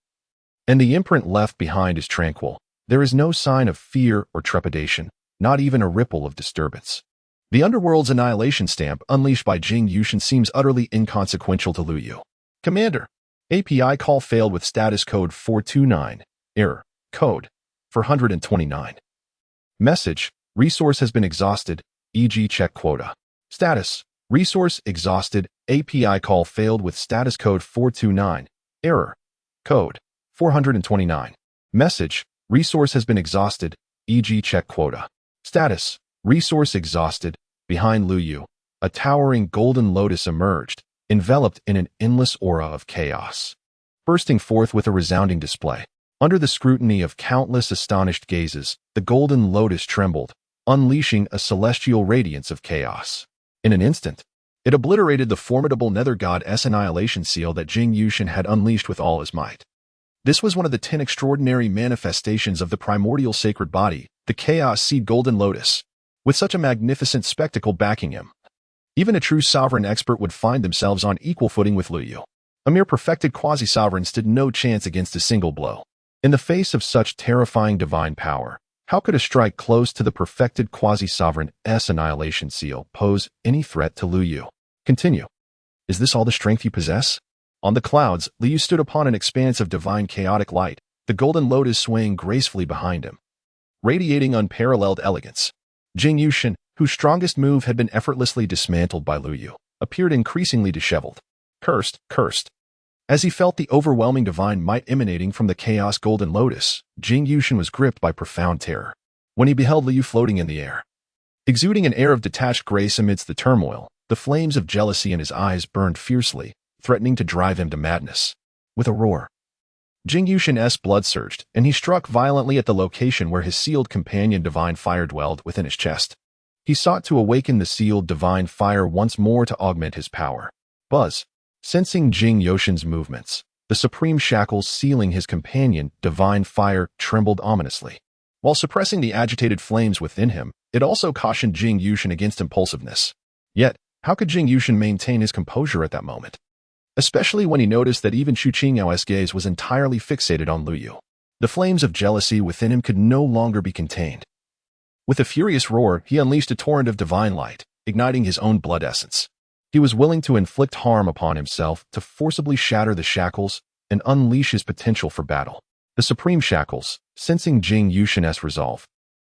and the imprint left behind is tranquil. There is no sign of fear or trepidation, not even a ripple of disturbance. The underworld's annihilation stamp unleashed by Jing Yushin seems utterly inconsequential to Lu Yu. "Commander, API call failed with status code 429. Error. Code 429. Message. Resource has been exhausted, e.g. check quota. Status. Resource exhausted. API call failed with status code 429. Error. Code 429. Message. Resource has been exhausted, e.g. check quota. Status. Resource exhausted. Behind Lu Yu, a towering golden lotus emerged, enveloped in an endless aura of chaos, bursting forth with a resounding display. Under the scrutiny of countless astonished gazes, the golden lotus trembled, unleashing a celestial radiance of chaos. In an instant, it obliterated the formidable nether goddess annihilation seal that Jing Yushin had unleashed with all his might. This was one of the 10 extraordinary manifestations of the primordial sacred body, the Chaos Seed Golden Lotus. With such a magnificent spectacle backing him, even a true sovereign expert would find themselves on equal footing with Lu Yu. A mere perfected quasi-sovereign stood no chance against a single blow. In the face of such terrifying divine power, how could a strike close to the perfected quasi-sovereign-s annihilation seal pose any threat to Lu Yu? Continue. Is this all the strength you possess? On the clouds, Lu Yu stood upon an expanse of divine chaotic light, the golden lotus swaying gracefully behind him, radiating unparalleled elegance. Jing Yushin, whose strongest move had been effortlessly dismantled by Lu Yu, appeared increasingly disheveled. Cursed. As he felt the overwhelming divine might emanating from the Chaos Golden Lotus, Jing Yushin was gripped by profound terror. When he beheld Lu Yu floating in the air, exuding an air of detached grace amidst the turmoil, the flames of jealousy in his eyes burned fiercely, threatening to drive him to madness. With a roar, Jing Yushin's blood surged, and he struck violently at the location where his sealed companion divine fire dwelled within his chest. He sought to awaken the sealed divine fire once more to augment his power. Buzz. Sensing Jing Yoshin's movements, the supreme shackles sealing his companion, divine fire, trembled ominously. While suppressing the agitated flames within him, it also cautioned Jing Yushin against impulsiveness. Yet, how could Jing Yushin maintain his composure at that moment? Especially when he noticed that even Chu Qingyao's gaze was entirely fixated on Lu Yu. The flames of jealousy within him could no longer be contained. With a furious roar, he unleashed a torrent of divine light, igniting his own blood essence. He was willing to inflict harm upon himself to forcibly shatter the shackles and unleash his potential for battle. The supreme shackles, sensing Jing Yushin's resolve,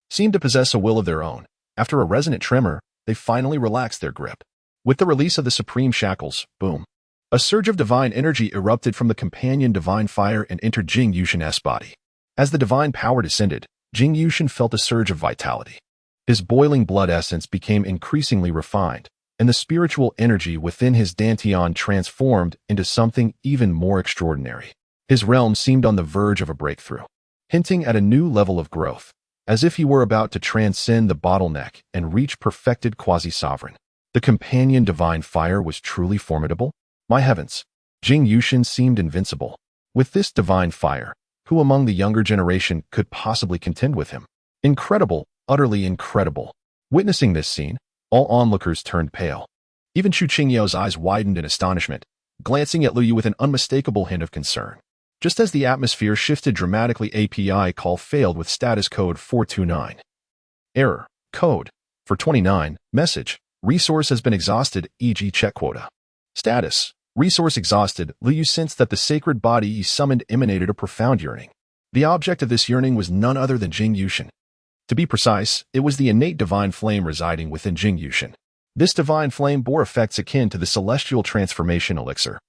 seemed to possess a will of their own. After a resonant tremor, they finally relaxed their grip. With the release of the supreme shackles, boom, a surge of divine energy erupted from the companion divine fire and entered Jing Yushin's body. As the divine power descended, Jing Yushin felt a surge of vitality. His boiling blood essence became increasingly refined, and the spiritual energy within his dantian transformed into something even more extraordinary. His realm seemed on the verge of a breakthrough, hinting at a new level of growth, as if he were about to transcend the bottleneck and reach perfected quasi-sovereign. The companion divine fire was truly formidable. My heavens, Jing Yushin seemed invincible. With this divine fire, who among the younger generation could possibly contend with him? Incredible, utterly incredible. Witnessing this scene, all onlookers turned pale. Even Chu Qingyao's eyes widened in astonishment, glancing at Lu Yu with an unmistakable hint of concern. Just as the atmosphere shifted dramatically, API call failed with status code 429. Error. Code. For 29. Message. Resource has been exhausted, e.g. check quota. Status. Resource exhausted. Lu Yu sensed that the sacred body he summoned emanated a profound yearning. The object of this yearning was none other than Jing Yushin. To be precise, it was the innate divine flame residing within Jing Yushin. This divine flame bore effects akin to the celestial transformation elixir,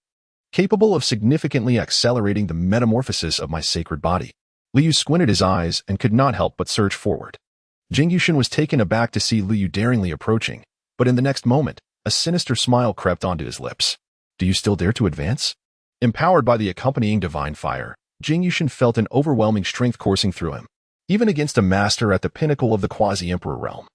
capable of significantly accelerating the metamorphosis of my sacred body. Lu Yu squinted his eyes and could not help but surge forward. Jing Yushin was taken aback to see Lu Yu daringly approaching, but in the next moment, a sinister smile crept onto his lips. Do you still dare to advance? Empowered by the accompanying divine fire, Jing Yushin felt an overwhelming strength coursing through him, even against a master at the pinnacle of the quasi-emperor realm.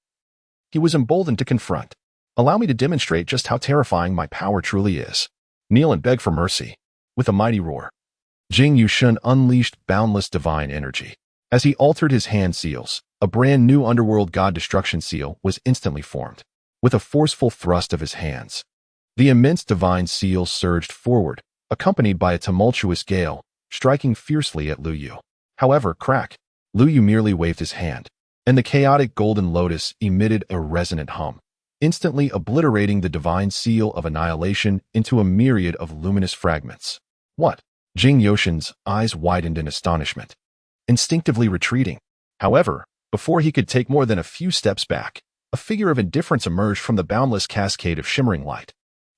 He was emboldened to confront. Allow me to demonstrate just how terrifying my power truly is. Kneel and beg for mercy. With a mighty roar, Jing Yushin unleashed boundless divine energy. As he altered his hand seals, a brand new underworld god destruction seal was instantly formed. With a forceful thrust of his hands, the immense divine seal surged forward, accompanied by a tumultuous gale, striking fiercely at Lu Yu. However, crack. Lu Yu merely waved his hand, and the chaotic golden lotus emitted a resonant hum, instantly obliterating the divine seal of annihilation into a myriad of luminous fragments. What? Jing Yoshin's eyes widened in astonishment, instinctively retreating. However, before he could take more than a few steps back, a figure of indifference emerged from the boundless cascade of shimmering light.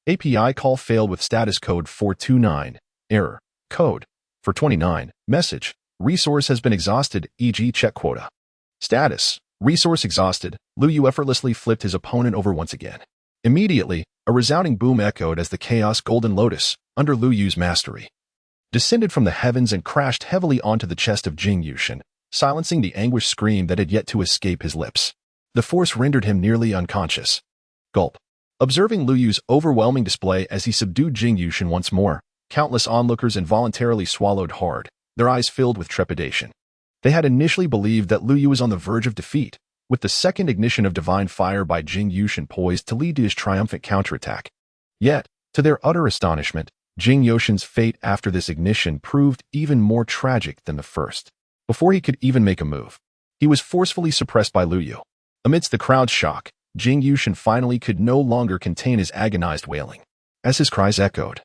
API call failed with status code 429. Error. Code. For 29. Message. Resource has been exhausted, e.g. check quota. Status. Resource exhausted. Lu Yu effortlessly flipped his opponent over once again. Immediately, a resounding boom echoed as the Chaos Golden Lotus, under Lu Yu's mastery, descended from the heavens and crashed heavily onto the chest of Jing Yushin, silencing the anguished scream that had yet to escape his lips. The force rendered him nearly unconscious. Gulp. Observing Lu Yu's overwhelming display as he subdued Jing Yushin once more, countless onlookers involuntarily swallowed hard, their eyes filled with trepidation. They had initially believed that Lu Yu was on the verge of defeat, with the second ignition of divine fire by Jing Yushin poised to lead to his triumphant counterattack. Yet, to their utter astonishment, Jing Yushin's fate after this ignition proved even more tragic than the first. Before he could even make a move, he was forcefully suppressed by Lu Yu. Amidst the crowd's shock, Jing Yushin finally could no longer contain his agonized wailing. As his cries echoed,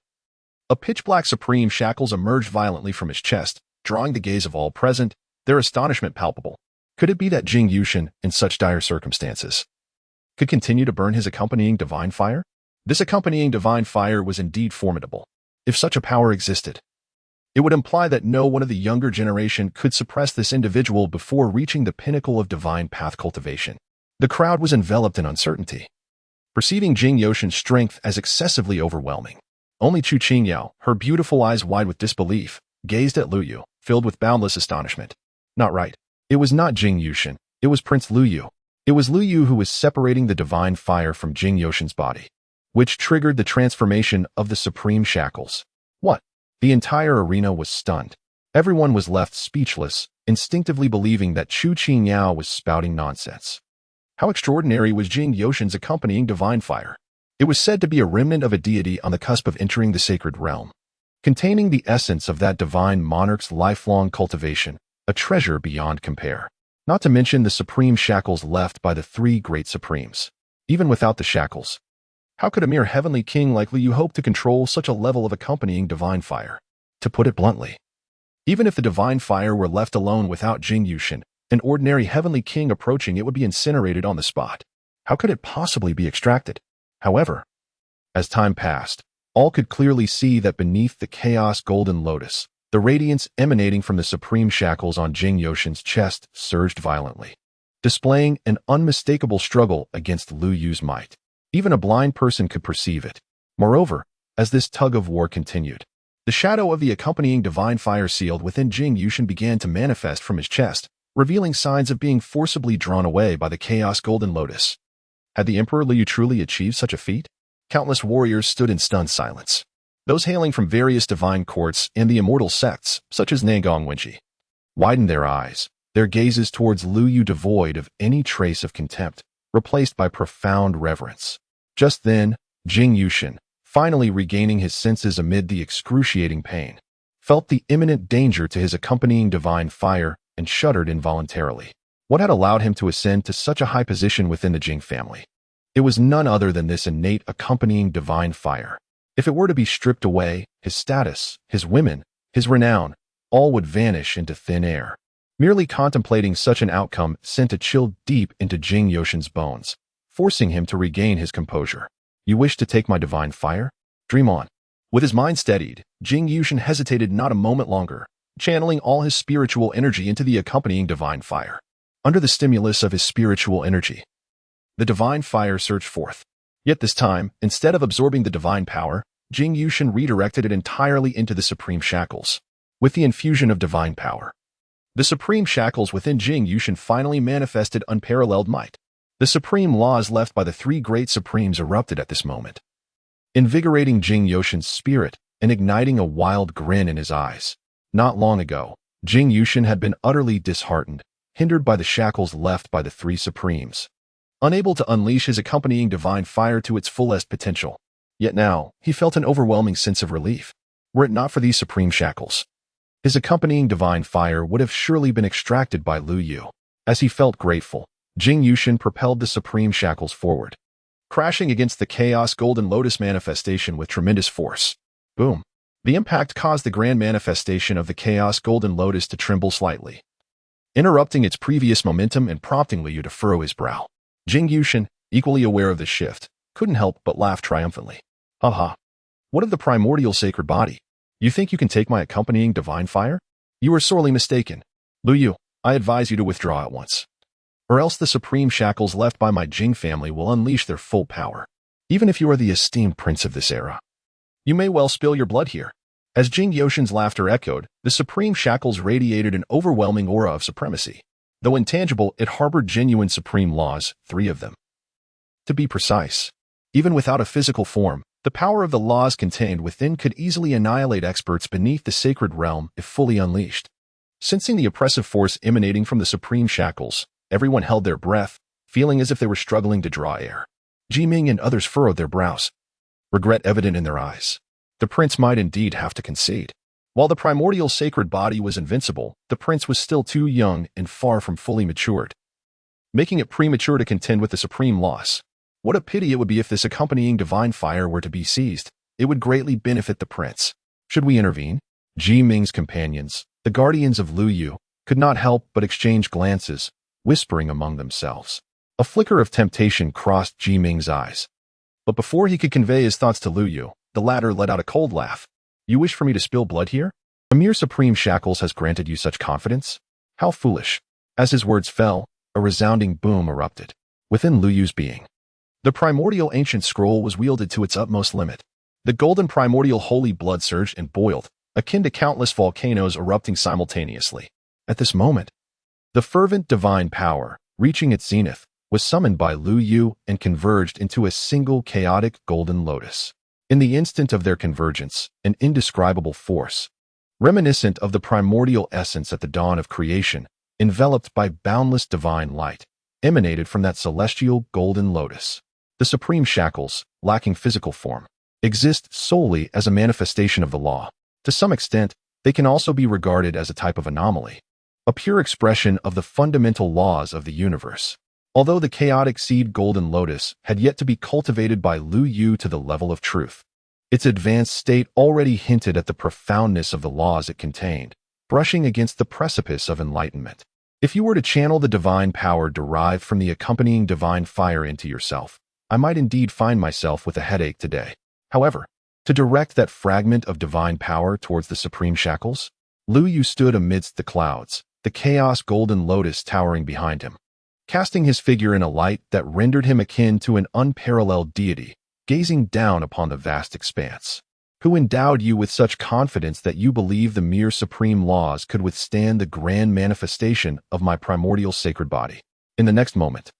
a pitch-black supreme shackles emerged violently from his chest, drawing the gaze of all present, their astonishment palpable. Could it be that Jing Yushin, in such dire circumstances, could continue to burn his accompanying divine fire? This accompanying divine fire was indeed formidable. If such a power existed, it would imply that no one of the younger generation could suppress this individual before reaching the pinnacle of divine path cultivation. The crowd was enveloped in uncertainty, perceiving Jing Yoshin's strength as excessively overwhelming. Only Chu Qingyao, her beautiful eyes wide with disbelief, gazed at Lu Yu, filled with boundless astonishment. Not right. It was not Jing Yushin. It was Prince Lu Yu. It was Lu Yu who was separating the divine fire from Jing Yoshin's body, which triggered the transformation of the supreme shackles. What? The entire arena was stunned. Everyone was left speechless, instinctively believing that Chu Qingyao was spouting nonsense. How extraordinary was Jing Yoshin's accompanying divine fire? It was said to be a remnant of a deity on the cusp of entering the sacred realm, containing the essence of that divine monarch's lifelong cultivation, a treasure beyond compare. Not to mention the supreme shackles left by the three great supremes. Even without the shackles, how could a mere heavenly king like Lu Yu hope to control such a level of accompanying divine fire? To put it bluntly, even if the divine fire were left alone without Jing Yushin, an ordinary heavenly king approaching it would be incinerated on the spot. How could it possibly be extracted? However, as time passed, all could clearly see that beneath the chaos golden lotus, the radiance emanating from the supreme shackles on Jing Yoshin's chest surged violently, displaying an unmistakable struggle against Lu Yu's might. Even a blind person could perceive it. Moreover, as this tug-of-war continued, the shadow of the accompanying divine fire sealed within Jing Yushin began to manifest from his chest, revealing signs of being forcibly drawn away by the chaos golden lotus. Had the Emperor Lu Yu truly achieved such a feat? Countless warriors stood in stunned silence. Those hailing from various divine courts and the immortal sects, such as Nangong Wenji, widened their eyes, their gazes towards Lu Yu devoid of any trace of contempt, replaced by profound reverence. Just then, Jing Yushin, finally regaining his senses amid the excruciating pain, felt the imminent danger to his accompanying divine fire and shuddered involuntarily. What had allowed him to ascend to such a high position within the Jing family? It was none other than this innate accompanying divine fire. If it were to be stripped away, his status, his women, his renown, all would vanish into thin air. Merely contemplating such an outcome sent a chill deep into Jing Yoshin's bones, forcing him to regain his composure. You wish to take my divine fire? Dream on. With his mind steadied, Jing Yushin hesitated not a moment longer, channeling all his spiritual energy into the accompanying divine fire. Under the stimulus of his spiritual energy, the divine fire surged forth. Yet this time, instead of absorbing the divine power, Jing Yushin redirected it entirely into the supreme shackles. With the infusion of divine power, the supreme shackles within Jing Yushin finally manifested unparalleled might. The supreme laws left by the three great supremes erupted at this moment, invigorating Jing Yoshin's spirit and igniting a wild grin in his eyes. Not long ago, Jing Yushin had been utterly disheartened, hindered by the shackles left by the three supremes, unable to unleash his accompanying divine fire to its fullest potential. Yet now, he felt an overwhelming sense of relief. Were it not for these supreme shackles, his accompanying divine fire would have surely been extracted by Lu Yu. As he felt grateful, Jing Yushin propelled the supreme shackles forward, crashing against the chaos golden lotus manifestation with tremendous force. Boom. The impact caused the grand manifestation of the chaos golden lotus to tremble slightly, interrupting its previous momentum and prompting Lu Yu to furrow his brow. Jing Yushin, equally aware of the shift, couldn't help but laugh triumphantly. Ha! What of the primordial sacred body? You think you can take my accompanying divine fire? You are sorely mistaken. Lu Yu, I advise you to withdraw at once, or else the supreme shackles left by my Jing family will unleash their full power. Even if you are the esteemed prince of this era, you may well spill your blood here. As Jing Yoshin's laughter echoed, the supreme shackles radiated an overwhelming aura of supremacy. Though intangible, it harbored genuine supreme laws, 3 of them. To be precise, even without a physical form, the power of the laws contained within could easily annihilate experts beneath the sacred realm if fully unleashed. Sensing the oppressive force emanating from the supreme shackles, everyone held their breath, feeling as if they were struggling to draw air. Ji Ming and others furrowed their brows, regret evident in their eyes. The prince might indeed have to concede. While the primordial sacred body was invincible, the prince was still too young and far from fully matured, making it premature to contend with the supreme laws. What a pity it would be if this accompanying divine fire were to be seized. It would greatly benefit the prince. Should we intervene? Ji Ming's companions, the guardians of Lu Yu, could not help but exchange glances, whispering among themselves. A flicker of temptation crossed Ji Ming's eyes. But before he could convey his thoughts to Lu Yu, the latter let out a cold laugh. You wish for me to spill blood here? A mere supreme shackles has granted you such confidence? How foolish. As his words fell, a resounding boom erupted within Lu Yu's being. The primordial ancient scroll was wielded to its utmost limit. The golden primordial holy blood surged and boiled, akin to countless volcanoes erupting simultaneously. At this moment, the fervent divine power, reaching its zenith, was summoned by Lu Yu and converged into a single chaotic golden lotus. In the instant of their convergence, an indescribable force, reminiscent of the primordial essence at the dawn of creation, enveloped by boundless divine light, emanated from that celestial golden lotus. The supreme shackles, lacking physical form, exist solely as a manifestation of the law. To some extent, they can also be regarded as a type of anomaly, a pure expression of the fundamental laws of the universe. Although the chaotic seed golden lotus had yet to be cultivated by Lu Yu to the level of truth, its advanced state already hinted at the profoundness of the laws it contained, brushing against the precipice of enlightenment. If you were to channel the divine power derived from the accompanying divine fire into yourself, I might indeed find myself with a headache today. However, to direct that fragment of divine power towards the supreme shackles, Lu Yu stood amidst the clouds, the chaos golden lotus towering behind him, casting his figure in a light that rendered him akin to an unparalleled deity, gazing down upon the vast expanse. Who endowed you with such confidence that you believe the mere supreme laws could withstand the grand manifestation of my primordial sacred body? In the next moment,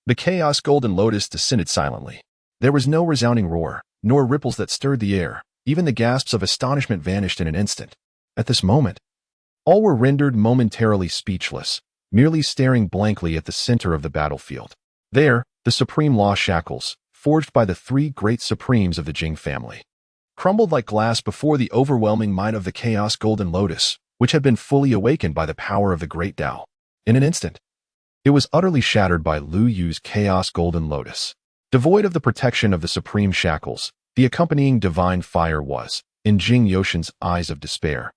the chaos golden lotus descended silently. There was no resounding roar, nor ripples that stirred the air. Even the gasps of astonishment vanished in an instant. At this moment, all were rendered momentarily speechless, merely staring blankly at the center of the battlefield. There, the supreme law shackles, forged by the three great supremes of the Jing family, crumbled like glass before the overwhelming might of the chaos golden lotus, which had been fully awakened by the power of the great Tao. In an instant, it was utterly shattered by Lu Yu's chaos golden lotus. Devoid of the protection of the supreme shackles, the accompanying divine fire was, in Jing Yoshin's eyes of despair,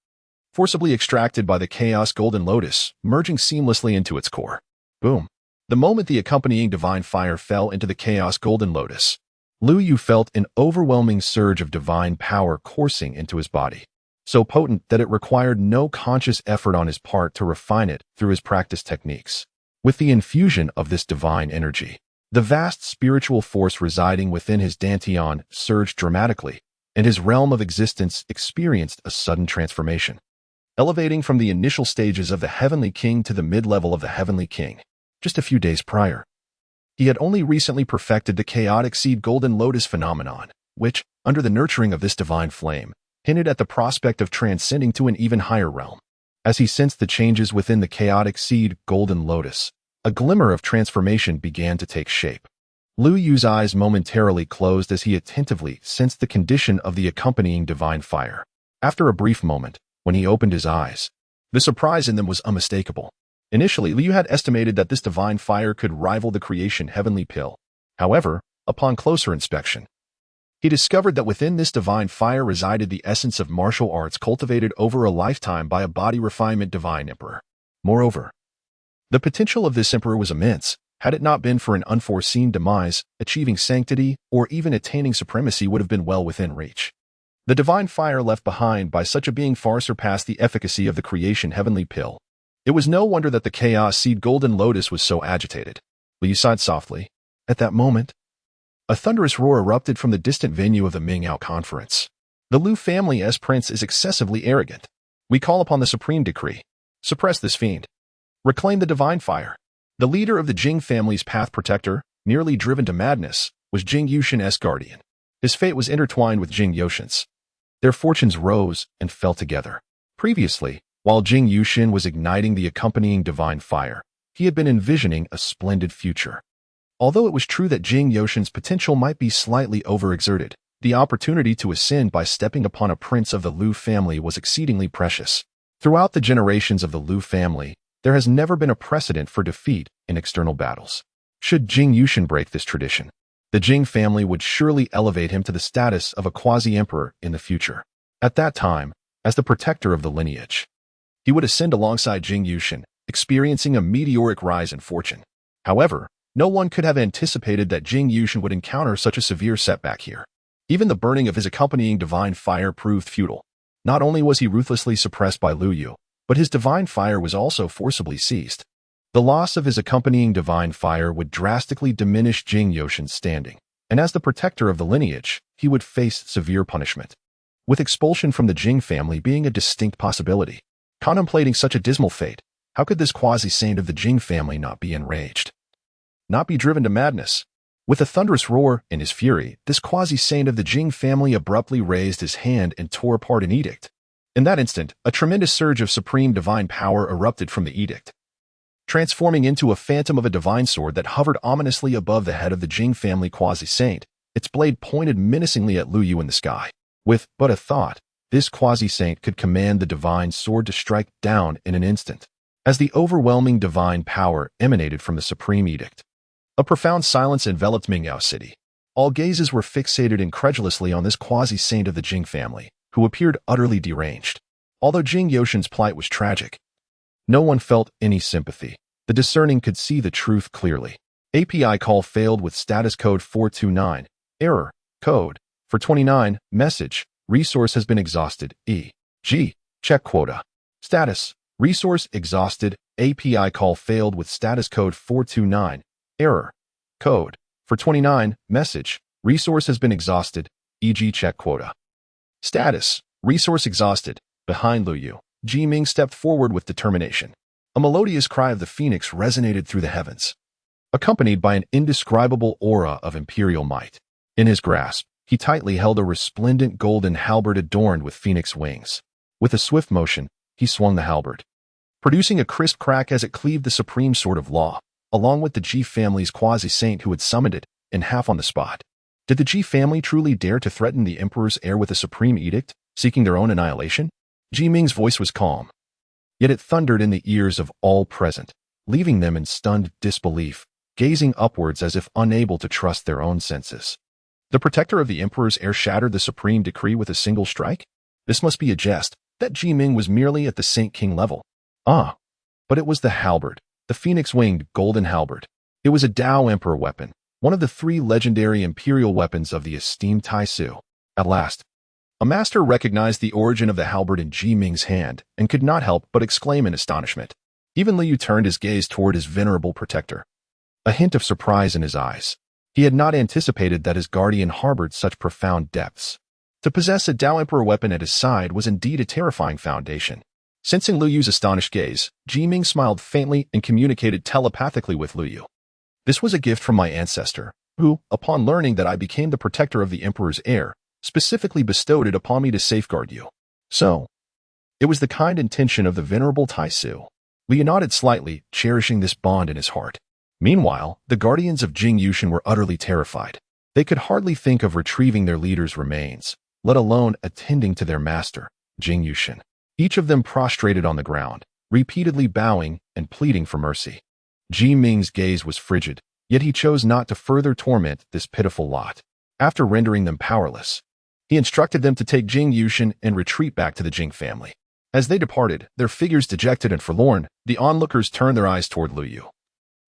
forcibly extracted by the chaos golden lotus, merging seamlessly into its core. Boom. The moment the accompanying divine fire fell into the chaos golden lotus, Lu Yu felt an overwhelming surge of divine power coursing into his body, so potent that it required no conscious effort on his part to refine it through his practiced techniques. With the infusion of this divine energy, the vast spiritual force residing within his dantian surged dramatically, and his realm of existence experienced a sudden transformation, elevating from the initial stages of the Heavenly King to the mid-level of the Heavenly King. Just a few days prior, he had only recently perfected the chaotic seed golden lotus phenomenon, which, under the nurturing of this divine flame, hinted at the prospect of transcending to an even higher realm. As he sensed the changes within the chaotic seed golden lotus, a glimmer of transformation began to take shape. Lu Yu's eyes momentarily closed as he attentively sensed the condition of the accompanying divine fire. After a brief moment, when he opened his eyes, the surprise in them was unmistakable. Initially, Liu had estimated that this divine fire could rival the creation heavenly pill. However, upon closer inspection, he discovered that within this divine fire resided the essence of martial arts cultivated over a lifetime by a body refinement divine emperor. Moreover, the potential of this emperor was immense. Had it not been for an unforeseen demise, achieving sanctity or even attaining supremacy would have been well within reach. The divine fire left behind by such a being far surpassed the efficacy of the creation heavenly pill. It was no wonder that the chaos seed golden lotus was so agitated. Liu sighed softly. At that moment, a thunderous roar erupted from the distant venue of the Mingyao conference. The Lu family's prince is excessively arrogant. We call upon the supreme decree. Suppress this fiend. Reclaim the divine fire. The leader of the Jing family's path protector, nearly driven to madness, was Jing Yushin's guardian. His fate was intertwined with Jing Yoshin's. Their fortunes rose and fell together. Previously, while Jing Yushin was igniting the accompanying divine fire, he had been envisioning a splendid future. Although it was true that Jing Yoshin's potential might be slightly overexerted, the opportunity to ascend by stepping upon a prince of the Lu family was exceedingly precious. Throughout the generations of the Lu family, there has never been a precedent for defeat in external battles. Should Jing Yushin break this tradition, the Jing family would surely elevate him to the status of a quasi-emperor in the future. At that time, as the protector of the lineage, he would ascend alongside Jing Yushin, experiencing a meteoric rise in fortune. However, no one could have anticipated that Jing Yushin would encounter such a severe setback here. Even the burning of his accompanying divine fire proved futile. Not only was he ruthlessly suppressed by Lu Yu, but his divine fire was also forcibly seized. The loss of his accompanying divine fire would drastically diminish Jing Yoshin's standing, and as the protector of the lineage, he would face severe punishment, with expulsion from the Jing family being a distinct possibility. Contemplating such a dismal fate, how could this quasi-saint of the Jing family not be enraged? not be driven to madness. With a thunderous roar in his fury, this quasi-saint of the Jing family abruptly raised his hand and tore apart an edict. In that instant, a tremendous surge of supreme divine power erupted from the edict, transforming into a phantom of a divine sword that hovered ominously above the head of the Jing family quasi-saint, its blade pointed menacingly at Lu Yu in the sky. With but a thought, this quasi-saint could command the divine sword to strike down in an instant. As the overwhelming divine power emanated from the supreme edict, a profound silence enveloped Mingyao City. All gazes were fixated incredulously on this quasi-saint of the Jing family, who appeared utterly deranged. Although Jing Yoshin's plight was tragic, no one felt any sympathy. The discerning could see the truth clearly. API call failed with status code 429. Error. Code. For 29. Message. Resource has been exhausted. E.g. Check quota. Status. Resource exhausted. API call failed with status code 429. Error. Code. For 29. Message. Resource has been exhausted. E.g. Check quota. Status. Resource exhausted. Behind Lu Yu, Ji Ming stepped forward with determination. A melodious cry of the phoenix resonated through the heavens, accompanied by an indescribable aura of imperial might. In his grasp, he tightly held a resplendent golden halberd adorned with phoenix wings. With a swift motion, he swung the halberd, producing a crisp crack as it cleaved the supreme sword of law, along with the Ji family's quasi-saint who had summoned it, in half on the spot. Did the Ji family truly dare to threaten the emperor's heir with a supreme edict, seeking their own annihilation? Ji Ming's voice was calm, yet it thundered in the ears of all present, leaving them in stunned disbelief, gazing upwards as if unable to trust their own senses. The protector of the emperor's heir shattered the supreme decree with a single strike? This must be a jest. That Ji Ming was merely at the Saint King level. But it was the halberd, the phoenix-winged golden halberd. It was a Tao Emperor weapon, one of the 3 legendary imperial weapons of the esteemed Tai Su. At last, a master recognized the origin of the halberd in Ji Ming's hand and could not help but exclaim in astonishment. Even Liu turned his gaze toward his venerable protector, a hint of surprise in his eyes. He had not anticipated that his guardian harbored such profound depths. To possess a Tao Emperor weapon at his side was indeed a terrifying foundation. Sensing Lu Yu's astonished gaze, Ji Ming smiled faintly and communicated telepathically with Lu Yu. This was a gift from my ancestor, who, upon learning that I became the protector of the emperor's heir, specifically bestowed it upon me to safeguard you. So, it was the kind intention of the venerable Tai Su. Liu nodded slightly, cherishing this bond in his heart. Meanwhile, the guardians of Jing Yushin were utterly terrified. They could hardly think of retrieving their leader's remains, let alone attending to their master, Jing Yushin. Each of them prostrated on the ground, repeatedly bowing and pleading for mercy. Ji Ming's gaze was frigid, yet he chose not to further torment this pitiful lot. After rendering them powerless, he instructed them to take Jing Yushin and retreat back to the Jing family. As they departed, their figures dejected and forlorn, the onlookers turned their eyes toward Lu Yu,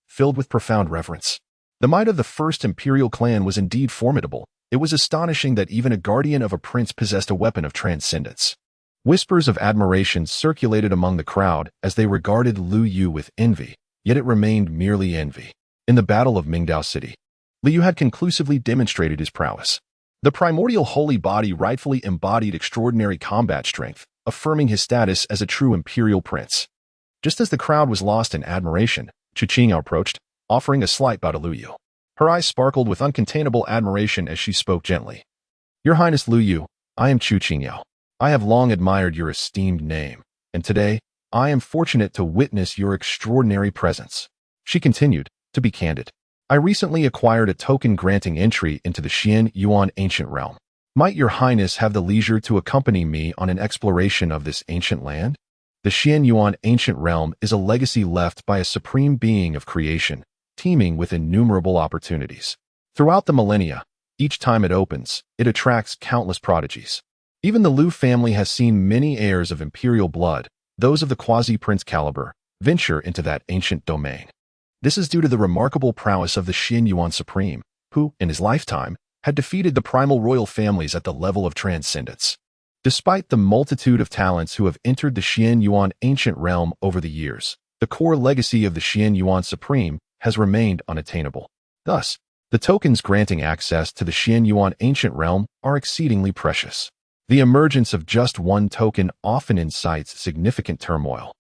filled with profound reverence. The might of the first imperial clan was indeed formidable. It was astonishing that even a guardian of a prince possessed a weapon of transcendence. Whispers of admiration circulated among the crowd as they regarded Lu Yu with envy, yet it remained merely envy. In the Battle of Mingdao City, Lu Yu had conclusively demonstrated his prowess. The primordial holy body rightfully embodied extraordinary combat strength, affirming his status as a true imperial prince. Just as the crowd was lost in admiration, Chu Qingyao approached, offering a slight bow to Lu Yu. Her eyes sparkled with uncontainable admiration as she spoke gently. Your Highness Lu Yu, I am Chu Qingyao. I have long admired your esteemed name, and today, I am fortunate to witness your extraordinary presence. She continued, to be candid. I recently acquired a token granting entry into the Xian Yuan ancient realm. Might your highness have the leisure to accompany me on an exploration of this ancient land? The Xian Yuan ancient realm is a legacy left by a supreme being of creation, teeming with innumerable opportunities. Throughout the millennia, each time it opens, it attracts countless prodigies. Even the Lu family has seen many heirs of imperial blood, those of the quasi-prince caliber, venture into that ancient domain. This is due to the remarkable prowess of the Xian Yuan Supreme, who, in his lifetime, had defeated the primal royal families at the level of transcendence. Despite the multitude of talents who have entered the Xian Yuan ancient realm over the years, the core legacy of the Xian Yuan Supreme has remained unattainable. Thus, the tokens granting access to the Xian Yuan ancient realm are exceedingly precious. The emergence of just one token often incites significant turmoil,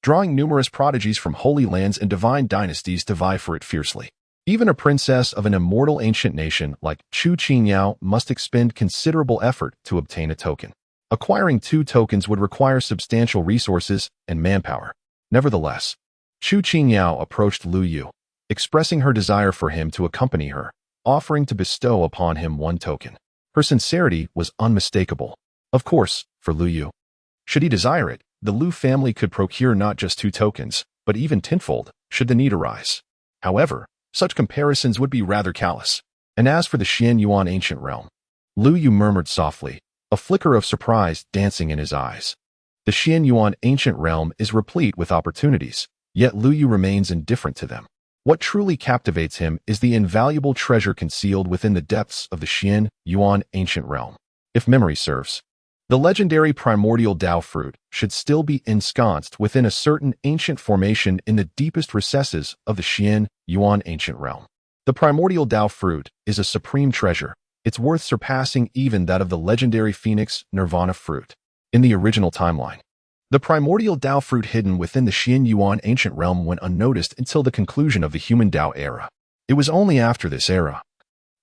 drawing numerous prodigies from holy lands and divine dynasties to vie for it fiercely. Even a princess of an immortal ancient nation like Chu Qingyao must expend considerable effort to obtain a token. Acquiring 2 tokens would require substantial resources and manpower. Nevertheless, Chu Qingyao approached Lu Yu, expressing her desire for him to accompany her, offering to bestow upon him 1 token. Her sincerity was unmistakable. Of course, for Lu Yu. Should he desire it, the Lu family could procure not just 2 tokens, but even tenfold, should the need arise. However, such comparisons would be rather callous. And as for the Xian Yuan ancient realm, Lu Yu murmured softly, a flicker of surprise dancing in his eyes. The Xian Yuan ancient realm is replete with opportunities, yet Lu Yu remains indifferent to them. What truly captivates him is the invaluable treasure concealed within the depths of the Xian Yuan ancient realm. If memory serves, the legendary primordial Dao fruit should still be ensconced within a certain ancient formation in the deepest recesses of the Xian Yuan ancient realm. The primordial Dao fruit is a supreme treasure, its worth surpassing even that of the legendary Phoenix Nirvana fruit. In the original timeline, the primordial Dao fruit hidden within the Xian Yuan ancient realm went unnoticed until the conclusion of the human Dao era. It was only after this era,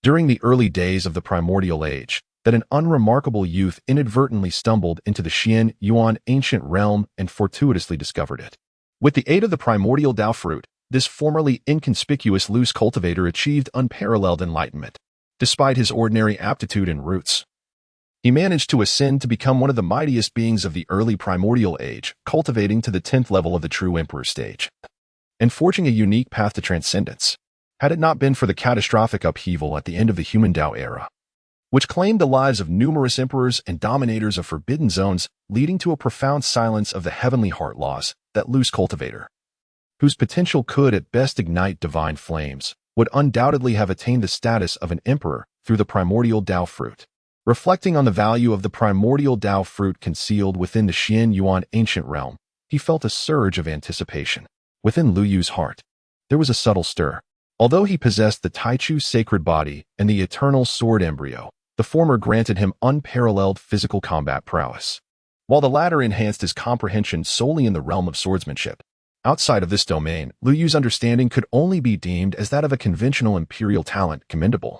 during the early days of the primordial age, that an unremarkable youth inadvertently stumbled into the Xian Yuan ancient realm and fortuitously discovered it. With the aid of the primordial Dao fruit, this formerly inconspicuous loose cultivator achieved unparalleled enlightenment. Despite his ordinary aptitude and roots, he managed to ascend to become one of the mightiest beings of the early primordial age, cultivating to the 10th level of the true emperor stage, and forging a unique path to transcendence. Had it not been for the catastrophic upheaval at the end of the human Dao era, which claimed the lives of numerous emperors and dominators of forbidden zones, leading to a profound silence of the heavenly heart laws, that loose cultivator, whose potential could at best ignite divine flames, would undoubtedly have attained the status of an emperor through the primordial Dao fruit. Reflecting on the value of the primordial Dao fruit concealed within the Xian Yuan ancient realm, he felt a surge of anticipation. Within Lu Yu's heart, there was a subtle stir. Although he possessed the Taichu sacred body and the eternal sword embryo, the former granted him unparalleled physical combat prowess, while the latter enhanced his comprehension solely in the realm of swordsmanship. Outside of this domain, Lu Yu's understanding could only be deemed as that of a conventional imperial talent, commendable,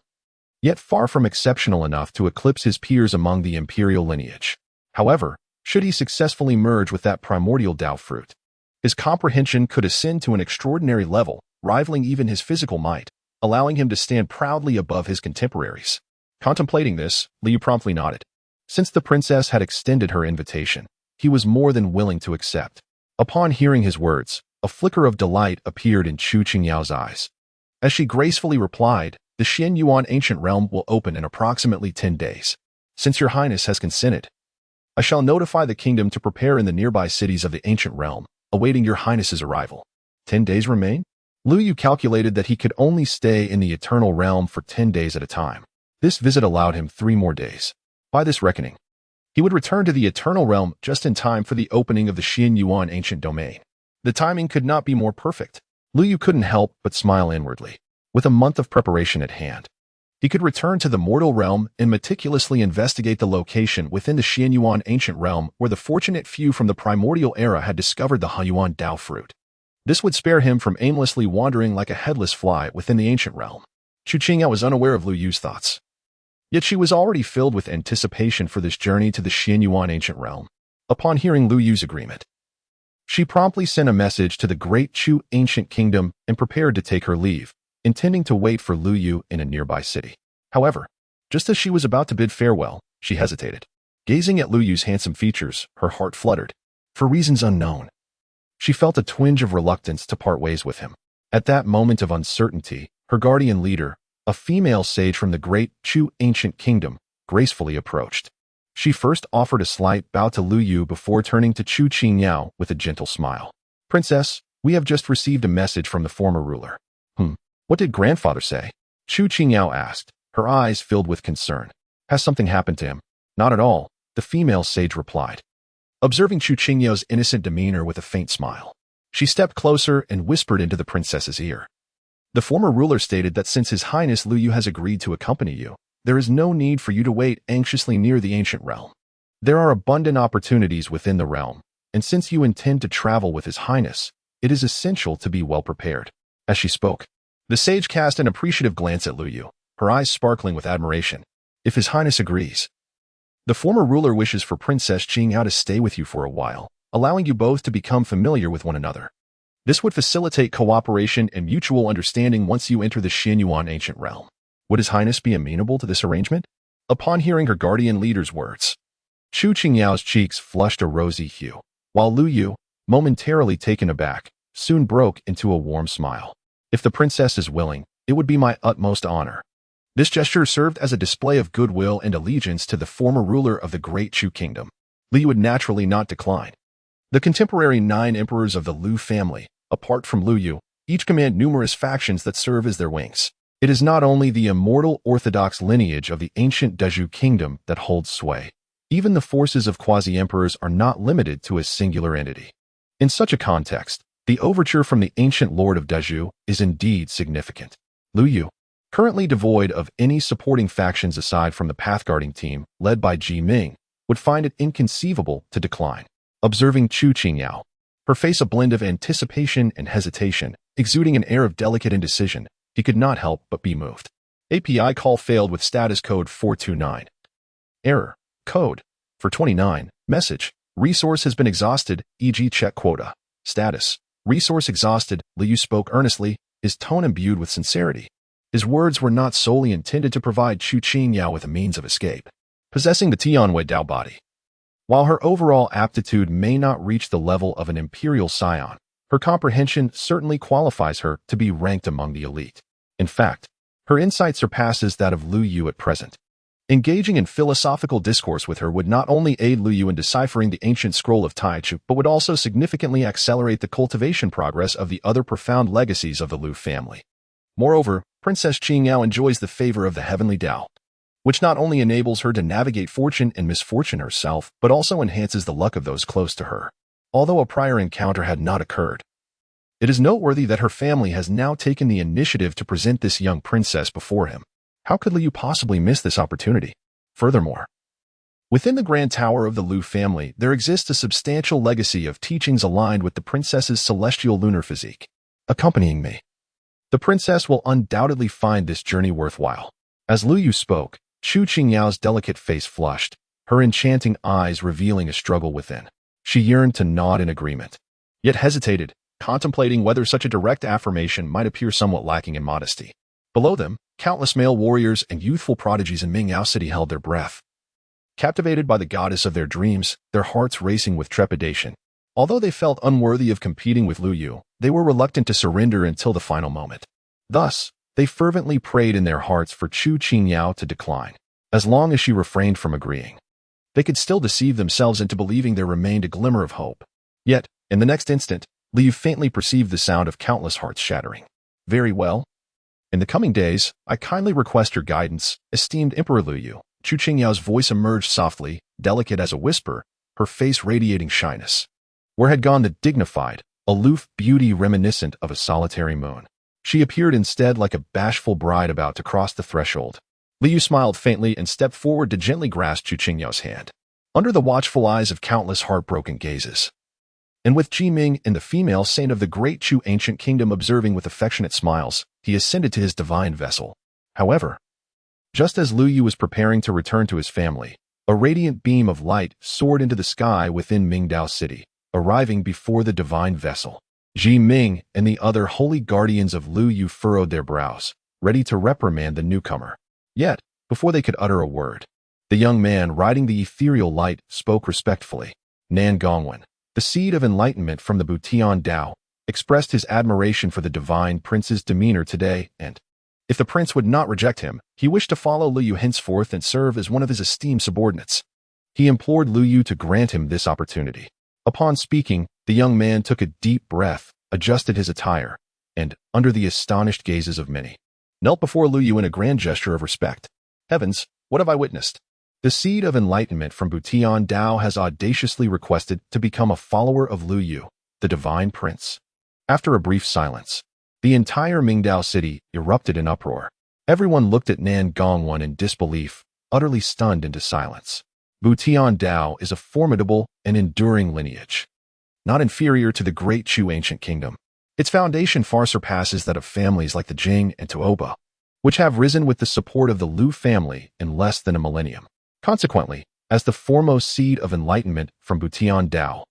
yet far from exceptional enough to eclipse his peers among the imperial lineage. However, should he successfully merge with that primordial Dao fruit, his comprehension could ascend to an extraordinary level, rivaling even his physical might, allowing him to stand proudly above his contemporaries. Contemplating this, Lu Yu promptly nodded. Since the princess had extended her invitation, he was more than willing to accept. Upon hearing his words, a flicker of delight appeared in Chu Qingyao's eyes. As she gracefully replied, the Xian Yuan ancient realm will open in approximately 10 days. Since your highness has consented, I shall notify the kingdom to prepare in the nearby cities of the ancient realm, awaiting your highness's arrival. 10 days remain? Lu Yu calculated that he could only stay in the eternal realm for 10 days at a time. This visit allowed him 3 more days. By this reckoning, he would return to the eternal realm just in time for the opening of the Xian Yuan ancient domain. The timing could not be more perfect. Lu Yu couldn't help but smile inwardly. With a month of preparation at hand, he could return to the mortal realm and meticulously investigate the location within the Xian Yuan ancient realm where the fortunate few from the primordial era had discovered the Huayuan Dao fruit. This would spare him from aimlessly wandering like a headless fly within the ancient realm. Chu Qingya was unaware of Lu Yu's thoughts. Yet she was already filled with anticipation for this journey to the Xian Yuan ancient realm. Upon hearing Lu Yu's agreement, she promptly sent a message to the great Chu ancient kingdom and prepared to take her leave, intending to wait for Lu Yu in a nearby city. However, just as she was about to bid farewell, she hesitated. Gazing at Lu Yu's handsome features, her heart fluttered. For reasons unknown, she felt a twinge of reluctance to part ways with him. At that moment of uncertainty, her guardian leader, a female sage from the great Chu ancient kingdom, gracefully approached. She first offered a slight bow to Lu Yu before turning to Chu Qingyao with a gentle smile. Princess, we have just received a message from the former ruler. What did grandfather say? Chu Qingyao asked, her eyes filled with concern. Has something happened to him? Not at all, the female sage replied, observing Chu Qingyao's innocent demeanor with a faint smile. She stepped closer and whispered into the princess's ear. The former ruler stated that since His Highness Lu Yu has agreed to accompany you, there is no need for you to wait anxiously near the ancient realm. There are abundant opportunities within the realm, and since you intend to travel with His Highness, it is essential to be well prepared. As she spoke, The sage cast an appreciative glance at Lu Yu, her eyes sparkling with admiration. If His Highness agrees. The former ruler wishes for Princess Qingyao to stay with you for a while, allowing you both to become familiar with one another. This would facilitate cooperation and mutual understanding once you enter the Xianyuan ancient realm. Would His Highness be amenable to this arrangement? Upon hearing her guardian leader's words, Chu Qingyao's cheeks flushed a rosy hue, while Lu Yu, momentarily taken aback, soon broke into a warm smile. If the princess is willing, it would be my utmost honor. This gesture served as a display of goodwill and allegiance to the former ruler of the great Chu kingdom. Lu Yu would naturally not decline. The contemporary 9 emperors of the Lu family, apart from Lu Yu, each command numerous factions that serve as their wings. It is not only the immortal orthodox lineage of the ancient Dezhu kingdom that holds sway. Even the forces of quasi-emperors are not limited to a singular entity. In such a context, the overture from the ancient lord of Dezhu is indeed significant. Lu Yu, currently devoid of any supporting factions aside from the pathguarding team led by Ji Ming, would find it inconceivable to decline. Observing Chu Qingyao, her face a blend of anticipation and hesitation, exuding an air of delicate indecision, he could not help but be moved. API call failed with status code 429. Error. Code. For 29. Message. Resource has been exhausted, e.g. check quota. Status. Resource exhausted. Lu Yu spoke earnestly, his tone imbued with sincerity. His words were not solely intended to provide Chu Qingyao with a means of escape. Possessing the Tianwei Dao body. While her overall aptitude may not reach the level of an imperial scion, her comprehension certainly qualifies her to be ranked among the elite. In fact, her insight surpasses that of Lu Yu at present. Engaging in philosophical discourse with her would not only aid Lu Yu in deciphering the ancient scroll of Taichu, but would also significantly accelerate the cultivation progress of the other profound legacies of the Lu family. Moreover, Princess Qingyao enjoys the favor of the heavenly Dao, which not only enables her to navigate fortune and misfortune herself, but also enhances the luck of those close to her. Although a prior encounter had not occurred, it is noteworthy that her family has now taken the initiative to present this young princess before him. How could Lu Yu possibly miss this opportunity? Furthermore, within the Grand Tower of the Lu family, there exists a substantial legacy of teachings aligned with the princess's celestial lunar physique. Accompanying me, the princess will undoubtedly find this journey worthwhile. As Lu Yu spoke, Chu Qingyao's delicate face flushed, her enchanting eyes revealing a struggle within. She yearned to nod in agreement, yet hesitated, contemplating whether such a direct affirmation might appear somewhat lacking in modesty. Below them, countless male warriors and youthful prodigies in Mingyao City held their breath. Captivated by the goddess of their dreams, their hearts racing with trepidation. Although they felt unworthy of competing with Lu Yu, they were reluctant to surrender until the final moment. Thus, they fervently prayed in their hearts for Chu Qingyao to decline, as long as she refrained from agreeing. They could still deceive themselves into believing there remained a glimmer of hope. Yet, in the next instant, Lu Yu faintly perceived the sound of countless hearts shattering. Very well. In the coming days, I kindly request your guidance, esteemed Emperor Lu Yu. Chu Qingyao's voice emerged softly, delicate as a whisper, her face radiating shyness. Where had gone the dignified, aloof beauty reminiscent of a solitary moon? She appeared instead like a bashful bride about to cross the threshold. Lu Yu smiled faintly and stepped forward to gently grasp Chu Qingyao's hand. Under the watchful eyes of countless heartbroken gazes, and with Ji Ming and the female saint of the great Chu ancient kingdom observing with affectionate smiles, he ascended to his divine vessel. However, just as Lu Yu was preparing to return to his family, a radiant beam of light soared into the sky within Mingdao City, arriving before the divine vessel. Ji Ming and the other holy guardians of Lu Yu furrowed their brows, ready to reprimand the newcomer. Yet, before they could utter a word, the young man riding the ethereal light spoke respectfully. Nan Gongwen, the seed of enlightenment from the Butian Dao, expressed his admiration for the divine prince's demeanor today, and, if the prince would not reject him, he wished to follow Lu Yu henceforth and serve as one of his esteemed subordinates. He implored Lu Yu to grant him this opportunity. Upon speaking, the young man took a deep breath, adjusted his attire, and, under the astonished gazes of many, knelt before Lu Yu in a grand gesture of respect. Heavens, what have I witnessed? The seed of enlightenment from Butian Dao has audaciously requested to become a follower of Lu Yu, the divine prince. After a brief silence, the entire Mingdao city erupted in uproar. Everyone looked at Nan Gongwen in disbelief, utterly stunned into silence. Butian Dao is a formidable and enduring lineage, not inferior to the great Chu ancient kingdom. Its foundation far surpasses that of families like the Jing and Tuoba, which have risen with the support of the Liu family in less than a millennium. Consequently, as the foremost seed of enlightenment from Butian Dao,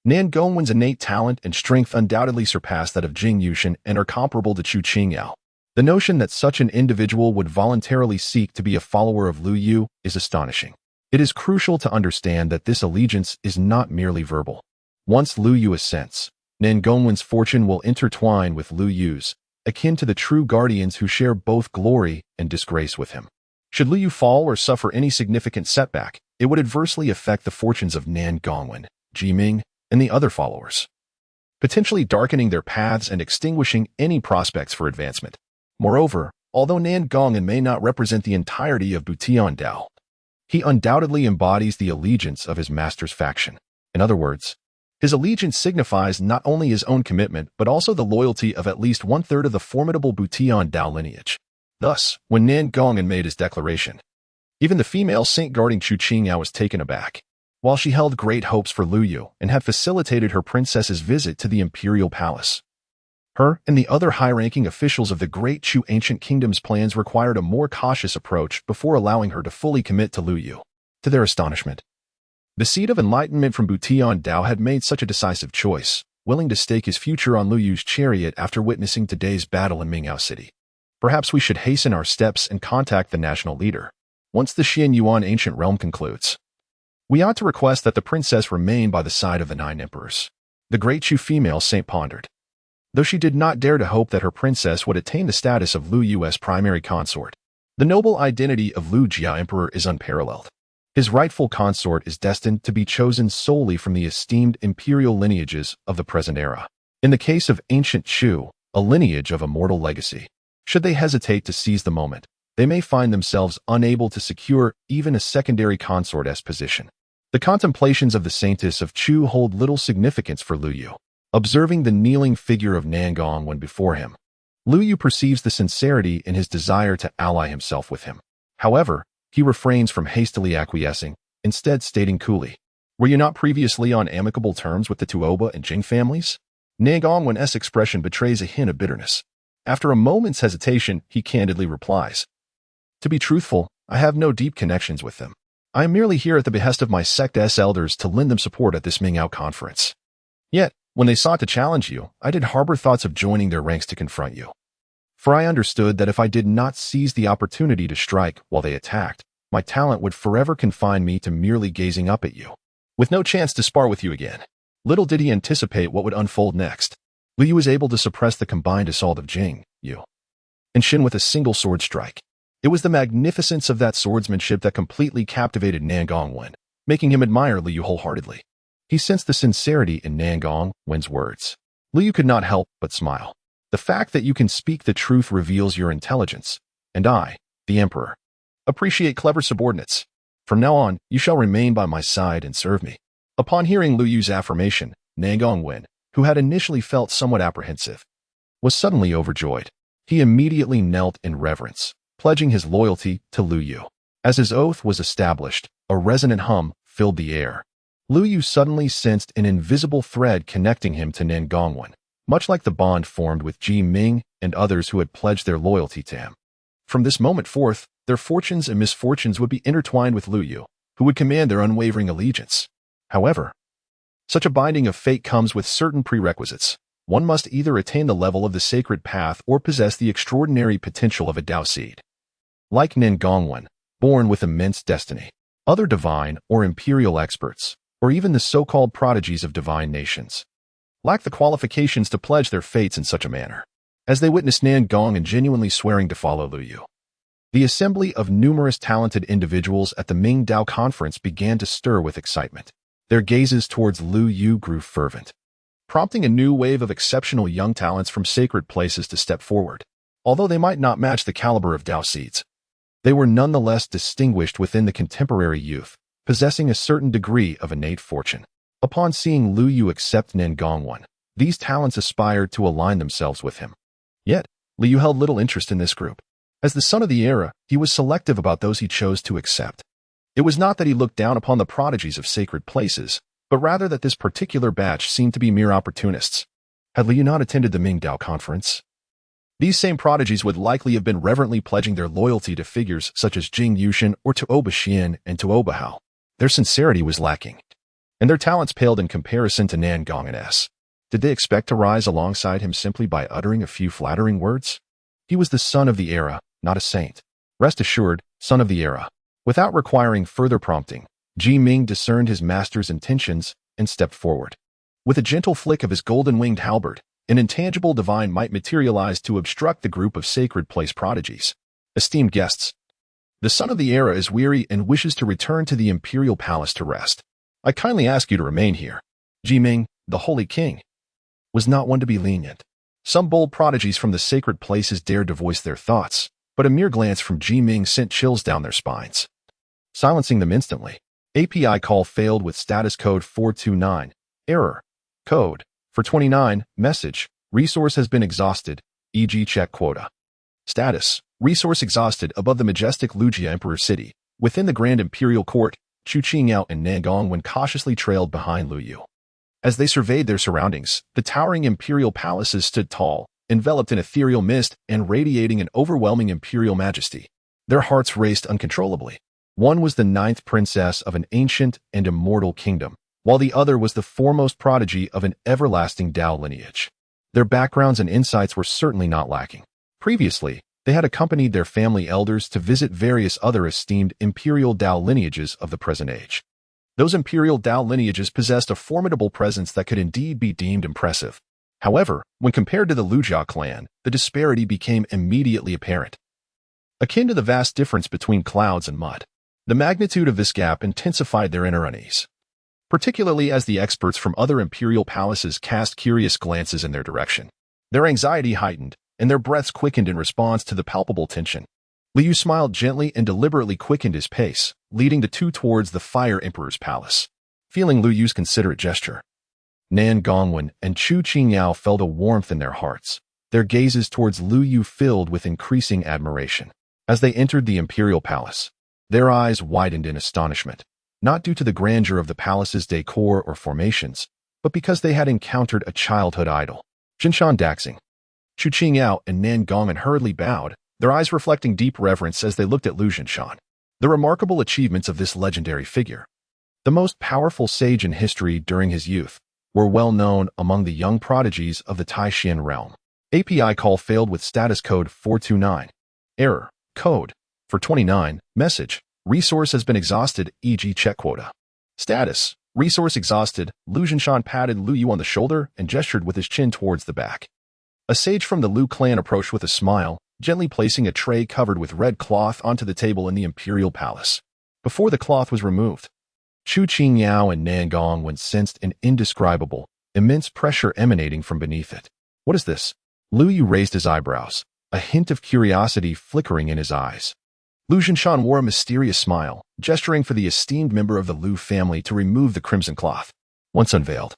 Nan Gongwen's innate talent and strength undoubtedly surpass that of Jing Yushin and are comparable to Chu Qingyao. The notion that such an individual would voluntarily seek to be a follower of Lu Yu is astonishing. It is crucial to understand that this allegiance is not merely verbal. Once Lu Yu assents, Nan Gongwen's fortune will intertwine with Lu Yu's, akin to the true guardians who share both glory and disgrace with him. Should Lu Yu fall or suffer any significant setback, it would adversely affect the fortunes of Nan Gongwen, Ji Ming, and the other followers, potentially darkening their paths and extinguishing any prospects for advancement. Moreover, although Nan Gongwen may not represent the entirety of Butian Dao, he undoubtedly embodies the allegiance of his master's faction. In other words, his allegiance signifies not only his own commitment but also the loyalty of at least one-third of the formidable Butian Dao lineage. Thus, when Nan Gongwen made his declaration, even the female saint guarding Chu Qingyao was taken aback. While she held great hopes for Lu Yu and had facilitated her princess's visit to the imperial palace, her and the other high-ranking officials of the great Chu ancient kingdom's plans required a more cautious approach before allowing her to fully commit to Lu Yu. To their astonishment, the seed of enlightenment from Butian Dao had made such a decisive choice, willing to stake his future on Lu Yu's chariot after witnessing today's battle in Mingyao City. Perhaps we should hasten our steps and contact the national leader. Once the Xian Yuan ancient realm concludes, we ought to request that the princess remain by the side of the 9 emperors. The great Chu female saint pondered. Though she did not dare to hope that her princess would attain the status of Lu Yu as primary consort, the noble identity of Lu Jia emperor is unparalleled. His rightful consort is destined to be chosen solely from the esteemed imperial lineages of the present era. In the case of ancient Chu, a lineage of immortal legacy, should they hesitate to seize the moment, they may find themselves unable to secure even a secondary consort's position. The contemplations of the saintess of Chu hold little significance for Lu Yu. Observing the kneeling figure of Nan Gongwen before him, Lu Yu perceives the sincerity in his desire to ally himself with him. However, he refrains from hastily acquiescing, instead stating coolly, "Were you not previously on amicable terms with the Tuoba and Jing families?" Nan Gongwen's expression betrays a hint of bitterness. After a moment's hesitation, he candidly replies, "To be truthful, I have no deep connections with them. I am merely here at the behest of my sect's elders to lend them support at this Mingyao conference. Yet, when they sought to challenge you, I did harbor thoughts of joining their ranks to confront you. For I understood that if I did not seize the opportunity to strike while they attacked, my talent would forever confine me to merely gazing up at you, with no chance to spar with you again." Little did he anticipate what would unfold next. Lu Yu was able to suppress the combined assault of Jing, Yu, and Xin with a single sword strike. It was the magnificence of that swordsmanship that completely captivated Nan Gongwen, making him admire Lu Yu wholeheartedly. He sensed the sincerity in Nan Gongwen's words. Lu Yu could not help but smile. The fact that you can speak the truth reveals your intelligence, and I, the Emperor, appreciate clever subordinates. From now on, you shall remain by my side and serve me. Upon hearing Lu Yu's affirmation, Nan Gongwen, who had initially felt somewhat apprehensive, was suddenly overjoyed. He immediately knelt in reverence, pledging his loyalty to Lu Yu. As his oath was established, a resonant hum filled the air. Lu Yu suddenly sensed an invisible thread connecting him to Nan Gongwen, much like the bond formed with Ji Ming and others who had pledged their loyalty to him. From this moment forth, their fortunes and misfortunes would be intertwined with Lu Yu, who would command their unwavering allegiance. However, such a binding of fate comes with certain prerequisites. One must either attain the level of the sacred path or possess the extraordinary potential of a Dao seed. Like Nan Gongwen, born with immense destiny, other divine or imperial experts, or even the so-called prodigies of divine nations, lack the qualifications to pledge their fates in such a manner. As they witnessed Nan Gongwen genuinely swearing to follow Lu Yu, the assembly of numerous talented individuals at the Ming Dao conference began to stir with excitement. Their gazes towards Lu Yu grew fervent, prompting a new wave of exceptional young talents from sacred places to step forward. Although they might not match the caliber of Dao seeds, they were nonetheless distinguished within the contemporary youth, possessing a certain degree of innate fortune. Upon seeing Lu Yu accept Nan Gongwen, these talents aspired to align themselves with him. Yet, Lu Yu held little interest in this group. As the son of the era, he was selective about those he chose to accept. It was not that he looked down upon the prodigies of sacred places, but rather that this particular batch seemed to be mere opportunists. Had Liu not attended the Mingdao conference, these same prodigies would likely have been reverently pledging their loyalty to figures such as Jing Yushin or Tuoba Xian and Tuoba Hao. Their sincerity was lacking, and their talents paled in comparison to Nan Gong and S. Did they expect to rise alongside him simply by uttering a few flattering words? He was the son of the era, not a saint. Rest assured, son of the era. Without requiring further prompting, Ji Ming discerned his master's intentions and stepped forward. With a gentle flick of his golden-winged halberd, an intangible divine might materialize to obstruct the group of sacred place prodigies. Esteemed guests, the son of the era is weary and wishes to return to the imperial palace to rest. I kindly ask you to remain here. Ji Ming, the holy king, was not one to be lenient. Some bold prodigies from the sacred places dared to voice their thoughts, but a mere glance from Ji Ming sent chills down their spines, silencing them instantly. API call failed with status code 429. Error. Code. For 29. Message. Resource has been exhausted, e.g. check quota. Status. Resource exhausted above the majestic Lujia Emperor City. Within the Grand Imperial Court, Chu Qingyao and Nangong when cautiously trailed behind Lu Yu. As they surveyed their surroundings, the towering imperial palaces stood tall, enveloped in ethereal mist and radiating an overwhelming imperial majesty. Their hearts raced uncontrollably. One was the 9th princess of an ancient and immortal kingdom, while the other was the foremost prodigy of an everlasting Dao lineage. Their backgrounds and insights were certainly not lacking. Previously, they had accompanied their family elders to visit various other esteemed imperial Dao lineages of the present age. Those imperial Dao lineages possessed a formidable presence that could indeed be deemed impressive. However, when compared to the Lujia clan, the disparity became immediately apparent. Akin to the vast difference between clouds and mud, the magnitude of this gap intensified their inner unease, particularly as the experts from other imperial palaces cast curious glances in their direction. Their anxiety heightened, and their breaths quickened in response to the palpable tension. Liu smiled gently and deliberately quickened his pace, leading the two towards the Fire Emperor's palace. Feeling Lu Yu's considerate gesture, Nan Gongwen and Chu Qingyao felt a warmth in their hearts, their gazes towards Lu Yu filled with increasing admiration. As they entered the imperial palace, their eyes widened in astonishment, not due to the grandeur of the palace's decor or formations, but because they had encountered a childhood idol. Jinshan Daxing. Chu Qingyao and Nan Gongwen hurriedly bowed, their eyes reflecting deep reverence as they looked at Lu Jinshan. The remarkable achievements of this legendary figure, the most powerful sage in history during his youth, were well known among the young prodigies of the Taishan realm. API call failed with status code 429. Error. Code. For 29. Message. Resource has been exhausted, e.g. check quota. Status. Resource exhausted. Lu Jinshan patted Lu Yu on the shoulder and gestured with his chin towards the back. A sage from the Lu clan approached with a smile, gently placing a tray covered with red cloth onto the table in the imperial palace. Before the cloth was removed, Chu Qingyao and Nan Gongwen sensed an indescribable, immense pressure emanating from beneath it. What is this? Lu Yu raised his eyebrows, a hint of curiosity flickering in his eyes. Lu Jinshan wore a mysterious smile, gesturing for the esteemed member of the Lu family to remove the crimson cloth. Once unveiled,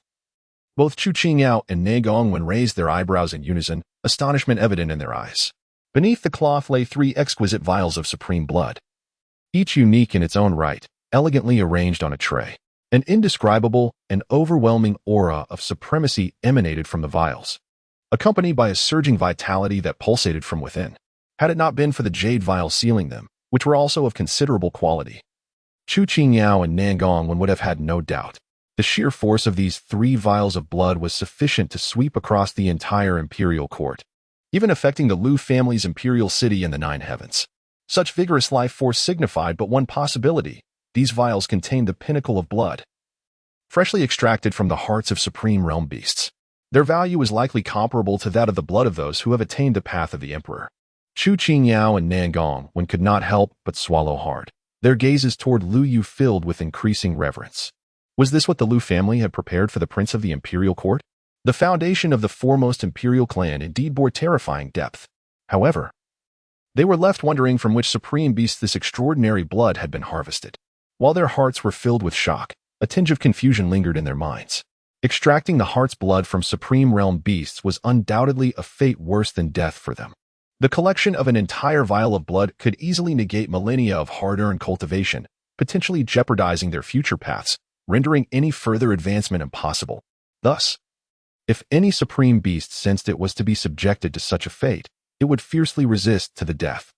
both Chu Qingyao and Nan Gongwen raised their eyebrows in unison, astonishment evident in their eyes. Beneath the cloth lay 3 exquisite vials of supreme blood, each unique in its own right, elegantly arranged on a tray. An indescribable and overwhelming aura of supremacy emanated from the vials, accompanied by a surging vitality that pulsated from within. Had it not been for the jade vials sealing them, which were also of considerable quality, Chu Qingyao and Nan Gongwen would have had no doubt. The sheer force of these 3 vials of blood was sufficient to sweep across the entire imperial court, even affecting the Lu family's imperial city in the 9 heavens. Such vigorous life force signified but one possibility: these vials contained the pinnacle of blood, freshly extracted from the hearts of supreme realm beasts. Their value is likely comparable to that of the blood of those who have attained the path of the emperor. Chu Qingyao and Nan Gongwen could not help but swallow hard, their gazes toward Lu Yu filled with increasing reverence. Was this what the Lu family had prepared for the prince of the imperial court? The foundation of the foremost imperial clan indeed bore terrifying depth. However, they were left wondering from which supreme beast this extraordinary blood had been harvested. While their hearts were filled with shock, a tinge of confusion lingered in their minds. Extracting the heart's blood from supreme realm beasts was undoubtedly a fate worse than death for them. The collection of an entire vial of blood could easily negate millennia of hard-earned cultivation, potentially jeopardizing their future paths, rendering any further advancement impossible. Thus, If any supreme beast sensed it was to be subjected to such a fate, it would fiercely resist to the death.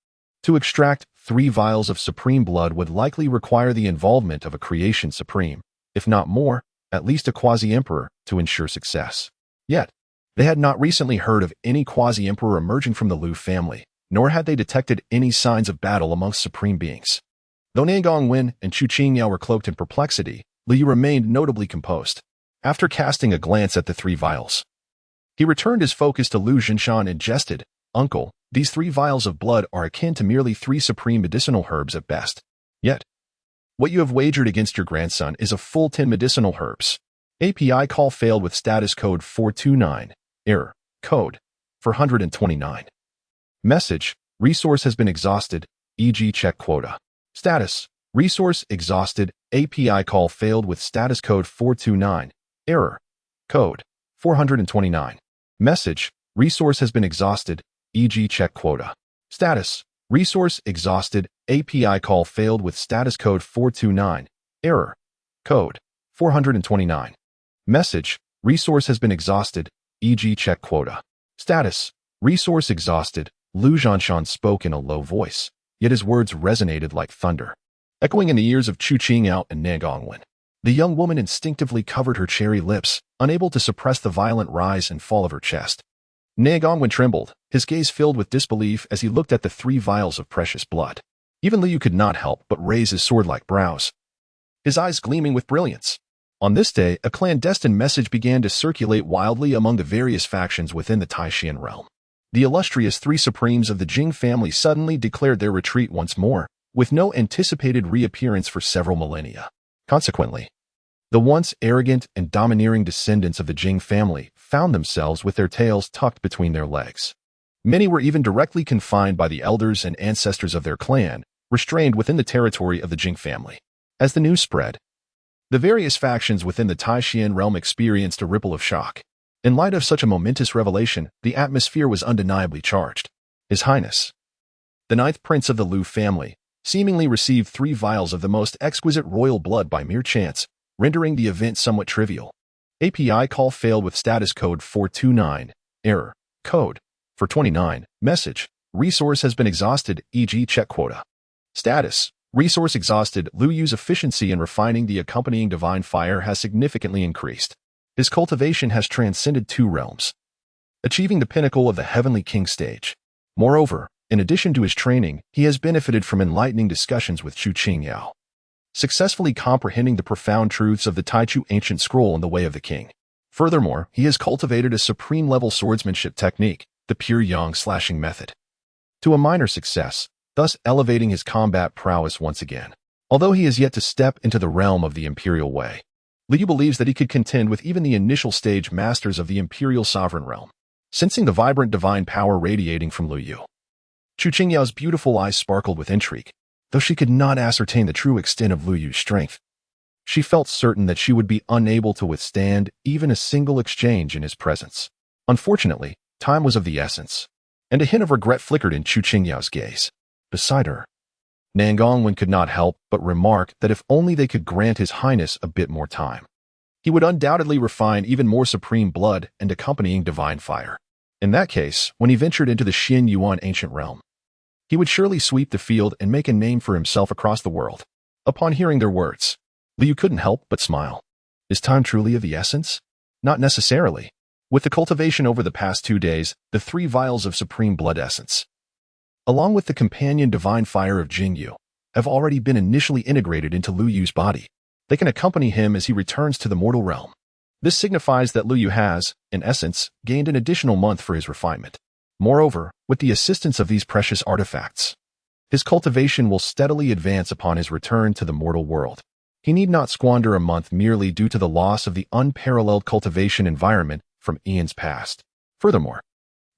To extract 3 vials of supreme blood would likely require the involvement of a creation supreme, if not more, at least a quasi-emperor, to ensure success. Yet, they had not recently heard of any quasi-emperor emerging from the Liu family, nor had they detected any signs of battle amongst supreme beings. Though Nan Gongwen and Chu Qingyao were cloaked in perplexity, Liu remained notably composed. After casting a glance at the 3 vials, he returned his focus to Liu Jinshan and jested, "Uncle, these 3 vials of blood are akin to merely 3 supreme medicinal herbs at best. Yet, what you have wagered against your grandson is a full 10 medicinal herbs." API call failed with status code 429. Error. Code 429. Message. Resource has been exhausted, e.g. check quota. Status. Resource exhausted. API call failed with status code 429. Error. Code 429. Message. Resource has been exhausted, e.g. check quota. Status. Resource exhausted. API call failed with status code 429. Error. Code 429. Message. Resource has been exhausted, e.g. check quota. Status. Resource exhausted. Liu Jinshan spoke in a low voice, yet his words resonated like thunder, echoing in the ears of Chu Qingyao and Nan Gongwen. The young woman instinctively covered her cherry lips, unable to suppress the violent rise and fall of her chest. Nan Gongwen trembled, his gaze filled with disbelief as he looked at the 3 vials of precious blood. Even Liu could not help but raise his sword-like brows, his eyes gleaming with brilliance. On this day, a clandestine message began to circulate wildly among the various factions within the Taishan realm. The illustrious 3 supremes of the Jing family suddenly declared their retreat once more, with no anticipated reappearance for several millennia. Consequently, the once arrogant and domineering descendants of the Jing family found themselves with their tails tucked between their legs. Many were even directly confined by the elders and ancestors of their clan, restrained within the territory of the Jing family. As the news spread, the various factions within the Taishan realm experienced a ripple of shock. In light of such a momentous revelation, the atmosphere was undeniably charged. His Highness, the 9th Prince of the Liu family, seemingly received 3 vials of the most exquisite royal blood by mere chance, rendering the event somewhat trivial. API call failed with status code 429. Error. Code 429. Message. Resource has been exhausted, e.g. check quota. Status. Resource exhausted. Liu Yu's efficiency in refining the accompanying divine fire has significantly increased. His cultivation has transcended 2 realms, achieving the pinnacle of the Heavenly King stage. Moreover, in addition to his training, he has benefited from enlightening discussions with Chu Qingyao, successfully comprehending the profound truths of the Taichu ancient scroll in the way of the king. Furthermore, he has cultivated a supreme-level swordsmanship technique, the pure yang slashing method, to a minor success, thus elevating his combat prowess once again. Although he has yet to step into the realm of the imperial way, Liu believes that he could contend with even the initial stage masters of the imperial sovereign realm. Sensing the vibrant divine power radiating from Liu, Chu Qingyao's beautiful eyes sparkled with intrigue. Though she could not ascertain the true extent of Liu Yu's strength, she felt certain that she would be unable to withstand even a single exchange in his presence. Unfortunately, time was of the essence, and a hint of regret flickered in Chu Qingyao's gaze. Beside her, Nan Gongwen could not help but remark that if only they could grant His Highness a bit more time, he would undoubtedly refine even more supreme blood and accompanying divine fire. In that case, when he ventured into the Xin Yuan ancient realm, he would surely sweep the field and make a name for himself across the world. Upon hearing their words, Liu couldn't help but smile. Is time truly of the essence? Not necessarily. With the cultivation over the past 2 days, the 3 vials of supreme blood essence, along with the companion divine fire of Jingyu, have already been initially integrated into Liu Yu's body. They can accompany him as he returns to the mortal realm. This signifies that Liu Yu has, in essence, gained an additional month for his refinement. Moreover, with the assistance of these precious artifacts, his cultivation will steadily advance upon his return to the mortal world. He need not squander a month merely due to the loss of the unparalleled cultivation environment from eons past. Furthermore,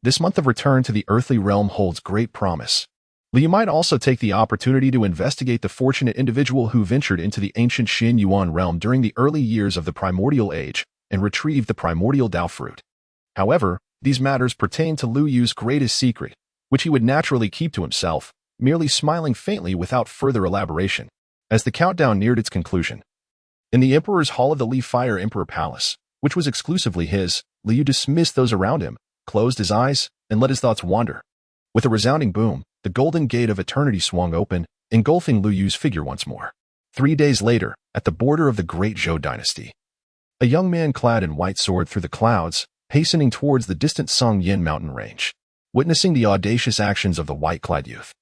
this month of return to the earthly realm holds great promise. Liu might also take the opportunity to investigate the fortunate individual who ventured into the ancient Xin Yuan realm during the early years of the primordial age and retrieved the primordial Dao fruit. However, these matters pertain to Liu Yu's greatest secret, which he would naturally keep to himself, merely smiling faintly without further elaboration. As the countdown neared its conclusion, in the Emperor's Hall of the Li Fire Emperor Palace, which was exclusively his, Liu dismissed those around him, closed his eyes, and let his thoughts wander. With a resounding boom, the golden gate of eternity swung open, engulfing Liu Yu's figure once more. 3 days later, at the border of the Great Zhou dynasty, a young man clad in white soared through the clouds, hastening towards the distant Songyin mountain range, witnessing the audacious actions of the white-clad youth.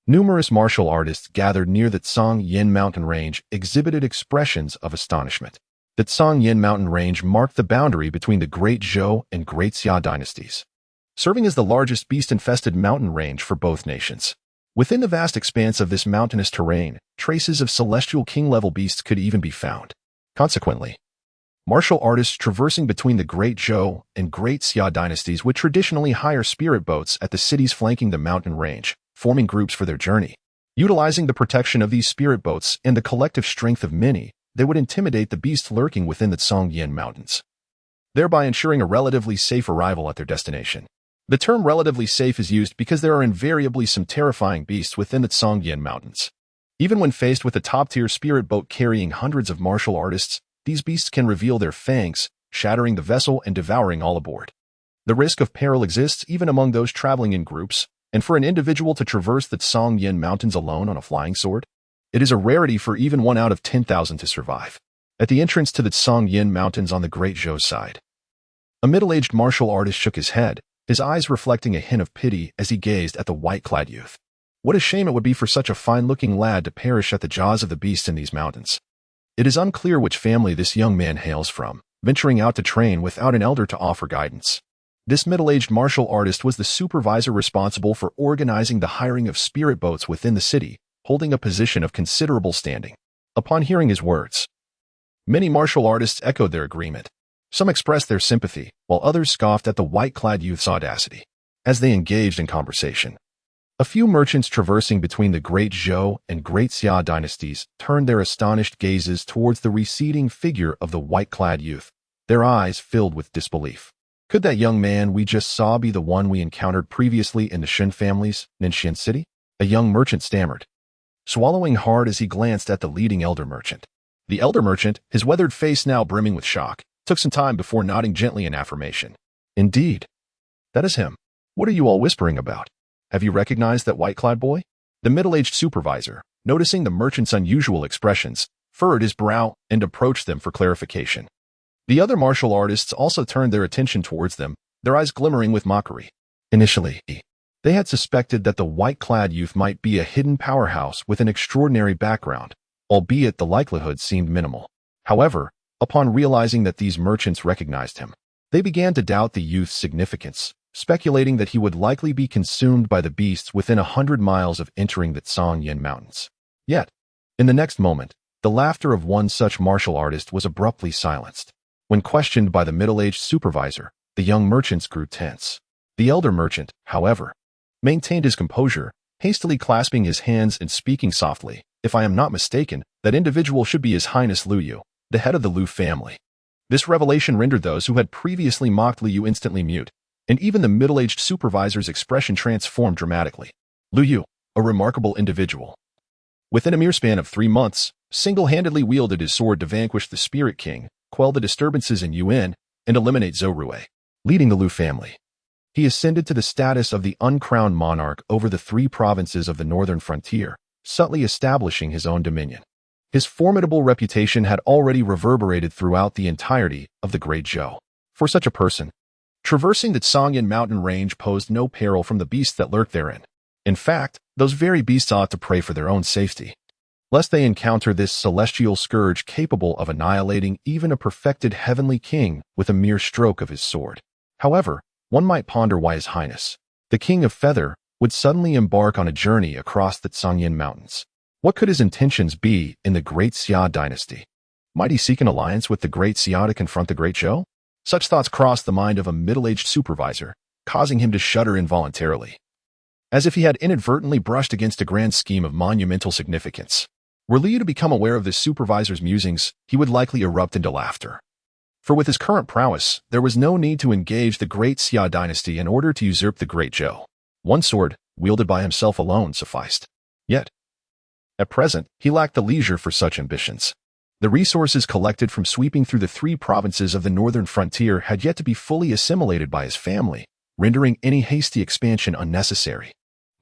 Numerous martial artists gathered near the Songyin mountain range exhibited expressions of astonishment. The Songyin mountain range marked the boundary between the Great Zhou and Great Xia dynasties, serving as the largest beast-infested mountain range for both nations. Within the vast expanse of this mountainous terrain, traces of celestial king-level beasts could even be found. Consequently, martial artists traversing between the Great Zhou and Great Xia dynasties would traditionally hire spirit boats at the cities flanking the mountain range, forming groups for their journey. Utilizing the protection of these spirit boats and the collective strength of many, they would intimidate the beasts lurking within the Songyin mountains, thereby ensuring a relatively safe arrival at their destination. The term relatively safe is used because there are invariably some terrifying beasts within the Songyin mountains. Even when faced with a top-tier spirit boat carrying hundreds of martial artists, these beasts can reveal their fangs, shattering the vessel and devouring all aboard. The risk of peril exists even among those traveling in groups, and for an individual to traverse the Songyin mountains alone on a flying sword, it is a rarity for even 1 out of 10,000 to survive. At the entrance to the Songyin mountains on the Great Zhou side, a middle-aged martial artist shook his head, his eyes reflecting a hint of pity as he gazed at the white-clad youth. What a shame it would be for such a fine-looking lad to perish at the jaws of the beast in these mountains. It is unclear which family this young man hails from, venturing out to train without an elder to offer guidance. This middle-aged martial artist was the supervisor responsible for organizing the hiring of spirit boats within the city, holding a position of considerable standing. Upon hearing his words, many martial artists echoed their agreement. Some expressed their sympathy, while others scoffed at the white-clad youth's audacity. As they engaged in conversation, a few merchants traversing between the Great Zhou and Great Xia dynasties turned their astonished gazes towards the receding figure of the white-clad youth, their eyes filled with disbelief. Could that young man we just saw be the one we encountered previously in the Shen family's Ninshin city? A young merchant stammered, swallowing hard as he glanced at the leading elder merchant. The elder merchant, his weathered face now brimming with shock, took some time before nodding gently in affirmation. Indeed, that is him. What are you all whispering about? Have you recognized that white-clad boy? The middle-aged supervisor, noticing the merchant's unusual expressions, furrowed his brow and approached them for clarification. The other martial artists also turned their attention towards them, their eyes glimmering with mockery. Initially, they had suspected that the white-clad youth might be a hidden powerhouse with an extraordinary background, albeit the likelihood seemed minimal. However, upon realizing that these merchants recognized him, they began to doubt the youth's significance, speculating that he would likely be consumed by the beasts within 100 miles of entering the Songyin mountains. Yet, in the next moment, the laughter of one such martial artist was abruptly silenced. When questioned by the middle-aged supervisor, the young merchants grew tense. The elder merchant, however, maintained his composure, hastily clasping his hands and speaking softly. If I am not mistaken, that individual should be His Highness Liu Yu, the head of the Liu family. This revelation rendered those who had previously mocked Liu Yu instantly mute, and even the middle-aged supervisor's expression transformed dramatically. Liu Yu, a remarkable individual. Within a mere span of 3 months, single-handedly wielded his sword to vanquish the Spirit King, quell the disturbances in Yuan, and eliminate Zhou Rui, leading the Liu family. He ascended to the status of the uncrowned monarch over the 3 provinces of the northern frontier, subtly establishing his own dominion. His formidable reputation had already reverberated throughout the entirety of the Great Zhou. For such a person, traversing the Songyin mountain range posed no peril from the beasts that lurked therein. In fact, those very beasts ought to pray for their own safety, lest they encounter this celestial scourge capable of annihilating even a perfected heavenly king with a mere stroke of his sword. However, one might ponder why His Highness, the King of Feather, would suddenly embark on a journey across the Songyin mountains. What could his intentions be in the Great Xia dynasty? Might he seek an alliance with the Great Xia to confront the Great Zhou? Such thoughts crossed the mind of a middle-aged supervisor, causing him to shudder involuntarily, as if he had inadvertently brushed against a grand scheme of monumental significance. Were Liu to become aware of this supervisor's musings, he would likely erupt into laughter. For with his current prowess, there was no need to engage the Great Xia dynasty in order to usurp the Great Zhou. One sword, wielded by himself alone, sufficed. Yet, at present, he lacked the leisure for such ambitions. The resources collected from sweeping through the 3 provinces of the northern frontier had yet to be fully assimilated by his family, rendering any hasty expansion unnecessary.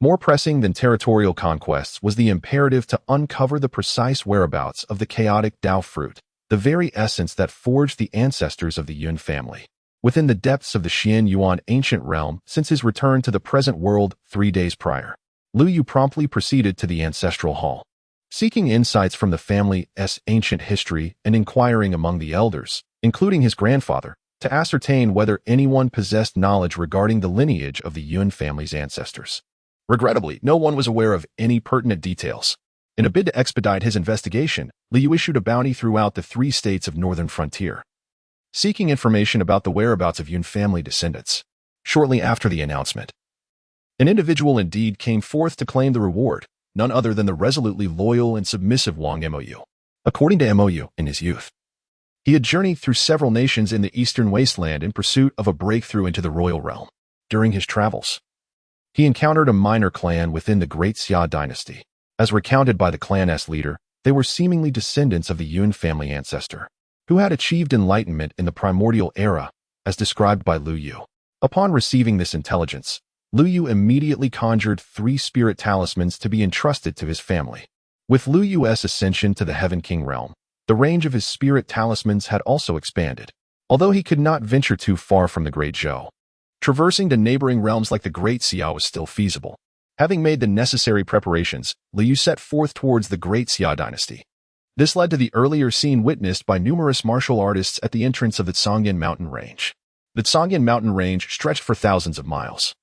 More pressing than territorial conquests was the imperative to uncover the precise whereabouts of the chaotic Dao fruit, the very essence that forged the ancestors of the Yun family. Within the depths of the Xian Yuan ancient realm since his return to the present world 3 days prior, Lu Yu promptly proceeded to the ancestral hall. Seeking insights from the family's ancient history and inquiring among the elders, including his grandfather, to ascertain whether anyone possessed knowledge regarding the lineage of the Yun family's ancestors. Regrettably, no one was aware of any pertinent details. In a bid to expedite his investigation, Lu Yu issued a bounty throughout the 3 states of northern frontier, seeking information about the whereabouts of Yun family descendants. Shortly after the announcement, an individual indeed came forth to claim the reward, none other than the resolutely loyal and submissive Wang Mou. According to Mou, in his youth, he had journeyed through several nations in the eastern wasteland in pursuit of a breakthrough into the royal realm. During his travels, he encountered a minor clan within the Great Xia dynasty. As recounted by the clan's leader, they were seemingly descendants of the Yun family ancestor, who had achieved enlightenment in the primordial era, as described by Lu Yu. Upon receiving this intelligence, Lu Yu immediately conjured 3 spirit talismans to be entrusted to his family. With Lu Yu's ascension to the Heaven King realm, the range of his spirit talismans had also expanded. Although he could not venture too far from the Great Zhou, traversing to neighboring realms like the Great Xia was still feasible. Having made the necessary preparations, Lu Yu set forth towards the Great Xia dynasty. This led to the earlier scene witnessed by numerous martial artists at the entrance of the Zhongyan mountain range. The Zhongyan mountain range stretched for thousands of miles.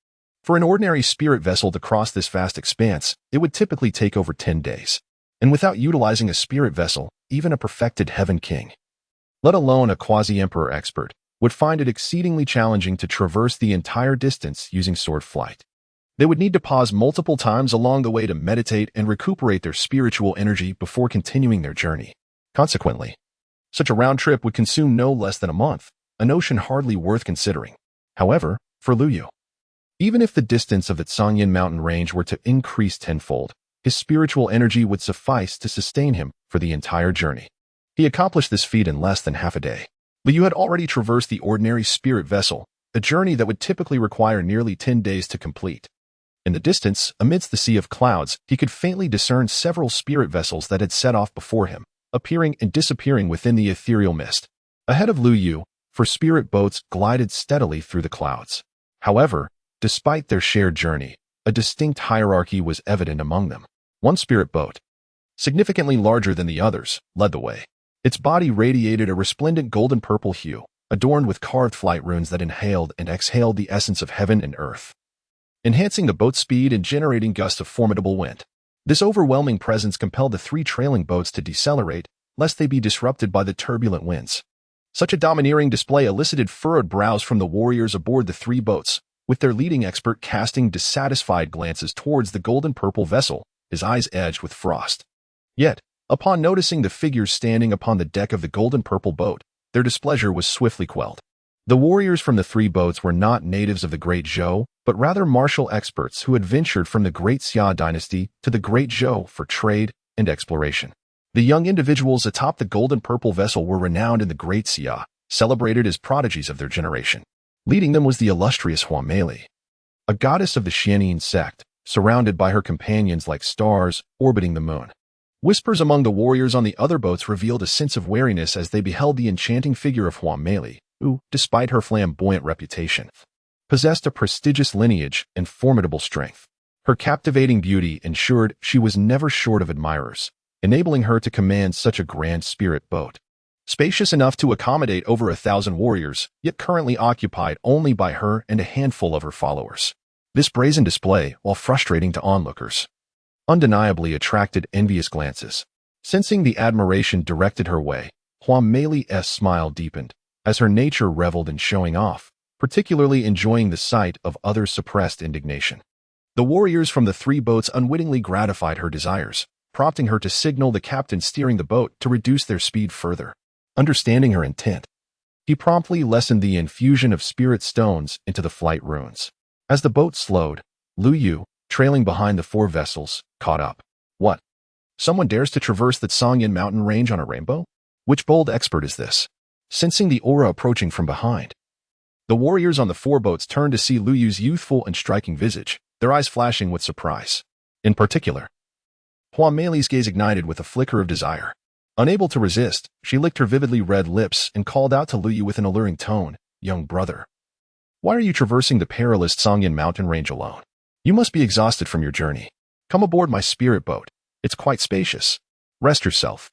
For an ordinary spirit vessel to cross this vast expanse, it would typically take over 10 days. And without utilizing a spirit vessel, even a perfected Heaven King, let alone a quasi-emperor expert, would find it exceedingly challenging to traverse the entire distance using sword flight. They would need to pause multiple times along the way to meditate and recuperate their spiritual energy before continuing their journey. Consequently, such a round trip would consume no less than a month, a notion hardly worth considering. However, for Lu Yu, even if the distance of the Zhongyan mountain range were to increase tenfold, his spiritual energy would suffice to sustain him for the entire journey. He accomplished this feat in less than half a day. Lu Yu had already traversed the ordinary spirit vessel, a journey that would typically require nearly 10 days to complete. In the distance, amidst the sea of clouds, he could faintly discern several spirit vessels that had set off before him, appearing and disappearing within the ethereal mist. Ahead of Lu Yu, 4 spirit boats glided steadily through the clouds. However, despite their shared journey, a distinct hierarchy was evident among them. One spirit boat, significantly larger than the others, led the way. Its body radiated a resplendent golden-purple hue, adorned with carved flight runes that inhaled and exhaled the essence of heaven and earth, enhancing the boat's speed and generating gusts of formidable wind. This overwhelming presence compelled the 3 trailing boats to decelerate, lest they be disrupted by the turbulent winds. Such a domineering display elicited furrowed brows from the warriors aboard the 3 boats, with their leading expert casting dissatisfied glances towards the golden-purple vessel, his eyes edged with frost. Yet, upon noticing the figures standing upon the deck of the golden-purple boat, their displeasure was swiftly quelled. The warriors from the 3 boats were not natives of the Great Zhou, but rather martial experts who had ventured from the Great Xia dynasty to the Great Zhou for trade and exploration. The young individuals atop the golden-purple vessel were renowned in the Great Xia, celebrated as prodigies of their generation. Leading them was the illustrious Huameli, a goddess of the Xianyin sect, surrounded by her companions like stars orbiting the moon. Whispers among the warriors on the other boats revealed a sense of wariness as they beheld the enchanting figure of Huameli, who, despite her flamboyant reputation, possessed a prestigious lineage and formidable strength. Her captivating beauty ensured she was never short of admirers, enabling her to command such a grand spirit boat. Spacious enough to accommodate over 1,000 warriors, yet currently occupied only by her and a handful of her followers. This brazen display, while frustrating to onlookers, undeniably attracted envious glances. Sensing the admiration directed her way, Huameli's smile deepened, as her nature reveled in showing off, particularly enjoying the sight of others' suppressed indignation. The warriors from the 3 boats unwittingly gratified her desires, prompting her to signal the captain steering the boat to reduce their speed further. Understanding her intent, he promptly lessened the infusion of spirit stones into the flight runes. As the boat slowed, Lu Yu, trailing behind the 4 vessels, caught up. What? Someone dares to traverse the Zhongyan mountain range on a rainbow? Which bold expert is this? Sensing the aura approaching from behind, the warriors on the four boats turned to see Lu Yu's youthful and striking visage, their eyes flashing with surprise. In particular, Hua Mei's gaze ignited with a flicker of desire. Unable to resist, she licked her vividly red lips and called out to Lu Yu with an alluring tone, "Young brother, why are you traversing the perilous Songyan mountain range alone? You must be exhausted from your journey. Come aboard my spirit boat. It's quite spacious. Rest yourself,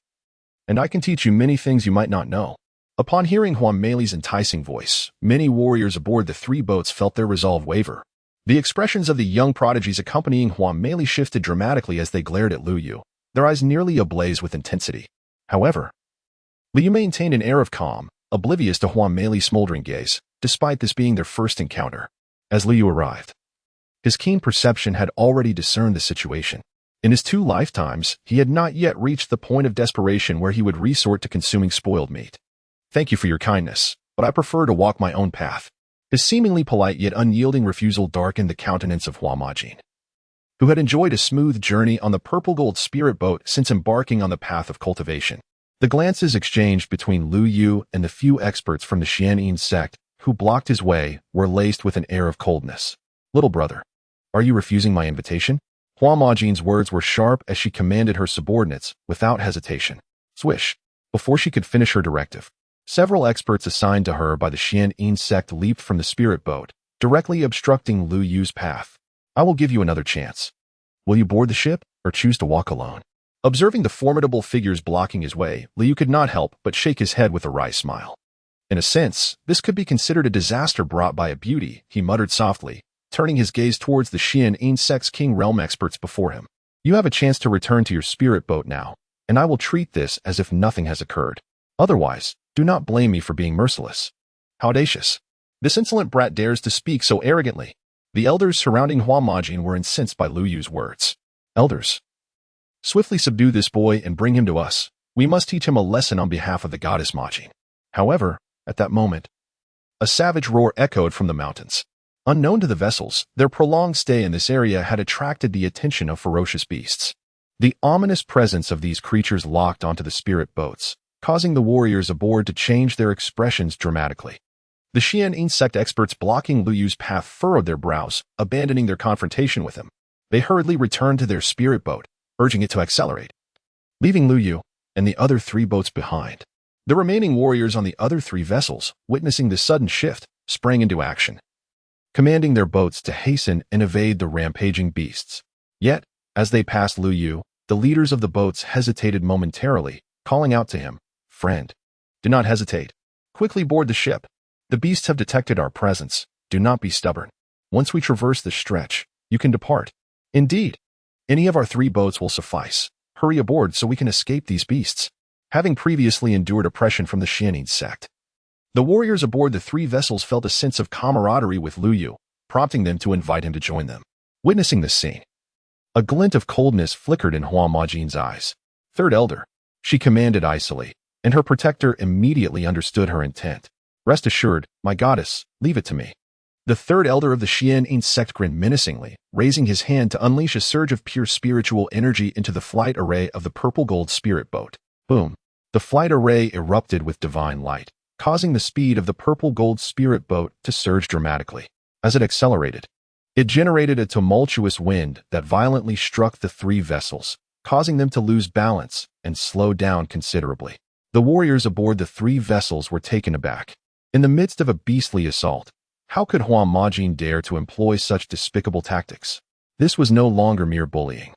and I can teach you many things you might not know." Upon hearing Hua Mei's enticing voice, many warriors aboard the three boats felt their resolve waver. The expressions of the young prodigies accompanying Hua Mei shifted dramatically as they glared at Lu Yu, their eyes nearly ablaze with intensity. However, Lu Yu maintained an air of calm, oblivious to Hua Mei's smoldering gaze, despite this being their first encounter. As Lu Yu arrived, his keen perception had already discerned the situation. In his 2 lifetimes, he had not yet reached the point of desperation where he would resort to consuming spoiled meat. "Thank you for your kindness, but I prefer to walk my own path." His seemingly polite yet unyielding refusal darkened the countenance of Hua Majin, who had enjoyed a smooth journey on the purple gold spirit boat since embarking on the path of cultivation. The glances exchanged between Lu Yu and the few experts from the Xianyin sect who blocked his way were laced with an air of coldness. "Little brother, are you refusing my invitation?" Hua Majin's words were sharp as she commanded her subordinates, without hesitation. Swish! Before she could finish her directive, several experts assigned to her by the Xianyin sect leaped from the spirit boat, directly obstructing Lu Yu's path. "I will give you another chance. Will you board the ship, or choose to walk alone?" Observing the formidable figures blocking his way, Lu Yu could not help but shake his head with a wry smile. In a sense, this could be considered a disaster brought by a beauty, he muttered softly, turning his gaze towards the Xianyin sect's King Realm experts before him. "You have a chance to return to your spirit boat now, and I will treat this as if nothing has occurred. Otherwise, do not blame me for being merciless." How audacious! This insolent brat dares to speak so arrogantly. The elders surrounding Hua Majin were incensed by Lu Yu's words. "Elders, swiftly subdue this boy and bring him to us. We must teach him a lesson on behalf of the goddess Majin." However, at that moment, a savage roar echoed from the mountains. Unknown to the vessels, their prolonged stay in this area had attracted the attention of ferocious beasts. The ominous presence of these creatures locked onto the spirit boats, causing the warriors aboard to change their expressions dramatically. The Xianyin sect experts blocking Lu Yu's path furrowed their brows, abandoning their confrontation with him. They hurriedly returned to their spirit boat, urging it to accelerate, leaving Lu Yu and the other 3 boats behind. The remaining warriors on the other 3 vessels, witnessing this sudden shift, sprang into action, commanding their boats to hasten and evade the rampaging beasts. Yet, as they passed Lu Yu, the leaders of the boats hesitated momentarily, calling out to him, "Friend, do not hesitate. Quickly board the ship. The beasts have detected our presence. Do not be stubborn. Once we traverse this stretch, you can depart. Indeed, any of our 3 boats will suffice. Hurry aboard so we can escape these beasts." Having previously endured oppression from the Xianyin sect, the warriors aboard the 3 vessels felt a sense of camaraderie with Lu Yu, prompting them to invite him to join them. Witnessing this scene, a glint of coldness flickered in Hua Majin's eyes. "Third elder," she commanded icily, and her protector immediately understood her intent. "Rest assured, my goddess, leave it to me." The 3rd elder of the Xianyin sect grinned menacingly, raising his hand to unleash a surge of pure spiritual energy into the flight array of the purple gold spirit boat. Boom! The flight array erupted with divine light, causing the speed of the purple gold spirit boat to surge dramatically. As it accelerated, it generated a tumultuous wind that violently struck the 3 vessels, causing them to lose balance and slow down considerably. The warriors aboard the 3 vessels were taken aback. In the midst of a beastly assault, how could Hua Majin dare to employ such despicable tactics? This was no longer mere bullying.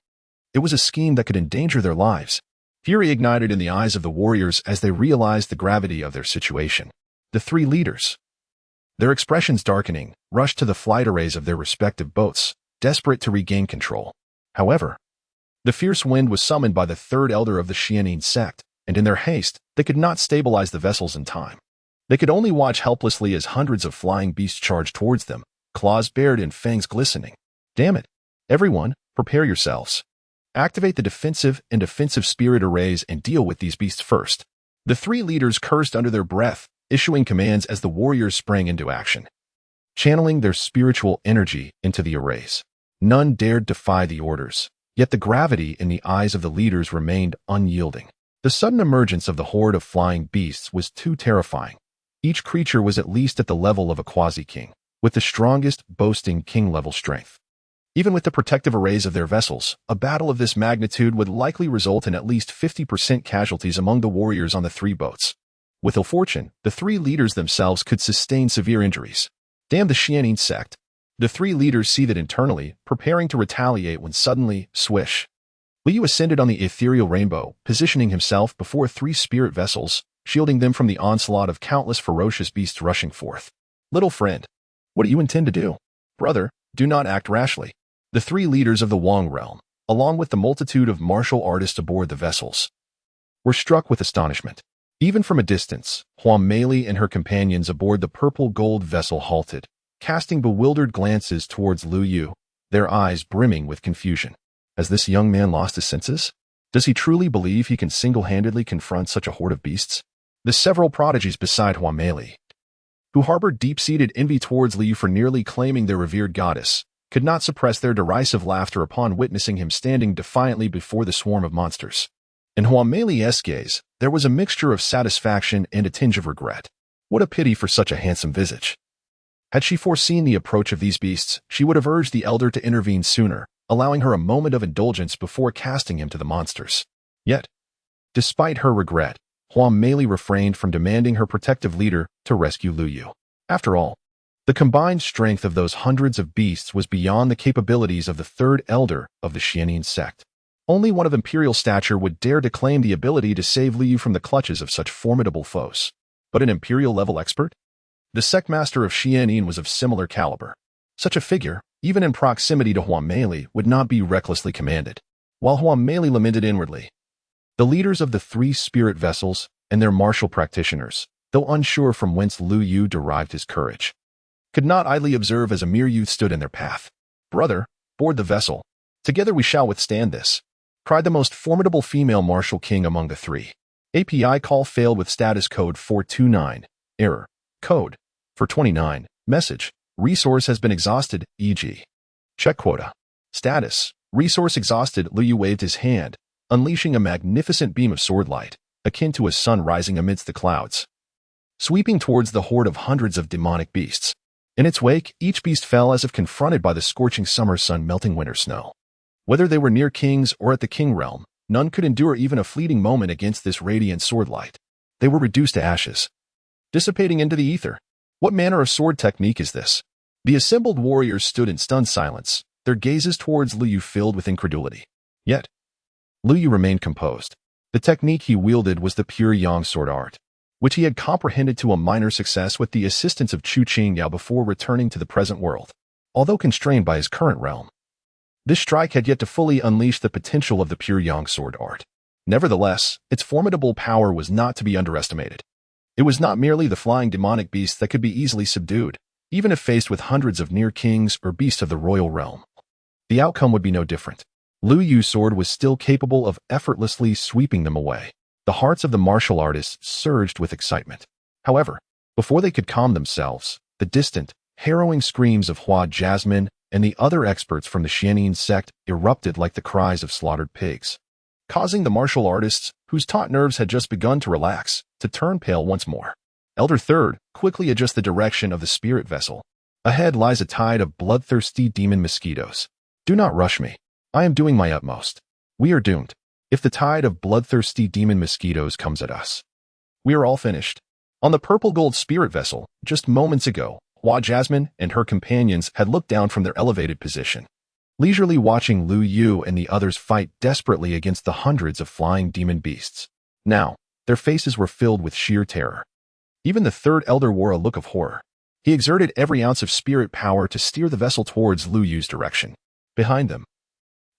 It was a scheme that could endanger their lives. Fury ignited in the eyes of the warriors as they realized the gravity of their situation. The 3 leaders, their expressions darkening, rushed to the flight arrays of their respective boats, desperate to regain control. However, the fierce wind was summoned by the 3rd elder of the Xianyin sect, and in their haste, they could not stabilize the vessels in time. They could only watch helplessly as hundreds of flying beasts charged towards them, claws bared and fangs glistening. "Damn it! Everyone, prepare yourselves. Activate the defensive and offensive spirit arrays and deal with these beasts first." The 3 leaders cursed under their breath, issuing commands as the warriors sprang into action, channeling their spiritual energy into the arrays. None dared defy the orders, yet the gravity in the eyes of the leaders remained unyielding. The The sudden emergence of the horde of flying beasts was too terrifying. Each creature was at least at the level of a quasi-king, with the strongest boasting king-level strength. Even with the protective arrays of their vessels, a battle of this magnitude would likely result in at least 50% casualties among the warriors on the 3 boats. With ill fortune, the 3 leaders themselves could sustain severe injuries. Damn the Xianin sect. The 3 leaders seethed internally, preparing to retaliate when suddenly, swish. Liu ascended on the ethereal rainbow, positioning himself before 3 spirit vessels, shielding them from the onslaught of countless ferocious beasts rushing forth. Little friend, what do you intend to do? Brother, do not act rashly. The 3 leaders of the Wang realm, along with the multitude of martial artists aboard the vessels, were struck with astonishment. Even from a distance, Hua Mei and her companions aboard the purple-gold vessel halted, casting bewildered glances towards Lu Yu, their eyes brimming with confusion. Has this young man lost his senses? Does he truly believe he can single-handedly confront such a horde of beasts? The several prodigies beside Hua Mei, who harbored deep-seated envy towards Liu for nearly claiming their revered goddess, could not suppress their derisive laughter upon witnessing him standing defiantly before the swarm of monsters. In Hua Mei's gaze, there was a mixture of satisfaction and a tinge of regret. What a pity for such a handsome visage. Had she foreseen the approach of these beasts, she would have urged the elder to intervene sooner, allowing her a moment of indulgence before casting him to the monsters. Yet, despite her regret, Hua Mei refrained from demanding her protective leader to rescue Lu Yu. After all, the combined strength of those hundreds of beasts was beyond the capabilities of the 3rd elder of the Xianin sect. Only one of imperial stature would dare to claim the ability to save Liu from the clutches of such formidable foes. But an imperial-level expert? The sectmaster of Xianin was of similar caliber. Such a figure, even in proximity to Hua Mei, would not be recklessly commanded. While Hua Mei lamented inwardly, the leaders of the 3 spirit vessels and their martial practitioners, though unsure from whence Lu Yu derived his courage, could not idly observe as a mere youth stood in their path. Brother, board the vessel. Together we shall withstand this, cried the most formidable female martial king among the 3. API call failed with status code 429. Error. Code. 429. Message. Resource has been exhausted, e.g. Check quota. Status. Resource exhausted. Lu Yu waved his hand, unleashing a magnificent beam of sword light, akin to a sun rising amidst the clouds, sweeping towards the horde of hundreds of demonic beasts. In its wake, each beast fell as if confronted by the scorching summer sun melting winter snow. Whether they were near kings or at the king realm, none could endure even a fleeting moment against this radiant sword light. They were reduced to ashes, dissipating into the ether. What manner of sword technique is this? The assembled warriors stood in stunned silence, their gazes towards Lu Yu filled with incredulity. Yet, Lu Yu remained composed. The technique he wielded was the pure yang sword art, which he had comprehended to a minor success with the assistance of Chu Qingyao before returning to the present world. Although constrained by his current realm, this strike had yet to fully unleash the potential of the pure yang sword art. Nevertheless, its formidable power was not to be underestimated. It was not merely the flying demonic beasts that could be easily subdued, even if faced with hundreds of near kings or beasts of the royal realm. The outcome would be no different. Lu Yu's sword was still capable of effortlessly sweeping them away. The hearts of the martial artists surged with excitement. However, before they could calm themselves, the distant, harrowing screams of Hua Jasmine and the other experts from the Xianin sect erupted like the cries of slaughtered pigs, causing the martial artists, whose taut nerves had just begun to relax, to turn pale once more. Elder Third, quickly adjust the direction of the spirit vessel. Ahead lies a tide of bloodthirsty demon mosquitoes. Do not rush me. I am doing my utmost. We are doomed. If the tide of bloodthirsty demon mosquitoes comes at us, we are all finished. On the purple gold spirit vessel, just moments ago, Hua Jasmine and her companions had looked down from their elevated position, leisurely watching Lu Yu and the others fight desperately against the hundreds of flying demon beasts. Now, their faces were filled with sheer terror. Even the 3rd elder wore a look of horror. He exerted every ounce of spirit power to steer the vessel towards Lu Yu's direction. Behind them,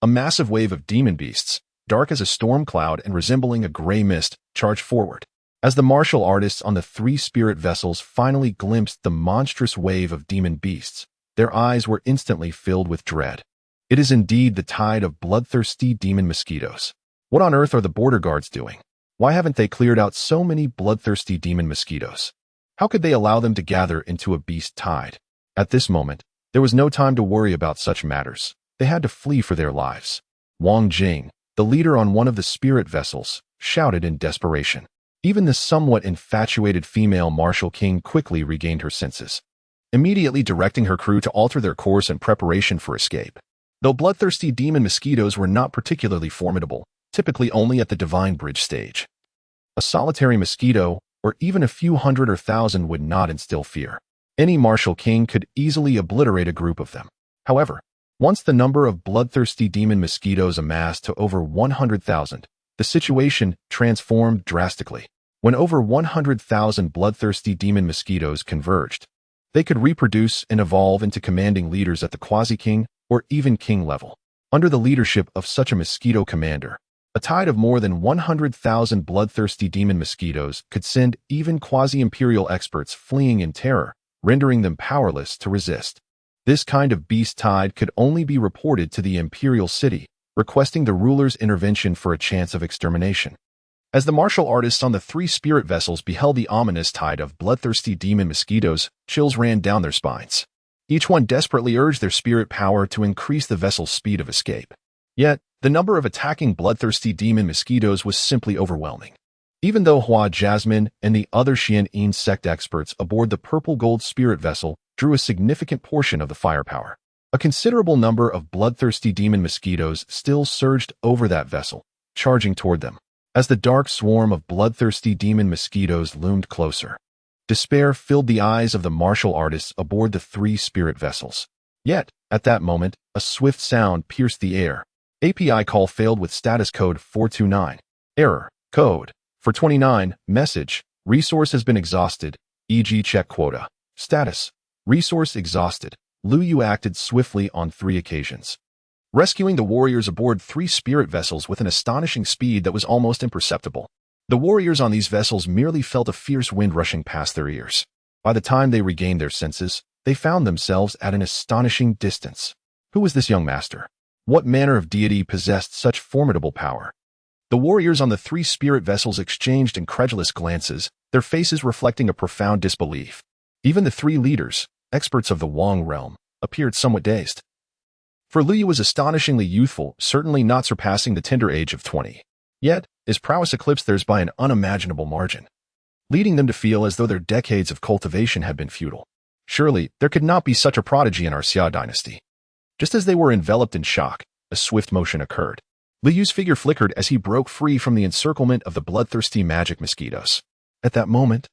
a massive wave of demon beasts, dark as a storm cloud and resembling a gray mist, charged forward. As the martial artists on the 3 spirit vessels finally glimpsed the monstrous wave of demon beasts, their eyes were instantly filled with dread. It is indeed the tide of bloodthirsty demon mosquitoes. What on earth are the border guards doing? Why haven't they cleared out so many bloodthirsty demon mosquitoes? How could they allow them to gather into a beast tide? At this moment, there was no time to worry about such matters. They had to flee for their lives. Wang Jing, the leader on one of the spirit vessels, shouted in desperation. Even the somewhat infatuated female Martial King quickly regained her senses, immediately directing her crew to alter their course in preparation for escape. Though bloodthirsty demon mosquitoes were not particularly formidable, typically only at the Divine Bridge stage, a solitary mosquito, or even a few hundred or thousand, would not instill fear. Any Martial King could easily obliterate a group of them. However, once the number of bloodthirsty demon mosquitoes amassed to over 100,000, the situation transformed drastically. When over 100,000 bloodthirsty demon mosquitoes converged, they could reproduce and evolve into commanding leaders at the quasi-king or even king level. Under the leadership of such a mosquito commander, a tide of more than 100,000 bloodthirsty demon mosquitoes could send even quasi-imperial experts fleeing in terror, rendering them powerless to resist. This kind of beast tide could only be reported to the imperial city, requesting the ruler's intervention for a chance of extermination. As the martial artists on the 3 spirit vessels beheld the ominous tide of bloodthirsty demon mosquitoes, chills ran down their spines. Each one desperately urged their spirit power to increase the vessel's speed of escape. Yet, the number of attacking bloodthirsty demon mosquitoes was simply overwhelming. Even though Hua Jasmine and the other Xian sect experts aboard the purple gold spirit vessel drew a significant portion of the firepower, a considerable number of bloodthirsty demon mosquitoes still surged over that vessel, charging toward them. As the dark swarm of bloodthirsty demon mosquitoes loomed closer, despair filled the eyes of the martial artists aboard the 3 spirit vessels. Yet, at that moment, a swift sound pierced the air. API call failed with status code 429. Error. Code 429. Message. Resource has been exhausted, e.g. check quota. Status. Resource exhausted. Lu Yu acted swiftly on 3 occasions, rescuing the warriors aboard 3 spirit vessels with an astonishing speed that was almost imperceptible. The warriors on these vessels merely felt a fierce wind rushing past their ears. By the time they regained their senses, they found themselves at an astonishing distance. Who was this young master? What manner of deity possessed such formidable power? The warriors on the 3 spirit vessels exchanged incredulous glances, their faces reflecting a profound disbelief. Even the 3 leaders, experts of the Wang realm, appeared somewhat dazed. For Lu Yu was astonishingly youthful, certainly not surpassing the tender age of 20. Yet, his prowess eclipsed theirs by an unimaginable margin, leading them to feel as though their decades of cultivation had been futile. Surely, there could not be such a prodigy in our Xia dynasty. Just as they were enveloped in shock, a swift motion occurred. Lu Yu's figure flickered as he broke free from the encirclement of the bloodthirsty magic mosquitoes. At that moment,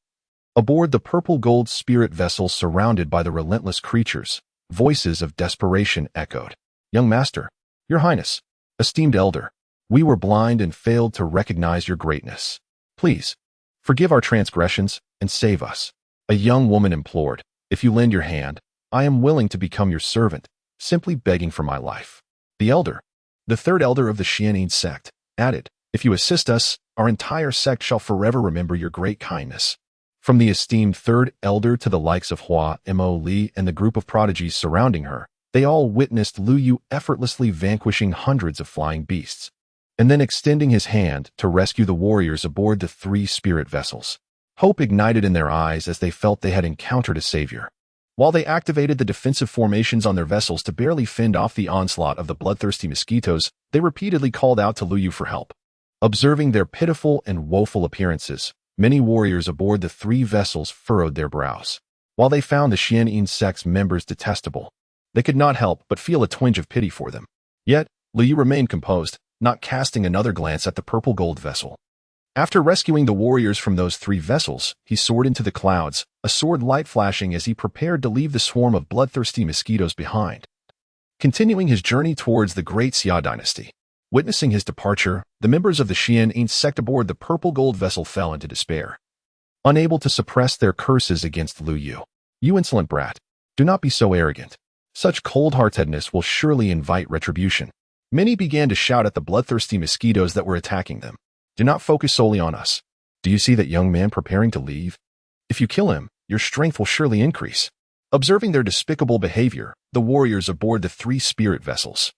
aboard the purple gold spirit vessel surrounded by the relentless creatures, voices of desperation echoed. Young master, your highness, esteemed elder, we were blind and failed to recognize your greatness. Please, forgive our transgressions and save us. A young woman implored. If you lend your hand, I am willing to become your servant, simply begging for my life. The elder, the 3rd elder of the Xian sect, added, if you assist us, our entire sect shall forever remember your great kindness. From the esteemed 3rd elder to the likes of Hua Mo Li and the group of prodigies surrounding her, they all witnessed Lu Yu effortlessly vanquishing hundreds of flying beasts, and then extending his hand to rescue the warriors aboard the 3 spirit vessels. Hope ignited in their eyes as they felt they had encountered a savior. While they activated the defensive formations on their vessels to barely fend off the onslaught of the bloodthirsty mosquitoes, they repeatedly called out to Lu Yu for help. Observing their pitiful and woeful appearances, many warriors aboard the 3 vessels furrowed their brows. While they found the Xian sect's members detestable, they could not help but feel a twinge of pity for them. Yet, Lu Yu remained composed, not casting another glance at the purple gold vessel. After rescuing the warriors from those 3 vessels, he soared into the clouds, a sword light flashing as he prepared to leave the swarm of bloodthirsty mosquitoes behind, continuing his journey towards the great Xia dynasty. Witnessing his departure, the members of the Xian sect aboard the purple gold vessel fell into despair, unable to suppress their curses against Lu Yu. You insolent brat, do not be so arrogant. Such cold-heartedness will surely invite retribution. Many began to shout at the bloodthirsty mosquitoes that were attacking them. Do not focus solely on us. Do you see that young man preparing to leave? If you kill him, your strength will surely increase. Observing their despicable behavior, the warriors aboard the 3 spirit vessels,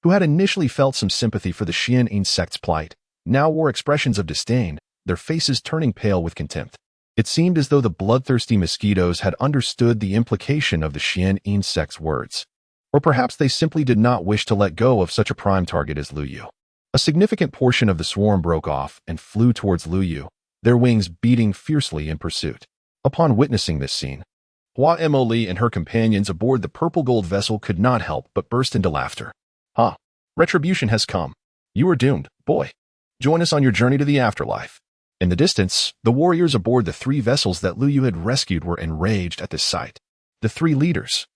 who had initially felt some sympathy for the Xian sect's plight, now wore expressions of disdain, their faces turning pale with contempt. It seemed as though the bloodthirsty mosquitoes had understood the implication of the Xian sect's words. Or perhaps they simply did not wish to let go of such a prime target as Lu Yu. A significant portion of the swarm broke off and flew towards Lu Yu, their wings beating fiercely in pursuit. Upon witnessing this scene, Hua Emily and her companions aboard the purple gold vessel could not help but burst into laughter. Ha! Retribution has come. You are doomed, boy. Join us on your journey to the afterlife. In the distance, the warriors aboard the three vessels that Lu Yu had rescued were enraged at this sight. The three leaders,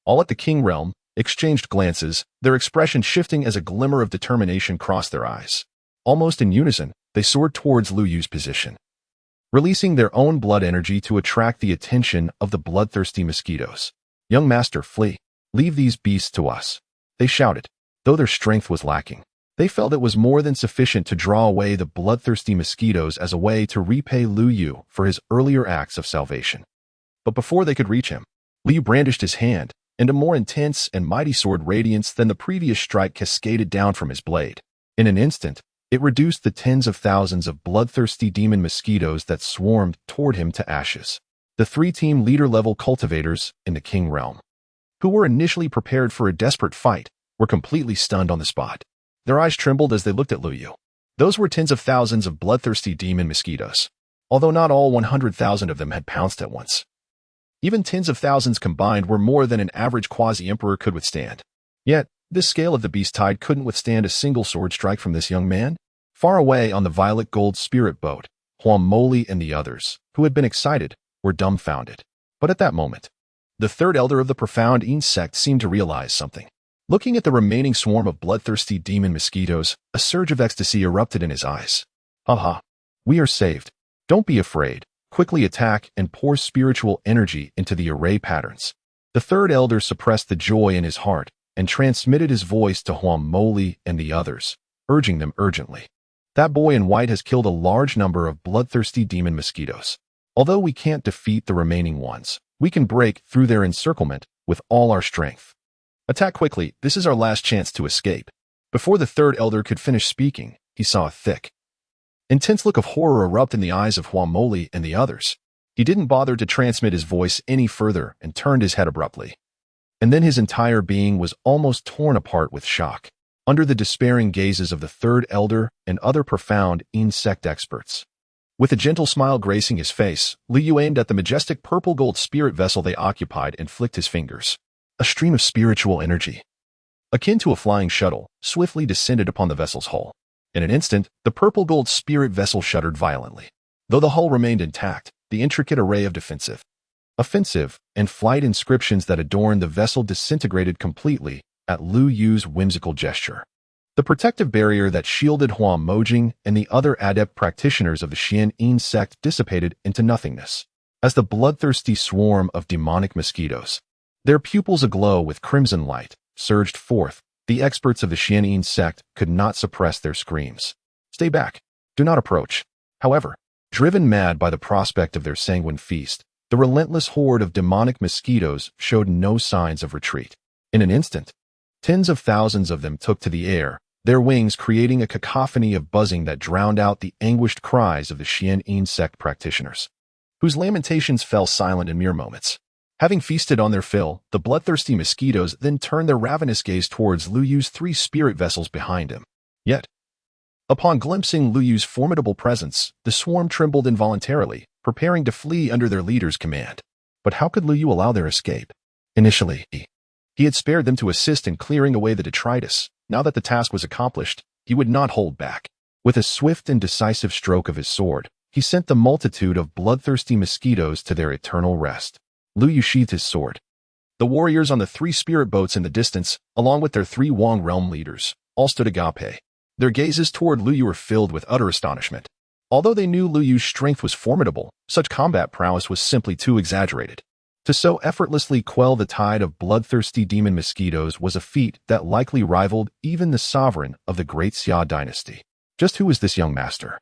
all at the king realm, exchanged glances, their expression shifting as a glimmer of determination crossed their eyes. Almost in unison, they soared towards Lu Yu's position, releasing their own blood energy to attract the attention of the bloodthirsty mosquitoes. Young master, flee. Leave these beasts to us, they shouted. Though their strength was lacking, they felt it was more than sufficient to draw away the bloodthirsty mosquitoes as a way to repay Lu Yu for his earlier acts of salvation. But before they could reach him, Lu Yu brandished his hand, and a more intense and mighty sword radiance than the previous strike cascaded down from his blade. In an instant, it reduced the tens of thousands of bloodthirsty demon mosquitoes that swarmed toward him to ashes. The three-team leader-level cultivators in the king realm, who were initially prepared for a desperate fight, were completely stunned on the spot. Their eyes trembled as they looked at Lu Yu. Those were tens of thousands of bloodthirsty demon mosquitoes, although not all 100,000 of them had pounced at once. Even tens of thousands combined were more than an average quasi-emperor could withstand. Yet, this scale of the beast tide couldn't withstand a single sword strike from this young man. Far away on the violet gold spirit boat, Huang Moli and the others, who had been excited, were dumbfounded. But at that moment, the third elder of the profound Yin sect seemed to realize something. Looking at the remaining swarm of bloodthirsty demon mosquitoes, a surge of ecstasy erupted in his eyes. Aha! We are saved. Don't be afraid. Quickly attack and pour spiritual energy into the array patterns. The third elder suppressed the joy in his heart and transmitted his voice to Huang Moli and the others, urging them urgently. That boy in white has killed a large number of bloodthirsty demon mosquitoes. Although we can't defeat the remaining ones, we can break through their encirclement with all our strength. Attack quickly, this is our last chance to escape. Before the third elder could finish speaking, he saw a thick, intense look of horror erupt in the eyes of Huang Moli and the others. He didn't bother to transmit his voice any further and turned his head abruptly. And then his entire being was almost torn apart with shock, under the despairing gazes of the third elder and other profound insect experts. With a gentle smile gracing his face, Lu Yu aimed at the majestic purple gold spirit vessel they occupied and flicked his fingers. A stream of spiritual energy, akin to a flying shuttle, swiftly descended upon the vessel's hull. In an instant, the purple gold spirit vessel shuddered violently. Though the hull remained intact, the intricate array of defensive, offensive, and flight inscriptions that adorned the vessel disintegrated completely at Lu Yu's whimsical gesture. The protective barrier that shielded Huang Mojing and the other adept practitioners of the Xian Yin sect dissipated into nothingness. As the bloodthirsty swarm of demonic mosquitoes, their pupils aglow with crimson light, surged forth, the experts of the Xian Yin sect could not suppress their screams. Stay back. Do not approach. However, driven mad by the prospect of their sanguine feast, the relentless horde of demonic mosquitoes showed no signs of retreat. In an instant, tens of thousands of them took to the air, their wings creating a cacophony of buzzing that drowned out the anguished cries of the Xian Yin sect practitioners, whose lamentations fell silent in mere moments. Having feasted on their fill, the bloodthirsty mosquitoes then turned their ravenous gaze towards Lu Yu's three spirit vessels behind him. Yet, upon glimpsing Lu Yu's formidable presence, the swarm trembled involuntarily, preparing to flee under their leader's command. But how could Lu Yu allow their escape? Initially, he had spared them to assist in clearing away the detritus. Now that the task was accomplished, he would not hold back. With a swift and decisive stroke of his sword, he sent the multitude of bloodthirsty mosquitoes to their eternal rest. Lu Yu sheathed his sword. The warriors on the three spirit boats in the distance, along with their three Wang realm leaders, all stood agape. Their gazes toward Lu Yu were filled with utter astonishment. Although they knew Lu Yu's strength was formidable, such combat prowess was simply too exaggerated. To so effortlessly quell the tide of bloodthirsty demon mosquitoes was a feat that likely rivaled even the sovereign of the great Xia dynasty. Just who was this young master?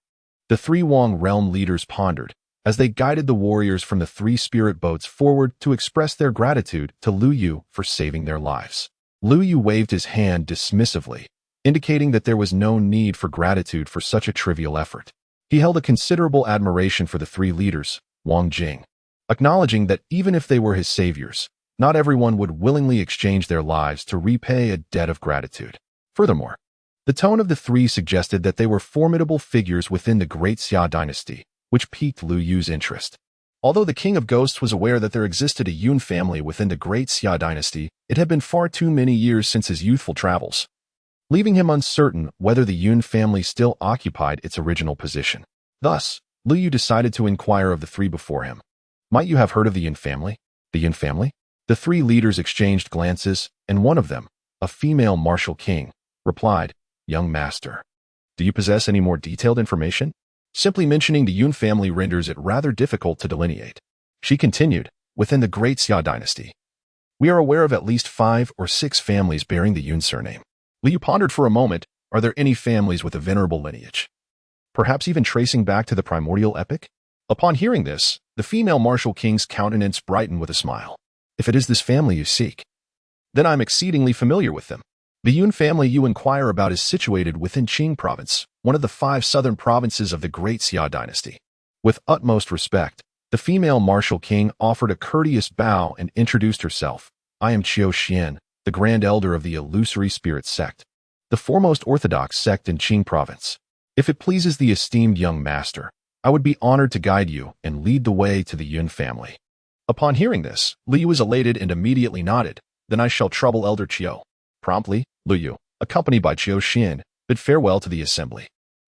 The three Wang realm leaders pondered, as they guided the warriors from the three spirit boats forward to express their gratitude to Lu Yu for saving their lives. Lu Yu waved his hand dismissively, indicating that there was no need for gratitude for such a trivial effort. He held a considerable admiration for the three leaders, Wang Jing, acknowledging that even if they were his saviors, not everyone would willingly exchange their lives to repay a debt of gratitude. Furthermore, The tone of the three suggested that they were formidable figures within the Great Xia dynasty, which piqued Lu Yu's interest. Although the King of Ghosts was aware that there existed a Yun family within the Great Xia dynasty, it had been far too many years since his youthful travels, leaving him uncertain whether the Yun family still occupied its original position. Thus, Lu Yu decided to inquire of the three before him. Might you have heard of the Yun family? The Yun family? The three leaders exchanged glances, and one of them, a female martial king, replied, Young master, do you possess any more detailed information? Simply mentioning the Yun family renders it rather difficult to delineate. She continued, within the Great Xia dynasty, we are aware of at least 5 or 6 families bearing the Yun surname. Liu pondered for a moment, are there any families with a venerable lineage? Perhaps even tracing back to the primordial epoch? Upon hearing this, the female martial king's countenance brightened with a smile. If it is this family you seek, then I am exceedingly familiar with them. The Yun family you inquire about is situated within Qing province, one of the 5 southern provinces of the Great Xia dynasty. With utmost respect, the female martial king offered a courteous bow and introduced herself. I am Qiu Xian, the Grand Elder of the Illusory Spirit sect, the foremost orthodox sect in Qing province. If it pleases the esteemed young master, I would be honored to guide you and lead the way to the Yun family. Upon hearing this, Liu was elated and immediately nodded. Then I shall trouble Elder Qiu. Promptly, Liu, accompanied by Qiu Xian, bid farewell to the assembly.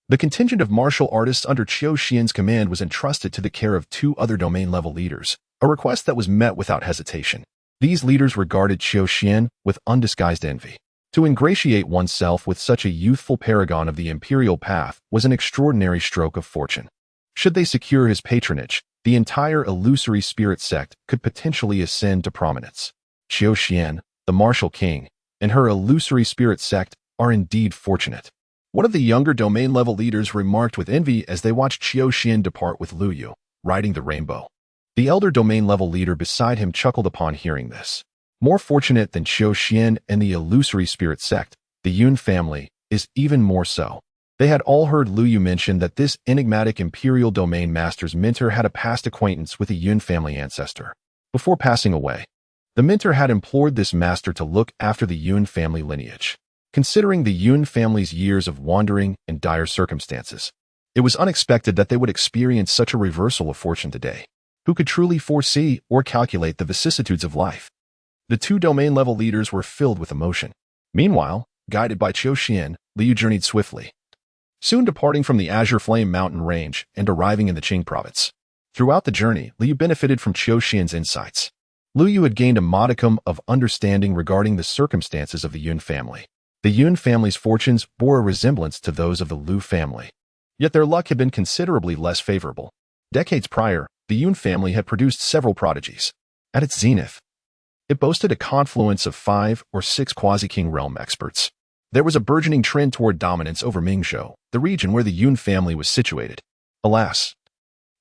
The contingent of martial artists under Qiu Xian's command was entrusted to the care of 2 other domain-level leaders, a request that was met without hesitation. These leaders regarded Qiu Xian with undisguised envy. To ingratiate oneself with such a youthful paragon of the imperial path was an extraordinary stroke of fortune. Should they secure his patronage, the entire Illusory Spirit sect could potentially ascend to prominence. Qiu Xian, the martial king, and her Illusory Spirit sect are indeed fortunate. One of the younger domain-level leaders remarked with envy as they watched Qiu Xian depart with Lu Yu, riding the rainbow. The elder domain-level leader beside him chuckled upon hearing this. More fortunate than Qiu Xian and the Illusory Spirit sect, the Yun family is even more so. They had all heard Lu Yu mention that this enigmatic imperial domain master's mentor had a past acquaintance with a Yun family ancestor. Before passing away, the mentor had implored this master to look after the Yun family lineage. Considering the Yun family's years of wandering and dire circumstances, it was unexpected that they would experience such a reversal of fortune today. Who could truly foresee or calculate the vicissitudes of life? The 2 domain-level leaders were filled with emotion. Meanwhile, guided by Qiu Xian, Liu journeyed swiftly, soon departing from the Azure Flame mountain range and arriving in the Qing province. Throughout the journey, Liu benefited from Qiu Xian's insights. Lu Yu had gained a modicum of understanding regarding the circumstances of the Yun family. The Yun family's fortunes bore a resemblance to those of the Lu family. Yet their luck had been considerably less favorable. Decades prior, the Yun family had produced several prodigies. At its zenith, it boasted a confluence of 5 or 6 quasi-king realm experts. There was a burgeoning trend toward dominance over Mingzhou, the region where the Yun family was situated. Alas,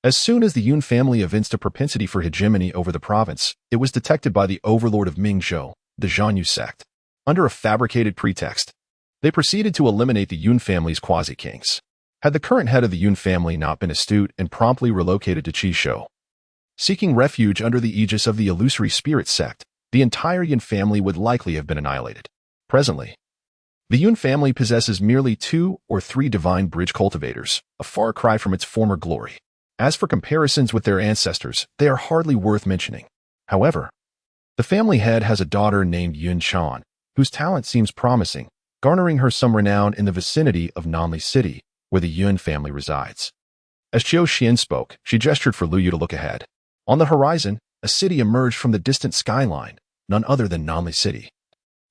as soon as the Yun family evinced a propensity for hegemony over the province, it was detected by the overlord of Mingzhou, the Zhanyu sect. Under a fabricated pretext, they proceeded to eliminate the Yun family's quasi-kings. Had the current head of the Yun family not been astute and promptly relocated to Qishou, seeking refuge under the aegis of the Illusory Spirit sect, the entire Yun family would likely have been annihilated. Presently, the Yun family possesses merely 2 or 3 divine bridge cultivators, a far cry from its former glory. As for comparisons with their ancestors, they are hardly worth mentioning. However, the family head has a daughter named Yun Chan, whose talent seems promising, garnering her some renown in the vicinity of Nanli City, where the Yun family resides. As Qiu Xian spoke, she gestured for Lu Yu to look ahead. On the horizon, a city emerged from the distant skyline, none other than Nanli City,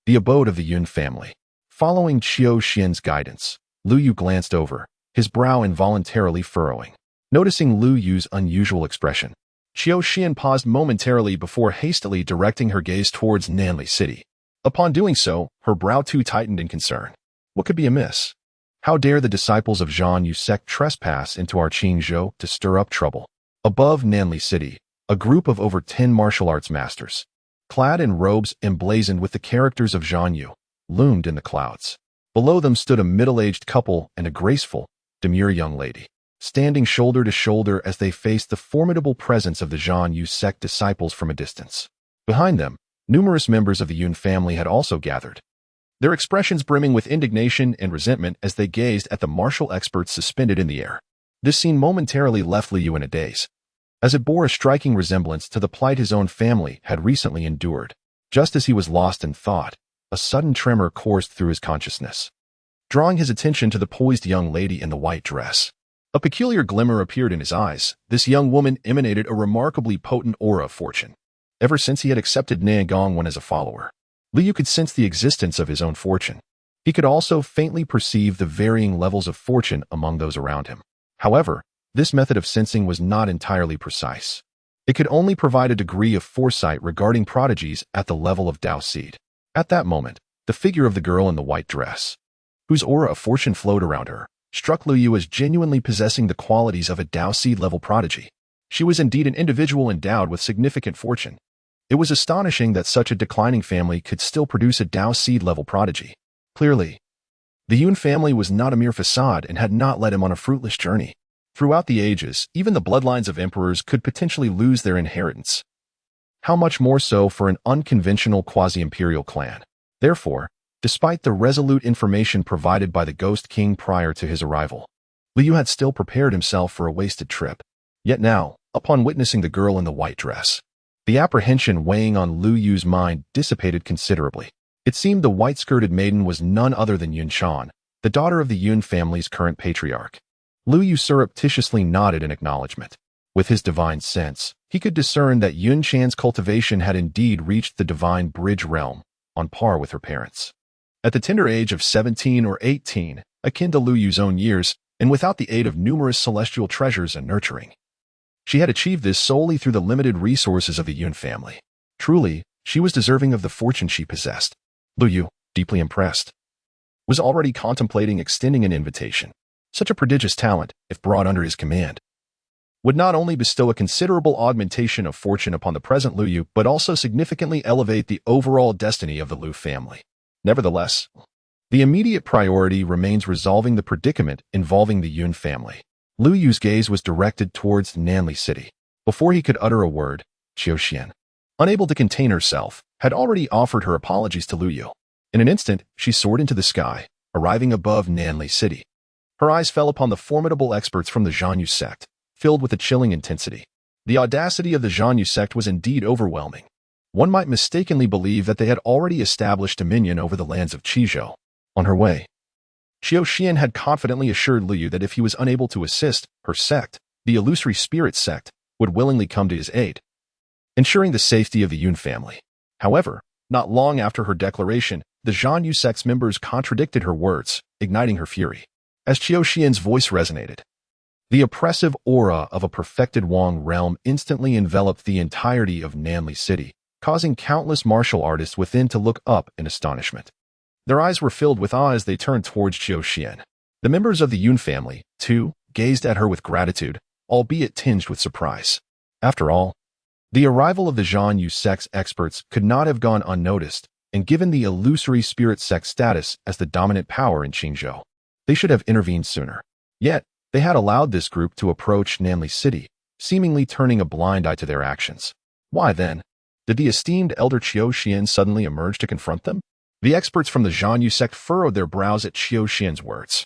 the abode of the Yun family. Following Qiu Xian's guidance, Lu Yu glanced over, his brow involuntarily furrowing. Noticing Lu Yu's unusual expression, Qiu Xian paused momentarily before hastily directing her gaze towards Nanli City. Upon doing so, her brow too tightened in concern. What could be amiss? How dare the disciples of Zhanyu sect trespass into our Qingzhou to stir up trouble? Above Nanli City, a group of over 10 martial arts masters, clad in robes emblazoned with the characters of Zhanyu, loomed in the clouds. Below them stood a middle-aged couple and a graceful, demure young lady, standing shoulder to shoulder as they faced the formidable presence of the Zhanyu sect disciples from a distance. Behind them, numerous members of the Yun family had also gathered, their expressions brimming with indignation and resentment as they gazed at the martial experts suspended in the air. This scene momentarily left Liu in a daze, as it bore a striking resemblance to the plight his own family had recently endured. Just as he was lost in thought, a sudden tremor coursed through his consciousness, drawing his attention to the poised young lady in the white dress. A peculiar glimmer appeared in his eyes. This young woman emanated a remarkably potent aura of fortune. Ever since he had accepted Nangongwen as a follower, Liu could sense the existence of his own fortune. He could also faintly perceive the varying levels of fortune among those around him. However, this method of sensing was not entirely precise. It could only provide a degree of foresight regarding prodigies at the level of Dao Seed. At that moment, the figure of the girl in the white dress, whose aura of fortune flowed around her, struck Liu as genuinely possessing the qualities of a Dao Seed level prodigy. She was indeed an individual endowed with significant fortune. It was astonishing that such a declining family could still produce a Dao Seed level prodigy. Clearly, the Yun family was not a mere facade and had not led him on a fruitless journey. Throughout the ages, even the bloodlines of emperors could potentially lose their inheritance. How much more so for an unconventional quasi-imperial clan? Therefore, despite the resolute information provided by the Ghost King prior to his arrival, Liu had still prepared himself for a wasted trip. Yet now, upon witnessing the girl in the white dress, the apprehension weighing on Liu's mind dissipated considerably. It seemed the white-skirted maiden was none other than Yun Shan, the daughter of the Yun family's current patriarch. Liu surreptitiously nodded in acknowledgement. With his divine sense, he could discern that Yun Shan's cultivation had indeed reached the divine bridge realm, on par with her parents. At the tender age of 17 or 18, akin to Liu's own years, and without the aid of numerous celestial treasures and nurturing, she had achieved this solely through the limited resources of the Yun family. Truly, she was deserving of the fortune she possessed. Liu, deeply impressed, was already contemplating extending an invitation. Such a prodigious talent, if brought under his command, would not only bestow a considerable augmentation of fortune upon the present Liu, but also significantly elevate the overall destiny of the Liu family. Nevertheless, the immediate priority remains resolving the predicament involving the Yun family. Liu's gaze was directed towards Nanli City. Before he could utter a word, Qiuxian, unable to contain herself, had already offered her apologies to Liu. In an instant, she soared into the sky, arriving above Nanli City. Her eyes fell upon the formidable experts from the Zhanyu sect, filled with a chilling intensity. The audacity of the Zhanyu sect was indeed overwhelming. One might mistakenly believe that they had already established dominion over the lands of Qizhou. On her way, Qiuxian had confidently assured Liu that if he was unable to assist, her sect, the illusory spirit sect, would willingly come to his aid, ensuring the safety of the Yun family. However, not long after her declaration, the Zhanyu sect's members contradicted her words, igniting her fury. As Qiuxian's voice resonated, the oppressive aura of a perfected Wang realm instantly enveloped the entirety of Nanli City, causing countless martial artists within to look up in astonishment. Their eyes were filled with awe as they turned towards Qiuxian. The members of the Yun family, too, gazed at her with gratitude, albeit tinged with surprise. After all, the arrival of the Zhanyu sect's experts could not have gone unnoticed, and given the illusory spirit sect status as the dominant power in Qingzhou, they should have intervened sooner. Yet, they had allowed this group to approach Nanli City, seemingly turning a blind eye to their actions. Why then did the esteemed elder Qiuxian suddenly emerge to confront them? The experts from the Zhanyu sect furrowed their brows at Qiuxian's words.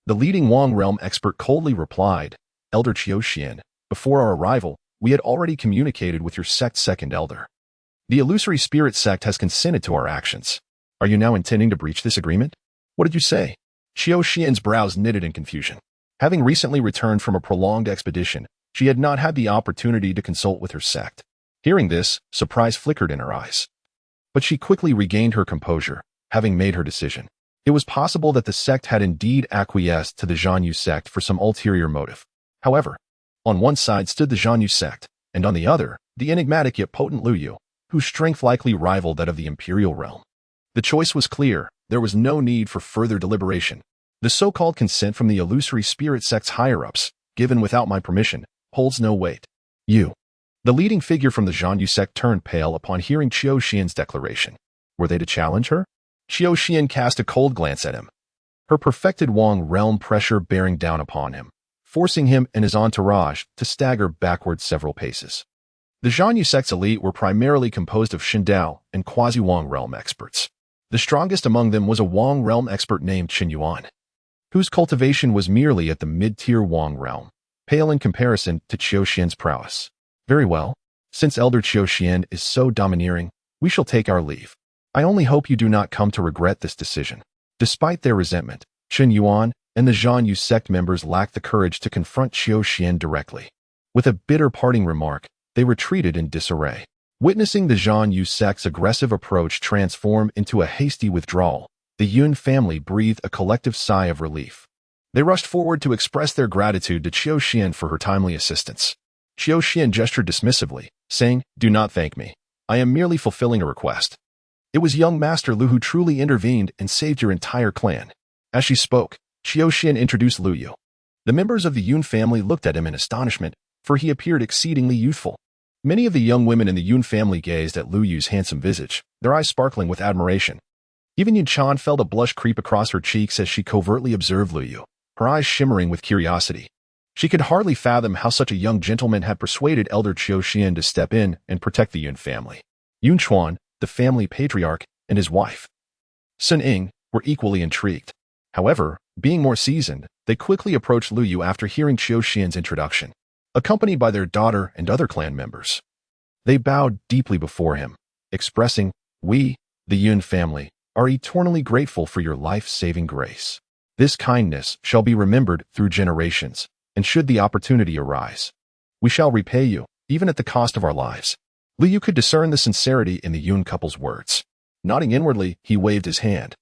The leading Wang realm expert coldly replied, "Elder Qiuxian, before our arrival, we had already communicated with your sect's second elder. The illusory spirit sect has consented to our actions. Are you now intending to breach this agreement? What did you say?" Qiuxian's brows knitted in confusion. Having recently returned from a prolonged expedition, she had not had the opportunity to consult with her sect. Hearing this, surprise flickered in her eyes. But she quickly regained her composure, having made her decision. It was possible that the sect had indeed acquiesced to the Zhanyu sect for some ulterior motive. However, on one side stood the Zhanyu sect, and on the other, the enigmatic yet potent Liu, whose strength likely rivaled that of the imperial realm. The choice was clear. There was no need for further deliberation. The so-called consent from the illusory spirit sect's higher-ups, given without my permission, holds no weight. You. The leading figure from the Zhanyu sect turned pale upon hearing Qiuxian's declaration. Were they to challenge her? Qiuxian cast a cold glance at him, her perfected Wang realm pressure bearing down upon him, forcing him and his entourage to stagger backward several paces. The Zhanyu sect's elite were primarily composed of Shindao and quasi-Wang realm experts. The strongest among them was a Wang realm expert named Qin Yuan, whose cultivation was merely at the mid-tier Wang realm, pale in comparison to Qiu Xian's prowess. Very well. Since Elder Qiu Xian is so domineering, we shall take our leave. I only hope you do not come to regret this decision. Despite their resentment, Qin Yuan and the Zhan Yu sect members lacked the courage to confront Qiu Xian directly. With a bitter parting remark, they retreated in disarray. Witnessing the Zhan Yu sect's aggressive approach transform into a hasty withdrawal, the Yun family breathed a collective sigh of relief. They rushed forward to express their gratitude to Qiu Xian for her timely assistance. Qiu Xian gestured dismissively, saying, "Do not thank me. I am merely fulfilling a request." It was young Master Lu who truly intervened and saved your entire clan. As she spoke, Qiu Xian introduced Lu Yu. The members of the Yun family looked at him in astonishment, for he appeared exceedingly youthful. Many of the young women in the Yun family gazed at Lu Yu's handsome visage, their eyes sparkling with admiration. Even Yun Chan felt a blush creep across her cheeks as she covertly observed Lu Yu, her eyes shimmering with curiosity. She could hardly fathom how such a young gentleman had persuaded Elder Qiu Xian to step in and protect the Yun family. Yun Chuan, the family patriarch, and his wife, Sun Ying, were equally intrigued. However, being more seasoned, they quickly approached Lu Yu after hearing Qiu Xian's introduction, accompanied by their daughter and other clan members. They bowed deeply before him, expressing, "We, the Yun family, are eternally grateful for your life-saving grace. This kindness shall be remembered through generations, and should the opportunity arise, we shall repay you, even at the cost of our lives." Lu Yu could discern the sincerity in the Yun couple's words. Nodding inwardly, he waved his hand,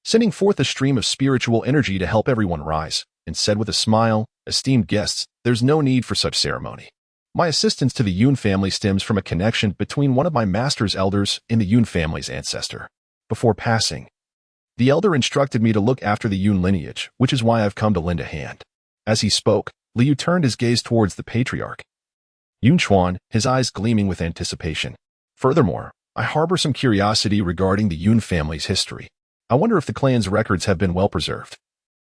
sending forth a stream of spiritual energy to help everyone rise, and said with a smile, "Esteemed guests, there's no need for such ceremony. My assistance to the Yun family stems from a connection between one of my master's elders and the Yun family's ancestor. Before passing, the elder instructed me to look after the Yun lineage, which is why I've come to lend a hand." As he spoke, Lu Yu turned his gaze towards the patriarch, Yun Chuan, his eyes gleaming with anticipation. "Furthermore, I harbor some curiosity regarding the Yun family's history. I wonder if the clan's records have been well preserved,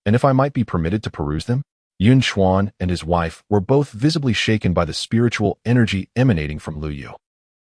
and if I might be permitted to peruse them." Yun Chuan and his wife were both visibly shaken by the spiritual energy emanating from Lu Yu.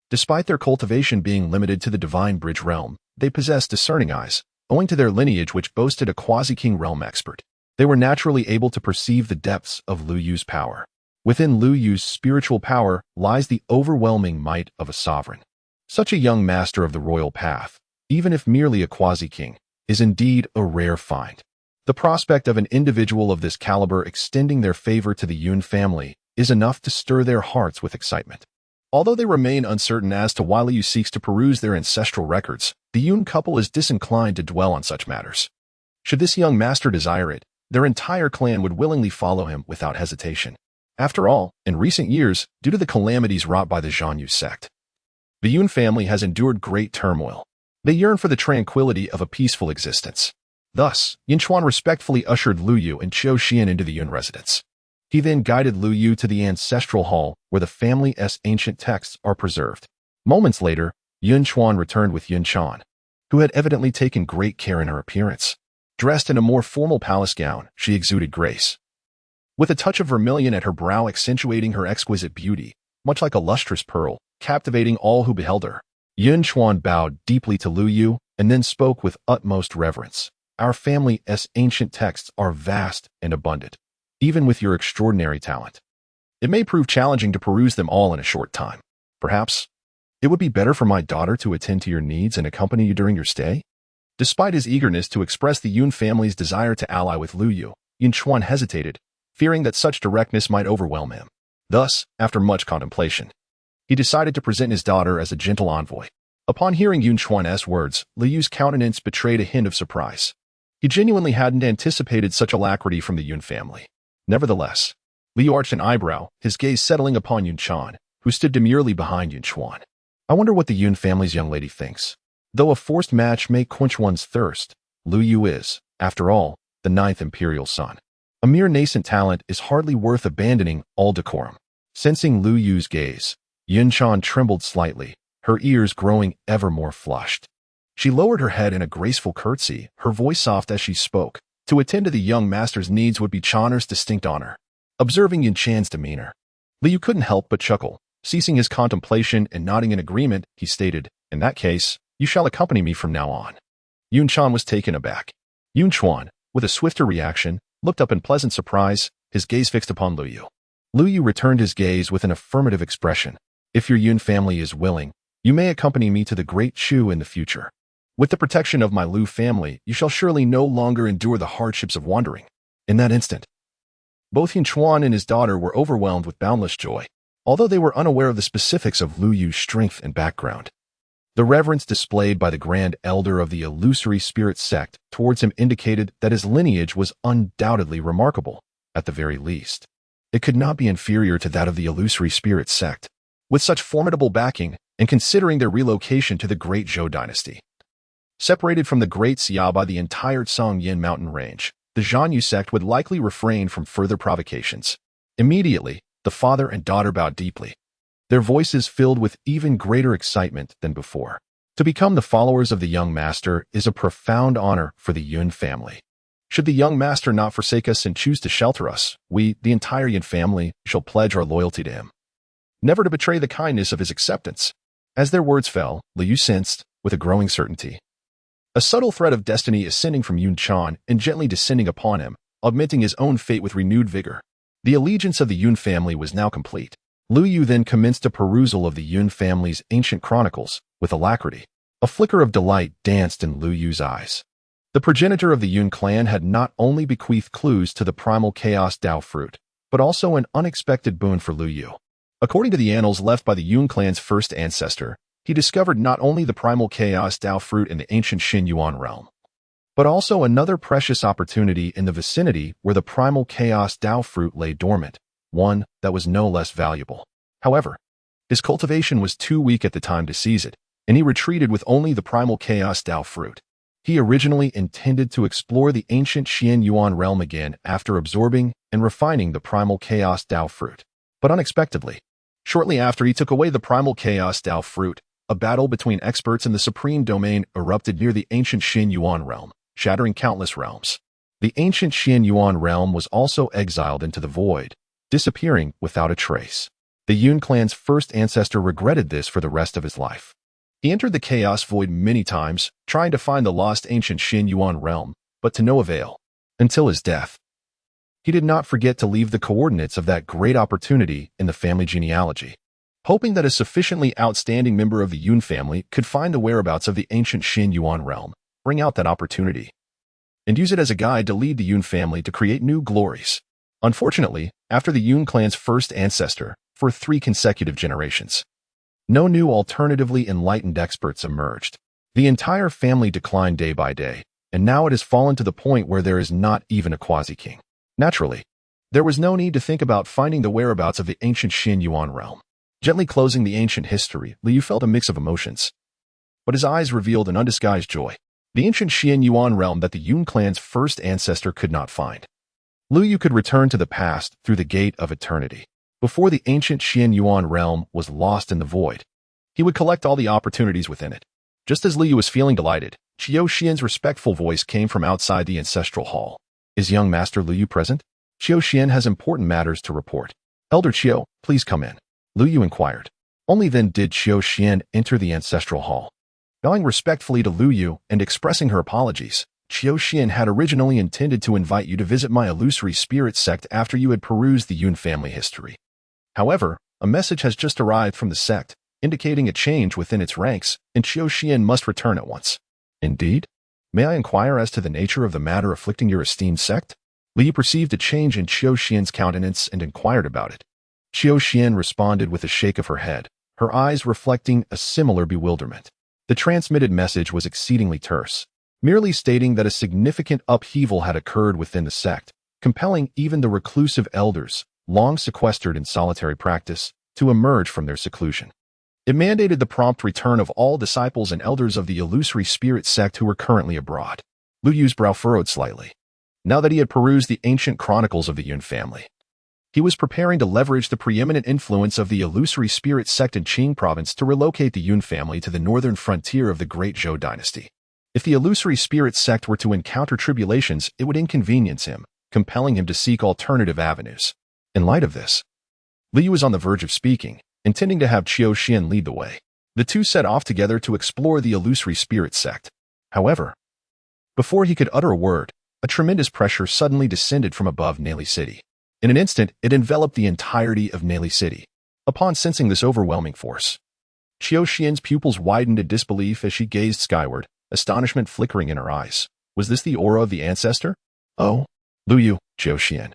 Despite their cultivation being limited to the Divine Bridge realm, they possessed discerning eyes, owing to their lineage which boasted a quasi-king realm expert. They were naturally able to perceive the depths of Lu Yu's power. Within Lu Yu's spiritual power lies the overwhelming might of a sovereign. Such a young master of the royal path, even if merely a quasi-king, is indeed a rare find. The prospect of an individual of this caliber extending their favor to the Yun family is enough to stir their hearts with excitement. Although they remain uncertain as to why Lu Yu seeks to peruse their ancestral records, the Yun couple is disinclined to dwell on such matters. Should this young master desire it, their entire clan would willingly follow him without hesitation. After all, in recent years, due to the calamities wrought by the Zhan Yu sect, the Yun family has endured great turmoil. They yearn for the tranquility of a peaceful existence. Thus, Yun Chuan respectfully ushered Lu Yu and Qiu Xian into the Yun residence. He then guided Lu Yu to the ancestral hall where the family's ancient texts are preserved. Moments later, Yun Chuan returned with Yun Chan, who had evidently taken great care in her appearance. Dressed in a more formal palace gown, she exuded grace, with a touch of vermilion at her brow accentuating her exquisite beauty, much like a lustrous pearl, captivating all who beheld her. Yun Chuan bowed deeply to Lu Yu and then spoke with utmost reverence. "Our family's ancient texts are vast and abundant. Even with your extraordinary talent, it may prove challenging to peruse them all in a short time. Perhaps it would be better for my daughter to attend to your needs and accompany you during your stay?" Despite his eagerness to express the Yun family's desire to ally with Lu Yu, Yun Chuan hesitated, fearing that such directness might overwhelm him. Thus, after much contemplation, he decided to present his daughter as a gentle envoy. Upon hearing Yun Chuan's words, Lu Yu's countenance betrayed a hint of surprise. He genuinely hadn't anticipated such alacrity from the Yun family. Nevertheless, Lu Yu arched an eyebrow, his gaze settling upon Yun Chan, who stood demurely behind Yun Chuan. "I wonder what the Yun family's young lady thinks. Though a forced match may quench one's thirst, Lu Yu is, after all, the 9th imperial son. A mere nascent talent is hardly worth abandoning all decorum." Sensing Lu Yu's gaze, Yun Chan trembled slightly, her ears growing ever more flushed. She lowered her head in a graceful curtsy, her voice soft as she spoke. To attend to the young master's needs would be Channer's distinct honor. Observing Yun Chan's demeanor, Lu Yu couldn't help but chuckle. Ceasing his contemplation and nodding in agreement, he stated, "In that case, you shall accompany me from now on." Yun Chan was taken aback. Yun Chuan, with a swifter reaction, looked up in pleasant surprise, his gaze fixed upon Lu Yu. Lu Yu returned his gaze with an affirmative expression. If your Yun family is willing, you may accompany me to the Great Chu in the future. With the protection of my Lu family, you shall surely no longer endure the hardships of wandering. In that instant, both Yun Chuan and his daughter were overwhelmed with boundless joy, although they were unaware of the specifics of Lu Yu's strength and background. The reverence displayed by the Grand Elder of the illusory spirit sect towards him indicated that his lineage was undoubtedly remarkable, at the very least. It could not be inferior to that of the illusory spirit sect, with such formidable backing and considering their relocation to the Great Zhou dynasty. Separated from the Great Xia by the entire Congyin mountain range, the Zhanyu sect would likely refrain from further provocations. Immediately, the father and daughter bowed deeply, their voices filled with even greater excitement than before. To become the followers of the young master is a profound honor for the Yun family. Should the young master not forsake us and choose to shelter us, we, the entire Yun family, shall pledge our loyalty to him, never to betray the kindness of his acceptance. As their words fell, Lu Yu sensed, with a growing certainty, a subtle thread of destiny ascending from Yun Chan and gently descending upon him, augmenting his own fate with renewed vigor. The allegiance of the Yun family was now complete. Lu Yu then commenced a perusal of the Yun family's ancient chronicles, with alacrity. A flicker of delight danced in Lu Yu's eyes. The progenitor of the Yun clan had not only bequeathed clues to the primal chaos Dao fruit, but also an unexpected boon for Lu Yu. According to the annals left by the Yun clan's first ancestor, he discovered not only the primal chaos Dao fruit in the ancient Xin Yuan realm, but also another precious opportunity in the vicinity where the primal chaos Dao fruit lay dormant, one that was no less valuable. However, his cultivation was too weak at the time to seize it, and he retreated with only the primal chaos Dao fruit. He originally intended to explore the ancient Xian Yuan realm again after absorbing and refining the primal chaos Dao fruit. But unexpectedly, shortly after he took away the primal chaos Dao fruit, a battle between experts in the supreme domain erupted near the ancient Xin Yuan realm, shattering countless realms. The ancient Xian Yuan realm was also exiled into the void, disappearing without a trace. The Yun clan's first ancestor regretted this for the rest of his life. He entered the chaos void many times, trying to find the lost ancient Xin Yuan realm, but to no avail. Until his death, he did not forget to leave the coordinates of that great opportunity in the family genealogy, hoping that a sufficiently outstanding member of the Yun family could find the whereabouts of the ancient Xin Yuan realm, bring out that opportunity, and use it as a guide to lead the Yun family to create new glories. Unfortunately, after the Yun clan's first ancestor, for 3 consecutive generations, no new alternatively enlightened experts emerged. The entire family declined day by day, and now it has fallen to the point where there is not even a quasi-king. Naturally, there was no need to think about finding the whereabouts of the ancient Xin Yuan realm. Gently closing the ancient history, Liu felt a mix of emotions, but his eyes revealed an undisguised joy. The ancient Xian Yuan realm that the Yun clan's first ancestor could not find. Lu Yu could return to the past through the gate of eternity. Before the ancient Xian Yuan realm was lost in the void, he would collect all the opportunities within it. Just as Lu Yu was feeling delighted, Qiu Xian's respectful voice came from outside the ancestral hall. Is young master Lu Yu present? Qiu Xian has important matters to report. Elder Qiu, please come in, Lu Yu inquired. Only then did Qiu Xian enter the ancestral hall. Bowing respectfully to Lu Yu and expressing her apologies, Qiu Xian had originally intended to invite you to visit my illusory spirit sect after you had perused the Yun family history. However, a message has just arrived from the sect, indicating a change within its ranks, and Qiu Xian must return at once. Indeed? May I inquire as to the nature of the matter afflicting your esteemed sect? Lu Yu perceived a change in Qiu Xian's countenance and inquired about it. Qiu Xian responded with a shake of her head, her eyes reflecting a similar bewilderment. The transmitted message was exceedingly terse, merely stating that a significant upheaval had occurred within the sect, compelling even the reclusive elders, long sequestered in solitary practice, to emerge from their seclusion. It mandated the prompt return of all disciples and elders of the illusory spirit sect who were currently abroad. Lu Yu's brow furrowed slightly. Now that he had perused the ancient chronicles of the Yun family, he was preparing to leverage the preeminent influence of the illusory spirit sect in Qing province to relocate the Yun family to the northern frontier of the Great Zhou dynasty. If the illusory spirit sect were to encounter tribulations, it would inconvenience him, compelling him to seek alternative avenues. In light of this, Lu Yu was on the verge of speaking, intending to have Qiu Xian lead the way. The two set off together to explore the illusory spirit sect. However, Before he could utter a word, a tremendous pressure suddenly descended from above Nali City. In an instant, it enveloped the entirety of Nali City. Upon sensing this overwhelming force, Qiu Xian's pupils widened in disbelief as she gazed skyward, astonishment flickering in her eyes. Was this the aura of the ancestor? Oh, Lu Yu, Qiu Xian.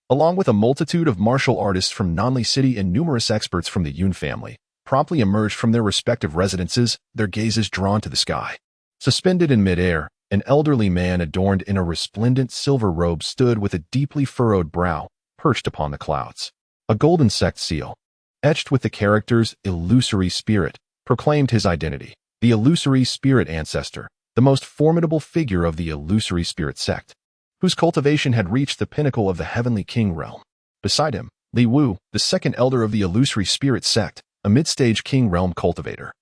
Along with a multitude of martial artists from Nanli City and numerous experts from the Yun family, promptly emerged from their respective residences, their gazes drawn to the sky. Suspended in midair, an elderly man adorned in a resplendent silver robe stood with a deeply furrowed brow, perched upon the clouds. A golden sect seal, etched with the characters Illusory Spirit, proclaimed his identity. The Illusory Spirit ancestor, the most formidable figure of the Illusory Spirit sect, whose cultivation had reached the pinnacle of the Heavenly King realm. Beside him, Li Wu, the second elder of the Illusory Spirit sect, a mid-stage King realm cultivator,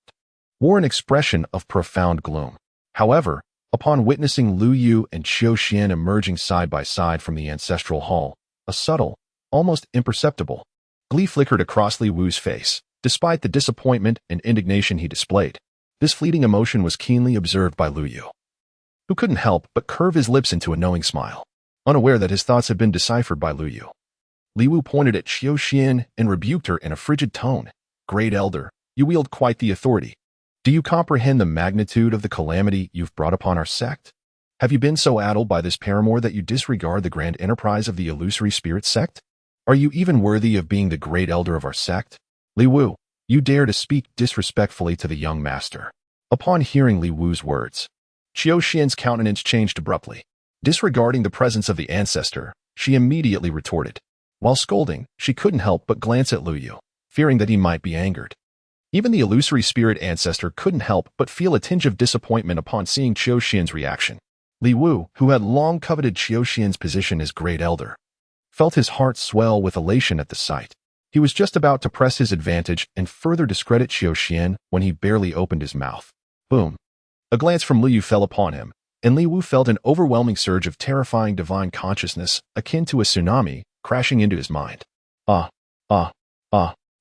wore an expression of profound gloom. However, upon witnessing Lu Yu and Qiu Xian emerging side by side from the ancestral hall, a subtle, almost imperceptible, glee flickered across Li Wu's face. Despite the disappointment and indignation he displayed, this fleeting emotion was keenly observed by Lu Yu, who couldn't help but curve his lips into a knowing smile, unaware that his thoughts had been deciphered by Lu Yu. Li Wu pointed at Qiu Xian and rebuked her in a frigid tone. Great Elder, you wield quite the authority. Do you comprehend the magnitude of the calamity you've brought upon our sect? Have you been so addled by this paramour that you disregard the grand enterprise of the Illusory Spirit sect? Are you even worthy of being the great elder of our sect? Li Wu, you dare to speak disrespectfully to the young master. Upon hearing Li Wu's words, Qiu Xian's countenance changed abruptly. Disregarding the presence of the ancestor, she immediately retorted. While scolding, she couldn't help but glance at Lu Yu, fearing that he might be angered. Even the Illusory Spirit ancestor couldn't help but feel a tinge of disappointment upon seeing Qiu Xian's reaction. Li Wu, who had long coveted Qiu Xian's position as great elder, felt his heart swell with elation at the sight. He was just about to press his advantage and further discredit Qiu Xian when he barely opened his mouth. Boom. A glance from Lu Yu fell upon him, and Li Wu felt an overwhelming surge of terrifying divine consciousness, akin to a tsunami, crashing into his mind.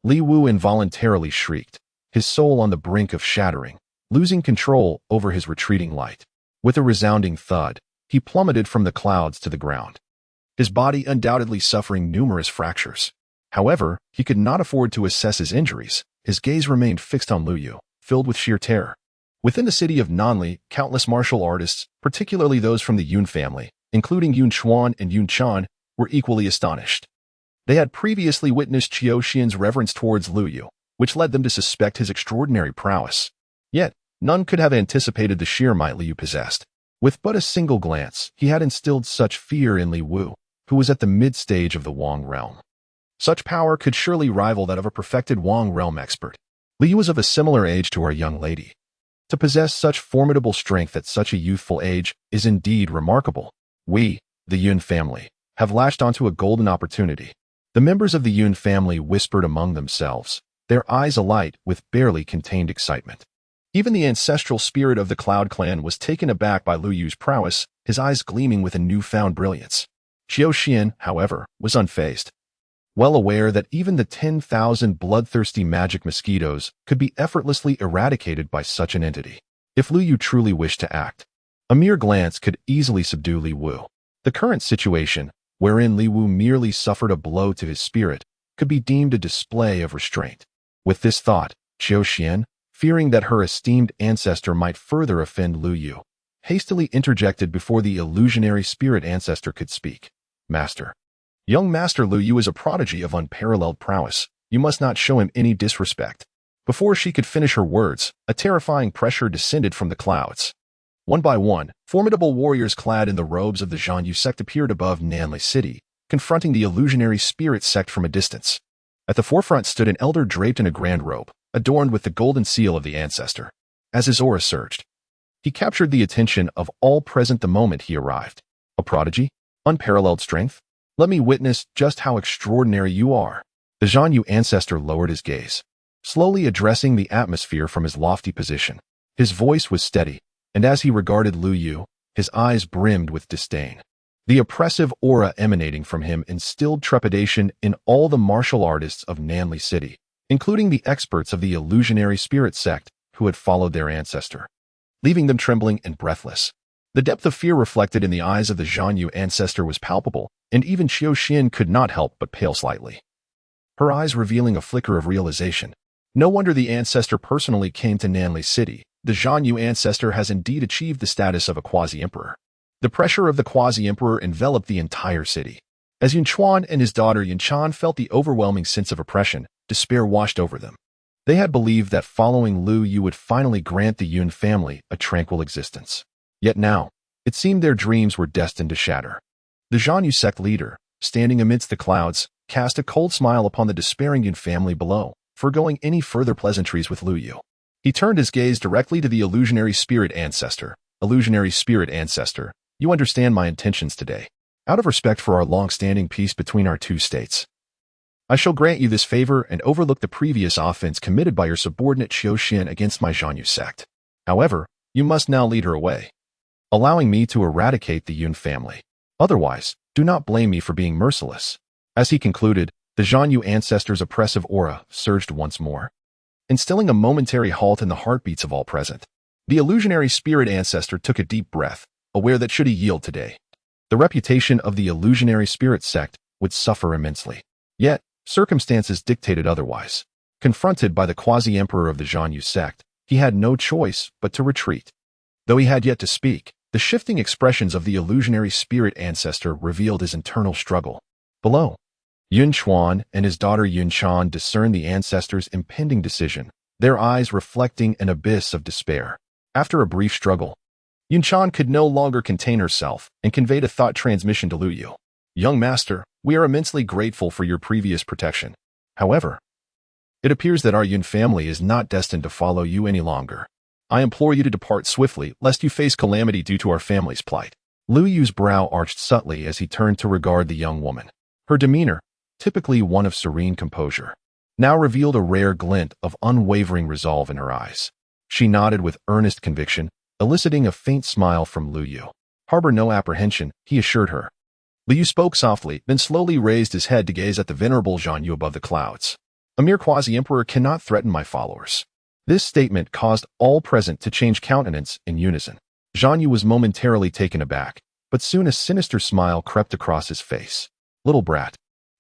Li Wu involuntarily shrieked, his soul on the brink of shattering, losing control over his retreating light. With a resounding thud, he plummeted from the clouds to the ground, his body undoubtedly suffering numerous fractures. However, he could not afford to assess his injuries. His gaze remained fixed on Lu Yu, filled with sheer terror. Within the city of Nanli, countless martial artists, particularly those from the Yun family, including Yun Chuan and Yun Chan, were equally astonished. They had previously witnessed Qiu Xian's reverence towards Lu Yu, which led them to suspect his extraordinary prowess. Yet, none could have anticipated the sheer might Lu Yu possessed. With but a single glance, he had instilled such fear in Li Wu, who was at the mid-stage of the Wang realm. Such power could surely rival that of a perfected Wang realm expert. Li Yu was of a similar age to our young lady. To possess such formidable strength at such a youthful age is indeed remarkable. We, the Yun family, have latched onto a golden opportunity. The members of the Yun family whispered among themselves, their eyes alight with barely contained excitement. Even the ancestral spirit of the Cloud Clan was taken aback by Lu Yu's prowess, his eyes gleaming with a newfound brilliance. Qiu Xian, however, was unfazed, well aware that even the 10,000 bloodthirsty magic mosquitoes could be effortlessly eradicated by such an entity. If Lu Yu truly wished to act, a mere glance could easily subdue Li Wu. The current situation, wherein Li Wu merely suffered a blow to his spirit, could be deemed a display of restraint. With this thought, Qiu Xian, fearing that her esteemed ancestor might further offend Lu Yu, hastily interjected before the illusionary spirit ancestor could speak. Master. Young Master Lu Yu is a prodigy of unparalleled prowess. You must not show him any disrespect. Before she could finish her words, a terrifying pressure descended from the clouds. One by one, formidable warriors clad in the robes of the Zhanyu sect appeared above Nanli City, confronting the illusionary spirit sect from a distance. At the forefront stood an elder draped in a grand robe, adorned with the golden seal of the ancestor. As his aura surged, he captured the attention of all present the moment he arrived. A prodigy? Unparalleled strength? Let me witness just how extraordinary you are. The Zhanyu ancestor lowered his gaze, slowly addressing the atmosphere from his lofty position. His voice was steady, and as he regarded Lu Yu, his eyes brimmed with disdain. The oppressive aura emanating from him instilled trepidation in all the martial artists of Nanli City, including the experts of the illusionary spirit sect who had followed their ancestor, leaving them trembling and breathless. The depth of fear reflected in the eyes of the Zhanyu ancestor was palpable, and even Qiu Xin could not help but pale slightly, her eyes revealing a flicker of realization. No wonder the ancestor personally came to Nanli City. The Zhanyu ancestor has indeed achieved the status of a quasi-emperor. The pressure of the quasi-emperor enveloped the entire city. As Yunchuan and his daughter Yunchan felt the overwhelming sense of oppression, despair washed over them. They had believed that following Lu Yu would finally grant the Yun family a tranquil existence. Yet now, it seemed their dreams were destined to shatter. The Zhanyu sect leader, standing amidst the clouds, cast a cold smile upon the despairing Yun family below, foregoing any further pleasantries with Lu Yu. He turned his gaze directly to the illusionary spirit ancestor. Illusionary spirit ancestor, you understand my intentions today. Out of respect for our long-standing peace between our two states, I shall grant you this favor and overlook the previous offense committed by your subordinate Qiu Xin against my Zhanyu sect. However, you must now lead her away, allowing me to eradicate the Yun family. Otherwise, do not blame me for being merciless. As he concluded, the Zhanyu ancestor's oppressive aura surged once more, instilling a momentary halt in the heartbeats of all present. The illusionary spirit ancestor took a deep breath, aware that should he yield today, the reputation of the illusionary spirit sect would suffer immensely. Yet, circumstances dictated otherwise. Confronted by the quasi-emperor of the Zhanyu sect, he had no choice but to retreat. Though he had yet to speak, the shifting expressions of the illusionary spirit ancestor revealed his internal struggle. Below, Yun Chuan and his daughter Yun Chan discerned the ancestor's impending decision, their eyes reflecting an abyss of despair. After a brief struggle, Yun Chan could no longer contain herself and conveyed a thought transmission to Lu Yu. Young master, we are immensely grateful for your previous protection. However, it appears that our Yun family is not destined to follow you any longer. I implore you to depart swiftly, lest you face calamity due to our family's plight. Lu Yu's brow arched subtly as he turned to regard the young woman. Her demeanor, typically one of serene composure, now revealed a rare glint of unwavering resolve in her eyes. She nodded with earnest conviction, eliciting a faint smile from Lu Yu. Harbor no apprehension, he assured her. Lu Yu spoke softly, then slowly raised his head to gaze at the venerable Zhanyu above the clouds. A mere quasi-emperor cannot threaten my followers. This statement caused all present to change countenance in unison. Zhanyu was momentarily taken aback, but soon a sinister smile crept across his face. Little brat,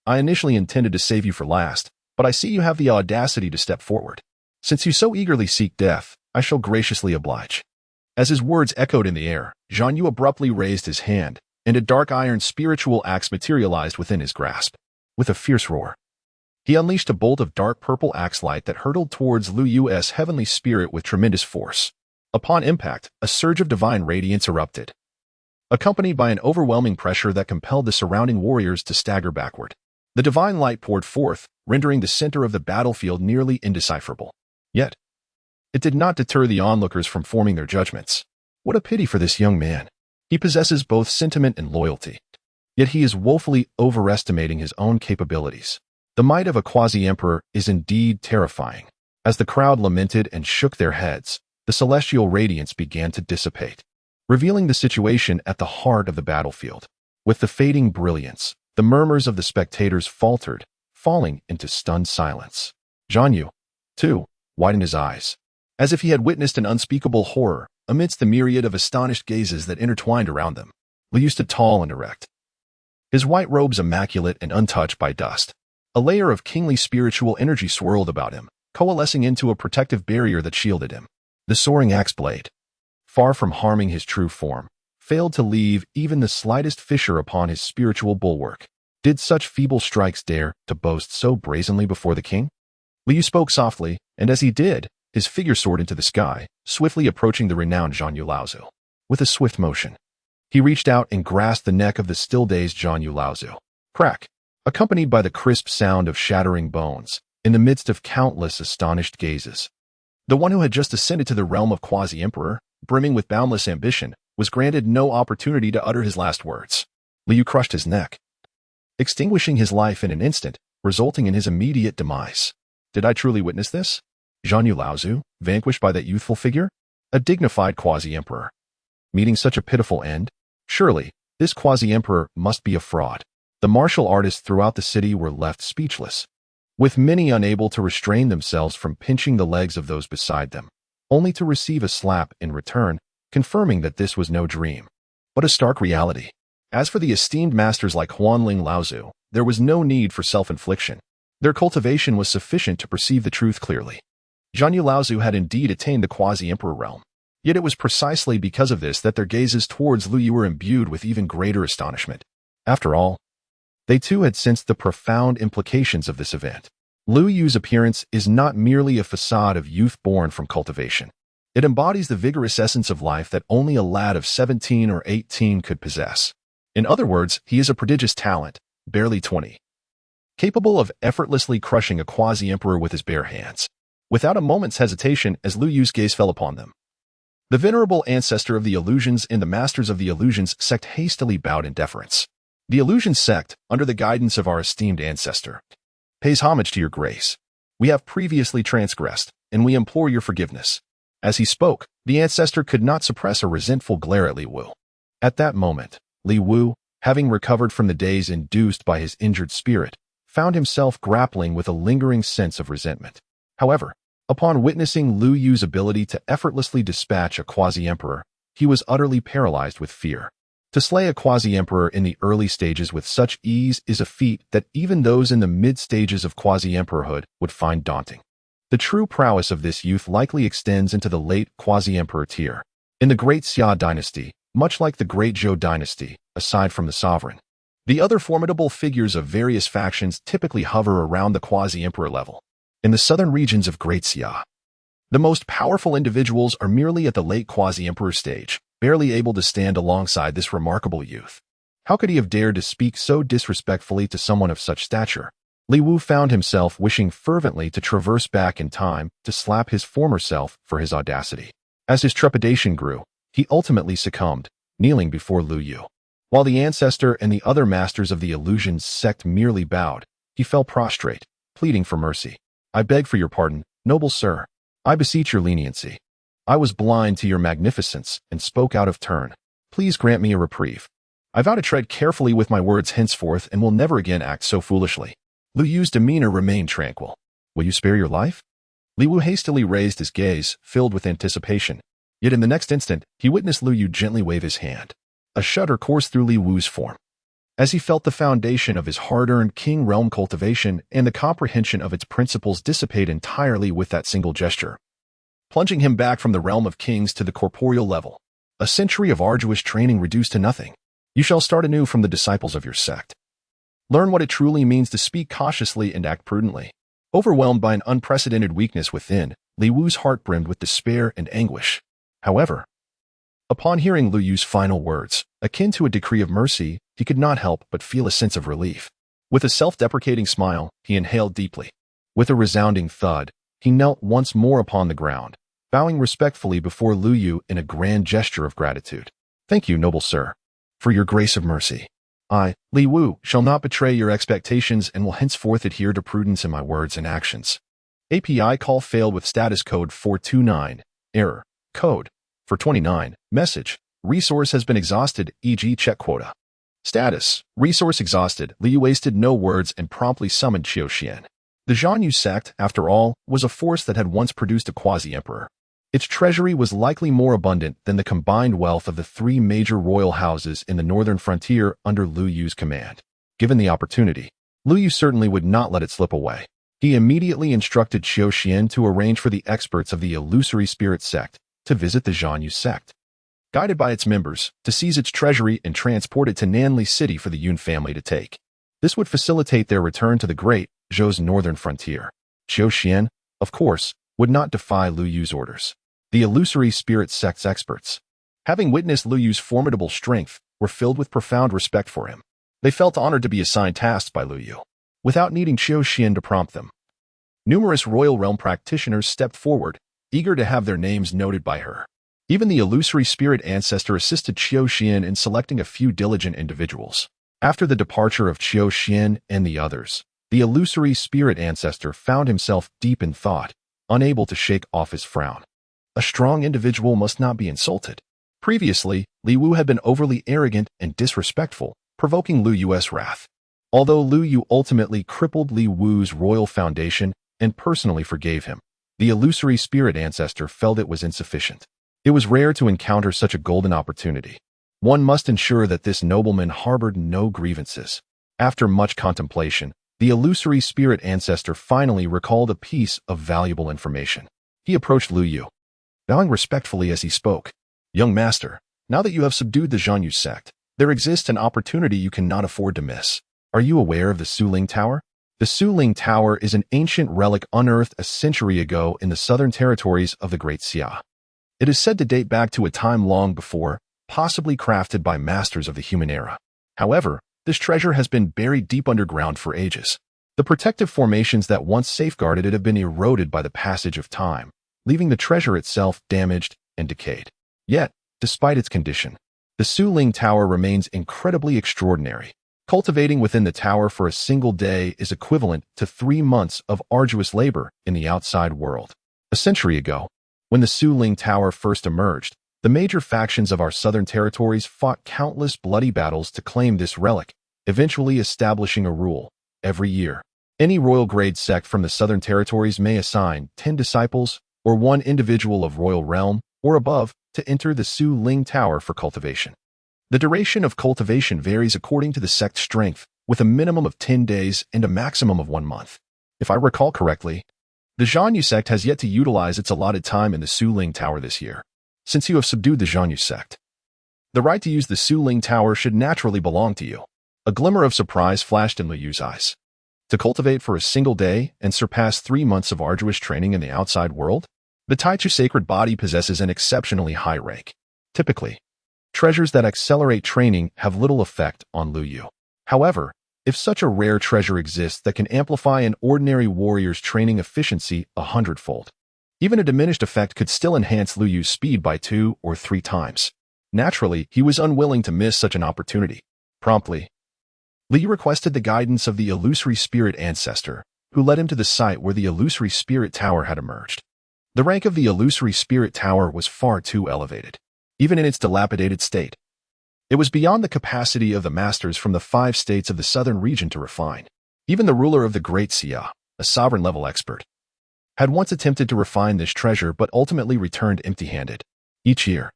I initially intended to save you for last, but I see you have the audacity to step forward. Since you so eagerly seek death, I shall graciously oblige. As his words echoed in the air, Zhanyu abruptly raised his hand, and a dark iron spiritual axe materialized within his grasp. With a fierce roar, he unleashed a bolt of dark purple axe light that hurtled towards Lu Yu's heavenly spirit with tremendous force. Upon impact, a surge of divine radiance erupted, accompanied by an overwhelming pressure that compelled the surrounding warriors to stagger backward. The divine light poured forth, rendering the center of the battlefield nearly indecipherable. Yet, it did not deter the onlookers from forming their judgments. What a pity for this young man. He possesses both sentiment and loyalty. Yet he is woefully overestimating his own capabilities. The might of a quasi-emperor is indeed terrifying. As the crowd lamented and shook their heads, the celestial radiance began to dissipate, revealing the situation at the heart of the battlefield. With the fading brilliance, the murmurs of the spectators faltered, falling into stunned silence. Zhanyu, too, widened his eyes, as if he had witnessed an unspeakable horror amidst the myriad of astonished gazes that intertwined around them. Liu stood tall and erect, his white robes immaculate and untouched by dust. A layer of kingly spiritual energy swirled about him, coalescing into a protective barrier that shielded him. The soaring axe blade, far from harming his true form, failed to leave even the slightest fissure upon his spiritual bulwark. Did such feeble strikes dare to boast so brazenly before the king? Liu spoke softly, and as he did, his figure soared into the sky, swiftly approaching the renowned Zhanyu Laozu. With a swift motion, he reached out and grasped the neck of the still-dazed Zhanyu Laozu. Crack! Accompanied by the crisp sound of shattering bones, in the midst of countless astonished gazes. The one who had just ascended to the realm of quasi-emperor, brimming with boundless ambition, was granted no opportunity to utter his last words. Liu crushed his neck, extinguishing his life in an instant, resulting in his immediate demise. Did I truly witness this? Zhanyu Laozu, vanquished by that youthful figure? A dignified quasi-emperor, meeting such a pitiful end? Surely, this quasi-emperor must be a fraud. The martial artists throughout the city were left speechless, with many unable to restrain themselves from pinching the legs of those beside them, only to receive a slap in return confirming that this was no dream, but a stark reality. As for the esteemed masters like Huanling Laozu, there was no need for self-infliction. Their cultivation was sufficient to perceive the truth clearly. Zhanyu Laozu had indeed attained the quasi-emperor realm. Yet it was precisely because of this that their gazes towards Lu Yu were imbued with even greater astonishment. After all, they too had sensed the profound implications of this event. Lu Yu's appearance is not merely a facade of youth born from cultivation. It embodies the vigorous essence of life that only a lad of 17 or 18 could possess. In other words, he is a prodigious talent, barely 20, capable of effortlessly crushing a quasi-emperor with his bare hands, without a moment's hesitation as Lu Yu's gaze fell upon them. The venerable ancestor of the illusions and the masters of the illusions sect hastily bowed in deference. The illusion sect, under the guidance of our esteemed ancestor, pays homage to your grace. We have previously transgressed, and we implore your forgiveness. As he spoke, the ancestor could not suppress a resentful glare at Li Wu. At that moment, Li Wu, having recovered from the daze induced by his injured spirit, found himself grappling with a lingering sense of resentment. However, upon witnessing Lu Yu's ability to effortlessly dispatch a quasi-emperor, he was utterly paralyzed with fear. To slay a quasi-emperor in the early stages with such ease is a feat that even those in the mid-stages of quasi-emperorhood would find daunting. The true prowess of this youth likely extends into the late quasi-emperor tier. In the Great Xia dynasty, much like the Great Zhou dynasty, aside from the sovereign, the other formidable figures of various factions typically hover around the quasi-emperor level. In the southern regions of Great Xia, the most powerful individuals are merely at the late quasi-emperor stage, barely able to stand alongside this remarkable youth. How could he have dared to speak so disrespectfully to someone of such stature? Li Wu found himself wishing fervently to traverse back in time to slap his former self for his audacity. As his trepidation grew, he ultimately succumbed, kneeling before Lu Yu. While the ancestor and the other masters of the illusions sect merely bowed, he fell prostrate, pleading for mercy. I beg for your pardon, noble sir. I beseech your leniency. I was blind to your magnificence and spoke out of turn. Please grant me a reprieve. I vow to tread carefully with my words henceforth and will never again act so foolishly. Lu Yu's demeanor remained tranquil. Will you spare your life? Li Wu hastily raised his gaze, filled with anticipation. Yet in the next instant, he witnessed Lu Yu gently wave his hand. A shudder coursed through Li Wu's form, as he felt the foundation of his hard-earned king realm cultivation and the comprehension of its principles dissipate entirely with that single gesture, plunging him back from the realm of kings to the corporeal level. A century of arduous training reduced to nothing. You shall start anew from the disciples of your sect. Learn what it truly means to speak cautiously and act prudently. Overwhelmed by an unprecedented weakness within, Li Wu's heart brimmed with despair and anguish. However, upon hearing Lu Yu's final words, akin to a decree of mercy, he could not help but feel a sense of relief. With a self-deprecating smile, he inhaled deeply. With a resounding thud, he knelt once more upon the ground, bowing respectfully before Lu Yu in a grand gesture of gratitude. Thank you, noble sir, for your grace of mercy. I, Li Wu, shall not betray your expectations and will henceforth adhere to prudence in my words and actions. API call failed with status code 429. Error. Code. 429. Message. Resource has been exhausted, e.g. check quota. Status. Resource exhausted. Li Yu wasted no words and promptly summoned Qiu Xian. The Zhanyu sect, after all, was a force that had once produced a quasi-emperor. Its treasury was likely more abundant than the combined wealth of the three major royal houses in the northern frontier under Lu Yu's command. Given the opportunity, Lu Yu certainly would not let it slip away. He immediately instructed Qiu Xian to arrange for the experts of the illusory spirit sect to visit the Zhanyu sect, guided by its members, to seize its treasury and transport it to Nanli City for the Yun family to take. This would facilitate their return to the Great Zhou's northern frontier. Qiu Xian, of course, would not defy Lu Yu's orders. The illusory spirit sect's experts, having witnessed Lu Yu's formidable strength, were filled with profound respect for him. They felt honored to be assigned tasks by Lu Yu, without needing Qiu Xian to prompt them. Numerous royal realm practitioners stepped forward, eager to have their names noted by her. Even the illusory spirit ancestor assisted Qiu Xian in selecting a few diligent individuals. After the departure of Qiu Xian and the others, the illusory spirit ancestor found himself deep in thought, unable to shake off his frown. A strong individual must not be insulted. Previously, Li Wu had been overly arrogant and disrespectful, provoking Lu Yu's wrath. Although Lu Yu ultimately crippled Li Wu's royal foundation and personally forgave him, the illusory spirit ancestor felt it was insufficient. It was rare to encounter such a golden opportunity. One must ensure that this nobleman harbored no grievances. After much contemplation, the illusory spirit ancestor finally recalled a piece of valuable information. He approached Lu Yu, bowing respectfully as he spoke. Young master, now that you have subdued the Zhanyu sect, there exists an opportunity you cannot afford to miss. Are you aware of the Suling Tower? The Suling Tower is an ancient relic unearthed a century ago in the southern territories of the Great Xia. It is said to date back to a time long before, possibly crafted by masters of the human era. However, this treasure has been buried deep underground for ages. The protective formations that once safeguarded it have been eroded by the passage of time, leaving the treasure itself damaged and decayed. Yet, despite its condition, the Suling Tower remains incredibly extraordinary. Cultivating within the tower for a single day is equivalent to 3 months of arduous labor in the outside world. A century ago, when the Suling Tower first emerged, the major factions of our southern territories fought countless bloody battles to claim this relic, eventually establishing a rule. Every year, any royal grade sect from the southern territories may assign 10 disciples or 1 individual of royal realm or above to enter the Suling Tower for cultivation. The duration of cultivation varies according to the sect's strength, with a minimum of 10 days and a maximum of 1 month. If I recall correctly, the Zhanyu sect has yet to utilize its allotted time in the Suling Tower this year. Since you have subdued the Zhanyu sect, the right to use the Suling Tower should naturally belong to you. A glimmer of surprise flashed in Lu Yu's eyes. To cultivate for a single day and surpass 3 months of arduous training in the outside world? The Taichu sacred body possesses an exceptionally high rank. Typically, treasures that accelerate training have little effect on Lu Yu. However, if such a rare treasure exists that can amplify an ordinary warrior's training efficiency 100-fold, even a diminished effect could still enhance Lu Yu's speed by 2 or 3 times. Naturally, he was unwilling to miss such an opportunity. Promptly, Lu Yu requested the guidance of the illusory spirit ancestor, who led him to the site where the illusory spirit tower had emerged. The rank of the illusory spirit tower was far too elevated, even in its dilapidated state. It was beyond the capacity of the masters from the 5 states of the southern region to refine. Even the ruler of the Great Xia, a sovereign-level expert, had once attempted to refine this treasure but ultimately returned empty-handed. Each year,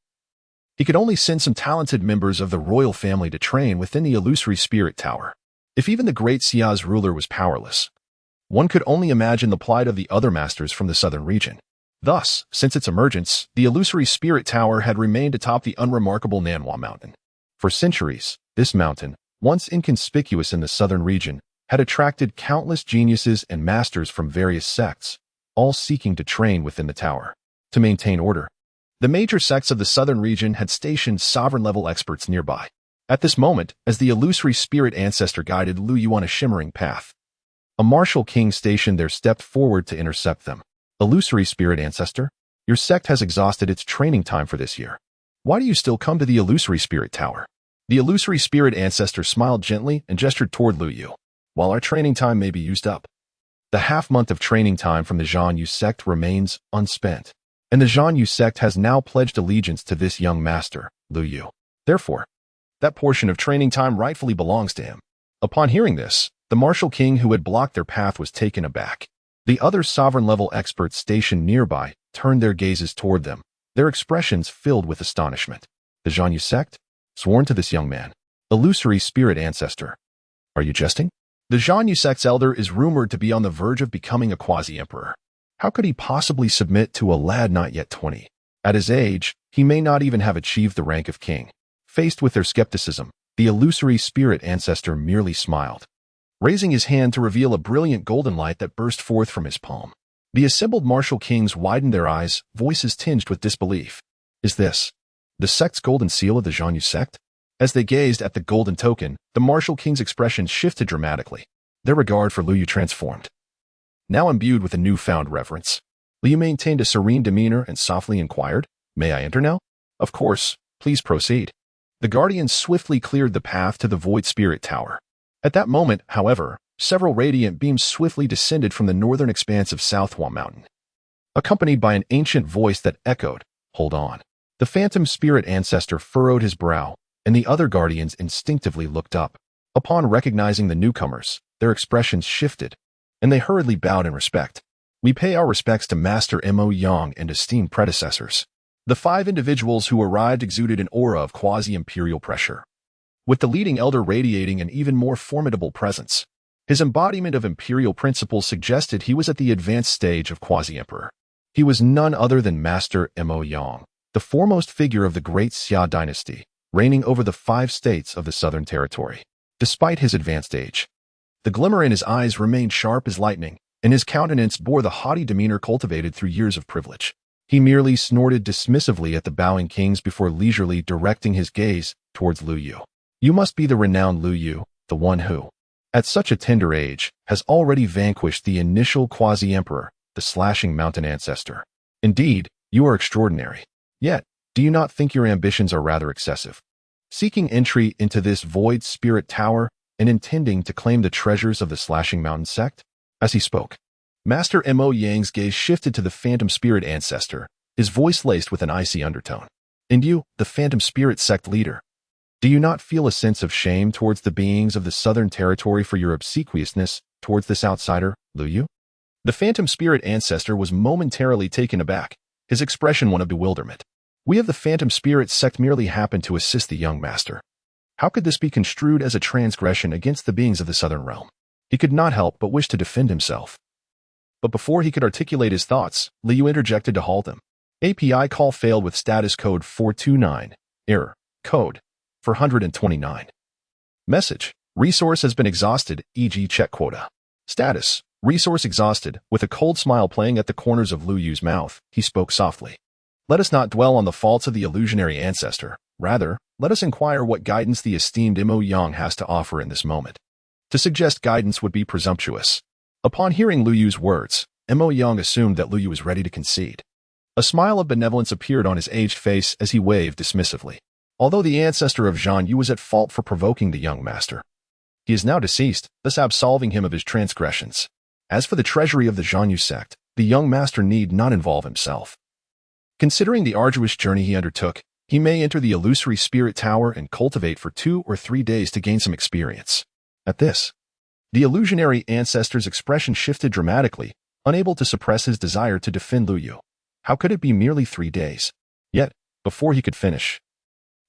he could only send some talented members of the royal family to train within the illusory spirit tower. If even the Great Xia's ruler was powerless, one could only imagine the plight of the other masters from the southern region. Thus, since its emergence, the illusory spirit tower had remained atop the unremarkable Nanhua Mountain. For centuries, this mountain, once inconspicuous in the southern region, had attracted countless geniuses and masters from various sects, all seeking to train within the tower. To maintain order, the major sects of the southern region had stationed sovereign-level experts nearby. At this moment, as the illusory spirit ancestor guided Lu Yu on a shimmering path, a martial king stationed there stepped forward to intercept them. Illusory spirit ancestor, your sect has exhausted its training time for this year. Why do you still come to the illusory spirit tower? The illusory spirit ancestor smiled gently and gestured toward Lu Yu. While our training time may be used up, the half-month of training time from the Zhanyu sect remains unspent, and the Zhanyu sect has now pledged allegiance to this young master, Lu Yu. Therefore, that portion of training time rightfully belongs to him. Upon hearing this, the martial king who had blocked their path was taken aback. The other sovereign-level experts stationed nearby turned their gazes toward them, their expressions filled with astonishment. The Zhanyu sect? Sworn to this young man. Illusory spirit ancestor. Are you jesting? The Zhanyu sect's elder is rumored to be on the verge of becoming a quasi-emperor. How could he possibly submit to a lad not yet 20? At his age, he may not even have achieved the rank of king. Faced with their skepticism, the illusory spirit ancestor merely smiled, raising his hand to reveal a brilliant golden light that burst forth from his palm. The assembled martial kings widened their eyes, voices tinged with disbelief. Is this the sect's golden seal of the Zhanyu sect? As they gazed at the golden token, the martial king's expression shifted dramatically. Their regard for Lu Yu transformed. Now imbued with a newfound reverence, Lu Yu maintained a serene demeanor and softly inquired, "May I enter now?" "Of course, please proceed." The guardians swiftly cleared the path to the Void Spirit Tower. At that moment, however, several radiant beams swiftly descended from the northern expanse of Southhua Mountain, accompanied by an ancient voice that echoed, "Hold on." The phantom spirit ancestor furrowed his brow, and the other guardians instinctively looked up. Upon recognizing the newcomers, their expressions shifted, and they hurriedly bowed in respect. "We pay our respects to Master Mo Yang and esteemed predecessors." The 5 individuals who arrived exuded an aura of quasi-imperial pressure, with the leading elder radiating an even more formidable presence. His embodiment of imperial principles suggested he was at the advanced stage of quasi-emperor. He was none other than Master Mo Yang, the foremost figure of the great Xia dynasty, reigning over the 5 states of the Southern Territory. Despite his advanced age, the glimmer in his eyes remained sharp as lightning, and his countenance bore the haughty demeanor cultivated through years of privilege. He merely snorted dismissively at the bowing kings before leisurely directing his gaze towards Lu Yu. You must be the renowned Lu Yu, the one who, at such a tender age, has already vanquished the initial quasi-emperor, the slashing mountain ancestor. Indeed, you are extraordinary. Yet, do you not think your ambitions are rather excessive? Seeking entry into this void spirit tower and intending to claim the treasures of the slashing mountain sect? As he spoke, Master Mo Yang's gaze shifted to the phantom spirit ancestor, his voice laced with an icy undertone. And you, the phantom spirit sect leader, do you not feel a sense of shame towards the beings of the Southern Territory for your obsequiousness towards this outsider, Lu Yu? The phantom spirit ancestor was momentarily taken aback, his expression one of bewilderment. We of the phantom spirit sect merely happened to assist the young master. How could this be construed as a transgression against the beings of the Southern Realm? He could not help but wish to defend himself. But before he could articulate his thoughts, Lu Yu interjected to halt him. API call failed with status code 429. Error. Code 429. Message. Resource has been exhausted, e.g. check quota. Status. Resource exhausted. With a cold smile playing at the corners of Lu Yu's mouth, he spoke softly. Let us not dwell on the faults of the illusionary ancestor. Rather, let us inquire what guidance the esteemed Mo Yang has to offer in this moment. To suggest guidance would be presumptuous. Upon hearing Lu Yu's words, Mo Yang assumed that Lu Yu was ready to concede. A smile of benevolence appeared on his aged face as he waved dismissively. Although the ancestor of Zhan Yu was at fault for provoking the young master, he is now deceased, thus absolving him of his transgressions. As for the treasury of the Zhan Yu sect, the young master need not involve himself. Considering the arduous journey he undertook, he may enter the illusory spirit tower and cultivate for 2 or 3 days to gain some experience. At this, the illusionary ancestor's expression shifted dramatically, unable to suppress his desire to defend Lu Yu. How could it be merely 3 days? Yet, before he could finish,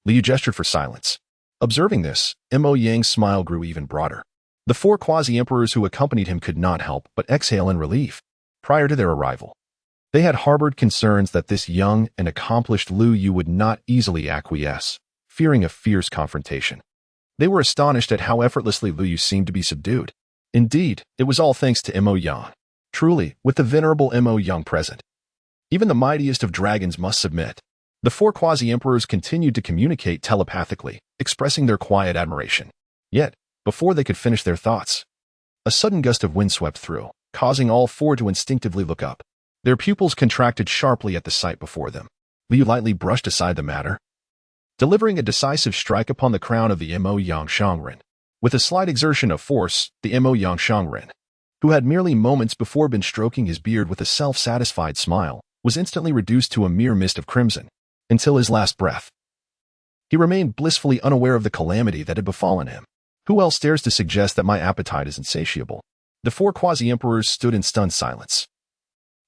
Lu Yu gestured for silence. Observing this, Mo Yang's smile grew even broader. The 4 quasi-emperors who accompanied him could not help but exhale in relief. Prior to their arrival, they had harbored concerns that this young and accomplished Lu Yu would not easily acquiesce, fearing a fierce confrontation. They were astonished at how effortlessly Lu Yu seemed to be subdued. Indeed, it was all thanks to Mo Yang. Truly, with the venerable Mo Yang present, even the mightiest of dragons must submit. The 4 quasi-emperors continued to communicate telepathically, expressing their quiet admiration. Yet, before they could finish their thoughts, a sudden gust of wind swept through, causing all 4 to instinctively look up. Their pupils contracted sharply at the sight before them. Lu Yu lightly brushed aside the matter, delivering a decisive strike upon the crown of the Mo Yang Shangren. With a slight exertion of force, the Mo Yang Shangren, who had merely moments before been stroking his beard with a self-satisfied smile, was instantly reduced to a mere mist of crimson, until his last breath. He remained blissfully unaware of the calamity that had befallen him. Who else dares to suggest that my appetite is insatiable? The 4 quasi-emperors stood in stunned silence,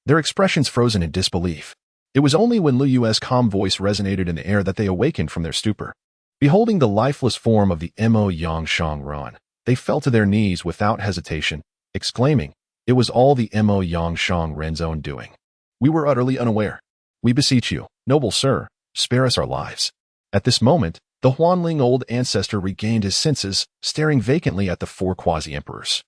their expressions frozen in disbelief. It was only when Lu Yu's calm voice resonated in the air that they awakened from their stupor. Beholding the lifeless form of the Mo Yang Shangren, they fell to their knees without hesitation, exclaiming, "It was all the Mo Yang Shangren's own doing. We were utterly unaware. We beseech you, noble sir, spare us our lives." At this moment, the Huanling old ancestor regained his senses, staring vacantly at the 4 quasi-emperors.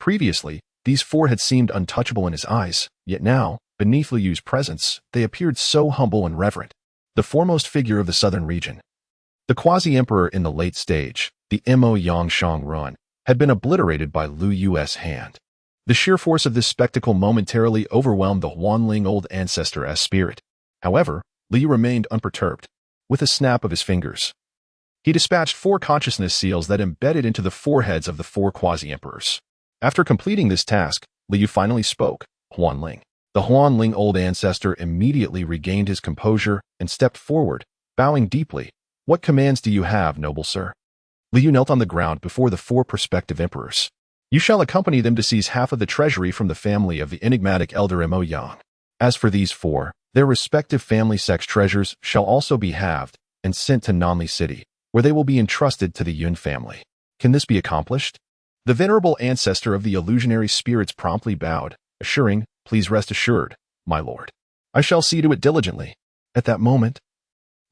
Previously, these 4 had seemed untouchable in his eyes, yet now, beneath Lu Yu's presence, they appeared so humble and reverent. The foremost figure of the southern region, the quasi-emperor in the late stage, the Mo Yang Shangren, had been obliterated by Lu Yu's hand. The sheer force of this spectacle momentarily overwhelmed the Huanling old ancestor as spirit. However, Lu Yu remained unperturbed. With a snap of his fingers, he dispatched 4 consciousness seals that embedded into the foreheads of the 4 quasi-emperors. After completing this task, Lu Yu finally spoke. Huanling. The Huanling old ancestor immediately regained his composure and stepped forward, bowing deeply. "What commands do you have, noble sir?" Lu Yu knelt on the ground before the 4 prospective emperors. "You shall accompany them to seize half of the treasury from the family of the enigmatic elder Mo Yang. As for these 4, Their respective family sex treasures shall also be halved and sent to Nanli City, where they will be entrusted to the Yun family. Can this be accomplished? The venerable ancestor of the illusionary spirits promptly bowed, assuring, "Please rest assured, my lord. I shall see to it diligently." At that moment,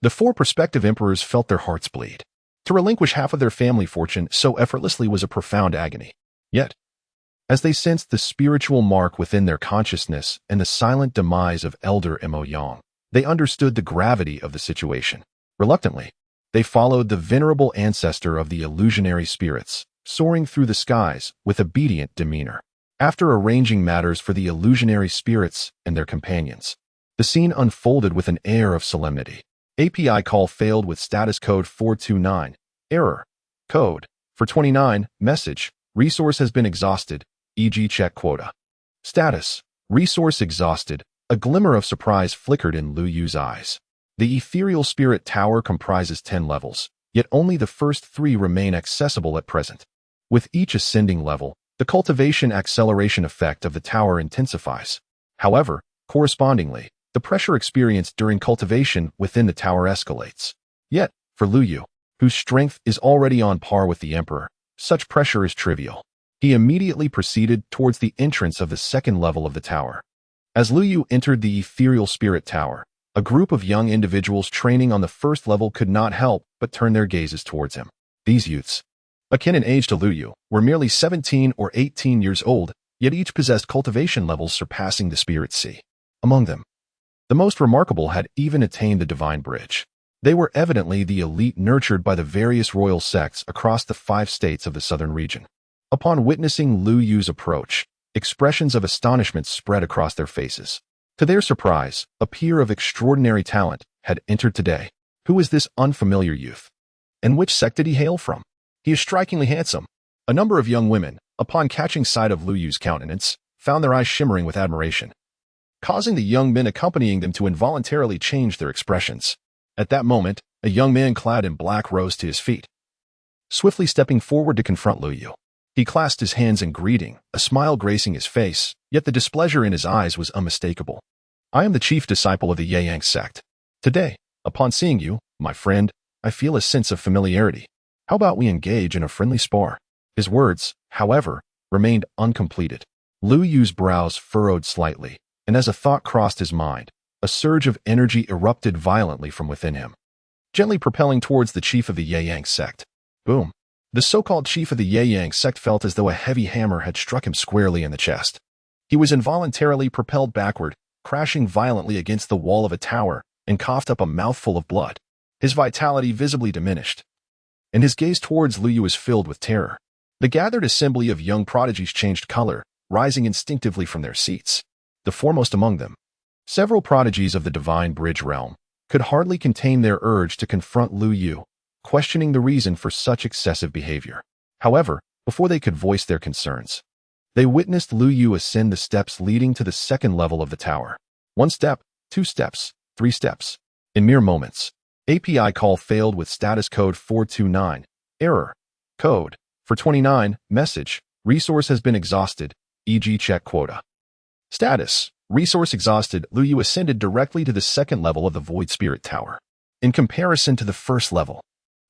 the four prospective emperors felt their hearts bleed. To relinquish half of their family fortune so effortlessly was a profound agony. Yet, as they sensed the spiritual mark within their consciousness and the silent demise of Elder Mo Yang, they understood the gravity of the situation. Reluctantly, they followed the venerable ancestor of the illusionary spirits, soaring through the skies with obedient demeanor. After arranging matters for the illusionary spirits and their companions, the scene unfolded with an air of solemnity. API call failed with status code 429. Error. Code. For 29. Message. Resource has been exhausted, e.g. check quota. Status. Resource exhausted. A glimmer of surprise flickered in Lu Yu's eyes. The ethereal spirit tower comprises 10 levels, yet only the first 3 remain accessible at present. With each ascending level, the cultivation acceleration effect of the tower intensifies. However, correspondingly, the pressure experienced during cultivation within the tower escalates. Yet, for Lu Yu, whose strength is already on par with the Emperor, such pressure is trivial. He immediately proceeded towards the entrance of the second level of the tower. As Lu Yu entered the ethereal spirit tower, a group of young individuals training on the first level could not help but turn their gazes towards him. These youths, akin in age to Lu Yu, were merely 17 or 18 years old, yet each possessed cultivation levels surpassing the spirit sea. Among them, the most remarkable had even attained the divine bridge. They were evidently the elite nurtured by the various royal sects across the 5 states of the southern region. Upon witnessing Lu Yu's approach, expressions of astonishment spread across their faces. To their surprise, a peer of extraordinary talent had entered today. Who is this unfamiliar youth? And which sect did he hail from? He is strikingly handsome. A number of young women, upon catching sight of Lu Yu's countenance, found their eyes shimmering with admiration, causing the young men accompanying them to involuntarily change their expressions. At that moment, a young man clad in black rose to his feet, swiftly stepping forward to confront Lu Yu. He clasped his hands in greeting, a smile gracing his face, yet the displeasure in his eyes was unmistakable. "I am the chief disciple of the Yang sect. Today, upon seeing you, my friend, I feel a sense of familiarity. How about we engage in a friendly spar?" His words, however, remained uncompleted. Lu Yu's brows furrowed slightly, and as a thought crossed his mind, a surge of energy erupted violently from within him, gently propelling towards the chief of the Yang sect. Boom! The so-called chief of the Yang sect felt as though a heavy hammer had struck him squarely in the chest. He was involuntarily propelled backward, crashing violently against the wall of a tower, and coughed up a mouthful of blood. His vitality visibly diminished, and his gaze towards Lu Yu was filled with terror. The gathered assembly of young prodigies changed color, rising instinctively from their seats. The foremost among them, several prodigies of the divine bridge realm, could hardly contain their urge to confront Lu Yu, questioning the reason for such excessive behavior. However, before they could voice their concerns, they witnessed Lu Yu ascend the steps leading to the second level of the tower. 1 step, 2 steps, 3 steps. In mere moments, API call failed with status code 429. Error. Code. For 29. Message. Resource has been exhausted, e.g. check quota. Status. Resource exhausted. Lu Yu ascended directly to the second level of the Void Spirit Tower. In comparison to the first level,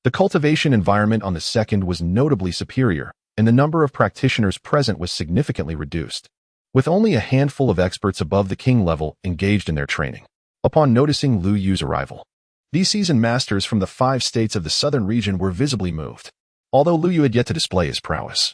the cultivation environment on the second was notably superior, and the number of practitioners present was significantly reduced, with only a handful of experts above the king level engaged in their training. Upon noticing Lu Yu's arrival, these seasoned masters from the 5 states of the southern region were visibly moved, although Lu Yu had yet to display his prowess.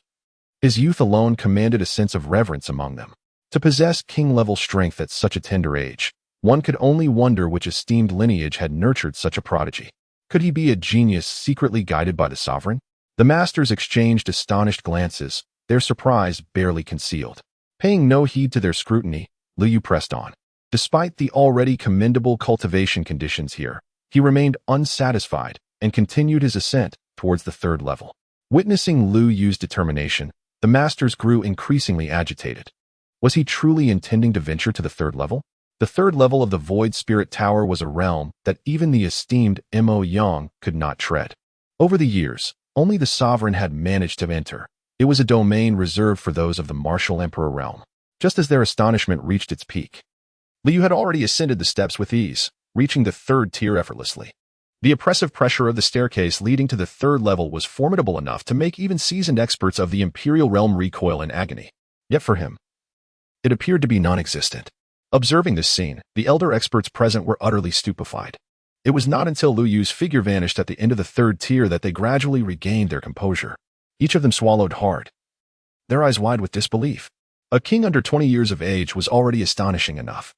His youth alone commanded a sense of reverence among them. To possess king-level strength at such a tender age, one could only wonder which esteemed lineage had nurtured such a prodigy. Could he be a genius secretly guided by the sovereign? The masters exchanged astonished glances, their surprise barely concealed. Paying no heed to their scrutiny, Lu Yu pressed on. Despite the already commendable cultivation conditions here, he remained unsatisfied and continued his ascent towards the third level. Witnessing Lu Yu's determination, the masters grew increasingly agitated. Was he truly intending to venture to the third level? The third level of the Void Spirit Tower was a realm that even the esteemed Mo Yang could not tread. Over the years, only the sovereign had managed to enter. It was a domain reserved for those of the martial emperor realm. Just as their astonishment reached its peak, Liu had already ascended the steps with ease, reaching the third tier effortlessly. The oppressive pressure of the staircase leading to the third level was formidable enough to make even seasoned experts of the imperial realm recoil in agony. Yet for him, it appeared to be non-existent. Observing this scene, the elder experts present were utterly stupefied. It was not until Lu Yu's figure vanished at the end of the third tier that they gradually regained their composure. Each of them swallowed hard, their eyes wide with disbelief. A king under 20 years of age was already astonishing enough.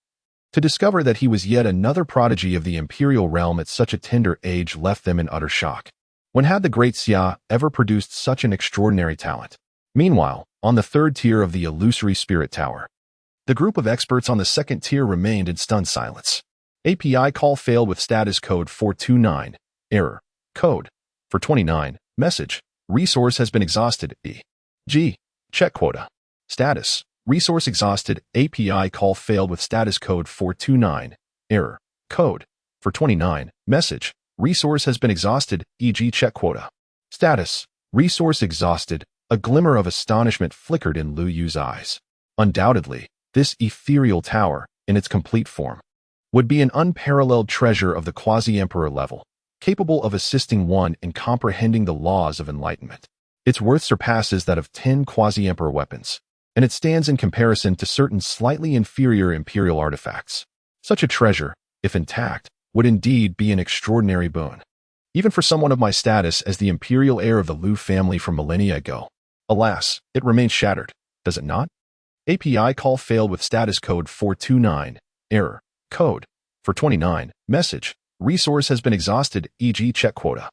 To discover that he was yet another prodigy of the imperial realm at such a tender age left them in utter shock. When had the great Xia ever produced such an extraordinary talent? Meanwhile, on the third tier of the illusory spirit tower, the group of experts on the second tier remained in stunned silence. API call failed with status code 429. Error. Code. For 29. Message. Resource has been exhausted. E.g. Check quota. Status. Resource exhausted. API call failed with status code 429. Error. Code. For 29. Message. Resource has been exhausted. E.g. check quota. Status. Resource exhausted. A glimmer of astonishment flickered in Lu Yu's eyes. Undoubtedly, this ethereal tower, in its complete form, would be an unparalleled treasure of the quasi-emperor level, capable of assisting one in comprehending the laws of enlightenment. Its worth surpasses that of 10 quasi-emperor weapons, and it stands in comparison to certain slightly inferior imperial artifacts. Such a treasure, if intact, would indeed be an extraordinary boon, even for someone of my status as the imperial heir of the Lu family from millennia ago. Alas, it remains shattered, does it not? API call failed with status code 429. Error. Code. For 29. Message. Resource has been exhausted, e.g. check quota.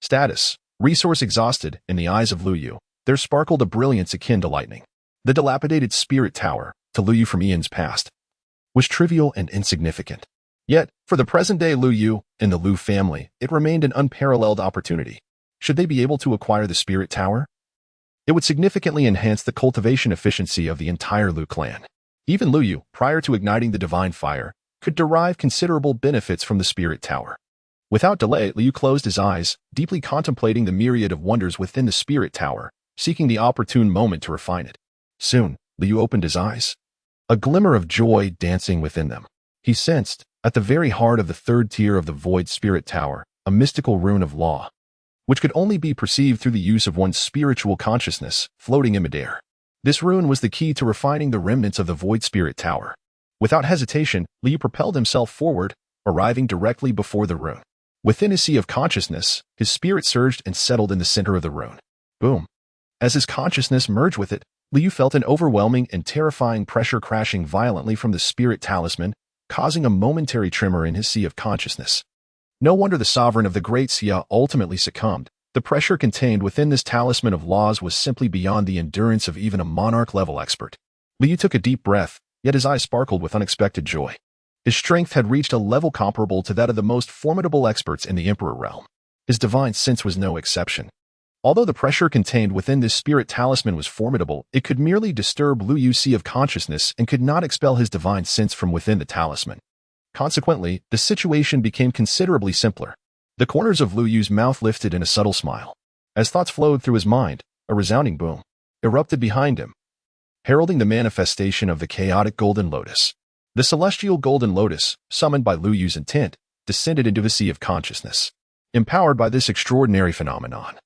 Status. Resource exhausted. In the eyes of Lu Yu, there sparkled a brilliance akin to lightning. The dilapidated spirit tower, to Lu Yu from eons past, was trivial and insignificant. Yet, for the present-day Lu Yu and the Lu family, it remained an unparalleled opportunity. Should they be able to acquire the spirit tower, it would significantly enhance the cultivation efficiency of the entire Lu clan. Even Lu Yu, prior to igniting the divine fire, could derive considerable benefits from the spirit tower. Without delay, Liu closed his eyes, deeply contemplating the myriad of wonders within the spirit tower, seeking the opportune moment to refine it. Soon, Liu opened his eyes, a glimmer of joy dancing within them. He sensed, at the very heart of the third tier of the void spirit tower, a mystical rune of law, which could only be perceived through the use of one's spiritual consciousness, floating in midair. This rune was the key to refining the remnants of the void spirit tower. Without hesitation, Liu propelled himself forward, arriving directly before the rune. Within his sea of consciousness, his spirit surged and settled in the center of the rune. Boom. As his consciousness merged with it, Liu felt an overwhelming and terrifying pressure crashing violently from the spirit talisman, causing a momentary tremor in his sea of consciousness. No wonder the sovereign of the great Xia ultimately succumbed. The pressure contained within this talisman of laws was simply beyond the endurance of even a monarch-level expert. Liu took a deep breath, yet his eyes sparkled with unexpected joy. His strength had reached a level comparable to that of the most formidable experts in the Emperor realm. His divine sense was no exception. Although the pressure contained within this spirit talisman was formidable, it could merely disturb Lu Yu's sea of consciousness and could not expel his divine sense from within the talisman. Consequently, the situation became considerably simpler. The corners of Lu Yu's mouth lifted in a subtle smile. As thoughts flowed through his mind, a resounding boom erupted behind him, heralding the manifestation of the chaotic golden lotus. The celestial golden lotus, summoned by Lu Yu's intent, descended into his sea of consciousness. Empowered by this extraordinary phenomenon,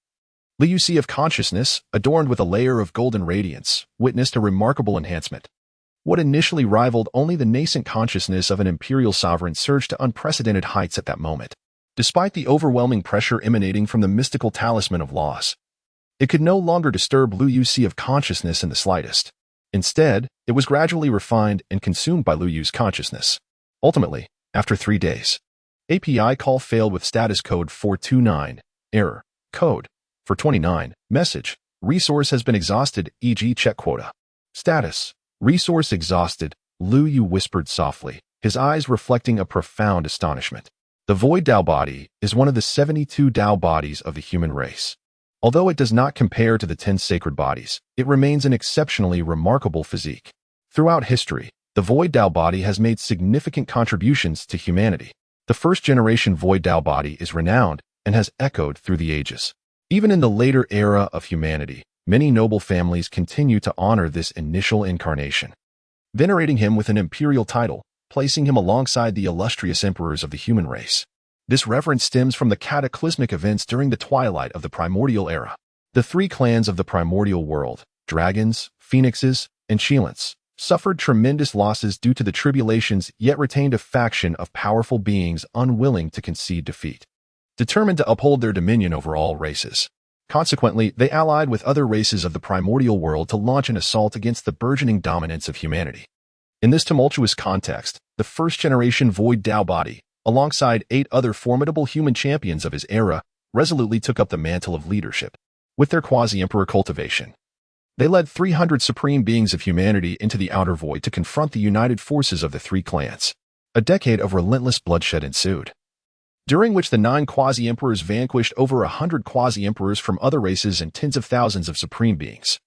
Lu Yu's sea of consciousness, adorned with a layer of golden radiance, witnessed a remarkable enhancement. What initially rivaled only the nascent consciousness of an imperial sovereign surged to unprecedented heights at that moment. Despite the overwhelming pressure emanating from the mystical talisman of laws, it could no longer disturb Lu Yu's sea of consciousness in the slightest. Instead, it was gradually refined and consumed by Lu Yu's consciousness. Ultimately, after 3 days, API call failed with status code 429. Error. Code. For 29. Message. Resource has been exhausted, e.g. check quota. Status. Resource exhausted, Lu Yu whispered softly, his eyes reflecting a profound astonishment. The Void Tao body is one of the 72 Tao bodies of the human race. Although it does not compare to the 10 sacred bodies, it remains an exceptionally remarkable physique. Throughout history, the Void Tao body has made significant contributions to humanity. The first-generation Void Tao body is renowned and has echoed through the ages. Even in the later era of humanity, many noble families continue to honor this initial incarnation, venerating him with an imperial title, placing him alongside the illustrious emperors of the human race. This reverence stems from the cataclysmic events during the twilight of the primordial era. The three clans of the primordial world, dragons, phoenixes, and Sheelants, suffered tremendous losses due to the tribulations, yet retained a faction of powerful beings unwilling to concede defeat, determined to uphold their dominion over all races. Consequently, they allied with other races of the primordial world to launch an assault against the burgeoning dominance of humanity. In this tumultuous context, the first-generation Void Tao body, alongside 8 other formidable human champions of his era, resolutely took up the mantle of leadership. With their quasi-emperor cultivation, they led 300 supreme beings of humanity into the outer void to confront the united forces of the three clans. A decade of relentless bloodshed ensued, during which the 9 quasi-emperors vanquished over 100 quasi-emperors from other races and tens of thousands of supreme beings.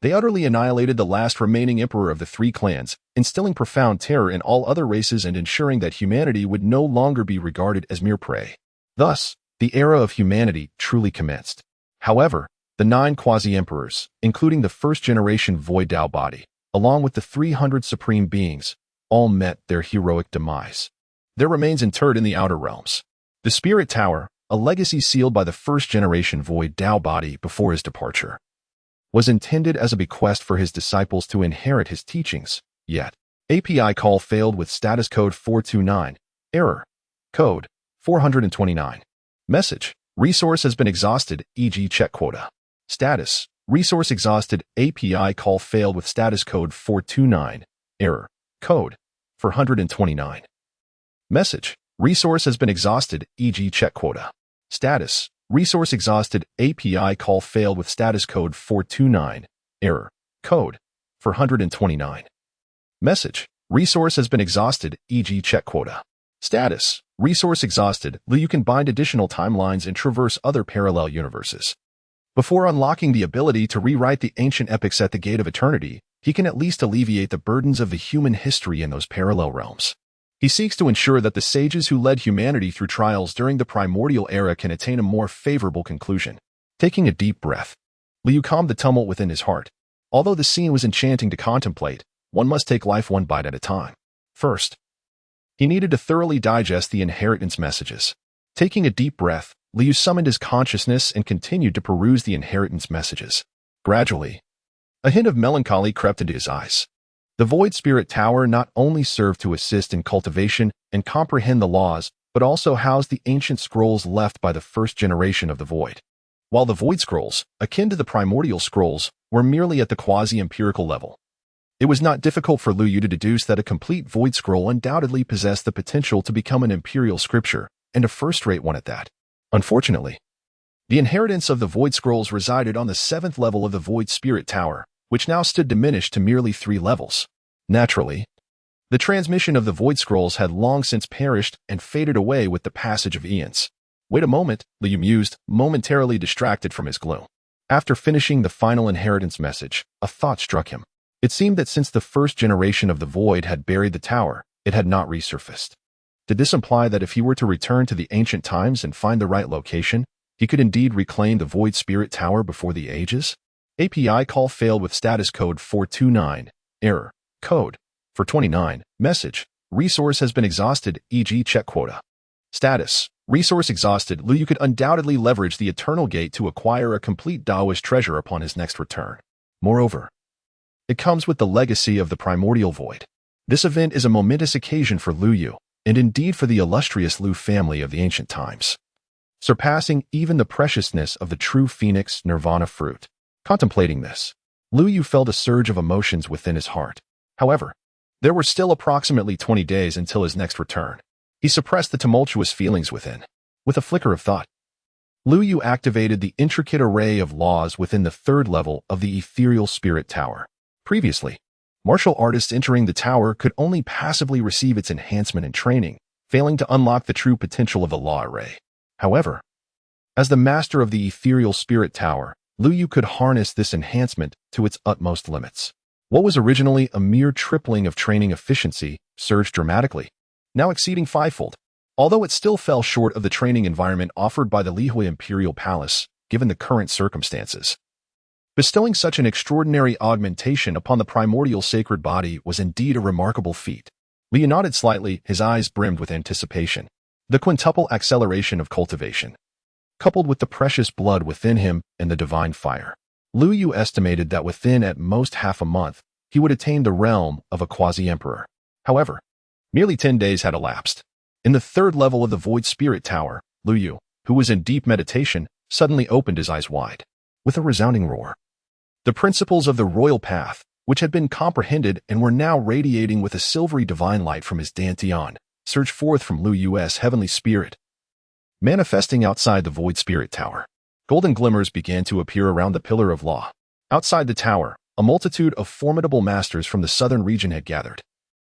They utterly annihilated the last remaining emperor of the three clans, instilling profound terror in all other races and ensuring that humanity would no longer be regarded as mere prey. Thus, the era of humanity truly commenced. However, the 9 quasi-emperors, including the first-generation Void Tao body, along with the 300 supreme beings, all met their heroic demise. Their remains interred in the outer realms. The Spirit Tower, a legacy sealed by the first-generation Void Tao body before his departure, was intended as a bequest for his disciples to inherit his teachings, yet API call failed with status code 429, error, code 429. Message: resource has been exhausted, e.g. check quota. Status: resource exhausted, API call failed with status code 429, error, code 429. Message: resource has been exhausted, e.g. check quota. Status: resource exhausted, API call failed with status code 429, error, code 429. Message: resource has been exhausted, e.g. check quota. Status: resource exhausted, you can bind additional timelines and traverse other parallel universes. Before unlocking the ability to rewrite the ancient epics at the Gate of Eternity, he can at least alleviate the burdens of the human history in those parallel realms. He seeks to ensure that the sages who led humanity through trials during the primordial era can attain a more favorable conclusion. Taking a deep breath, Liu calmed the tumult within his heart. Although the scene was enchanting to contemplate, one must take life one bite at a time. First, he needed to thoroughly digest the inheritance messages. Taking a deep breath, Liu summoned his consciousness and continued to peruse the inheritance messages. Gradually, a hint of melancholy crept into his eyes. The Void Spirit Tower not only served to assist in cultivation and comprehend the laws, but also housed the ancient scrolls left by the first generation of the Void. While the Void Scrolls, akin to the Primordial Scrolls, were merely at the quasi-empirical level, it was not difficult for Liu to deduce that a complete Void Scroll undoubtedly possessed the potential to become an imperial scripture, and a first-rate one at that. Unfortunately, the inheritance of the Void Scrolls resided on the 7th level of the Void Spirit Tower, which now stood diminished to merely 3 levels. Naturally, the transmission of the Void Scrolls had long since perished and faded away with the passage of eons. Wait a moment, Liu mused, momentarily distracted from his gloom. After finishing the final inheritance message, a thought struck him. It seemed that since the first generation of the Void had buried the tower, it had not resurfaced. Did this imply that if he were to return to the ancient times and find the right location, he could indeed reclaim the Void Spirit Tower before the ages? API call failed with status code 429, error, code 429. Message: resource has been exhausted, e.g. check quota. Status: resource exhausted. Liu could undoubtedly leverage the Eternal Gate to acquire a complete Taoist treasure upon his next return. Moreover, it comes with the legacy of the Primordial Void. This event is a momentous occasion for Liu, and indeed for the illustrious Liu family of the ancient times, surpassing even the preciousness of the true Phoenix Nirvana fruit. Contemplating this, Liu felt a surge of emotions within his heart. However, there were still approximately 20 days until his next return. He suppressed the tumultuous feelings within. With a flicker of thought, Liu activated the intricate array of laws within the 3rd level of the Ethereal Spirit Tower. Previously, martial artists entering the tower could only passively receive its enhancement and training, failing to unlock the true potential of the law array. However, as the master of the Ethereal Spirit Tower, Liu could harness this enhancement to its utmost limits. What was originally a mere tripling of training efficiency surged dramatically, now exceeding 5-fold. Although it still fell short of the training environment offered by the Lihui Imperial Palace, given the current circumstances. Bestowing such an extraordinary augmentation upon the primordial sacred body was indeed a remarkable feat. Liu nodded slightly, his eyes brimmed with anticipation. The quintuple acceleration of cultivation, coupled with the precious blood within him and the divine fire. Liu Yu estimated that within at most half a month, he would attain the realm of a quasi-emperor. However, nearly 10 days had elapsed. In the third level of the Void Spirit Tower, Liu Yu, who was in deep meditation, suddenly opened his eyes wide. With a resounding roar, the principles of the royal path, which had been comprehended and were now radiating with a silvery divine light from his dantian, surged forth from Liu Yu's heavenly spirit. Manifesting outside the Void Spirit Tower, golden glimmers began to appear around the Pillar of Law. Outside the tower, a multitude of formidable masters from the southern region had gathered,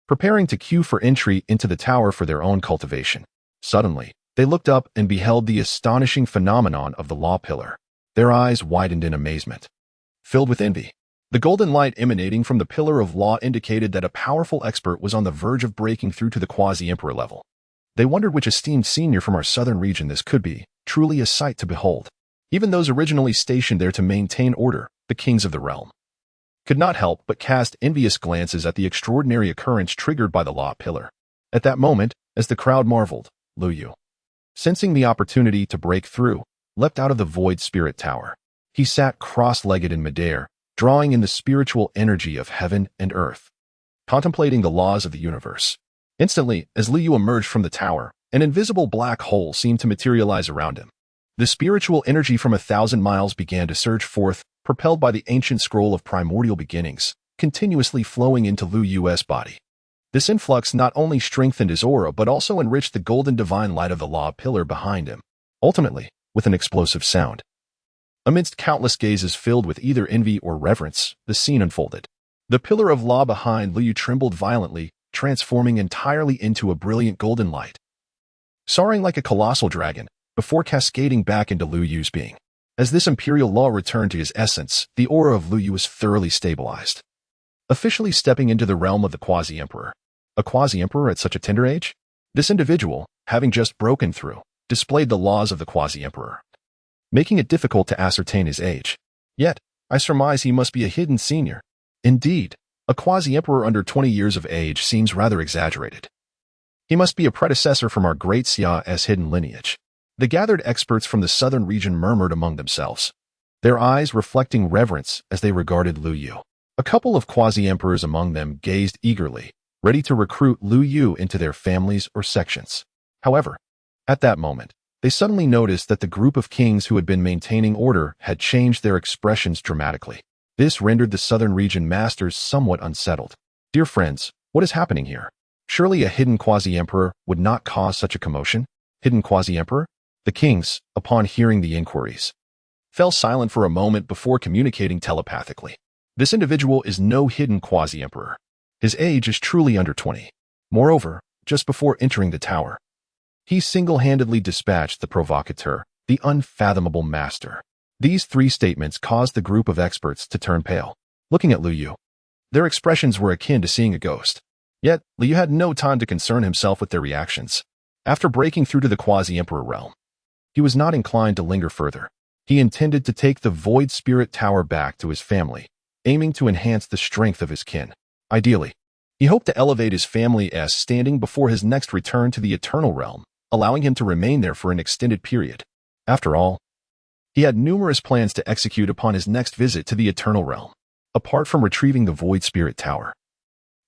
preparing to queue for entry into the tower for their own cultivation. Suddenly, they looked up and beheld the astonishing phenomenon of the Law Pillar. Their eyes widened in amazement, filled with envy. The golden light emanating from the Pillar of Law indicated that a powerful expert was on the verge of breaking through to the quasi-emperor level. They wondered which esteemed senior from our southern region this could be, truly a sight to behold. Even those originally stationed there to maintain order, the kings of the realm, could not help but cast envious glances at the extraordinary occurrence triggered by the Law Pillar. At that moment, as the crowd marveled, Liu Yu, sensing the opportunity to break through, leapt out of the Void Spirit Tower. He sat cross-legged in midair, drawing in the spiritual energy of heaven and earth, contemplating the laws of the universe. Instantly, as Liu Yu emerged from the tower, an invisible black hole seemed to materialize around him. The spiritual energy from 1,000 miles began to surge forth, propelled by the ancient scroll of primordial beginnings, continuously flowing into Liu Yu's body. This influx not only strengthened his aura but also enriched the golden divine light of the Law Pillar behind him. Ultimately, with an explosive sound, amidst countless gazes filled with either envy or reverence, the scene unfolded. The Pillar of Law behind Liu Yu trembled violently, transforming entirely into a brilliant golden light, soaring like a colossal dragon, before cascading back into Liu Yu's being. As this imperial law returned to his essence, the aura of Liu Yu was thoroughly stabilized, officially stepping into the realm of the quasi-emperor. A quasi-emperor at such a tender age? This individual, having just broken through, displayed the laws of the quasi-emperor, making it difficult to ascertain his age. Yet, I surmise he must be a hidden senior. Indeed, a quasi-emperor under 20 years of age seems rather exaggerated. He must be a predecessor from our great Xia's hidden lineage. The gathered experts from the southern region murmured among themselves, their eyes reflecting reverence as they regarded Liu Yu. A couple of quasi-emperors among them gazed eagerly, ready to recruit Liu Yu into their families or sections. However, at that moment, they suddenly noticed that the group of kings who had been maintaining order had changed their expressions dramatically. This rendered the southern region masters somewhat unsettled. Dear friends, what is happening here? Surely a hidden quasi-emperor would not cause such a commotion? Hidden quasi-emperor? The kings, upon hearing the inquiries, fell silent for a moment before communicating telepathically. This individual is no hidden quasi-emperor. His age is truly under 20. Moreover, just before entering the tower, he single-handedly dispatched the provocateur, the unfathomable master. These three statements caused the group of experts to turn pale, looking at Liu Yu. Their expressions were akin to seeing a ghost. Yet, Liu Yu had no time to concern himself with their reactions. After breaking through to the quasi-emperor realm, he was not inclined to linger further. He intended to take the Void Spirit Tower back to his family, aiming to enhance the strength of his kin. Ideally, he hoped to elevate his family's standing before his next return to the Eternal Realm, allowing him to remain there for an extended period. After all, he had numerous plans to execute upon his next visit to the Eternal Realm. Apart from retrieving the Void Spirit Tower,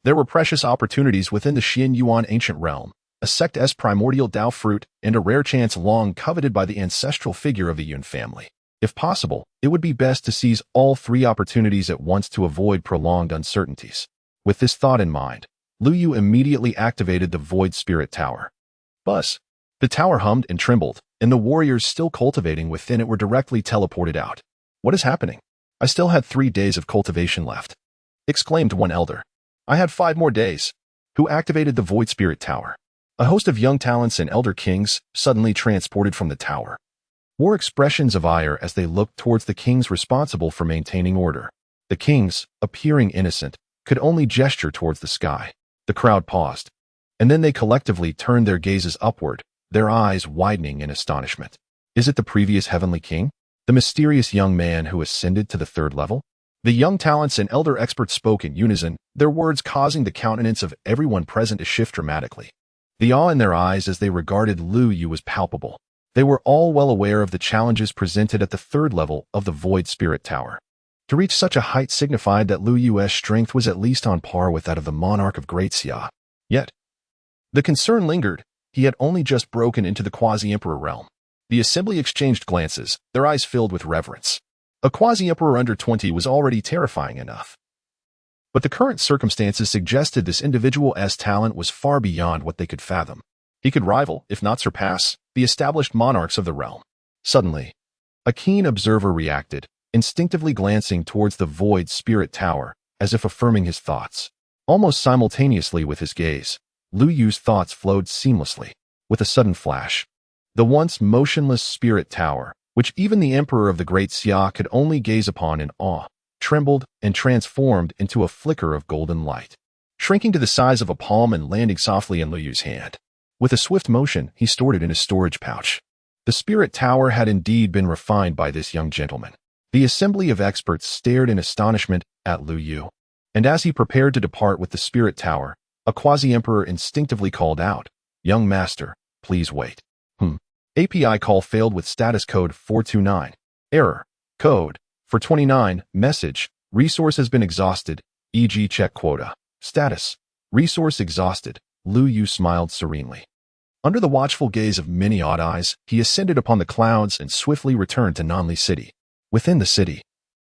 there were precious opportunities within the Xian Yuan ancient realm, a sect's primordial Dao fruit, and a rare chance long coveted by the ancestral figure of the Yun family. If possible, it would be best to seize all three opportunities at once to avoid prolonged uncertainties. With this thought in mind, Liu Yu immediately activated the Void Spirit Tower. Buzz! The tower hummed and trembled, and the warriors still cultivating within it were directly teleported out. What is happening? I still had 3 days of cultivation left, exclaimed one elder. I had 5 more days. Who activated the Void Spirit Tower? A host of young talents and elder kings, suddenly transported from the tower, wore expressions of ire as they looked towards the kings responsible for maintaining order. The kings, appearing innocent, could only gesture towards the sky. The crowd paused, and then they collectively turned their gazes upward, their eyes widening in astonishment. Is it the previous heavenly king? The mysterious young man who ascended to the 3rd level? The young talents and elder experts spoke in unison, their words causing the countenance of everyone present to shift dramatically. The awe in their eyes as they regarded Lu Yu was palpable. They were all well aware of the challenges presented at the third level of the Void Spirit Tower. To reach such a height signified that Lu Yu's strength was at least on par with that of the monarch of Great Xia. Yet, the concern lingered. He had only just broken into the quasi-emperor realm. The assembly exchanged glances, their eyes filled with reverence. A quasi-emperor under 20 was already terrifying enough. But the current circumstances suggested this individual's talent was far beyond what they could fathom. He could rival, if not surpass, the established monarchs of the realm. Suddenly, a keen observer reacted, instinctively glancing towards the Void Spirit Tower, as if affirming his thoughts. Almost simultaneously with his gaze, Lu Yu's thoughts flowed seamlessly. With a sudden flash, the once motionless Spirit Tower, which even the Emperor of the Great Xia could only gaze upon in awe, trembled and transformed into a flicker of golden light, shrinking to the size of a palm and landing softly in Lu Yu's hand. With a swift motion, he stored it in his storage pouch. The Spirit Tower had indeed been refined by this young gentleman. The assembly of experts stared in astonishment at Lu Yu, and as he prepared to depart with the Spirit Tower, a quasi-emperor instinctively called out, "Young master, please wait." API call failed with status code 429. Error. Code 429. Message. Resource has been exhausted, e.g. check quota. Status. Resource exhausted. Lu Yu smiled serenely. Under the watchful gaze of many odd eyes, he ascended upon the clouds and swiftly returned to Nanli City. Within the city,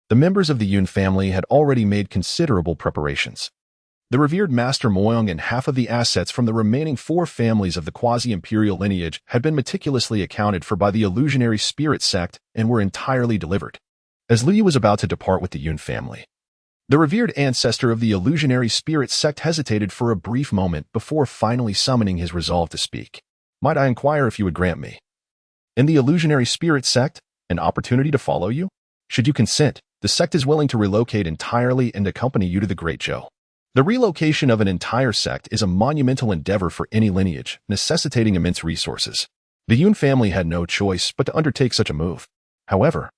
the members of the Yun family had already made considerable preparations. The revered Master Moyong and half of the assets from the remaining 4 families of the quasi-imperial lineage had been meticulously accounted for by the illusionary spirit sect and were entirely delivered. As Lu Yu was about to depart with the Yun family, the revered ancestor of the illusionary spirit sect hesitated for a brief moment before finally summoning his resolve to speak. "Might I inquire if you would grant me, in the illusionary spirit sect, an opportunity to follow you? Should you consent, the sect is willing to relocate entirely and accompany you to the Great Zhou." The relocation of an entire sect is a monumental endeavor for any lineage, necessitating immense resources. The Yun family had no choice but to undertake such a move. However,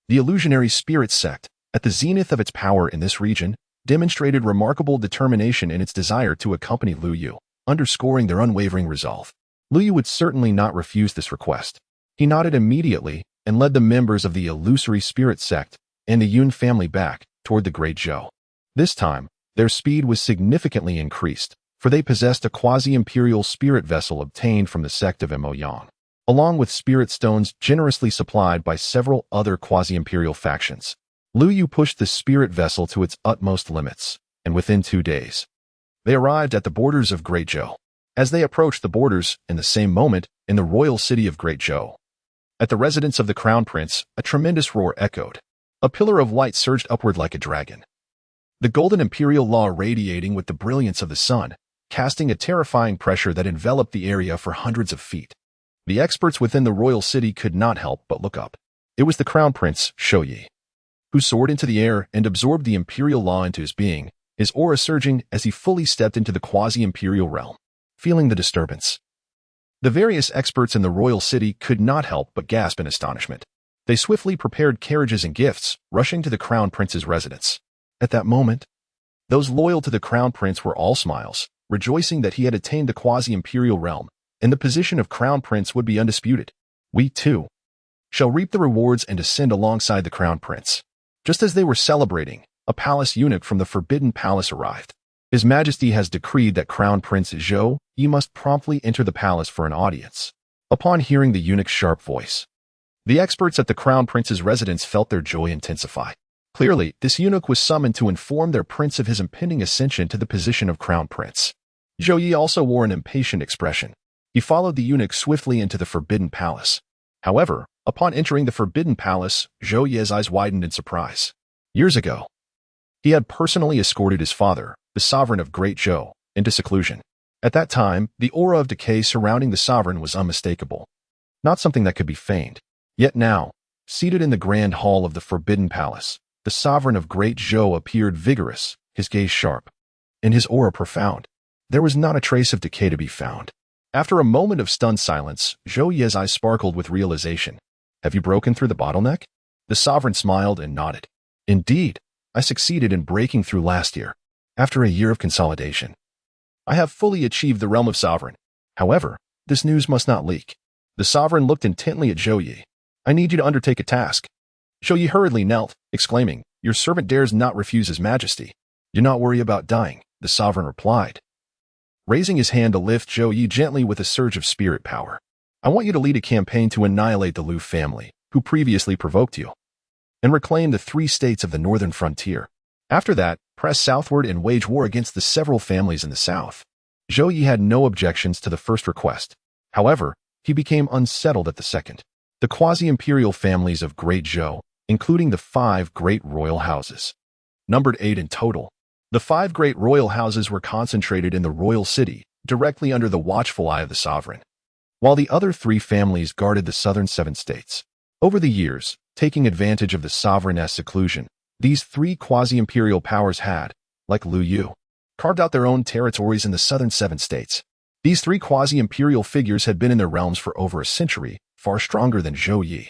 the illusionary spirit sect, at the zenith of its power in this region, demonstrated remarkable determination in its desire to accompany Lu Yu, underscoring their unwavering resolve. Lu Yu would certainly not refuse this request. He nodded immediately and led the members of the illusory spirit sect and the Yun family back toward the Great Zhou. This time, their speed was significantly increased, for they possessed a quasi-imperial spirit vessel obtained from the sect of Mo Yang, along with spirit stones generously supplied by several other quasi-imperial factions. Lu Yu pushed the spirit vessel to its utmost limits, and within 2 days, they arrived at the borders of Great Zhou. As they approached the borders, in the same moment, in the royal city of Great Zhou, at the residence of the Crown Prince, a tremendous roar echoed. A pillar of light surged upward like a dragon, the golden imperial law radiating with the brilliance of the sun, casting a terrifying pressure that enveloped the area for hundreds of feet. The experts within the royal city could not help but look up. It was the Crown Prince, Shouyi, who soared into the air and absorbed the imperial law into his being, his aura surging as he fully stepped into the quasi-imperial realm. Feeling the disturbance, the various experts in the royal city could not help but gasp in astonishment. They swiftly prepared carriages and gifts, rushing to the Crown Prince's residence. At that moment, those loyal to the Crown Prince were all smiles, rejoicing that he had attained the quasi-imperial realm, and the position of Crown Prince would be undisputed. "We, too, shall reap the rewards and ascend alongside the Crown Prince." Just as they were celebrating, a palace eunuch from the Forbidden Palace arrived. "His Majesty has decreed that Crown Prince Zhou Yi must promptly enter the palace for an audience." Upon hearing the eunuch's sharp voice, the experts at the Crown Prince's residence felt their joy intensify. Clearly, this eunuch was summoned to inform their prince of his impending ascension to the position of Crown Prince. Zhou Yi also wore an impatient expression. He followed the eunuch swiftly into the Forbidden Palace. However, upon entering the Forbidden Palace, Zhou Yi's eyes widened in surprise. Years ago, he had personally escorted his father, the sovereign of Great Zhou, into seclusion. At that time, the aura of decay surrounding the sovereign was unmistakable, not something that could be feigned. Yet now, seated in the grand hall of the Forbidden Palace, the sovereign of Great Zhou appeared vigorous, his gaze sharp, and his aura profound. There was not a trace of decay to be found. After a moment of stunned silence, Zhou Yi's eyes sparkled with realization. "Have you broken through the bottleneck?" The sovereign smiled and nodded. "Indeed, I succeeded in breaking through last year. After a year of consolidation, I have fully achieved the realm of sovereign. However, this news must not leak. The sovereign looked intently at Zhou Yi. I need you to undertake a task. Zhou Yi hurriedly knelt, exclaiming, Your servant dares not refuse his majesty. Do not worry about dying, the sovereign replied, raising his hand to lift Zhou Yi gently with a surge of spirit power. I want you to lead a campaign to annihilate the Lu family, who previously provoked you, and reclaim the 3 states of the northern frontier. After that, press southward and wage war against the several families in the south. Zhou Yi had no objections to the first request. However, he became unsettled at the second. The quasi-imperial families of Great Zhou, including the 5 great royal houses, numbered 8 in total. The 5 great royal houses were concentrated in the royal city, directly under the watchful eye of the sovereign, while the other 3 families guarded the southern 7 states. Over the years, taking advantage of the sovereign's seclusion, these 3 quasi-imperial powers had, like Lu Yu, carved out their own territories in the southern 7 states. These 3 quasi-imperial figures had been in their realms for over a century, far stronger than Zhou Yi,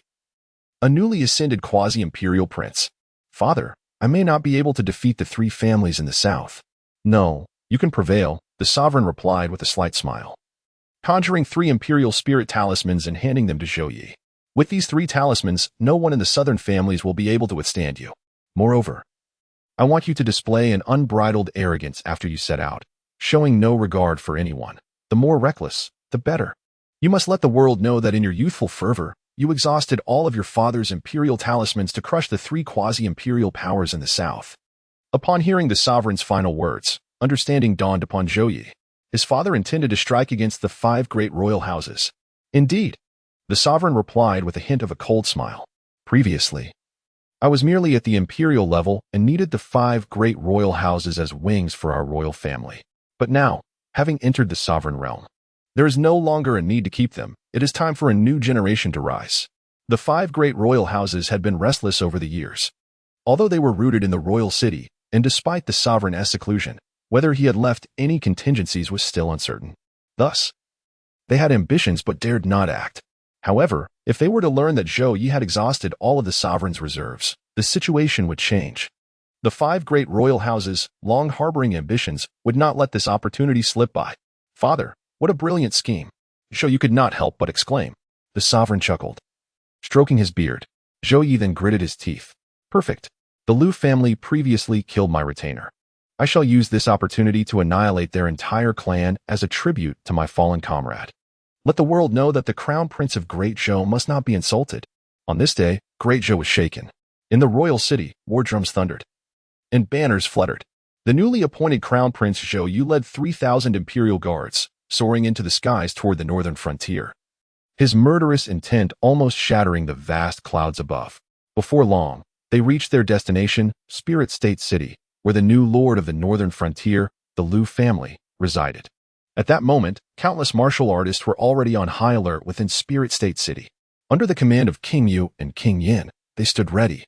a newly ascended quasi-imperial prince. Father, I may not be able to defeat the 3 families in the south. No, you can prevail, the sovereign replied with a slight smile, conjuring 3 imperial spirit talismans and handing them to Zhou Yi. With these 3 talismans, no one in the southern families will be able to withstand you. Moreover, I want you to display an unbridled arrogance after you set out, showing no regard for anyone. The more reckless, the better. You must let the world know that in your youthful fervor, you exhausted all of your father's imperial talismans to crush the 3 quasi-imperial powers in the south. Upon hearing the sovereign's final words, understanding dawned upon Zhou Yi. His father intended to strike against the 5 great royal houses. Indeed, the sovereign replied with a hint of a cold smile. Previously, I was merely at the imperial level and needed the 5 great royal houses as wings for our royal family. But now, having entered the sovereign realm, there is no longer a need to keep them. It is time for a new generation to rise. The 5 great royal houses had been restless over the years. Although they were rooted in the royal city, and despite the sovereign's seclusion, whether he had left any contingencies was still uncertain. Thus, they had ambitions but dared not act. However, if they were to learn that Zhou Yi had exhausted all of the sovereign's reserves, the situation would change. The 5 great royal houses, long harboring ambitions, would not let this opportunity slip by. Father, what a brilliant scheme. Zhou Yi could not help but exclaim. The sovereign chuckled, stroking his beard. Zhou Yi then gritted his teeth. Perfect. The Lu family previously killed my retainer. I shall use this opportunity to annihilate their entire clan as a tribute to my fallen comrade. Let the world know that the crown prince of Great Zhou must not be insulted. On this day, Great Zhou was shaken. In the royal city, war drums thundered, and banners fluttered. The newly appointed crown prince Zhou Yu led 3,000 imperial guards, soaring into the skies toward the northern frontier, his murderous intent almost shattering the vast clouds above. Before long, they reached their destination, Spirit State City, where the new lord of the northern frontier, the Lu family, resided. At that moment, countless martial artists were already on high alert within Spirit State City. Under the command of King Yu and King Yin, they stood ready,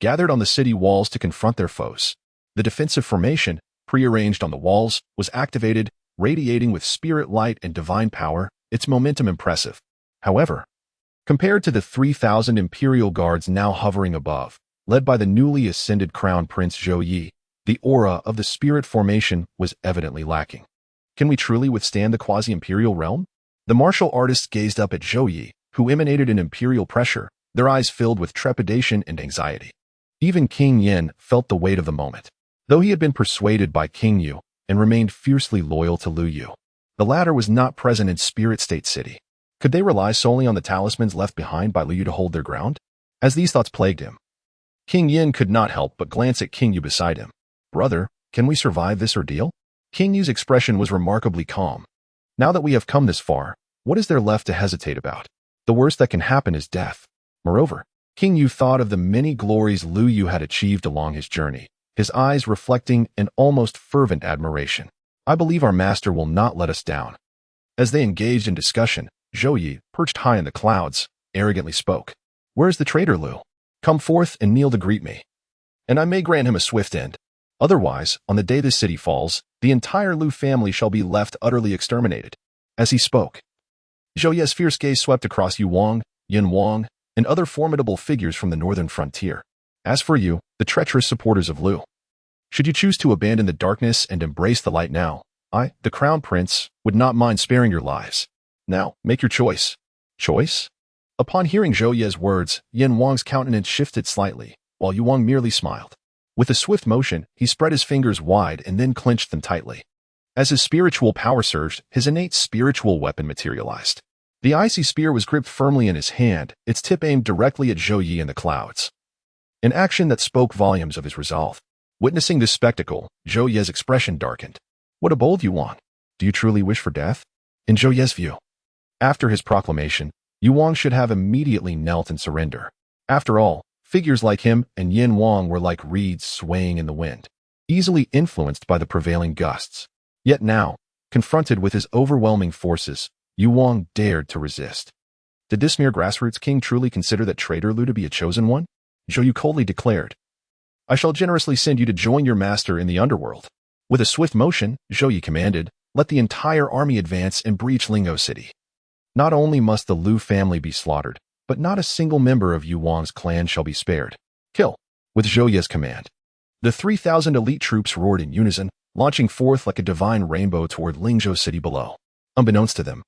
gathered on the city walls to confront their foes. The defensive formation, prearranged on the walls, was activated, radiating with spirit light and divine power, its momentum impressive. However, compared to the 3,000 imperial guards now hovering above, led by the newly ascended crown prince Zhou Yi, the aura of the spirit formation was evidently lacking. Can we truly withstand the quasi-imperial realm? The martial artists gazed up at Zhou Yi, who emanated an imperial pressure, their eyes filled with trepidation and anxiety. Even King Yin felt the weight of the moment. Though he had been persuaded by King Yu and remained fiercely loyal to Lu Yu, the latter was not present in Spirit State City. Could they rely solely on the talismans left behind by Lu Yu to hold their ground? As these thoughts plagued him, King Yin could not help but glance at King Yu beside him. Brother, can we survive this ordeal? King Yu's expression was remarkably calm. Now that we have come this far, what is there left to hesitate about? The worst that can happen is death. Moreover, King Yu thought of the many glories Lu Yu had achieved along his journey, his eyes reflecting an almost fervent admiration. I believe our master will not let us down. As they engaged in discussion, Zhou Yi, perched high in the clouds, arrogantly spoke. Where is the traitor Lu? Come forth and kneel to greet me, and I may grant him a swift end. Otherwise, on the day this city falls, the entire Lu family shall be left utterly exterminated. As he spoke, Zhou Yi's fierce gaze swept across Yu Wang, Yin Wang, and other formidable figures from the northern frontier. As for you, the treacherous supporters of Lu, should you choose to abandon the darkness and embrace the light now, I, the Crown Prince, would not mind sparing your lives. Now, make your choice. Choice? Upon hearing Zhou Ye's words, Yin Wang's countenance shifted slightly, while Yu Wang merely smiled. With a swift motion, he spread his fingers wide and then clenched them tightly. As his spiritual power surged, his innate spiritual weapon materialized. The icy spear was gripped firmly in his hand, its tip aimed directly at Zhou Yi in the clouds. An action that spoke volumes of his resolve. Witnessing this spectacle, Zhou Ye's expression darkened. What a bold Yu Wang! Do you truly wish for death? In Zhou Ye's view, after his proclamation, Yu Wang should have immediately knelt in surrender. After all, figures like him and Yin Wang were like reeds swaying in the wind, easily influenced by the prevailing gusts. Yet now, confronted with his overwhelming forces, Yu Wang dared to resist. Did this mere grassroots king truly consider that traitor Lu to be a chosen one? Zhou Yu coldly declared, I shall generously send you to join your master in the underworld. With a swift motion, Zhou Yi commanded, let the entire army advance and breach Lingo City. Not only must the Lu family be slaughtered, but not a single member of Yu Wang's clan shall be spared. Kill! With Zhou Ye's command. The 3,000 elite troops roared in unison, launching forth like a divine rainbow toward Lingzhou City below. Unbeknownst to them,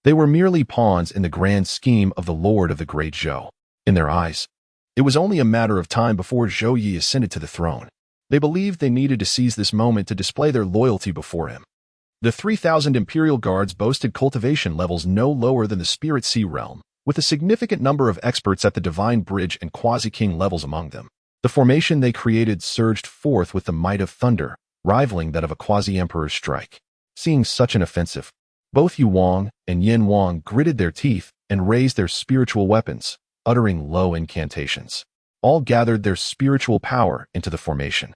they were merely pawns in the grand scheme of the Lord of the Great Zhou. In their eyes, it was only a matter of time before Zhou Yi ascended to the throne. They believed they needed to seize this moment to display their loyalty before him. The 3,000 imperial guards boasted cultivation levels no lower than the Spirit Sea realm, with a significant number of experts at the Divine Bridge and Quasi-King levels among them. The formation they created surged forth with the might of thunder, rivaling that of a quasi-emperor's strike. Seeing such an offensive, both Yu Wang and Yin Wang gritted their teeth and raised their spiritual weapons, uttering low incantations. All gathered their spiritual power into the formation,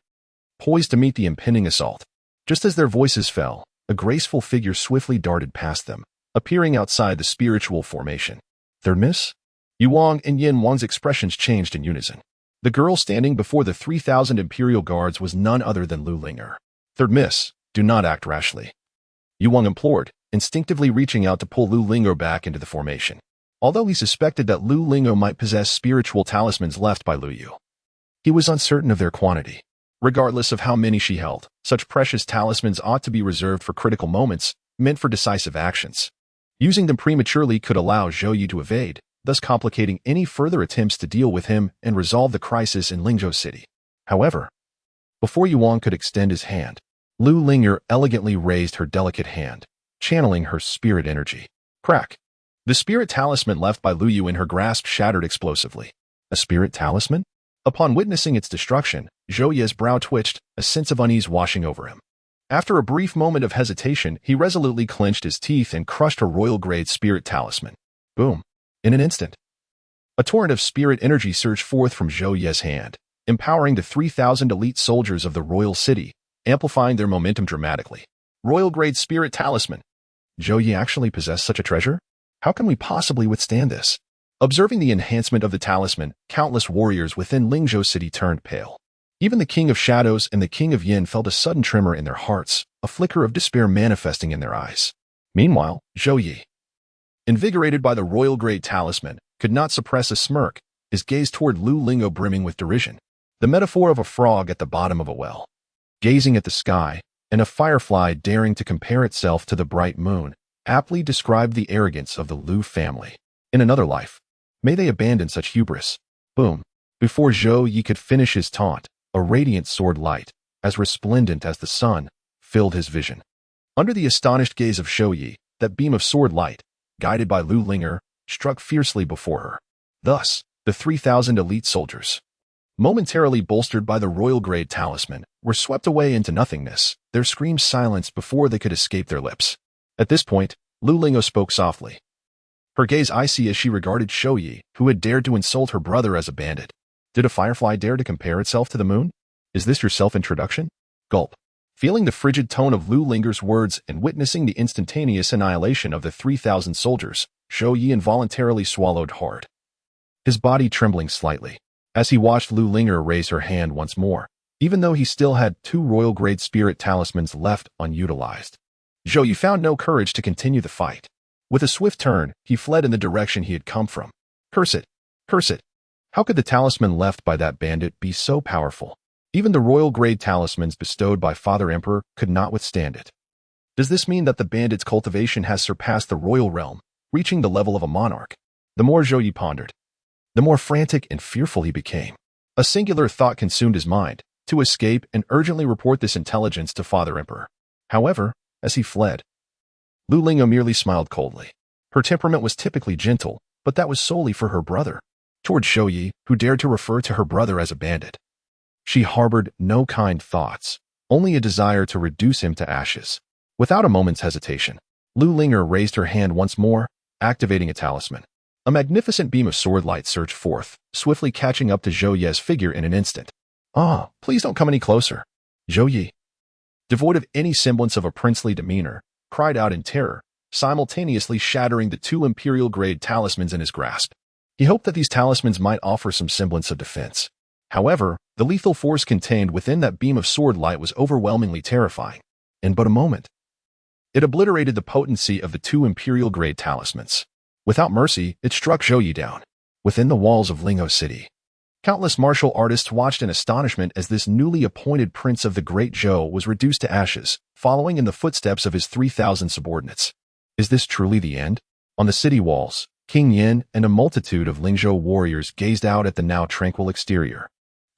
poised to meet the impending assault. Just as their voices fell, a graceful figure swiftly darted past them, appearing outside the spiritual formation. Third miss? Yu Wang and Yin Wang's expressions changed in unison. The girl standing before the 3,000 imperial guards was none other than Lu Linger. Third miss, do not act rashly. Yu Wang implored, instinctively reaching out to pull Lu Lingo back into the formation. Although he suspected that Lu Lingo might possess spiritual talismans left by Lu Yu, he was uncertain of their quantity. Regardless of how many she held, such precious talismans ought to be reserved for critical moments, meant for decisive actions. Using them prematurely could allow Zhou Yi to evade, thus complicating any further attempts to deal with him and resolve the crisis in Lingzhou City. However, before Yu Wang could extend his hand, Lu Linger elegantly raised her delicate hand, channeling her spirit energy. Crack! The spirit talisman left by Lu Yu in her grasp shattered explosively. A spirit talisman? Upon witnessing its destruction, Zhou Ye's brow twitched, a sense of unease washing over him. After a brief moment of hesitation, he resolutely clenched his teeth and crushed her royal-grade spirit talisman. Boom. In an instant, a torrent of spirit energy surged forth from Zhou Ye's hand, empowering the 3,000 elite soldiers of the royal city, amplifying their momentum dramatically. Royal-grade spirit talisman. Zhou Yi actually possessed such a treasure? How can we possibly withstand this? Observing the enhancement of the talisman, countless warriors within Lingzhou City turned pale. Even the King of Shadows and the King of Yin felt a sudden tremor in their hearts, a flicker of despair manifesting in their eyes. Meanwhile, Zhou Yi, invigorated by the royal-grade talisman, could not suppress a smirk, his gaze toward Lu Lingo brimming with derision. The metaphor of a frog at the bottom of a well, gazing at the sky, and a firefly daring to compare itself to the bright moon, aptly described the arrogance of the Lu family. In another life, may they abandon such hubris. Boom. Before Zhou Yi could finish his taunt, a radiant sword light, as resplendent as the sun, filled his vision. Under the astonished gaze of Zhou Yi, that beam of sword light, guided by Lu Linger, struck fiercely before her. Thus, the 3,000 elite soldiers, momentarily bolstered by the royal-grade talisman, were swept away into nothingness, their screams silenced before they could escape their lips. At this point, Lu Lingo spoke softly, her gaze icy as she regarded Zhou Yi, who had dared to insult her brother as a bandit. Did a firefly dare to compare itself to the moon? Is this your self-introduction? Gulp. Feeling the frigid tone of Lu Linger's words and witnessing the instantaneous annihilation of the 3,000 soldiers, Zhou Yi involuntarily swallowed hard, his body trembling slightly, as he watched Lu Linger raise her hand once more, even though he still had 2 royal-grade spirit talismans left unutilized. Zhou Yi found no courage to continue the fight. With a swift turn, he fled in the direction he had come from. Curse it! Curse it! How could the talisman left by that bandit be so powerful? Even the royal-grade talismans bestowed by Father Emperor could not withstand it. Does this mean that the bandit's cultivation has surpassed the royal realm, reaching the level of a monarch? The more Zhou Yi pondered, the more frantic and fearful he became. A singular thought consumed his mind, to escape and urgently report this intelligence to Father Emperor. However, as he fled, Lu Ling'o merely smiled coldly. Her temperament was typically gentle, but that was solely for her brother. Toward Zhou Yi, who dared to refer to her brother as a bandit, she harbored no kind thoughts, only a desire to reduce him to ashes. Without a moment's hesitation, Lu Ling'o raised her hand once more, activating a talisman. A magnificent beam of sword light surged forth, swiftly catching up to Zhou Yi's figure in an instant. "Ah, please don't come any closer." Zhou Yi, devoid of any semblance of a princely demeanor, cried out in terror, simultaneously shattering the 2 imperial-grade talismans in his grasp. He hoped that these talismans might offer some semblance of defense. However, the lethal force contained within that beam of sword light was overwhelmingly terrifying. In but a moment, it obliterated the potency of the 2 imperial-grade talismans. Without mercy, it struck Zhou Yi down. Within the walls of Ling'o City, countless martial artists watched in astonishment as this newly appointed prince of the Great Zhou was reduced to ashes, following in the footsteps of his 3,000 subordinates. Is this truly the end? On the city walls, King Yin and a multitude of Lingzhou warriors gazed out at the now tranquil exterior,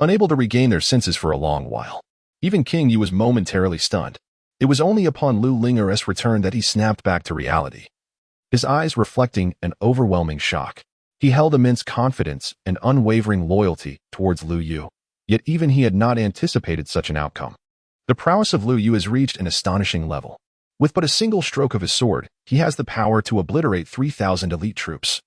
unable to regain their senses for a long while. Even King Yu was momentarily stunned. It was only upon Lu Ling'o's return that he snapped back to reality, his eyes reflecting an overwhelming shock. He held immense confidence and unwavering loyalty towards Lu Yu, yet even he had not anticipated such an outcome. The prowess of Lu Yu has reached an astonishing level. With but a single stroke of his sword, he has the power to obliterate 3,000 elite troops,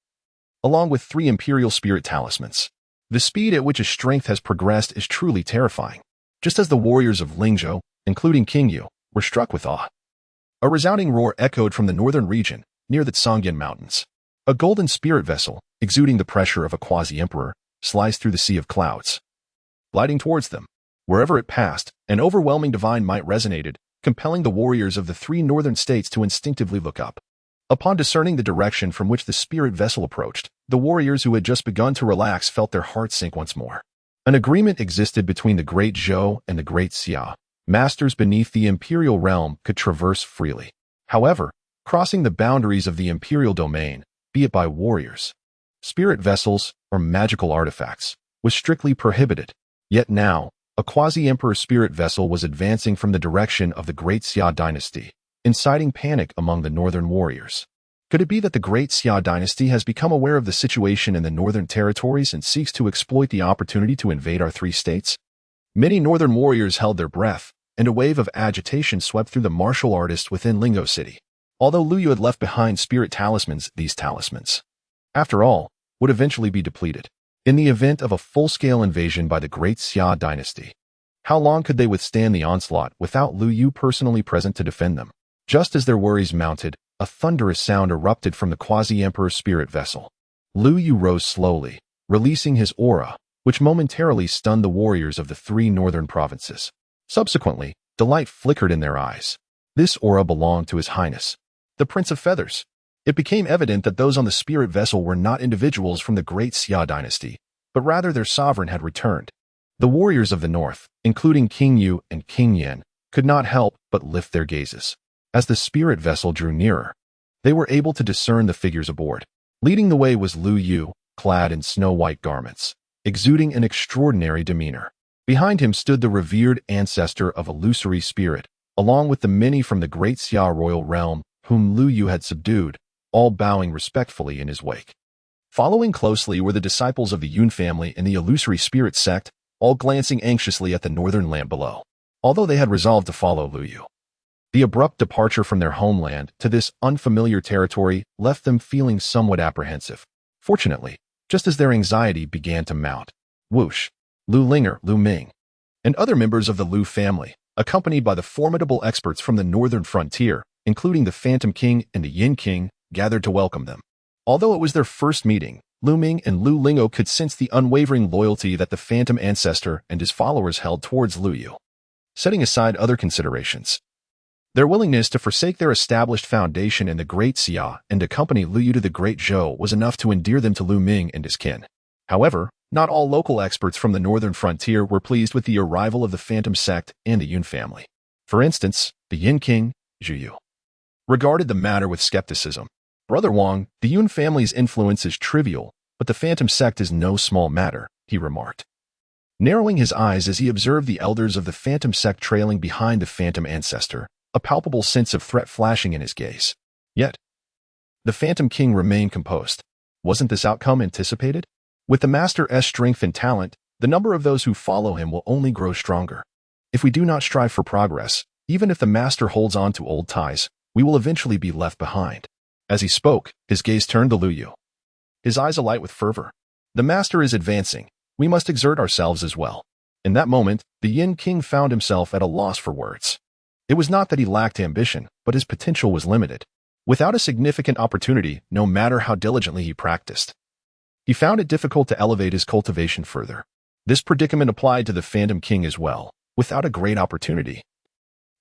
along with 3 imperial spirit talismans. The speed at which his strength has progressed is truly terrifying. Just as the warriors of Lingzhou, including King Yu, were struck with awe, a resounding roar echoed from the northern region, near the Tsongyan Mountains. A golden spirit vessel, exuding the pressure of a quasi-emperor, sliced through the sea of clouds, gliding towards them. Wherever it passed, an overwhelming divine might resonated, compelling the warriors of the 3 northern states to instinctively look up. Upon discerning the direction from which the spirit vessel approached, the warriors who had just begun to relax felt their hearts sink once more. An agreement existed between the Great Zhou and the Great Xia. Masters beneath the imperial realm could traverse freely. However, crossing the boundaries of the imperial domain, be it by warriors, spirit vessels, or magical artifacts, was strictly prohibited. Yet now, a quasi-emperor spirit vessel was advancing from the direction of the Great Xia dynasty, inciting panic among the northern warriors. Could it be that the Great Xia dynasty has become aware of the situation in the northern territories and seeks to exploit the opportunity to invade our 3 states? Many northern warriors held their breath, and a wave of agitation swept through the martial artists within Lingzhou City. Although Lu Yu had left behind spirit talismans, these talismans, after all, would eventually be depleted in the event of a full-scale invasion by the Great Xia dynasty. How long could they withstand the onslaught without Lu Yu personally present to defend them? Just as their worries mounted, a thunderous sound erupted from the quasi-emperor's spirit vessel. Lu Yu rose slowly, releasing his aura, which momentarily stunned the warriors of the 3 northern provinces. Subsequently, delight flickered in their eyes. This aura belonged to His Highness, the Prince of Feathers. It became evident that those on the spirit vessel were not individuals from the Great Xia dynasty, but rather their sovereign had returned. The warriors of the north, including King Yu and King Yin, could not help but lift their gazes. As the spirit vessel drew nearer, they were able to discern the figures aboard. Leading the way was Lu Yu, clad in snow-white garments, exuding an extraordinary demeanor. Behind him stood the revered ancestor of illusory spirit, along with the many from the Great Xia royal realm whom Lu Yu had subdued, all bowing respectfully in his wake. Following closely were the disciples of the Yun family and the illusory spirit sect, all glancing anxiously at the northern land below. Although they had resolved to follow Lu Yu, the abrupt departure from their homeland to this unfamiliar territory left them feeling somewhat apprehensive. Fortunately, just as their anxiety began to mount, whoosh, Lu Ling'o, Lu Ming, and other members of the Lu family, accompanied by the formidable experts from the northern frontier, including the Phantom King and the Yin King, gathered to welcome them. Although it was their first meeting, Lu Ming and Lu Ling'o could sense the unwavering loyalty that the Phantom Ancestor and his followers held towards Lu Yu. Setting aside other considerations, their willingness to forsake their established foundation in the Great Xia and accompany Lu Yu to the Great Zhou was enough to endear them to Lu Ming and his kin. However, not all local experts from the northern frontier were pleased with the arrival of the Phantom sect and the Yun family. For instance, the Yin King, Zhu Yu, regarded the matter with skepticism. Brother Wang, the Yun family's influence is trivial, but the Phantom sect is no small matter, he remarked, narrowing his eyes as he observed the elders of the Phantom sect trailing behind the Phantom ancestor, a palpable sense of threat flashing in his gaze. Yet, the Phantom King remained composed. Wasn't this outcome anticipated? With the Master's strength and talent, the number of those who follow him will only grow stronger. If we do not strive for progress, even if the Master holds on to old ties, we will eventually be left behind. As he spoke, his gaze turned to Lu Yu, his eyes alight with fervor. The Master is advancing. We must exert ourselves as well. In that moment, the Yin King found himself at a loss for words. It was not that he lacked ambition, but his potential was limited. Without a significant opportunity, no matter how diligently he practiced, he found it difficult to elevate his cultivation further. This predicament applied to the Phantom King as well. Without a great opportunity,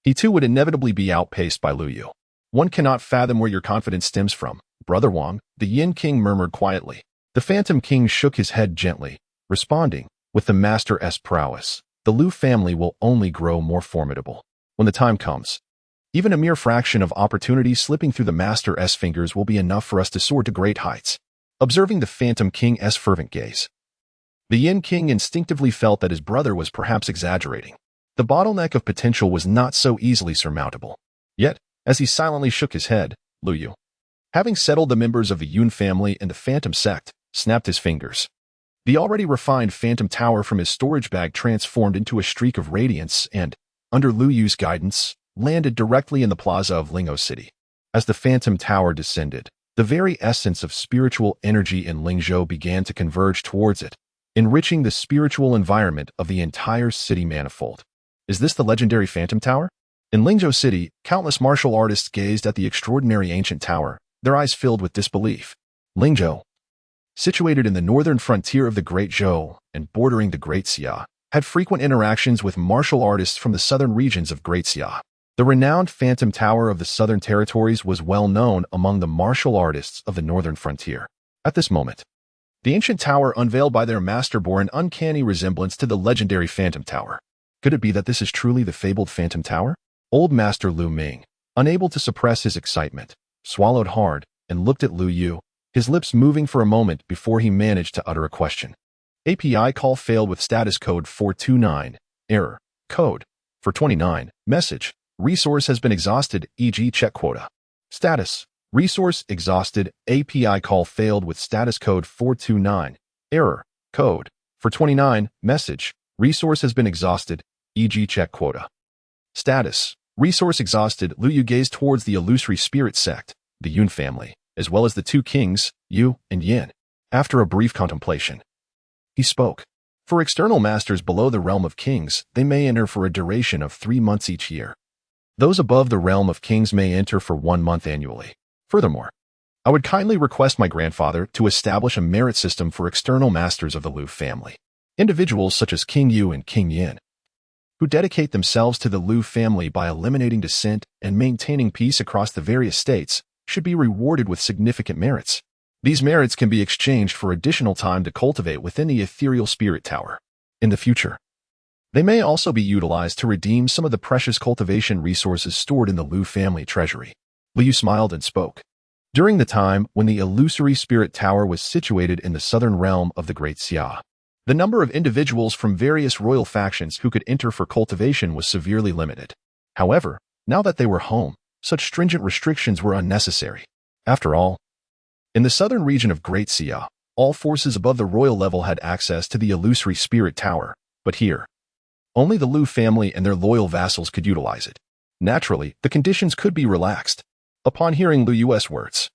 he too would inevitably be outpaced by Lu Yu. One cannot fathom where your confidence stems from, Brother Wang, the Yin King murmured quietly. The Phantom King shook his head gently, responding, with the Master's prowess, the Lu family will only grow more formidable. When the time comes, even a mere fraction of opportunity slipping through the Master's fingers will be enough for us to soar to great heights. Observing the Phantom King's fervent gaze, the Yin King instinctively felt that his brother was perhaps exaggerating. The bottleneck of potential was not so easily surmountable. Yet, as he silently shook his head, Lu Yu, having settled the members of the Yun family and the Phantom sect, snapped his fingers. The already refined Phantom Tower from his storage bag transformed into a streak of radiance and, under Lu Yu's guidance, landed directly in the plaza of Lingzhou City. As the Phantom Tower descended, the very essence of spiritual energy in Lingzhou began to converge towards it, enriching the spiritual environment of the entire city manifold. Is this the legendary Phantom Tower? In Lingzhou City, countless martial artists gazed at the extraordinary ancient tower, their eyes filled with disbelief. Lingzhou, situated in the northern frontier of the Great Zhou and bordering the Great Xia, had frequent interactions with martial artists from the southern regions of Great Xia. The renowned Phantom Tower of the Southern Territories was well known among the martial artists of the northern frontier. At this moment, the ancient tower unveiled by their master bore an uncanny resemblance to the legendary Phantom Tower. Could it be that this is truly the fabled Phantom Tower? Old Master Lu Ming, unable to suppress his excitement, swallowed hard and looked at Lu Yu, his lips moving for a moment before he managed to utter a question. API call failed with status code 429, error, code 429, message, resource has been exhausted, e.g. check quota. Status, resource exhausted, API call failed with status code 429, error, code 429, message, resource has been exhausted, e.g. check quota. Status, resource exhausted. Lu Yu gazed towards the illusory spirit sect, the Yun family, as well as the two kings, Yu and Yin. After a brief contemplation, he spoke. For external masters below the realm of kings, they may enter for a duration of 3 months each year. Those above the realm of kings may enter for 1 month annually. Furthermore, I would kindly request my grandfather to establish a merit system for external masters of the Lu family. Individuals such as King Yu and King Yin, who dedicate themselves to the Lu family by eliminating dissent and maintaining peace across the various states, should be rewarded with significant merits. These merits can be exchanged for additional time to cultivate within the ethereal spirit tower. In the future, they may also be utilized to redeem some of the precious cultivation resources stored in the Lu family treasury. Lu Yu smiled and spoke. During the time when the illusory spirit tower was situated in the southern realm of the Great Xia, the number of individuals from various royal factions who could enter for cultivation was severely limited. However, now that they were home, such stringent restrictions were unnecessary. After all, in the southern region of Great Xia, all forces above the royal level had access to the illusory spirit tower, but here, only the Lu family and their loyal vassals could utilize it. Naturally, the conditions could be relaxed. Upon hearing Lu Yu's words,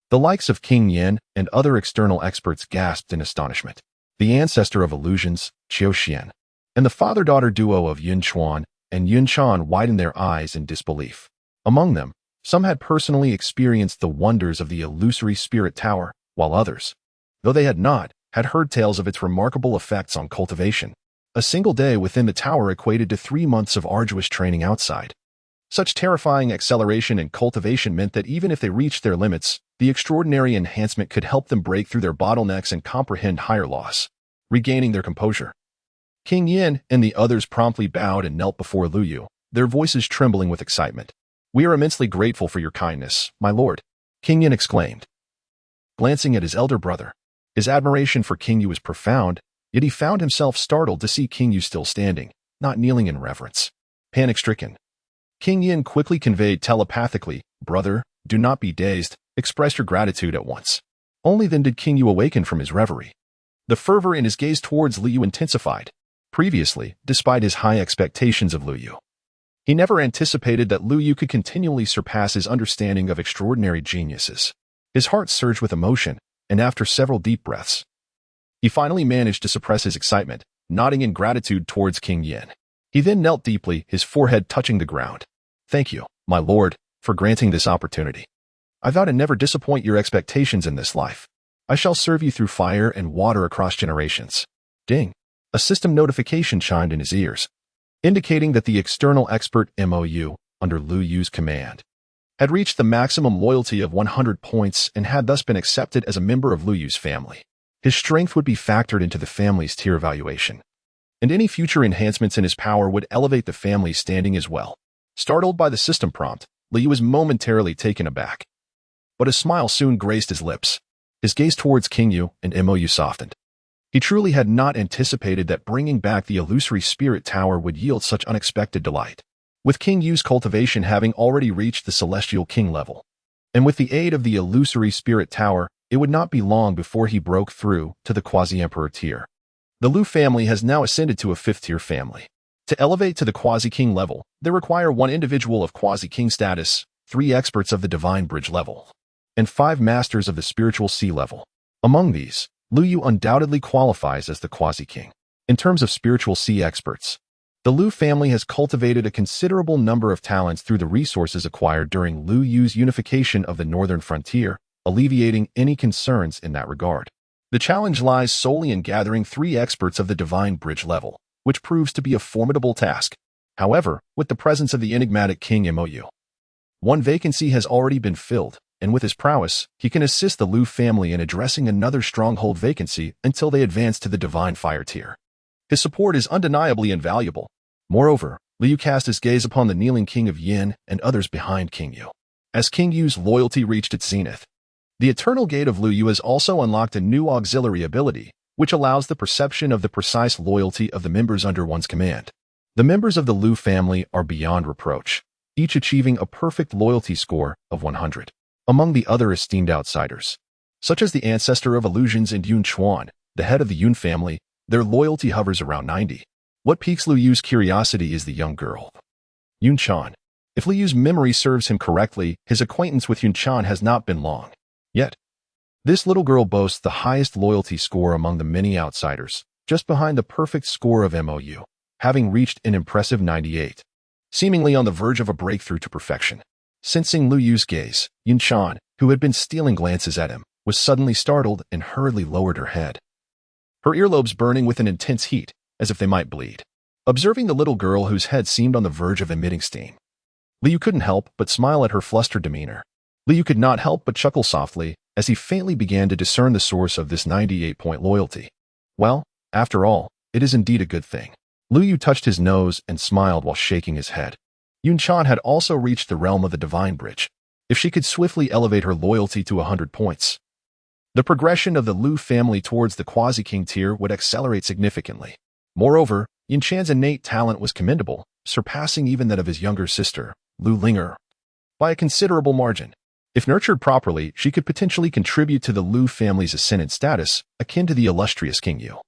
the likes of King Yin and other external experts gasped in astonishment. The ancestor of illusions, Qiu Xian, and the father-daughter duo of Yun Chuan and Yun Chan widened their eyes in disbelief. Among them, some had personally experienced the wonders of the illusory spirit tower, while others, though they had not, had heard tales of its remarkable effects on cultivation. A single day within the tower equated to 3 months of arduous training outside. Such terrifying acceleration in cultivation meant that even if they reached their limits, the extraordinary enhancement could help them break through their bottlenecks and comprehend higher laws. regaining their composure. King Yin and the others promptly bowed and knelt before Lu Yu, their voices trembling with excitement. "We are immensely grateful for your kindness, my lord," King Yin exclaimed. Glancing at his elder brother, his admiration for King Yu was profound, yet he found himself startled to see King Yu still standing, not kneeling in reverence. Panic-stricken, King Yin quickly conveyed telepathically, "Brother, do not be dazed, express your gratitude at once." Only then did King Yu awaken from his reverie. The fervor in his gaze towards Lu Yu intensified. Previously, despite his high expectations of Lu Yu, he never anticipated that Lu Yu could continually surpass his understanding of extraordinary geniuses. His heart surged with emotion, and after several deep breaths, he finally managed to suppress his excitement, nodding in gratitude towards King Yin. He then knelt deeply, his forehead touching the ground. "Thank you, my lord, for granting this opportunity. I vow to never disappoint your expectations in this life. I shall serve you through fire and water across generations." Ding! A system notification chimed in his ears, indicating that the external expert MOU, under Lu Yu's command, had reached the maximum loyalty of 100 points and had thus been accepted as a member of Lu Yu's family. His strength would be factored into the family's tier evaluation, and any future enhancements in his power would elevate the family's standing as well. Startled by the system prompt, Lu Yu was momentarily taken aback, but a smile soon graced his lips. His gaze towards King Yu and MOU softened. He truly had not anticipated that bringing back the illusory spirit tower would yield such unexpected delight. With King Yu's cultivation having already reached the celestial king level, and with the aid of the illusory spirit tower, it would not be long before he broke through to the quasi-emperor tier. The Lu family has now ascended to a 5th-tier family. To elevate to the quasi-king level, they require 1 individual of quasi-king status, 3 experts of the divine bridge level, and 5 masters of the spiritual sea level. Among these, Lu Yu undoubtedly qualifies as the quasi-king. In terms of spiritual sea experts, the Lu family has cultivated a considerable number of talents through the resources acquired during Lu Yu's unification of the northern frontier, alleviating any concerns in that regard. The challenge lies solely in gathering 3 experts of the divine bridge level, which proves to be a formidable task. However, with the presence of the enigmatic King MOU, 1 vacancy has already been filled, and with his prowess, he can assist the Lu family in addressing another stronghold vacancy until they advance to the divine fire tier. His support is undeniably invaluable. Moreover, Lu Yu cast his gaze upon the kneeling King of Yin and others behind King Yu. As King Yu's loyalty reached its zenith, the Eternal Gate of Lu Yu has also unlocked a new auxiliary ability, which allows the perception of the precise loyalty of the members under one's command. The members of the Lu family are beyond reproach, each achieving a perfect loyalty score of 100. Among the other esteemed outsiders, such as the ancestor of illusions and Yun Chuan, the head of the Yun family, their loyalty hovers around 90. What piques Lu Yu's curiosity is the young girl, Yun Chan. If Lu Yu's memory serves him correctly, his acquaintance with Yun Chan has not been long. Yet, this little girl boasts the highest loyalty score among the many outsiders, just behind the perfect score of MOU, having reached an impressive 98, seemingly on the verge of a breakthrough to perfection. Sensing Lu Yu's gaze, Yun Chan, who had been stealing glances at him, was suddenly startled and hurriedly lowered her head, her earlobes burning with an intense heat, as if they might bleed. Observing the little girl whose head seemed on the verge of emitting steam, Lu Yu couldn't help but smile at her flustered demeanor. Lu Yu could not help but chuckle softly as he faintly began to discern the source of this 98-point loyalty. Well, after all, it is indeed a good thing. Lu Yu touched his nose and smiled while shaking his head. Yun Chan had also reached the realm of the divine bridge. If she could swiftly elevate her loyalty to 100 points, the progression of the Lu family towards the quasi-king tier would accelerate significantly. Moreover, Yun Chan's innate talent was commendable, surpassing even that of his younger sister, Lu Linger, by a considerable margin. If nurtured properly, she could potentially contribute to the Lu family's ascendant status, akin to the illustrious King Yu,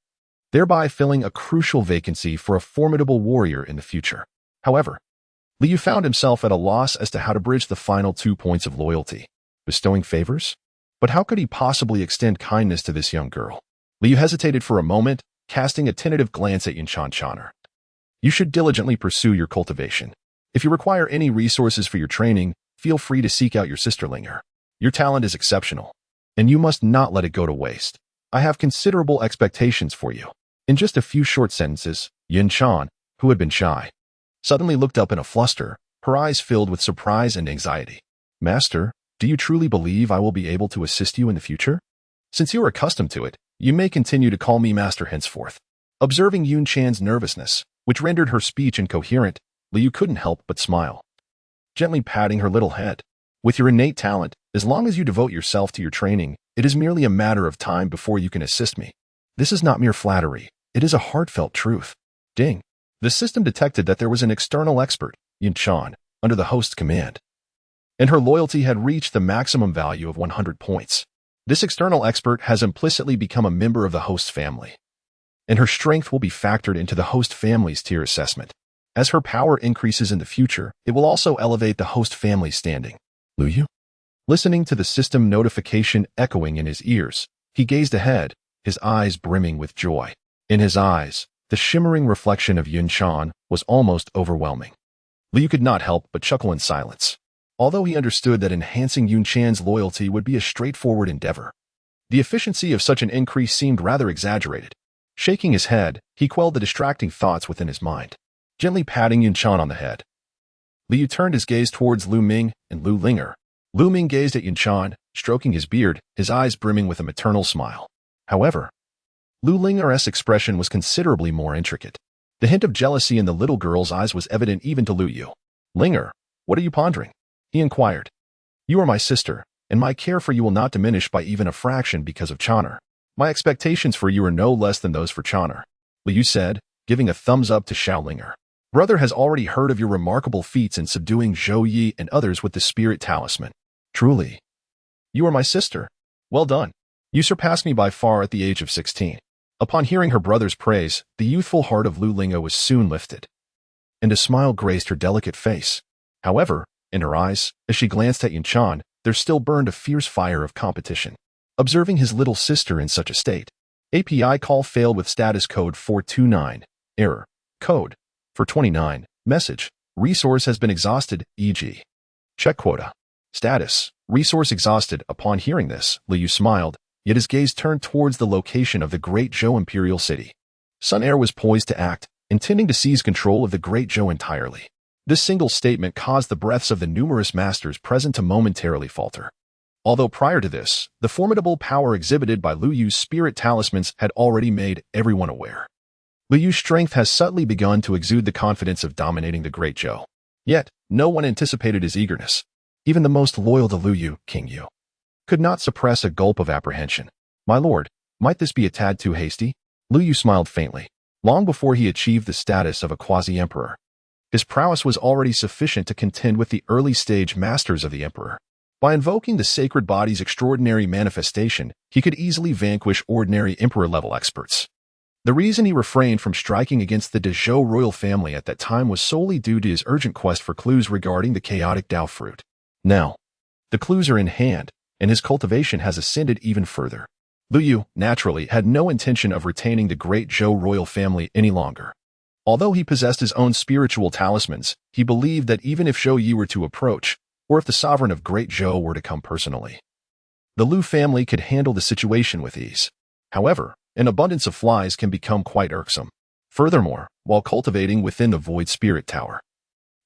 thereby filling a crucial vacancy for a formidable warrior in the future. However, Lu Yu found himself at a loss as to how to bridge the final 2 points of loyalty. Bestowing favors? But how could he possibly extend kindness to this young girl? Lu Yu hesitated for a moment, casting a tentative glance at Yun Chan. You should diligently pursue your cultivation. If you require any resources for your training, feel free to seek out your sister Linger. Your talent is exceptional, and you must not let it go to waste. I have considerable expectations for you. In just a few short sentences, Yun Chan, who had been shy, suddenly looked up in a fluster, her eyes filled with surprise and anxiety. Master, do you truly believe I will be able to assist you in the future? Since you are accustomed to it, you may continue to call me master henceforth. Observing Yun Chan's nervousness, which rendered her speech incoherent, Liu couldn't help but smile, gently patting her little head. With your innate talent, as long as you devote yourself to your training, it is merely a matter of time before you can assist me. This is not mere flattery. It is a heartfelt truth. Ding. The system detected that there was an external expert, Yun Chan, under the host's command, and her loyalty had reached the maximum value of 100 points. This external expert has implicitly become a member of the host family, and her strength will be factored into the host family's tier assessment. As her power increases in the future, it will also elevate the host family's standing. Liu? Listening to the system notification echoing in his ears, he gazed ahead, his eyes brimming with joy. In his eyes, the shimmering reflection of Yun Chan was almost overwhelming. Liu could not help but chuckle in silence. Although he understood that enhancing Yun Chan's loyalty would be a straightforward endeavor, the efficiency of such an increase seemed rather exaggerated. Shaking his head, he quelled the distracting thoughts within his mind, gently patting Yun Chan on the head. Liu turned his gaze towards Lu Ming and Lu Linger. Lu Ming gazed at Yun Chan, stroking his beard, his eyes brimming with a maternal smile. However, Lu Linger's expression was considerably more intricate. The hint of jealousy in the little girl's eyes was evident even to Lu Yu. Linger, what are you pondering? He inquired. You are my sister, and my care for you will not diminish by even a fraction because of Chaner. My expectations for you are no less than those for Chaner, Liu said, giving a thumbs up to Xiaolinger. Brother has already heard of your remarkable feats in subduing Zhou Yi and others with the spirit talisman. Truly, you are my sister. Well done. You surpassed me by far at the age of 16. Upon hearing her brother's praise, the youthful heart of Lu Lingo was soon lifted, and a smile graced her delicate face. However, in her eyes, as she glanced at Yun Chan, there still burned a fierce fire of competition. Observing his little sister in such a state, API call failed with status code 429, error, code, 429, message, resource has been exhausted, e.g. check quota. Status, resource exhausted. Upon hearing this, Liu smiled, yet his gaze turned towards the location of the Great Zhou Imperial City. Sun Air was poised to act, intending to seize control of the Great Zhou entirely. This single statement caused the breaths of the numerous masters present to momentarily falter. Although prior to this, the formidable power exhibited by Lu Yu's spirit talismans had already made everyone aware. Lu Yu's strength has subtly begun to exude the confidence of dominating the Great Zhou. Yet, no one anticipated his eagerness. Even the most loyal to Lu Yu, King Yu, could not suppress a gulp of apprehension. My lord, might this be a tad too hasty? Lu Yu smiled faintly. Long before he achieved the status of a quasi-emperor, his prowess was already sufficient to contend with the early-stage masters of the emperor. By invoking the sacred body's extraordinary manifestation, he could easily vanquish ordinary emperor-level experts. The reason he refrained from striking against the Dezhou royal family at that time was solely due to his urgent quest for clues regarding the chaotic Dao fruit. Now, the clues are in hand, and his cultivation has ascended even further. Lu Yu, naturally, had no intention of retaining the great Zhou royal family any longer. Although he possessed his own spiritual talismans, he believed that even if Zhou Yi were to approach, or if the sovereign of Great Zhou were to come personally, the Lu family could handle the situation with ease. However, an abundance of flies can become quite irksome. Furthermore, while cultivating within the Void Spirit Tower,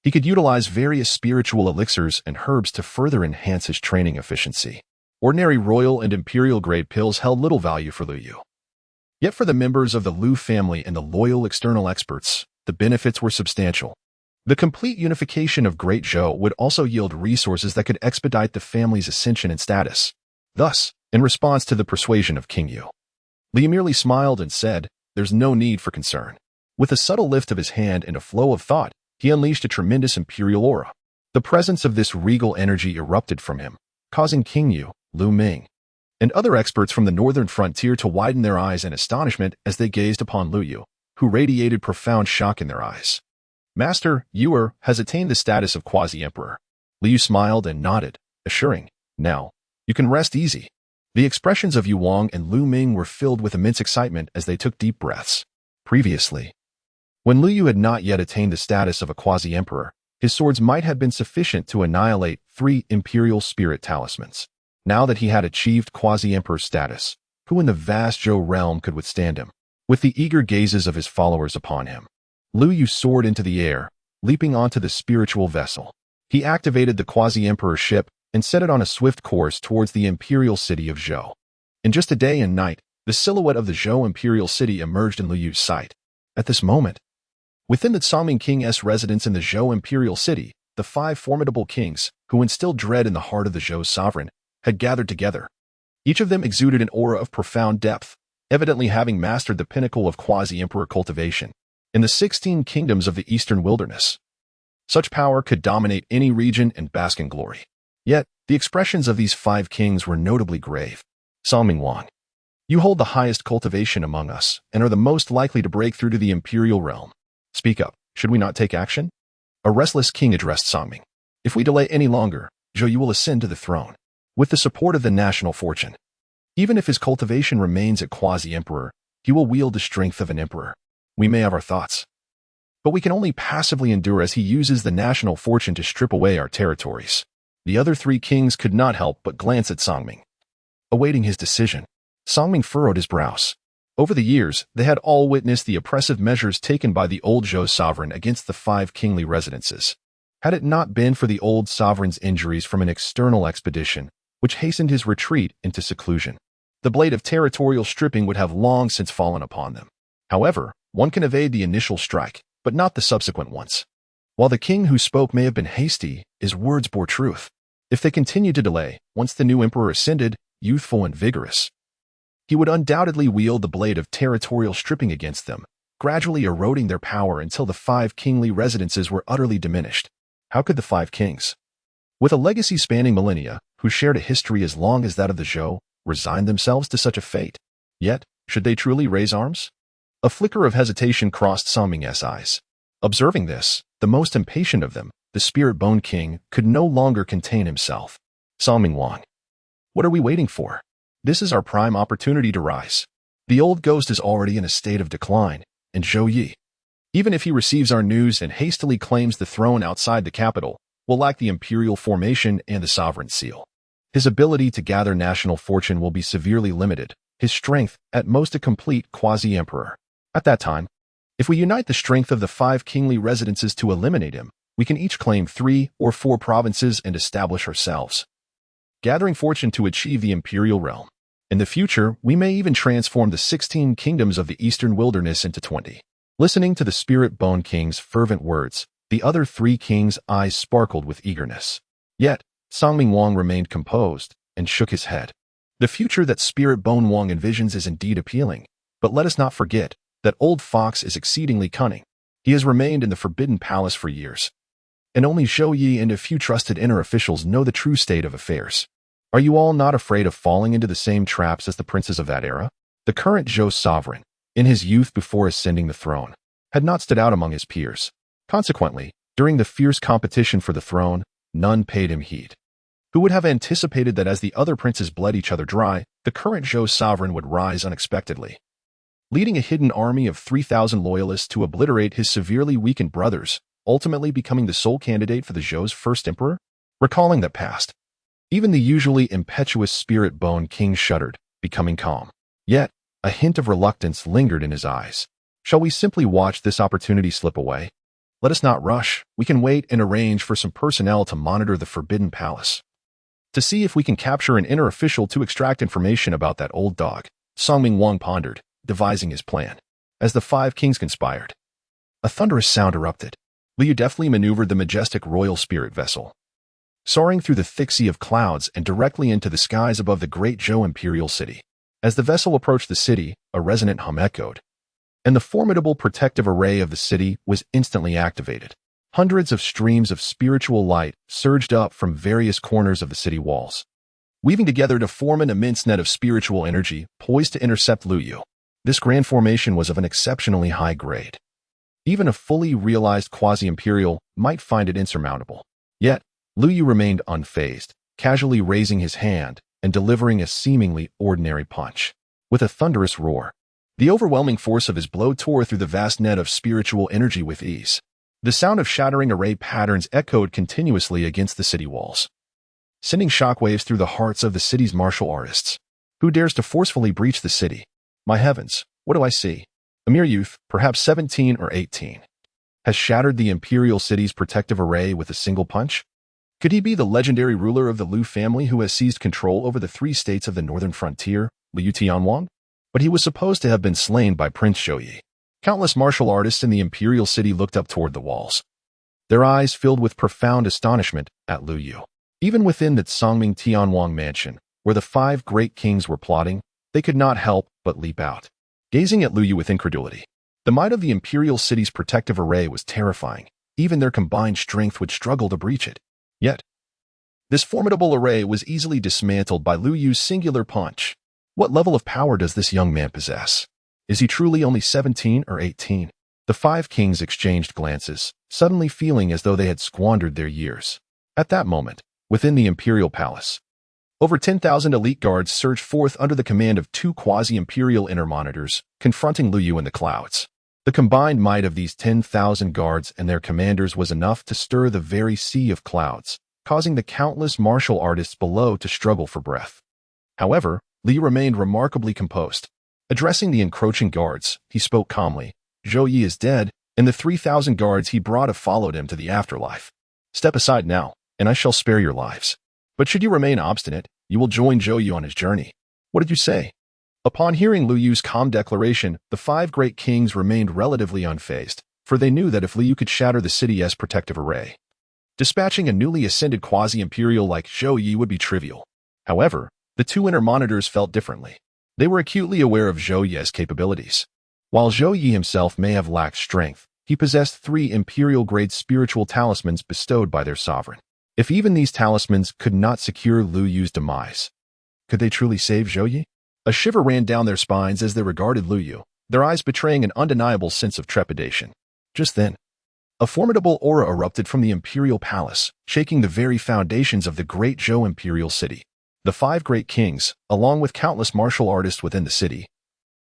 he could utilize various spiritual elixirs and herbs to further enhance his training efficiency. Ordinary royal and imperial grade pills held little value for Lu Yu. Yet for the members of the Lu family and the loyal external experts, the benefits were substantial. The complete unification of Great Zhou would also yield resources that could expedite the family's ascension and status. Thus, in response to the persuasion of King Yu, Liu merely smiled and said, "There's no need for concern." With a subtle lift of his hand and a flow of thought, he unleashed a tremendous imperial aura. The presence of this regal energy erupted from him, causing King Yu, Lu Ming, and other experts from the northern frontier to widen their eyes in astonishment as they gazed upon Lu Yu, who radiated profound shock in their eyes. Master, Yuer has attained the status of quasi-emperor. Liu smiled and nodded, assuring, "Now, you can rest easy." The expressions of Yu Wang and Lu Ming were filled with immense excitement as they took deep breaths. Previously, when Lu Yu had not yet attained the status of a quasi-emperor, his swords might have been sufficient to annihilate 3 imperial spirit talismans. Now that he had achieved quasi-emperor status, who in the vast Zhou realm could withstand him? With the eager gazes of his followers upon him, Lu Yu soared into the air, leaping onto the spiritual vessel. He activated the quasi-emperor ship and set it on a swift course towards the imperial city of Zhou. In just a day and night, the silhouette of the Zhou imperial city emerged in Liu Yu's sight. At this moment, within the Songming King's residence in the Zhou imperial city, the 5 formidable kings, who instilled dread in the heart of the Zhou sovereign, had gathered together. Each of them exuded an aura of profound depth, evidently having mastered the pinnacle of quasi-emperor cultivation in the 16 kingdoms of the eastern wilderness. Such power could dominate any region and bask in glory. Yet, the expressions of these 5 kings were notably grave. Songming Wang, you hold the highest cultivation among us and are the most likely to break through to the imperial realm. Speak up, should we not take action? A restless king addressed Songming. If we delay any longer, Zhou Yu will ascend to the throne, with the support of the national fortune. Even if his cultivation remains at quasi-emperor, he will wield the strength of an emperor. We may have our thoughts, but we can only passively endure as he uses the national fortune to strip away our territories. The other 3 kings could not help but glance at Songming. Awaiting his decision, Songming furrowed his brows. Over the years, they had all witnessed the oppressive measures taken by the old Zhou sovereign against the 5 kingly residences. Had it not been for the old sovereign's injuries from an external expedition, which hastened his retreat into seclusion, the blade of territorial stripping would have long since fallen upon them. However, one can evade the initial strike, but not the subsequent ones. While the king who spoke may have been hasty, his words bore truth. If they continued to delay, once the new emperor ascended, youthful and vigorous, he would undoubtedly wield the blade of territorial stripping against them, gradually eroding their power until the 5 kingly residences were utterly diminished. How could the 5 kings, with a legacy spanning millennia, who shared a history as long as that of the Zhou, resign themselves to such a fate? Yet, should they truly raise arms? A flicker of hesitation crossed Songming's eyes. Observing this, the most impatient of them, the Spirit Bone King, could no longer contain himself. Songming Wang, what are we waiting for? This is our prime opportunity to rise. The old ghost is already in a state of decline, and Zhou Yi, even if he receives our news and hastily claims the throne outside the capital, will lack the imperial formation and the sovereign seal. His ability to gather national fortune will be severely limited, his strength, at most a complete quasi-emperor. At that time, if we unite the strength of the 5 kingly residences to eliminate him, we can each claim 3 or 4 provinces and establish ourselves, gathering fortune to achieve the imperial realm. In the future, we may even transform the 16 kingdoms of the eastern wilderness into 20. Listening to the Spirit Bone King's fervent words, the other 3 kings' eyes sparkled with eagerness. Yet, Songming Wang remained composed and shook his head. The future that Spirit Bone Wang envisions is indeed appealing, but let us not forget that Old Fox is exceedingly cunning. He has remained in the Forbidden Palace for years, and only Zhou Yi and a few trusted inner officials know the true state of affairs. Are you all not afraid of falling into the same traps as the princes of that era? The current Zhou sovereign, in his youth before ascending the throne, had not stood out among his peers. Consequently, during the fierce competition for the throne, none paid him heed. Who would have anticipated that as the other princes bled each other dry, the current Zhou sovereign would rise unexpectedly, leading a hidden army of 3,000 loyalists to obliterate his severely weakened brothers, ultimately becoming the sole candidate for the Zhou's first emperor? Recalling that past, even the usually impetuous Spirit Bone King shuddered, becoming calm. Yet, a hint of reluctance lingered in his eyes. Shall we simply watch this opportunity slip away? Let us not rush. We can wait and arrange for some personnel to monitor the Forbidden Palace, to see if we can capture an inner official to extract information about that old dog. Songming Wang pondered, devising his plan. As the 5 kings conspired, a thunderous sound erupted. Liu deftly maneuvered the majestic royal spirit vessel, soaring through the thick sea of clouds and directly into the skies above the great Zhou imperial city. As the vessel approached the city, a resonant hum echoed, and the formidable protective array of the city was instantly activated. Hundreds of streams of spiritual light surged up from various corners of the city walls, weaving together to form an immense net of spiritual energy poised to intercept Liu Yu. This grand formation was of an exceptionally high grade. Even a fully realized quasi-imperial might find it insurmountable. Yet, Liu Yu remained unfazed, casually raising his hand and delivering a seemingly ordinary punch. With a thunderous roar, the overwhelming force of his blow tore through the vast net of spiritual energy with ease. The sound of shattering array patterns echoed continuously against the city walls, sending shockwaves through the hearts of the city's martial artists. Who dares to forcefully breach the city? My heavens, what do I see? A mere youth, perhaps 17 or 18, has shattered the imperial city's protective array with a single punch? Could he be the legendary ruler of the Liu family who has seized control over the 3 states of the northern frontier, Liu Tianwang? But he was supposed to have been slain by Prince Zhou. Countless martial artists in the imperial city looked up toward the walls, their eyes filled with profound astonishment at Liu Yu. Even within the Songming Tianwang mansion, where the five great kings were plotting, they could not help but leap out, gazing at Liu Yu with incredulity. The might of the imperial city's protective array was terrifying. Even their combined strength would struggle to breach it. Yet, this formidable array was easily dismantled by Liu Yu's singular punch. What level of power does this young man possess? Is he truly only 17 or 18? The five kings exchanged glances, suddenly feeling as though they had squandered their years. At that moment, within the imperial palace, over 10,000 elite guards surged forth under the command of two quasi-imperial inner monitors, confronting Liu Yu in the clouds. The combined might of these 10,000 guards and their commanders was enough to stir the very sea of clouds, causing the countless martial artists below to struggle for breath. However, Li remained remarkably composed. Addressing the encroaching guards, he spoke calmly. Zhou Yi is dead, and the 3,000 guards he brought have followed him to the afterlife. Step aside now, and I shall spare your lives. But should you remain obstinate, you will join Zhou Yi on his journey. What did you say? Upon hearing Liu Yu's calm declaration, the five great kings remained relatively unfazed, for they knew that if Liu Yu could shatter the city's protective array, dispatching a newly ascended quasi-imperial like Zhou Yi would be trivial. However, the two inner monitors felt differently. They were acutely aware of Zhou Yi's capabilities. While Zhou Yi himself may have lacked strength, he possessed 3 imperial-grade spiritual talismans bestowed by their sovereign. If even these talismans could not secure Liu Yu's demise, could they truly save Zhou Yi? A shiver ran down their spines as they regarded Liu Yu, their eyes betraying an undeniable sense of trepidation. Just then, a formidable aura erupted from the imperial palace, shaking the very foundations of the great Zhou imperial city. The 5 great kings, along with countless martial artists within the city,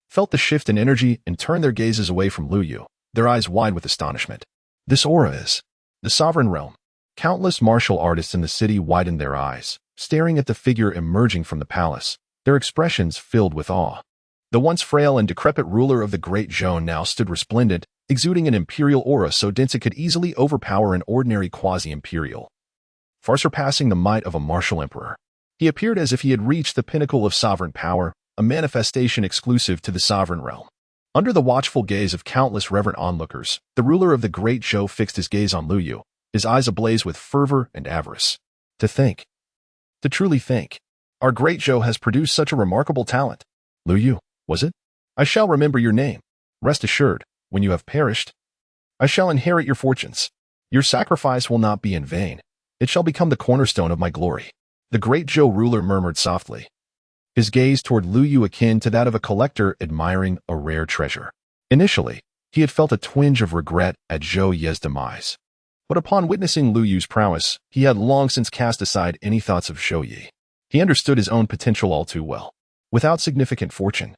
felt the shift in energy and turned their gazes away from Liu Yu, their eyes wide with astonishment. This aura is the sovereign realm. Countless martial artists in the city widened their eyes, staring at the figure emerging from the palace, their expressions filled with awe. The once frail and decrepit ruler of the great Zhou now stood resplendent, exuding an imperial aura so dense it could easily overpower an ordinary quasi-imperial, far surpassing the might of a martial emperor. He appeared as if he had reached the pinnacle of sovereign power, a manifestation exclusive to the sovereign realm. Under the watchful gaze of countless reverent onlookers, the ruler of the great Zhou fixed his gaze on Liu Yu, his eyes ablaze with fervor and avarice. To truly think, our great Zhou has produced such a remarkable talent. Liu Yu, was it? I shall remember your name. Rest assured, when you have perished, I shall inherit your fortunes. Your sacrifice will not be in vain. It shall become the cornerstone of my glory. The great Zhou ruler murmured softly, his gaze toward Liu Yu akin to that of a collector admiring a rare treasure. Initially, he had felt a twinge of regret at Zhou Yi's demise. But upon witnessing Liu Yu's prowess, he had long since cast aside any thoughts of Zhou Yi. He understood his own potential all too well. Without significant fortune,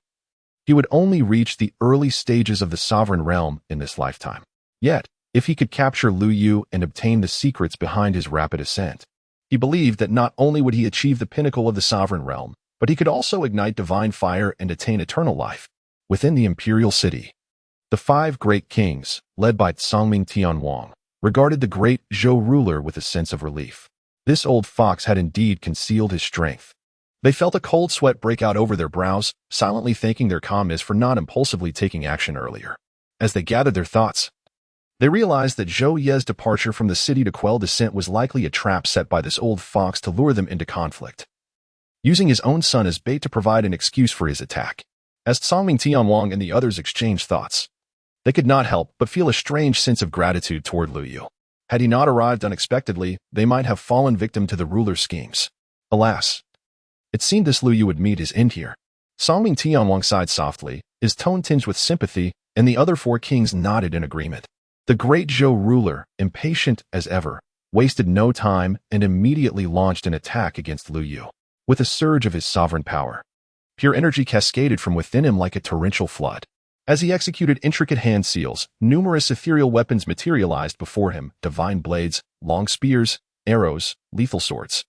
he would only reach the early stages of the sovereign realm in this lifetime. Yet, if he could capture Liu Yu and obtain the secrets behind his rapid ascent, he believed that not only would he achieve the pinnacle of the sovereign realm, but he could also ignite divine fire and attain eternal life. Within the imperial city, the 5 great kings, led by Songming Tianwang, regarded the great Zhou ruler with a sense of relief. This old fox had indeed concealed his strength. They felt a cold sweat break out over their brows, silently thanking their calmness for not impulsively taking action earlier. As they gathered their thoughts, they realized that Zhou Yi's departure from the city to quell dissent was likely a trap set by this old fox to lure them into conflict, using his own son as bait to provide an excuse for his attack. As Songming Tianwang and the others exchanged thoughts, they could not help but feel a strange sense of gratitude toward Liu Yu. Had he not arrived unexpectedly, they might have fallen victim to the ruler's schemes. Alas, it seemed this Liu Yu would meet his end here. Songming Tianwang sighed softly, his tone tinged with sympathy, and the other 4 kings nodded in agreement. The great Zhou ruler, impatient as ever, wasted no time and immediately launched an attack against Liu Yu. With a surge of his sovereign power, pure energy cascaded from within him like a torrential flood. As he executed intricate hand seals, numerous ethereal weapons materialized before him: divine blades, long spears, arrows, lethal swords,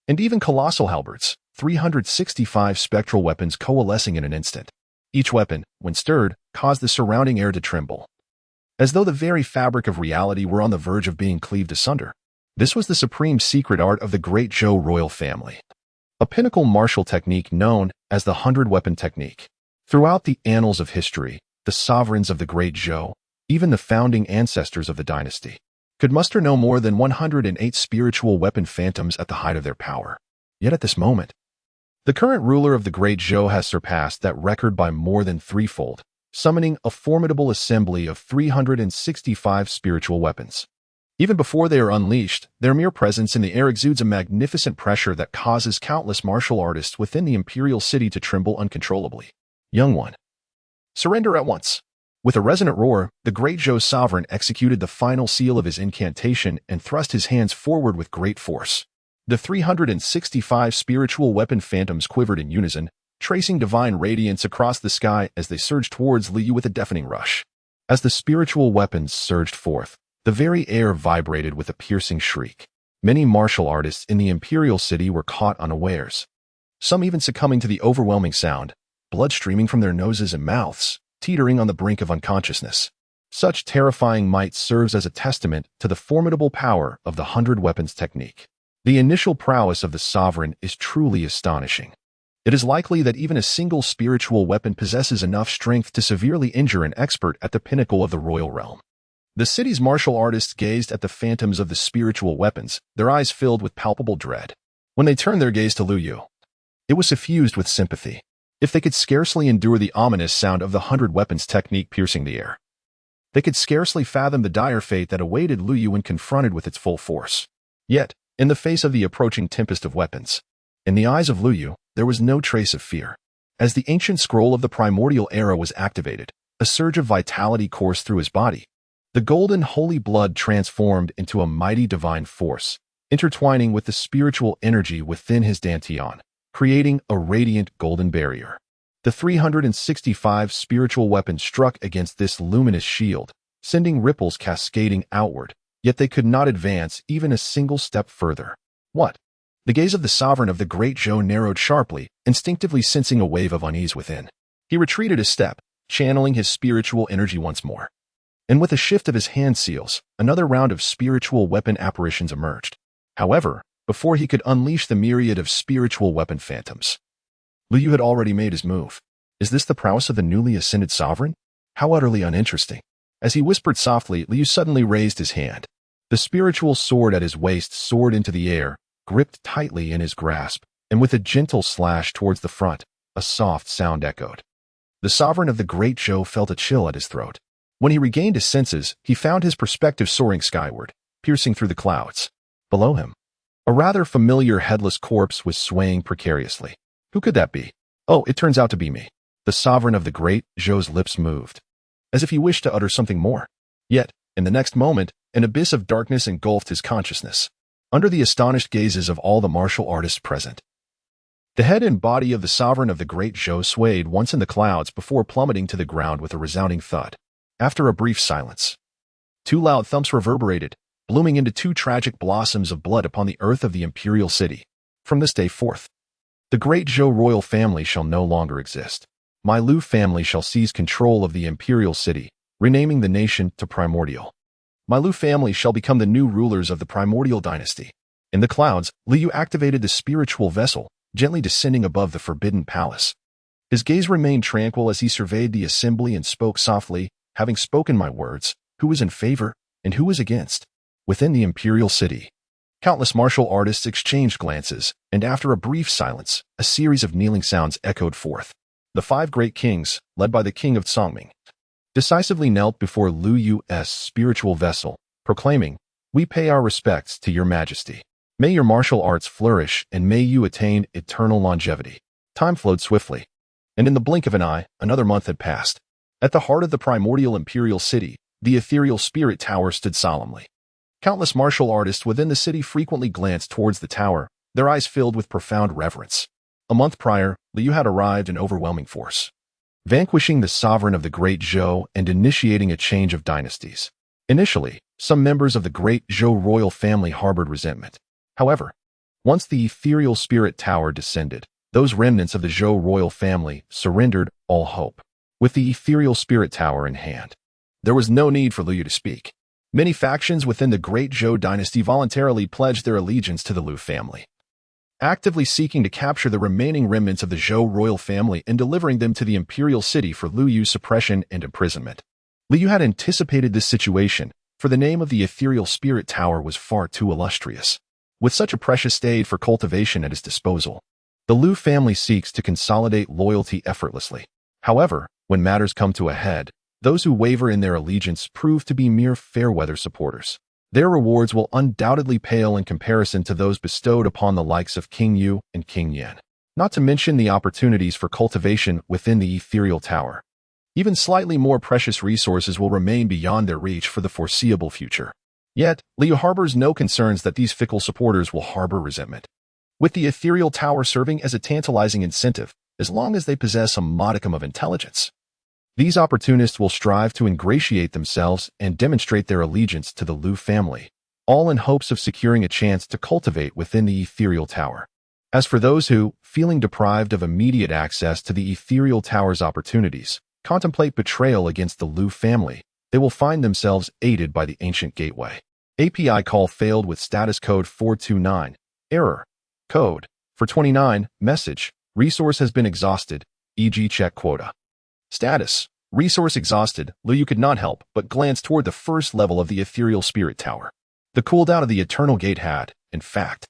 and even colossal halberds, 365 spectral weapons coalescing in an instant. Each weapon, when stirred, caused the surrounding air to tremble, as though the very fabric of reality were on the verge of being cleaved asunder. This was the supreme secret art of the great Zhou royal family. a pinnacle martial technique known as the 100-weapon technique. Throughout the annals of history, the sovereigns of the Great Zhou, even the founding ancestors of the dynasty, could muster no more than 108 spiritual weapon phantoms at the height of their power. Yet at this moment, the current ruler of the Great Zhou has surpassed that record by more than threefold, summoning a formidable assembly of 365 spiritual weapons. Even before they are unleashed, their mere presence in the air exudes a magnificent pressure that causes countless martial artists within the imperial city to tremble uncontrollably. Young one, surrender at once. With a resonant roar, the Great Zhou sovereign executed the final seal of his incantation and thrust his hands forward with great force. The 365 spiritual weapon phantoms quivered in unison, tracing divine radiance across the sky as they surged towards Liu with a deafening rush. As the spiritual weapons surged forth, the very air vibrated with a piercing shriek. Many martial artists in the imperial city were caught unawares, some even succumbing to the overwhelming sound, blood streaming from their noses and mouths, teetering on the brink of unconsciousness. Such terrifying might serves as a testament to the formidable power of the 100 weapons technique. The initial prowess of the sovereign is truly astonishing. It is likely that even a single spiritual weapon possesses enough strength to severely injure an expert at the pinnacle of the royal realm. The city's martial artists gazed at the phantoms of the spiritual weapons, their eyes filled with palpable dread. When they turned their gaze to Liu Yu, it was suffused with sympathy. If they could scarcely endure the ominous sound of the 100 weapons technique piercing the air, they could scarcely fathom the dire fate that awaited Liu Yu when confronted with its full force. Yet, in the face of the approaching tempest of weapons, in the eyes of Liu Yu, there was no trace of fear. As the ancient scroll of the primordial era was activated, a surge of vitality coursed through his body. The golden holy blood transformed into a mighty divine force, intertwining with the spiritual energy within his dantian, creating a radiant golden barrier. The 365 spiritual weapons struck against this luminous shield, sending ripples cascading outward, yet they could not advance even a single step further. What? The gaze of the sovereign of the Great Zhou narrowed sharply, instinctively sensing a wave of unease within. He retreated a step, channeling his spiritual energy once more. And with a shift of his hand seals, another round of spiritual weapon apparitions emerged. However, before he could unleash the myriad of spiritual weapon phantoms, Liu Yu had already made his move. Is this the prowess of the newly ascended sovereign? How utterly uninteresting. As he whispered softly, Liu Yu suddenly raised his hand. The spiritual sword at his waist soared into the air, gripped tightly in his grasp, and with a gentle slash towards the front, a soft sound echoed. The sovereign of the Great Zhou felt a chill at his throat. When he regained his senses, he found his perspective soaring skyward, piercing through the clouds. Below him, a rather familiar headless corpse was swaying precariously. Who could that be? Oh, it turns out to be me. The sovereign of the Great Zhou's lips moved, as if he wished to utter something more. Yet, in the next moment, an abyss of darkness engulfed his consciousness. Under the astonished gazes of all the martial artists present, the head and body of the sovereign of the Great Zhou swayed once in the clouds before plummeting to the ground with a resounding thud. After a brief silence, two loud thumps reverberated, blooming into two tragic blossoms of blood upon the earth of the imperial city. From this day forth, the Great Zhou royal family shall no longer exist. My Liu family shall seize control of the imperial city, renaming the nation to Primordial. My Liu family shall become the new rulers of the Primordial dynasty. In the clouds, Liu activated the spiritual vessel, gently descending above the forbidden palace. His gaze remained tranquil as he surveyed the assembly and spoke softly, having spoken my words, who is in favor and who is against? Within the imperial city, countless martial artists exchanged glances, and after a brief silence, a series of kneeling sounds echoed forth. The 5 great kings, led by the king of Songming, decisively knelt before Liu Yu's spiritual vessel, proclaiming, "We pay our respects to your majesty. May your martial arts flourish and may you attain eternal longevity." Time flowed swiftly, and in the blink of an eye, another month had passed. At the heart of the primordial imperial city, the ethereal spirit tower stood solemnly. Countless martial artists within the city frequently glanced towards the tower, their eyes filled with profound reverence. A month prior, Liu had arrived in overwhelming force, vanquishing the sovereign of the Great Zhou and initiating a change of dynasties. Initially, some members of the Great Zhou royal family harbored resentment. However, once the ethereal spirit tower descended, those remnants of the Zhou royal family surrendered all hope. With the ethereal spirit tower in hand, there was no need for Liu to speak. Many factions within the Great Zhou dynasty voluntarily pledged their allegiance to the Liu family. actively seeking to capture the remaining remnants of the Zhou royal family and delivering them to the imperial city for Liu Yu's suppression and imprisonment. Liu Yu had anticipated this situation, for the name of the ethereal spirit tower was far too illustrious. With such a precious state for cultivation at his disposal, the Liu family seeks to consolidate loyalty effortlessly. However, when matters come to a head, those who waver in their allegiance prove to be mere fair-weather supporters. Their rewards will undoubtedly pale in comparison to those bestowed upon the likes of King Yu and King Yan, not to mention the opportunities for cultivation within the ethereal tower. Even slightly more precious resources will remain beyond their reach for the foreseeable future. Yet, Liu harbors no concerns that these fickle supporters will harbor resentment. With the ethereal tower serving as a tantalizing incentive, as long as they possess a modicum of intelligence, these opportunists will strive to ingratiate themselves and demonstrate their allegiance to the Liu family, all in hopes of securing a chance to cultivate within the ethereal tower. As for those who, feeling deprived of immediate access to the ethereal tower's opportunities, contemplate betrayal against the Liu family, they will find themselves aided by the ancient gateway. API call failed with status code 429. Error. Code. For 29. Message. Resource has been exhausted, e.g. check quota. Status. Resource exhausted. Liu could not help but glance toward the first level of the ethereal spirit tower. The cooldown of the eternal gate had, in fact,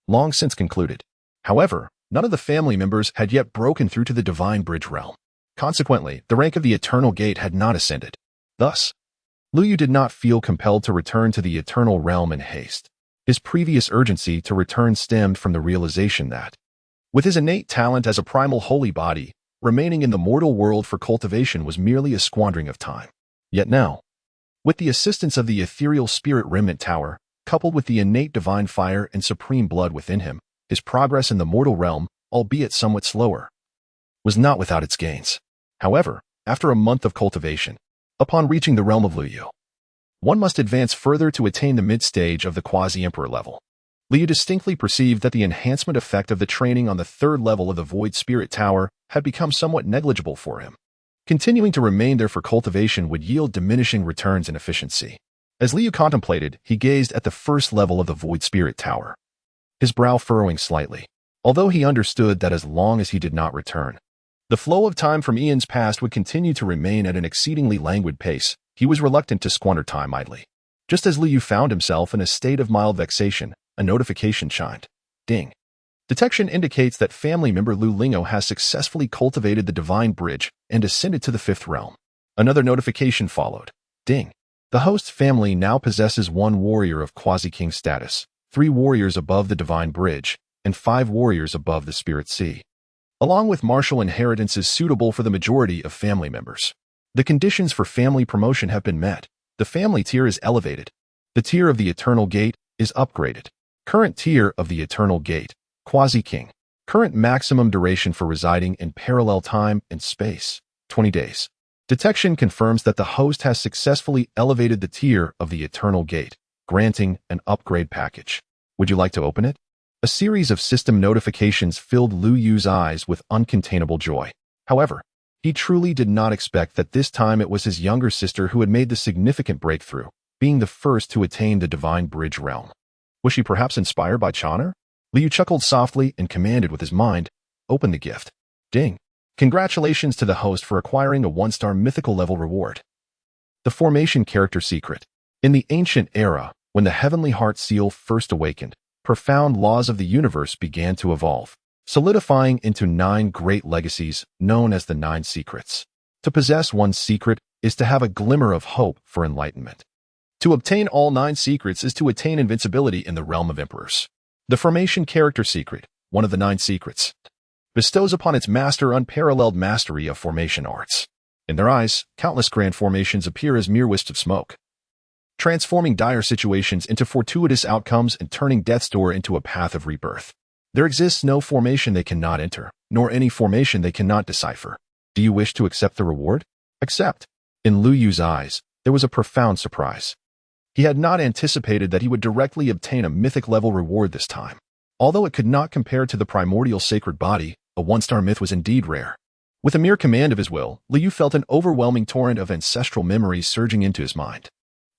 long since concluded. However, none of the family members had yet broken through to the divine bridge realm. Consequently, the rank of the eternal gate had not ascended. Thus, Liu did not feel compelled to return to the eternal realm in haste. His previous urgency to return stemmed from the realization that, with his innate talent as a primal holy body, remaining in the mortal world for cultivation was merely a squandering of time. Yet now, with the assistance of the ethereal spirit remnant tower, coupled with the innate divine fire and supreme blood within him, his progress in the mortal realm, albeit somewhat slower, was not without its gains. However, after a month of cultivation, upon reaching the realm of Liu, one must advance further to attain the mid-stage of the quasi-emperor level. Liu distinctly perceived that the enhancement effect of the training on the third level of the Void Spirit Tower had become somewhat negligible for him. Continuing to remain there for cultivation would yield diminishing returns in efficiency. As Liu contemplated, he gazed at the first level of the Void Spirit Tower, his brow furrowing slightly, although he understood that as long as he did not return, the flow of time from eons past would continue to remain at an exceedingly languid pace. He was reluctant to squander time idly. Just as Liu found himself in a state of mild vexation, a notification chimed. Ding. Detection indicates that family member Liu Lingo has successfully cultivated the divine bridge and ascended to the fifth realm. Another notification followed. Ding. The host's family now possesses 1 warrior of quasi-king status, 3 warriors above the divine bridge, and 5 warriors above the spirit sea, along with martial inheritances suitable for the majority of family members. The conditions for family promotion have been met. The family tier is elevated. The tier of the Eternal Gate is upgraded. Current tier of the Eternal Gate, Quasi-King. Current maximum duration for residing in parallel time and space, 20 days. Detection confirms that the host has successfully elevated the tier of the Eternal Gate, granting an upgrade package. Would you like to open it? A series of system notifications filled Liu Yu's eyes with uncontainable joy. However, he truly did not expect that this time it was his younger sister who had made the significant breakthrough, being the first to attain the divine bridge realm. Was she perhaps inspired by Chana? Liu chuckled softly and commanded with his mind, "Open the gift." Ding. Congratulations to the host for acquiring a 1-star mythical level reward. The formation character secret. In the ancient era, when the heavenly heart seal first awakened, profound laws of the universe began to evolve, solidifying into 9 great legacies known as the 9 secrets. To possess one secret is to have a glimmer of hope for enlightenment. To obtain all 9 secrets is to attain invincibility in the realm of emperors. The formation character secret, one of the 9 secrets, bestows upon its master unparalleled mastery of formation arts. In their eyes, countless grand formations appear as mere wisps of smoke, transforming dire situations into fortuitous outcomes and turning death's door into a path of rebirth. There exists no formation they cannot enter, nor any formation they cannot decipher. Do you wish to accept the reward? Accept. In Liu Yu's eyes, there was a profound surprise. He had not anticipated that he would directly obtain a mythic-level reward this time. Although it could not compare to the primordial sacred body, a 1-star myth was indeed rare. With a mere command of his will, Liu felt an overwhelming torrent of ancestral memories surging into his mind.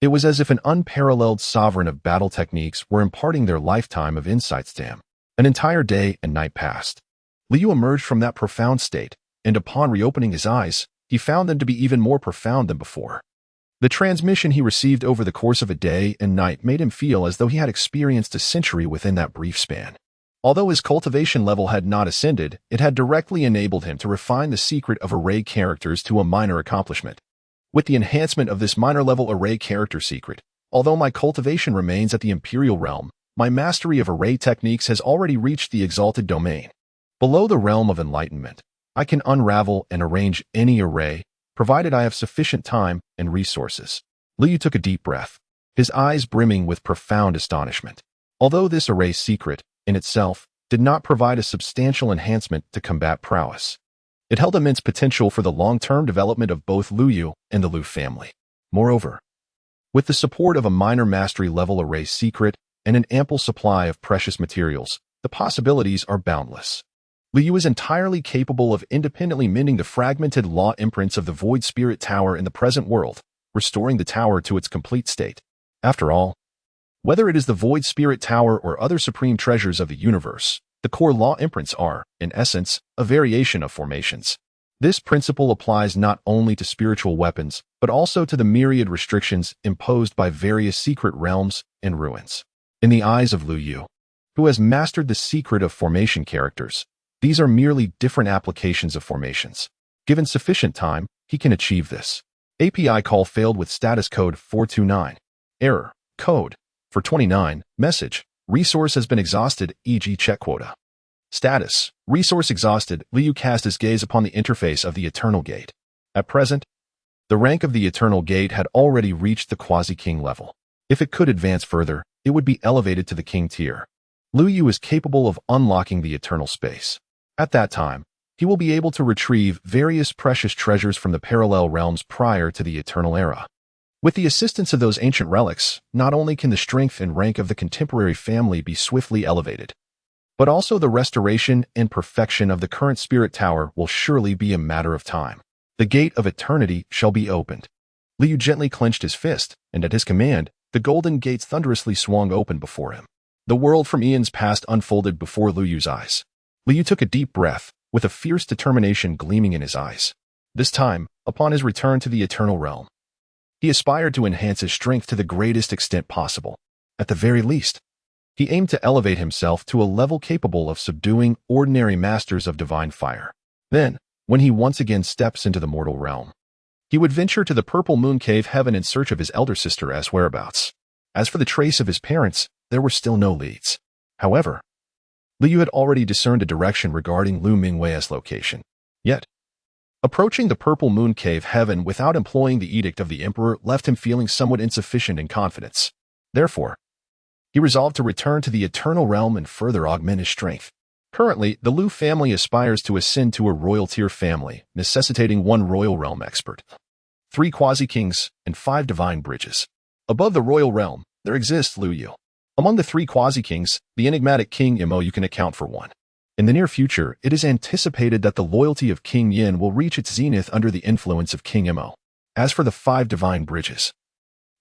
It was as if an unparalleled sovereign of battle techniques were imparting their lifetime of insights to him. An entire day and night passed. Liu emerged from that profound state, and upon reopening his eyes, he found them to be even more profound than before. The transmission he received over the course of a day and night made him feel as though he had experienced a century within that brief span. Although his cultivation level had not ascended, it had directly enabled him to refine the secret of array characters to a minor accomplishment. With the enhancement of this minor-level array character secret, although my cultivation remains at the imperial realm, my mastery of array techniques has already reached the exalted domain. Below the realm of enlightenment, I can unravel and arrange any array, provided I have sufficient time and resources. Liu took a deep breath, his eyes brimming with profound astonishment. Although this array secret, in itself, did not provide a substantial enhancement to combat prowess, it held immense potential for the long-term development of both Liu and the Liu family. Moreover, with the support of a minor mastery-level array secret and an ample supply of precious materials, the possibilities are boundless. Liu is entirely capable of independently mending the fragmented law imprints of the Void Spirit Tower in the present world, restoring the tower to its complete state. After all, whether it is the Void Spirit Tower or other supreme treasures of the universe, the core law imprints are, in essence, a variation of formations. This principle applies not only to spiritual weapons, but also to the myriad restrictions imposed by various secret realms and ruins. In the eyes of Liu, who has mastered the secret of formation characters, these are merely different applications of formations. Given sufficient time, he can achieve this. API call failed with status code 429. Error. Code. For 29. Message. Resource has been exhausted, e.g. check quota. Status. Resource exhausted. Liu cast his gaze upon the interface of the Eternal Gate. At present, the rank of the Eternal Gate had already reached the Quasi-King level. If it could advance further, it would be elevated to the King tier. Liu is capable of unlocking the Eternal Space. At that time, he will be able to retrieve various precious treasures from the parallel realms prior to the Eternal Era. With the assistance of those ancient relics, not only can the strength and rank of the contemporary family be swiftly elevated, but also the restoration and perfection of the current Spirit Tower will surely be a matter of time. The Gate of Eternity shall be opened. Liu gently clenched his fist, and at his command, the golden gates thunderously swung open before him. The world from eons past unfolded before Liu's eyes. Liu took a deep breath, with a fierce determination gleaming in his eyes. This time, upon his return to the Eternal Realm, he aspired to enhance his strength to the greatest extent possible. At the very least, he aimed to elevate himself to a level capable of subduing ordinary masters of divine fire. Then, when he once again steps into the mortal realm, he would venture to the Purple Moon Cave heaven in search of his elder sister as whereabouts. As for the trace of his parents, there were still no leads. However, Liu had already discerned a direction regarding Lu Mingwei's location. Yet, approaching the Purple Moon Cave heaven without employing the Edict of the Emperor left him feeling somewhat insufficient in confidence. Therefore, he resolved to return to the Eternal Realm and further augment his strength. Currently, the Liu family aspires to ascend to a royal tier family, necessitating 1 royal realm expert, 3 quasi-kings, and 5 divine bridges. Above the royal realm, there exists Liu. Among the 3 quasi-kings, the enigmatic King Imo can account for 1. In the near future, it is anticipated that the loyalty of King Yin will reach its zenith under the influence of King Imo. As for the 5 divine bridges,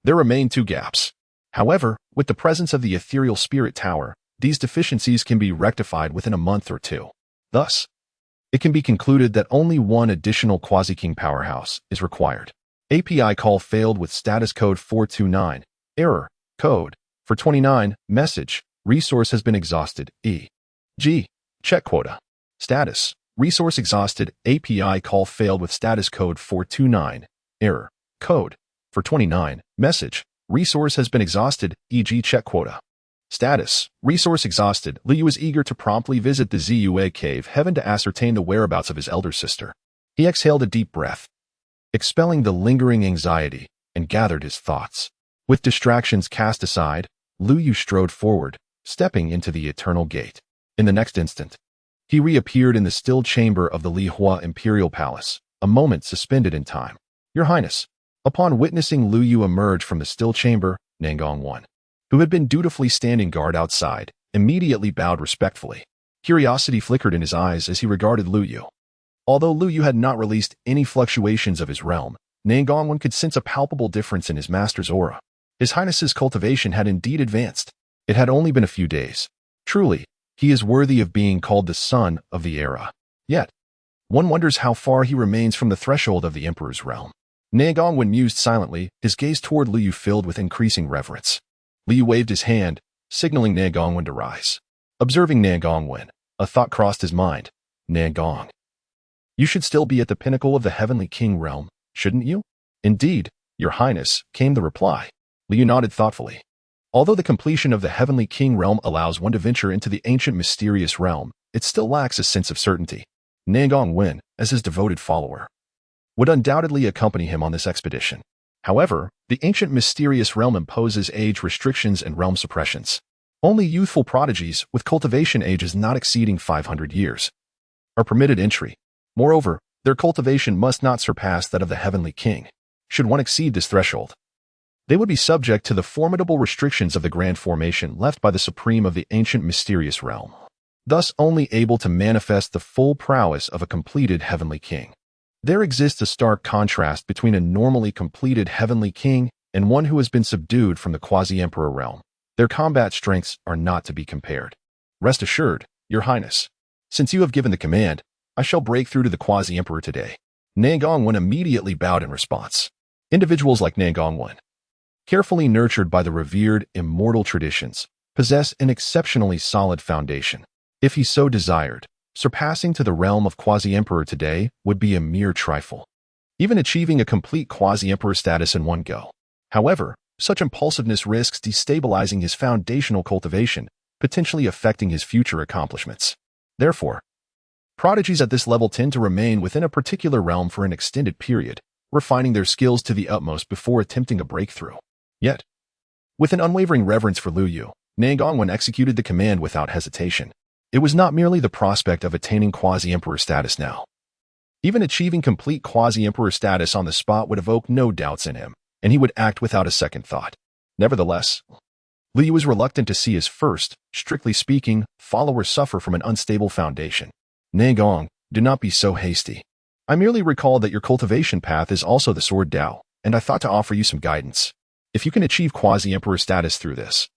there remain 2 gaps. However, with the presence of the Ethereal Spirit Tower, these deficiencies can be rectified within a month or 2. Thus, it can be concluded that only 1 additional quasi-king powerhouse is required. API call failed with status code 429. Error. Code. For 29. Message. Resource has been exhausted. E.g. check quota. Status. Resource exhausted. API call failed with status code 429. Error. Code. For 29. Message. Resource has been exhausted. E.g. check quota. Status. Resource exhausted. Liu was eager to promptly visit the Zua cave heaven to ascertain the whereabouts of his elder sister. He exhaled a deep breath, expelling the lingering anxiety, and gathered his thoughts. With distractions cast aside, Liu strode forward, stepping into the Eternal Gate. In the next instant, he reappeared in the still chamber of the Lihua Imperial Palace, a moment suspended in time. Your Highness. Upon witnessing Liu emerge from the still chamber, Nangong I, who had been dutifully standing guard outside, immediately bowed respectfully. Curiosity flickered in his eyes as he regarded Liu. Although Liu had not released any fluctuations of his realm, Nangong I could sense a palpable difference in his master's aura. His Highness's cultivation had indeed advanced. It had only been a few days. Truly, He is worthy of being called the son of the era. Yet, one wonders how far he remains from the threshold of the emperor's realm. Nangongwen mused silently, his gaze toward Lu Yu filled with increasing reverence. Lu Yu waved his hand, signaling Nangongwen to rise. Observing Nangongwen, a thought crossed his mind. Nangong, you should still be at the pinnacle of the heavenly king realm, shouldn't you? Indeed, your highness, came the reply. Lu Yu nodded thoughtfully. Although the completion of the heavenly king realm allows one to venture into the ancient mysterious realm, it still lacks a sense of certainty. Nangongwen, as his devoted follower, would undoubtedly accompany him on this expedition. However, the ancient mysterious realm imposes age restrictions and realm suppressions. Only youthful prodigies with cultivation ages not exceeding 500 years are permitted entry. Moreover, their cultivation must not surpass that of the heavenly king. Should one exceed this threshold, they would be subject to the formidable restrictions of the grand formation left by the supreme of the ancient mysterious realm, thus only able to manifest the full prowess of a completed heavenly king. There exists a stark contrast between a normally completed heavenly king and one who has been subdued from the quasi-emperor realm. Their combat strengths are not to be compared. Rest assured, your highness, since you have given the command, I shall break through to the quasi-emperor today. Nangongwen immediately bowed in response. Individuals like Nangongwen, carefully nurtured by the revered immortal traditions, possess an exceptionally solid foundation. If he so desired, surpassing to the realm of quasi-emperor today would be a mere trifle, even achieving a complete quasi-emperor status in one go. However, such impulsiveness risks destabilizing his foundational cultivation, potentially affecting his future accomplishments. Therefore, prodigies at this level tend to remain within a particular realm for an extended period, refining their skills to the utmost before attempting a breakthrough. Yet, with an unwavering reverence for Lu Yu, Nangongwen executed the command without hesitation. It was not merely the prospect of attaining quasi-emperor status now. Even achieving complete quasi-emperor status on the spot would evoke no doubts in him, and he would act without a second thought. Nevertheless, Lu Yu was reluctant to see his first, strictly speaking, follower suffer from an unstable foundation. Nangong, do not be so hasty. I merely recall that your cultivation path is also the Sword Dao, and I thought to offer you some guidance. If you can achieve quasi-emperor status through this,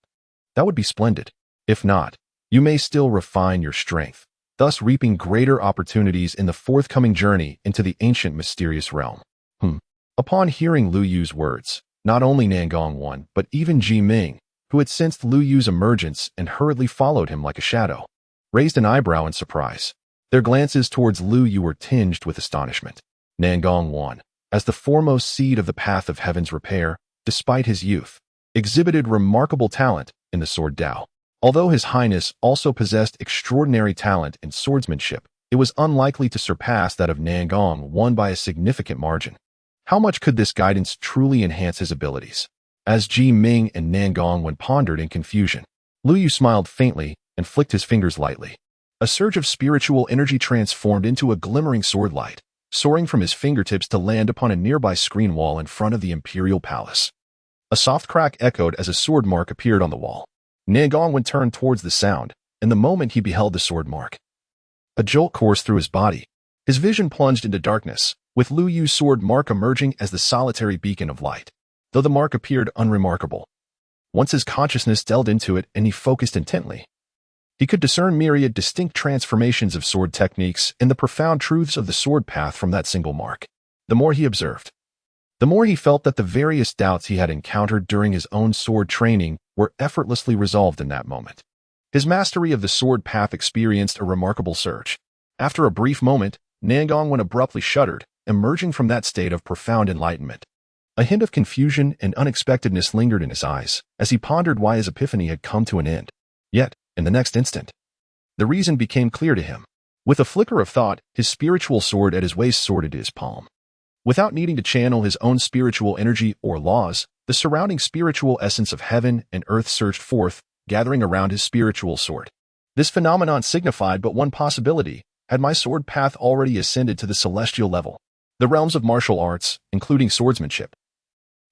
that would be splendid. If not, you may still refine your strength, thus reaping greater opportunities in the forthcoming journey into the ancient mysterious realm. Upon hearing Lu Yu's words, not only Nangongwen but even Ji Ming, who had sensed Lu Yu's emergence and hurriedly followed him like a shadow, raised an eyebrow in surprise. Their glances towards Lu Yu were tinged with astonishment. Nangongwen, as the foremost seed of the path of heaven's repair, despite his youth, exhibited remarkable talent in the Sword Dao. Although His Highness also possessed extraordinary talent in swordsmanship, it was unlikely to surpass that of Nangongwen by a significant margin. How much could this guidance truly enhance his abilities? As Ji Ming and Nangongwen pondered in confusion, Lu Yu smiled faintly and flicked his fingers lightly. A surge of spiritual energy transformed into a glimmering sword light, soaring from his fingertips to land upon a nearby screen wall in front of the imperial palace. A soft crack echoed as a sword mark appeared on the wall. Nangongwen turned towards the sound, and the moment he beheld the sword mark, a jolt coursed through his body. His vision plunged into darkness, with Lu Yu's sword mark emerging as the solitary beacon of light. Though the mark appeared unremarkable, once his consciousness delved into it and he focused intently, he could discern myriad distinct transformations of sword techniques and the profound truths of the sword path from that single mark. The more he observed, the more he felt that the various doubts he had encountered during his own sword training were effortlessly resolved in that moment. His mastery of the sword path experienced a remarkable surge. After a brief moment, Nangongwen abruptly shuddered, emerging from that state of profound enlightenment. A hint of confusion and unexpectedness lingered in his eyes as he pondered why his epiphany had come to an end. Yet, in the next instant, the reason became clear to him. With a flicker of thought, his spiritual sword at his waist soared into his palm. Without needing to channel his own spiritual energy or laws, the surrounding spiritual essence of heaven and earth surged forth, gathering around his spiritual sword. This phenomenon signified but one possibility: had my sword path already ascended to the celestial level? The realms of martial arts, including swordsmanship,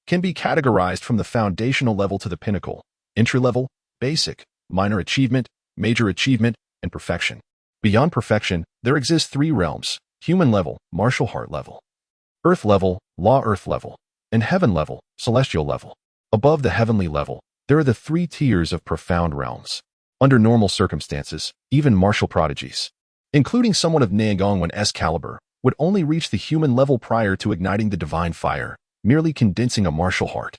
can be categorized from the foundational level to the pinnacle: entry level, basic, minor achievement, major achievement, and perfection. Beyond perfection, there exist three realms: human level, martial heart level, earth level, law earth level, and heaven level, celestial level. Above the heavenly level, there are the three tiers of profound realms. Under normal circumstances, even martial prodigies, including someone of Nangongwen's caliber, would only reach the human level prior to igniting the divine fire, merely condensing a martial heart.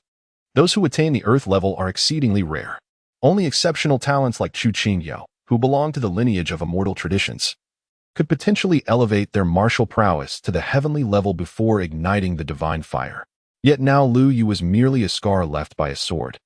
Those who attain the earth level are exceedingly rare. Only exceptional talents like Chu Qingyao, who belong to the lineage of immortal traditions, could potentially elevate their martial prowess to the heavenly level before igniting the divine fire. Yet now Lu Yu was merely a scar left by a sword.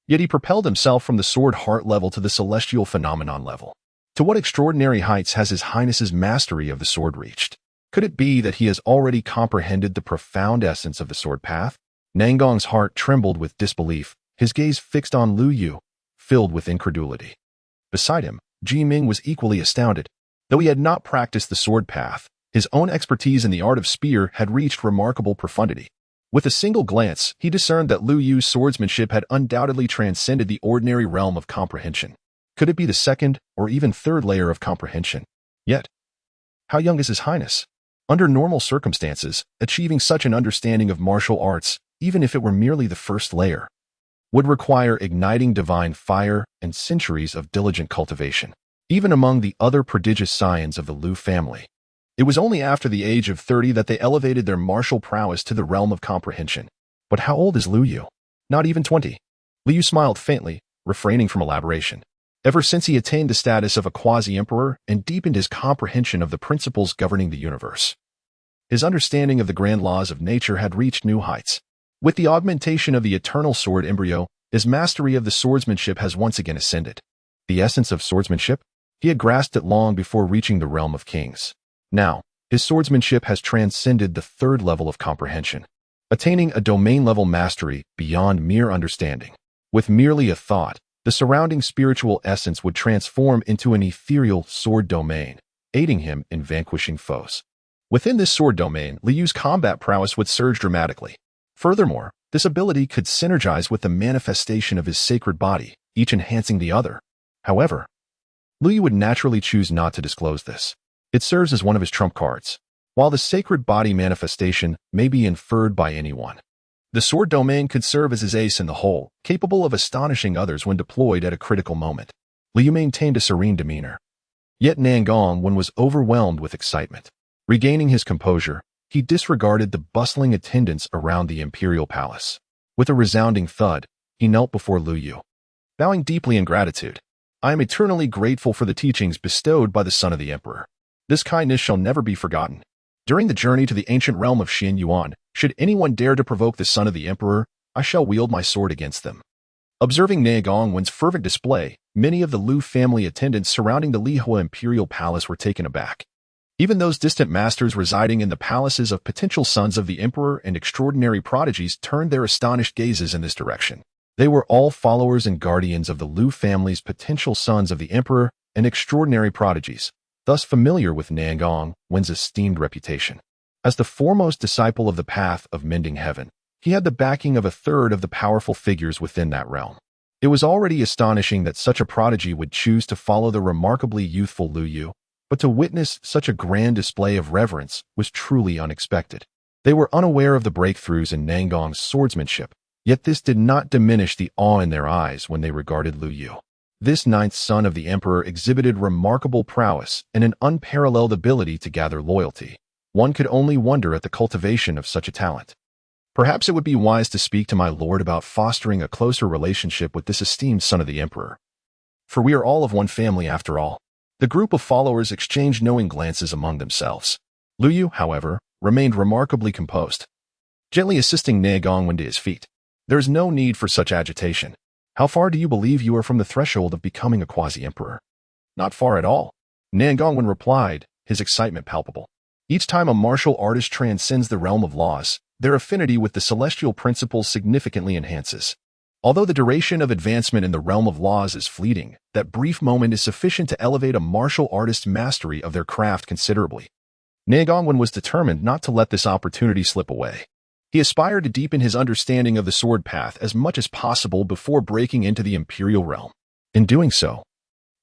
Yet he propelled himself from the sword heart level to the celestial phenomenon level. To what extraordinary heights has His Highness's mastery of the sword reached? Could it be that he has already comprehended the profound essence of the sword path? Nangong's heart trembled with disbelief, his gaze fixed on Lu Yu, filled with incredulity. Beside him, Ji Ming was equally astounded. Though he had not practiced the sword path, his own expertise in the art of spear had reached remarkable profundity. With a single glance, he discerned that Lu Yu's swordsmanship had undoubtedly transcended the ordinary realm of comprehension. Could it be the second or even third layer of comprehension? Yet, how young is His Highness? Under normal circumstances, achieving such an understanding of martial arts, even if it were merely the first layer, would require igniting divine fire and centuries of diligent cultivation. Even among the other prodigious scions of the Lu family, it was only after the age of 30 that they elevated their martial prowess to the realm of comprehension. But how old is Lu Yu? Not even 20. Lu Yu smiled faintly, refraining from elaboration. Ever since he attained the status of a quasi-emperor and deepened his comprehension of the principles governing the universe, his understanding of the grand laws of nature had reached new heights. With the augmentation of the eternal sword embryo, his mastery of the swordsmanship has once again ascended. The essence of swordsmanship? He had grasped it long before reaching the realm of kings. Now, his swordsmanship has transcended the third level of comprehension, attaining a domain-level mastery beyond mere understanding. With merely a thought, the surrounding spiritual essence would transform into an ethereal sword domain, aiding him in vanquishing foes. Within this sword domain, Lu Yu's combat prowess would surge dramatically. Furthermore, this ability could synergize with the manifestation of his sacred body, each enhancing the other. However, Lu Yu would naturally choose not to disclose this. It serves as one of his trump cards. While the sacred body manifestation may be inferred by anyone, the sword domain could serve as his ace in the hole, capable of astonishing others when deployed at a critical moment. Lu Yu maintained a serene demeanor. Yet Nangongwen was overwhelmed with excitement. Regaining his composure, he disregarded the bustling attendants around the imperial palace. With a resounding thud, he knelt before Lu Yu, bowing deeply in gratitude. I am eternally grateful for the teachings bestowed by the son of the emperor. This kindness shall never be forgotten. During the journey to the ancient realm of Xin Yuan, should anyone dare to provoke the son of the emperor, I shall wield my sword against them. Observing Nangongwen's fervent display, many of the Lu family attendants surrounding the Lihua imperial palace were taken aback. Even those distant masters residing in the palaces of potential sons of the emperor and extraordinary prodigies turned their astonished gazes in this direction. They were all followers and guardians of the Lu family's potential sons of the emperor and extraordinary prodigies, thus familiar with Nangongwen's esteemed reputation. As the foremost disciple of the path of mending heaven, he had the backing of a third of the powerful figures within that realm. It was already astonishing that such a prodigy would choose to follow the remarkably youthful Lu Yu, but to witness such a grand display of reverence was truly unexpected. They were unaware of the breakthroughs in Nangong's swordsmanship, yet this did not diminish the awe in their eyes when they regarded Lu Yu. This ninth son of the emperor exhibited remarkable prowess and an unparalleled ability to gather loyalty. One could only wonder at the cultivation of such a talent. Perhaps it would be wise to speak to my lord about fostering a closer relationship with this esteemed son of the emperor. For we are all of one family after all. The group of followers exchanged knowing glances among themselves. Lu Yu, however, remained remarkably composed, gently assisting Nangongwen to his feet. There is no need for such agitation. How far do you believe you are from the threshold of becoming a quasi-emperor? Not far at all, Nangongwen replied, his excitement palpable. Each time a martial artist transcends the realm of laws, their affinity with the celestial principles significantly enhances. Although the duration of advancement in the realm of laws is fleeting, that brief moment is sufficient to elevate a martial artist's mastery of their craft considerably. Nangongwen was determined not to let this opportunity slip away. He aspired to deepen his understanding of the sword path as much as possible before breaking into the imperial realm. In doing so,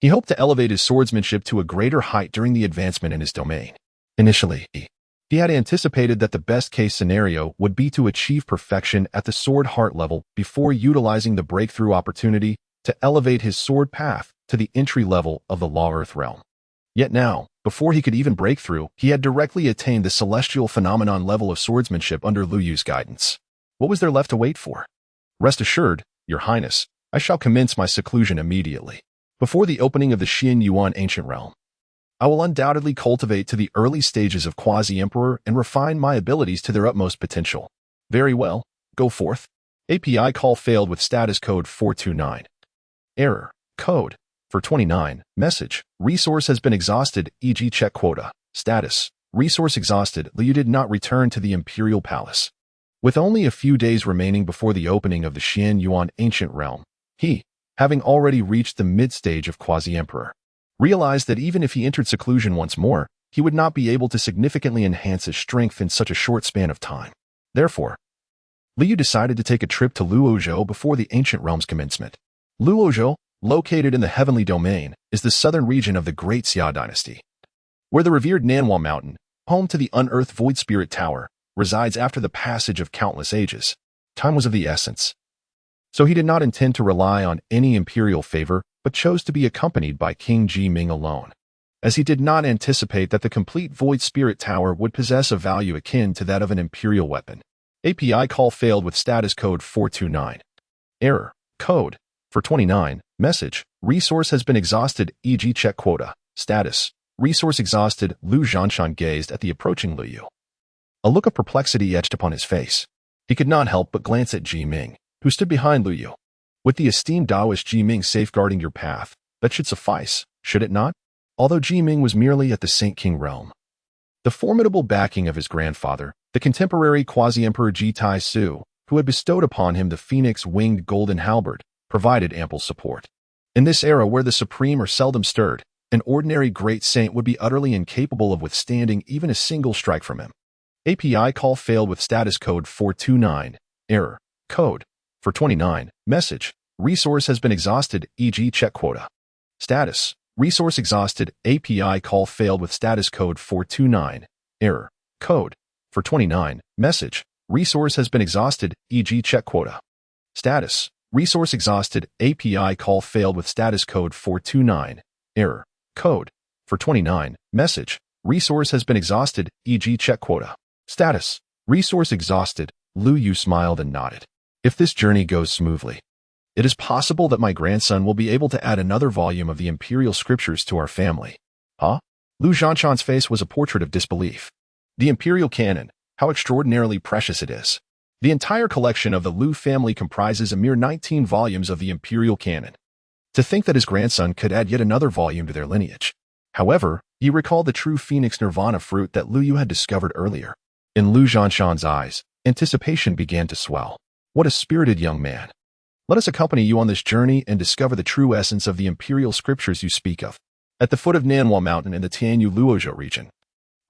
he hoped to elevate his swordsmanship to a greater height during the advancement in his domain. Initially, he had anticipated that the best-case scenario would be to achieve perfection at the sword heart level before utilizing the breakthrough opportunity to elevate his sword path to the entry level of the Law-Earth realm. Yet now, before he could even break through, he had directly attained the celestial phenomenon level of swordsmanship under Lu Yu's guidance. What was there left to wait for? Rest assured, Your Highness, I shall commence my seclusion immediately. Before the opening of the Xian Yuan ancient realm, I will undoubtedly cultivate to the early stages of quasi-emperor and refine my abilities to their utmost potential. Very well, go forth. API call failed with status code 429. Error. Code. For 29. Message. Resource has been exhausted, e.g. check quota. Status. Resource exhausted. Liu did not return to the Imperial Palace. With only a few days remaining before the opening of the Xian Yuan ancient realm, he, having already reached the mid-stage of quasi-emperor, realized that even if he entered seclusion once more, he would not be able to significantly enhance his strength in such a short span of time. Therefore, Liu decided to take a trip to Luozhou before the ancient realm's commencement. Luozhou, located in the heavenly domain, is the southern region of the Great Xia dynasty, where the revered Nanhua Mountain, home to the unearthed Void Spirit Tower, resides after the passage of countless ages. Time was of the essence. So he did not intend to rely on any imperial favor, but chose to be accompanied by King Ji Ming alone, as he did not anticipate that the complete Void Spirit Tower would possess a value akin to that of an imperial weapon. API call failed with status code 429. Error. Code. For 29. Message. Resource has been exhausted, e.g. check quota. Status. Resource exhausted. Lu Zhanshan gazed at the approaching Lu Yu. A look of perplexity etched upon his face. He could not help but glance at Ji Ming, who stood behind Lu Yu. With the esteemed Taoist Ji Ming safeguarding your path, that should suffice, should it not? Although Ji Ming was merely at the Saint King realm, the formidable backing of his grandfather, the contemporary quasi-emperor Ji Tai Su, who had bestowed upon him the phoenix-winged golden halberd, provided ample support. In this era where the supreme are seldom stirred, an ordinary great saint would be utterly incapable of withstanding even a single strike from him. API call failed with status code 429. Error. Code. For 29. Message. Resource has been exhausted, e.g. check quota. Status. Resource exhausted. API call failed with status code 429. Error. Code. For 29. Message. Resource has been exhausted, e.g. check quota. Status. Resource exhausted. API call failed with status code 429. Error. Code. For 29. Message. Resource has been exhausted, e.g. check quota. Status. Resource exhausted. Lu Yu smiled and nodded. If this journey goes smoothly, it is possible that my grandson will be able to add another volume of the imperial scriptures to our family. Huh? Lu Zhanshan's face was a portrait of disbelief. The imperial canon, how extraordinarily precious it is. The entire collection of the Lu family comprises a mere 19 volumes of the imperial canon. To think that his grandson could add yet another volume to their lineage. However, he recalled the true Phoenix Nirvana fruit that Lu Yu had discovered earlier. In Lu Zhanshan's eyes, anticipation began to swell. What a spirited young man. Let us accompany you on this journey and discover the true essence of the imperial scriptures you speak of. At the foot of Nanhua Mountain in the Tianyu Luozhou region,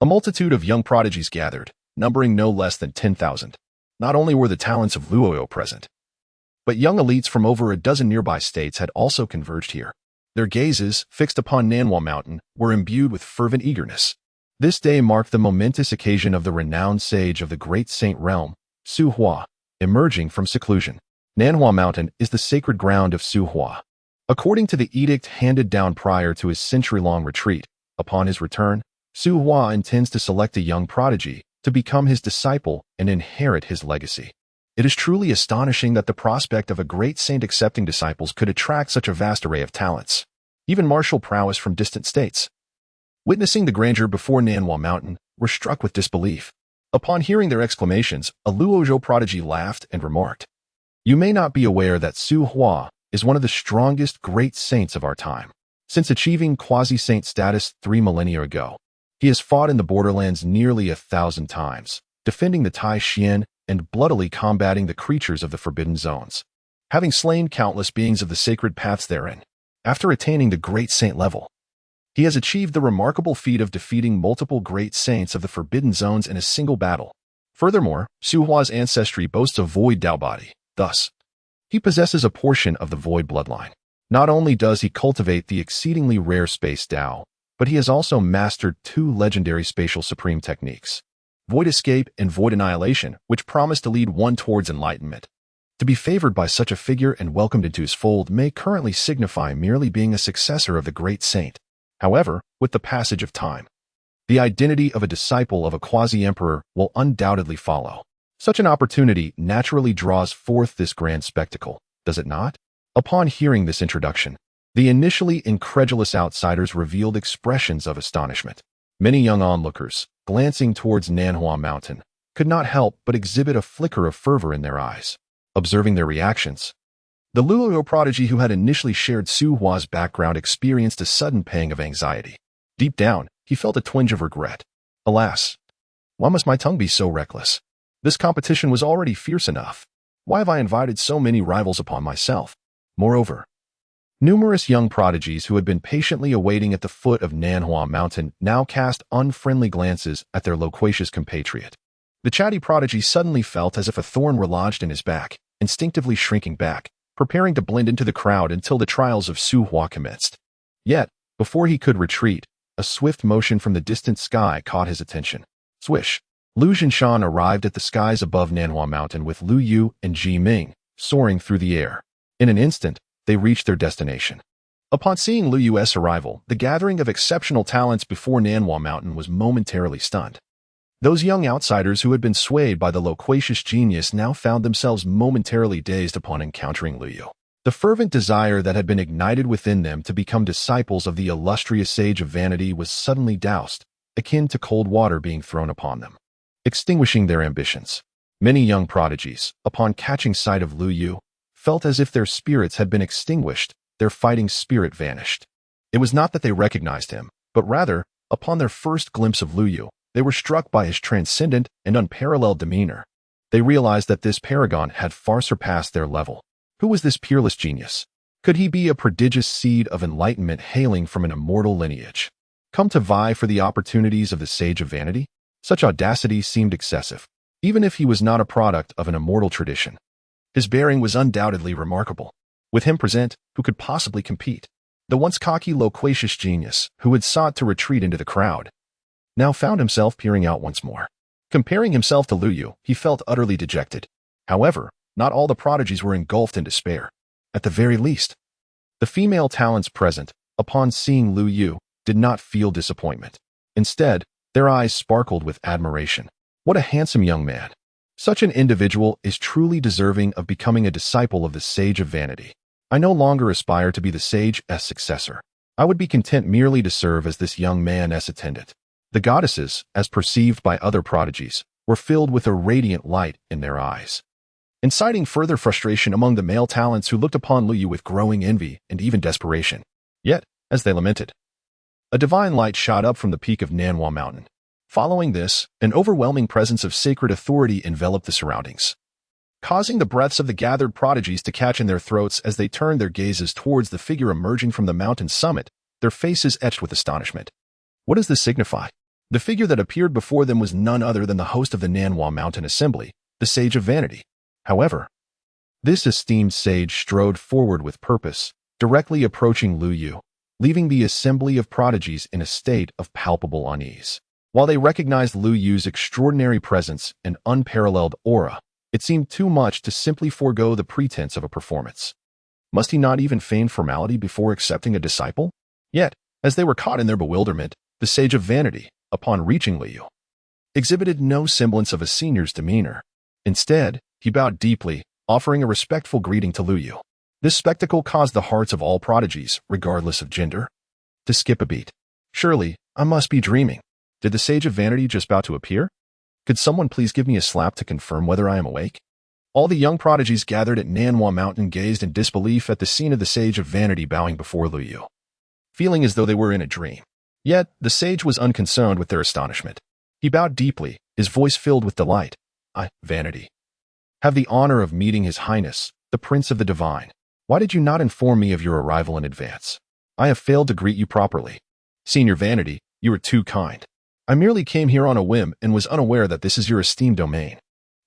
a multitude of young prodigies gathered, numbering no less than 10,000. Not only were the talents of Luoyou present, but young elites from over a dozen nearby states had also converged here. Their gazes, fixed upon Nanhua Mountain, were imbued with fervent eagerness. This day marked the momentous occasion of the renowned sage of the great saint realm, Su Hua, emerging from seclusion. Nanhua Mountain is the sacred ground of Su Hua. According to the edict handed down prior to his century-long retreat, upon his return, Su Hua intends to select a young prodigy to become his disciple and inherit his legacy. It is truly astonishing that the prospect of a great saint accepting disciples could attract such a vast array of talents, even martial prowess from distant states. Witnessing the grandeur before Nanhua Mountain, were struck with disbelief. Upon hearing their exclamations, a Luozhou prodigy laughed and remarked, "You may not be aware that Su Hua is one of the strongest great saints of our time. Since achieving quasi-saint status 3 millennia ago, he has fought in the borderlands nearly 1,000 times, defending the Tai Xian and bloodily combating the creatures of the forbidden zones, having slain countless beings of the sacred paths therein. After attaining the great saint level, he has achieved the remarkable feat of defeating multiple great saints of the forbidden zones in a single battle. Furthermore, Su Hua's ancestry boasts a void Dao body. Thus, he possesses a portion of the void bloodline. Not only does he cultivate the exceedingly rare space Dao, but he has also mastered 2 legendary spatial supreme techniques, Void Escape and Void Annihilation, which promise to lead one towards enlightenment. To be favored by such a figure and welcomed into his fold may currently signify merely being a successor of the great saint. However, with the passage of time, the identity of a disciple of a quasi-emperor will undoubtedly follow. Such an opportunity naturally draws forth this grand spectacle, does it not? Upon hearing this introduction, the initially incredulous outsiders revealed expressions of astonishment. Many young onlookers, glancing towards Nanhua Mountain, could not help but exhibit a flicker of fervor in their eyes. Observing their reactions, the Luo prodigy who had initially shared Su Hua's background experienced a sudden pang of anxiety. Deep down, he felt a twinge of regret. Alas, why must my tongue be so reckless? This competition was already fierce enough. Why have I invited so many rivals upon myself? Moreover, numerous young prodigies who had been patiently awaiting at the foot of Nanhua Mountain now cast unfriendly glances at their loquacious compatriot. The chatty prodigy suddenly felt as if a thorn were lodged in his back, instinctively shrinking back, preparing to blend into the crowd until the trials of Su Hua commenced. Yet, before he could retreat, a swift motion from the distant sky caught his attention. Swish! Lu Jinshan arrived at the skies above Nanhua Mountain with Lu Yu and Ji Ming, soaring through the air. In an instant, they reached their destination. Upon seeing Lu Yu's arrival, the gathering of exceptional talents before Nanhua Mountain was momentarily stunned. Those young outsiders who had been swayed by the loquacious genius now found themselves momentarily dazed upon encountering Lu Yu. The fervent desire that had been ignited within them to become disciples of the illustrious sage of vanity was suddenly doused, akin to cold water being thrown upon them, extinguishing their ambitions. Many young prodigies, upon catching sight of Lu Yu, felt as if their spirits had been extinguished, their fighting spirit vanished. It was not that they recognized him, but rather, upon their first glimpse of Lu Yu, they were struck by his transcendent and unparalleled demeanor. They realized that this paragon had far surpassed their level. Who was this peerless genius? Could he be a prodigious seed of enlightenment hailing from an immortal lineage, come to vie for the opportunities of the sage of vanity? Such audacity seemed excessive, even if he was not a product of an immortal tradition. His bearing was undoubtedly remarkable. With him present, who could possibly compete? The once cocky, loquacious genius, who had sought to retreat into the crowd, now found himself peering out once more. Comparing himself to Lu Yu, he felt utterly dejected. However, not all the prodigies were engulfed in despair. At the very least, the female talents present, upon seeing Lu Yu, did not feel disappointment. Instead, their eyes sparkled with admiration. What a handsome young man! Such an individual is truly deserving of becoming a disciple of the sage of vanity. I no longer aspire to be the sage's successor. I would be content merely to serve as this young man's attendant. The goddesses, as perceived by other prodigies, were filled with a radiant light in their eyes, inciting further frustration among the male talents who looked upon Lu Yu with growing envy and even desperation. Yet, as they lamented, a divine light shot up from the peak of Nanhua Mountain. Following this, an overwhelming presence of sacred authority enveloped the surroundings, causing the breaths of the gathered prodigies to catch in their throats as they turned their gazes towards the figure emerging from the mountain's summit, their faces etched with astonishment. What does this signify? The figure that appeared before them was none other than the host of the Nanhua Mountain Assembly, the Sage of Vanity. However, this esteemed sage strode forward with purpose, directly approaching Lu Yu, leaving the assembly of prodigies in a state of palpable unease. While they recognized Lu Yu's extraordinary presence and unparalleled aura, it seemed too much to simply forego the pretense of a performance. Must he not even feign formality before accepting a disciple? Yet, as they were caught in their bewilderment, the Sage of Vanity, upon reaching Lu Yu, exhibited no semblance of a senior's demeanor. Instead, he bowed deeply, offering a respectful greeting to Lu Yu. This spectacle caused the hearts of all prodigies, regardless of gender, to skip a beat. Surely, I must be dreaming. Did the Sage of Vanity just about to appear? Could someone please give me a slap to confirm whether I am awake? All the young prodigies gathered at Nanhua Mountain gazed in disbelief at the scene of the Sage of Vanity bowing before Lu Yu, feeling as though they were in a dream. Yet, the sage was unconcerned with their astonishment. He bowed deeply, his voice filled with delight. I, Vanity, have the honor of meeting His Highness, the Prince of the Divine. Why did you not inform me of your arrival in advance? I have failed to greet you properly. Senior Vanity, you are too kind. I merely came here on a whim and was unaware that this is your esteemed domain.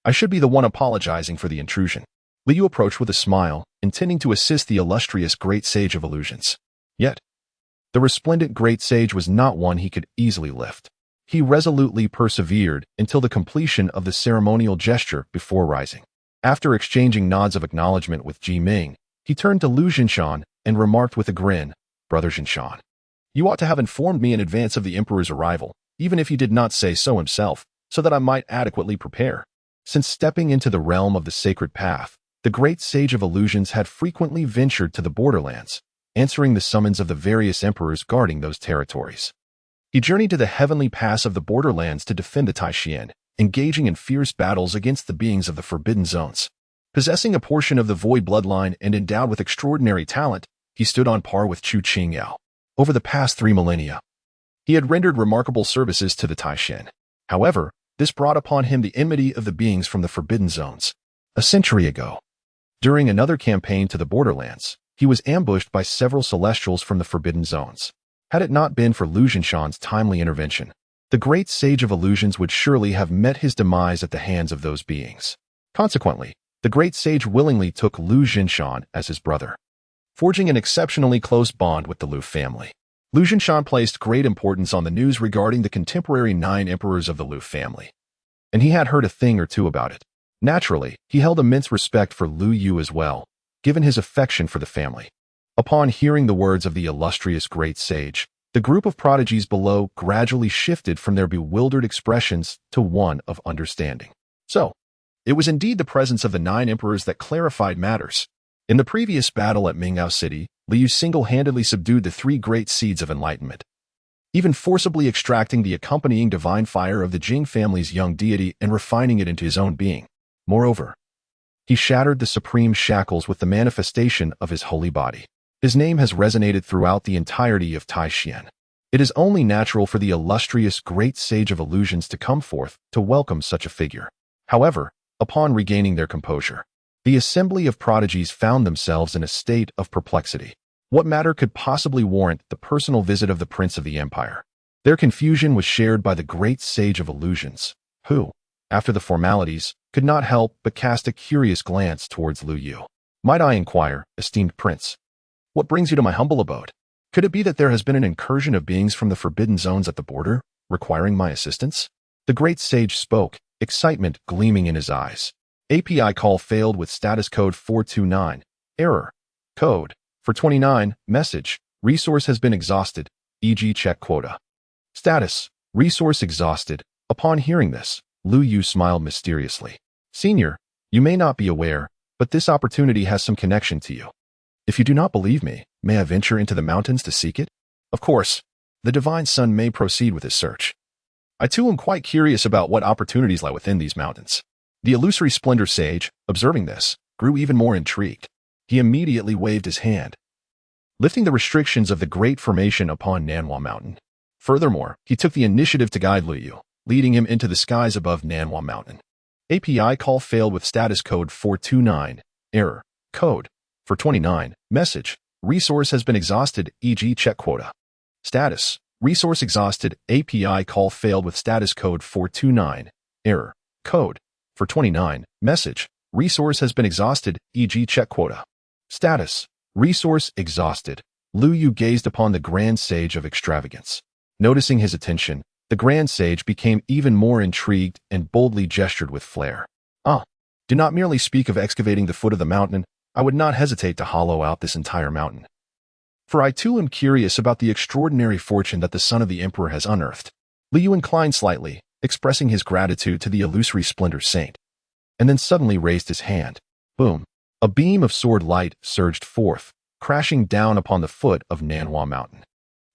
I should be the one apologizing for the intrusion. Lu Yu approached with a smile, intending to assist the illustrious great sage of illusions. Yet, the resplendent great sage was not one he could easily lift. He resolutely persevered until the completion of the ceremonial gesture before rising. After exchanging nods of acknowledgement with Ji Ming, he turned to Lu Jinshan and remarked with a grin, "Brother Jinshan, you ought to have informed me in advance of the Emperor's arrival, even if he did not say so himself, so that I might adequately prepare." Since stepping into the realm of the sacred path, the great sage of illusions had frequently ventured to the borderlands, answering the summons of the various emperors guarding those territories. He journeyed to the heavenly pass of the borderlands to defend the Taishan, engaging in fierce battles against the beings of the forbidden zones. Possessing a portion of the void bloodline and endowed with extraordinary talent, he stood on par with Chu Qingyao. Over the past 3 millennia, he had rendered remarkable services to the Taishan. However, this brought upon him the enmity of the beings from the forbidden zones. A century ago, during another campaign to the borderlands, he was ambushed by several celestials from the forbidden zones. Had it not been for Lu Jinshan's timely intervention, the great sage of illusions would surely have met his demise at the hands of those beings. Consequently, the great sage willingly took Lu Jinshan as his brother, forging an exceptionally close bond with the Lu family. Lu Jinshan placed great importance on the news regarding the contemporary 9 emperors of the Lu family, and he had heard a thing or two about it. Naturally, he held immense respect for Lu Yu as well, given his affection for the family. Upon hearing the words of the illustrious great sage, the group of prodigies below gradually shifted from their bewildered expressions to one of understanding. So, it was indeed the presence of the 9 emperors that clarified matters. In the previous battle at Mingao City, Liu single-handedly subdued the 3 great seeds of enlightenment, even forcibly extracting the accompanying divine fire of the Jing family's young deity and refining it into his own being. Moreover, he shattered the supreme shackles with the manifestation of his holy body. His name has resonated throughout the entirety of Taishan. It is only natural for the illustrious great sage of illusions to come forth to welcome such a figure. However, upon regaining their composure, the assembly of prodigies found themselves in a state of perplexity. What matter could possibly warrant the personal visit of the Prince of the Empire? Their confusion was shared by the great sage of illusions, who, after the formalities, could not help but cast a curious glance towards Lu Yu. "Might I inquire, esteemed prince, what brings you to my humble abode? Could it be that there has been an incursion of beings from the forbidden zones at the border, requiring my assistance?" The great sage spoke, excitement gleaming in his eyes. "API call failed with status code 429. Error. Code. For 29. Message. Resource has been exhausted, e.g. check quota. Status. Resource exhausted." Upon hearing this, Lu Yu smiled mysteriously. "Senior, you may not be aware, but this opportunity has some connection to you. If you do not believe me, may I venture into the mountains to seek it? Of course, the Divine Son may proceed with his search. I too am quite curious about what opportunities lie within these mountains." The illusory splendor sage, observing this, grew even more intrigued. He immediately waved his hand, lifting the restrictions of the Great Formation upon Nanhua Mountain. Furthermore, he took the initiative to guide Lu Yu, leading him into the skies above Nanhua Mountain. API call failed with status code 429. Error. Code. For 29. Message. Resource has been exhausted, e.g. check quota. Status. Resource exhausted. API call failed with status code 429. Error. Code. For 29. Message. Resource has been exhausted, e.g. check quota. Status. Resource exhausted. Lu Yu gazed upon the Grand Sage of Extravagance. Noticing his attention, the Grand Sage became even more intrigued and boldly gestured with flair. Do not merely speak of excavating the foot of the mountain. I would not hesitate to hollow out this entire mountain. For I too am curious about the extraordinary fortune that the son of the Emperor has unearthed." Lu Yu inclined slightly, expressing his gratitude to the illusory splendor saint, and then suddenly raised his hand. Boom! A beam of sword light surged forth, crashing down upon the foot of Nanhua Mountain.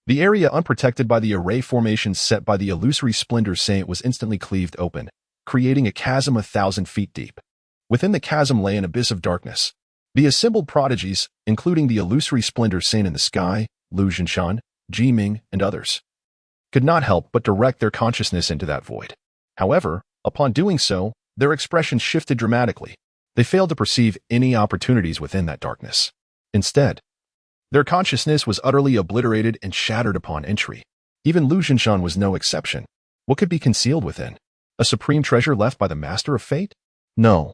The area unprotected by the array formations set by the illusory splendor saint was instantly cleaved open, creating a chasm 1,000 feet deep. Within the chasm lay an abyss of darkness. The assembled prodigies, including the illusory splendor saint in the sky, Lu Jinshan, Ji Ming, and others, could not help but direct their consciousness into that void. However, upon doing so, their expressions shifted dramatically. They failed to perceive any opportunities within that darkness. Instead, their consciousness was utterly obliterated and shattered upon entry. Even Lu Jinshan was no exception. What could be concealed within? A supreme treasure left by the master of fate? No,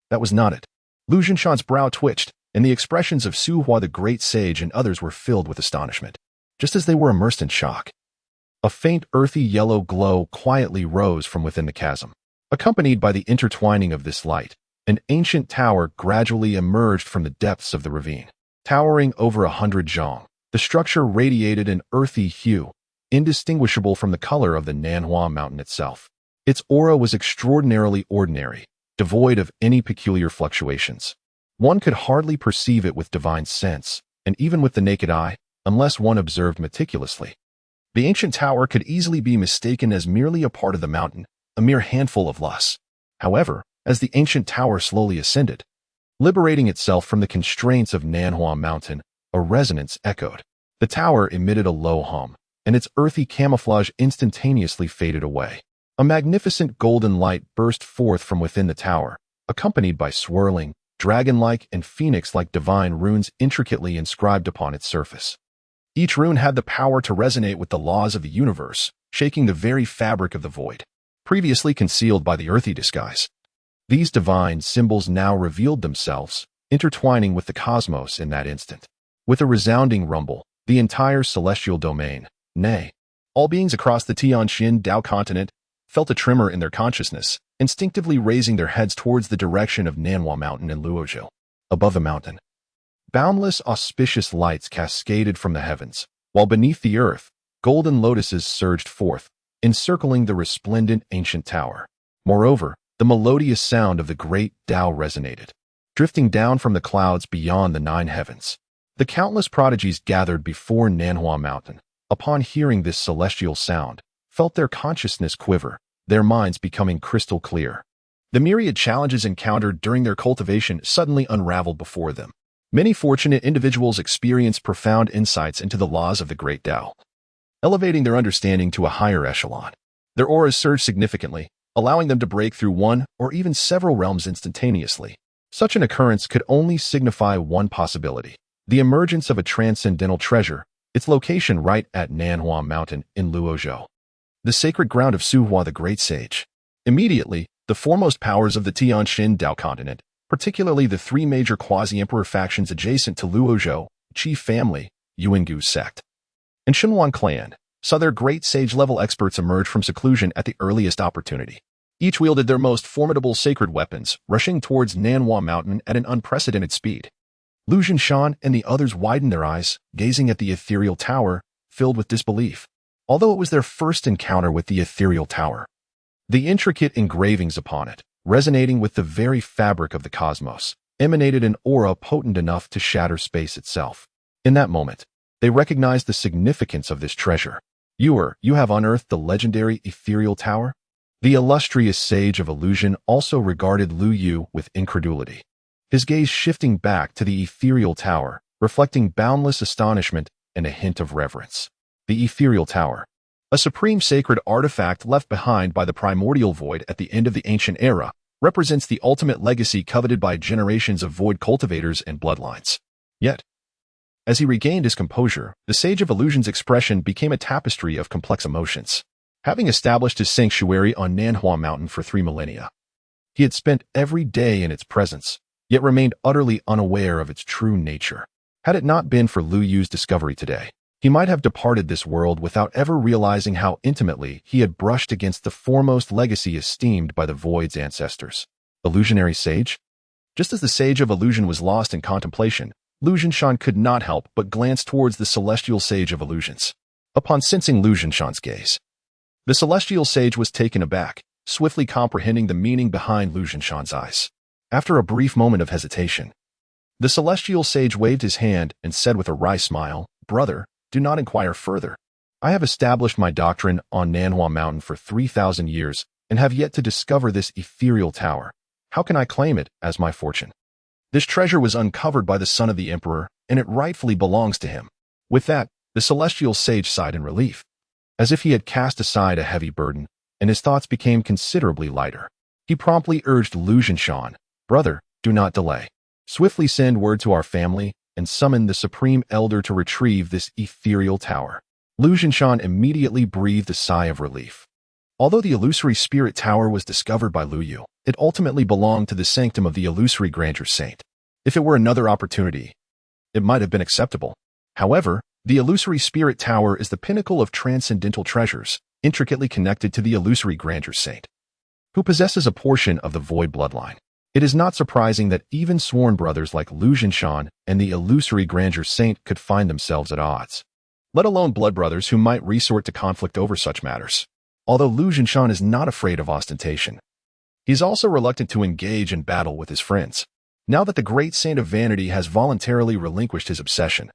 that was not it. Lu Jinshan's brow twitched, and the expressions of Su Hua the great sage and others were filled with astonishment, just as they were immersed in shock. A faint earthy yellow glow quietly rose from within the chasm. Accompanied by the intertwining of this light, an ancient tower gradually emerged from the depths of the ravine. Towering over 100 zhong, the structure radiated an earthy hue, indistinguishable from the color of the Nanhua mountain itself. Its aura was extraordinarily ordinary, devoid of any peculiar fluctuations. One could hardly perceive it with divine sense, and even with the naked eye, unless one observed meticulously. The ancient tower could easily be mistaken as merely a part of the mountain, a mere handful of loss. However, as the ancient tower slowly ascended, liberating itself from the constraints of Nanhua Mountain, a resonance echoed. The tower emitted a low hum, and its earthy camouflage instantaneously faded away. A magnificent golden light burst forth from within the tower, accompanied by swirling, dragon-like and phoenix-like divine runes intricately inscribed upon its surface. Each rune had the power to resonate with the laws of the universe, shaking the very fabric of the void, previously concealed by the earthy disguise. These divine symbols now revealed themselves, intertwining with the cosmos in that instant. With a resounding rumble, the entire celestial domain, nay, all beings across the Tianxin Dao continent, felt a tremor in their consciousness, instinctively raising their heads towards the direction of Nanhua Mountain and Luozhou. Above the mountain, boundless auspicious lights cascaded from the heavens, while beneath the earth, golden lotuses surged forth, encircling the resplendent ancient tower. Moreover, the melodious sound of the great Tao resonated, drifting down from the clouds beyond the 9 heavens. The countless prodigies gathered before Nanhua Mountain, upon hearing this celestial sound, felt their consciousness quiver, their minds becoming crystal clear. The myriad challenges encountered during their cultivation suddenly unraveled before them. Many fortunate individuals experienced profound insights into the laws of the great Tao, elevating their understanding to a higher echelon. Their auras surged significantly, allowing them to break through one or even several realms instantaneously. Such an occurrence could only signify one possibility: the emergence of a transcendental treasure, its location right at Nanhua Mountain in Luozhou, the sacred ground of Suhua the Great Sage. Immediately, the foremost powers of the Tianxin Dao continent, particularly the 3 major quasi-emperor factions adjacent to Luozhou, Qi family, Yuangu sect, and Shenhuan clan, saw their great sage-level experts emerge from seclusion at the earliest opportunity. Each wielded their most formidable sacred weapons, rushing towards Nanhua Mountain at an unprecedented speed. Lu Zhinshan and the others widened their eyes, gazing at the ethereal tower, filled with disbelief. Although it was their first encounter with the ethereal tower, the intricate engravings upon it, resonating with the very fabric of the cosmos, emanated an aura potent enough to shatter space itself. In that moment, they recognized the significance of this treasure. You have unearthed the legendary ethereal tower? The illustrious sage of illusion also regarded Lu Yu with incredulity, his gaze shifting back to the ethereal tower, reflecting boundless astonishment and a hint of reverence. The ethereal tower, a supreme sacred artifact left behind by the primordial void at the end of the ancient era, represents the ultimate legacy coveted by generations of void cultivators and bloodlines. Yet, as he regained his composure, the Sage of Illusion's expression became a tapestry of complex emotions. Having established his sanctuary on Nanhua Mountain for 3 millennia, he had spent every day in its presence, yet remained utterly unaware of its true nature. Had it not been for Lu Yu's discovery today, he might have departed this world without ever realizing how intimately he had brushed against the foremost legacy esteemed by the Void's ancestors. Illusionary Sage? Just as the Sage of Illusion was lost in contemplation, Lu Zhinshan could not help but glance towards the celestial Sage of Illusions. Upon sensing Lu Zhinshan's gaze, the celestial sage was taken aback, swiftly comprehending the meaning behind Lu Zhinshan's eyes. After a brief moment of hesitation, the celestial sage waved his hand and said with a wry smile, "Brother, do not inquire further. I have established my doctrine on Nanhua Mountain for 3,000 years and have yet to discover this ethereal tower. How can I claim it as my fortune? This treasure was uncovered by the son of the emperor, and it rightfully belongs to him." With that, the celestial sage sighed in relief, as if he had cast aside a heavy burden, and his thoughts became considerably lighter. He promptly urged Lu Zhinshan, "Brother, do not delay. Swiftly send word to our family and summon the Supreme Elder to retrieve this ethereal tower." Lu Zhinshan immediately breathed a sigh of relief. Although the illusory spirit tower was discovered by Lu Yu, it ultimately belonged to the sanctum of the illusory grandeur saint. If it were another opportunity, it might have been acceptable. However, the illusory spirit tower is the pinnacle of transcendental treasures, intricately connected to the illusory grandeur saint, who possesses a portion of the void bloodline. It is not surprising that even sworn brothers like Lu Jinshan and the illusory grandeur saint could find themselves at odds, let alone blood brothers who might resort to conflict over such matters. Although Lu Jinshan is not afraid of ostentation, he is also reluctant to engage in battle with his friends. Now that the great saint of vanity has voluntarily relinquished his obsession,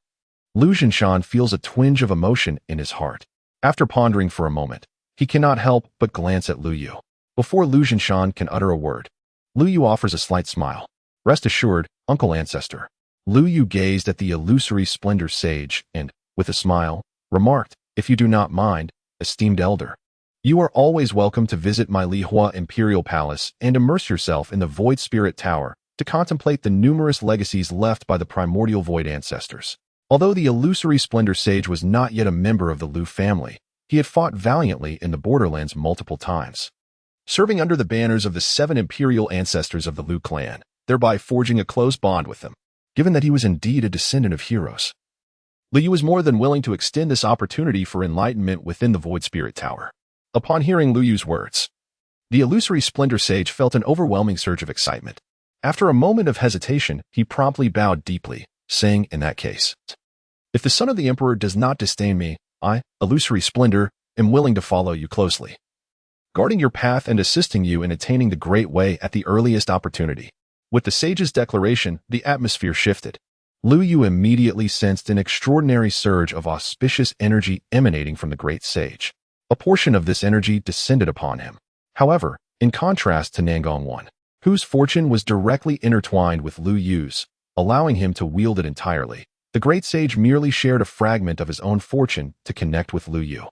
Lu Jinshan feels a twinge of emotion in his heart. After pondering for a moment, he cannot help but glance at Lu Yu. Before Lu Jinshan can utter a word, Lu Yu offers a slight smile. Rest assured, Uncle Ancestor. Lu Yu gazed at the illusory splendor sage and, with a smile, remarked, if you do not mind, esteemed elder, you are always welcome to visit my Lihua Imperial Palace and immerse yourself in the Void Spirit Tower to contemplate the numerous legacies left by the primordial Void ancestors. Although the illusory splendor sage was not yet a member of the Lu family, he had fought valiantly in the borderlands multiple times, serving under the banners of the 7 imperial ancestors of the Lu clan, thereby forging a close bond with them. Given that he was indeed a descendant of heroes, Lu Yu was more than willing to extend this opportunity for enlightenment within the Void Spirit Tower. Upon hearing Lu Yu's words, the illusory splendor sage felt an overwhelming surge of excitement. After a moment of hesitation, he promptly bowed deeply, saying, in that case, if the son of the emperor does not disdain me, I, illusory splendor, am willing to follow you closely, guarding your path and assisting you in attaining the great way at the earliest opportunity. With the sage's declaration, the atmosphere shifted. Lu Yu immediately sensed an extraordinary surge of auspicious energy emanating from the great sage. A portion of this energy descended upon him. However, in contrast to Nangong Wan, whose fortune was directly intertwined with Lu Yu's, allowing him to wield it entirely, the great sage merely shared a fragment of his own fortune to connect with Lu Yu.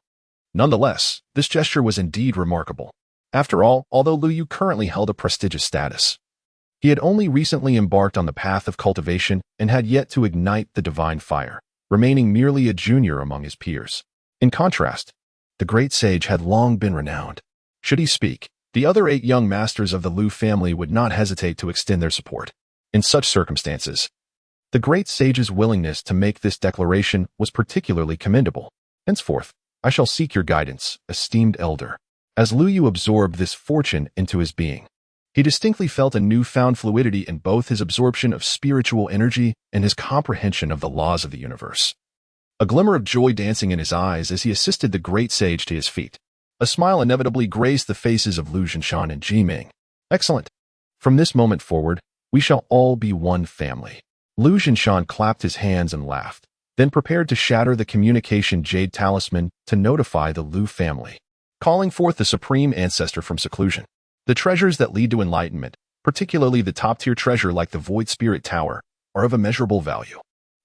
Nonetheless, this gesture was indeed remarkable. After all, although Lu Yu currently held a prestigious status, he had only recently embarked on the path of cultivation and had yet to ignite the divine fire, remaining merely a junior among his peers. In contrast, the great sage had long been renowned. Should he speak, the other 8 young masters of the Lu family would not hesitate to extend their support. In such circumstances, the great sage's willingness to make this declaration was particularly commendable. Henceforth, I shall seek your guidance, esteemed elder. As Lu Yu absorbed this fortune into his being, he distinctly felt a newfound fluidity in both his absorption of spiritual energy and his comprehension of the laws of the universe. A glimmer of joy dancing in his eyes as he assisted the great sage to his feet. A smile inevitably graced the faces of Lu Jinshan and Ji Ming. Excellent. From this moment forward, we shall all be one family. Lu Jinshan clapped his hands and laughed, then prepared to shatter the communication jade talisman to notify the Lu family, calling forth the supreme ancestor from seclusion. The treasures that lead to enlightenment, particularly the top-tier treasure like the Void Spirit Tower, are of immeasurable value.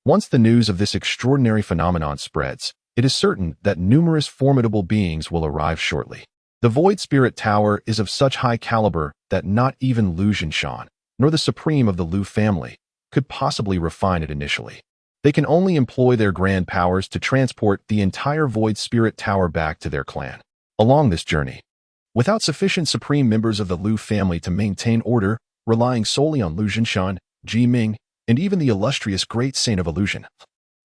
Once the news of this extraordinary phenomenon spreads, it is certain that numerous formidable beings will arrive shortly. The Void Spirit Tower is of such high caliber that not even Lu Jinshan, nor the supreme of the Lu family, could possibly refine it initially. They can only employ their grand powers to transport the entire Void Spirit Tower back to their clan. Along this journey, without sufficient supreme members of the Lu family to maintain order, relying solely on Lu Jinshan, Ji Ming, and even the illustrious Great Saint of Illusion,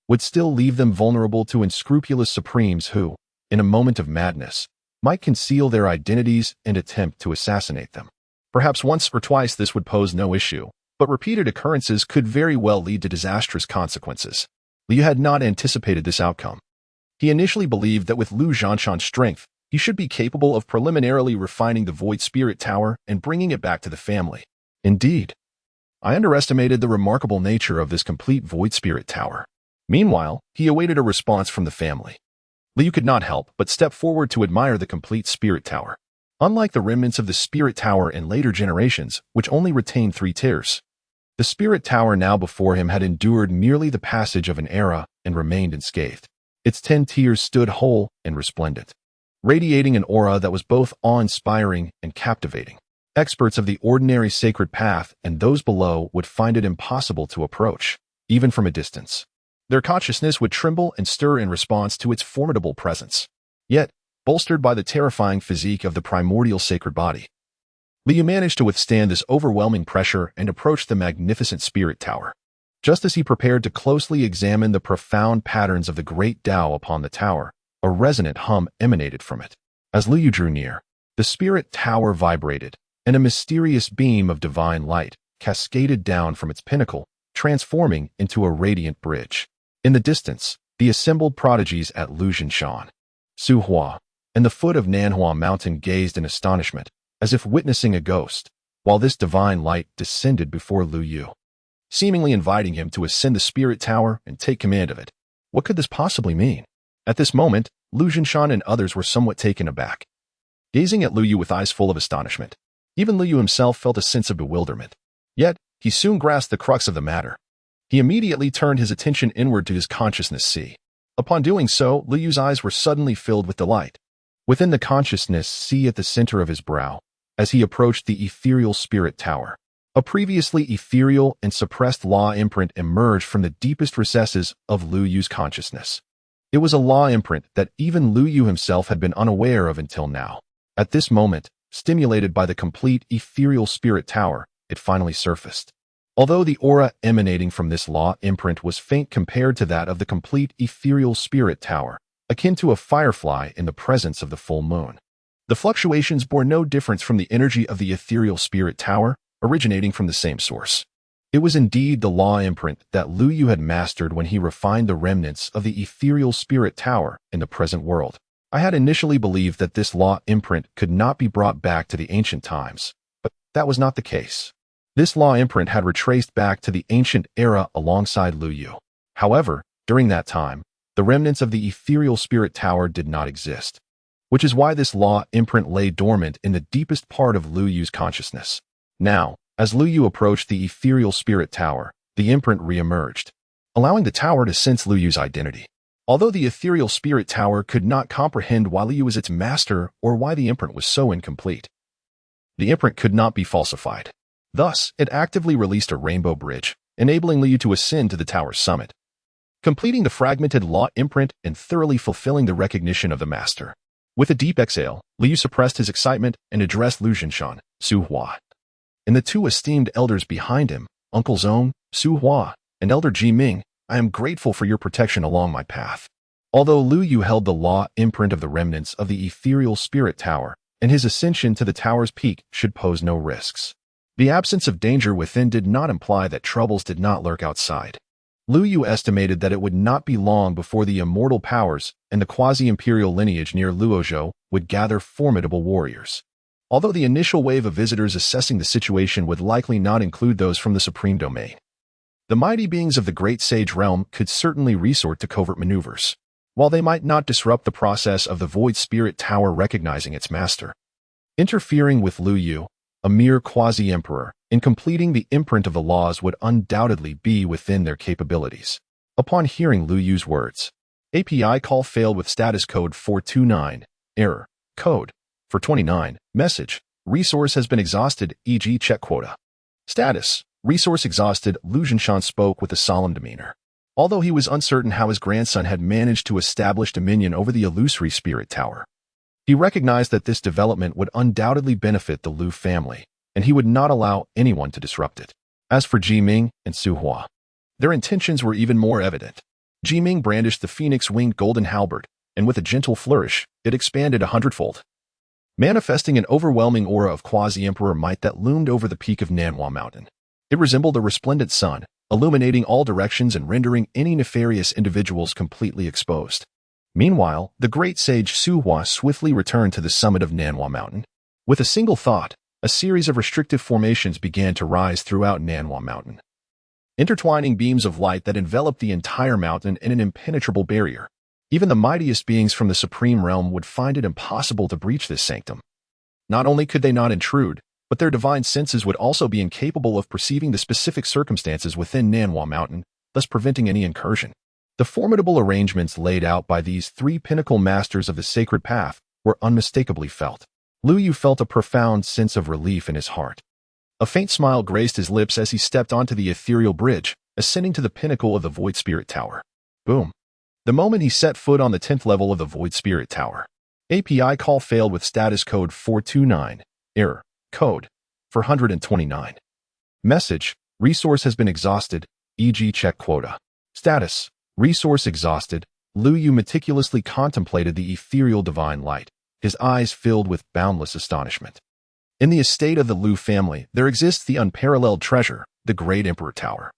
would still leave them vulnerable to unscrupulous supremes who, in a moment of madness, might conceal their identities and attempt to assassinate them. Perhaps once or twice this would pose no issue, but repeated occurrences could very well lead to disastrous consequences. Liu had not anticipated this outcome. He initially believed that with Lu Jinshan's strength, he should be capable of preliminarily refining the Void Spirit Tower and bringing it back to the family. Indeed, I underestimated the remarkable nature of this complete Void Spirit Tower. Meanwhile, he awaited a response from the family. Liu could not help but step forward to admire the complete Spirit Tower. Unlike the remnants of the Spirit Tower in later generations, which only retained 3 tiers, the Spirit Tower now before him had endured merely the passage of an era and remained unscathed. Its 10 tiers stood whole and resplendent, radiating an aura that was both awe-inspiring and captivating. Experts of the ordinary sacred path and those below would find it impossible to approach, even from a distance. Their consciousness would tremble and stir in response to its formidable presence. Yet, bolstered by the terrifying physique of the primordial sacred body, Liu managed to withstand this overwhelming pressure and approached the magnificent Spirit Tower. Just as he prepared to closely examine the profound patterns of the great Tao upon the tower, a resonant hum emanated from it. As Liu drew near, the Spirit Tower vibrated, and a mysterious beam of divine light cascaded down from its pinnacle, transforming into a radiant bridge. In the distance, the assembled prodigies at Lujinshan, Suhua, and the foot of Nanhua Mountain gazed in astonishment, as if witnessing a ghost, while this divine light descended before Lu Yu, seemingly inviting him to ascend the spirit tower and take command of it. What could this possibly mean? At this moment, Lu Jinshan and others were somewhat taken aback, gazing at Lu Yu with eyes full of astonishment. Even Lu Yu himself felt a sense of bewilderment. Yet, he soon grasped the crux of the matter. He immediately turned his attention inward to his consciousness sea. Upon doing so, Lu Yu's eyes were suddenly filled with delight. Within the consciousness sea at the center of his brow, as he approached the ethereal spirit tower, a previously ethereal and suppressed law imprint emerged from the deepest recesses of Lu Yu's consciousness. It was a law imprint that even Lu Yu himself had been unaware of until now. At this moment, stimulated by the complete ethereal spirit tower, it finally surfaced. Although the aura emanating from this law imprint was faint compared to that of the complete ethereal spirit tower, akin to a firefly in the presence of the full moon, the fluctuations bore no difference from the energy of the ethereal spirit tower, originating from the same source. It was indeed the law imprint that Lu Yu had mastered when he refined the remnants of the ethereal spirit tower in the present world. I had initially believed that this law imprint could not be brought back to the ancient times, but that was not the case. This law imprint had retraced back to the ancient era alongside Lu Yu. However, during that time, the remnants of the ethereal spirit tower did not exist, which is why this law imprint lay dormant in the deepest part of Lu Yu's consciousness. Now, as Lu Yu approached the ethereal spirit tower, the imprint re-emerged, allowing the tower to sense Lu Yu's identity. Although the ethereal spirit tower could not comprehend why Lu Yu was its master or why the imprint was so incomplete, the imprint could not be falsified. Thus, it actively released a rainbow bridge, enabling Lu Yu to ascend to the tower's summit, completing the fragmented law imprint and thoroughly fulfilling the recognition of the master. With a deep exhale, Lu Yu suppressed his excitement and addressed Lu Jinshan, Su Hua, and the two esteemed elders behind him, Uncle Zong, Su Hua, and Elder Ji Ming. I am grateful for your protection along my path. Although Lu Yu held the law imprint of the remnants of the ethereal spirit tower, and his ascension to the tower's peak should pose no risks, the absence of danger within did not imply that troubles did not lurk outside. Lu Yu estimated that it would not be long before the immortal powers and the quasi-imperial lineage near Luozhou would gather formidable warriors. Although the initial wave of visitors assessing the situation would likely not include those from the Supreme Domain, the mighty beings of the Great Sage Realm could certainly resort to covert maneuvers, while they might not disrupt the process of the Void Spirit Tower recognizing its master. Interfering with Lu Yu, a mere quasi-emperor, in completing the imprint of the laws would undoubtedly be within their capabilities. Upon hearing Lu Yu's words, API call failed with status code 429, error, code, 429, message, resource has been exhausted, e.g. check quota. Status, resource exhausted. Lu Jinshan spoke with a solemn demeanor. Although he was uncertain how his grandson had managed to establish dominion over the illusory spirit tower, he recognized that this development would undoubtedly benefit the Lu family, and he would not allow anyone to disrupt it. As for Ji Ming and Su Hua, their intentions were even more evident. Ji Ming brandished the phoenix-winged golden halberd, and with a gentle flourish, it expanded 100-fold, manifesting an overwhelming aura of quasi-emperor might that loomed over the peak of Nanhua Mountain. It resembled a resplendent sun, illuminating all directions and rendering any nefarious individuals completely exposed. Meanwhile, the great sage Su Hua swiftly returned to the summit of Nanhua Mountain. With a single thought, a series of restrictive formations began to rise throughout Nanhua Mountain, intertwining beams of light that enveloped the entire mountain in an impenetrable barrier. Even the mightiest beings from the Supreme Realm would find it impossible to breach this sanctum. Not only could they not intrude, but their divine senses would also be incapable of perceiving the specific circumstances within Nanhua Mountain, thus preventing any incursion. The formidable arrangements laid out by these three pinnacle masters of the sacred path were unmistakably felt. Lu Yu felt a profound sense of relief in his heart. A faint smile graced his lips as he stepped onto the ethereal bridge, ascending to the pinnacle of the Void Spirit Tower. Boom. The moment he set foot on the 10th level of the Void Spirit Tower, API call failed with status code 429, error, code, 429. Message, resource has been exhausted, e.g. check quota. Status, resource exhausted. Lu Yu meticulously contemplated the ethereal divine light, his eyes filled with boundless astonishment. In the estate of the Liu family, there exists the unparalleled treasure, the Great Emperor Tower,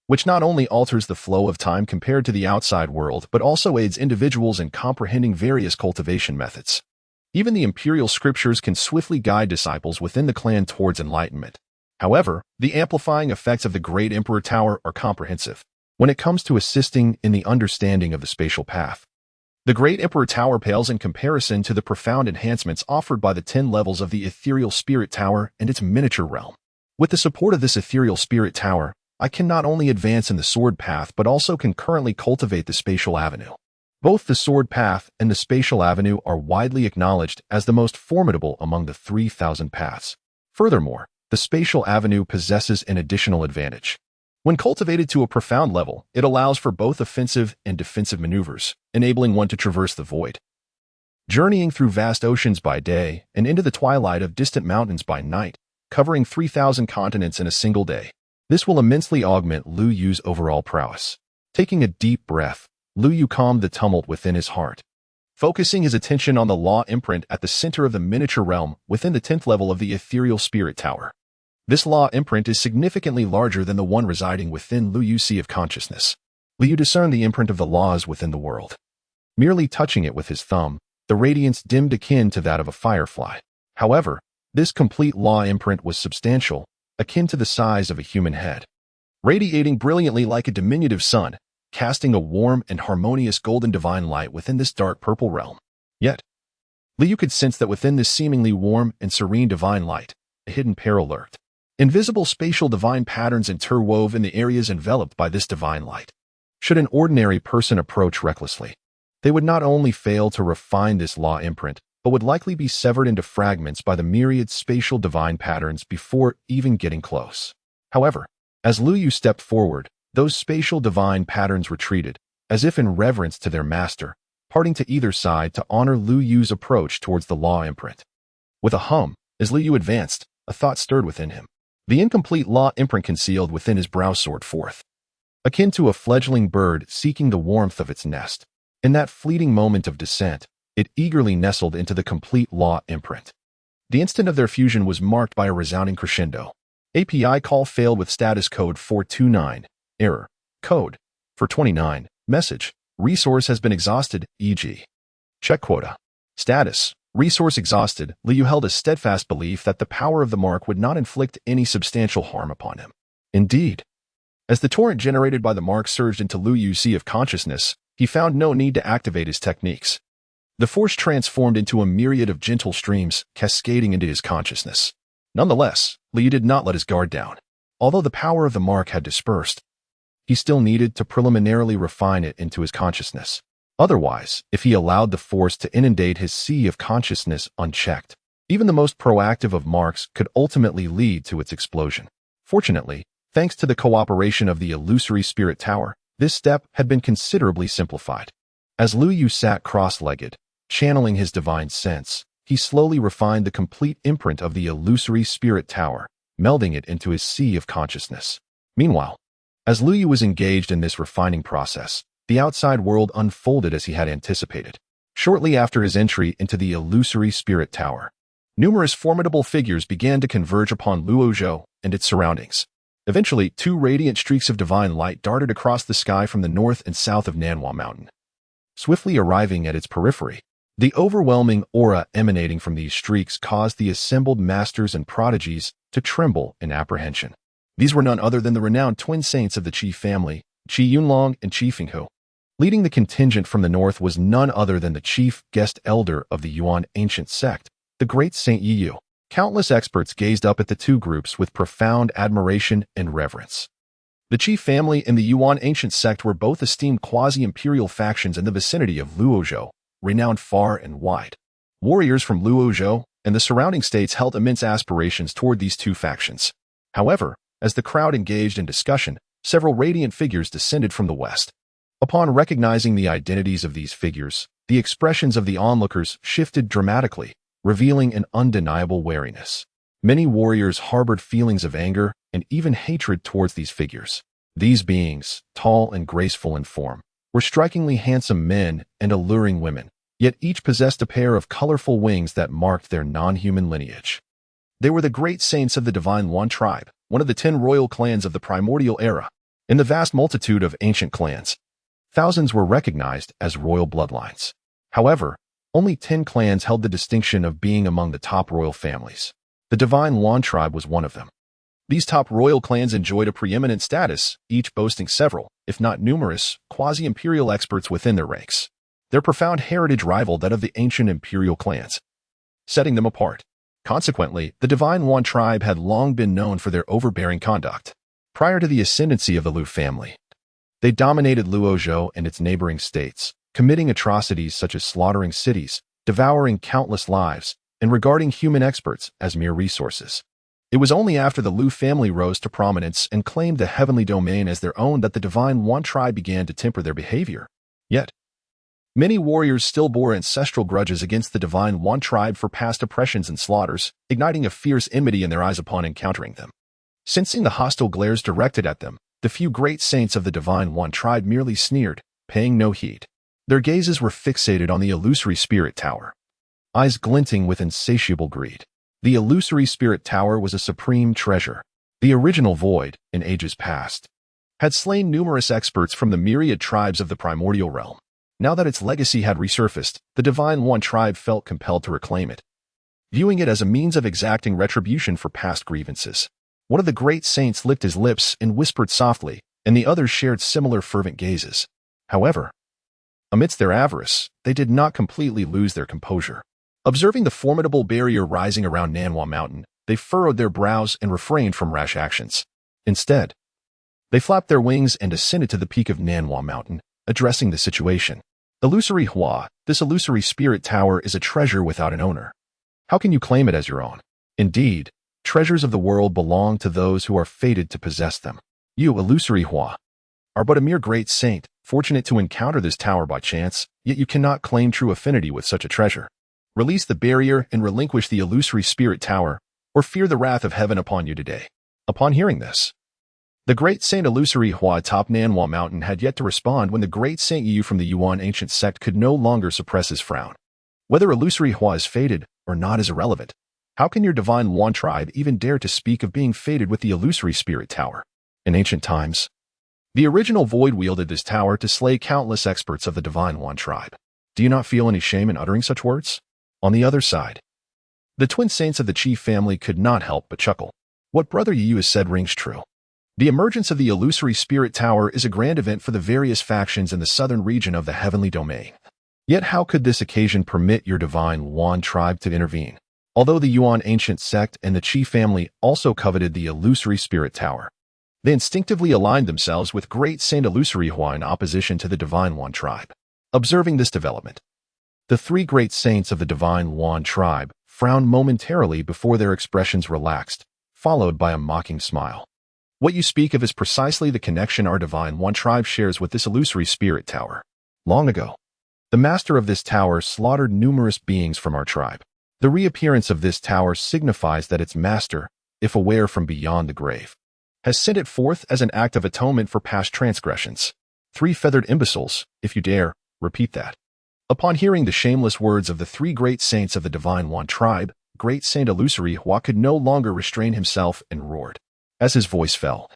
which not only alters the flow of time compared to the outside world, but also aids individuals in comprehending various cultivation methods. Even the imperial scriptures can swiftly guide disciples within the clan towards enlightenment. However, the amplifying effects of the Great Emperor Tower are comprehensive when it comes to assisting in the understanding of the spatial path. The Great Emperor Tower pales in comparison to the profound enhancements offered by the 10 levels of the Ethereal Spirit Tower and its miniature realm. With the support of this Ethereal Spirit Tower, I can not only advance in the sword path but also concurrently cultivate the spatial avenue. Both the sword path and the spatial avenue are widely acknowledged as the most formidable among the 3,000 paths. Furthermore, the spatial avenue possesses an additional advantage. When cultivated to a profound level, it allows for both offensive and defensive maneuvers, enabling one to traverse the void, journeying through vast oceans by day and into the twilight of distant mountains by night, covering 3,000 continents in a single day. This will immensely augment Liu Yu's overall prowess. Taking a deep breath, Liu Yu calmed the tumult within his heart, focusing his attention on the law imprint at the center of the miniature realm within the 10th level of the Ethereal Spirit Tower. This law imprint is significantly larger than the one residing within Liu Yu's Sea of Consciousness. Liu Yu discerned the imprint of the laws within the world. Merely touching it with his thumb, the radiance dimmed akin to that of a firefly. However, this complete law imprint was substantial, akin to the size of a human head, radiating brilliantly like a diminutive sun, casting a warm and harmonious golden divine light within this dark purple realm. Yet, Liu Yu could sense that within this seemingly warm and serene divine light, a hidden peril lurked. Invisible spatial divine patterns interwove in the areas enveloped by this divine light. Should an ordinary person approach recklessly, they would not only fail to refine this law imprint, but would likely be severed into fragments by the myriad spatial divine patterns before even getting close. However, as Liu Yu stepped forward, those spatial divine patterns retreated, as if in reverence to their master, parting to either side to honor Liu Yu's approach towards the law imprint. With a hum, as Liu Yu advanced, a thought stirred within him. The incomplete law imprint concealed within his brow soared forth, akin to a fledgling bird seeking the warmth of its nest. In that fleeting moment of descent, it eagerly nestled into the complete law imprint. The instant of their fusion was marked by a resounding crescendo. API call failed with status code 429. Error. Code. 429. Message. Resource has been exhausted, e.g. check quota. Status. Resource exhausted. Liu held a steadfast belief that the power of the mark would not inflict any substantial harm upon him. Indeed, as the torrent generated by the mark surged into Liu Yu's Sea of Consciousness, he found no need to activate his techniques. The force transformed into a myriad of gentle streams, cascading into his consciousness. Nonetheless, Liu did not let his guard down. Although the power of the mark had dispersed, he still needed to preliminarily refine it into his consciousness. Otherwise, if he allowed the force to inundate his Sea of Consciousness unchecked, even the most proactive of marks could ultimately lead to its explosion. Fortunately, thanks to the cooperation of the Illusory Spirit Tower, this step had been considerably simplified. As Liu Yu sat cross-legged, channeling his divine sense, he slowly refined the complete imprint of the Illusory Spirit Tower, melding it into his Sea of Consciousness. Meanwhile, as Liu Yu was engaged in this refining process, the outside world unfolded as he had anticipated. Shortly after his entry into the Illusory Spirit Tower, numerous formidable figures began to converge upon Luozhou and its surroundings. Eventually, 2 radiant streaks of divine light darted across the sky from the north and south of Nanhua Mountain. Swiftly arriving at its periphery, the overwhelming aura emanating from these streaks caused the assembled masters and prodigies to tremble in apprehension. These were none other than the renowned twin saints of the Qi family, Qi Yunlong and Qi Fenghu. Leading the contingent from the north was none other than the chief guest elder of the Yuan ancient sect, the great Saint Yiyu. Countless experts gazed up at the two groups with profound admiration and reverence. The Qi family and the Yuan ancient sect were both esteemed quasi-imperial factions in the vicinity of Luozhou, renowned far and wide. Warriors from Luozhou and the surrounding states held immense aspirations toward these two factions. However, as the crowd engaged in discussion, several radiant figures descended from the west. Upon recognizing the identities of these figures, the expressions of the onlookers shifted dramatically, revealing an undeniable wariness. Many warriors harbored feelings of anger and even hatred towards these figures. These beings, tall and graceful in form, were strikingly handsome men and alluring women, yet each possessed a pair of colorful wings that marked their non-human lineage. They were the great saints of the Divine One tribe, one of the 10 royal clans of the primordial era. In the vast multitude of ancient clans, thousands were recognized as royal bloodlines. However, only 10 clans held the distinction of being among the top royal families. The Divine One tribe was one of them. These top royal clans enjoyed a preeminent status, each boasting several, if not numerous, quasi-imperial experts within their ranks. Their profound heritage rivaled that of the ancient imperial clans, setting them apart. Consequently, the Divine One tribe had long been known for their overbearing conduct. Prior to the ascendancy of the Liu family, they dominated Luozhou and its neighboring states, committing atrocities such as slaughtering cities, devouring countless lives, and regarding human experts as mere resources. It was only after the Liu family rose to prominence and claimed the heavenly domain as their own that the Divine One tribe began to temper their behavior. Yet, many warriors still bore ancestral grudges against the Divine One tribe for past oppressions and slaughters, igniting a fierce enmity in their eyes upon encountering them. Sensing the hostile glares directed at them, the few great saints of the Divine One tribe merely sneered, paying no heed. Their gazes were fixated on the illusory spirit tower, eyes glinting with insatiable greed. The illusory spirit tower was a supreme treasure. The original void, in ages past, had slain numerous experts from the myriad tribes of the primordial realm. Now that its legacy had resurfaced, the Divine One tribe felt compelled to reclaim it, viewing it as a means of exacting retribution for past grievances. One of the great saints licked his lips and whispered softly, and the others shared similar fervent gazes. However, amidst their avarice, they did not completely lose their composure. Observing the formidable barrier rising around Nanhua Mountain, they furrowed their brows and refrained from rash actions. Instead, they flapped their wings and ascended to the peak of Nanhua Mountain, addressing the situation. Illusory Hua, this illusory spirit tower is a treasure without an owner. How can you claim it as your own? Indeed, treasures of the world belong to those who are fated to possess them. You, Illusory Hua, are but a mere great saint, fortunate to encounter this tower by chance, yet you cannot claim true affinity with such a treasure. Release the barrier and relinquish the illusory spirit tower, or fear the wrath of heaven upon you today. Upon hearing this, the great Saint Illusory Hua atop Nanhua Mountain had yet to respond when the great Saint Yu from the Yuan ancient sect could no longer suppress his frown. Whether Illusory Hua is fated or not is irrelevant. How can your Divine One tribe even dare to speak of being fated with the illusory spirit tower? In ancient times, the original void wielded this tower to slay countless experts of the Divine One tribe. Do you not feel any shame in uttering such words? On the other side, the twin saints of the chief family could not help but chuckle. What Brother Yu has said rings true. The emergence of the illusory spirit tower is a grand event for the various factions in the southern region of the heavenly domain. Yet how could this occasion permit your Divine One tribe to intervene? Although the Yuan ancient sect and the chief family also coveted the illusory spirit tower, they instinctively aligned themselves with great Saint Illusory Hua in opposition to the Divine One tribe. Observing this development, the three great saints of the Divine One tribe frowned momentarily before their expressions relaxed, followed by a mocking smile. What you speak of is precisely the connection our Divine One tribe shares with this illusory spirit tower. Long ago, the master of this tower slaughtered numerous beings from our tribe. The reappearance of this tower signifies that its master, if aware from beyond the grave, has sent it forth as an act of atonement for past transgressions. Three-feathered imbeciles, if you dare, repeat that. Upon hearing the shameless words of the three great saints of the Divine One tribe, great Saint Illusory Hua could no longer restrain himself and roared. As his voice fell,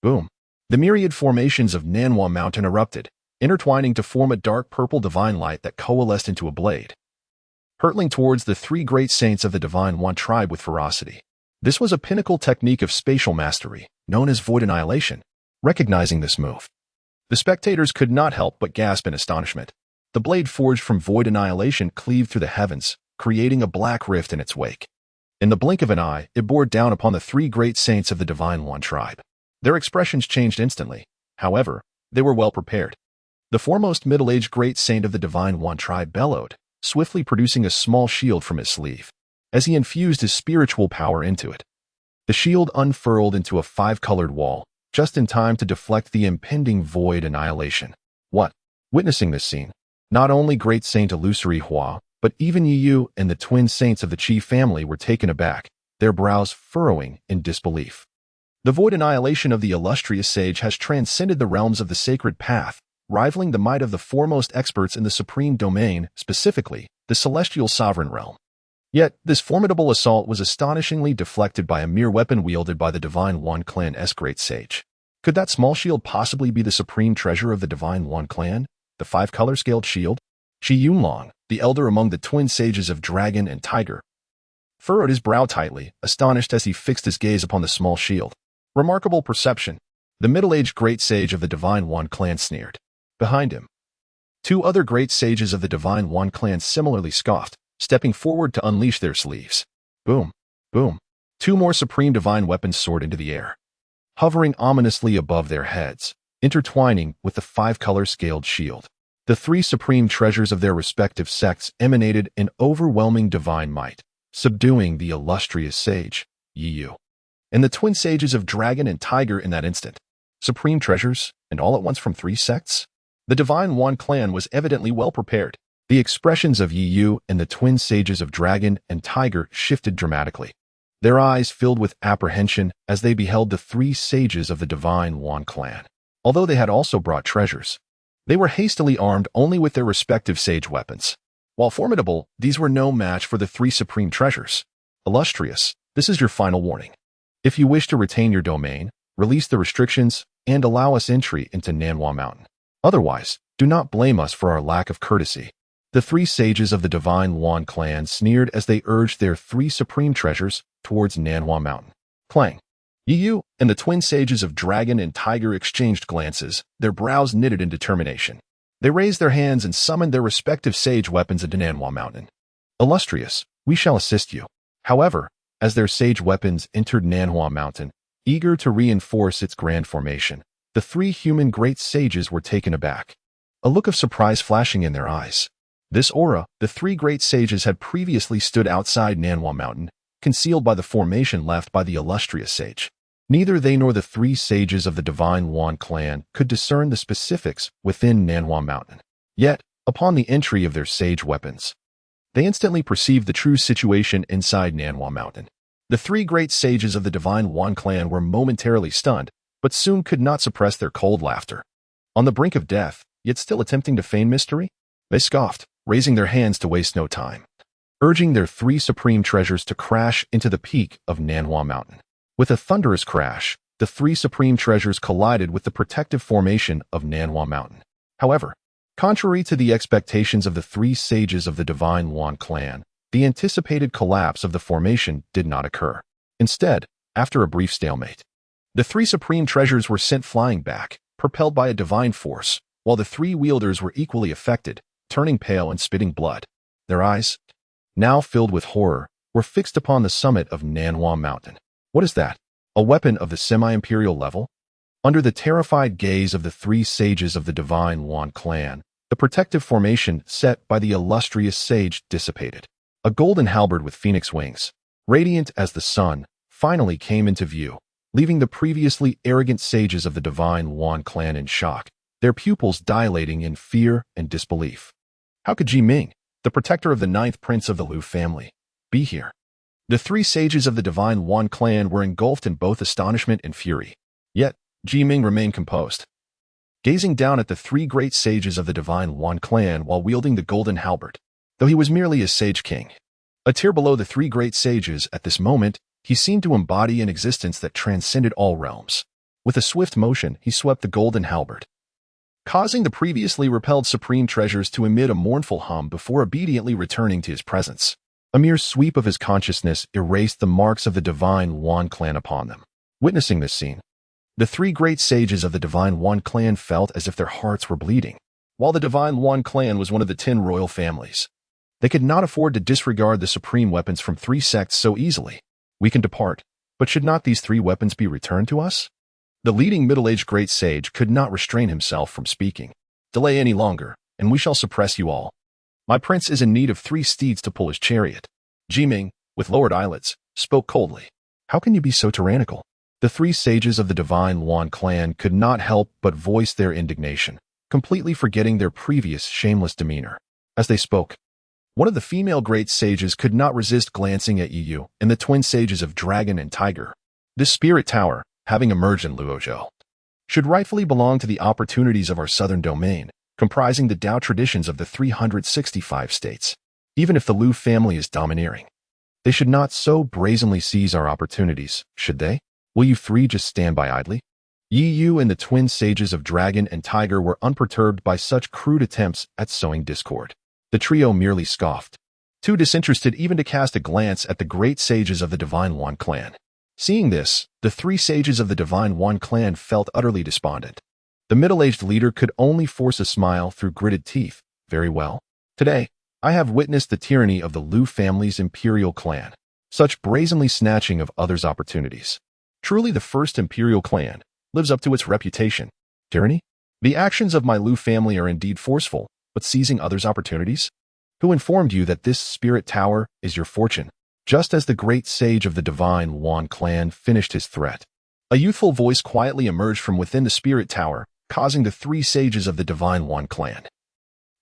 boom, the myriad formations of Nanhua Mountain erupted, intertwining to form a dark purple divine light that coalesced into a blade, hurtling towards the three great saints of the Divine One tribe with ferocity. This was a pinnacle technique of spatial mastery, known as void annihilation. Recognizing this move, the spectators could not help but gasp in astonishment. The blade forged from void annihilation cleaved through the heavens, creating a black rift in its wake. In the blink of an eye, it bore down upon the three great saints of the Divine One tribe. Their expressions changed instantly. However, they were well prepared. The foremost middle-aged great saint of the Divine One tribe bellowed, swiftly producing a small shield from his sleeve. As he infused his spiritual power into it, the shield unfurled into a five-colored wall, just in time to deflect the impending void annihilation. What? Witnessing this scene, not only great Saint Illusory Hua, but even Yu and the twin saints of the chief family were taken aback, their brows furrowing in disbelief. The void annihilation of the illustrious sage has transcended the realms of the sacred path, rivaling the might of the foremost experts in the supreme domain, specifically, the celestial sovereign realm. Yet, this formidable assault was astonishingly deflected by a mere weapon wielded by the Divine One Clan's great sage. Could that small shield possibly be the supreme treasure of the Divine One Clan? The five-color scaled shield? Shi Yunlong, the elder among the twin sages of Dragon and Tiger, furrowed his brow tightly, astonished as he fixed his gaze upon the small shield. Remarkable perception. The middle-aged great sage of the Divine One Clan sneered. Behind him, two other great sages of the Divine One Clan similarly scoffed, stepping forward to unleash their sleeves. Boom, boom. Two more supreme divine weapons soared into the air, hovering ominously above their heads, intertwining with the five-color scaled shield. The three supreme treasures of their respective sects emanated in overwhelming divine might, subduing the illustrious sage, Yi Yu, and the twin sages of Dragon and Tiger in that instant. Supreme treasures, and all at once from three sects? The Divine One Clan was evidently well prepared. The expressions of Yi Yu and the twin sages of Dragon and Tiger shifted dramatically. Their eyes filled with apprehension as they beheld the three sages of the Divine One Clan. Although they had also brought treasures, they were hastily armed only with their respective sage weapons. While formidable, these were no match for the three supreme treasures. Illustrious, this is your final warning. If you wish to retain your domain, release the restrictions and allow us entry into Nanhua Mountain. Otherwise, do not blame us for our lack of courtesy. The three sages of the Divine One Clan sneered as they urged their three supreme treasures towards Nanhua Mountain. Clang. Yi Yu and the twin sages of Dragon and Tiger exchanged glances, their brows knitted in determination. They raised their hands and summoned their respective sage weapons into Nanhua Mountain. Illustrious, we shall assist you. However, as their sage weapons entered Nanhua Mountain, eager to reinforce its grand formation, the three human great sages were taken aback, a look of surprise flashing in their eyes. This aura, the three great sages had previously stood outside Nanhua Mountain, concealed by the formation left by the illustrious sage. Neither they nor the three sages of the Divine One Clan could discern the specifics within Nanhua Mountain. Yet, upon the entry of their sage weapons, they instantly perceived the true situation inside Nanhua Mountain. The three great sages of the Divine One Clan were momentarily stunned, but soon could not suppress their cold laughter. On the brink of death, yet still attempting to feign mystery, they scoffed, raising their hands to waste no time, urging their three supreme treasures to crash into the peak of Nanhua Mountain. With a thunderous crash, the three supreme treasures collided with the protective formation of Nanhua Mountain. However, contrary to the expectations of the three sages of the Divine One Clan, the anticipated collapse of the formation did not occur. Instead, after a brief stalemate, the three supreme treasures were sent flying back, propelled by a divine force, while the three wielders were equally affected, turning pale and spitting blood. Their eyes, now filled with horror, were fixed upon the summit of Nanhua Mountain. What is that? A weapon of the semi-imperial level? Under the terrified gaze of the three sages of the Divine One Clan, the protective formation set by the illustrious sage dissipated. A golden halberd with phoenix wings, radiant as the sun, finally came into view, leaving the previously arrogant sages of the Divine One Clan in shock, their pupils dilating in fear and disbelief. How could Ji Ming, the protector of the ninth prince of the Liu family, be here? The three sages of the Divine One Clan were engulfed in both astonishment and fury. Yet, Ji Ming remained composed, gazing down at the three great sages of the Divine One Clan while wielding the golden halberd. Though he was merely a sage king, a tier below the three great sages at this moment, he seemed to embody an existence that transcended all realms. With a swift motion, he swept the golden halberd, causing the previously repelled supreme treasures to emit a mournful hum before obediently returning to his presence. A mere sweep of his consciousness erased the marks of the Divine One Clan upon them. Witnessing this scene, the three great sages of the Divine One Clan felt as if their hearts were bleeding. While the Divine One Clan was one of the 10 royal families, they could not afford to disregard the supreme weapons from three sects so easily. We can depart, but should not these three weapons be returned to us? The leading middle-aged great sage could not restrain himself from speaking. Delay any longer, and we shall suppress you all. My prince is in need of 3 steeds to pull his chariot. Ji Ming, with lowered eyelids, spoke coldly. How can you be so tyrannical? The three sages of the Divine One Clan could not help but voice their indignation, completely forgetting their previous shameless demeanor. As they spoke, one of the female great sages could not resist glancing at Yi Yu and the twin sages of Dragon and Tiger. This spirit tower, having emerged in Luozhou, should rightfully belong to the opportunities of our southern domain, comprising the Dao traditions of the 365 states. Even if the Liu family is domineering, They should not so brazenly seize our opportunities, should they? Will you three just stand by idly? Yi Yu and the twin sages of Dragon and Tiger were unperturbed by such crude attempts at sowing discord. The trio merely scoffed, too disinterested even to cast a glance at the great sages of the Divine One clan. Seeing this, the three sages of the Divine One clan felt utterly despondent. The middle-aged leader could only force a smile through gritted teeth. Very well. Today, I have witnessed the tyranny of the Liu family's imperial clan, such brazenly snatching of others' opportunities. Truly the first imperial clan lives up to its reputation. Tyranny? The actions of my Liu family are indeed forceful, but seizing others' opportunities? Who informed you that this spirit tower is your fortune? Just as the great sage of the Divine One clan finished his threat, a youthful voice quietly emerged from within the spirit tower, causing the three sages of the Divine One clan,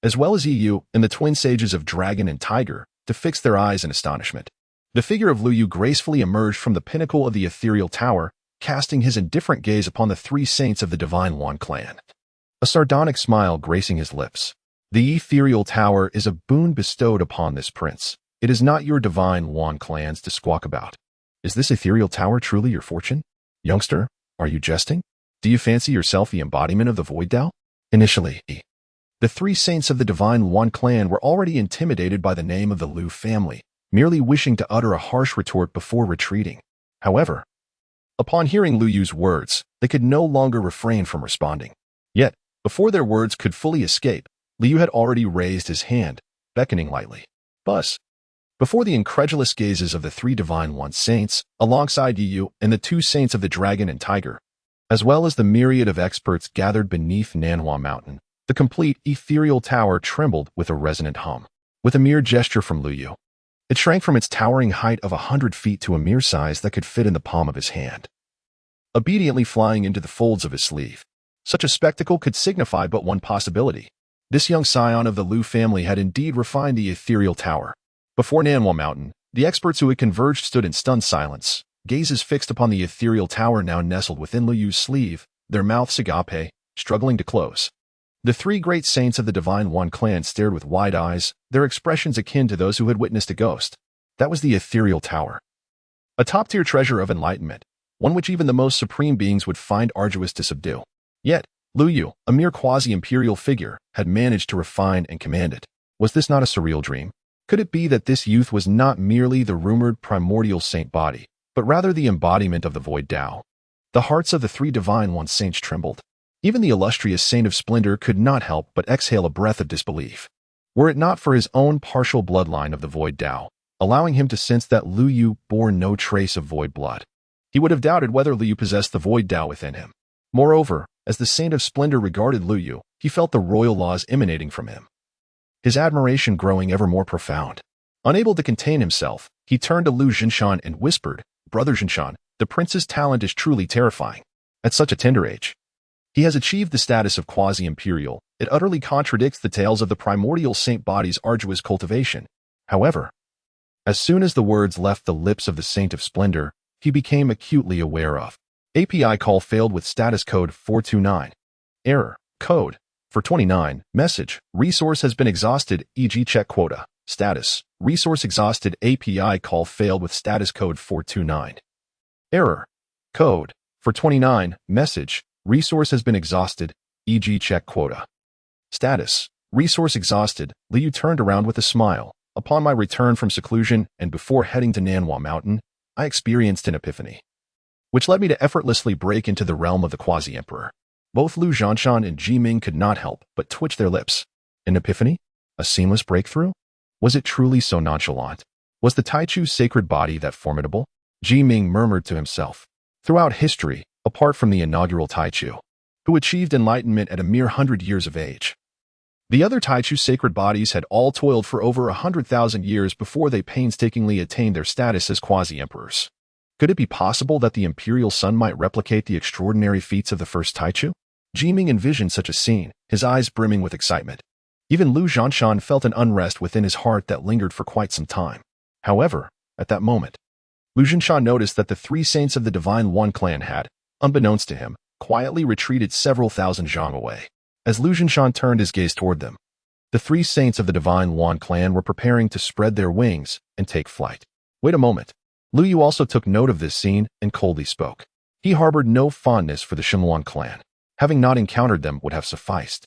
as well as Yi Yu and the twin sages of Dragon and Tiger, to fix their eyes in astonishment. The figure of Lu Yu gracefully emerged from the pinnacle of the ethereal tower, casting his indifferent gaze upon the three saints of the Divine One clan, a sardonic smile gracing his lips. The ethereal tower is a boon bestowed upon this prince. It is not your Divine One clans to squawk about. Is this ethereal tower truly your fortune? Youngster, are you jesting? Do you fancy yourself the embodiment of the Void Tao? Initially, the three saints of the Divine One clan were already intimidated by the name of the Liu family, merely wishing to utter a harsh retort before retreating. However, upon hearing Lu Yu's words, they could no longer refrain from responding. Yet, before their words could fully escape, Liu had already raised his hand, beckoning lightly. Buzz. Before the incredulous gazes of the three Divine One saints, alongside Yi Yu and the two saints of the Dragon and Tiger, as well as the myriad of experts gathered beneath Nanhua Mountain, the complete ethereal tower trembled with a resonant hum. With a mere gesture from Lu Yu, it shrank from its towering height of 100 feet to a mere size that could fit in the palm of his hand, obediently flying into the folds of his sleeve. Such a spectacle could signify but one possibility. This young scion of the Liu family had indeed refined the ethereal tower. Before Nanhua Mountain, the experts who had converged stood in stunned silence, gazes fixed upon the ethereal tower now nestled within Lu Yu's sleeve, their mouths agape, struggling to close. The three great saints of the Divine One clan stared with wide eyes, their expressions akin to those who had witnessed a ghost. That was the ethereal tower, a top-tier treasure of enlightenment, one which even the most supreme beings would find arduous to subdue. Yet, Lu Yu, a mere quasi-imperial figure, had managed to refine and command it. Was this not a surreal dream? Could it be that this youth was not merely the rumored primordial saint body, but rather the embodiment of the Void Tao? The hearts of the three Divine One saints trembled. Even the illustrious Saint of Splendor could not help but exhale a breath of disbelief. Were it not for his own partial bloodline of the Void Tao, allowing him to sense that Lu Yu bore no trace of void blood, he would have doubted whether Lu Yu possessed the Void Tao within him. Moreover, as the Saint of Splendor regarded Lu Yu, he felt the royal laws emanating from him, his admiration growing ever more profound. Unable to contain himself, he turned to Lu Jinshan and whispered, "Brother Jinshan, the prince's talent is truly terrifying. At such a tender age, he has achieved the status of quasi-imperial. It utterly contradicts the tales of the primordial saint body's arduous cultivation." However, as soon as the words left the lips of the Saint of Splendor, he became acutely aware of API call failed with status code 429. Error. Code 429. Message. Resource has been exhausted, e.g. check quota. Status. Resource exhausted. API call failed with status code 429. Error. Code 429. Message. Resource has been exhausted, e.g. check quota. Status. Resource exhausted. Liu turned around with a smile. Upon my return from seclusion and before heading to Nanhua Mountain, I experienced an epiphany, which led me to effortlessly break into the realm of the Quasi-Emperor. Both Lu Zhanshan and Ji Ming could not help but twitch their lips. An epiphany? A seamless breakthrough? Was it truly so nonchalant? Was the Taichu's sacred body that formidable? Ji Ming murmured to himself. Throughout history, apart from the inaugural Taichu, who achieved enlightenment at a mere 100 years of age, the other Taichu sacred bodies had all toiled for over 100,000 years before they painstakingly attained their status as quasi-emperors. Could it be possible that the imperial son might replicate the extraordinary feats of the first Taichu? Ji Ming envisioned such a scene, his eyes brimming with excitement. Even Lu Zhanshan felt an unrest within his heart that lingered for quite some time. However, at that moment, Lu Zhanshan noticed that the three saints of the Divine One clan had, unbeknownst to him, quietly retreated several thousand zhang away. As Lu Zhanshan turned his gaze toward them, the three saints of the Divine One clan were preparing to spread their wings and take flight. Wait a moment. Lu Yu also took note of this scene and coldly spoke. He harbored no fondness for the Shenluan clan. Having not encountered them would have sufficed.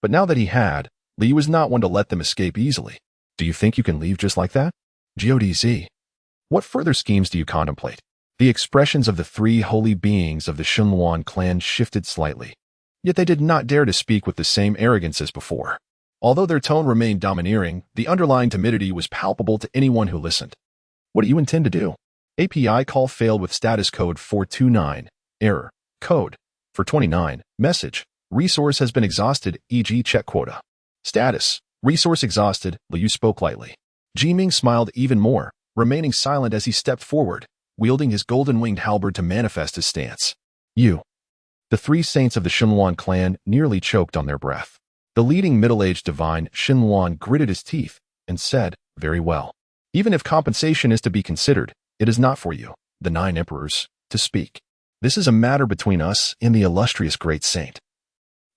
But now that he had, Li was not one to let them escape easily. Do you think you can leave just like that? GODZ. What further schemes do you contemplate? The expressions of the three holy beings of the Shenluan clan shifted slightly. Yet they did not dare to speak with the same arrogance as before. Although their tone remained domineering, the underlying timidity was palpable to anyone who listened. What do you intend to do? API call failed with status code 429. Error. Code. For 29. Message. Resource has been exhausted, e.g. check quota. Status. Resource exhausted, Liu spoke lightly. Jiming smiled even more, remaining silent as he stepped forward, wielding his golden-winged halberd to manifest his stance. You. The three saints of the Shenluan clan nearly choked on their breath. The leading middle-aged divine, Shenluan, gritted his teeth and said, very well. Even if compensation is to be considered, it is not for you, the 9 emperors, to speak. This is a matter between us and the illustrious great saint.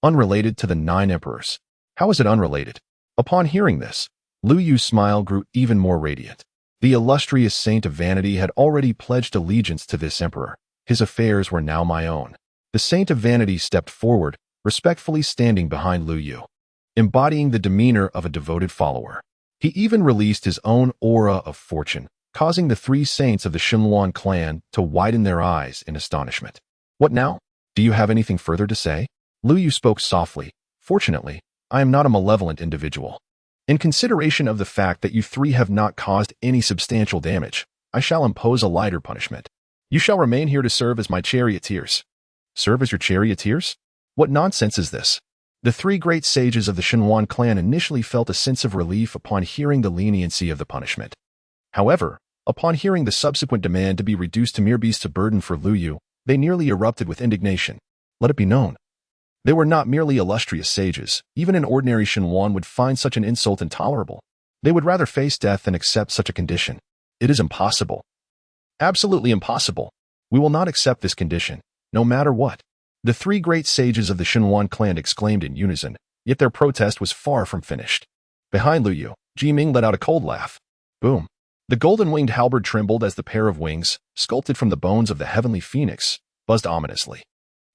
Unrelated to the 9 emperors. How is it unrelated? Upon hearing this, Lu Yu's smile grew even more radiant. The illustrious saint of vanity had already pledged allegiance to this emperor. His affairs were now my own. The saint of vanity stepped forward, respectfully standing behind Lu Yu, embodying the demeanor of a devoted follower. He even released his own aura of fortune, causing the three saints of the Shenluan clan to widen their eyes in astonishment. What now? Do you have anything further to say? Lu Yu spoke softly. Fortunately, I am not a malevolent individual. In consideration of the fact that you three have not caused any substantial damage, I shall impose a lighter punishment. You shall remain here to serve as my charioteers. Serve as your charioteers? What nonsense is this? The three great sages of the Shenluan clan initially felt a sense of relief upon hearing the leniency of the punishment. However, upon hearing the subsequent demand to be reduced to mere beasts of burden for Lu Yu, they nearly erupted with indignation. Let it be known. They were not merely illustrious sages. Even an ordinary Shenluan would find such an insult intolerable. They would rather face death than accept such a condition. It is impossible. Absolutely impossible. We will not accept this condition, no matter what. The three great sages of the Shenluan clan exclaimed in unison, yet their protest was far from finished. Behind Lu Yu, Jiming let out a cold laugh. Boom. The golden-winged halberd trembled as the pair of wings, sculpted from the bones of the heavenly phoenix, buzzed ominously.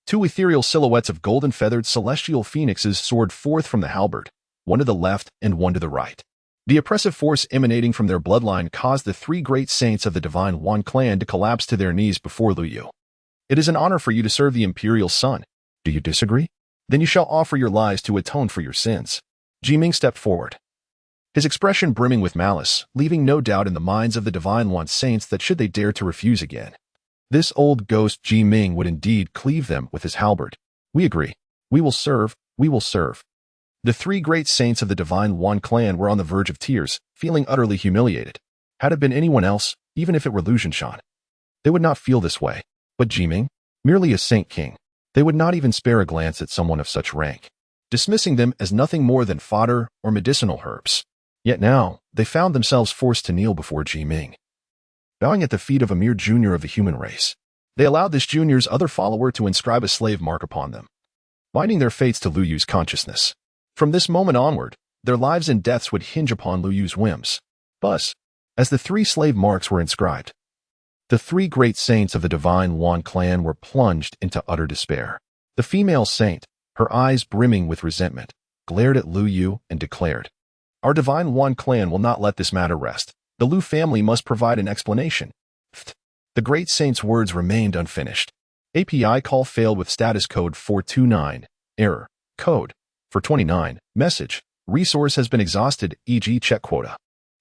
2 ethereal silhouettes of golden-feathered celestial phoenixes soared forth from the halberd, one to the left and one to the right. The oppressive force emanating from their bloodline caused the three great saints of the divine Wan clan to collapse to their knees before Lu Yu. It is an honor for you to serve the imperial son. Do you disagree? Then you shall offer your lives to atone for your sins. Jiming stepped forward, his expression brimming with malice, leaving no doubt in the minds of the divine Wan saints that should they dare to refuse again, this old ghost Jiming would indeed cleave them with his halberd. We agree. We will serve. We will serve. The three great saints of the divine Wan clan were on the verge of tears, feeling utterly humiliated. Had it been anyone else, even if it were Lu Zhenshan, they would not feel this way. But Jiming, merely a saint king, they would not even spare a glance at someone of such rank, dismissing them as nothing more than fodder or medicinal herbs. Yet now, they found themselves forced to kneel before Jiming, bowing at the feet of a mere junior of the human race. They allowed this junior's other follower to inscribe a slave mark upon them, binding their fates to Lu Yu's consciousness. From this moment onward, their lives and deaths would hinge upon Lu Yu's whims. Thus, as the 3 slave marks were inscribed, the 3 great saints of the divine Wan clan were plunged into utter despair. The female saint, her eyes brimming with resentment, glared at Lu Yu and declared, "Our divine Wan clan will not let this matter rest. The Lu family must provide an explanation." The great saint's words remained unfinished. API call failed with status code 429. Error. Code. For 29. Message. Resource has been exhausted, e.g. check quota.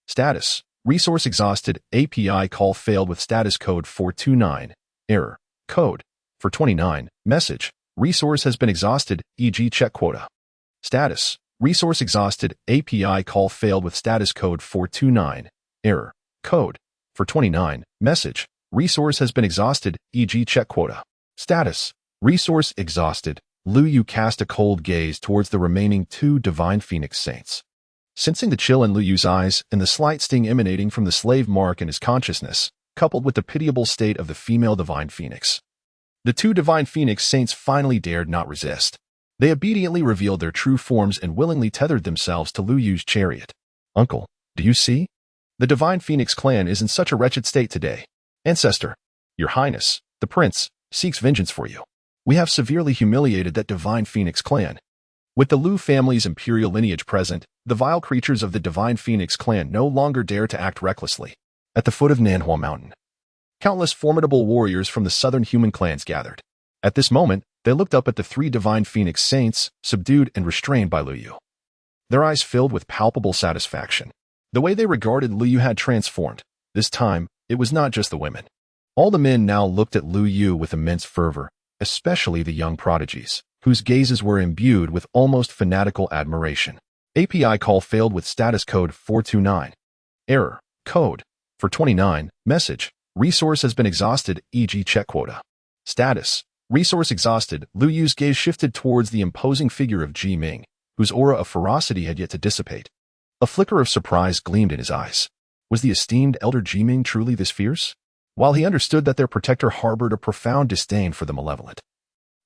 Status. Resource exhausted. API call failed with status code 429. Error. Code. For 29. Message. Resource has been exhausted, e.g. check quota. Status. Resource exhausted. API call failed with status code 429. Error. Code. For 29. Message. Resource has been exhausted, e.g. check quota. Status. Resource exhausted. Lu Yu cast a cold gaze towards the remaining 2 divine phoenix saints. Sensing the chill in Lu Yu's eyes and the slight sting emanating from the slave mark in his consciousness, coupled with the pitiable state of the female divine phoenix, the 2 divine phoenix saints finally dared not resist. They obediently revealed their true forms and willingly tethered themselves to Lu Yu's chariot. "Uncle, do you see? The Divine Phoenix clan is in such a wretched state today. Ancestor, Your Highness, the Prince, seeks vengeance for you. We have severely humiliated that Divine Phoenix clan. With the Lu family's imperial lineage present, the vile creatures of the Divine Phoenix clan no longer dare to act recklessly. At the foot of Nanhua Mountain, countless formidable warriors from the southern human clans gathered. At this moment, they looked up at the three Divine Phoenix saints, subdued and restrained by Lu Yu. Their eyes filled with palpable satisfaction. The way they regarded Lu Yu had transformed. This time, it was not just the women. All the men now looked at Lu Yu with immense fervor, especially the young prodigies, whose gazes were imbued with almost fanatical admiration. API call failed with status code 429. Error. Code. For 29. Message. Resource has been exhausted, e.g. check quota. Status. Resource exhausted. Lu Yu's gaze shifted towards the imposing figure of Ji Ming, whose aura of ferocity had yet to dissipate. A flicker of surprise gleamed in his eyes. Was the esteemed elder Ji Ming truly this fierce? While he understood that their protector harbored a profound disdain for the malevolent,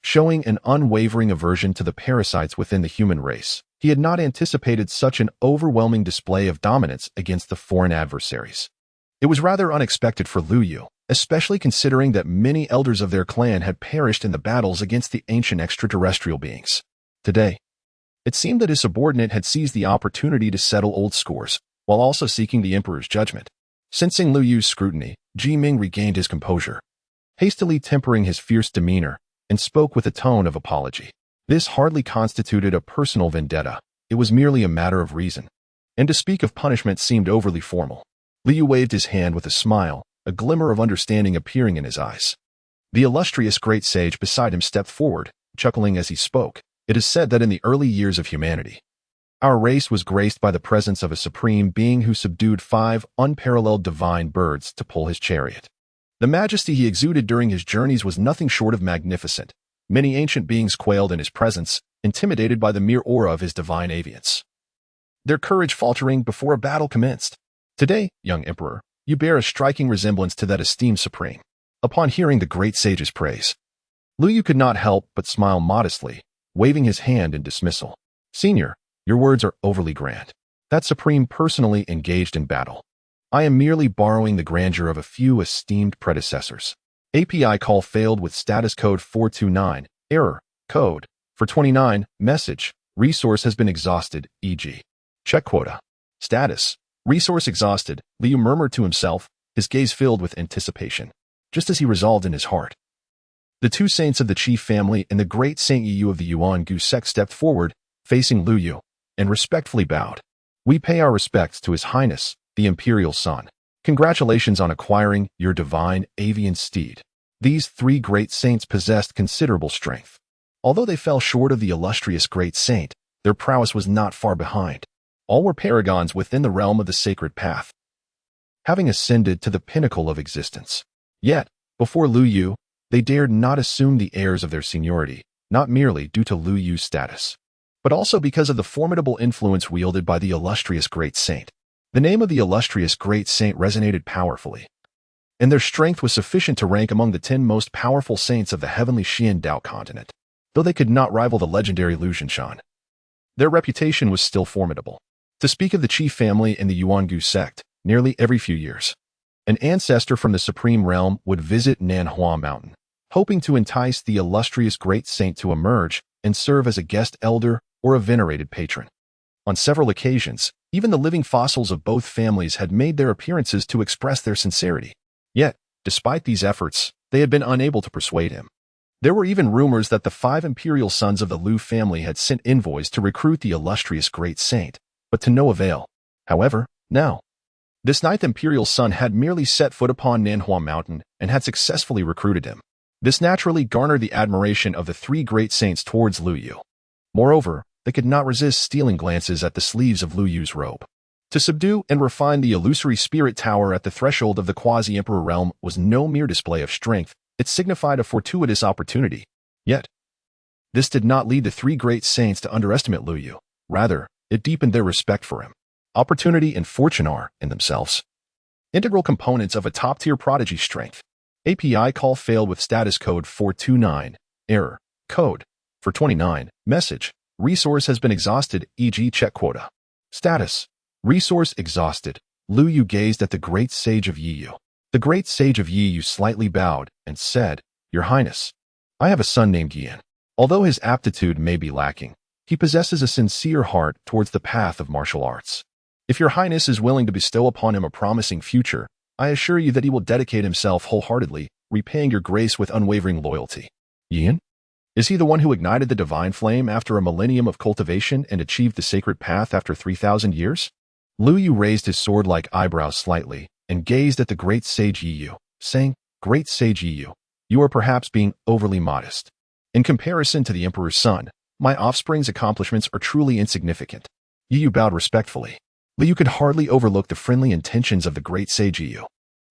showing an unwavering aversion to the parasites within the human race, he had not anticipated such an overwhelming display of dominance against the foreign adversaries. It was rather unexpected for Lu Yu, especially considering that many elders of their clan had perished in the battles against the ancient extraterrestrial beings. Today, it seemed that his subordinate had seized the opportunity to settle old scores, while also seeking the Emperor's judgment. Sensing Lu Yu's scrutiny, Ji Ming regained his composure, hastily tempering his fierce demeanor, and spoke with a tone of apology. This hardly constituted a personal vendetta. It was merely a matter of reason. And to speak of punishment seemed overly formal. Lu Yu waved his hand with a smile, a glimmer of understanding appearing in his eyes. The illustrious great sage beside him stepped forward, chuckling as he spoke. It is said that in the early years of humanity, our race was graced by the presence of a supreme being who subdued 5 unparalleled divine birds to pull his chariot. The majesty he exuded during his journeys was nothing short of magnificent. Many ancient beings quailed in his presence, intimidated by the mere aura of his divine aviance, their courage faltering before a battle commenced. Today, young emperor, you bear a striking resemblance to that esteemed supreme. Upon hearing the great sage's praise, Lu Yu could not help but smile modestly, waving his hand in dismissal. Senior, your words are overly grand. That supreme personally engaged in battle. I am merely borrowing the grandeur of a few esteemed predecessors. API call failed with status code 429. Error. Code. For 29. Message. Resource has been exhausted, e.g. check quota. Status. Resource exhausted. Lu Yu murmured to himself, his gaze filled with anticipation, just as he resolved in his heart. The two saints of the chief family and the great Saint Yu of the Yuan Gu sect stepped forward, facing Lu Yu, and respectfully bowed. We pay our respects to His Highness, the Imperial Son. Congratulations on acquiring your divine avian steed. These three great saints possessed considerable strength. Although they fell short of the illustrious great saint, their prowess was not far behind. All were paragons within the realm of the sacred path, having ascended to the pinnacle of existence. Yet, before Lu Yu, they dared not assume the airs of their seniority, not merely due to Lu Yu's status, but also because of the formidable influence wielded by the illustrious great saint. The name of the illustrious great saint resonated powerfully, and their strength was sufficient to rank among the 10 most powerful saints of the heavenly Xian Dao continent. Though they could not rival the legendary Lu Zhenshan, their reputation was still formidable. To speak of the chief family in the Yuan Gu sect, nearly every few years, an ancestor from the supreme realm would visit Nanhua Mountain, hoping to entice the illustrious great saint to emerge and serve as a guest elder or a venerated patron. On several occasions, even the living fossils of both families had made their appearances to express their sincerity. Yet, despite these efforts, they had been unable to persuade him. There were even rumors that the 5 imperial sons of the Lu family had sent envoys to recruit the illustrious great saint, but to no avail. However, now, this 9th imperial son had merely set foot upon Nanhua Mountain and had successfully recruited him. This naturally garnered the admiration of the 3 great saints towards Lu Yu. Moreover, they could not resist stealing glances at the sleeves of Lu Yu's robe. To subdue and refine the illusory spirit tower at the threshold of the quasi-emperor realm was no mere display of strength, it signified a fortuitous opportunity. Yet, this did not lead the 3 great saints to underestimate Lu Yu. Rather, it deepened their respect for him. Opportunity and fortune are, in themselves, integral components of a top-tier prodigy strength. API call failed with status code 429. Error. Code. For 29. Message. Resource has been exhausted, e.g. check quota. Status. Resource exhausted. Lu Yu gazed at the great sage of Yi Yu. The great sage of Yi Yu slightly bowed and said, "Your Highness, I have a son named Yan. Although his aptitude may be lacking, he possesses a sincere heart towards the path of martial arts. If your Highness is willing to bestow upon him a promising future, I assure you that he will dedicate himself wholeheartedly, repaying your grace with unwavering loyalty." Yan? Is he the one who ignited the divine flame after a millennium of cultivation and achieved the sacred path after 3,000 years? Lu Yu raised his sword-like eyebrows slightly and gazed at the great sage Yi Yu, saying, "Great sage Yi Yu, you are perhaps being overly modest. In comparison to the Emperor's son, my offspring's accomplishments are truly insignificant." Yi Yu bowed respectfully, but you could hardly overlook the friendly intentions of the great sage Yi Yu.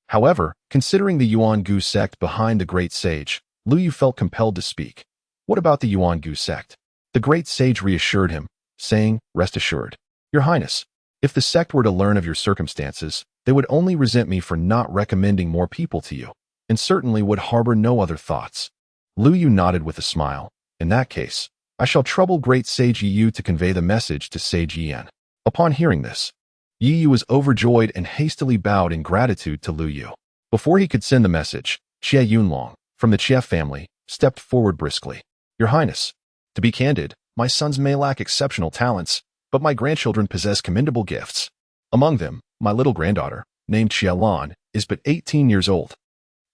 However, considering the Yuan-Gu sect behind the great sage, Lu Yu felt compelled to speak. "What about the Yuan-Gu sect?" The great sage reassured him, saying, "Rest assured, Your Highness, if the sect were to learn of your circumstances, they would only resent me for not recommending more people to you, and certainly would harbor no other thoughts." Lu Yu nodded with a smile. "In that case, I shall trouble great sage Yi Yu to convey the message to sage Yan." Upon hearing this, Yi Yu was overjoyed and hastily bowed in gratitude to Lu Yu. Before he could send the message, Xie Yunlong, from the Chia family, stepped forward briskly. "Your Highness, to be candid, my sons may lack exceptional talents, but my grandchildren possess commendable gifts. Among them, my little granddaughter, named Xie Lan, is but 18 years old.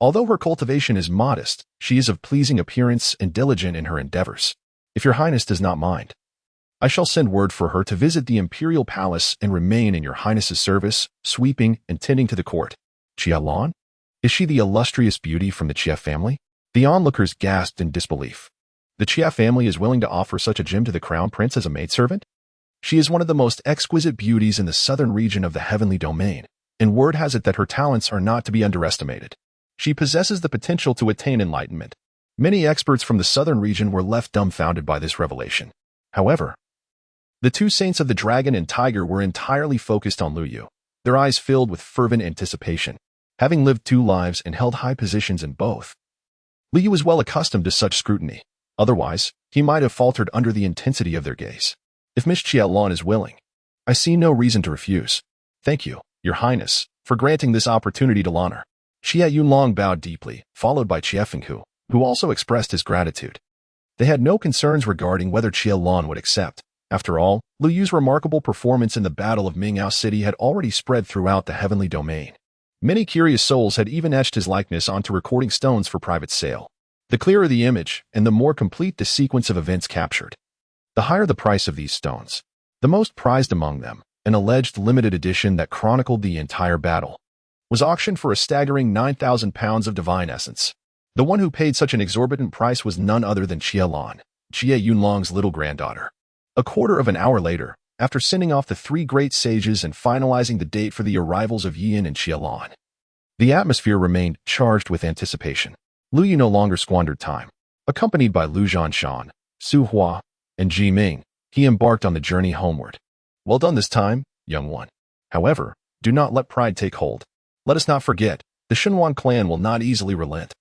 Although her cultivation is modest, she is of pleasing appearance and diligent in her endeavors. If your Highness does not mind, I shall send word for her to visit the imperial palace and remain in your Highness's service, sweeping and tending to the court." "Xie Lan? Is she the illustrious beauty from the Chia family?" The onlookers gasped in disbelief. "The Chia family is willing to offer such a gem to the crown prince as a maidservant? She is one of the most exquisite beauties in the southern region of the heavenly domain, and word has it that her talents are not to be underestimated. She possesses the potential to attain enlightenment." Many experts from the southern region were left dumbfounded by this revelation. However, the two saints of the dragon and tiger were entirely focused on Lu Yu, their eyes filled with fervent anticipation. Having lived 2 lives and held high positions in both, Lu Yu was well accustomed to such scrutiny. Otherwise, he might have faltered under the intensity of their gaze. "If Miss Xie Lan is willing, I see no reason to refuse. Thank you, Your Highness, for granting this opportunity to honor." Xie Yunlong bowed deeply, followed by Xie Fenghu, who also expressed his gratitude. They had no concerns regarding whether Xie Lan would accept. After all, Lu Yu's remarkable performance in the Battle of Mingao City had already spread throughout the heavenly domain. Many curious souls had even etched his likeness onto recording stones for private sale. The clearer the image, and the more complete the sequence of events captured, the higher the price of these stones. The most prized among them, an alleged limited edition that chronicled the entire battle, was auctioned for a staggering 9,000 pounds of divine essence. The one who paid such an exorbitant price was none other than Xie Lan, Xie Yunlong's little granddaughter. A quarter of an hour later, after sending off the 3 great sages and finalizing the date for the arrivals of Yin and Xie Lan, the atmosphere remained charged with anticipation. Lu Yu no longer squandered time. Accompanied by Lu Zhanshan, Su Hua, and Ji Ming, he embarked on the journey homeward. "Well done this time, young one. However, do not let pride take hold. Let us not forget, the Shenwan clan will not easily relent."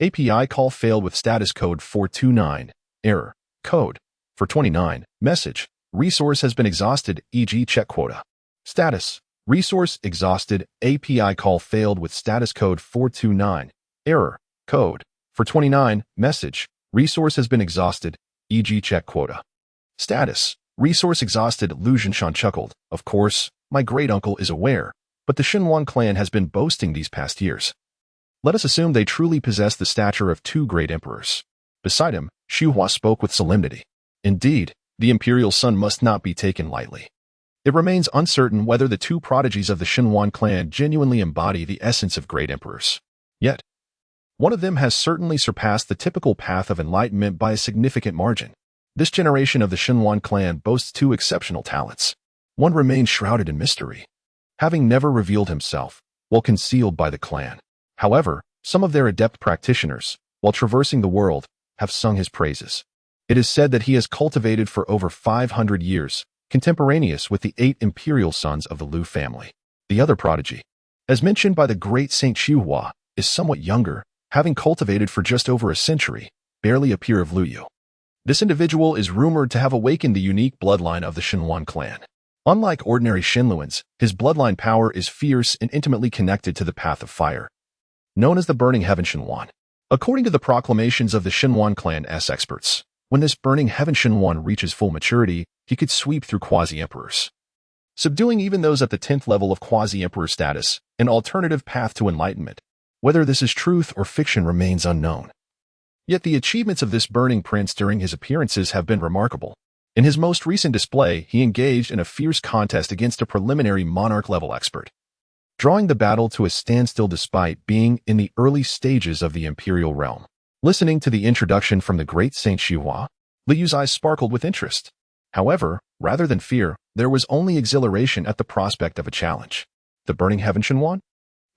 API call failed with status code 429, error, code, for 29, message, resource has been exhausted, e.g. check quota. Status, resource exhausted, API call failed with status code 429, error, code, for 29, message, resource has been exhausted, e.g. check quota. Status, resource exhausted. Lu Zhanshan chuckled. "Of course, my great-uncle is aware, but the Shenwan clan has been boasting these past years. Let us assume they truly possess the stature of 2 great emperors." Beside him, Xu Hua spoke with solemnity. "Indeed, the imperial son must not be taken lightly. It remains uncertain whether the 2 prodigies of the Shenwan clan genuinely embody the essence of great emperors. Yet, one of them has certainly surpassed the typical path of enlightenment by a significant margin. This generation of the Shenwan clan boasts 2 exceptional talents. One remains shrouded in mystery, having never revealed himself, while concealed by the clan. However, some of their adept practitioners, while traversing the world, have sung his praises. It is said that he has cultivated for over 500 years, contemporaneous with the 8 imperial sons of the Lu family. The other prodigy, as mentioned by the great Saint Xu Hua, is somewhat younger, having cultivated for just over a century, barely a peer of Lu Yu. This individual is rumored to have awakened the unique bloodline of the Shenwan clan. Unlike ordinary Shinluans, his bloodline power is fierce and intimately connected to the path of fire, known as the Burning Heaven Shinwan. According to the proclamations of the Shinwan clan's experts, when this Burning Heaven Shinwan reaches full maturity, he could sweep through quasi-emperors, subduing even those at the 10th level of quasi-emperor status, an alternative path to enlightenment. Whether this is truth or fiction remains unknown. Yet the achievements of this burning prince during his appearances have been remarkable. In his most recent display, he engaged in a fierce contest against a preliminary monarch-level expert, drawing the battle to a standstill despite being in the early stages of the imperial realm. Listening to the introduction from the great Saint Xihua, Liyu's eyes sparkled with interest. However, rather than fear, there was only exhilaration at the prospect of a challenge. The Burning Heaven Shinwan?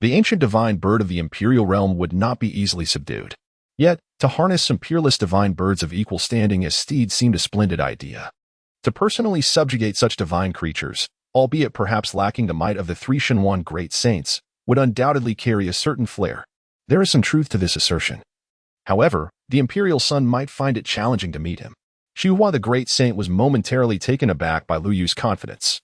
The ancient divine bird of the imperial realm would not be easily subdued. Yet, to harness some peerless divine birds of equal standing as steeds seemed a splendid idea. To personally subjugate such divine creatures, albeit perhaps lacking the might of the 3 Shinwan great saints, would undoubtedly carry a certain flair. There is some truth to this assertion. However, the imperial son might find it challenging to meet him. Xihua the great saint was momentarily taken aback by Liyu's confidence.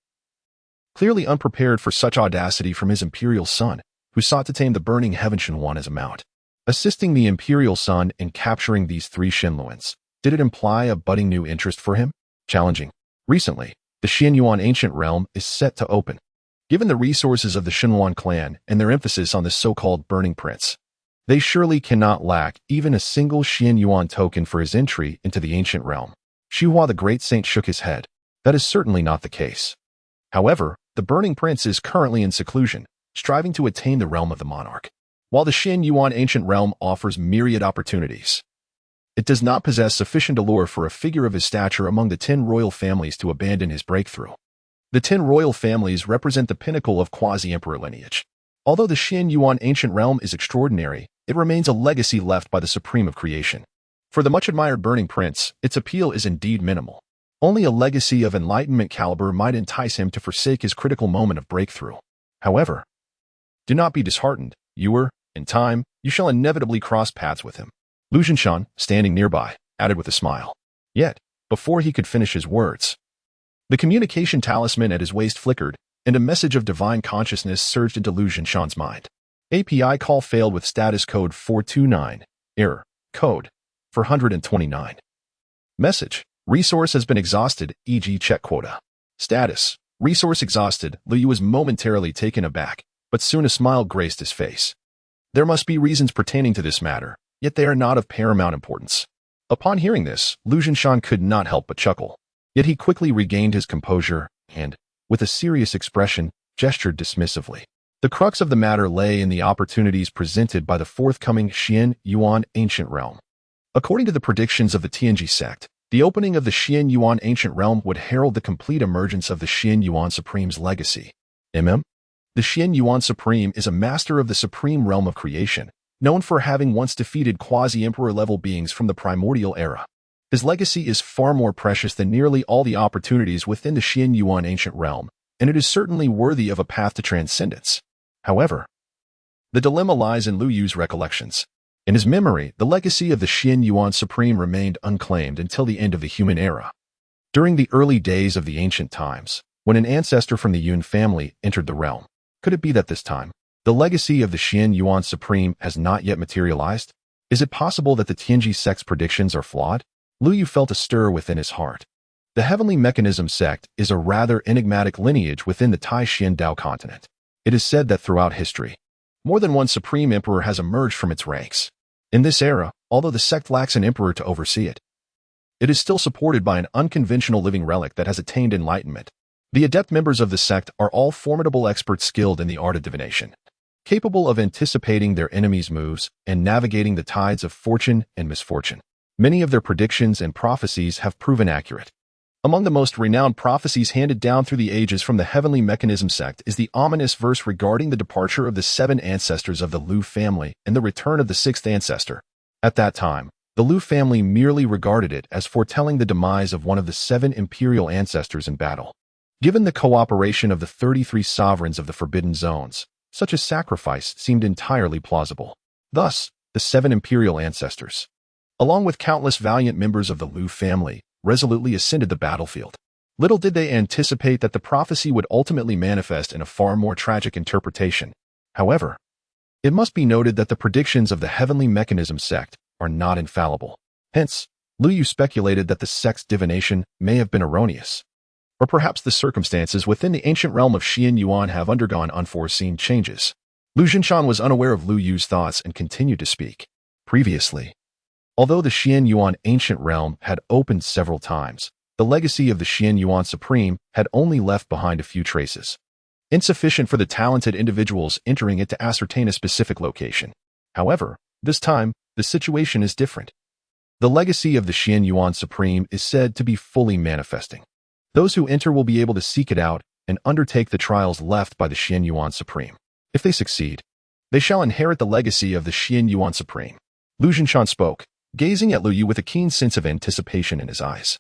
Clearly unprepared for such audacity from his imperial son, who sought to tame the Burning Heaven Shinwan as a mount. Assisting the imperial son in capturing these 3 Shinluans, did it imply a budding new interest for him? Challenging. Recently, the Xianyuan ancient realm is set to open. Given the resources of the Shinwan clan and their emphasis on the so-called Burning Prince, they surely cannot lack even a single Xianyuan token for his entry into the ancient realm. Xihua the great saint shook his head. That is certainly not the case. However, the Burning Prince is currently in seclusion, striving to attain the realm of the monarch. While the Xianyuan ancient realm offers myriad opportunities, it does not possess sufficient allure for a figure of his stature among the 10 royal families to abandon his breakthrough. The 10 royal families represent the pinnacle of quasi-emperor lineage. Although the Xianyuan ancient realm is extraordinary, it remains a legacy left by the supreme of creation. For the much-admired Burning Prince, its appeal is indeed minimal. Only a legacy of enlightenment caliber might entice him to forsake his critical moment of breakthrough. However, do not be disheartened. In time, you shall inevitably cross paths with him. Lu Zhinshan, standing nearby, added with a smile. Yet, before he could finish his words, the communication talisman at his waist flickered, and a message of divine consciousness surged into Lu Zhinshan's mind. API call failed with status code 429. Error. Code 429. Message. Resource has been exhausted, e.g. check quota. Status. Resource exhausted. Liu was momentarily taken aback, but soon a smile graced his face. There must be reasons pertaining to this matter, yet they are not of paramount importance. Upon hearing this, Lu Zhinshan could not help but chuckle. Yet he quickly regained his composure and, with a serious expression, gestured dismissively. The crux of the matter lay in the opportunities presented by the forthcoming Xianyuan ancient realm. According to the predictions of the Tianji sect, the opening of the Xianyuan ancient realm would herald the complete emergence of the Xianyuan Supreme's legacy. The Xianyuan Supreme is a master of the supreme realm of creation, known for having once defeated quasi-emperor-level beings from the primordial era. His legacy is far more precious than nearly all the opportunities within the Xianyuan ancient realm, and it is certainly worthy of a path to transcendence. However, the dilemma lies in Lu Yu's recollections. In his memory, the legacy of the Xianyuan Supreme remained unclaimed until the end of the human era. During the early days of the ancient times, when an ancestor from the Yun family entered the realm, could it be that this time, the legacy of the Xianyuan Supreme has not yet materialized? Is it possible that the Tianji sect's predictions are flawed? Lu Yu felt a stir within his heart. The Heavenly Mechanism sect is a rather enigmatic lineage within the Tai-Shin Dao continent. It is said that throughout history, more than one supreme emperor has emerged from its ranks. In this era, although the sect lacks an emperor to oversee it, it is still supported by an unconventional living relic that has attained enlightenment. The adept members of the sect are all formidable experts skilled in the art of divination, capable of anticipating their enemies' moves and navigating the tides of fortune and misfortune. Many of their predictions and prophecies have proven accurate. Among the most renowned prophecies handed down through the ages from the Heavenly Mechanism sect is the ominous verse regarding the departure of the 7 ancestors of the Lu family and the return of the 6th ancestor. At that time, the Lu family merely regarded it as foretelling the demise of one of the 7 imperial ancestors in battle. Given the cooperation of the 33 sovereigns of the Forbidden Zones, such a sacrifice seemed entirely plausible. Thus, the 7 imperial ancestors, along with countless valiant members of the Lu family, resolutely ascended the battlefield. Little did they anticipate that the prophecy would ultimately manifest in a far more tragic interpretation. However, it must be noted that the predictions of the heavenly mechanism sect are not infallible. Hence, Liu Yu speculated that the sect's divination may have been erroneous. Or perhaps the circumstances within the ancient realm of Xian Yuan have undergone unforeseen changes. Lu Jinshan was unaware of Liu Yu's thoughts and continued to speak. Previously, although the Xian Yuan ancient realm had opened several times, the legacy of the Xian Yuan Supreme had only left behind a few traces, insufficient for the talented individuals entering it to ascertain a specific location. However, this time, the situation is different. The legacy of the Xian Yuan Supreme is said to be fully manifesting. Those who enter will be able to seek it out and undertake the trials left by the Xian Yuan Supreme. If they succeed, they shall inherit the legacy of the Xian Yuan Supreme. Lu Jinshan spoke, gazing at Liu Yu with a keen sense of anticipation in his eyes.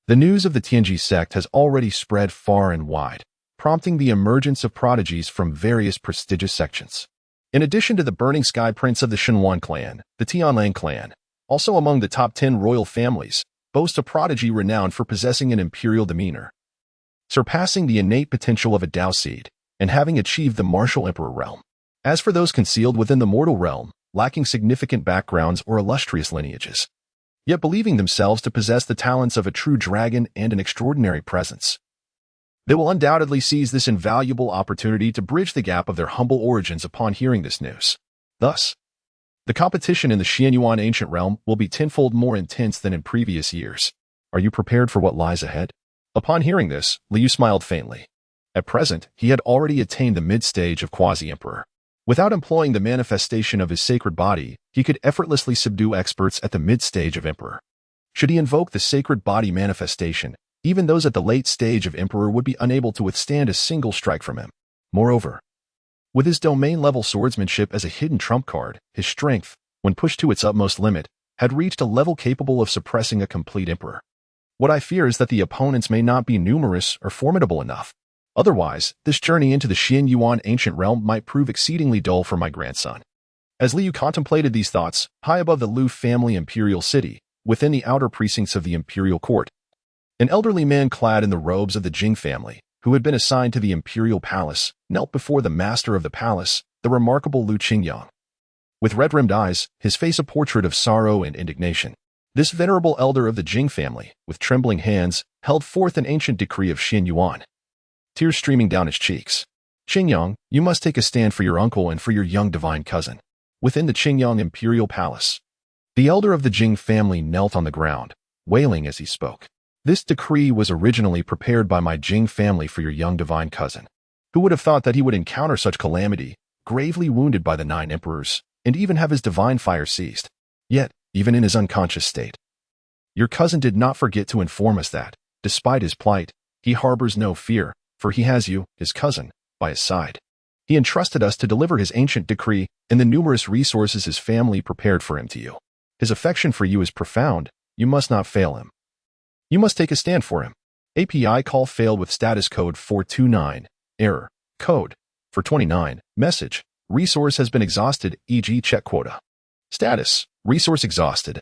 The news of the Tianji sect has already spread far and wide, prompting the emergence of prodigies from various prestigious sections. In addition to the Burning Sky Prince of the Shenwan clan, the Tianlang clan, also among the top 10 royal families, boast a prodigy renowned for possessing an imperial demeanor, surpassing the innate potential of a Dao seed, and having achieved the martial emperor realm. As for those concealed within the mortal realm, lacking significant backgrounds or illustrious lineages, yet believing themselves to possess the talents of a true dragon and an extraordinary presence, they will undoubtedly seize this invaluable opportunity to bridge the gap of their humble origins upon hearing this news. Thus, the competition in the Xian Yuan ancient realm will be tenfold more intense than in previous years. Are you prepared for what lies ahead? Upon hearing this, Liu smiled faintly. At present, he had already attained the mid-stage of quasi-emperor. Without employing the manifestation of his sacred body, he could effortlessly subdue experts at the mid-stage of emperor. Should he invoke the sacred body manifestation, even those at the late stage of emperor would be unable to withstand a single strike from him. Moreover, with his domain-level swordsmanship as a hidden trump card, his strength, when pushed to its utmost limit, had reached a level capable of suppressing a complete emperor. What I fear is that the opponents may not be numerous or formidable enough. Otherwise, this journey into the Xian Yuan ancient realm might prove exceedingly dull for my grandson. As Liu contemplated these thoughts, high above the Lu family imperial city, within the outer precincts of the imperial court, an elderly man clad in the robes of the Jing family, who had been assigned to the imperial palace, knelt before the master of the palace, the remarkable Lu Qingyang. With red-rimmed eyes, his face a portrait of sorrow and indignation. This venerable elder of the Jing family, with trembling hands, held forth an ancient decree of Xian Yuan, tears streaming down his cheeks. Qingyang, you must take a stand for your uncle and for your young divine cousin. Within the Qingyang imperial palace, the elder of the Jing family knelt on the ground, wailing as he spoke. This decree was originally prepared by my Jing family for your young divine cousin. Who would have thought that he would encounter such calamity, gravely wounded by the 9 emperors, and even have his divine fire seized? Yet, even in his unconscious state, your cousin did not forget to inform us that, despite his plight, he harbors no fear, for he has you, his cousin, by his side. He entrusted us to deliver his ancient decree and the numerous resources his family prepared for him to you. His affection for you is profound. You must not fail him. You must take a stand for him. API call failed with status code 429. Error. Code. 429. Message. Resource has been exhausted, e.g. check quota. Status. Resource exhausted.